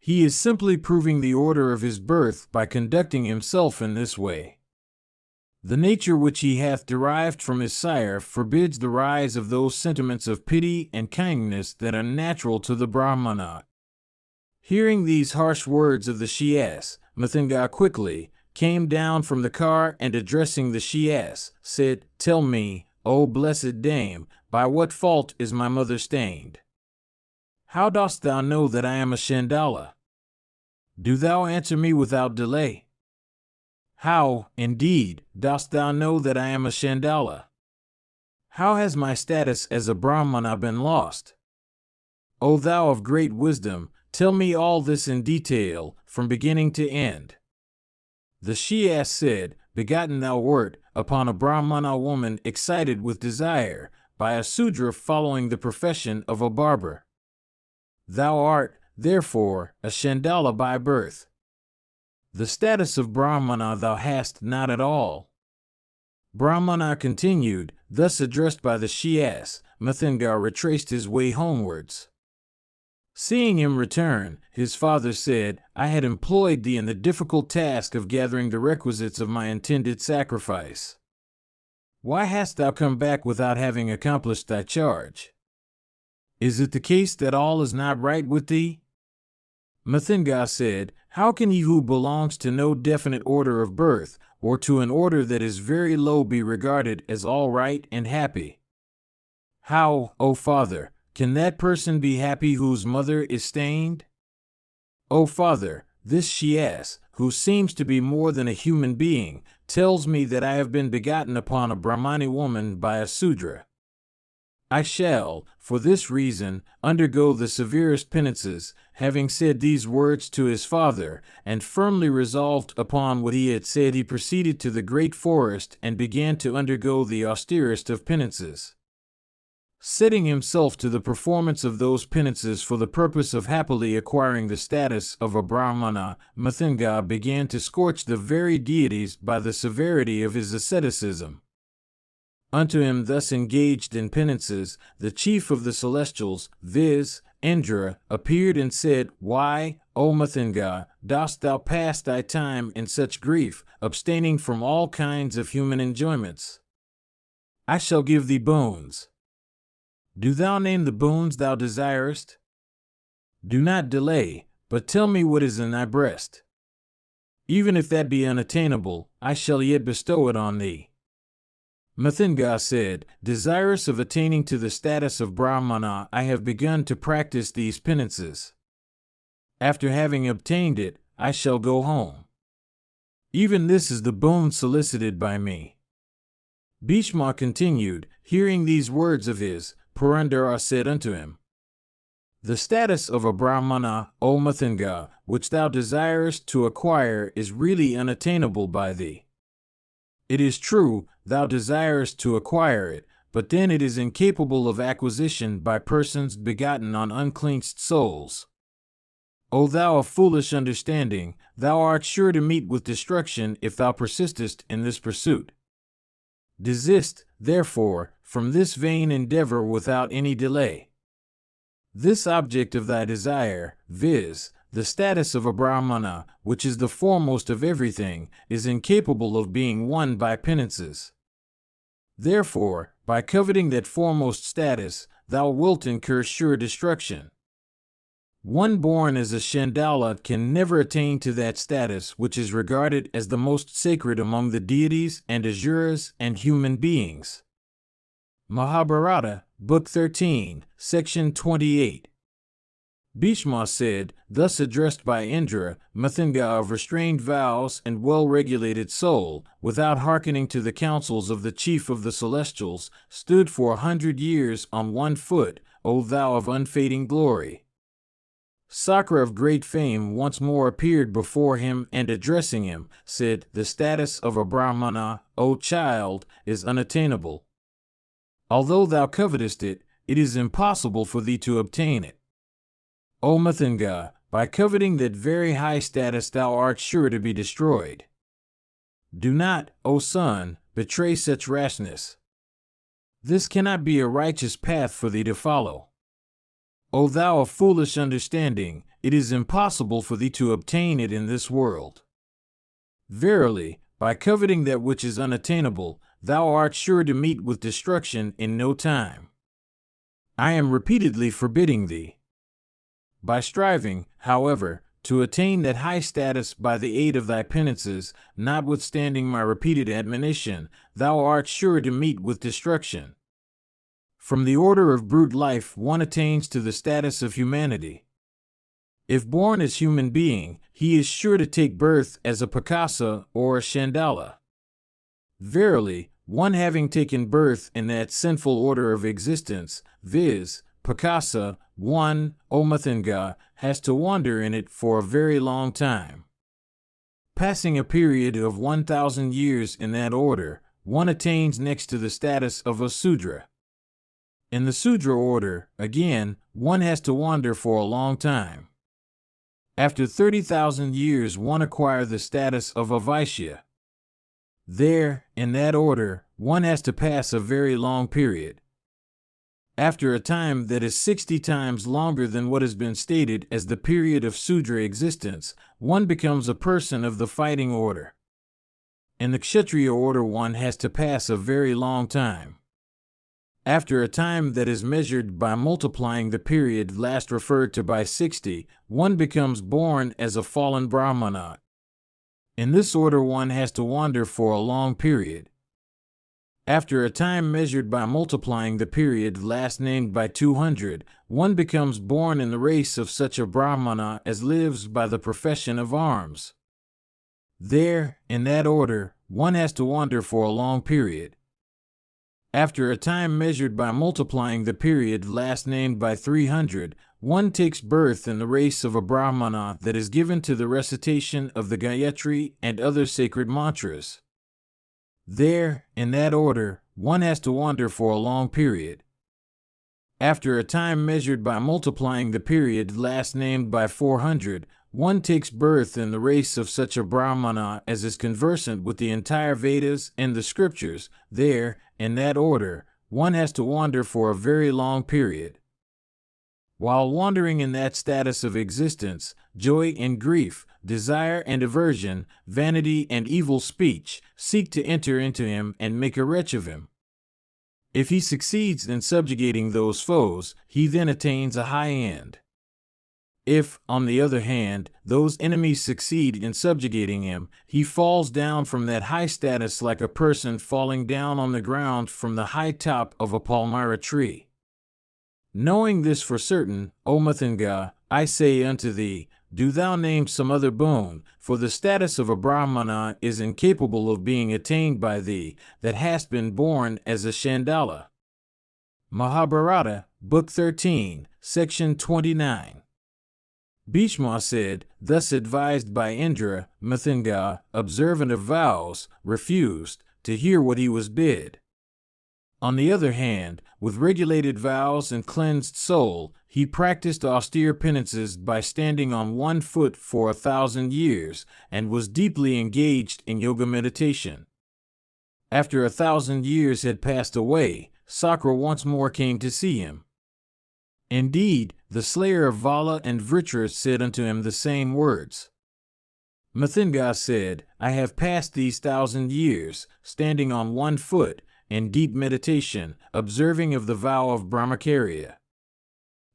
He is simply proving the order of his birth by conducting himself in this way. The nature which he hath derived from his sire forbids the rise of those sentiments of pity and kindness that are natural to the Brahmana. Hearing these harsh words of the she-ass, Mithanga quickly came down from the car and addressing the she-ass, said, Tell me, O blessed dame, by what fault is my mother stained? How dost thou know that I am a Chandala? Do thou answer me without delay. How, indeed, dost thou know that I am a Chandala? How has my status as a Brahmana been lost? O thou of great wisdom, tell me all this in detail, from beginning to end. The she-ass said, Begotten thou wert, upon a Brahmana woman excited with desire, by a Sudra following the profession of a barber. Thou art, therefore, a Chandala by birth. The status of Brahmana thou hast not at all. Brahmana continued, thus addressed by the she-ass. Mithanga retraced his way homewards. Seeing him return, his father said, I had employed thee in the difficult task of gathering the requisites of my intended sacrifice. Why hast thou come back without having accomplished thy charge? Is it the case that all is not right with thee? Mithanga said, How can he who belongs to no definite order of birth, or to an order that is very low, be regarded as all right and happy? How, O father, can that person be happy whose mother is stained? O father, this she-ass, who seems to be more than a human being, tells me that I have been begotten upon a Brahmani woman by a Sudra. I shall, for this reason, undergo the severest penances. Having said these words to his father, and firmly resolved upon what he had said, he proceeded to the great forest and began to undergo the austerest of penances. Setting himself to the performance of those penances for the purpose of happily acquiring the status of a Brahmana, Mithanga began to scorch the very deities by the severity of his asceticism. Unto him thus engaged in penances, the chief of the celestials, viz., Indra, appeared and said, Why, O Mathinga, dost thou pass thy time in such grief, abstaining from all kinds of human enjoyments? I shall give thee boons. Do thou name the boons thou desirest? Do not delay, but tell me what is in thy breast. Even if that be unattainable, I shall yet bestow it on thee. Mathinga said, Desirous of attaining to the status of Brahmana, I have begun to practice these penances. After having obtained it, I shall go home. Even this is the boon solicited by me. Bhishma continued, Hearing these words of his, Purandara said unto him, The status of a Brahmana, O Mathinga, which thou desirest to acquire, is really unattainable by thee. It is true, thou desirest to acquire it, but then it is incapable of acquisition by persons begotten on uncleansed souls. O thou of foolish understanding, thou art sure to meet with destruction if thou persistest in this pursuit. Desist, therefore, from this vain endeavor without any delay. This object of thy desire, viz., the status of a Brahmana, which is the foremost of everything, is incapable of being won by penances. Therefore, by coveting that foremost status, thou wilt incur sure destruction. One born as a Chandala can never attain to that status which is regarded as the most sacred among the deities and asuras and human beings. Mahabharata, Book 13, Section 28. Bhishma said, thus addressed by Indra, Mathinga of restrained vows and well-regulated soul, without hearkening to the counsels of the chief of the celestials, stood for 100 years on one foot, O thou of unfading glory. Sakra of great fame once more appeared before him and addressing him, said, The status of a Brahmana, O child, is unattainable. Although thou covetest it, it is impossible for thee to obtain it. O Mathinga, by coveting that very high status thou art sure to be destroyed. Do not, O son, betray such rashness. This cannot be a righteous path for thee to follow. O thou of foolish understanding, it is impossible for thee to obtain it in this world. Verily, by coveting that which is unattainable, thou art sure to meet with destruction in no time. I am repeatedly forbidding thee. By striving, however, to attain that high status by the aid of thy penances, notwithstanding my repeated admonition, thou art sure to meet with destruction. From the order of brute life one attains to the status of humanity. If born as human being, he is sure to take birth as a Pakasa or a Chandala. Verily, one having taken birth in that sinful order of existence, viz., Pakasa, one, O Mathinga, has to wander in it for a very long time. Passing a period of 1,000 years in that order, one attains next to the status of a Sudra. In the Sudra order, again, one has to wander for a long time. After 30,000 years one acquires the status of a Vaishya. There, in that order, one has to pass a very long period. After a time that is 60 times longer than what has been stated as the period of Sudra existence, one becomes a person of the fighting order. In the Kshatriya order one has to pass a very long time. After a time that is measured by multiplying the period last referred to by 60, one becomes born as a fallen Brahmana. In this order one has to wander for a long period. After a time measured by multiplying the period last named by 200, one becomes born in the race of such a Brahmana as lives by the profession of arms. There, in that order, one has to wander for a long period. After a time measured by multiplying the period last named by 300, one takes birth in the race of a Brahmana that is given to the recitation of the Gayatri and other sacred mantras. There, in that order, one has to wander for a long period. After a time measured by multiplying the period last named by 400, one takes birth in the race of such a Brahmana as is conversant with the entire Vedas and the scriptures. There, in that order, one has to wander for a very long period. While wandering in that status of existence, joy and grief, desire and aversion, vanity and evil speech seek to enter into him and make a wretch of him. If he succeeds in subjugating those foes, he then attains a high end. If, on the other hand, those enemies succeed in subjugating him, he falls down from that high status like a person falling down on the ground from the high top of a palmyra tree. Knowing this for certain, O Mathanga, I say unto thee, do thou name some other boon, for the status of a Brahmana is incapable of being attained by thee, that hast been born as a Chandala. Mahabharata, Book 13, Section 29. Bhishma said, thus advised by Indra, Mathanga, observant of vows, refused to hear what he was bid. On the other hand, with regulated vows and cleansed soul, he practiced austere penances by standing on one foot for 1,000 years, and was deeply engaged in yoga meditation. After 1,000 years had passed away, Sakra once more came to see him. Indeed, the slayer of Vala and Vritra said unto him the same words. Mathanga said, I have passed these 1,000 years, standing on one foot, in deep meditation, observing of the vow of Brahmacharya.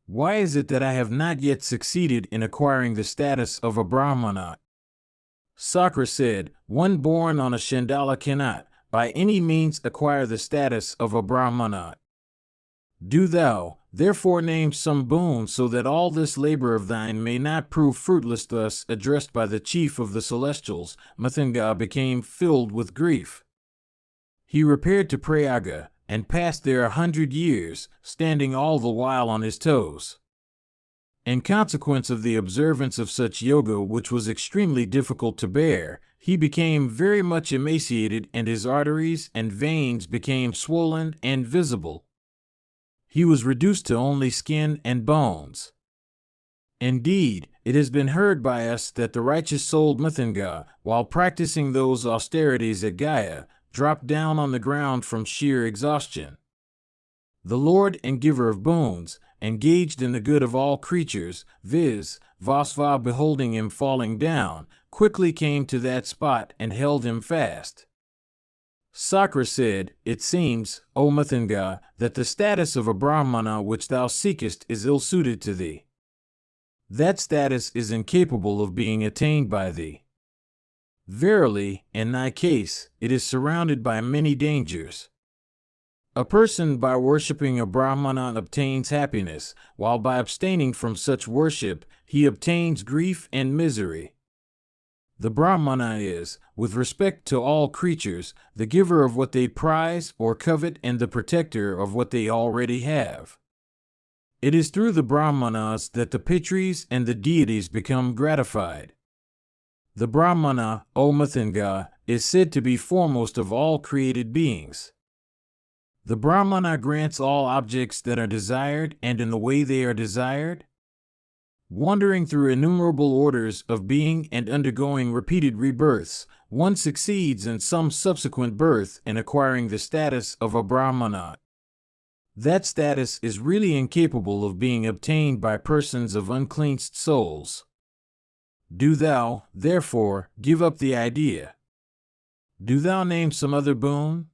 Why is it that I have not yet succeeded in acquiring the status of a Brahmana? Sakra said, one born on a Chandala cannot, by any means, acquire the status of a Brahmana. Do thou, therefore, name some boon so that all this labor of thine may not prove fruitless. Thus addressed by the chief of the celestials, Mathanga became filled with grief. He repaired to Prayaga, and passed there 100 years, standing all the while on his toes. In consequence of the observance of such yoga, which was extremely difficult to bear, he became very much emaciated, and his arteries and veins became swollen and visible. He was reduced to only skin and bones. Indeed, it has been heard by us that the righteous-souled Mathanga, while practicing those austerities at Gaya, dropped down on the ground from sheer exhaustion. The Lord and Giver of boons, engaged in the good of all creatures, viz., Vasva, beholding him falling down, quickly came to that spot and held him fast. Sakra said, it seems, O Mathanga, that the status of a Brahmana which thou seekest is ill-suited to thee. That status is incapable of being attained by thee. Verily, in thy case, it is surrounded by many dangers. A person by worshipping a Brahmana obtains happiness, while by abstaining from such worship, he obtains grief and misery. The Brahmana is, with respect to all creatures, the giver of what they prize or covet and the protector of what they already have. It is through the Brahmanas that the Pitris and the deities become gratified. The Brahmana, O Mathanga, is said to be foremost of all created beings. The Brahmana grants all objects that are desired and in the way they are desired. Wandering through innumerable orders of being and undergoing repeated rebirths, one succeeds in some subsequent birth in acquiring the status of a Brahmana. That status is really incapable of being obtained by persons of uncleansed souls. Do thou, therefore, give up the idea. Do thou name some other boon?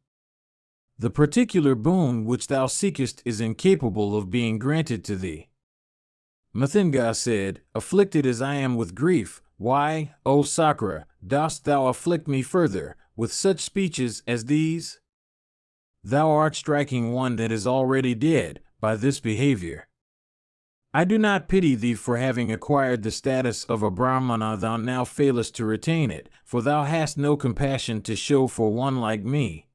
The particular boon which thou seekest is incapable of being granted to thee. Mathanga said, afflicted as I am with grief, why, O Sakra, dost thou afflict me further, with such speeches as these? Thou art striking one that is already dead, by this behavior. I do not pity thee for having acquired the status of a Brahmana. Thou now failest to retain it, for thou hast no compassion to show for one like me.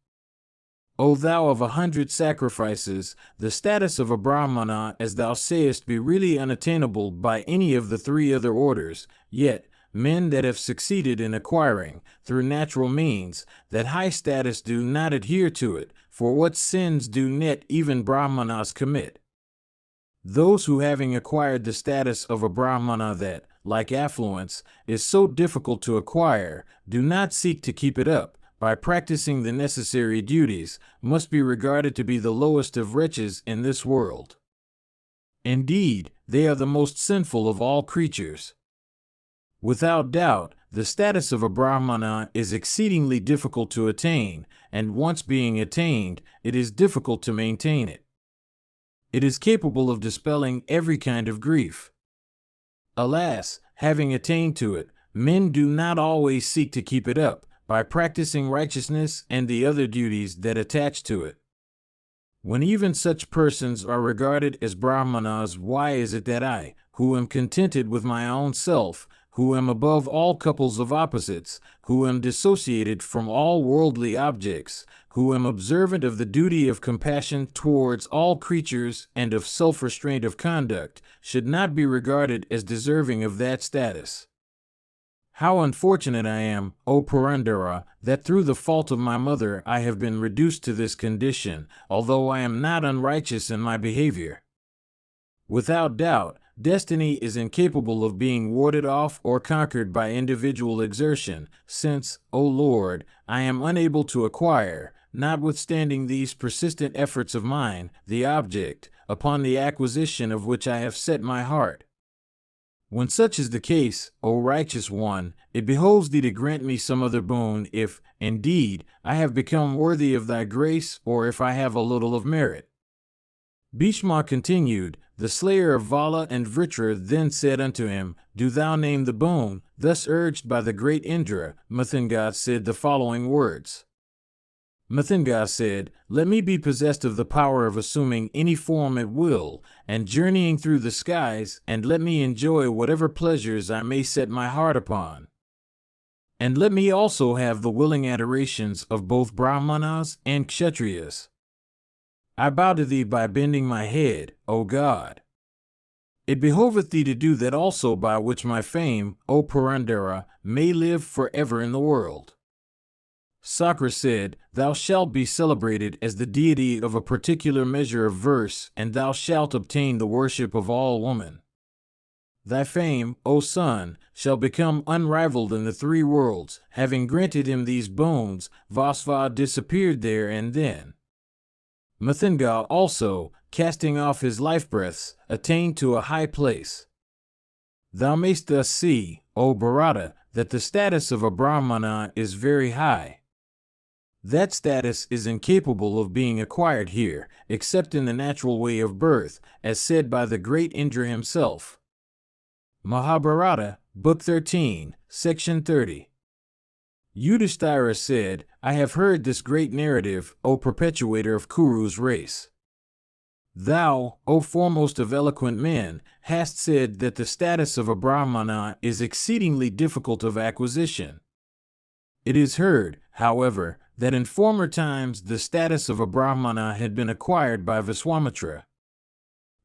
O thou of 100 sacrifices, the status of a Brahmana, as thou sayest, be really unattainable by any of the 3 other orders, yet men that have succeeded in acquiring, through natural means, that high status do not adhere to it, for what sins do not even Brahmanas commit? Those who, having acquired the status of a Brahmana that, like affluence, is so difficult to acquire, do not seek to keep it up, by practicing the necessary duties, must be regarded to be the lowest of wretches in this world. Indeed, they are the most sinful of all creatures. Without doubt, the status of a Brahmana is exceedingly difficult to attain, and once being attained, it is difficult to maintain it. It is capable of dispelling every kind of grief. Alas, having attained to it, men do not always seek to keep it up by practicing righteousness and the other duties that attach to it. When even such persons are regarded as Brahmanas, why is it that I, who am contented with my own self, who am above all couples of opposites, who am dissociated from all worldly objects, who am observant of the duty of compassion towards all creatures and of self-restraint of conduct, should not be regarded as deserving of that status? How unfortunate I am, O Purandara, that through the fault of my mother I have been reduced to this condition, although I am not unrighteous in my behavior. Without doubt, destiny is incapable of being warded off or conquered by individual exertion, since, O Lord, I am unable to acquire, notwithstanding these persistent efforts of mine, the object, upon the acquisition of which I have set my heart. When such is the case, O righteous one, it behoves thee to grant me some other boon if, indeed, I have become worthy of thy grace or if I have a little of merit. Bhishma continued, the slayer of Vala and Vritra then said unto him, Do thou name the boon. Thus urged by the great Indra, Mathanga said the following words. Mathanga said, Let me be possessed of the power of assuming any form at will, and journeying through the skies, and let me enjoy whatever pleasures I may set my heart upon. And let me also have the willing adorations of both Brahmanas and Kshatriyas. I bow to thee by bending my head, O God. It behoveth thee to do that also by which my fame, O Purandara, may live forever in the world. Sakra said, Thou shalt be celebrated as the deity of a particular measure of verse, and thou shalt obtain the worship of all women. Thy fame, O son, shall become unrivaled in the three worlds. Having granted him these boons, Vasva disappeared there and then. Mathanga also, casting off his life breaths, attained to a high place. Thou mayst thus see, O Bharata, that the status of a Brahmana is very high. That status is incapable of being acquired here, except in the natural way of birth, as said by the great Indra himself. Mahabharata, Book 13, Section 30. Yudhishthira said, I have heard this great narrative, O perpetuator of Kuru's race. Thou, O foremost of eloquent men, hast said that the status of a Brahmana is exceedingly difficult of acquisition. It is heard, however, that in former times the status of a Brahmana had been acquired by Viswamitra.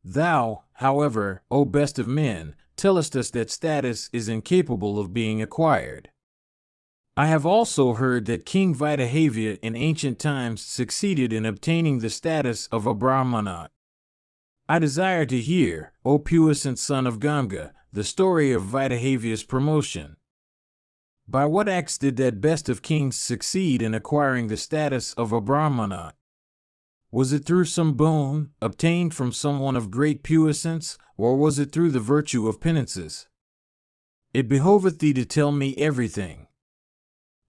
Thou, however, O best of men, tellest us that status is incapable of being acquired. I have also heard that King Vaidehavya in ancient times succeeded in obtaining the status of a Brahmana. I desire to hear, O puissant son of Ganga, the story of Vaidehavya's promotion. By what acts did that best of kings succeed in acquiring the status of a Brahmana? Was it through some boon, obtained from someone of great puissance, or was it through the virtue of penances? It behoveth thee to tell me everything.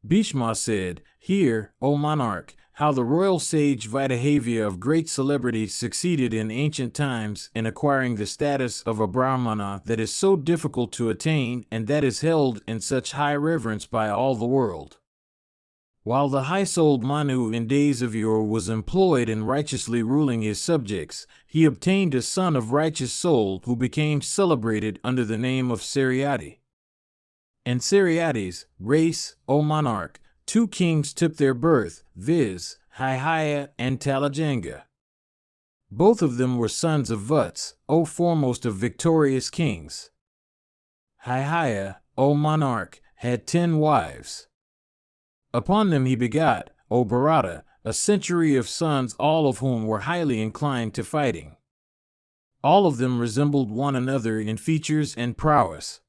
Bhishma said, Hear, O monarch, how the royal sage Vaidehavya of great celebrity succeeded in ancient times in acquiring the status of a Brahmana that is so difficult to attain and that is held in such high reverence by all the world. While the high-souled Manu in days of yore was employed in righteously ruling his subjects, he obtained a son of righteous soul who became celebrated under the name of Saryati. In Saryati's race, O monarch, 2 kings took their birth, viz., Haihaya and Talajanga. Both of them were sons of Vats, O foremost of victorious kings. Haihaya, O monarch, had 10 wives. Upon them he begot, O Bharata, a century of sons, all of whom were highly inclined to fighting. All of them resembled one another in features and prowess.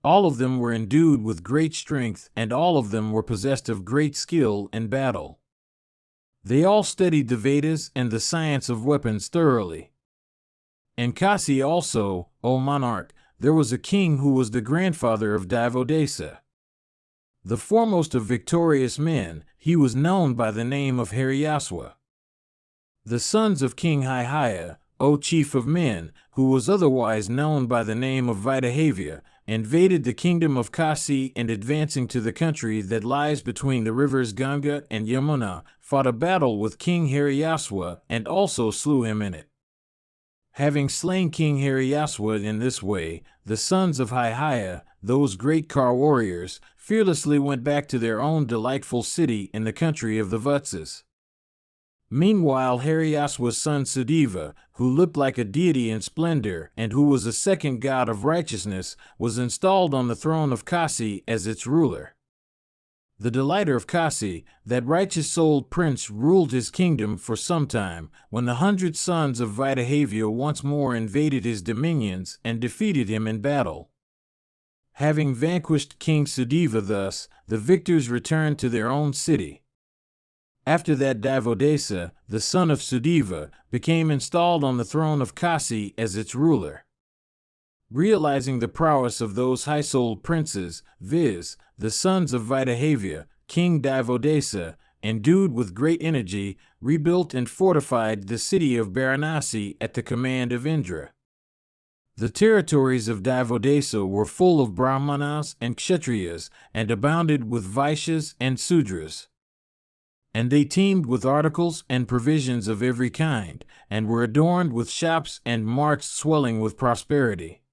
All of them were endued with great strength, and all of them were possessed of great skill in battle. They all studied the Vedas and the science of weapons thoroughly. In Kasi also, O monarch, there was a king who was the grandfather of Divodasa. The foremost of victorious men, he was known by the name of Haryaswa. The sons of King Haihaya, O chief of men, who was otherwise known by the name of Vaidehavya, invaded the kingdom of Kasi and advancing to the country that lies between the rivers Ganga and Yamuna, fought a battle with King Haryaswa and also slew him in it. Having slain King Haryaswa in this way, the sons of Haihaya, those great car warriors, fearlessly went back to their own delightful city in the country of the Vatsas. Meanwhile, Haryaswa's son Sudeva, who looked like a deity in splendor and who was a second god of righteousness, was installed on the throne of Kasi as its ruler. The delighter of Kasi, that righteous-souled prince, ruled his kingdom for some time, when the 100 sons of Vaidehavya once more invaded his dominions and defeated him in battle. Having vanquished King Sudeva thus, the victors returned to their own city. After that, Divodasa, the son of Sudeva, became installed on the throne of Kasi as its ruler. Realizing the prowess of those high-souled princes, viz., the sons of Vaidehavya, King Divodasa, endued with great energy, rebuilt and fortified the city of Varanasi at the command of Indra. The territories of Divodasa were full of Brahmanas and Kshatriyas, and abounded with Vaishyas and Sudras. And they teemed with articles and provisions of every kind, and were adorned with shops and marts swelling with prosperity.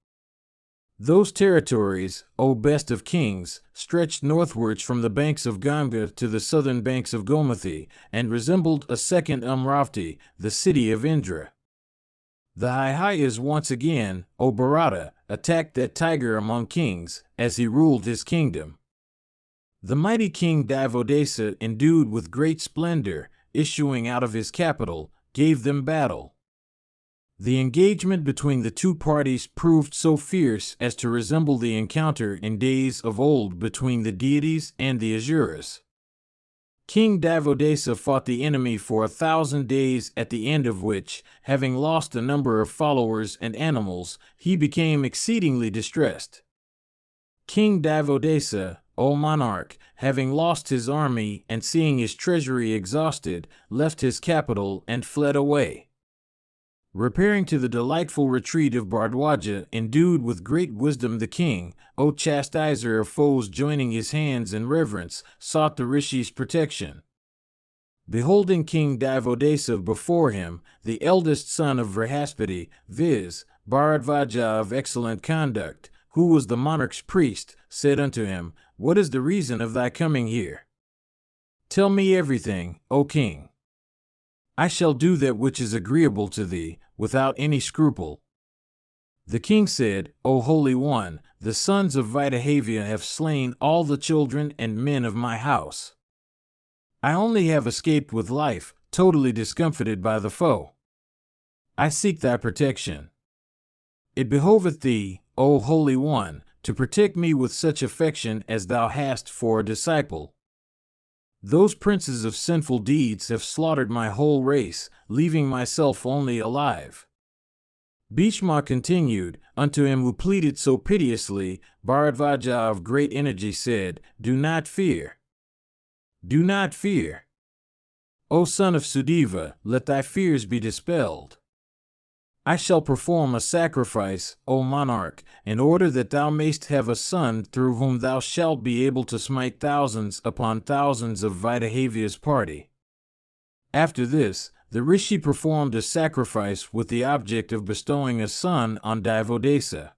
Those territories, O best of kings, stretched northwards from the banks of Ganga to the southern banks of Gomathi, and resembled a second Amravati, the city of Indra. The Haihayas once again, O Bharata, attacked that tiger among kings, as he ruled his kingdom. The mighty King Divodasa, endued with great splendor, issuing out of his capital, gave them battle. The engagement between the two parties proved so fierce as to resemble the encounter in days of old between the deities and the Asuras. King Divodasa fought the enemy for 1,000 days, at the end of which, having lost a number of followers and animals, he became exceedingly distressed. King Divodasa, O monarch, having lost his army and seeing his treasury exhausted, left his capital and fled away. Repairing to the delightful retreat of Bhardwaja, endued with great wisdom, the king, O chastiser of foes, joining his hands in reverence, sought the Rishi's protection. Beholding King Divodasa before him, the eldest son of Vrahaspati, viz., Bharadvaja of excellent conduct, who was the monarch's priest, said unto him, "What is the reason of thy coming here? Tell me everything, O king. I shall do that which is agreeable to thee, without any scruple." The king said, "O Holy One, the sons of Vaidehavya have slain all the children and men of my house. I only have escaped with life, totally discomfited by the foe. I seek thy protection. It behoveth thee, O Holy One, to protect me with such affection as thou hast for a disciple. Those princes of sinful deeds have slaughtered my whole race, leaving myself only alive." Bhishma continued, "Unto him who pleaded so piteously, Bharadvaja of great energy said, Do not fear. Do not fear. O son of Sudeva, let thy fears be dispelled. I shall perform a sacrifice, O monarch, in order that thou mayst have a son through whom thou shalt be able to smite thousands upon thousands of Vaidehavya's party." After this, the Rishi performed a sacrifice with the object of bestowing a son on Divodasa.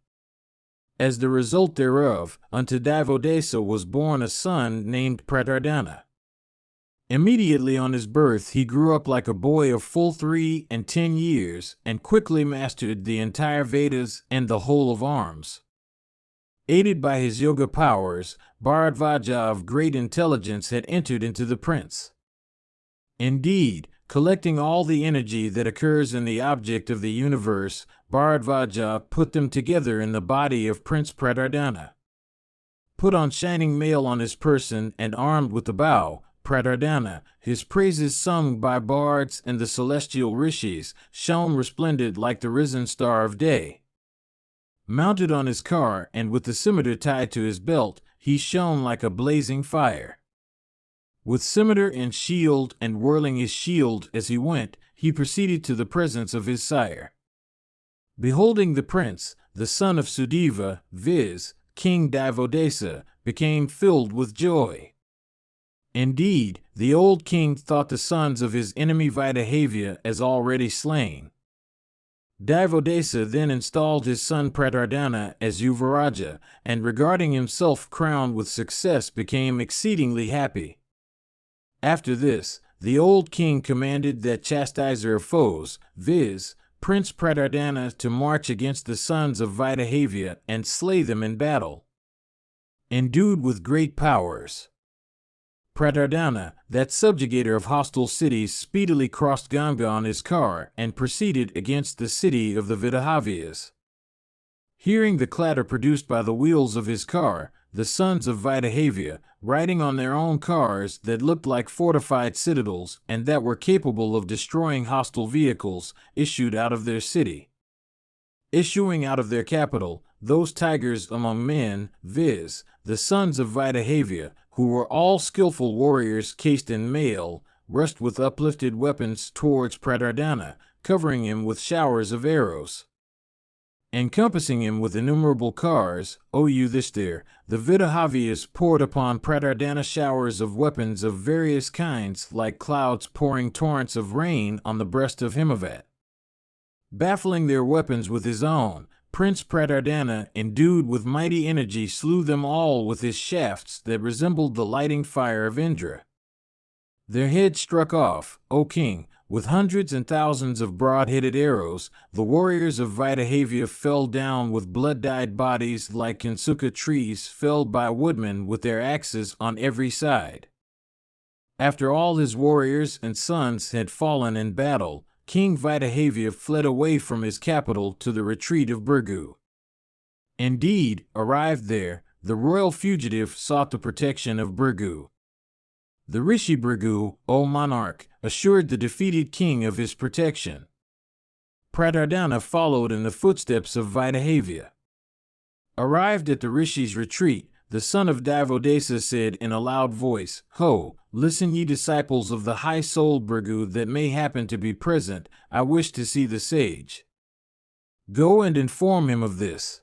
As the result thereof, unto Divodasa was born a son named Pratardana. Immediately on his birth he grew up like a boy of full 3 and 10 years, and quickly mastered the entire Vedas and the whole of arms. Aided by his yoga powers, Bharadvaja of great intelligence had entered into the prince. Indeed, collecting all the energy that occurs in the object of the universe, Bharadvaja put them together in the body of Prince Pratardana. Put on shining mail on his person and armed with the bow, Pratardana, his praises sung by bards and the celestial rishis, shone resplendent like the risen star of day. Mounted on his car and with the scimitar tied to his belt, he shone like a blazing fire. With scimitar and shield and whirling his shield as he went, he proceeded to the presence of his sire. Beholding the prince, the son of Sudeva, viz., King Divodasa, became filled with joy. Indeed, the old king thought the sons of his enemy Vaidehavya as already slain. Divodasa then installed his son Pratardana as Yuvaraja, and regarding himself crowned with success became exceedingly happy. After this, the old king commanded that chastiser of foes, viz., Prince Pratardana, to march against the sons of Vaidehavya and slay them in battle. Endued with great powers, Pratardana, that subjugator of hostile cities, speedily crossed Ganga on his car and proceeded against the city of the Vaidehavyas. Hearing the clatter produced by the wheels of his car, the sons of Vaidehavya, riding on their own cars that looked like fortified citadels and that were capable of destroying hostile vehicles, issued out of their city. Issuing out of their capital, those tigers among men, viz., the sons of Vaidehavya, who were all skillful warriors cased in mail, rushed with uplifted weapons towards Pratardana, covering him with showers of arrows. Encompassing him with innumerable cars, O Yudhishthir, the Vaidehavyas poured upon Pratardana showers of weapons of various kinds, like clouds pouring torrents of rain on the breast of Himavat. Baffling their weapons with his own, Prince Pratardana, endued with mighty energy, slew them all with his shafts that resembled the lighting fire of Indra. Their heads struck off, O king, with hundreds and thousands of broad-headed arrows. The warriors of Vaidehavya fell down with blood-dyed bodies like Kinsuka trees felled by woodmen with their axes on every side. After all his warriors and sons had fallen in battle, King Vaidehavya fled away from his capital to the retreat of Bhrigu. Indeed, arrived there, the royal fugitive sought the protection of Bhrigu. The Rishi Bhrigu, O monarch, assured the defeated king of his protection. Pratardana followed in the footsteps of Vaidehavya. Arrived at the Rishi's retreat, the son of Divodasa said in a loud voice, Ho, listen ye disciples of the high-souled Bhrigu that may happen to be present, I wish to see the sage. Go and inform him of this.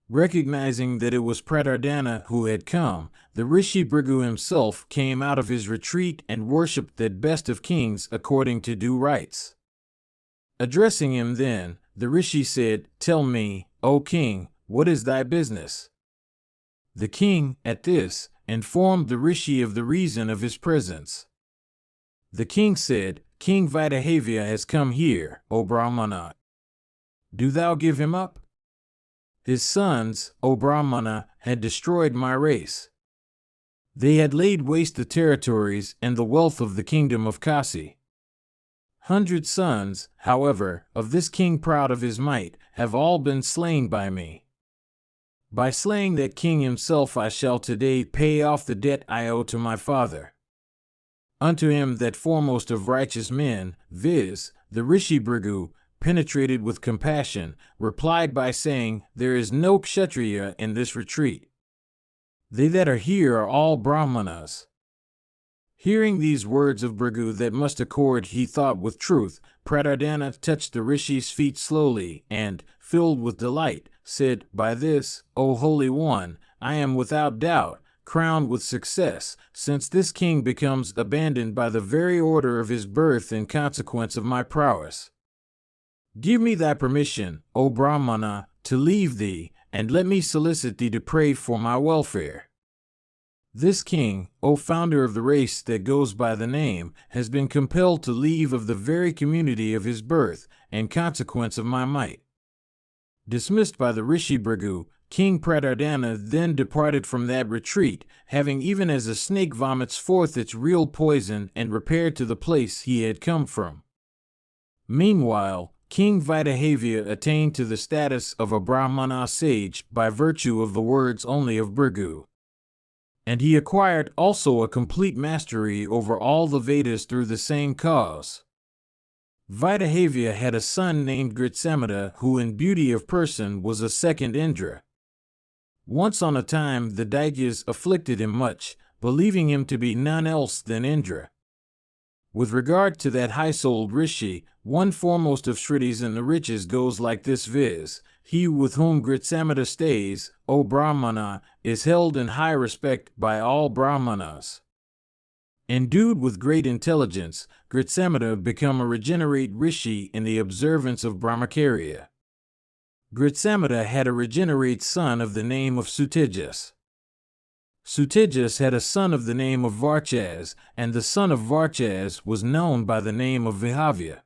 Recognizing that it was Pratardana who had come, the Rishi Bhrigu himself came out of his retreat and worshipped that best of kings according to due rites. Addressing him then, the Rishi said, Tell me, O king, what is thy business? The king, at this, informed the Rishi of the reason of his presence. The king said, King Vaidehavya has come here, O Brahmana. Do thou give him up? His sons, O Brahmana, had destroyed my race. They had laid waste the territories and the wealth of the kingdom of Kasi. 100 sons, however, of this king proud of his might, have all been slain by me. By slaying that king himself I shall today pay off the debt I owe to my father. Unto him that foremost of righteous men, viz., the Rishi Bhrigu, penetrated with compassion, replied by saying, There is no Kshatriya in this retreat. They that are here are all Brahmanas. Hearing these words of Bhrigu that must accord, he thought with truth, Pratardana touched the Rishi's feet slowly, and, filled with delight, said, By this, O Holy One, I am without doubt crowned with success, since this king becomes abandoned by the very order of his birth in consequence of my prowess. Give me thy permission, O Brahmana, to leave thee, and let me solicit thee to pray for my welfare. This king, O founder of the race that goes by the name, has been compelled to leave of the very community of his birth, in consequence of my might. Dismissed by the Rishi Bhrigu, King Pratardana then departed from that retreat, having even as a snake vomits forth its real poison, and repaired to the place he had come from. Meanwhile, King Vaidehavya attained to the status of a Brahmana sage by virtue of the words only of Bhrigu. And he acquired also a complete mastery over all the Vedas through the same cause. Vitahavya had a son named Gritsamita, who in beauty of person was a second Indra. Once on a time the Daityas afflicted him much, believing him to be none else than Indra. With regard to that high-souled rishi, one foremost of Shrutis in the riches goes like this, viz. He with whom Gritsamita stays, O Brahmana, is held in high respect by all Brahmanas. Endued with great intelligence, Gritsamita become a regenerate rishi in the observance of Brahmacharya. Gritsamita had a regenerate son of the name of Sutijas. Sutijas had a son of the name of Varchas, and the son of Varchas was known by the name of Vihavya.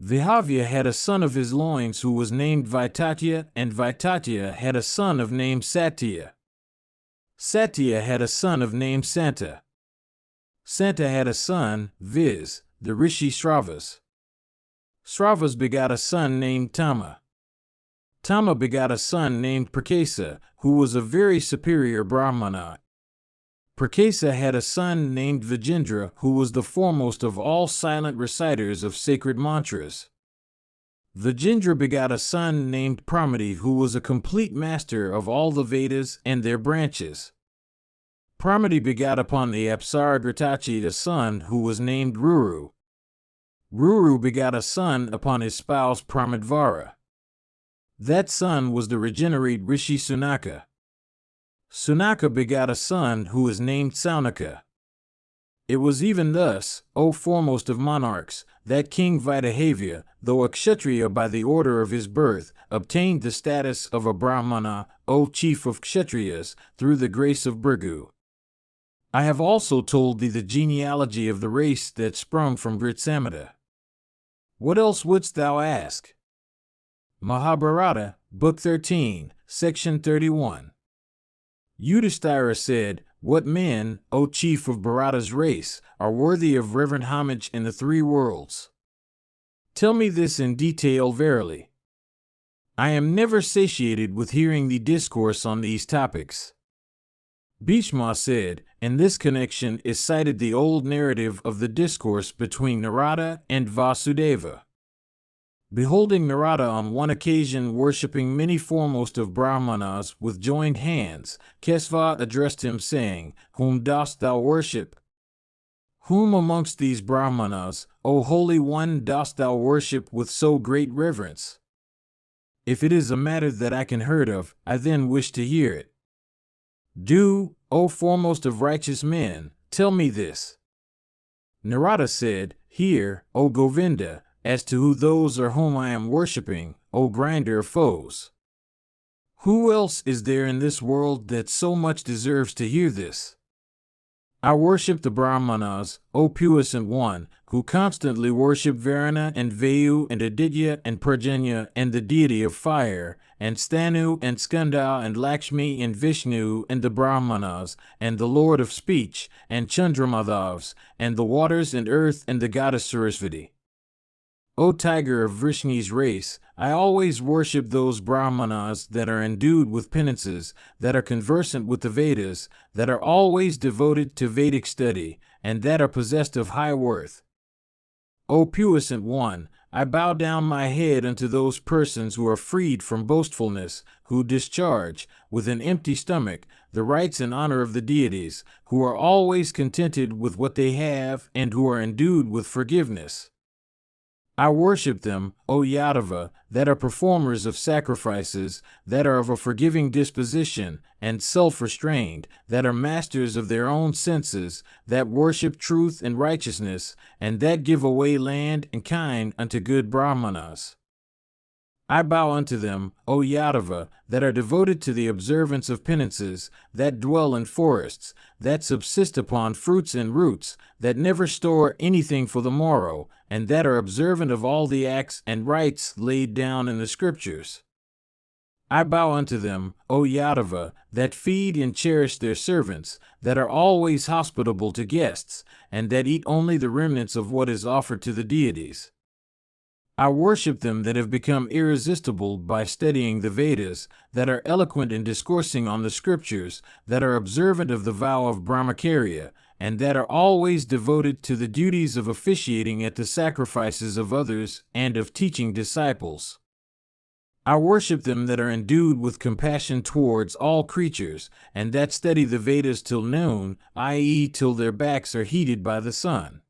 Vihavya had a son of his loins who was named Vaitatya, and Vaitatya had a son of name Satya. Satya had a son of name Santa. Santa had a son, viz., the rishi Sravas. Sravas begot a son named Tama. Tama begot a son named Prakesa, who was a very superior Brahmana. Prakesa had a son named Vijendra, who was the foremost of all silent reciters of sacred mantras. Vijendra begot a son named Pramati, who was a complete master of all the Vedas and their branches. Pramati begot upon the Apsara Gritachi a son who was named Ruru. Ruru begot a son upon his spouse Pramadvara. That son was the regenerate Rishi Sunaka. Sunaka begot a son who is named Saunaka. It was even thus, O foremost of monarchs, that King Vitahavya, though a Kshatriya by the order of his birth, obtained the status of a Brahmana, O chief of Kshatriyas, through the grace of Bhrigu. I have also told thee the genealogy of the race that sprung from Gritsamita. What else wouldst thou ask? Mahabharata, Book 13, Section 31. Yudhishthira said, What men, O chief of Bharata's race, are worthy of reverent homage in the three worlds? Tell me this in detail verily. I am never satiated with hearing thee discourse on these topics. Bhishma said, In this connection is cited the old narrative of the discourse between Narada and Vasudeva. Beholding Narada on one occasion worshipping many foremost of Brahmanas with joined hands, Kesava addressed him saying, Whom dost thou worship? Whom amongst these Brahmanas, O Holy One, dost thou worship with so great reverence? If it is a matter that I can heard of, I then wish to hear it. Do, O foremost of righteous men, tell me this. Narada said, Hear, O Govinda, as to who those are whom I am worshipping, O grinder of foes. Who else is there in this world that so much deserves to hear this? I worship the Brahmanas, O puissant one, who constantly worship Varuna and Vayu and Aditya and Prajanya and the deity of fire, and Stanu and Skanda and Lakshmi and Vishnu and the Brahmanas, and the Lord of speech, and Chandramadhavs, and the waters and earth and the goddess Sarasvati. O tiger of Vrishni's race, I always worship those Brahmanas that are endued with penances, that are conversant with the Vedas, that are always devoted to Vedic study, and that are possessed of high worth. O puissant one, I bow down my head unto those persons who are freed from boastfulness, who discharge, with an empty stomach, the rights and honor of the deities, who are always contented with what they have, and who are endued with forgiveness. I worship them, O Yadava, that are performers of sacrifices, that are of a forgiving disposition, and self-restrained, that are masters of their own senses, that worship truth and righteousness, and that give away land and kine unto good Brahmanas. I bow unto them, O Yadava, that are devoted to the observance of penances, that dwell in forests, that subsist upon fruits and roots, that never store anything for the morrow, and that are observant of all the acts and rites laid down in the scriptures. I bow unto them, O Yadava, that feed and cherish their servants, that are always hospitable to guests, and that eat only the remnants of what is offered to the deities. I worship them that have become irresistible by studying the Vedas, that are eloquent in discoursing on the scriptures, that are observant of the vow of Brahmacharya, and that are always devoted to the duties of officiating at the sacrifices of others and of teaching disciples. I worship them that are endued with compassion towards all creatures, and that study the Vedas till noon, i.e., till their backs are heated by the sun.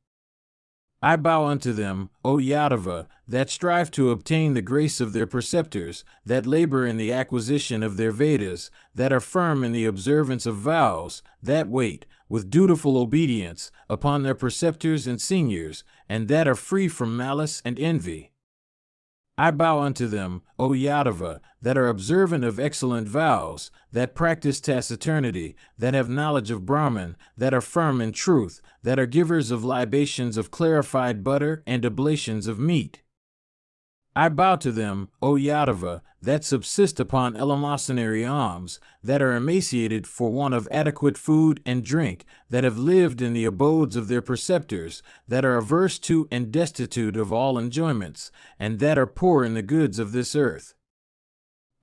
I bow unto them, O Yadava, that strive to obtain the grace of their preceptors, that labor in the acquisition of their Vedas, that are firm in the observance of vows, that wait, with dutiful obedience, upon their preceptors and seniors, and that are free from malice and envy. I bow unto them, O Yadava, that are observant of excellent vows, that practice taciturnity, that have knowledge of Brahman, that are firm in truth, that are givers of libations of clarified butter and oblations of meat. I bow to them, O Yadava, that subsist upon eleemosynary alms, that are emaciated for want of adequate food and drink, that have lived in the abodes of their preceptors, that are averse to and destitute of all enjoyments, and that are poor in the goods of this earth.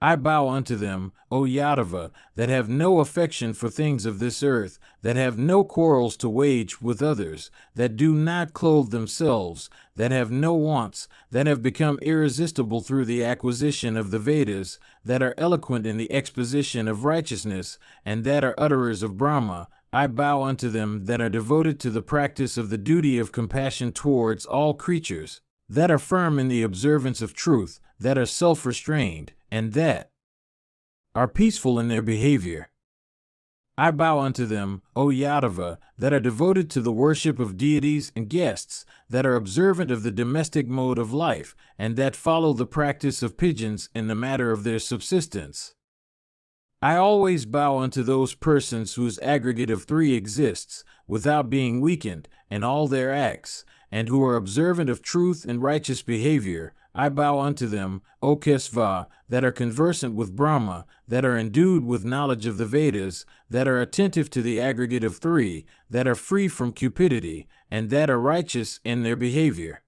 I bow unto them, O Yadava, that have no affection for things of this earth, that have no quarrels to wage with others, that do not clothe themselves, that have no wants, that have become irresistible through the acquisition of the Vedas, that are eloquent in the exposition of righteousness, and that are utterers of Brahma. I bow unto them that are devoted to the practice of the duty of compassion towards all creatures, that are firm in the observance of truth, that are self-restrained, and that are peaceful in their behavior. I bow unto them, O Yadava, that are devoted to the worship of deities and guests, that are observant of the domestic mode of life, and that follow the practice of pigeons in the matter of their subsistence. I always bow unto those persons whose aggregate of three exists, without being weakened, in all their acts, and who are observant of truth and righteous behavior. I bow unto them, O Kesva, that are conversant with Brahma, that are endued with knowledge of the Vedas, that are attentive to the aggregate of three, that are free from cupidity, and that are righteous in their behavior.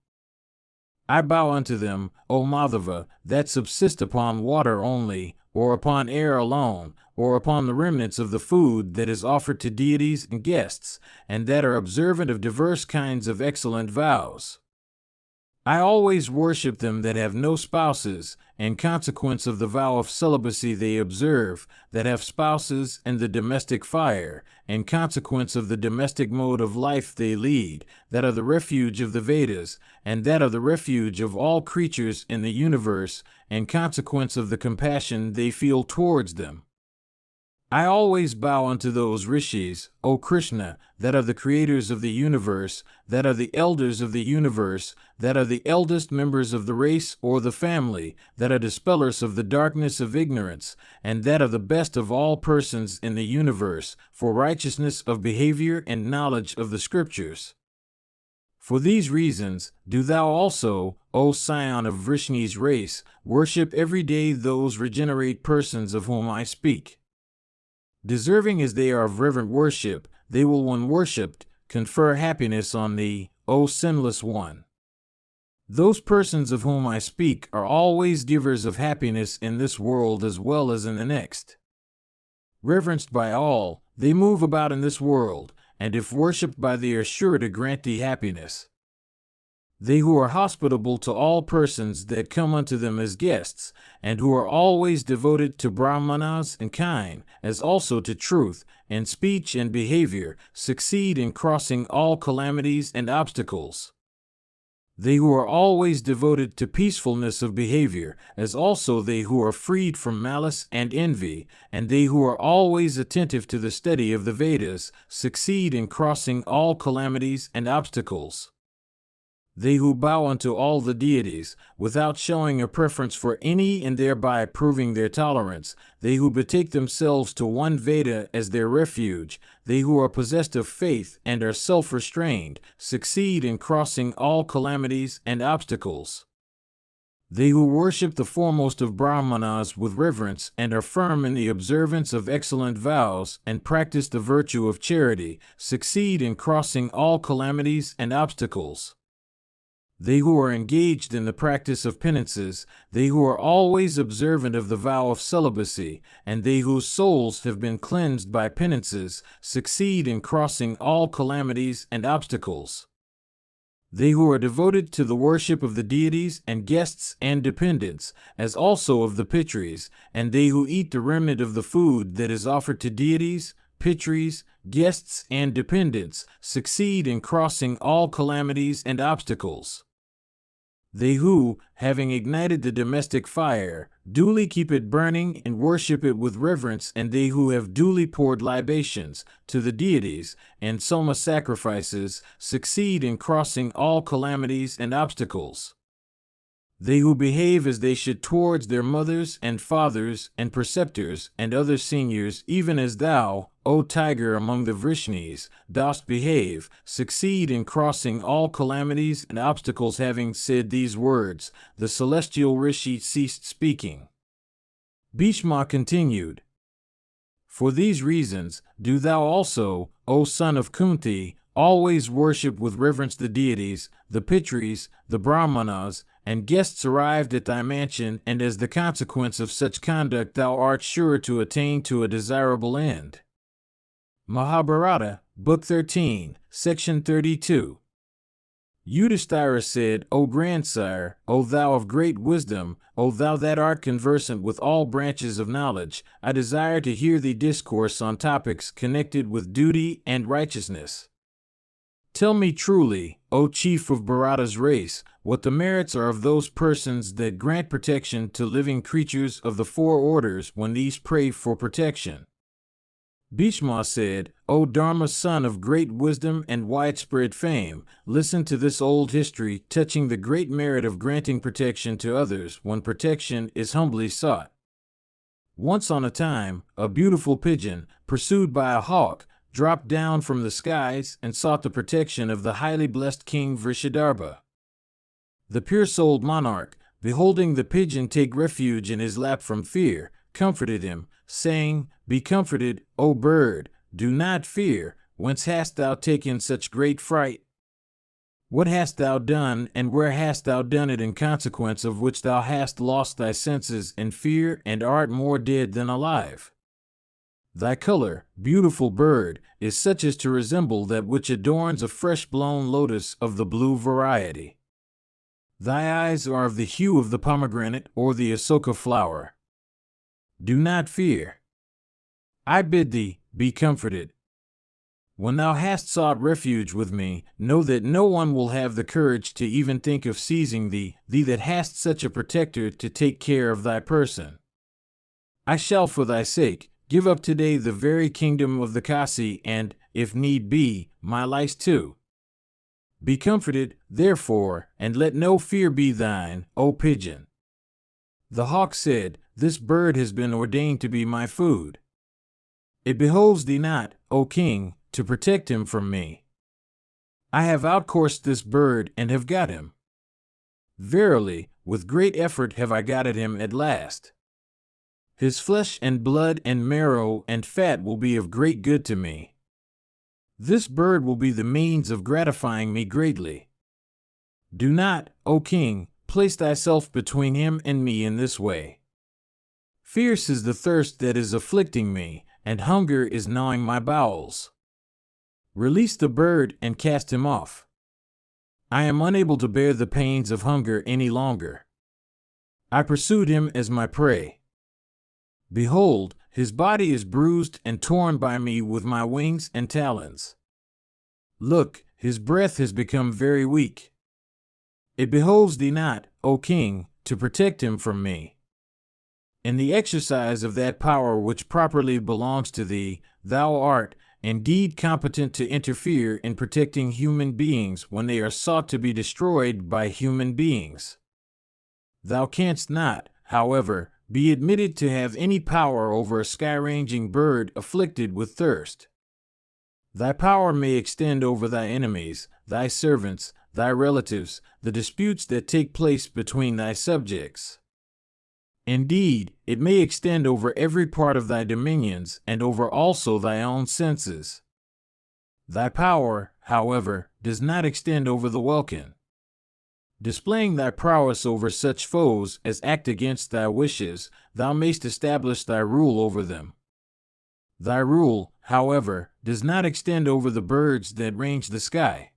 I bow unto them, O Madhava, that subsist upon water only, or upon air alone, or upon the remnants of the food that is offered to deities and guests, and that are observant of diverse kinds of excellent vows. I always worship them that have no spouses, in consequence of the vow of celibacy they observe, that have spouses and the domestic fire, in consequence of the domestic mode of life they lead, that are the refuge of the Vedas, and that are the refuge of all creatures in the universe, in consequence of the compassion they feel towards them. I always bow unto those rishis, O Krishna, that are the creators of the universe, that are the elders of the universe, that are the eldest members of the race or the family, that are dispellers of the darkness of ignorance, and that are the best of all persons in the universe, for righteousness of behavior and knowledge of the scriptures. For these reasons, do thou also, O scion of Vrishni's race, worship every day those regenerate persons of whom I speak. Deserving as they are of reverent worship, they will, when worshipped, confer happiness on thee, O sinless one. Those persons of whom I speak are always givers of happiness in this world as well as in the next. Reverenced by all, they move about in this world, and if worshipped by thee are sure to grant thee happiness. They who are hospitable to all persons that come unto them as guests, and who are always devoted to brahmanas and kind, as also to truth, in speech and behavior, succeed in crossing all calamities and obstacles. They who are always devoted to peacefulness of behavior, as also they who are freed from malice and envy, and they who are always attentive to the study of the Vedas, succeed in crossing all calamities and obstacles. They who bow unto all the deities, without showing a preference for any and thereby proving their tolerance, they who betake themselves to one Veda as their refuge, they who are possessed of faith and are self-restrained, succeed in crossing all calamities and obstacles. They who worship the foremost of Brahmanas with reverence and are firm in the observance of excellent vows and practice the virtue of charity, succeed in crossing all calamities and obstacles. they who are engaged in the practice of penances, they who are always observant of the vow of celibacy, and they whose souls have been cleansed by penances, succeed in crossing all calamities and obstacles. They who are devoted to the worship of the deities and guests and dependents, as also of the pitris, and they who eat the remnant of the food that is offered to deities, pitris, guests, and dependents, succeed in crossing all calamities and obstacles. They who, having ignited the domestic fire, duly keep it burning and worship it with reverence, and they who have duly poured libations to the deities and soma sacrifices, succeed in crossing all calamities and obstacles. They who behave as they should towards their mothers and fathers and preceptors and other seniors, even as thou, O tiger among the Vrishnis, dost behave, succeed in crossing all calamities and obstacles. Having said these words, the celestial Rishi ceased speaking. Bhishma continued, For these reasons, do thou also, O son of Kunti, always worship with reverence the deities, the pitris, the brahmanas, and guests arrived at thy mansion, and as the consequence of such conduct thou art sure to attain to a desirable end. Mahabharata, Book 13, Section 32. Yudhishthira said, O grandsire, O thou of great wisdom, O thou that art conversant with all branches of knowledge, I desire to hear thee discourse on topics connected with duty and righteousness. Tell me truly, O chief of Bharata's race, what the merits are of those persons that grant protection to living creatures of the four orders when these pray for protection. Bhishma said, O Dharma, son of great wisdom and widespread fame, listen to this old history touching the great merit of granting protection to others when protection is humbly sought. Once on a time, a beautiful pigeon, pursued by a hawk, dropped down from the skies and sought the protection of the highly blessed King Vrishadharma. The pure-souled monarch, beholding the pigeon take refuge in his lap from fear, comforted him, saying, Be comforted, O bird, do not fear, whence hast thou taken such great fright? What hast thou done, and where hast thou done it, in consequence of which thou hast lost thy senses in fear and art more dead than alive? Thy color, beautiful bird, is such as to resemble that which adorns a fresh-blown lotus of the blue variety. Thy eyes are of the hue of the pomegranate or the asoka flower. Do not fear. I bid thee, be comforted. When thou hast sought refuge with me, know that no one will have the courage to even think of seizing thee that hast such a protector to take care of thy person. I shall, for thy sake, give up today the very kingdom of the Kasi and, if need be, my life too. Be comforted, therefore, and let no fear be thine, O pigeon. The hawk said, This bird has been ordained to be my food. It behoves thee not, O king, to protect him from me. I have outcoursed this bird and have got him. Verily, with great effort have I got at him at last. His flesh and blood and marrow and fat will be of great good to me. This bird will be the means of gratifying me greatly. Do not, O king, place thyself between him and me in this way. Fierce is the thirst that is afflicting me, and hunger is gnawing my bowels. Release the bird and cast him off. I am unable to bear the pains of hunger any longer. I pursued him as my prey. Behold, his body is bruised and torn by me with my wings and talons. Look, his breath has become very weak. It behoves thee not, O king, to protect him from me. In the exercise of that power which properly belongs to thee, thou art, indeed, competent to interfere in protecting human beings when they are sought to be destroyed by human beings. Thou canst not, however, be admitted to have any power over a sky-ranging bird afflicted with thirst. Thy power may extend over thy enemies, thy servants, thy relatives, the disputes that take place between thy subjects. Indeed, it may extend over every part of thy dominions and over also thy own senses. Thy power, however, does not extend over the welkin. Displaying thy prowess over such foes as act against thy wishes, thou mayst establish thy rule over them. Thy rule, however, does not extend over the birds that range the sky.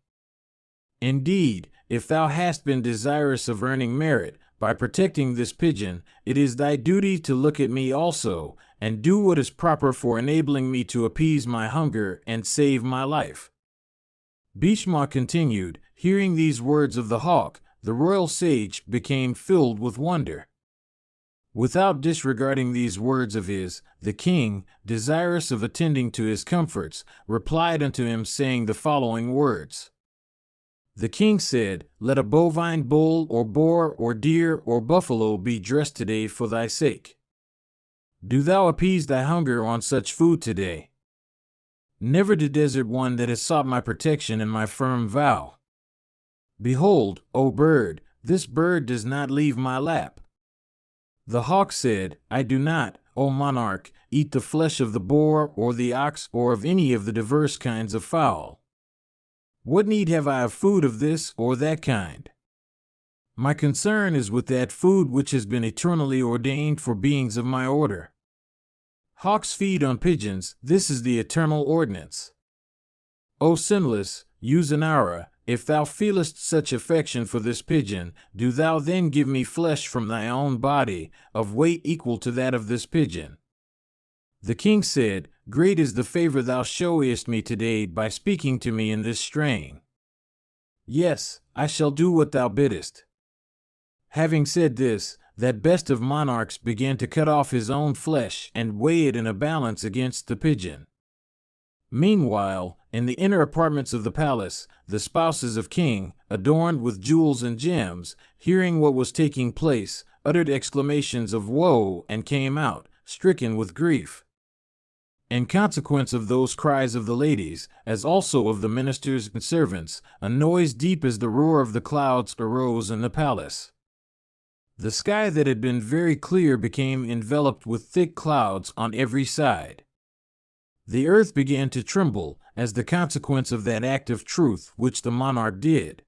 Indeed, if thou hast been desirous of earning merit by protecting this pigeon, it is thy duty to look at me also, and do what is proper for enabling me to appease my hunger and save my life. Bhishma continued. Hearing these words of the hawk, the royal sage became filled with wonder. Without disregarding these words of his, the king, desirous of attending to his comforts, replied unto him, saying the following words. The king said, Let a bovine bull or boar or deer or buffalo be dressed today for thy sake. Do thou appease thy hunger on such food today. Never to desert one that has sought my protection and my firm vow. Behold, O bird, this bird does not leave my lap. The hawk said, I do not, O monarch, eat the flesh of the boar or the ox or of any of the diverse kinds of fowl. What need have I of food of this or that kind? My concern is with that food which has been eternally ordained for beings of my order. Hawks feed on pigeons, this is the eternal ordinance. O sinless, Usanara, if thou feelest such affection for this pigeon, do thou then give me flesh from thy own body, of weight equal to that of this pigeon. The king said, Great is the favor thou showest me today by speaking to me in this strain. Yes, I shall do what thou biddest. Having said this, that best of monarchs began to cut off his own flesh and weigh it in a balance against the pigeon. Meanwhile, in the inner apartments of the palace, the spouses of king, adorned with jewels and gems, hearing what was taking place, uttered exclamations of woe and came out, stricken with grief. In consequence of those cries of the ladies, as also of the ministers and servants, a noise deep as the roar of the clouds arose in the palace. The sky that had been very clear became enveloped with thick clouds on every side. The earth began to tremble as the consequence of that act of truth which the monarch did.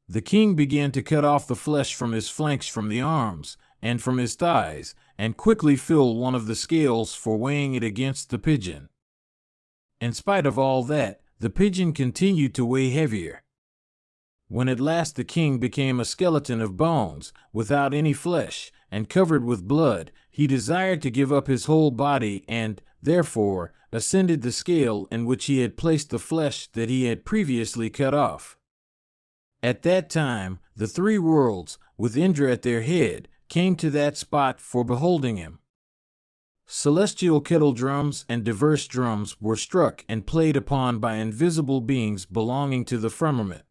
The king began to cut off the flesh from his flanks, from the arms, and from his thighs, and quickly fill one of the scales for weighing it against the pigeon. In spite of all that, the pigeon continued to weigh heavier. When at last the king became a skeleton of bones, without any flesh, and covered with blood, he desired to give up his whole body and, therefore, ascended the scale in which he had placed the flesh that he had previously cut off. At that time, the three worlds, with Indra at their head, came to that spot for beholding him. Celestial kettle drums and diverse drums were struck and played upon by invisible beings belonging to the firmament.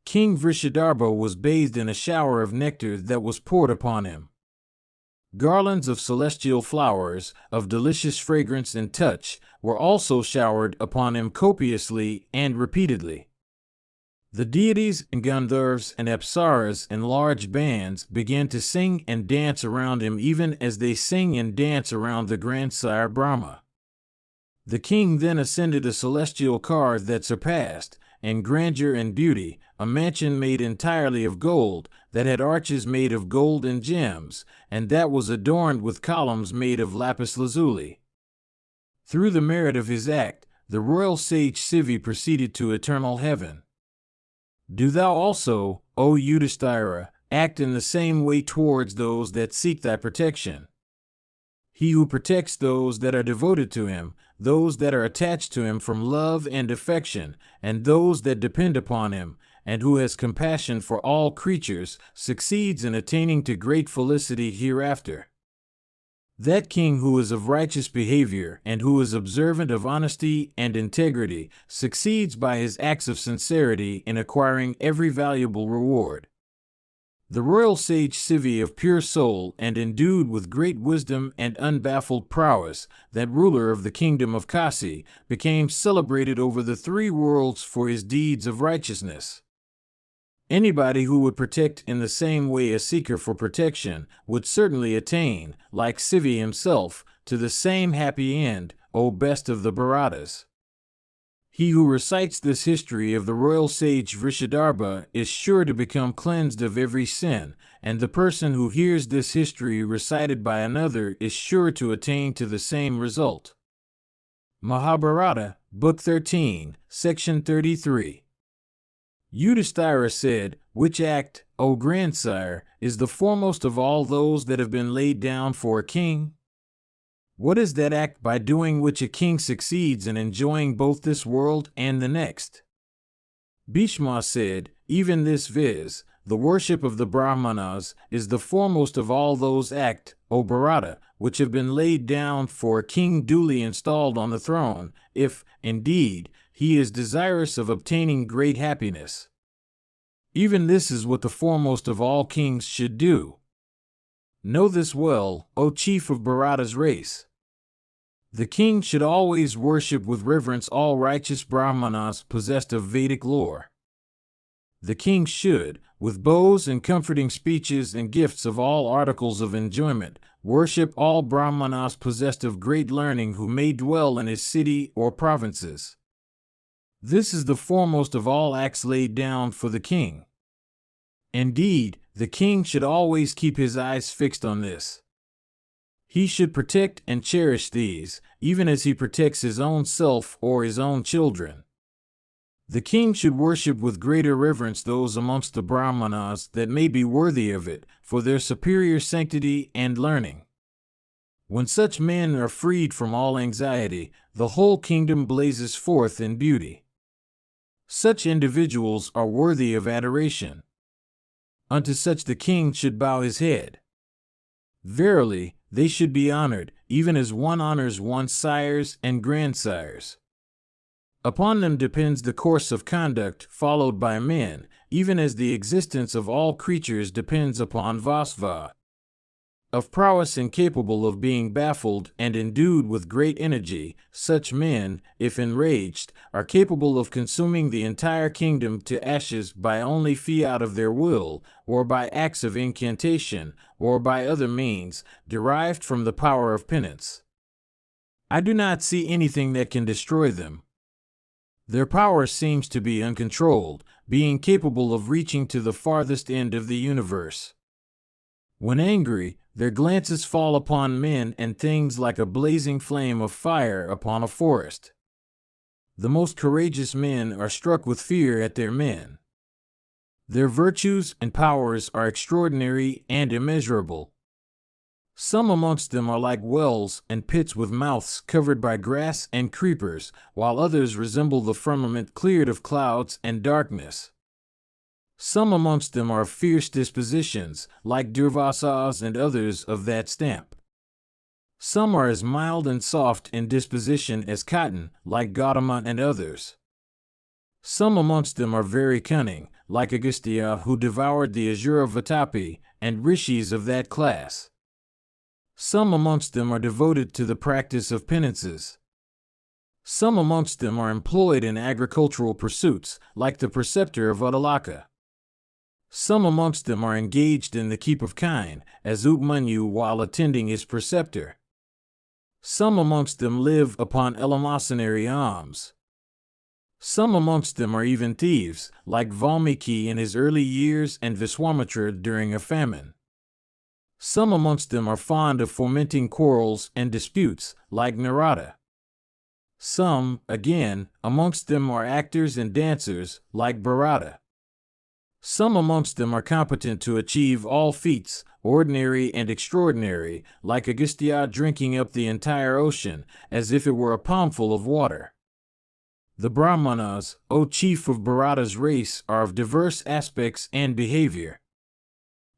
King Vrishadarbha was bathed in a shower of nectar that was poured upon him. Garlands of celestial flowers, of delicious fragrance and touch, were also showered upon him copiously and repeatedly. The deities and Gandharvas and Apsaras in large bands began to sing and dance around him, even as they sing and dance around the grandsire Brahma. The king then ascended a celestial car that surpassed, in grandeur and beauty, a mansion made entirely of gold, that had arches made of gold and gems, and that was adorned with columns made of lapis lazuli. Through the merit of his act, the royal sage Sivi proceeded to eternal heaven. Do thou also, O Yudhishthira, act in the same way towards those that seek thy protection. He who protects those that are devoted to him, those that are attached to him from love and affection, and those that depend upon him, and who has compassion for all creatures, succeeds in attaining to great felicity hereafter. That king who is of righteous behavior and who is observant of honesty and integrity succeeds by his acts of sincerity in acquiring every valuable reward. The royal sage Sivi, of pure soul and endued with great wisdom and unbaffled prowess, that ruler of the kingdom of Kasi, became celebrated over the three worlds for his deeds of righteousness. Anybody who would protect in the same way a seeker for protection would certainly attain, like Sivi himself, to the same happy end, O best of the Bharatas. He who recites this history of the royal sage Vrishadarba is sure to become cleansed of every sin, and the person who hears this history recited by another is sure to attain to the same result. Mahabharata, Book 13, Section 33. Yudhishthira said, "Which act, O grandsire, is the foremost of all those that have been laid down for a king? What is that act by doing which a king succeeds in enjoying both this world and the next?" Bhishma said, "Even this, viz., the worship of the Brahmanas, is the foremost of all those acts, O Bharata, which have been laid down for a king duly installed on the throne, if, indeed, he is desirous of obtaining great happiness. Even this is what the foremost of all kings should do. Know this well, O chief of Bharata's race. The king should always worship with reverence all righteous Brahmanas possessed of Vedic lore. The king should, with bows and comforting speeches and gifts of all articles of enjoyment, worship all Brahmanas possessed of great learning who may dwell in his city or provinces. This is the foremost of all acts laid down for the king. Indeed, the king should always keep his eyes fixed on this. He should protect and cherish these, even as he protects his own self or his own children. The king should worship with greater reverence those amongst the Brahmanas that may be worthy of it, for their superior sanctity and learning. When such men are freed from all anxiety, the whole kingdom blazes forth in beauty. Such individuals are worthy of adoration. Unto such the king should bow his head. Verily, they should be honored, even as one honors one's sires and grandsires. Upon them depends the course of conduct followed by men, even as the existence of all creatures depends upon Vasva. Of prowess incapable of being baffled and endued with great energy, such men, if enraged, are capable of consuming the entire kingdom to ashes by only fiat of their will, or by acts of incantation, or by other means, derived from the power of penance. I do not see anything that can destroy them. Their power seems to be uncontrolled, being capable of reaching to the farthest end of the universe. When angry, their glances fall upon men and things like a blazing flame of fire upon a forest. The most courageous men are struck with fear at their men. Their virtues and powers are extraordinary and immeasurable. Some amongst them are like wells and pits with mouths covered by grass and creepers, while others resemble the firmament cleared of clouds and darkness. Some amongst them are of fierce dispositions, like Durvasas and others of that stamp. Some are as mild and soft in disposition as cotton, like Gautama and others. Some amongst them are very cunning, like Agastya, who devoured the Azura Vatapi, and rishis of that class. Some amongst them are devoted to the practice of penances. Some amongst them are employed in agricultural pursuits, like the preceptor of Uddalaka. Some amongst them are engaged in the keep of kine, as Upmanyu while attending his preceptor. Some amongst them live upon eleemosynary alms. Some amongst them are even thieves, like Valmiki in his early years and Viswamitra during a famine. Some amongst them are fond of fomenting quarrels and disputes, like Narada. Some, again, amongst them are actors and dancers, like Bharata. Some amongst them are competent to achieve all feats, ordinary and extraordinary, like Agastya drinking up the entire ocean, as if it were a palmful of water. The Brahmanas, O chief of Bharata's race, are of diverse aspects and behavior.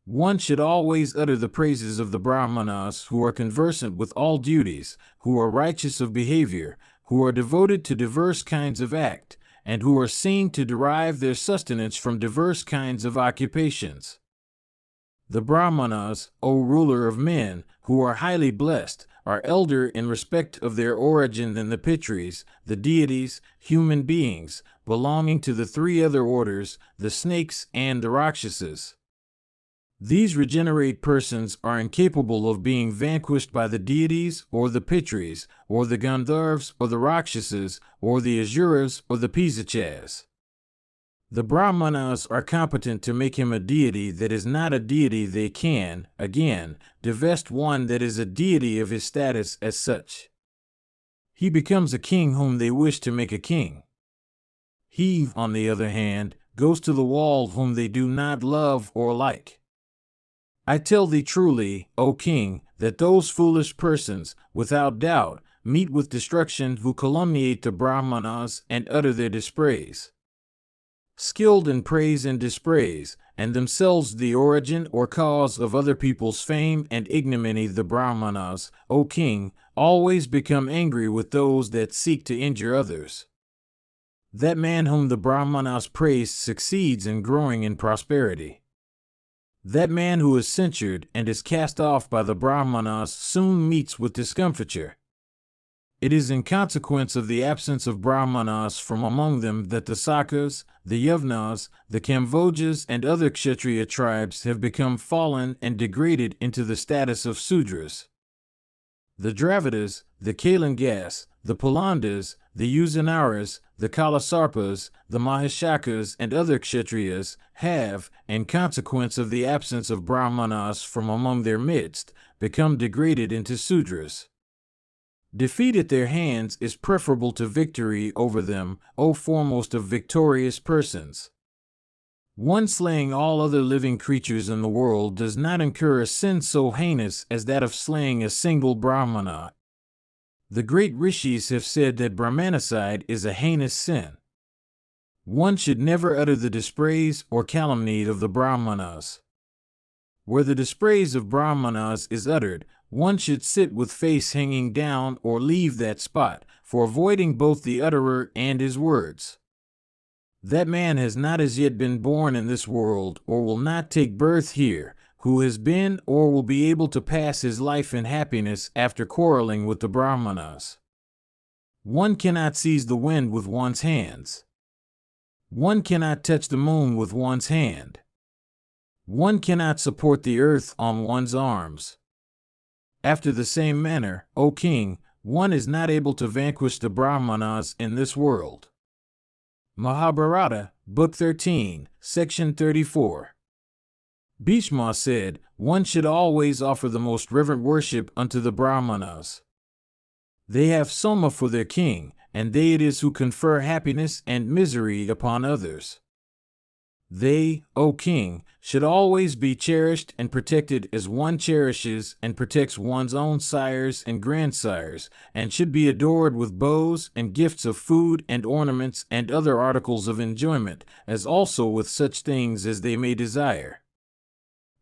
One should always utter the praises of the Brahmanas who are conversant with all duties, who are righteous of behavior, who are devoted to diverse kinds of act, and who are seen to derive their sustenance from diverse kinds of occupations. The Brahmanas, O ruler of men, who are highly blessed, are elder in respect of their origin than the Pitris, the deities, human beings, belonging to the three other orders, the snakes and the Rakshasas. These regenerate persons are incapable of being vanquished by the deities or the Pitris or the Gandharvas or the Rakshasas or the Asuras or the Pisachas. The Brahmanas are competent to make him a deity that is not a deity. They can, again, divest one that is a deity of his status as such. He becomes a king whom they wish to make a king. He, on the other hand, goes to the wall whom they do not love or like. I tell thee truly, O king, that those foolish persons, without doubt, meet with destruction who calumniate the Brahmanas and utter their dispraise. Skilled in praise and dispraise, and themselves the origin or cause of other people's fame and ignominy, the Brahmanas, O king, always become angry with those that seek to injure others. That man whom the Brahmanas praise succeeds in growing in prosperity. That man who is censured and is cast off by the Brahmanas soon meets with discomfiture. It is in consequence of the absence of Brahmanas from among them that the Sakas, the Yavnas, the Kambojas, and other Kshatriya tribes have become fallen and degraded into the status of Sudras. The Dravidas, the Kalingas, the Palandas, the Usanaras, the Kalasarpas, the Mahishakas, and other Kshatriyas have, in consequence of the absence of Brahmanas from among their midst, become degraded into Sudras. Defeat at their hands is preferable to victory over them, O foremost of victorious persons. One slaying all other living creatures in the world does not incur a sin so heinous as that of slaying a single Brahmana. The great rishis have said that Brahmanicide is a heinous sin. One should never utter the dispraise or calumny of the Brahmanas. Where the dispraise of Brahmanas is uttered, one should sit with face hanging down or leave that spot, for avoiding both the utterer and his words. That man has not as yet been born in this world, or will not take birth here, who has been or will be able to pass his life in happiness after quarreling with the Brahmanas. One cannot seize the wind with one's hands. One cannot touch the moon with one's hand. One cannot support the earth on one's arms. After the same manner, O king, one is not able to vanquish the Brahmanas in this world. Mahabharata, Book 13, Section 34. Bhishma said, one should always offer the most reverent worship unto the Brahmanas. They have Soma for their king, and they it is who confer happiness and misery upon others. They, O king, should always be cherished and protected as one cherishes and protects one's own sires and grandsires, and should be adored with bows and gifts of food and ornaments and other articles of enjoyment, as also with such things as they may desire.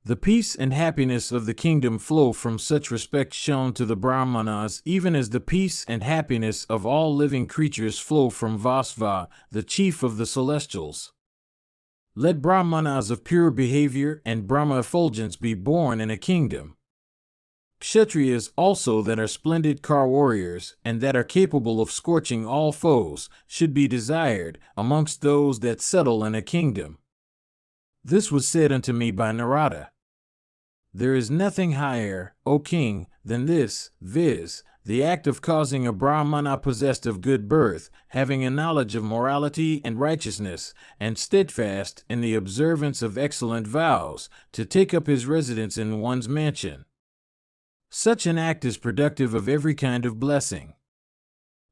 The peace and happiness of the kingdom flow from such respect shown to the Brahmanas, even as the peace and happiness of all living creatures flow from Vasva, the chief of the celestials. Let Brahmanas of pure behavior and Brahma effulgence be born in a kingdom. Kshatriyas also that are splendid car warriors, and that are capable of scorching all foes, should be desired amongst those that settle in a kingdom. This was said unto me by Narada. There is nothing higher, O king, than this, viz., the act of causing a Brahmana possessed of good birth, having a knowledge of morality and righteousness, and steadfast in the observance of excellent vows, to take up his residence in one's mansion. Such an act is productive of every kind of blessing.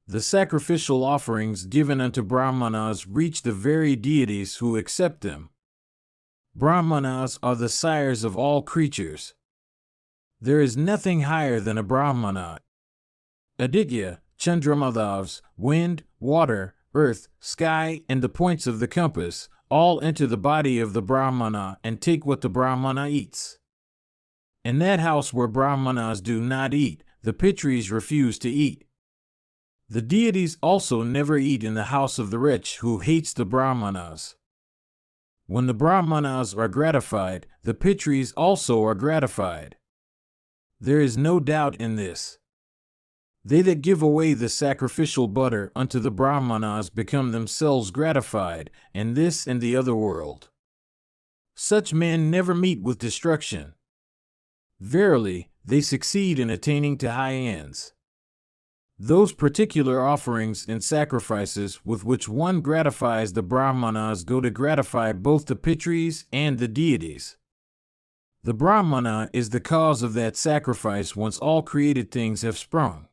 The sacrificial offerings given unto Brahmanas reach the very deities who accept them. Brahmanas are the sires of all creatures. There is nothing higher than a Brahmana. Aditya, Chandramadhavs, wind, water, earth, sky, and the points of the compass, all enter the body of the Brahmana and take what the Brahmana eats. In that house where Brahmanas do not eat, the Pitris refuse to eat. The deities also never eat in the house of the rich who hates the Brahmanas. When the Brahmanas are gratified, the Pitris also are gratified. There is no doubt in this. They that give away the sacrificial butter unto the Brahmanas become themselves gratified in this and the other world. Such men never meet with destruction. Verily, they succeed in attaining to high ends. Those particular offerings and sacrifices with which one gratifies the Brahmanas go to gratify both the Pitris and the deities. The Brahmana is the cause of that sacrifice once all created things have sprung.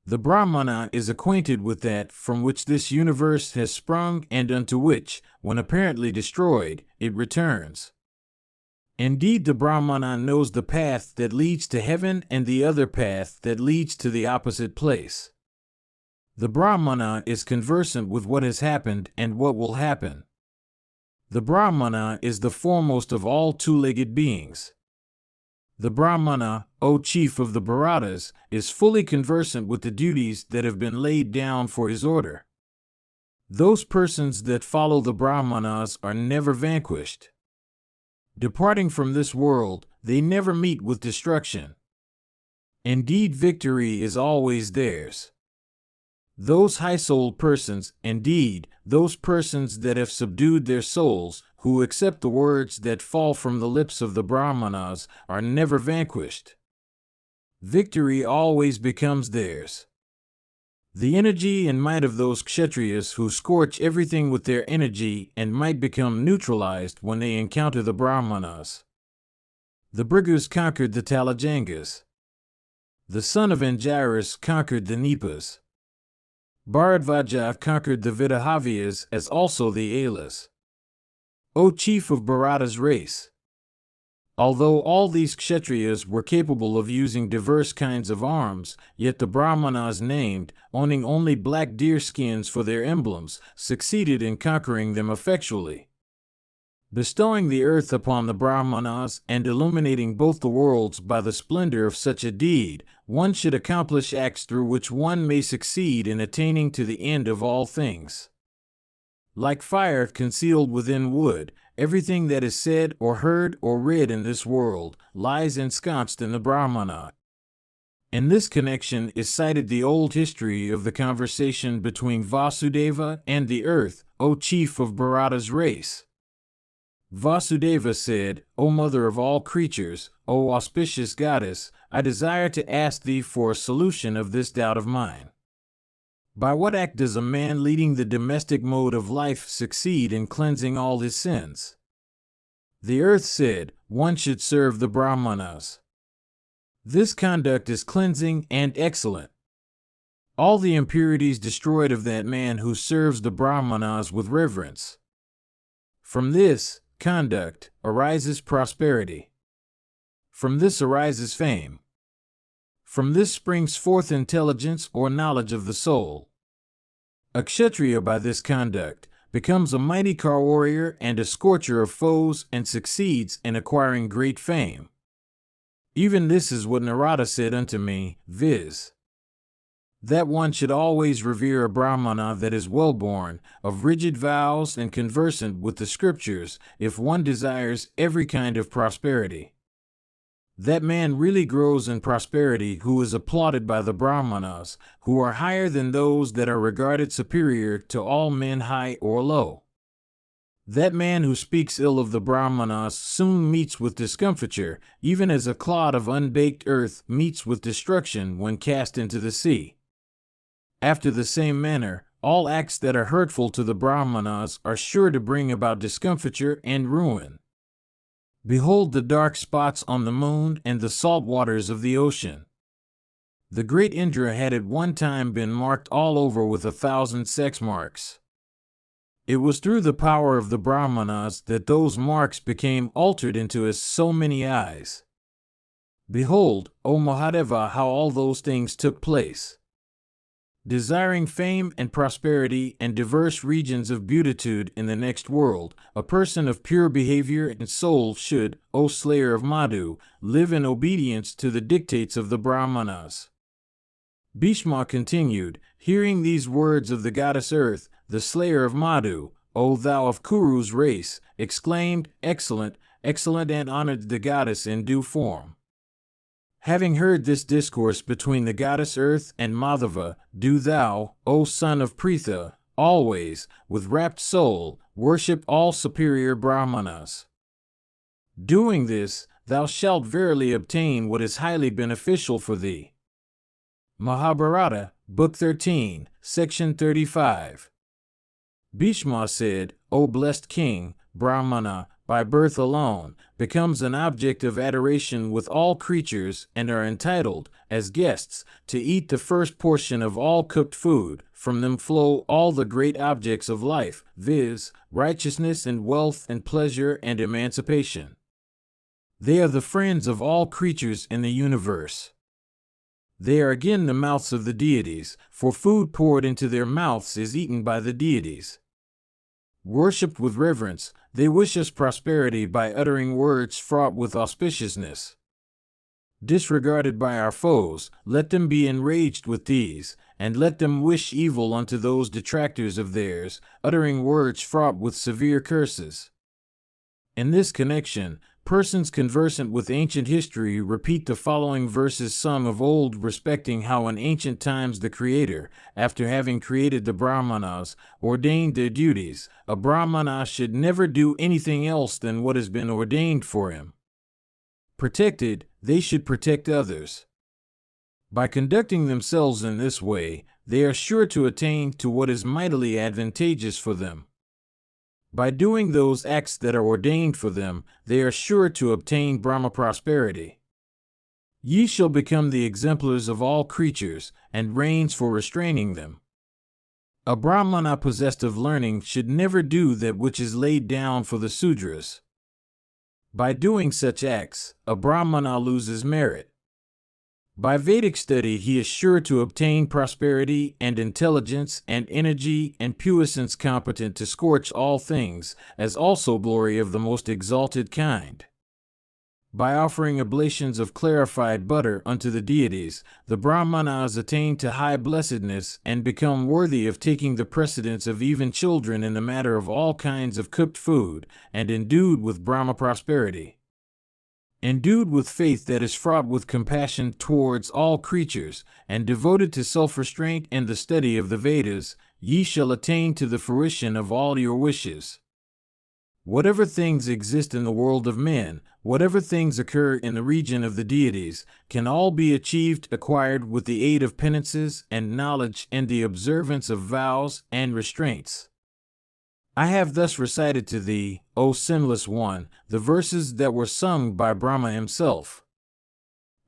The Brahmana is acquainted with that from which this universe has sprung and unto which, when apparently destroyed, it returns. Indeed, the Brahmana knows the path that leads to heaven and the other path that leads to the opposite place. The Brahmana is conversant with what has happened and what will happen. The Brahmana is the foremost of all two-legged beings. The Brahmana, O chief of the Bharatas, is fully conversant with the duties that have been laid down for his order. Those persons that follow the Brahmanas are never vanquished. Departing from this world, they never meet with destruction. Indeed, victory is always theirs. Those high-souled persons, indeed, those persons that have subdued their souls, who accept the words that fall from the lips of the Brahmanas, are never vanquished. Victory always becomes theirs. The energy and might of those Kshatriyas who scorch everything with their energy and might become neutralized when they encounter the Brahmanas. The Bhrigus conquered the Talajangas. The son of Angiras conquered the Nipas. Bharadvaja conquered the Vidahavyas as also the Alas. O chief of Bharata's race! Although all these Kshatriyas were capable of using diverse kinds of arms, yet the Brahmanas named, owning only black deer skins for their emblems, succeeded in conquering them effectually. Bestowing the earth upon the Brahmanas and illuminating both the worlds by the splendor of such a deed, one should accomplish acts through which one may succeed in attaining to the end of all things. Like fire concealed within wood, everything that is said or heard or read in this world lies ensconced in the Brahmana. In this connection is cited the old history of the conversation between Vasudeva and the earth, O chief of Bharata's race. Vasudeva said, O mother of all creatures, O auspicious goddess, I desire to ask thee for a solution of this doubt of mine. By what act does a man leading the domestic mode of life succeed in cleansing all his sins? The earth said, one should serve the Brahmanas. This conduct is cleansing and excellent. All the impurities destroyed of that man who serves the Brahmanas with reverence. From this conduct arises prosperity. From this arises fame. From this springs forth intelligence or knowledge of the soul. A Kshatriya by this conduct becomes a mighty car warrior and a scorcher of foes and succeeds in acquiring great fame. Even this is what Narada said unto me, viz. That one should always revere a Brahmana that is well-born, of rigid vows and conversant with the scriptures, if one desires every kind of prosperity. That man really grows in prosperity who is applauded by the Brahmanas, who are higher than those that are regarded superior to all men high or low. That man who speaks ill of the Brahmanas soon meets with discomfiture, even as a clod of unbaked earth meets with destruction when cast into the sea. After the same manner, all acts that are hurtful to the Brahmanas are sure to bring about discomfiture and ruin. Behold the dark spots on the moon and the salt waters of the ocean. The great Indra had at one time been marked all over with 1,000 sex marks. It was through the power of the Brahmanas that those marks became altered into as so many eyes. Behold, O Mahadeva, how all those things took place. Desiring fame and prosperity and diverse regions of beatitude in the next world, a person of pure behavior and soul should, O slayer of Madhu, live in obedience to the dictates of the Brahmanas. Bhishma continued, hearing these words of the goddess Earth, the slayer of Madhu, O thou of Kuru's race, exclaimed, excellent, excellent, and honored the goddess in due form. Having heard this discourse between the goddess Earth and Madhava, do thou, O son of Pritha, always, with rapt soul, worship all superior Brahmanas. Doing this, thou shalt verily obtain what is highly beneficial for thee. Mahabharata, Book 13, Section 35. Bhishma said, O blessed king, Brahmana, by birth alone, becomes an object of adoration with all creatures and are entitled, as guests, to eat the first portion of all cooked food. From them flow all the great objects of life, viz., righteousness and wealth and pleasure and emancipation. They are the friends of all creatures in the universe. They are again the mouths of the deities, for food poured into their mouths is eaten by the deities. Worshipped with reverence, they wish us prosperity by uttering words fraught with auspiciousness. Disregarded by our foes, let them be enraged with these, and let them wish evil unto those detractors of theirs, uttering words fraught with severe curses. In this connection, persons conversant with ancient history repeat the following verses sung of old respecting how in ancient times the Creator, after having created the Brahmanas, ordained their duties. A Brahmana should never do anything else than what has been ordained for him. Protected, they should protect others. By conducting themselves in this way, they are sure to attain to what is mightily advantageous for them. By doing those acts that are ordained for them, they are sure to obtain Brahma prosperity. Ye shall become the exemplars of all creatures, and reins for restraining them. A Brahmana possessed of learning should never do that which is laid down for the Sudras. By doing such acts, a Brahmana loses merit. By Vedic study he is sure to obtain prosperity and intelligence and energy and puissance competent to scorch all things, as also glory of the most exalted kind. By offering oblations of clarified butter unto the deities, the Brahmanas attain to high blessedness and become worthy of taking the precedence of even children in the matter of all kinds of cooked food, and endued with Brahma prosperity. Endued with faith that is fraught with compassion towards all creatures, and devoted to self-restraint and the study of the Vedas, ye shall attain to the fruition of all your wishes. Whatever things exist in the world of men, whatever things occur in the region of the deities, can all be acquired with the aid of penances and knowledge and the observance of vows and restraints. I have thus recited to thee, O sinless one, the verses that were sung by Brahma himself.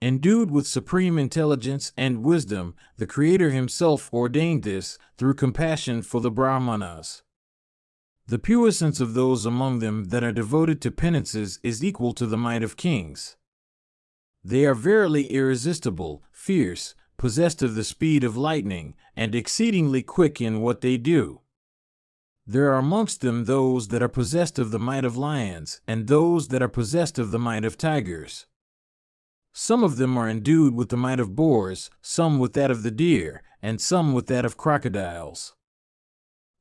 Endued with supreme intelligence and wisdom, the Creator himself ordained this, through compassion for the Brahmanas. The puissance of those among them that are devoted to penances is equal to the might of kings. They are verily irresistible, fierce, possessed of the speed of lightning, and exceedingly quick in what they do. There are amongst them those that are possessed of the might of lions, and those that are possessed of the might of tigers. Some of them are endued with the might of boars, some with that of the deer, and some with that of crocodiles.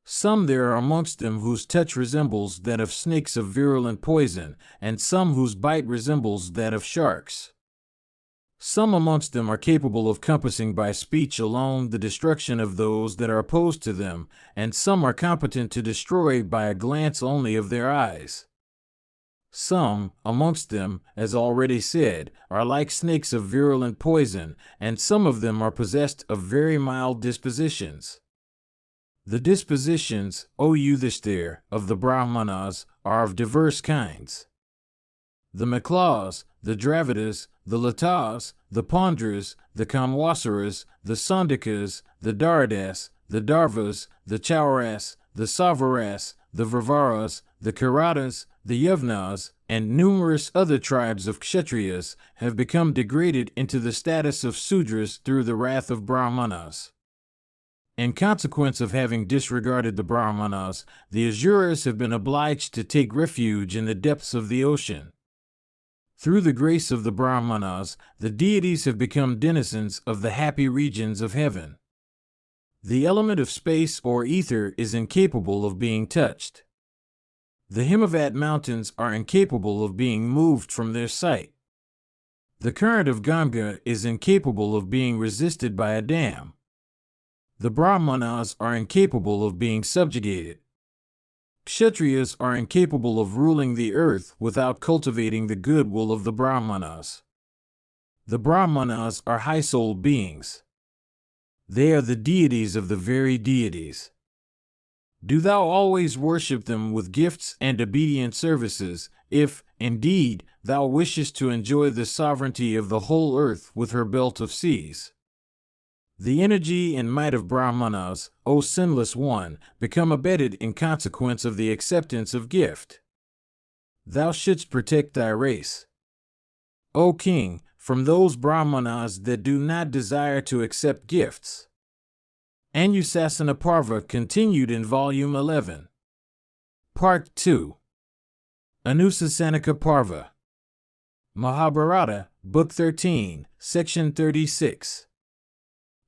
Some there are amongst them whose touch resembles that of snakes of virulent poison, and some whose bite resembles that of sharks. Some amongst them are capable of compassing by speech alone the destruction of those that are opposed to them, and some are competent to destroy by a glance only of their eyes. Some amongst them, as already said, are like snakes of virulent poison, and some of them are possessed of very mild dispositions. The dispositions, O Yudhishthir, of the Brahmanas, are of diverse kinds. The Miklas, the Dravidas, the Latas, the Pandras, the Kamwasaras, the Sandikas, the Daradas, the Darvas, the Chauras, the Savaras, the Vravaras, the Kiratas, the Yavnas, and numerous other tribes of Kshatriyas have become degraded into the status of Sudras through the wrath of Brahmanas. In consequence of having disregarded the Brahmanas, the Asuras have been obliged to take refuge in the depths of the ocean. Through the grace of the Brahmanas, the deities have become denizens of the happy regions of heaven. The element of space or ether is incapable of being touched. The Himavat mountains are incapable of being moved from their sight. The current of Ganga is incapable of being resisted by a dam. The Brahmanas are incapable of being subjugated. Kshatriyas are incapable of ruling the earth without cultivating the goodwill of the Brahmanas. The Brahmanas are high-souled beings. They are the deities of the very deities. Do thou always worship them with gifts and obedient services, if, indeed, thou wishest to enjoy the sovereignty of the whole earth with her belt of seas. The energy and might of Brahmanas, O sinless one, become abated in consequence of the acceptance of gift. Thou shouldst protect thy race, O king, from those Brahmanas that do not desire to accept gifts. Anusasana Parva continued in Volume 11. Part 2. Anusasanika Parva. Mahabharata, Book 13, Section 36.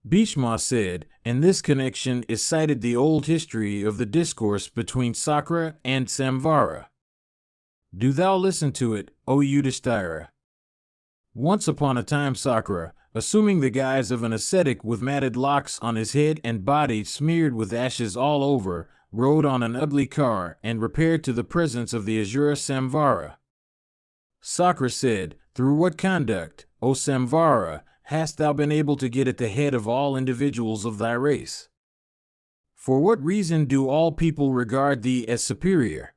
Bhishma said, in this connection is cited the old history of the discourse between Sakra and Samvara. Do thou listen to it, O Yudhishthira. Once upon a time Sakra, assuming the guise of an ascetic with matted locks on his head and body smeared with ashes all over, rode on an ugly car and repaired to the presence of the Asura Samvara. Sakra said, through what conduct, O Samvara, hast thou been able to get at the head of all individuals of thy race? For what reason do all people regard thee as superior?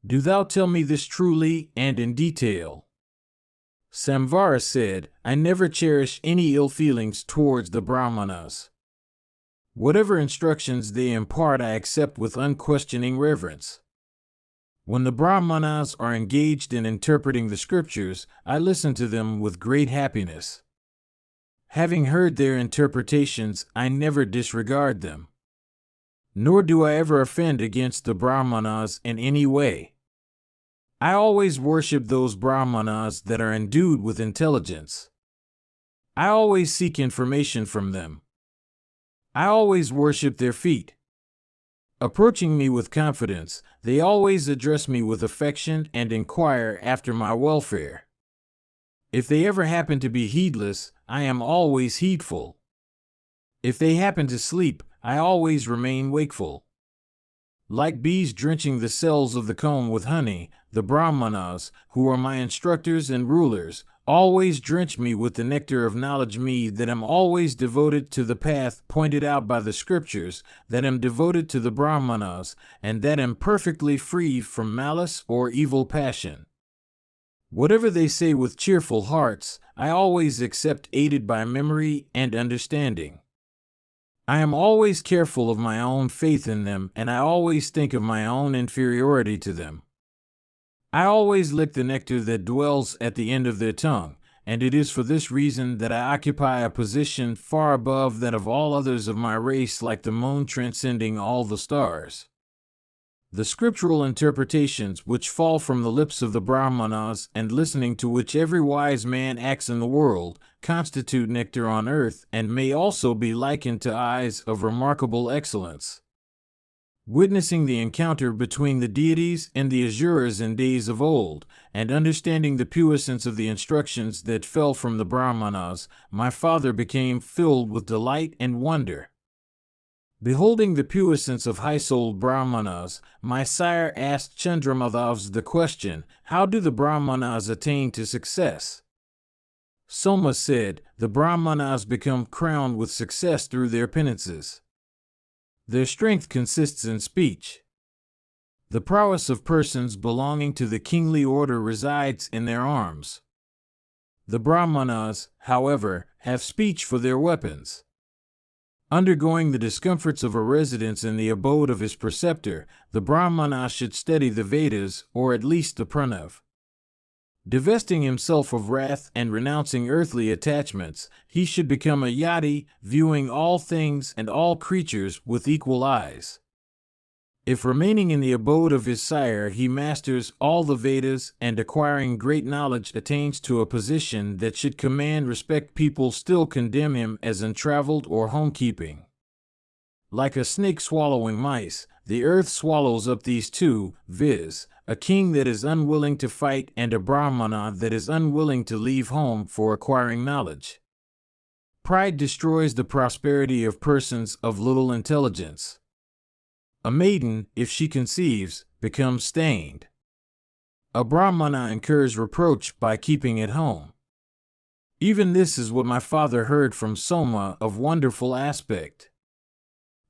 Do thou tell me this truly and in detail. Samvara said, I never cherish any ill feelings towards the Brahmanas. Whatever instructions they impart I accept with unquestioning reverence. When the Brahmanas are engaged in interpreting the scriptures, I listen to them with great happiness. Having heard their interpretations, I never disregard them. Nor do I ever offend against the Brahmanas in any way. I always worship those Brahmanas that are endued with intelligence. I always seek information from them. I always worship their feet. Approaching me with confidence, they always address me with affection and inquire after my welfare. If they ever happen to be heedless, I am always heedful. If they happen to sleep, I always remain wakeful. Like bees drenching the cells of the comb with honey, the Brahmanas, who are my instructors and rulers, always drench me with the nectar of knowledge, me that am always devoted to the path pointed out by the scriptures, that am devoted to the Brahmanas, and that am perfectly free from malice or evil passion. Whatever they say with cheerful hearts, I always accept, aided by memory and understanding. I am always careful of my own faith in them, and I always think of my own inferiority to them. I always lick the nectar that dwells at the end of their tongue, and it is for this reason that I occupy a position far above that of all others of my race, like the moon transcending all the stars. The scriptural interpretations which fall from the lips of the Brahmanas, and listening to which every wise man acts in the world, constitute nectar on earth, and may also be likened to eyes of remarkable excellence. Witnessing the encounter between the deities and the Asuras in days of old, and understanding the puissance of the instructions that fell from the Brahmanas, my father became filled with delight and wonder. Beholding the puissance of high-souled Brahmanas, my sire asked Chandramadhavs the question, how do the Brahmanas attain to success? Soma said, the Brahmanas become crowned with success through their penances. Their strength consists in speech. The prowess of persons belonging to the kingly order resides in their arms. The Brahmanas, however, have speech for their weapons. Undergoing the discomforts of a residence in the abode of his preceptor, the Brahmana should study the Vedas, or at least the Pranav. Divesting himself of wrath and renouncing earthly attachments, he should become a yati, viewing all things and all creatures with equal eyes. If remaining in the abode of his sire he masters all the Vedas and acquiring great knowledge attains to a position that should command respect, people still condemn him as untraveled or homekeeping. Like a snake swallowing mice, the earth swallows up these two, viz., a king that is unwilling to fight and a Brahmana that is unwilling to leave home for acquiring knowledge. Pride destroys the prosperity of persons of little intelligence. A maiden, if she conceives, becomes stained. A Brahmana incurs reproach by keeping at home. Even this is what my father heard from Soma of wonderful aspect.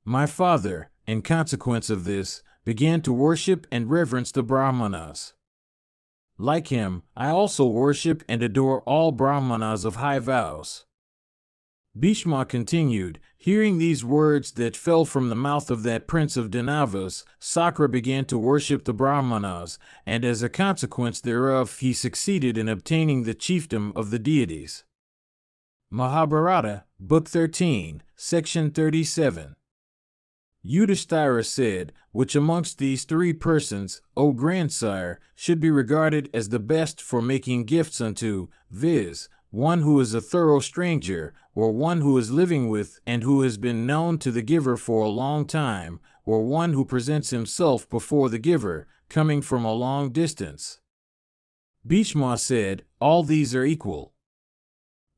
My father, in consequence of this, began to worship and reverence the Brahmanas. Like him, I also worship and adore all Brahmanas of high vows. Bhishma continued, hearing these words that fell from the mouth of that prince of Dandavas, Sakra began to worship the Brahmanas, and as a consequence thereof he succeeded in obtaining the chiefdom of the deities. Mahabharata, Book 13, Section 37. Yudhishthira said, which amongst these three persons, O grandsire, should be regarded as the best for making gifts unto, viz., one who is a thorough stranger, or one who is living with and who has been known to the giver for a long time, or one who presents himself before the giver, coming from a long distance? Bhishma said, all these are equal.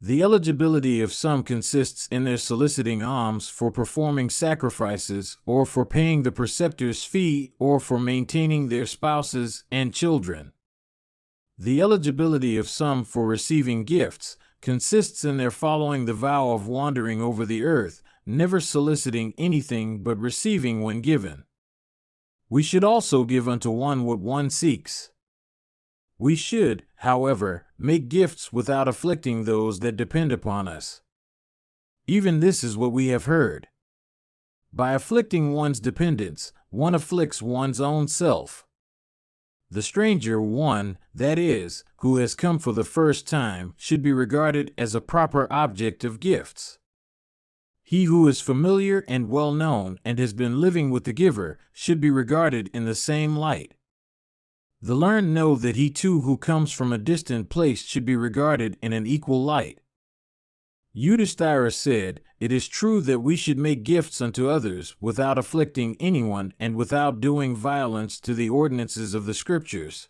The eligibility of some consists in their soliciting alms for performing sacrifices, or for paying the preceptor's fee, or for maintaining their spouses and children. The eligibility of some for receiving gifts consists in their following the vow of wandering over the earth, never soliciting anything but receiving when given. We should also give unto one what one seeks. We should, however, make gifts without afflicting those that depend upon us. Even this is what we have heard. By afflicting one's dependents, one afflicts one's own self. The stranger one, that is, who has come for the first time, should be regarded as a proper object of gifts. He who is familiar and well known and has been living with the giver should be regarded in the same light. The learned know that he too who comes from a distant place should be regarded in an equal light. Yudhishthira said, it is true that we should make gifts unto others without afflicting anyone and without doing violence to the ordinances of the scriptures.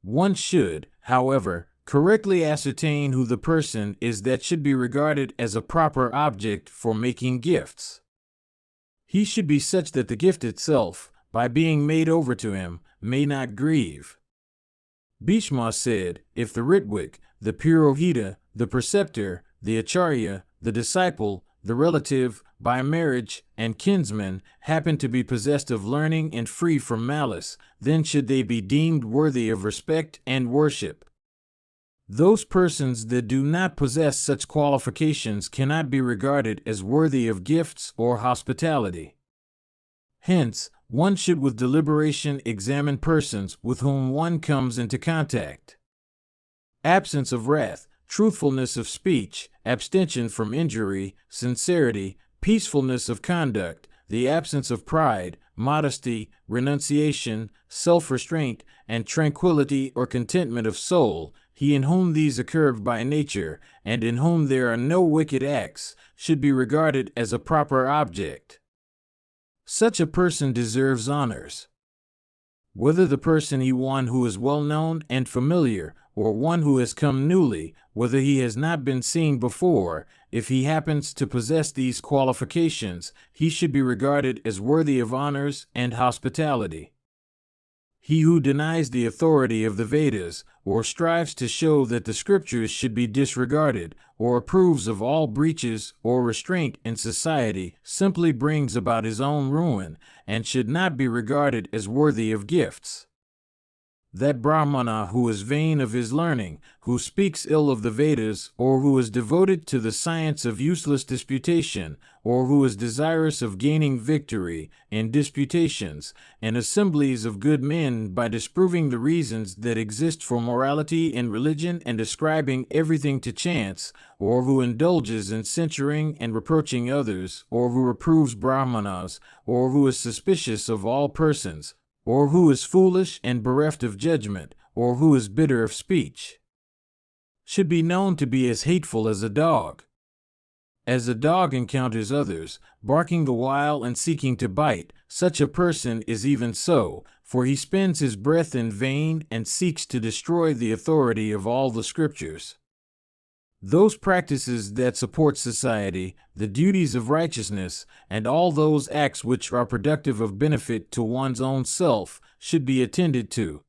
One should, however, correctly ascertain who the person is that should be regarded as a proper object for making gifts. He should be such that the gift itself, by being made over to him, may not grieve. Bhishma said, if the Ritvik, the Purohita, the preceptor, the Acharya, the disciple, the relative, by marriage, and kinsman, happen to be possessed of learning and free from malice, then should they be deemed worthy of respect and worship. Those persons that do not possess such qualifications cannot be regarded as worthy of gifts or hospitality. Hence, one should with deliberation examine persons with whom one comes into contact. Absence of wrath, truthfulness of speech, abstention from injury, sincerity, peacefulness of conduct, the absence of pride, modesty, renunciation, self-restraint, and tranquility or contentment of soul, he in whom these occur by nature, and in whom there are no wicked acts, should be regarded as a proper object. Such a person deserves honors. Whether the person be one who is well known and familiar, or one who has come newly, whether he has not been seen before, if he happens to possess these qualifications, he should be regarded as worthy of honors and hospitality. He who denies the authority of the Vedas, or strives to show that the scriptures should be disregarded, or approves of all breaches or restraint in society, simply brings about his own ruin, and should not be regarded as worthy of gifts. That Brahmana who is vain of his learning, who speaks ill of the Vedas, or who is devoted to the science of useless disputation, or who is desirous of gaining victory in disputations and assemblies of good men by disproving the reasons that exist for morality in religion and ascribing everything to chance, or who indulges in censuring and reproaching others, or who reproves Brahmanas, or who is suspicious of all persons, or who is foolish and bereft of judgment, or who is bitter of speech, should be known to be as hateful as a dog. As a dog encounters others, barking the while and seeking to bite, such a person is even so, for he spends his breath in vain and seeks to destroy the authority of all the scriptures. those practices that support society, the duties of righteousness, and all those acts which are productive of benefit to one's own self, should be attended to.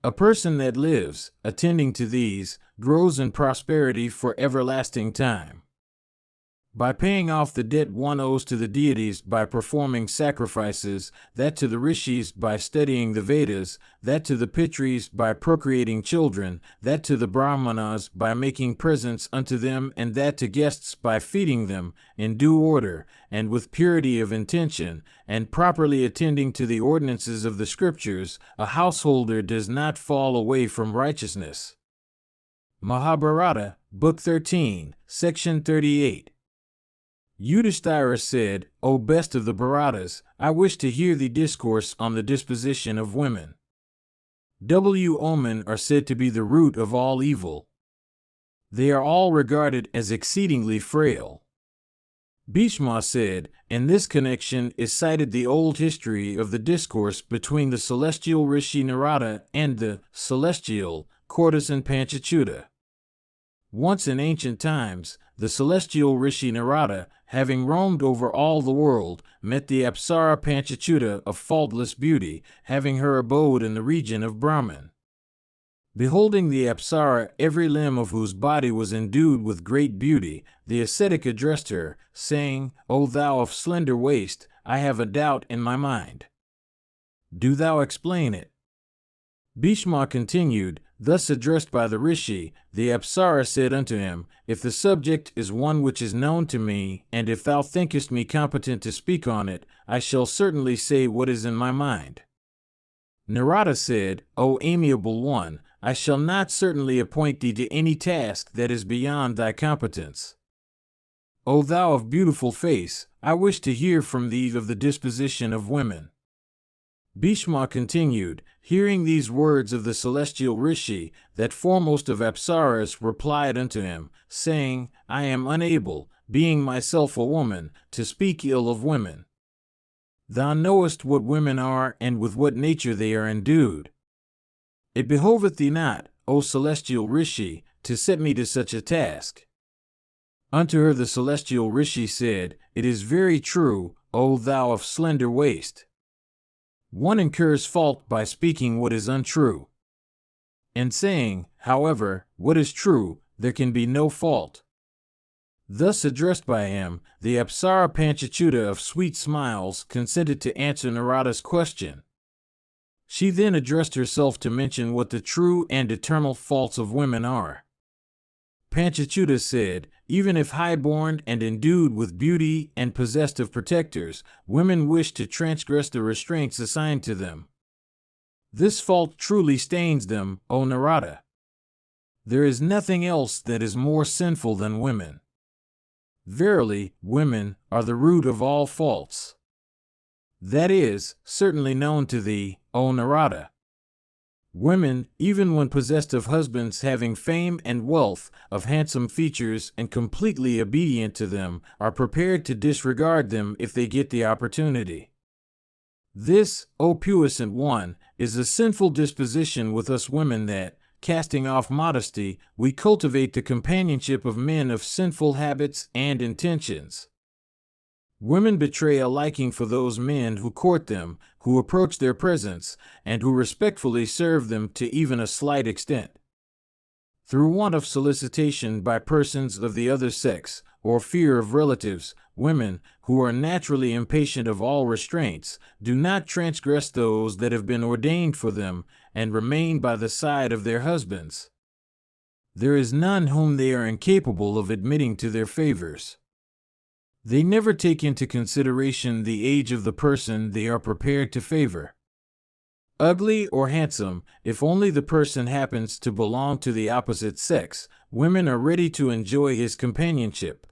A person that lives, attending to these, grows in prosperity for everlasting time. By paying off the debt one owes to the deities by performing sacrifices, that to the rishis by studying the Vedas, that to the Pitris by procreating children, that to the Brahmanas by making presents unto them, and that to guests by feeding them, in due order, and with purity of intention, and properly attending to the ordinances of the Scriptures, a householder does not fall away from righteousness. Mahabharata, Book 13, Section 38. Yudhishthira said, O best of the Bharatas, I wish to hear thee discourse on the disposition of women. Women are said to be the root of all evil. They are all regarded as exceedingly frail. Bhishma said, in this connection is cited the old history of the discourse between the celestial rishi Narada and the celestial courtesan Panchachuta. Once in ancient times, the celestial rishi Narada, having roamed over all the world, met the Apsara Panchachuta of faultless beauty, having her abode in the region of Brahman. Beholding the Apsara, every limb of whose body was endued with great beauty, the ascetic addressed her, saying, O thou of slender waist, I have a doubt in my mind. Do thou explain it. Bhishma continued, thus addressed by the rishi, the Apsara said unto him, if the subject is one which is known to me, and if thou thinkest me competent to speak on it, I shall certainly say what is in my mind. Narada said, O amiable one, I shall not certainly appoint thee to any task that is beyond thy competence. O thou of beautiful face, I wish to hear from thee of the disposition of women. Bhishma continued, hearing these words of the celestial rishi, that foremost of Apsaras replied unto him, saying, I am unable, being myself a woman, to speak ill of women. Thou knowest what women are and with what nature they are endued. It behoveth thee not, O celestial rishi, to set me to such a task. Unto her the celestial rishi said, it is very true, O thou of slender waist. One incurs fault by speaking what is untrue. In saying, however, what is true, there can be no fault. Thus addressed by him, the Apsara Panchachuta of sweet smiles consented to answer Narada's question. She then addressed herself to mention what the true and eternal faults of women are. Panchachuta said, even if high-born and endued with beauty and possessed of protectors, women wish to transgress the restraints assigned to them. This fault truly stains them, O Narada. There is nothing else that is more sinful than women. Verily, women are the root of all faults. That is certainly known to thee, O Narada. Women, even when possessed of husbands having fame and wealth, of handsome features and completely obedient to them, are prepared to disregard them if they get the opportunity. This, O puissant one, is a sinful disposition with us women that, casting off modesty, we cultivate the companionship of men of sinful habits and intentions. Women betray a liking for those men who court them, who approach their presence, and who respectfully serve them to even a slight extent. Through want of solicitation by persons of the other sex, or fear of relatives, women, who are naturally impatient of all restraints, do not transgress those that have been ordained for them, and remain by the side of their husbands. There is none whom they are incapable of admitting to their favors. They never take into consideration the age of the person they are prepared to favor. Ugly or handsome, if only the person happens to belong to the opposite sex, women are ready to enjoy his companionship.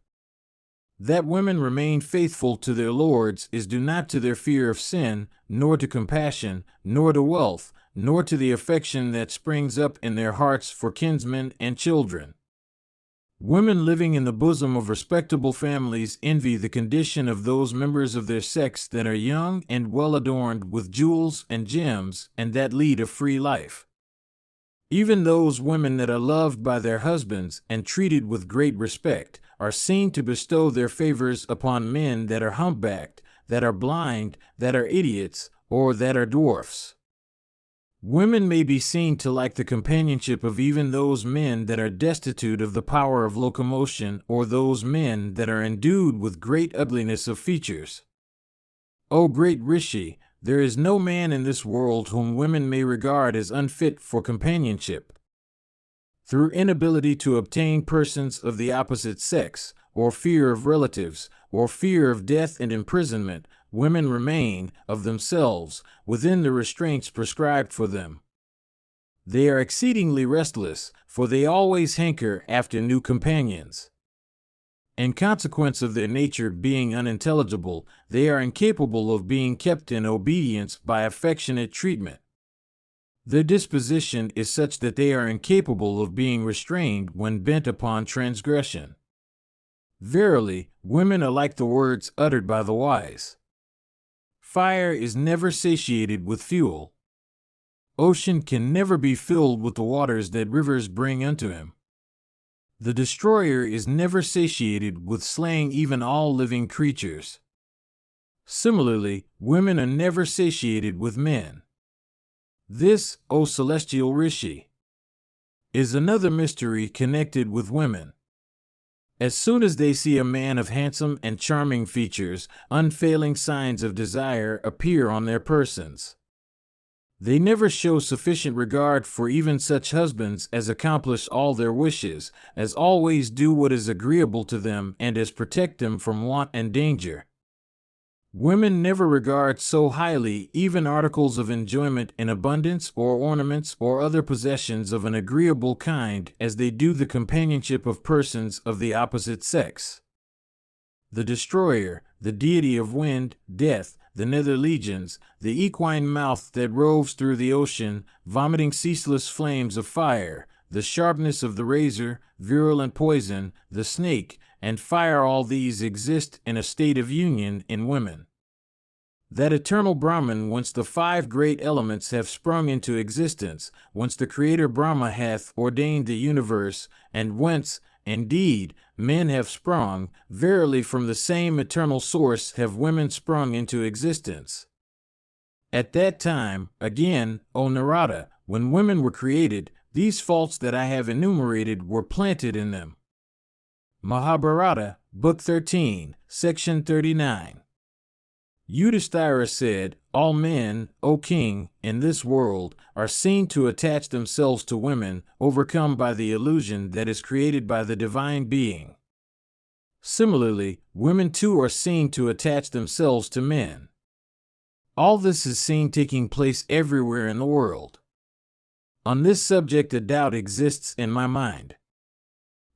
That women remain faithful to their lords is due not to their fear of sin, nor to compassion, nor to wealth, nor to the affection that springs up in their hearts for kinsmen and children. Women living in the bosom of respectable families envy the condition of those members of their sex that are young and well adorned with jewels and gems, and that lead a free life. Even those women that are loved by their husbands and treated with great respect are seen to bestow their favors upon men that are humpbacked, that are blind, that are idiots, or that are dwarfs. Women may be seen to like the companionship of even those men that are destitute of the power of locomotion, or those men that are endued with great ugliness of features. O great Rishi, there is no man in this world whom women may regard as unfit for companionship. Through inability to obtain persons of the opposite sex, or fear of relatives, or fear of death and imprisonment, women remain, of themselves, within the restraints prescribed for them. They are exceedingly restless, for they always hanker after new companions. In consequence of their nature being unintelligible, they are incapable of being kept in obedience by affectionate treatment. Their disposition is such that they are incapable of being restrained when bent upon transgression. Verily, women are like the words uttered by the wise. Fire is never satiated with fuel. Ocean can never be filled with the waters that rivers bring unto him. The destroyer is never satiated with slaying even all living creatures. Similarly, women are never satiated with men. This, O celestial Rishi, is another mystery connected with women. As soon as they see a man of handsome and charming features, unfailing signs of desire appear on their persons. They never show sufficient regard for even such husbands as accomplish all their wishes, as always do what is agreeable to them, and as protect them from want and danger. Women never regard so highly even articles of enjoyment in abundance, or ornaments, or other possessions of an agreeable kind, as they do the companionship of persons of the opposite sex. The destroyer, the deity of wind, death, the nether legions, the equine mouth that roves through the ocean, vomiting ceaseless flames of fire, the sharpness of the razor, virulent poison, the snake, and fire, all these exist in a state of union in women. That eternal Brahman whence the 5 great elements have sprung into existence, whence the Creator Brahma hath ordained the universe, and whence, indeed, men have sprung, verily from the same eternal source have women sprung into existence. At that time, again, O Narada, when women were created, these faults that I have enumerated were planted in them. Mahabharata, Book 13, Section 39. Yudhishthira said, all men, O king, in this world, are seen to attach themselves to women, overcome by the illusion that is created by the divine being. Similarly, women too are seen to attach themselves to men. All this is seen taking place everywhere in the world. On this subject a doubt exists in my mind.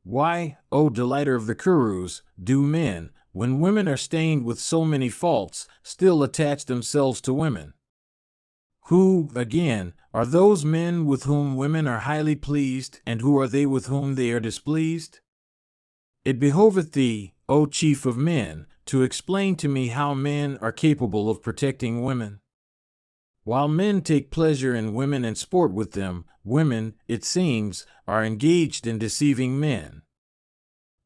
Why, O delighter of the Kurus, do men, when women are stained with so many faults, still attach themselves to women? Who, again, are those men with whom women are highly pleased, and who are they with whom they are displeased? It behoveth thee, O chief of men, to explain to me how men are capable of protecting women. While men take pleasure in women and sport with them, women, it seems, are engaged in deceiving men.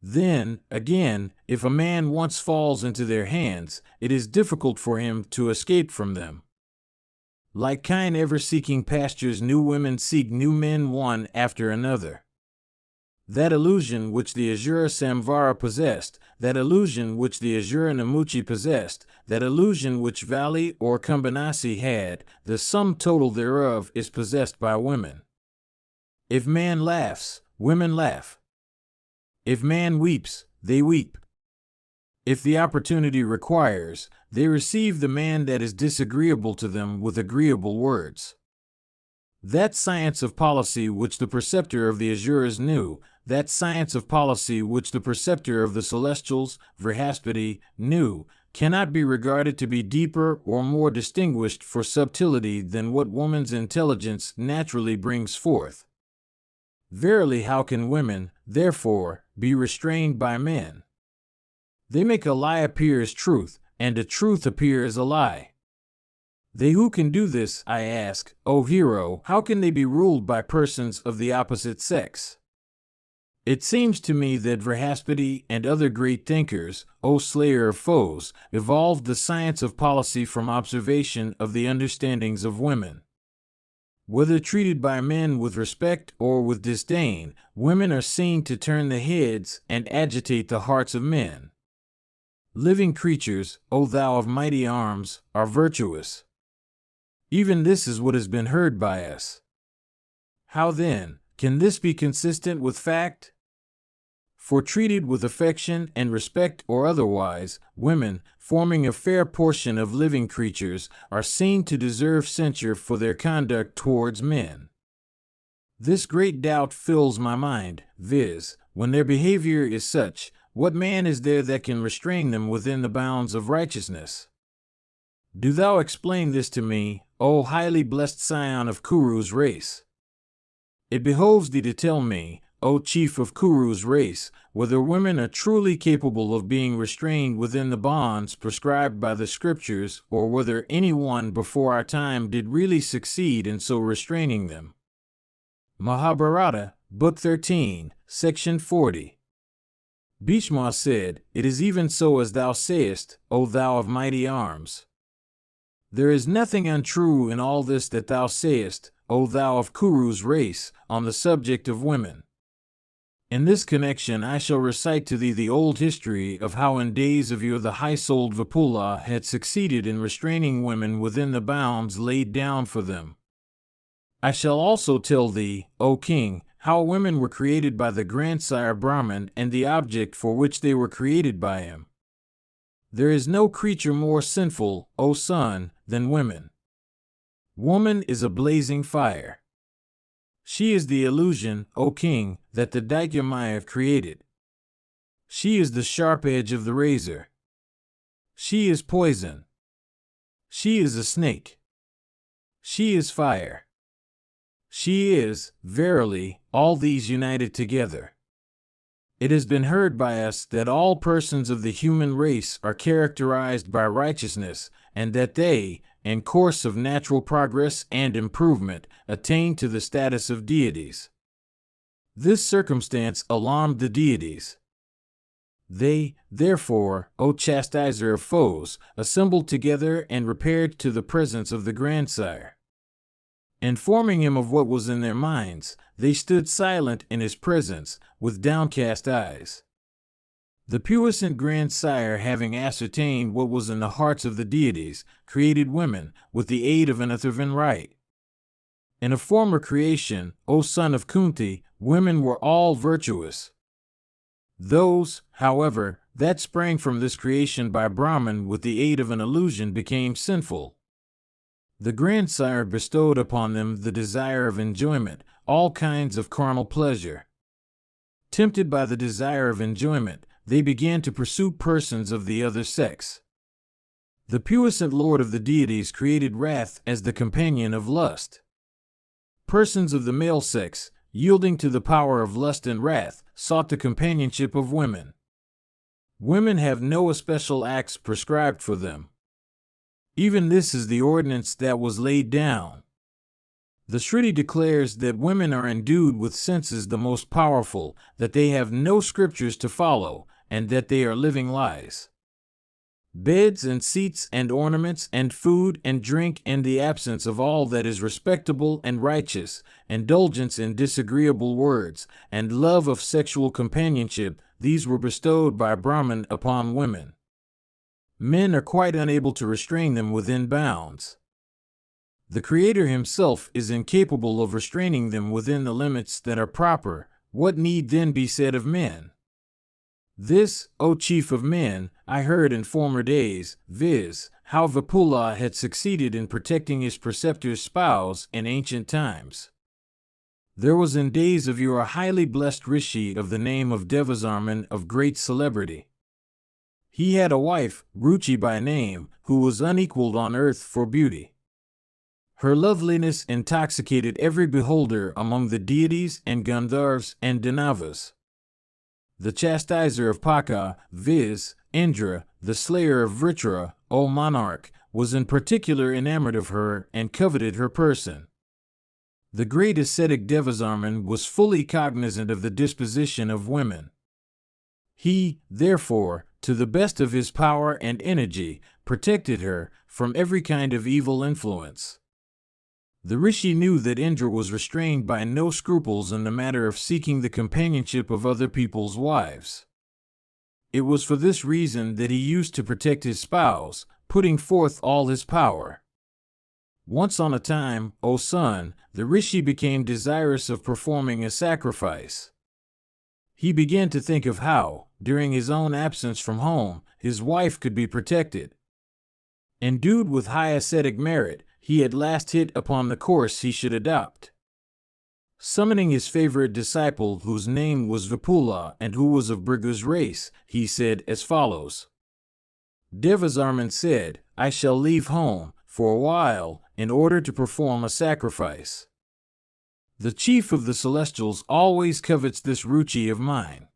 Then, again, if a man once falls into their hands, it is difficult for him to escape from them. Like kine ever seeking pastures, new women seek new men one after another. That illusion which the Asura Samvara possessed, that illusion which the Asura Namuchi possessed, that illusion which Vali or Kumbanasi had, the sum total thereof is possessed by women. If man laughs, women laugh. If man weeps, they weep. If the opportunity requires, they receive the man that is disagreeable to them with agreeable words. That science of policy which the preceptor of the Asuras knew, that science of policy which the preceptor of the Celestials, Vrihaspati, knew, cannot be regarded to be deeper or more distinguished for subtlety than what woman's intelligence naturally brings forth. Verily, how can women, therefore, be restrained by men? They make a lie appear as truth, and a truth appear as a lie. They who can do this, I ask, O hero, how can they be ruled by persons of the opposite sex? It seems to me that Vrahaspati and other great thinkers, O slayer of foes, evolved the science of policy from observation of the understandings of women. Whether treated by men with respect or with disdain, women are seen to turn the heads and agitate the hearts of men. Living creatures, O thou of mighty arms, are virtuous. Even this is what has been heard by us. How then can this be consistent with fact? For treated with affection and respect or otherwise, women, forming a fair portion of living creatures, are seen to deserve censure for their conduct towards men. This great doubt fills my mind, viz., when their behavior is such, what man is there that can restrain them within the bounds of righteousness? Do thou explain this to me, O highly blessed scion of Kuru's race. It behoves thee to tell me, O chief of Kuru's race, whether women are truly capable of being restrained within the bonds prescribed by the scriptures, or whether anyone before our time did really succeed in so restraining them. Mahabharata, Book 13, Section 40. Bhishma said, It is even so as thou sayest, O thou of mighty arms. There is nothing untrue in all this that thou sayest, O thou of Kuru's race, on the subject of women. In this connection I shall recite to thee the old history of how in days of yore the high-souled Vipula had succeeded in restraining women within the bounds laid down for them. I shall also tell thee, O king, how women were created by the grandsire Brahman and the object for which they were created by him. There is no creature more sinful, O son, than women. Woman is a blazing fire. She is the illusion, O king, that the Daityamaya created. She is the sharp edge of the razor. She is poison. She is a snake. She is fire. She is, verily, all these united together. It has been heard by us that all persons of the human race are characterized by righteousness, and that they, in course of natural progress and improvement, attain to the status of deities. This circumstance alarmed the deities. They, therefore, O chastiser of foes, assembled together and repaired to the presence of the grandsire. Informing him of what was in their minds, they stood silent in his presence, with downcast eyes. The puissant grandsire, having ascertained what was in the hearts of the deities, created women, with the aid of an Atharvan right. In a former creation, O son of Kunti, women were all virtuous. Those, however, that sprang from this creation by Brahman with the aid of an illusion became sinful. The grandsire bestowed upon them the desire of enjoyment, all kinds of carnal pleasure. Tempted by the desire of enjoyment, they began to pursue persons of the other sex. The puissant lord of the deities created wrath as the companion of lust. Persons of the male sex, yielding to the power of lust and wrath, sought the companionship of women. Women have no especial acts prescribed for them. Even this is the ordinance that was laid down. The Shruti declares that women are endued with senses the most powerful, that they have no scriptures to follow, and that they are living lies. Beds and seats and ornaments and food and drink and the absence of all that is respectable and righteous, indulgence in disagreeable words, and love of sexual companionship, these were bestowed by Brahman upon women. Men are quite unable to restrain them within bounds. The Creator himself is incapable of restraining them within the limits that are proper. What need then be said of men? This, O chief of men, I heard in former days, viz., how Vipula had succeeded in protecting his preceptor's spouse in ancient times. There was in days of yore a highly blessed rishi of the name of Devasarman of great celebrity. He had a wife, Ruchi by name, who was unequaled on earth for beauty. Her loveliness intoxicated every beholder among the deities and Gandharvas and Danavas. The chastiser of Paka, viz., Indra, the slayer of Vritra, O monarch, was in particular enamored of her and coveted her person. The great ascetic Devasarman was fully cognizant of the disposition of women. He, therefore, to the best of his power and energy, protected her from every kind of evil influence. The rishi knew that Indra was restrained by no scruples in the matter of seeking the companionship of other people's wives. It was for this reason that he used to protect his spouse, putting forth all his power. Once on a time, O son, the rishi became desirous of performing a sacrifice. He began to think of how, during his own absence from home, his wife could be protected. Endued with high ascetic merit, he at last hit upon the course he should adopt. Summoning his favorite disciple, whose name was Vipula and who was of Bhrigu's race, he said as follows. Devasarman said, I shall leave home, for a while, in order to perform a sacrifice. The chief of the celestials always covets this ruchi of mine.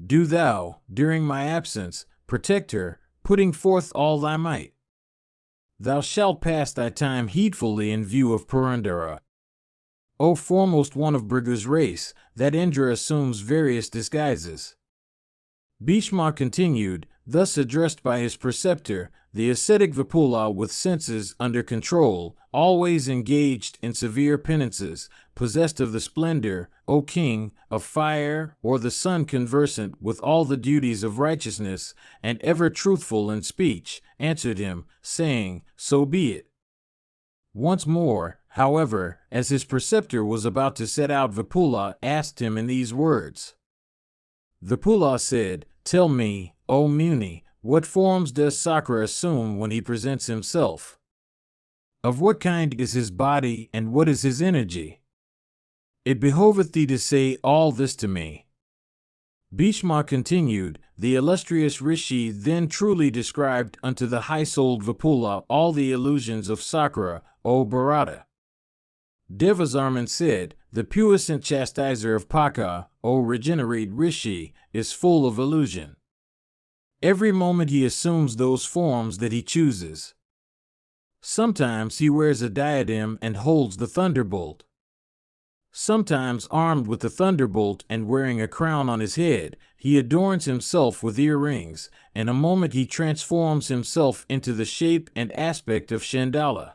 Do thou, during my absence, protect her, putting forth all thy might. Thou shalt pass thy time heedfully in view of Purandara. O foremost one of Bhrigu's race, that Indra assumes various disguises. Bhishma continued, thus addressed by his preceptor, the ascetic Vipula with senses under control, always engaged in severe penances, possessed of the splendor, O king, of fire, or the sun conversant with all the duties of righteousness, and ever truthful in speech, answered him, saying, so be it. Once more, however, as his preceptor was about to set out, Vipula asked him in these words. Vipula said, tell me, O Muni, what forms does Sakra assume when he presents himself? Of what kind is his body and what is his energy? It behoveth thee to say all this to me. Bhishma continued, the illustrious Rishi then truly described unto the high-souled Vipula all the illusions of Sakra, O Bharata. Devasarman said, the puissant chastiser of Paka, O regenerate Rishi, is full of illusion. Every moment he assumes those forms that he chooses. Sometimes he wears a diadem and holds the thunderbolt. Sometimes armed with the thunderbolt and wearing a crown on his head, he adorns himself with earrings, and a moment he transforms himself into the shape and aspect of Chandala.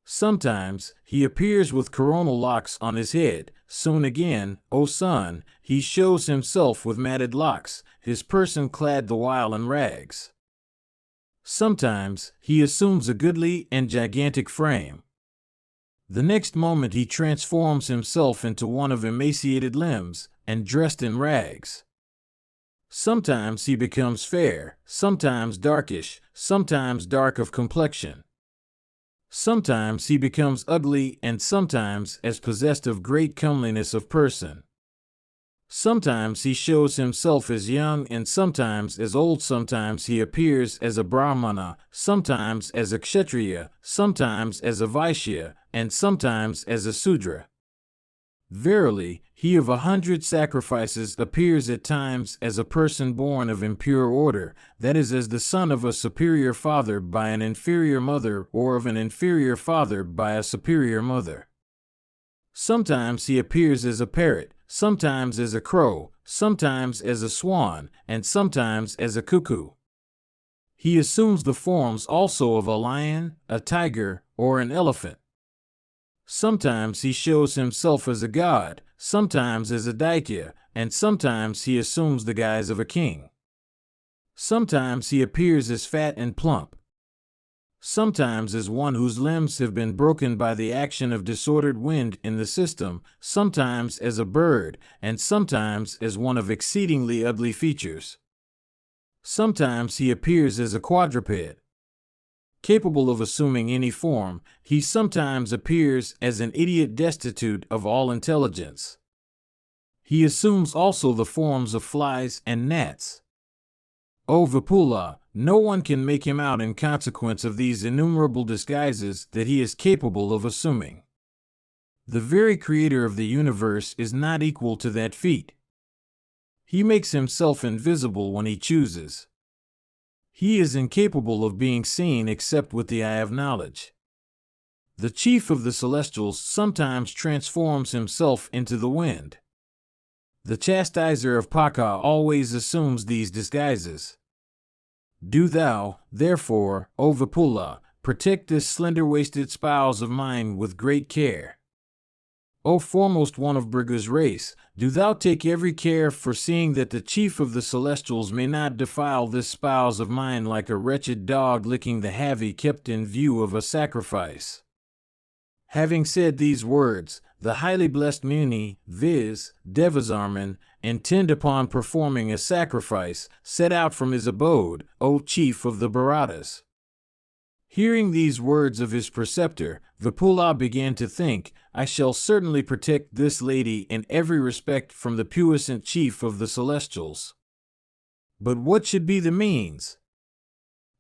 Sometimes he appears with coronal locks on his head. Soon again, O son, he shows himself with matted locks, his person clad the while in rags. Sometimes he assumes a goodly and gigantic frame. The next moment he transforms himself into one of emaciated limbs and dressed in rags. Sometimes he becomes fair, sometimes darkish, sometimes dark of complexion. Sometimes he becomes ugly and sometimes as possessed of great comeliness of person. Sometimes he shows himself as young and sometimes as old. Sometimes he appears as a Brahmana, sometimes as a Kshatriya, sometimes as a Vaishya, and sometimes as a Sudra. Verily, he of 100 sacrifices appears at times as a person born of impure order, that is, as the son of a superior father by an inferior mother, or of an inferior father by a superior mother. Sometimes he appears as a parrot, sometimes as a crow, sometimes as a swan, and sometimes as a cuckoo. He assumes the forms also of a lion, a tiger, or an elephant. Sometimes he shows himself as a god, sometimes as a daitya, and sometimes he assumes the guise of a king. Sometimes he appears as fat and plump. Sometimes as one whose limbs have been broken by the action of disordered wind in the system, sometimes as a bird, and sometimes as one of exceedingly ugly features. Sometimes he appears as a quadruped. Capable of assuming any form, he sometimes appears as an idiot destitute of all intelligence. He assumes also the forms of flies and gnats. O Vipula, no one can make him out in consequence of these innumerable disguises that he is capable of assuming. The very creator of the universe is not equal to that feat. He makes himself invisible when he chooses. He is incapable of being seen except with the eye of knowledge. The chief of the celestials sometimes transforms himself into the wind. The chastiser of Paka always assumes these disguises. Do thou, therefore, O Vipula, protect this slender-waisted spouse of mine with great care. O foremost one of Bhrigu's race, do thou take every care for seeing that the chief of the celestials may not defile this spouse of mine like a wretched dog licking the havey kept in view of a sacrifice. Having said these words, the highly blessed Muni, viz., Devasarman, intent upon performing a sacrifice, set out from his abode, O chief of the Bharatas. Hearing these words of his preceptor, Vipula began to think, I shall certainly protect this lady in every respect from the puissant chief of the celestials. But what should be the means?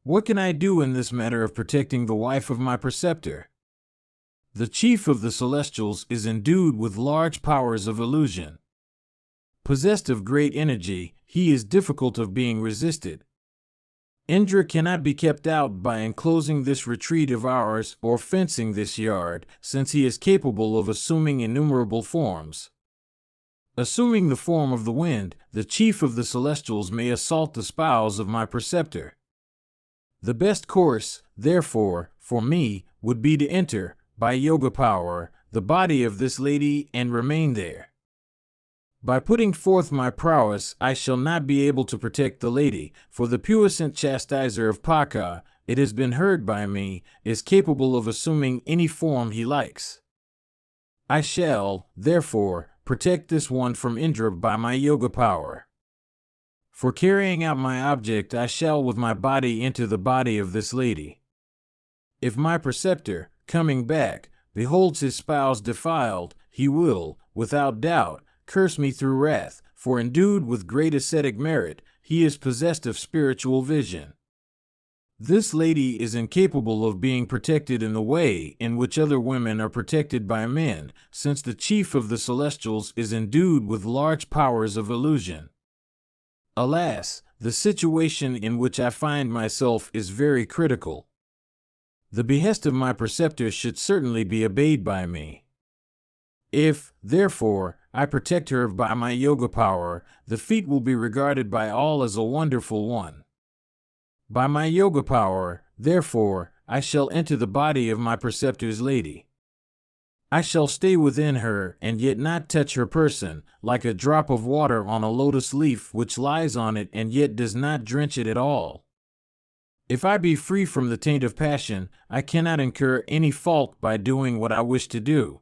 What can I do in this matter of protecting the wife of my preceptor? The chief of the celestials is endued with large powers of illusion. Possessed of great energy, he is difficult of being resisted. Indra cannot be kept out by enclosing this retreat of ours or fencing this yard, since he is capable of assuming innumerable forms. Assuming the form of the wind, the chief of the celestials may assault the spouse of my preceptor. The best course, therefore, for me, would be to enter, by yoga power, the body of this lady and remain there. By putting forth my prowess, I shall not be able to protect the lady, for the puissant chastiser of Paka, it has been heard by me, is capable of assuming any form he likes. I shall, therefore, protect this one from Indra by my yoga power. For carrying out my object, I shall with my body enter the body of this lady. If my preceptor, coming back, beholds his spouse defiled, he will, without doubt, curse me through wrath, for endued with great ascetic merit, he is possessed of spiritual vision. This lady is incapable of being protected in the way in which other women are protected by men, since the chief of the celestials is endued with large powers of illusion. Alas, the situation in which I find myself is very critical. The behest of my preceptor should certainly be obeyed by me. If, therefore, I protect her by my yoga power, the feat will be regarded by all as a wonderful one. By my yoga power, therefore, I shall enter the body of my preceptor's lady. I shall stay within her and yet not touch her person, like a drop of water on a lotus leaf which lies on it and yet does not drench it at all. If I be free from the taint of passion, I cannot incur any fault by doing what I wish to do.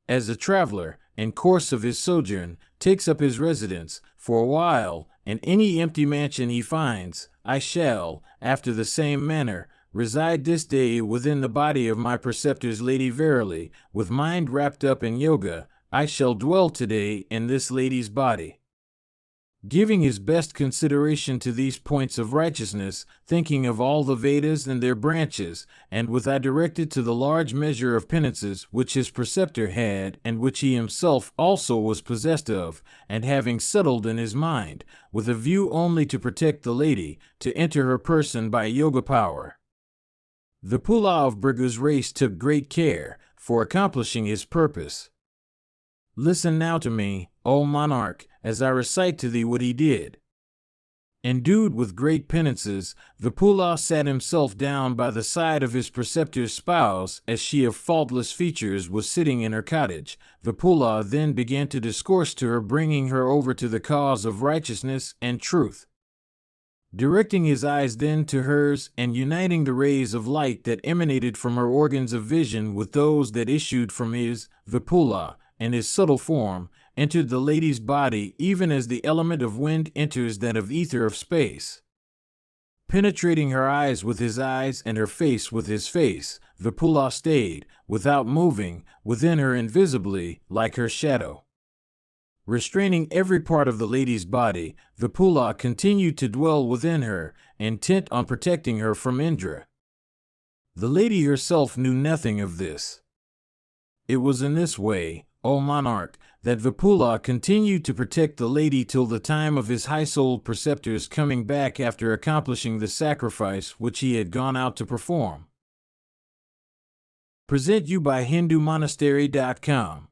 As a traveler, in course of his sojourn, takes up his residence, for a while, in any empty mansion he finds, I shall, after the same manner, reside this day within the body of my preceptor's lady verily, with mind wrapped up in yoga, I shall dwell today in this lady's body. Giving his best consideration to these points of righteousness, thinking of all the Vedas and their branches, and with eye directed to the large measure of penances which his preceptor had and which he himself also was possessed of, and having settled in his mind, with a view only to protect the lady, to enter her person by yoga power. The Pula of Bhrigu's race took great care for accomplishing his purpose. Listen now to me, O monarch, as I recite to thee what he did. Endued with great penances, Vipula sat himself down by the side of his preceptor's spouse, as she of faultless features was sitting in her cottage. Vipula then began to discourse to her, bringing her over to the cause of righteousness and truth. Directing his eyes then to hers, and uniting the rays of light that emanated from her organs of vision with those that issued from his, Vipula, and his subtle form, entered the lady's body even as the element of wind enters that of ether of space. Penetrating her eyes with his eyes and her face with his face, Vipula stayed, without moving, within her invisibly, like her shadow. Restraining every part of the lady's body, Vipula continued to dwell within her, intent on protecting her from Indra. The lady herself knew nothing of this. It was in this way, O monarch, that Vipula continued to protect the lady till the time of his high-souled preceptor's coming back after accomplishing the sacrifice which he had gone out to perform. Present you by HinduMonastery.com.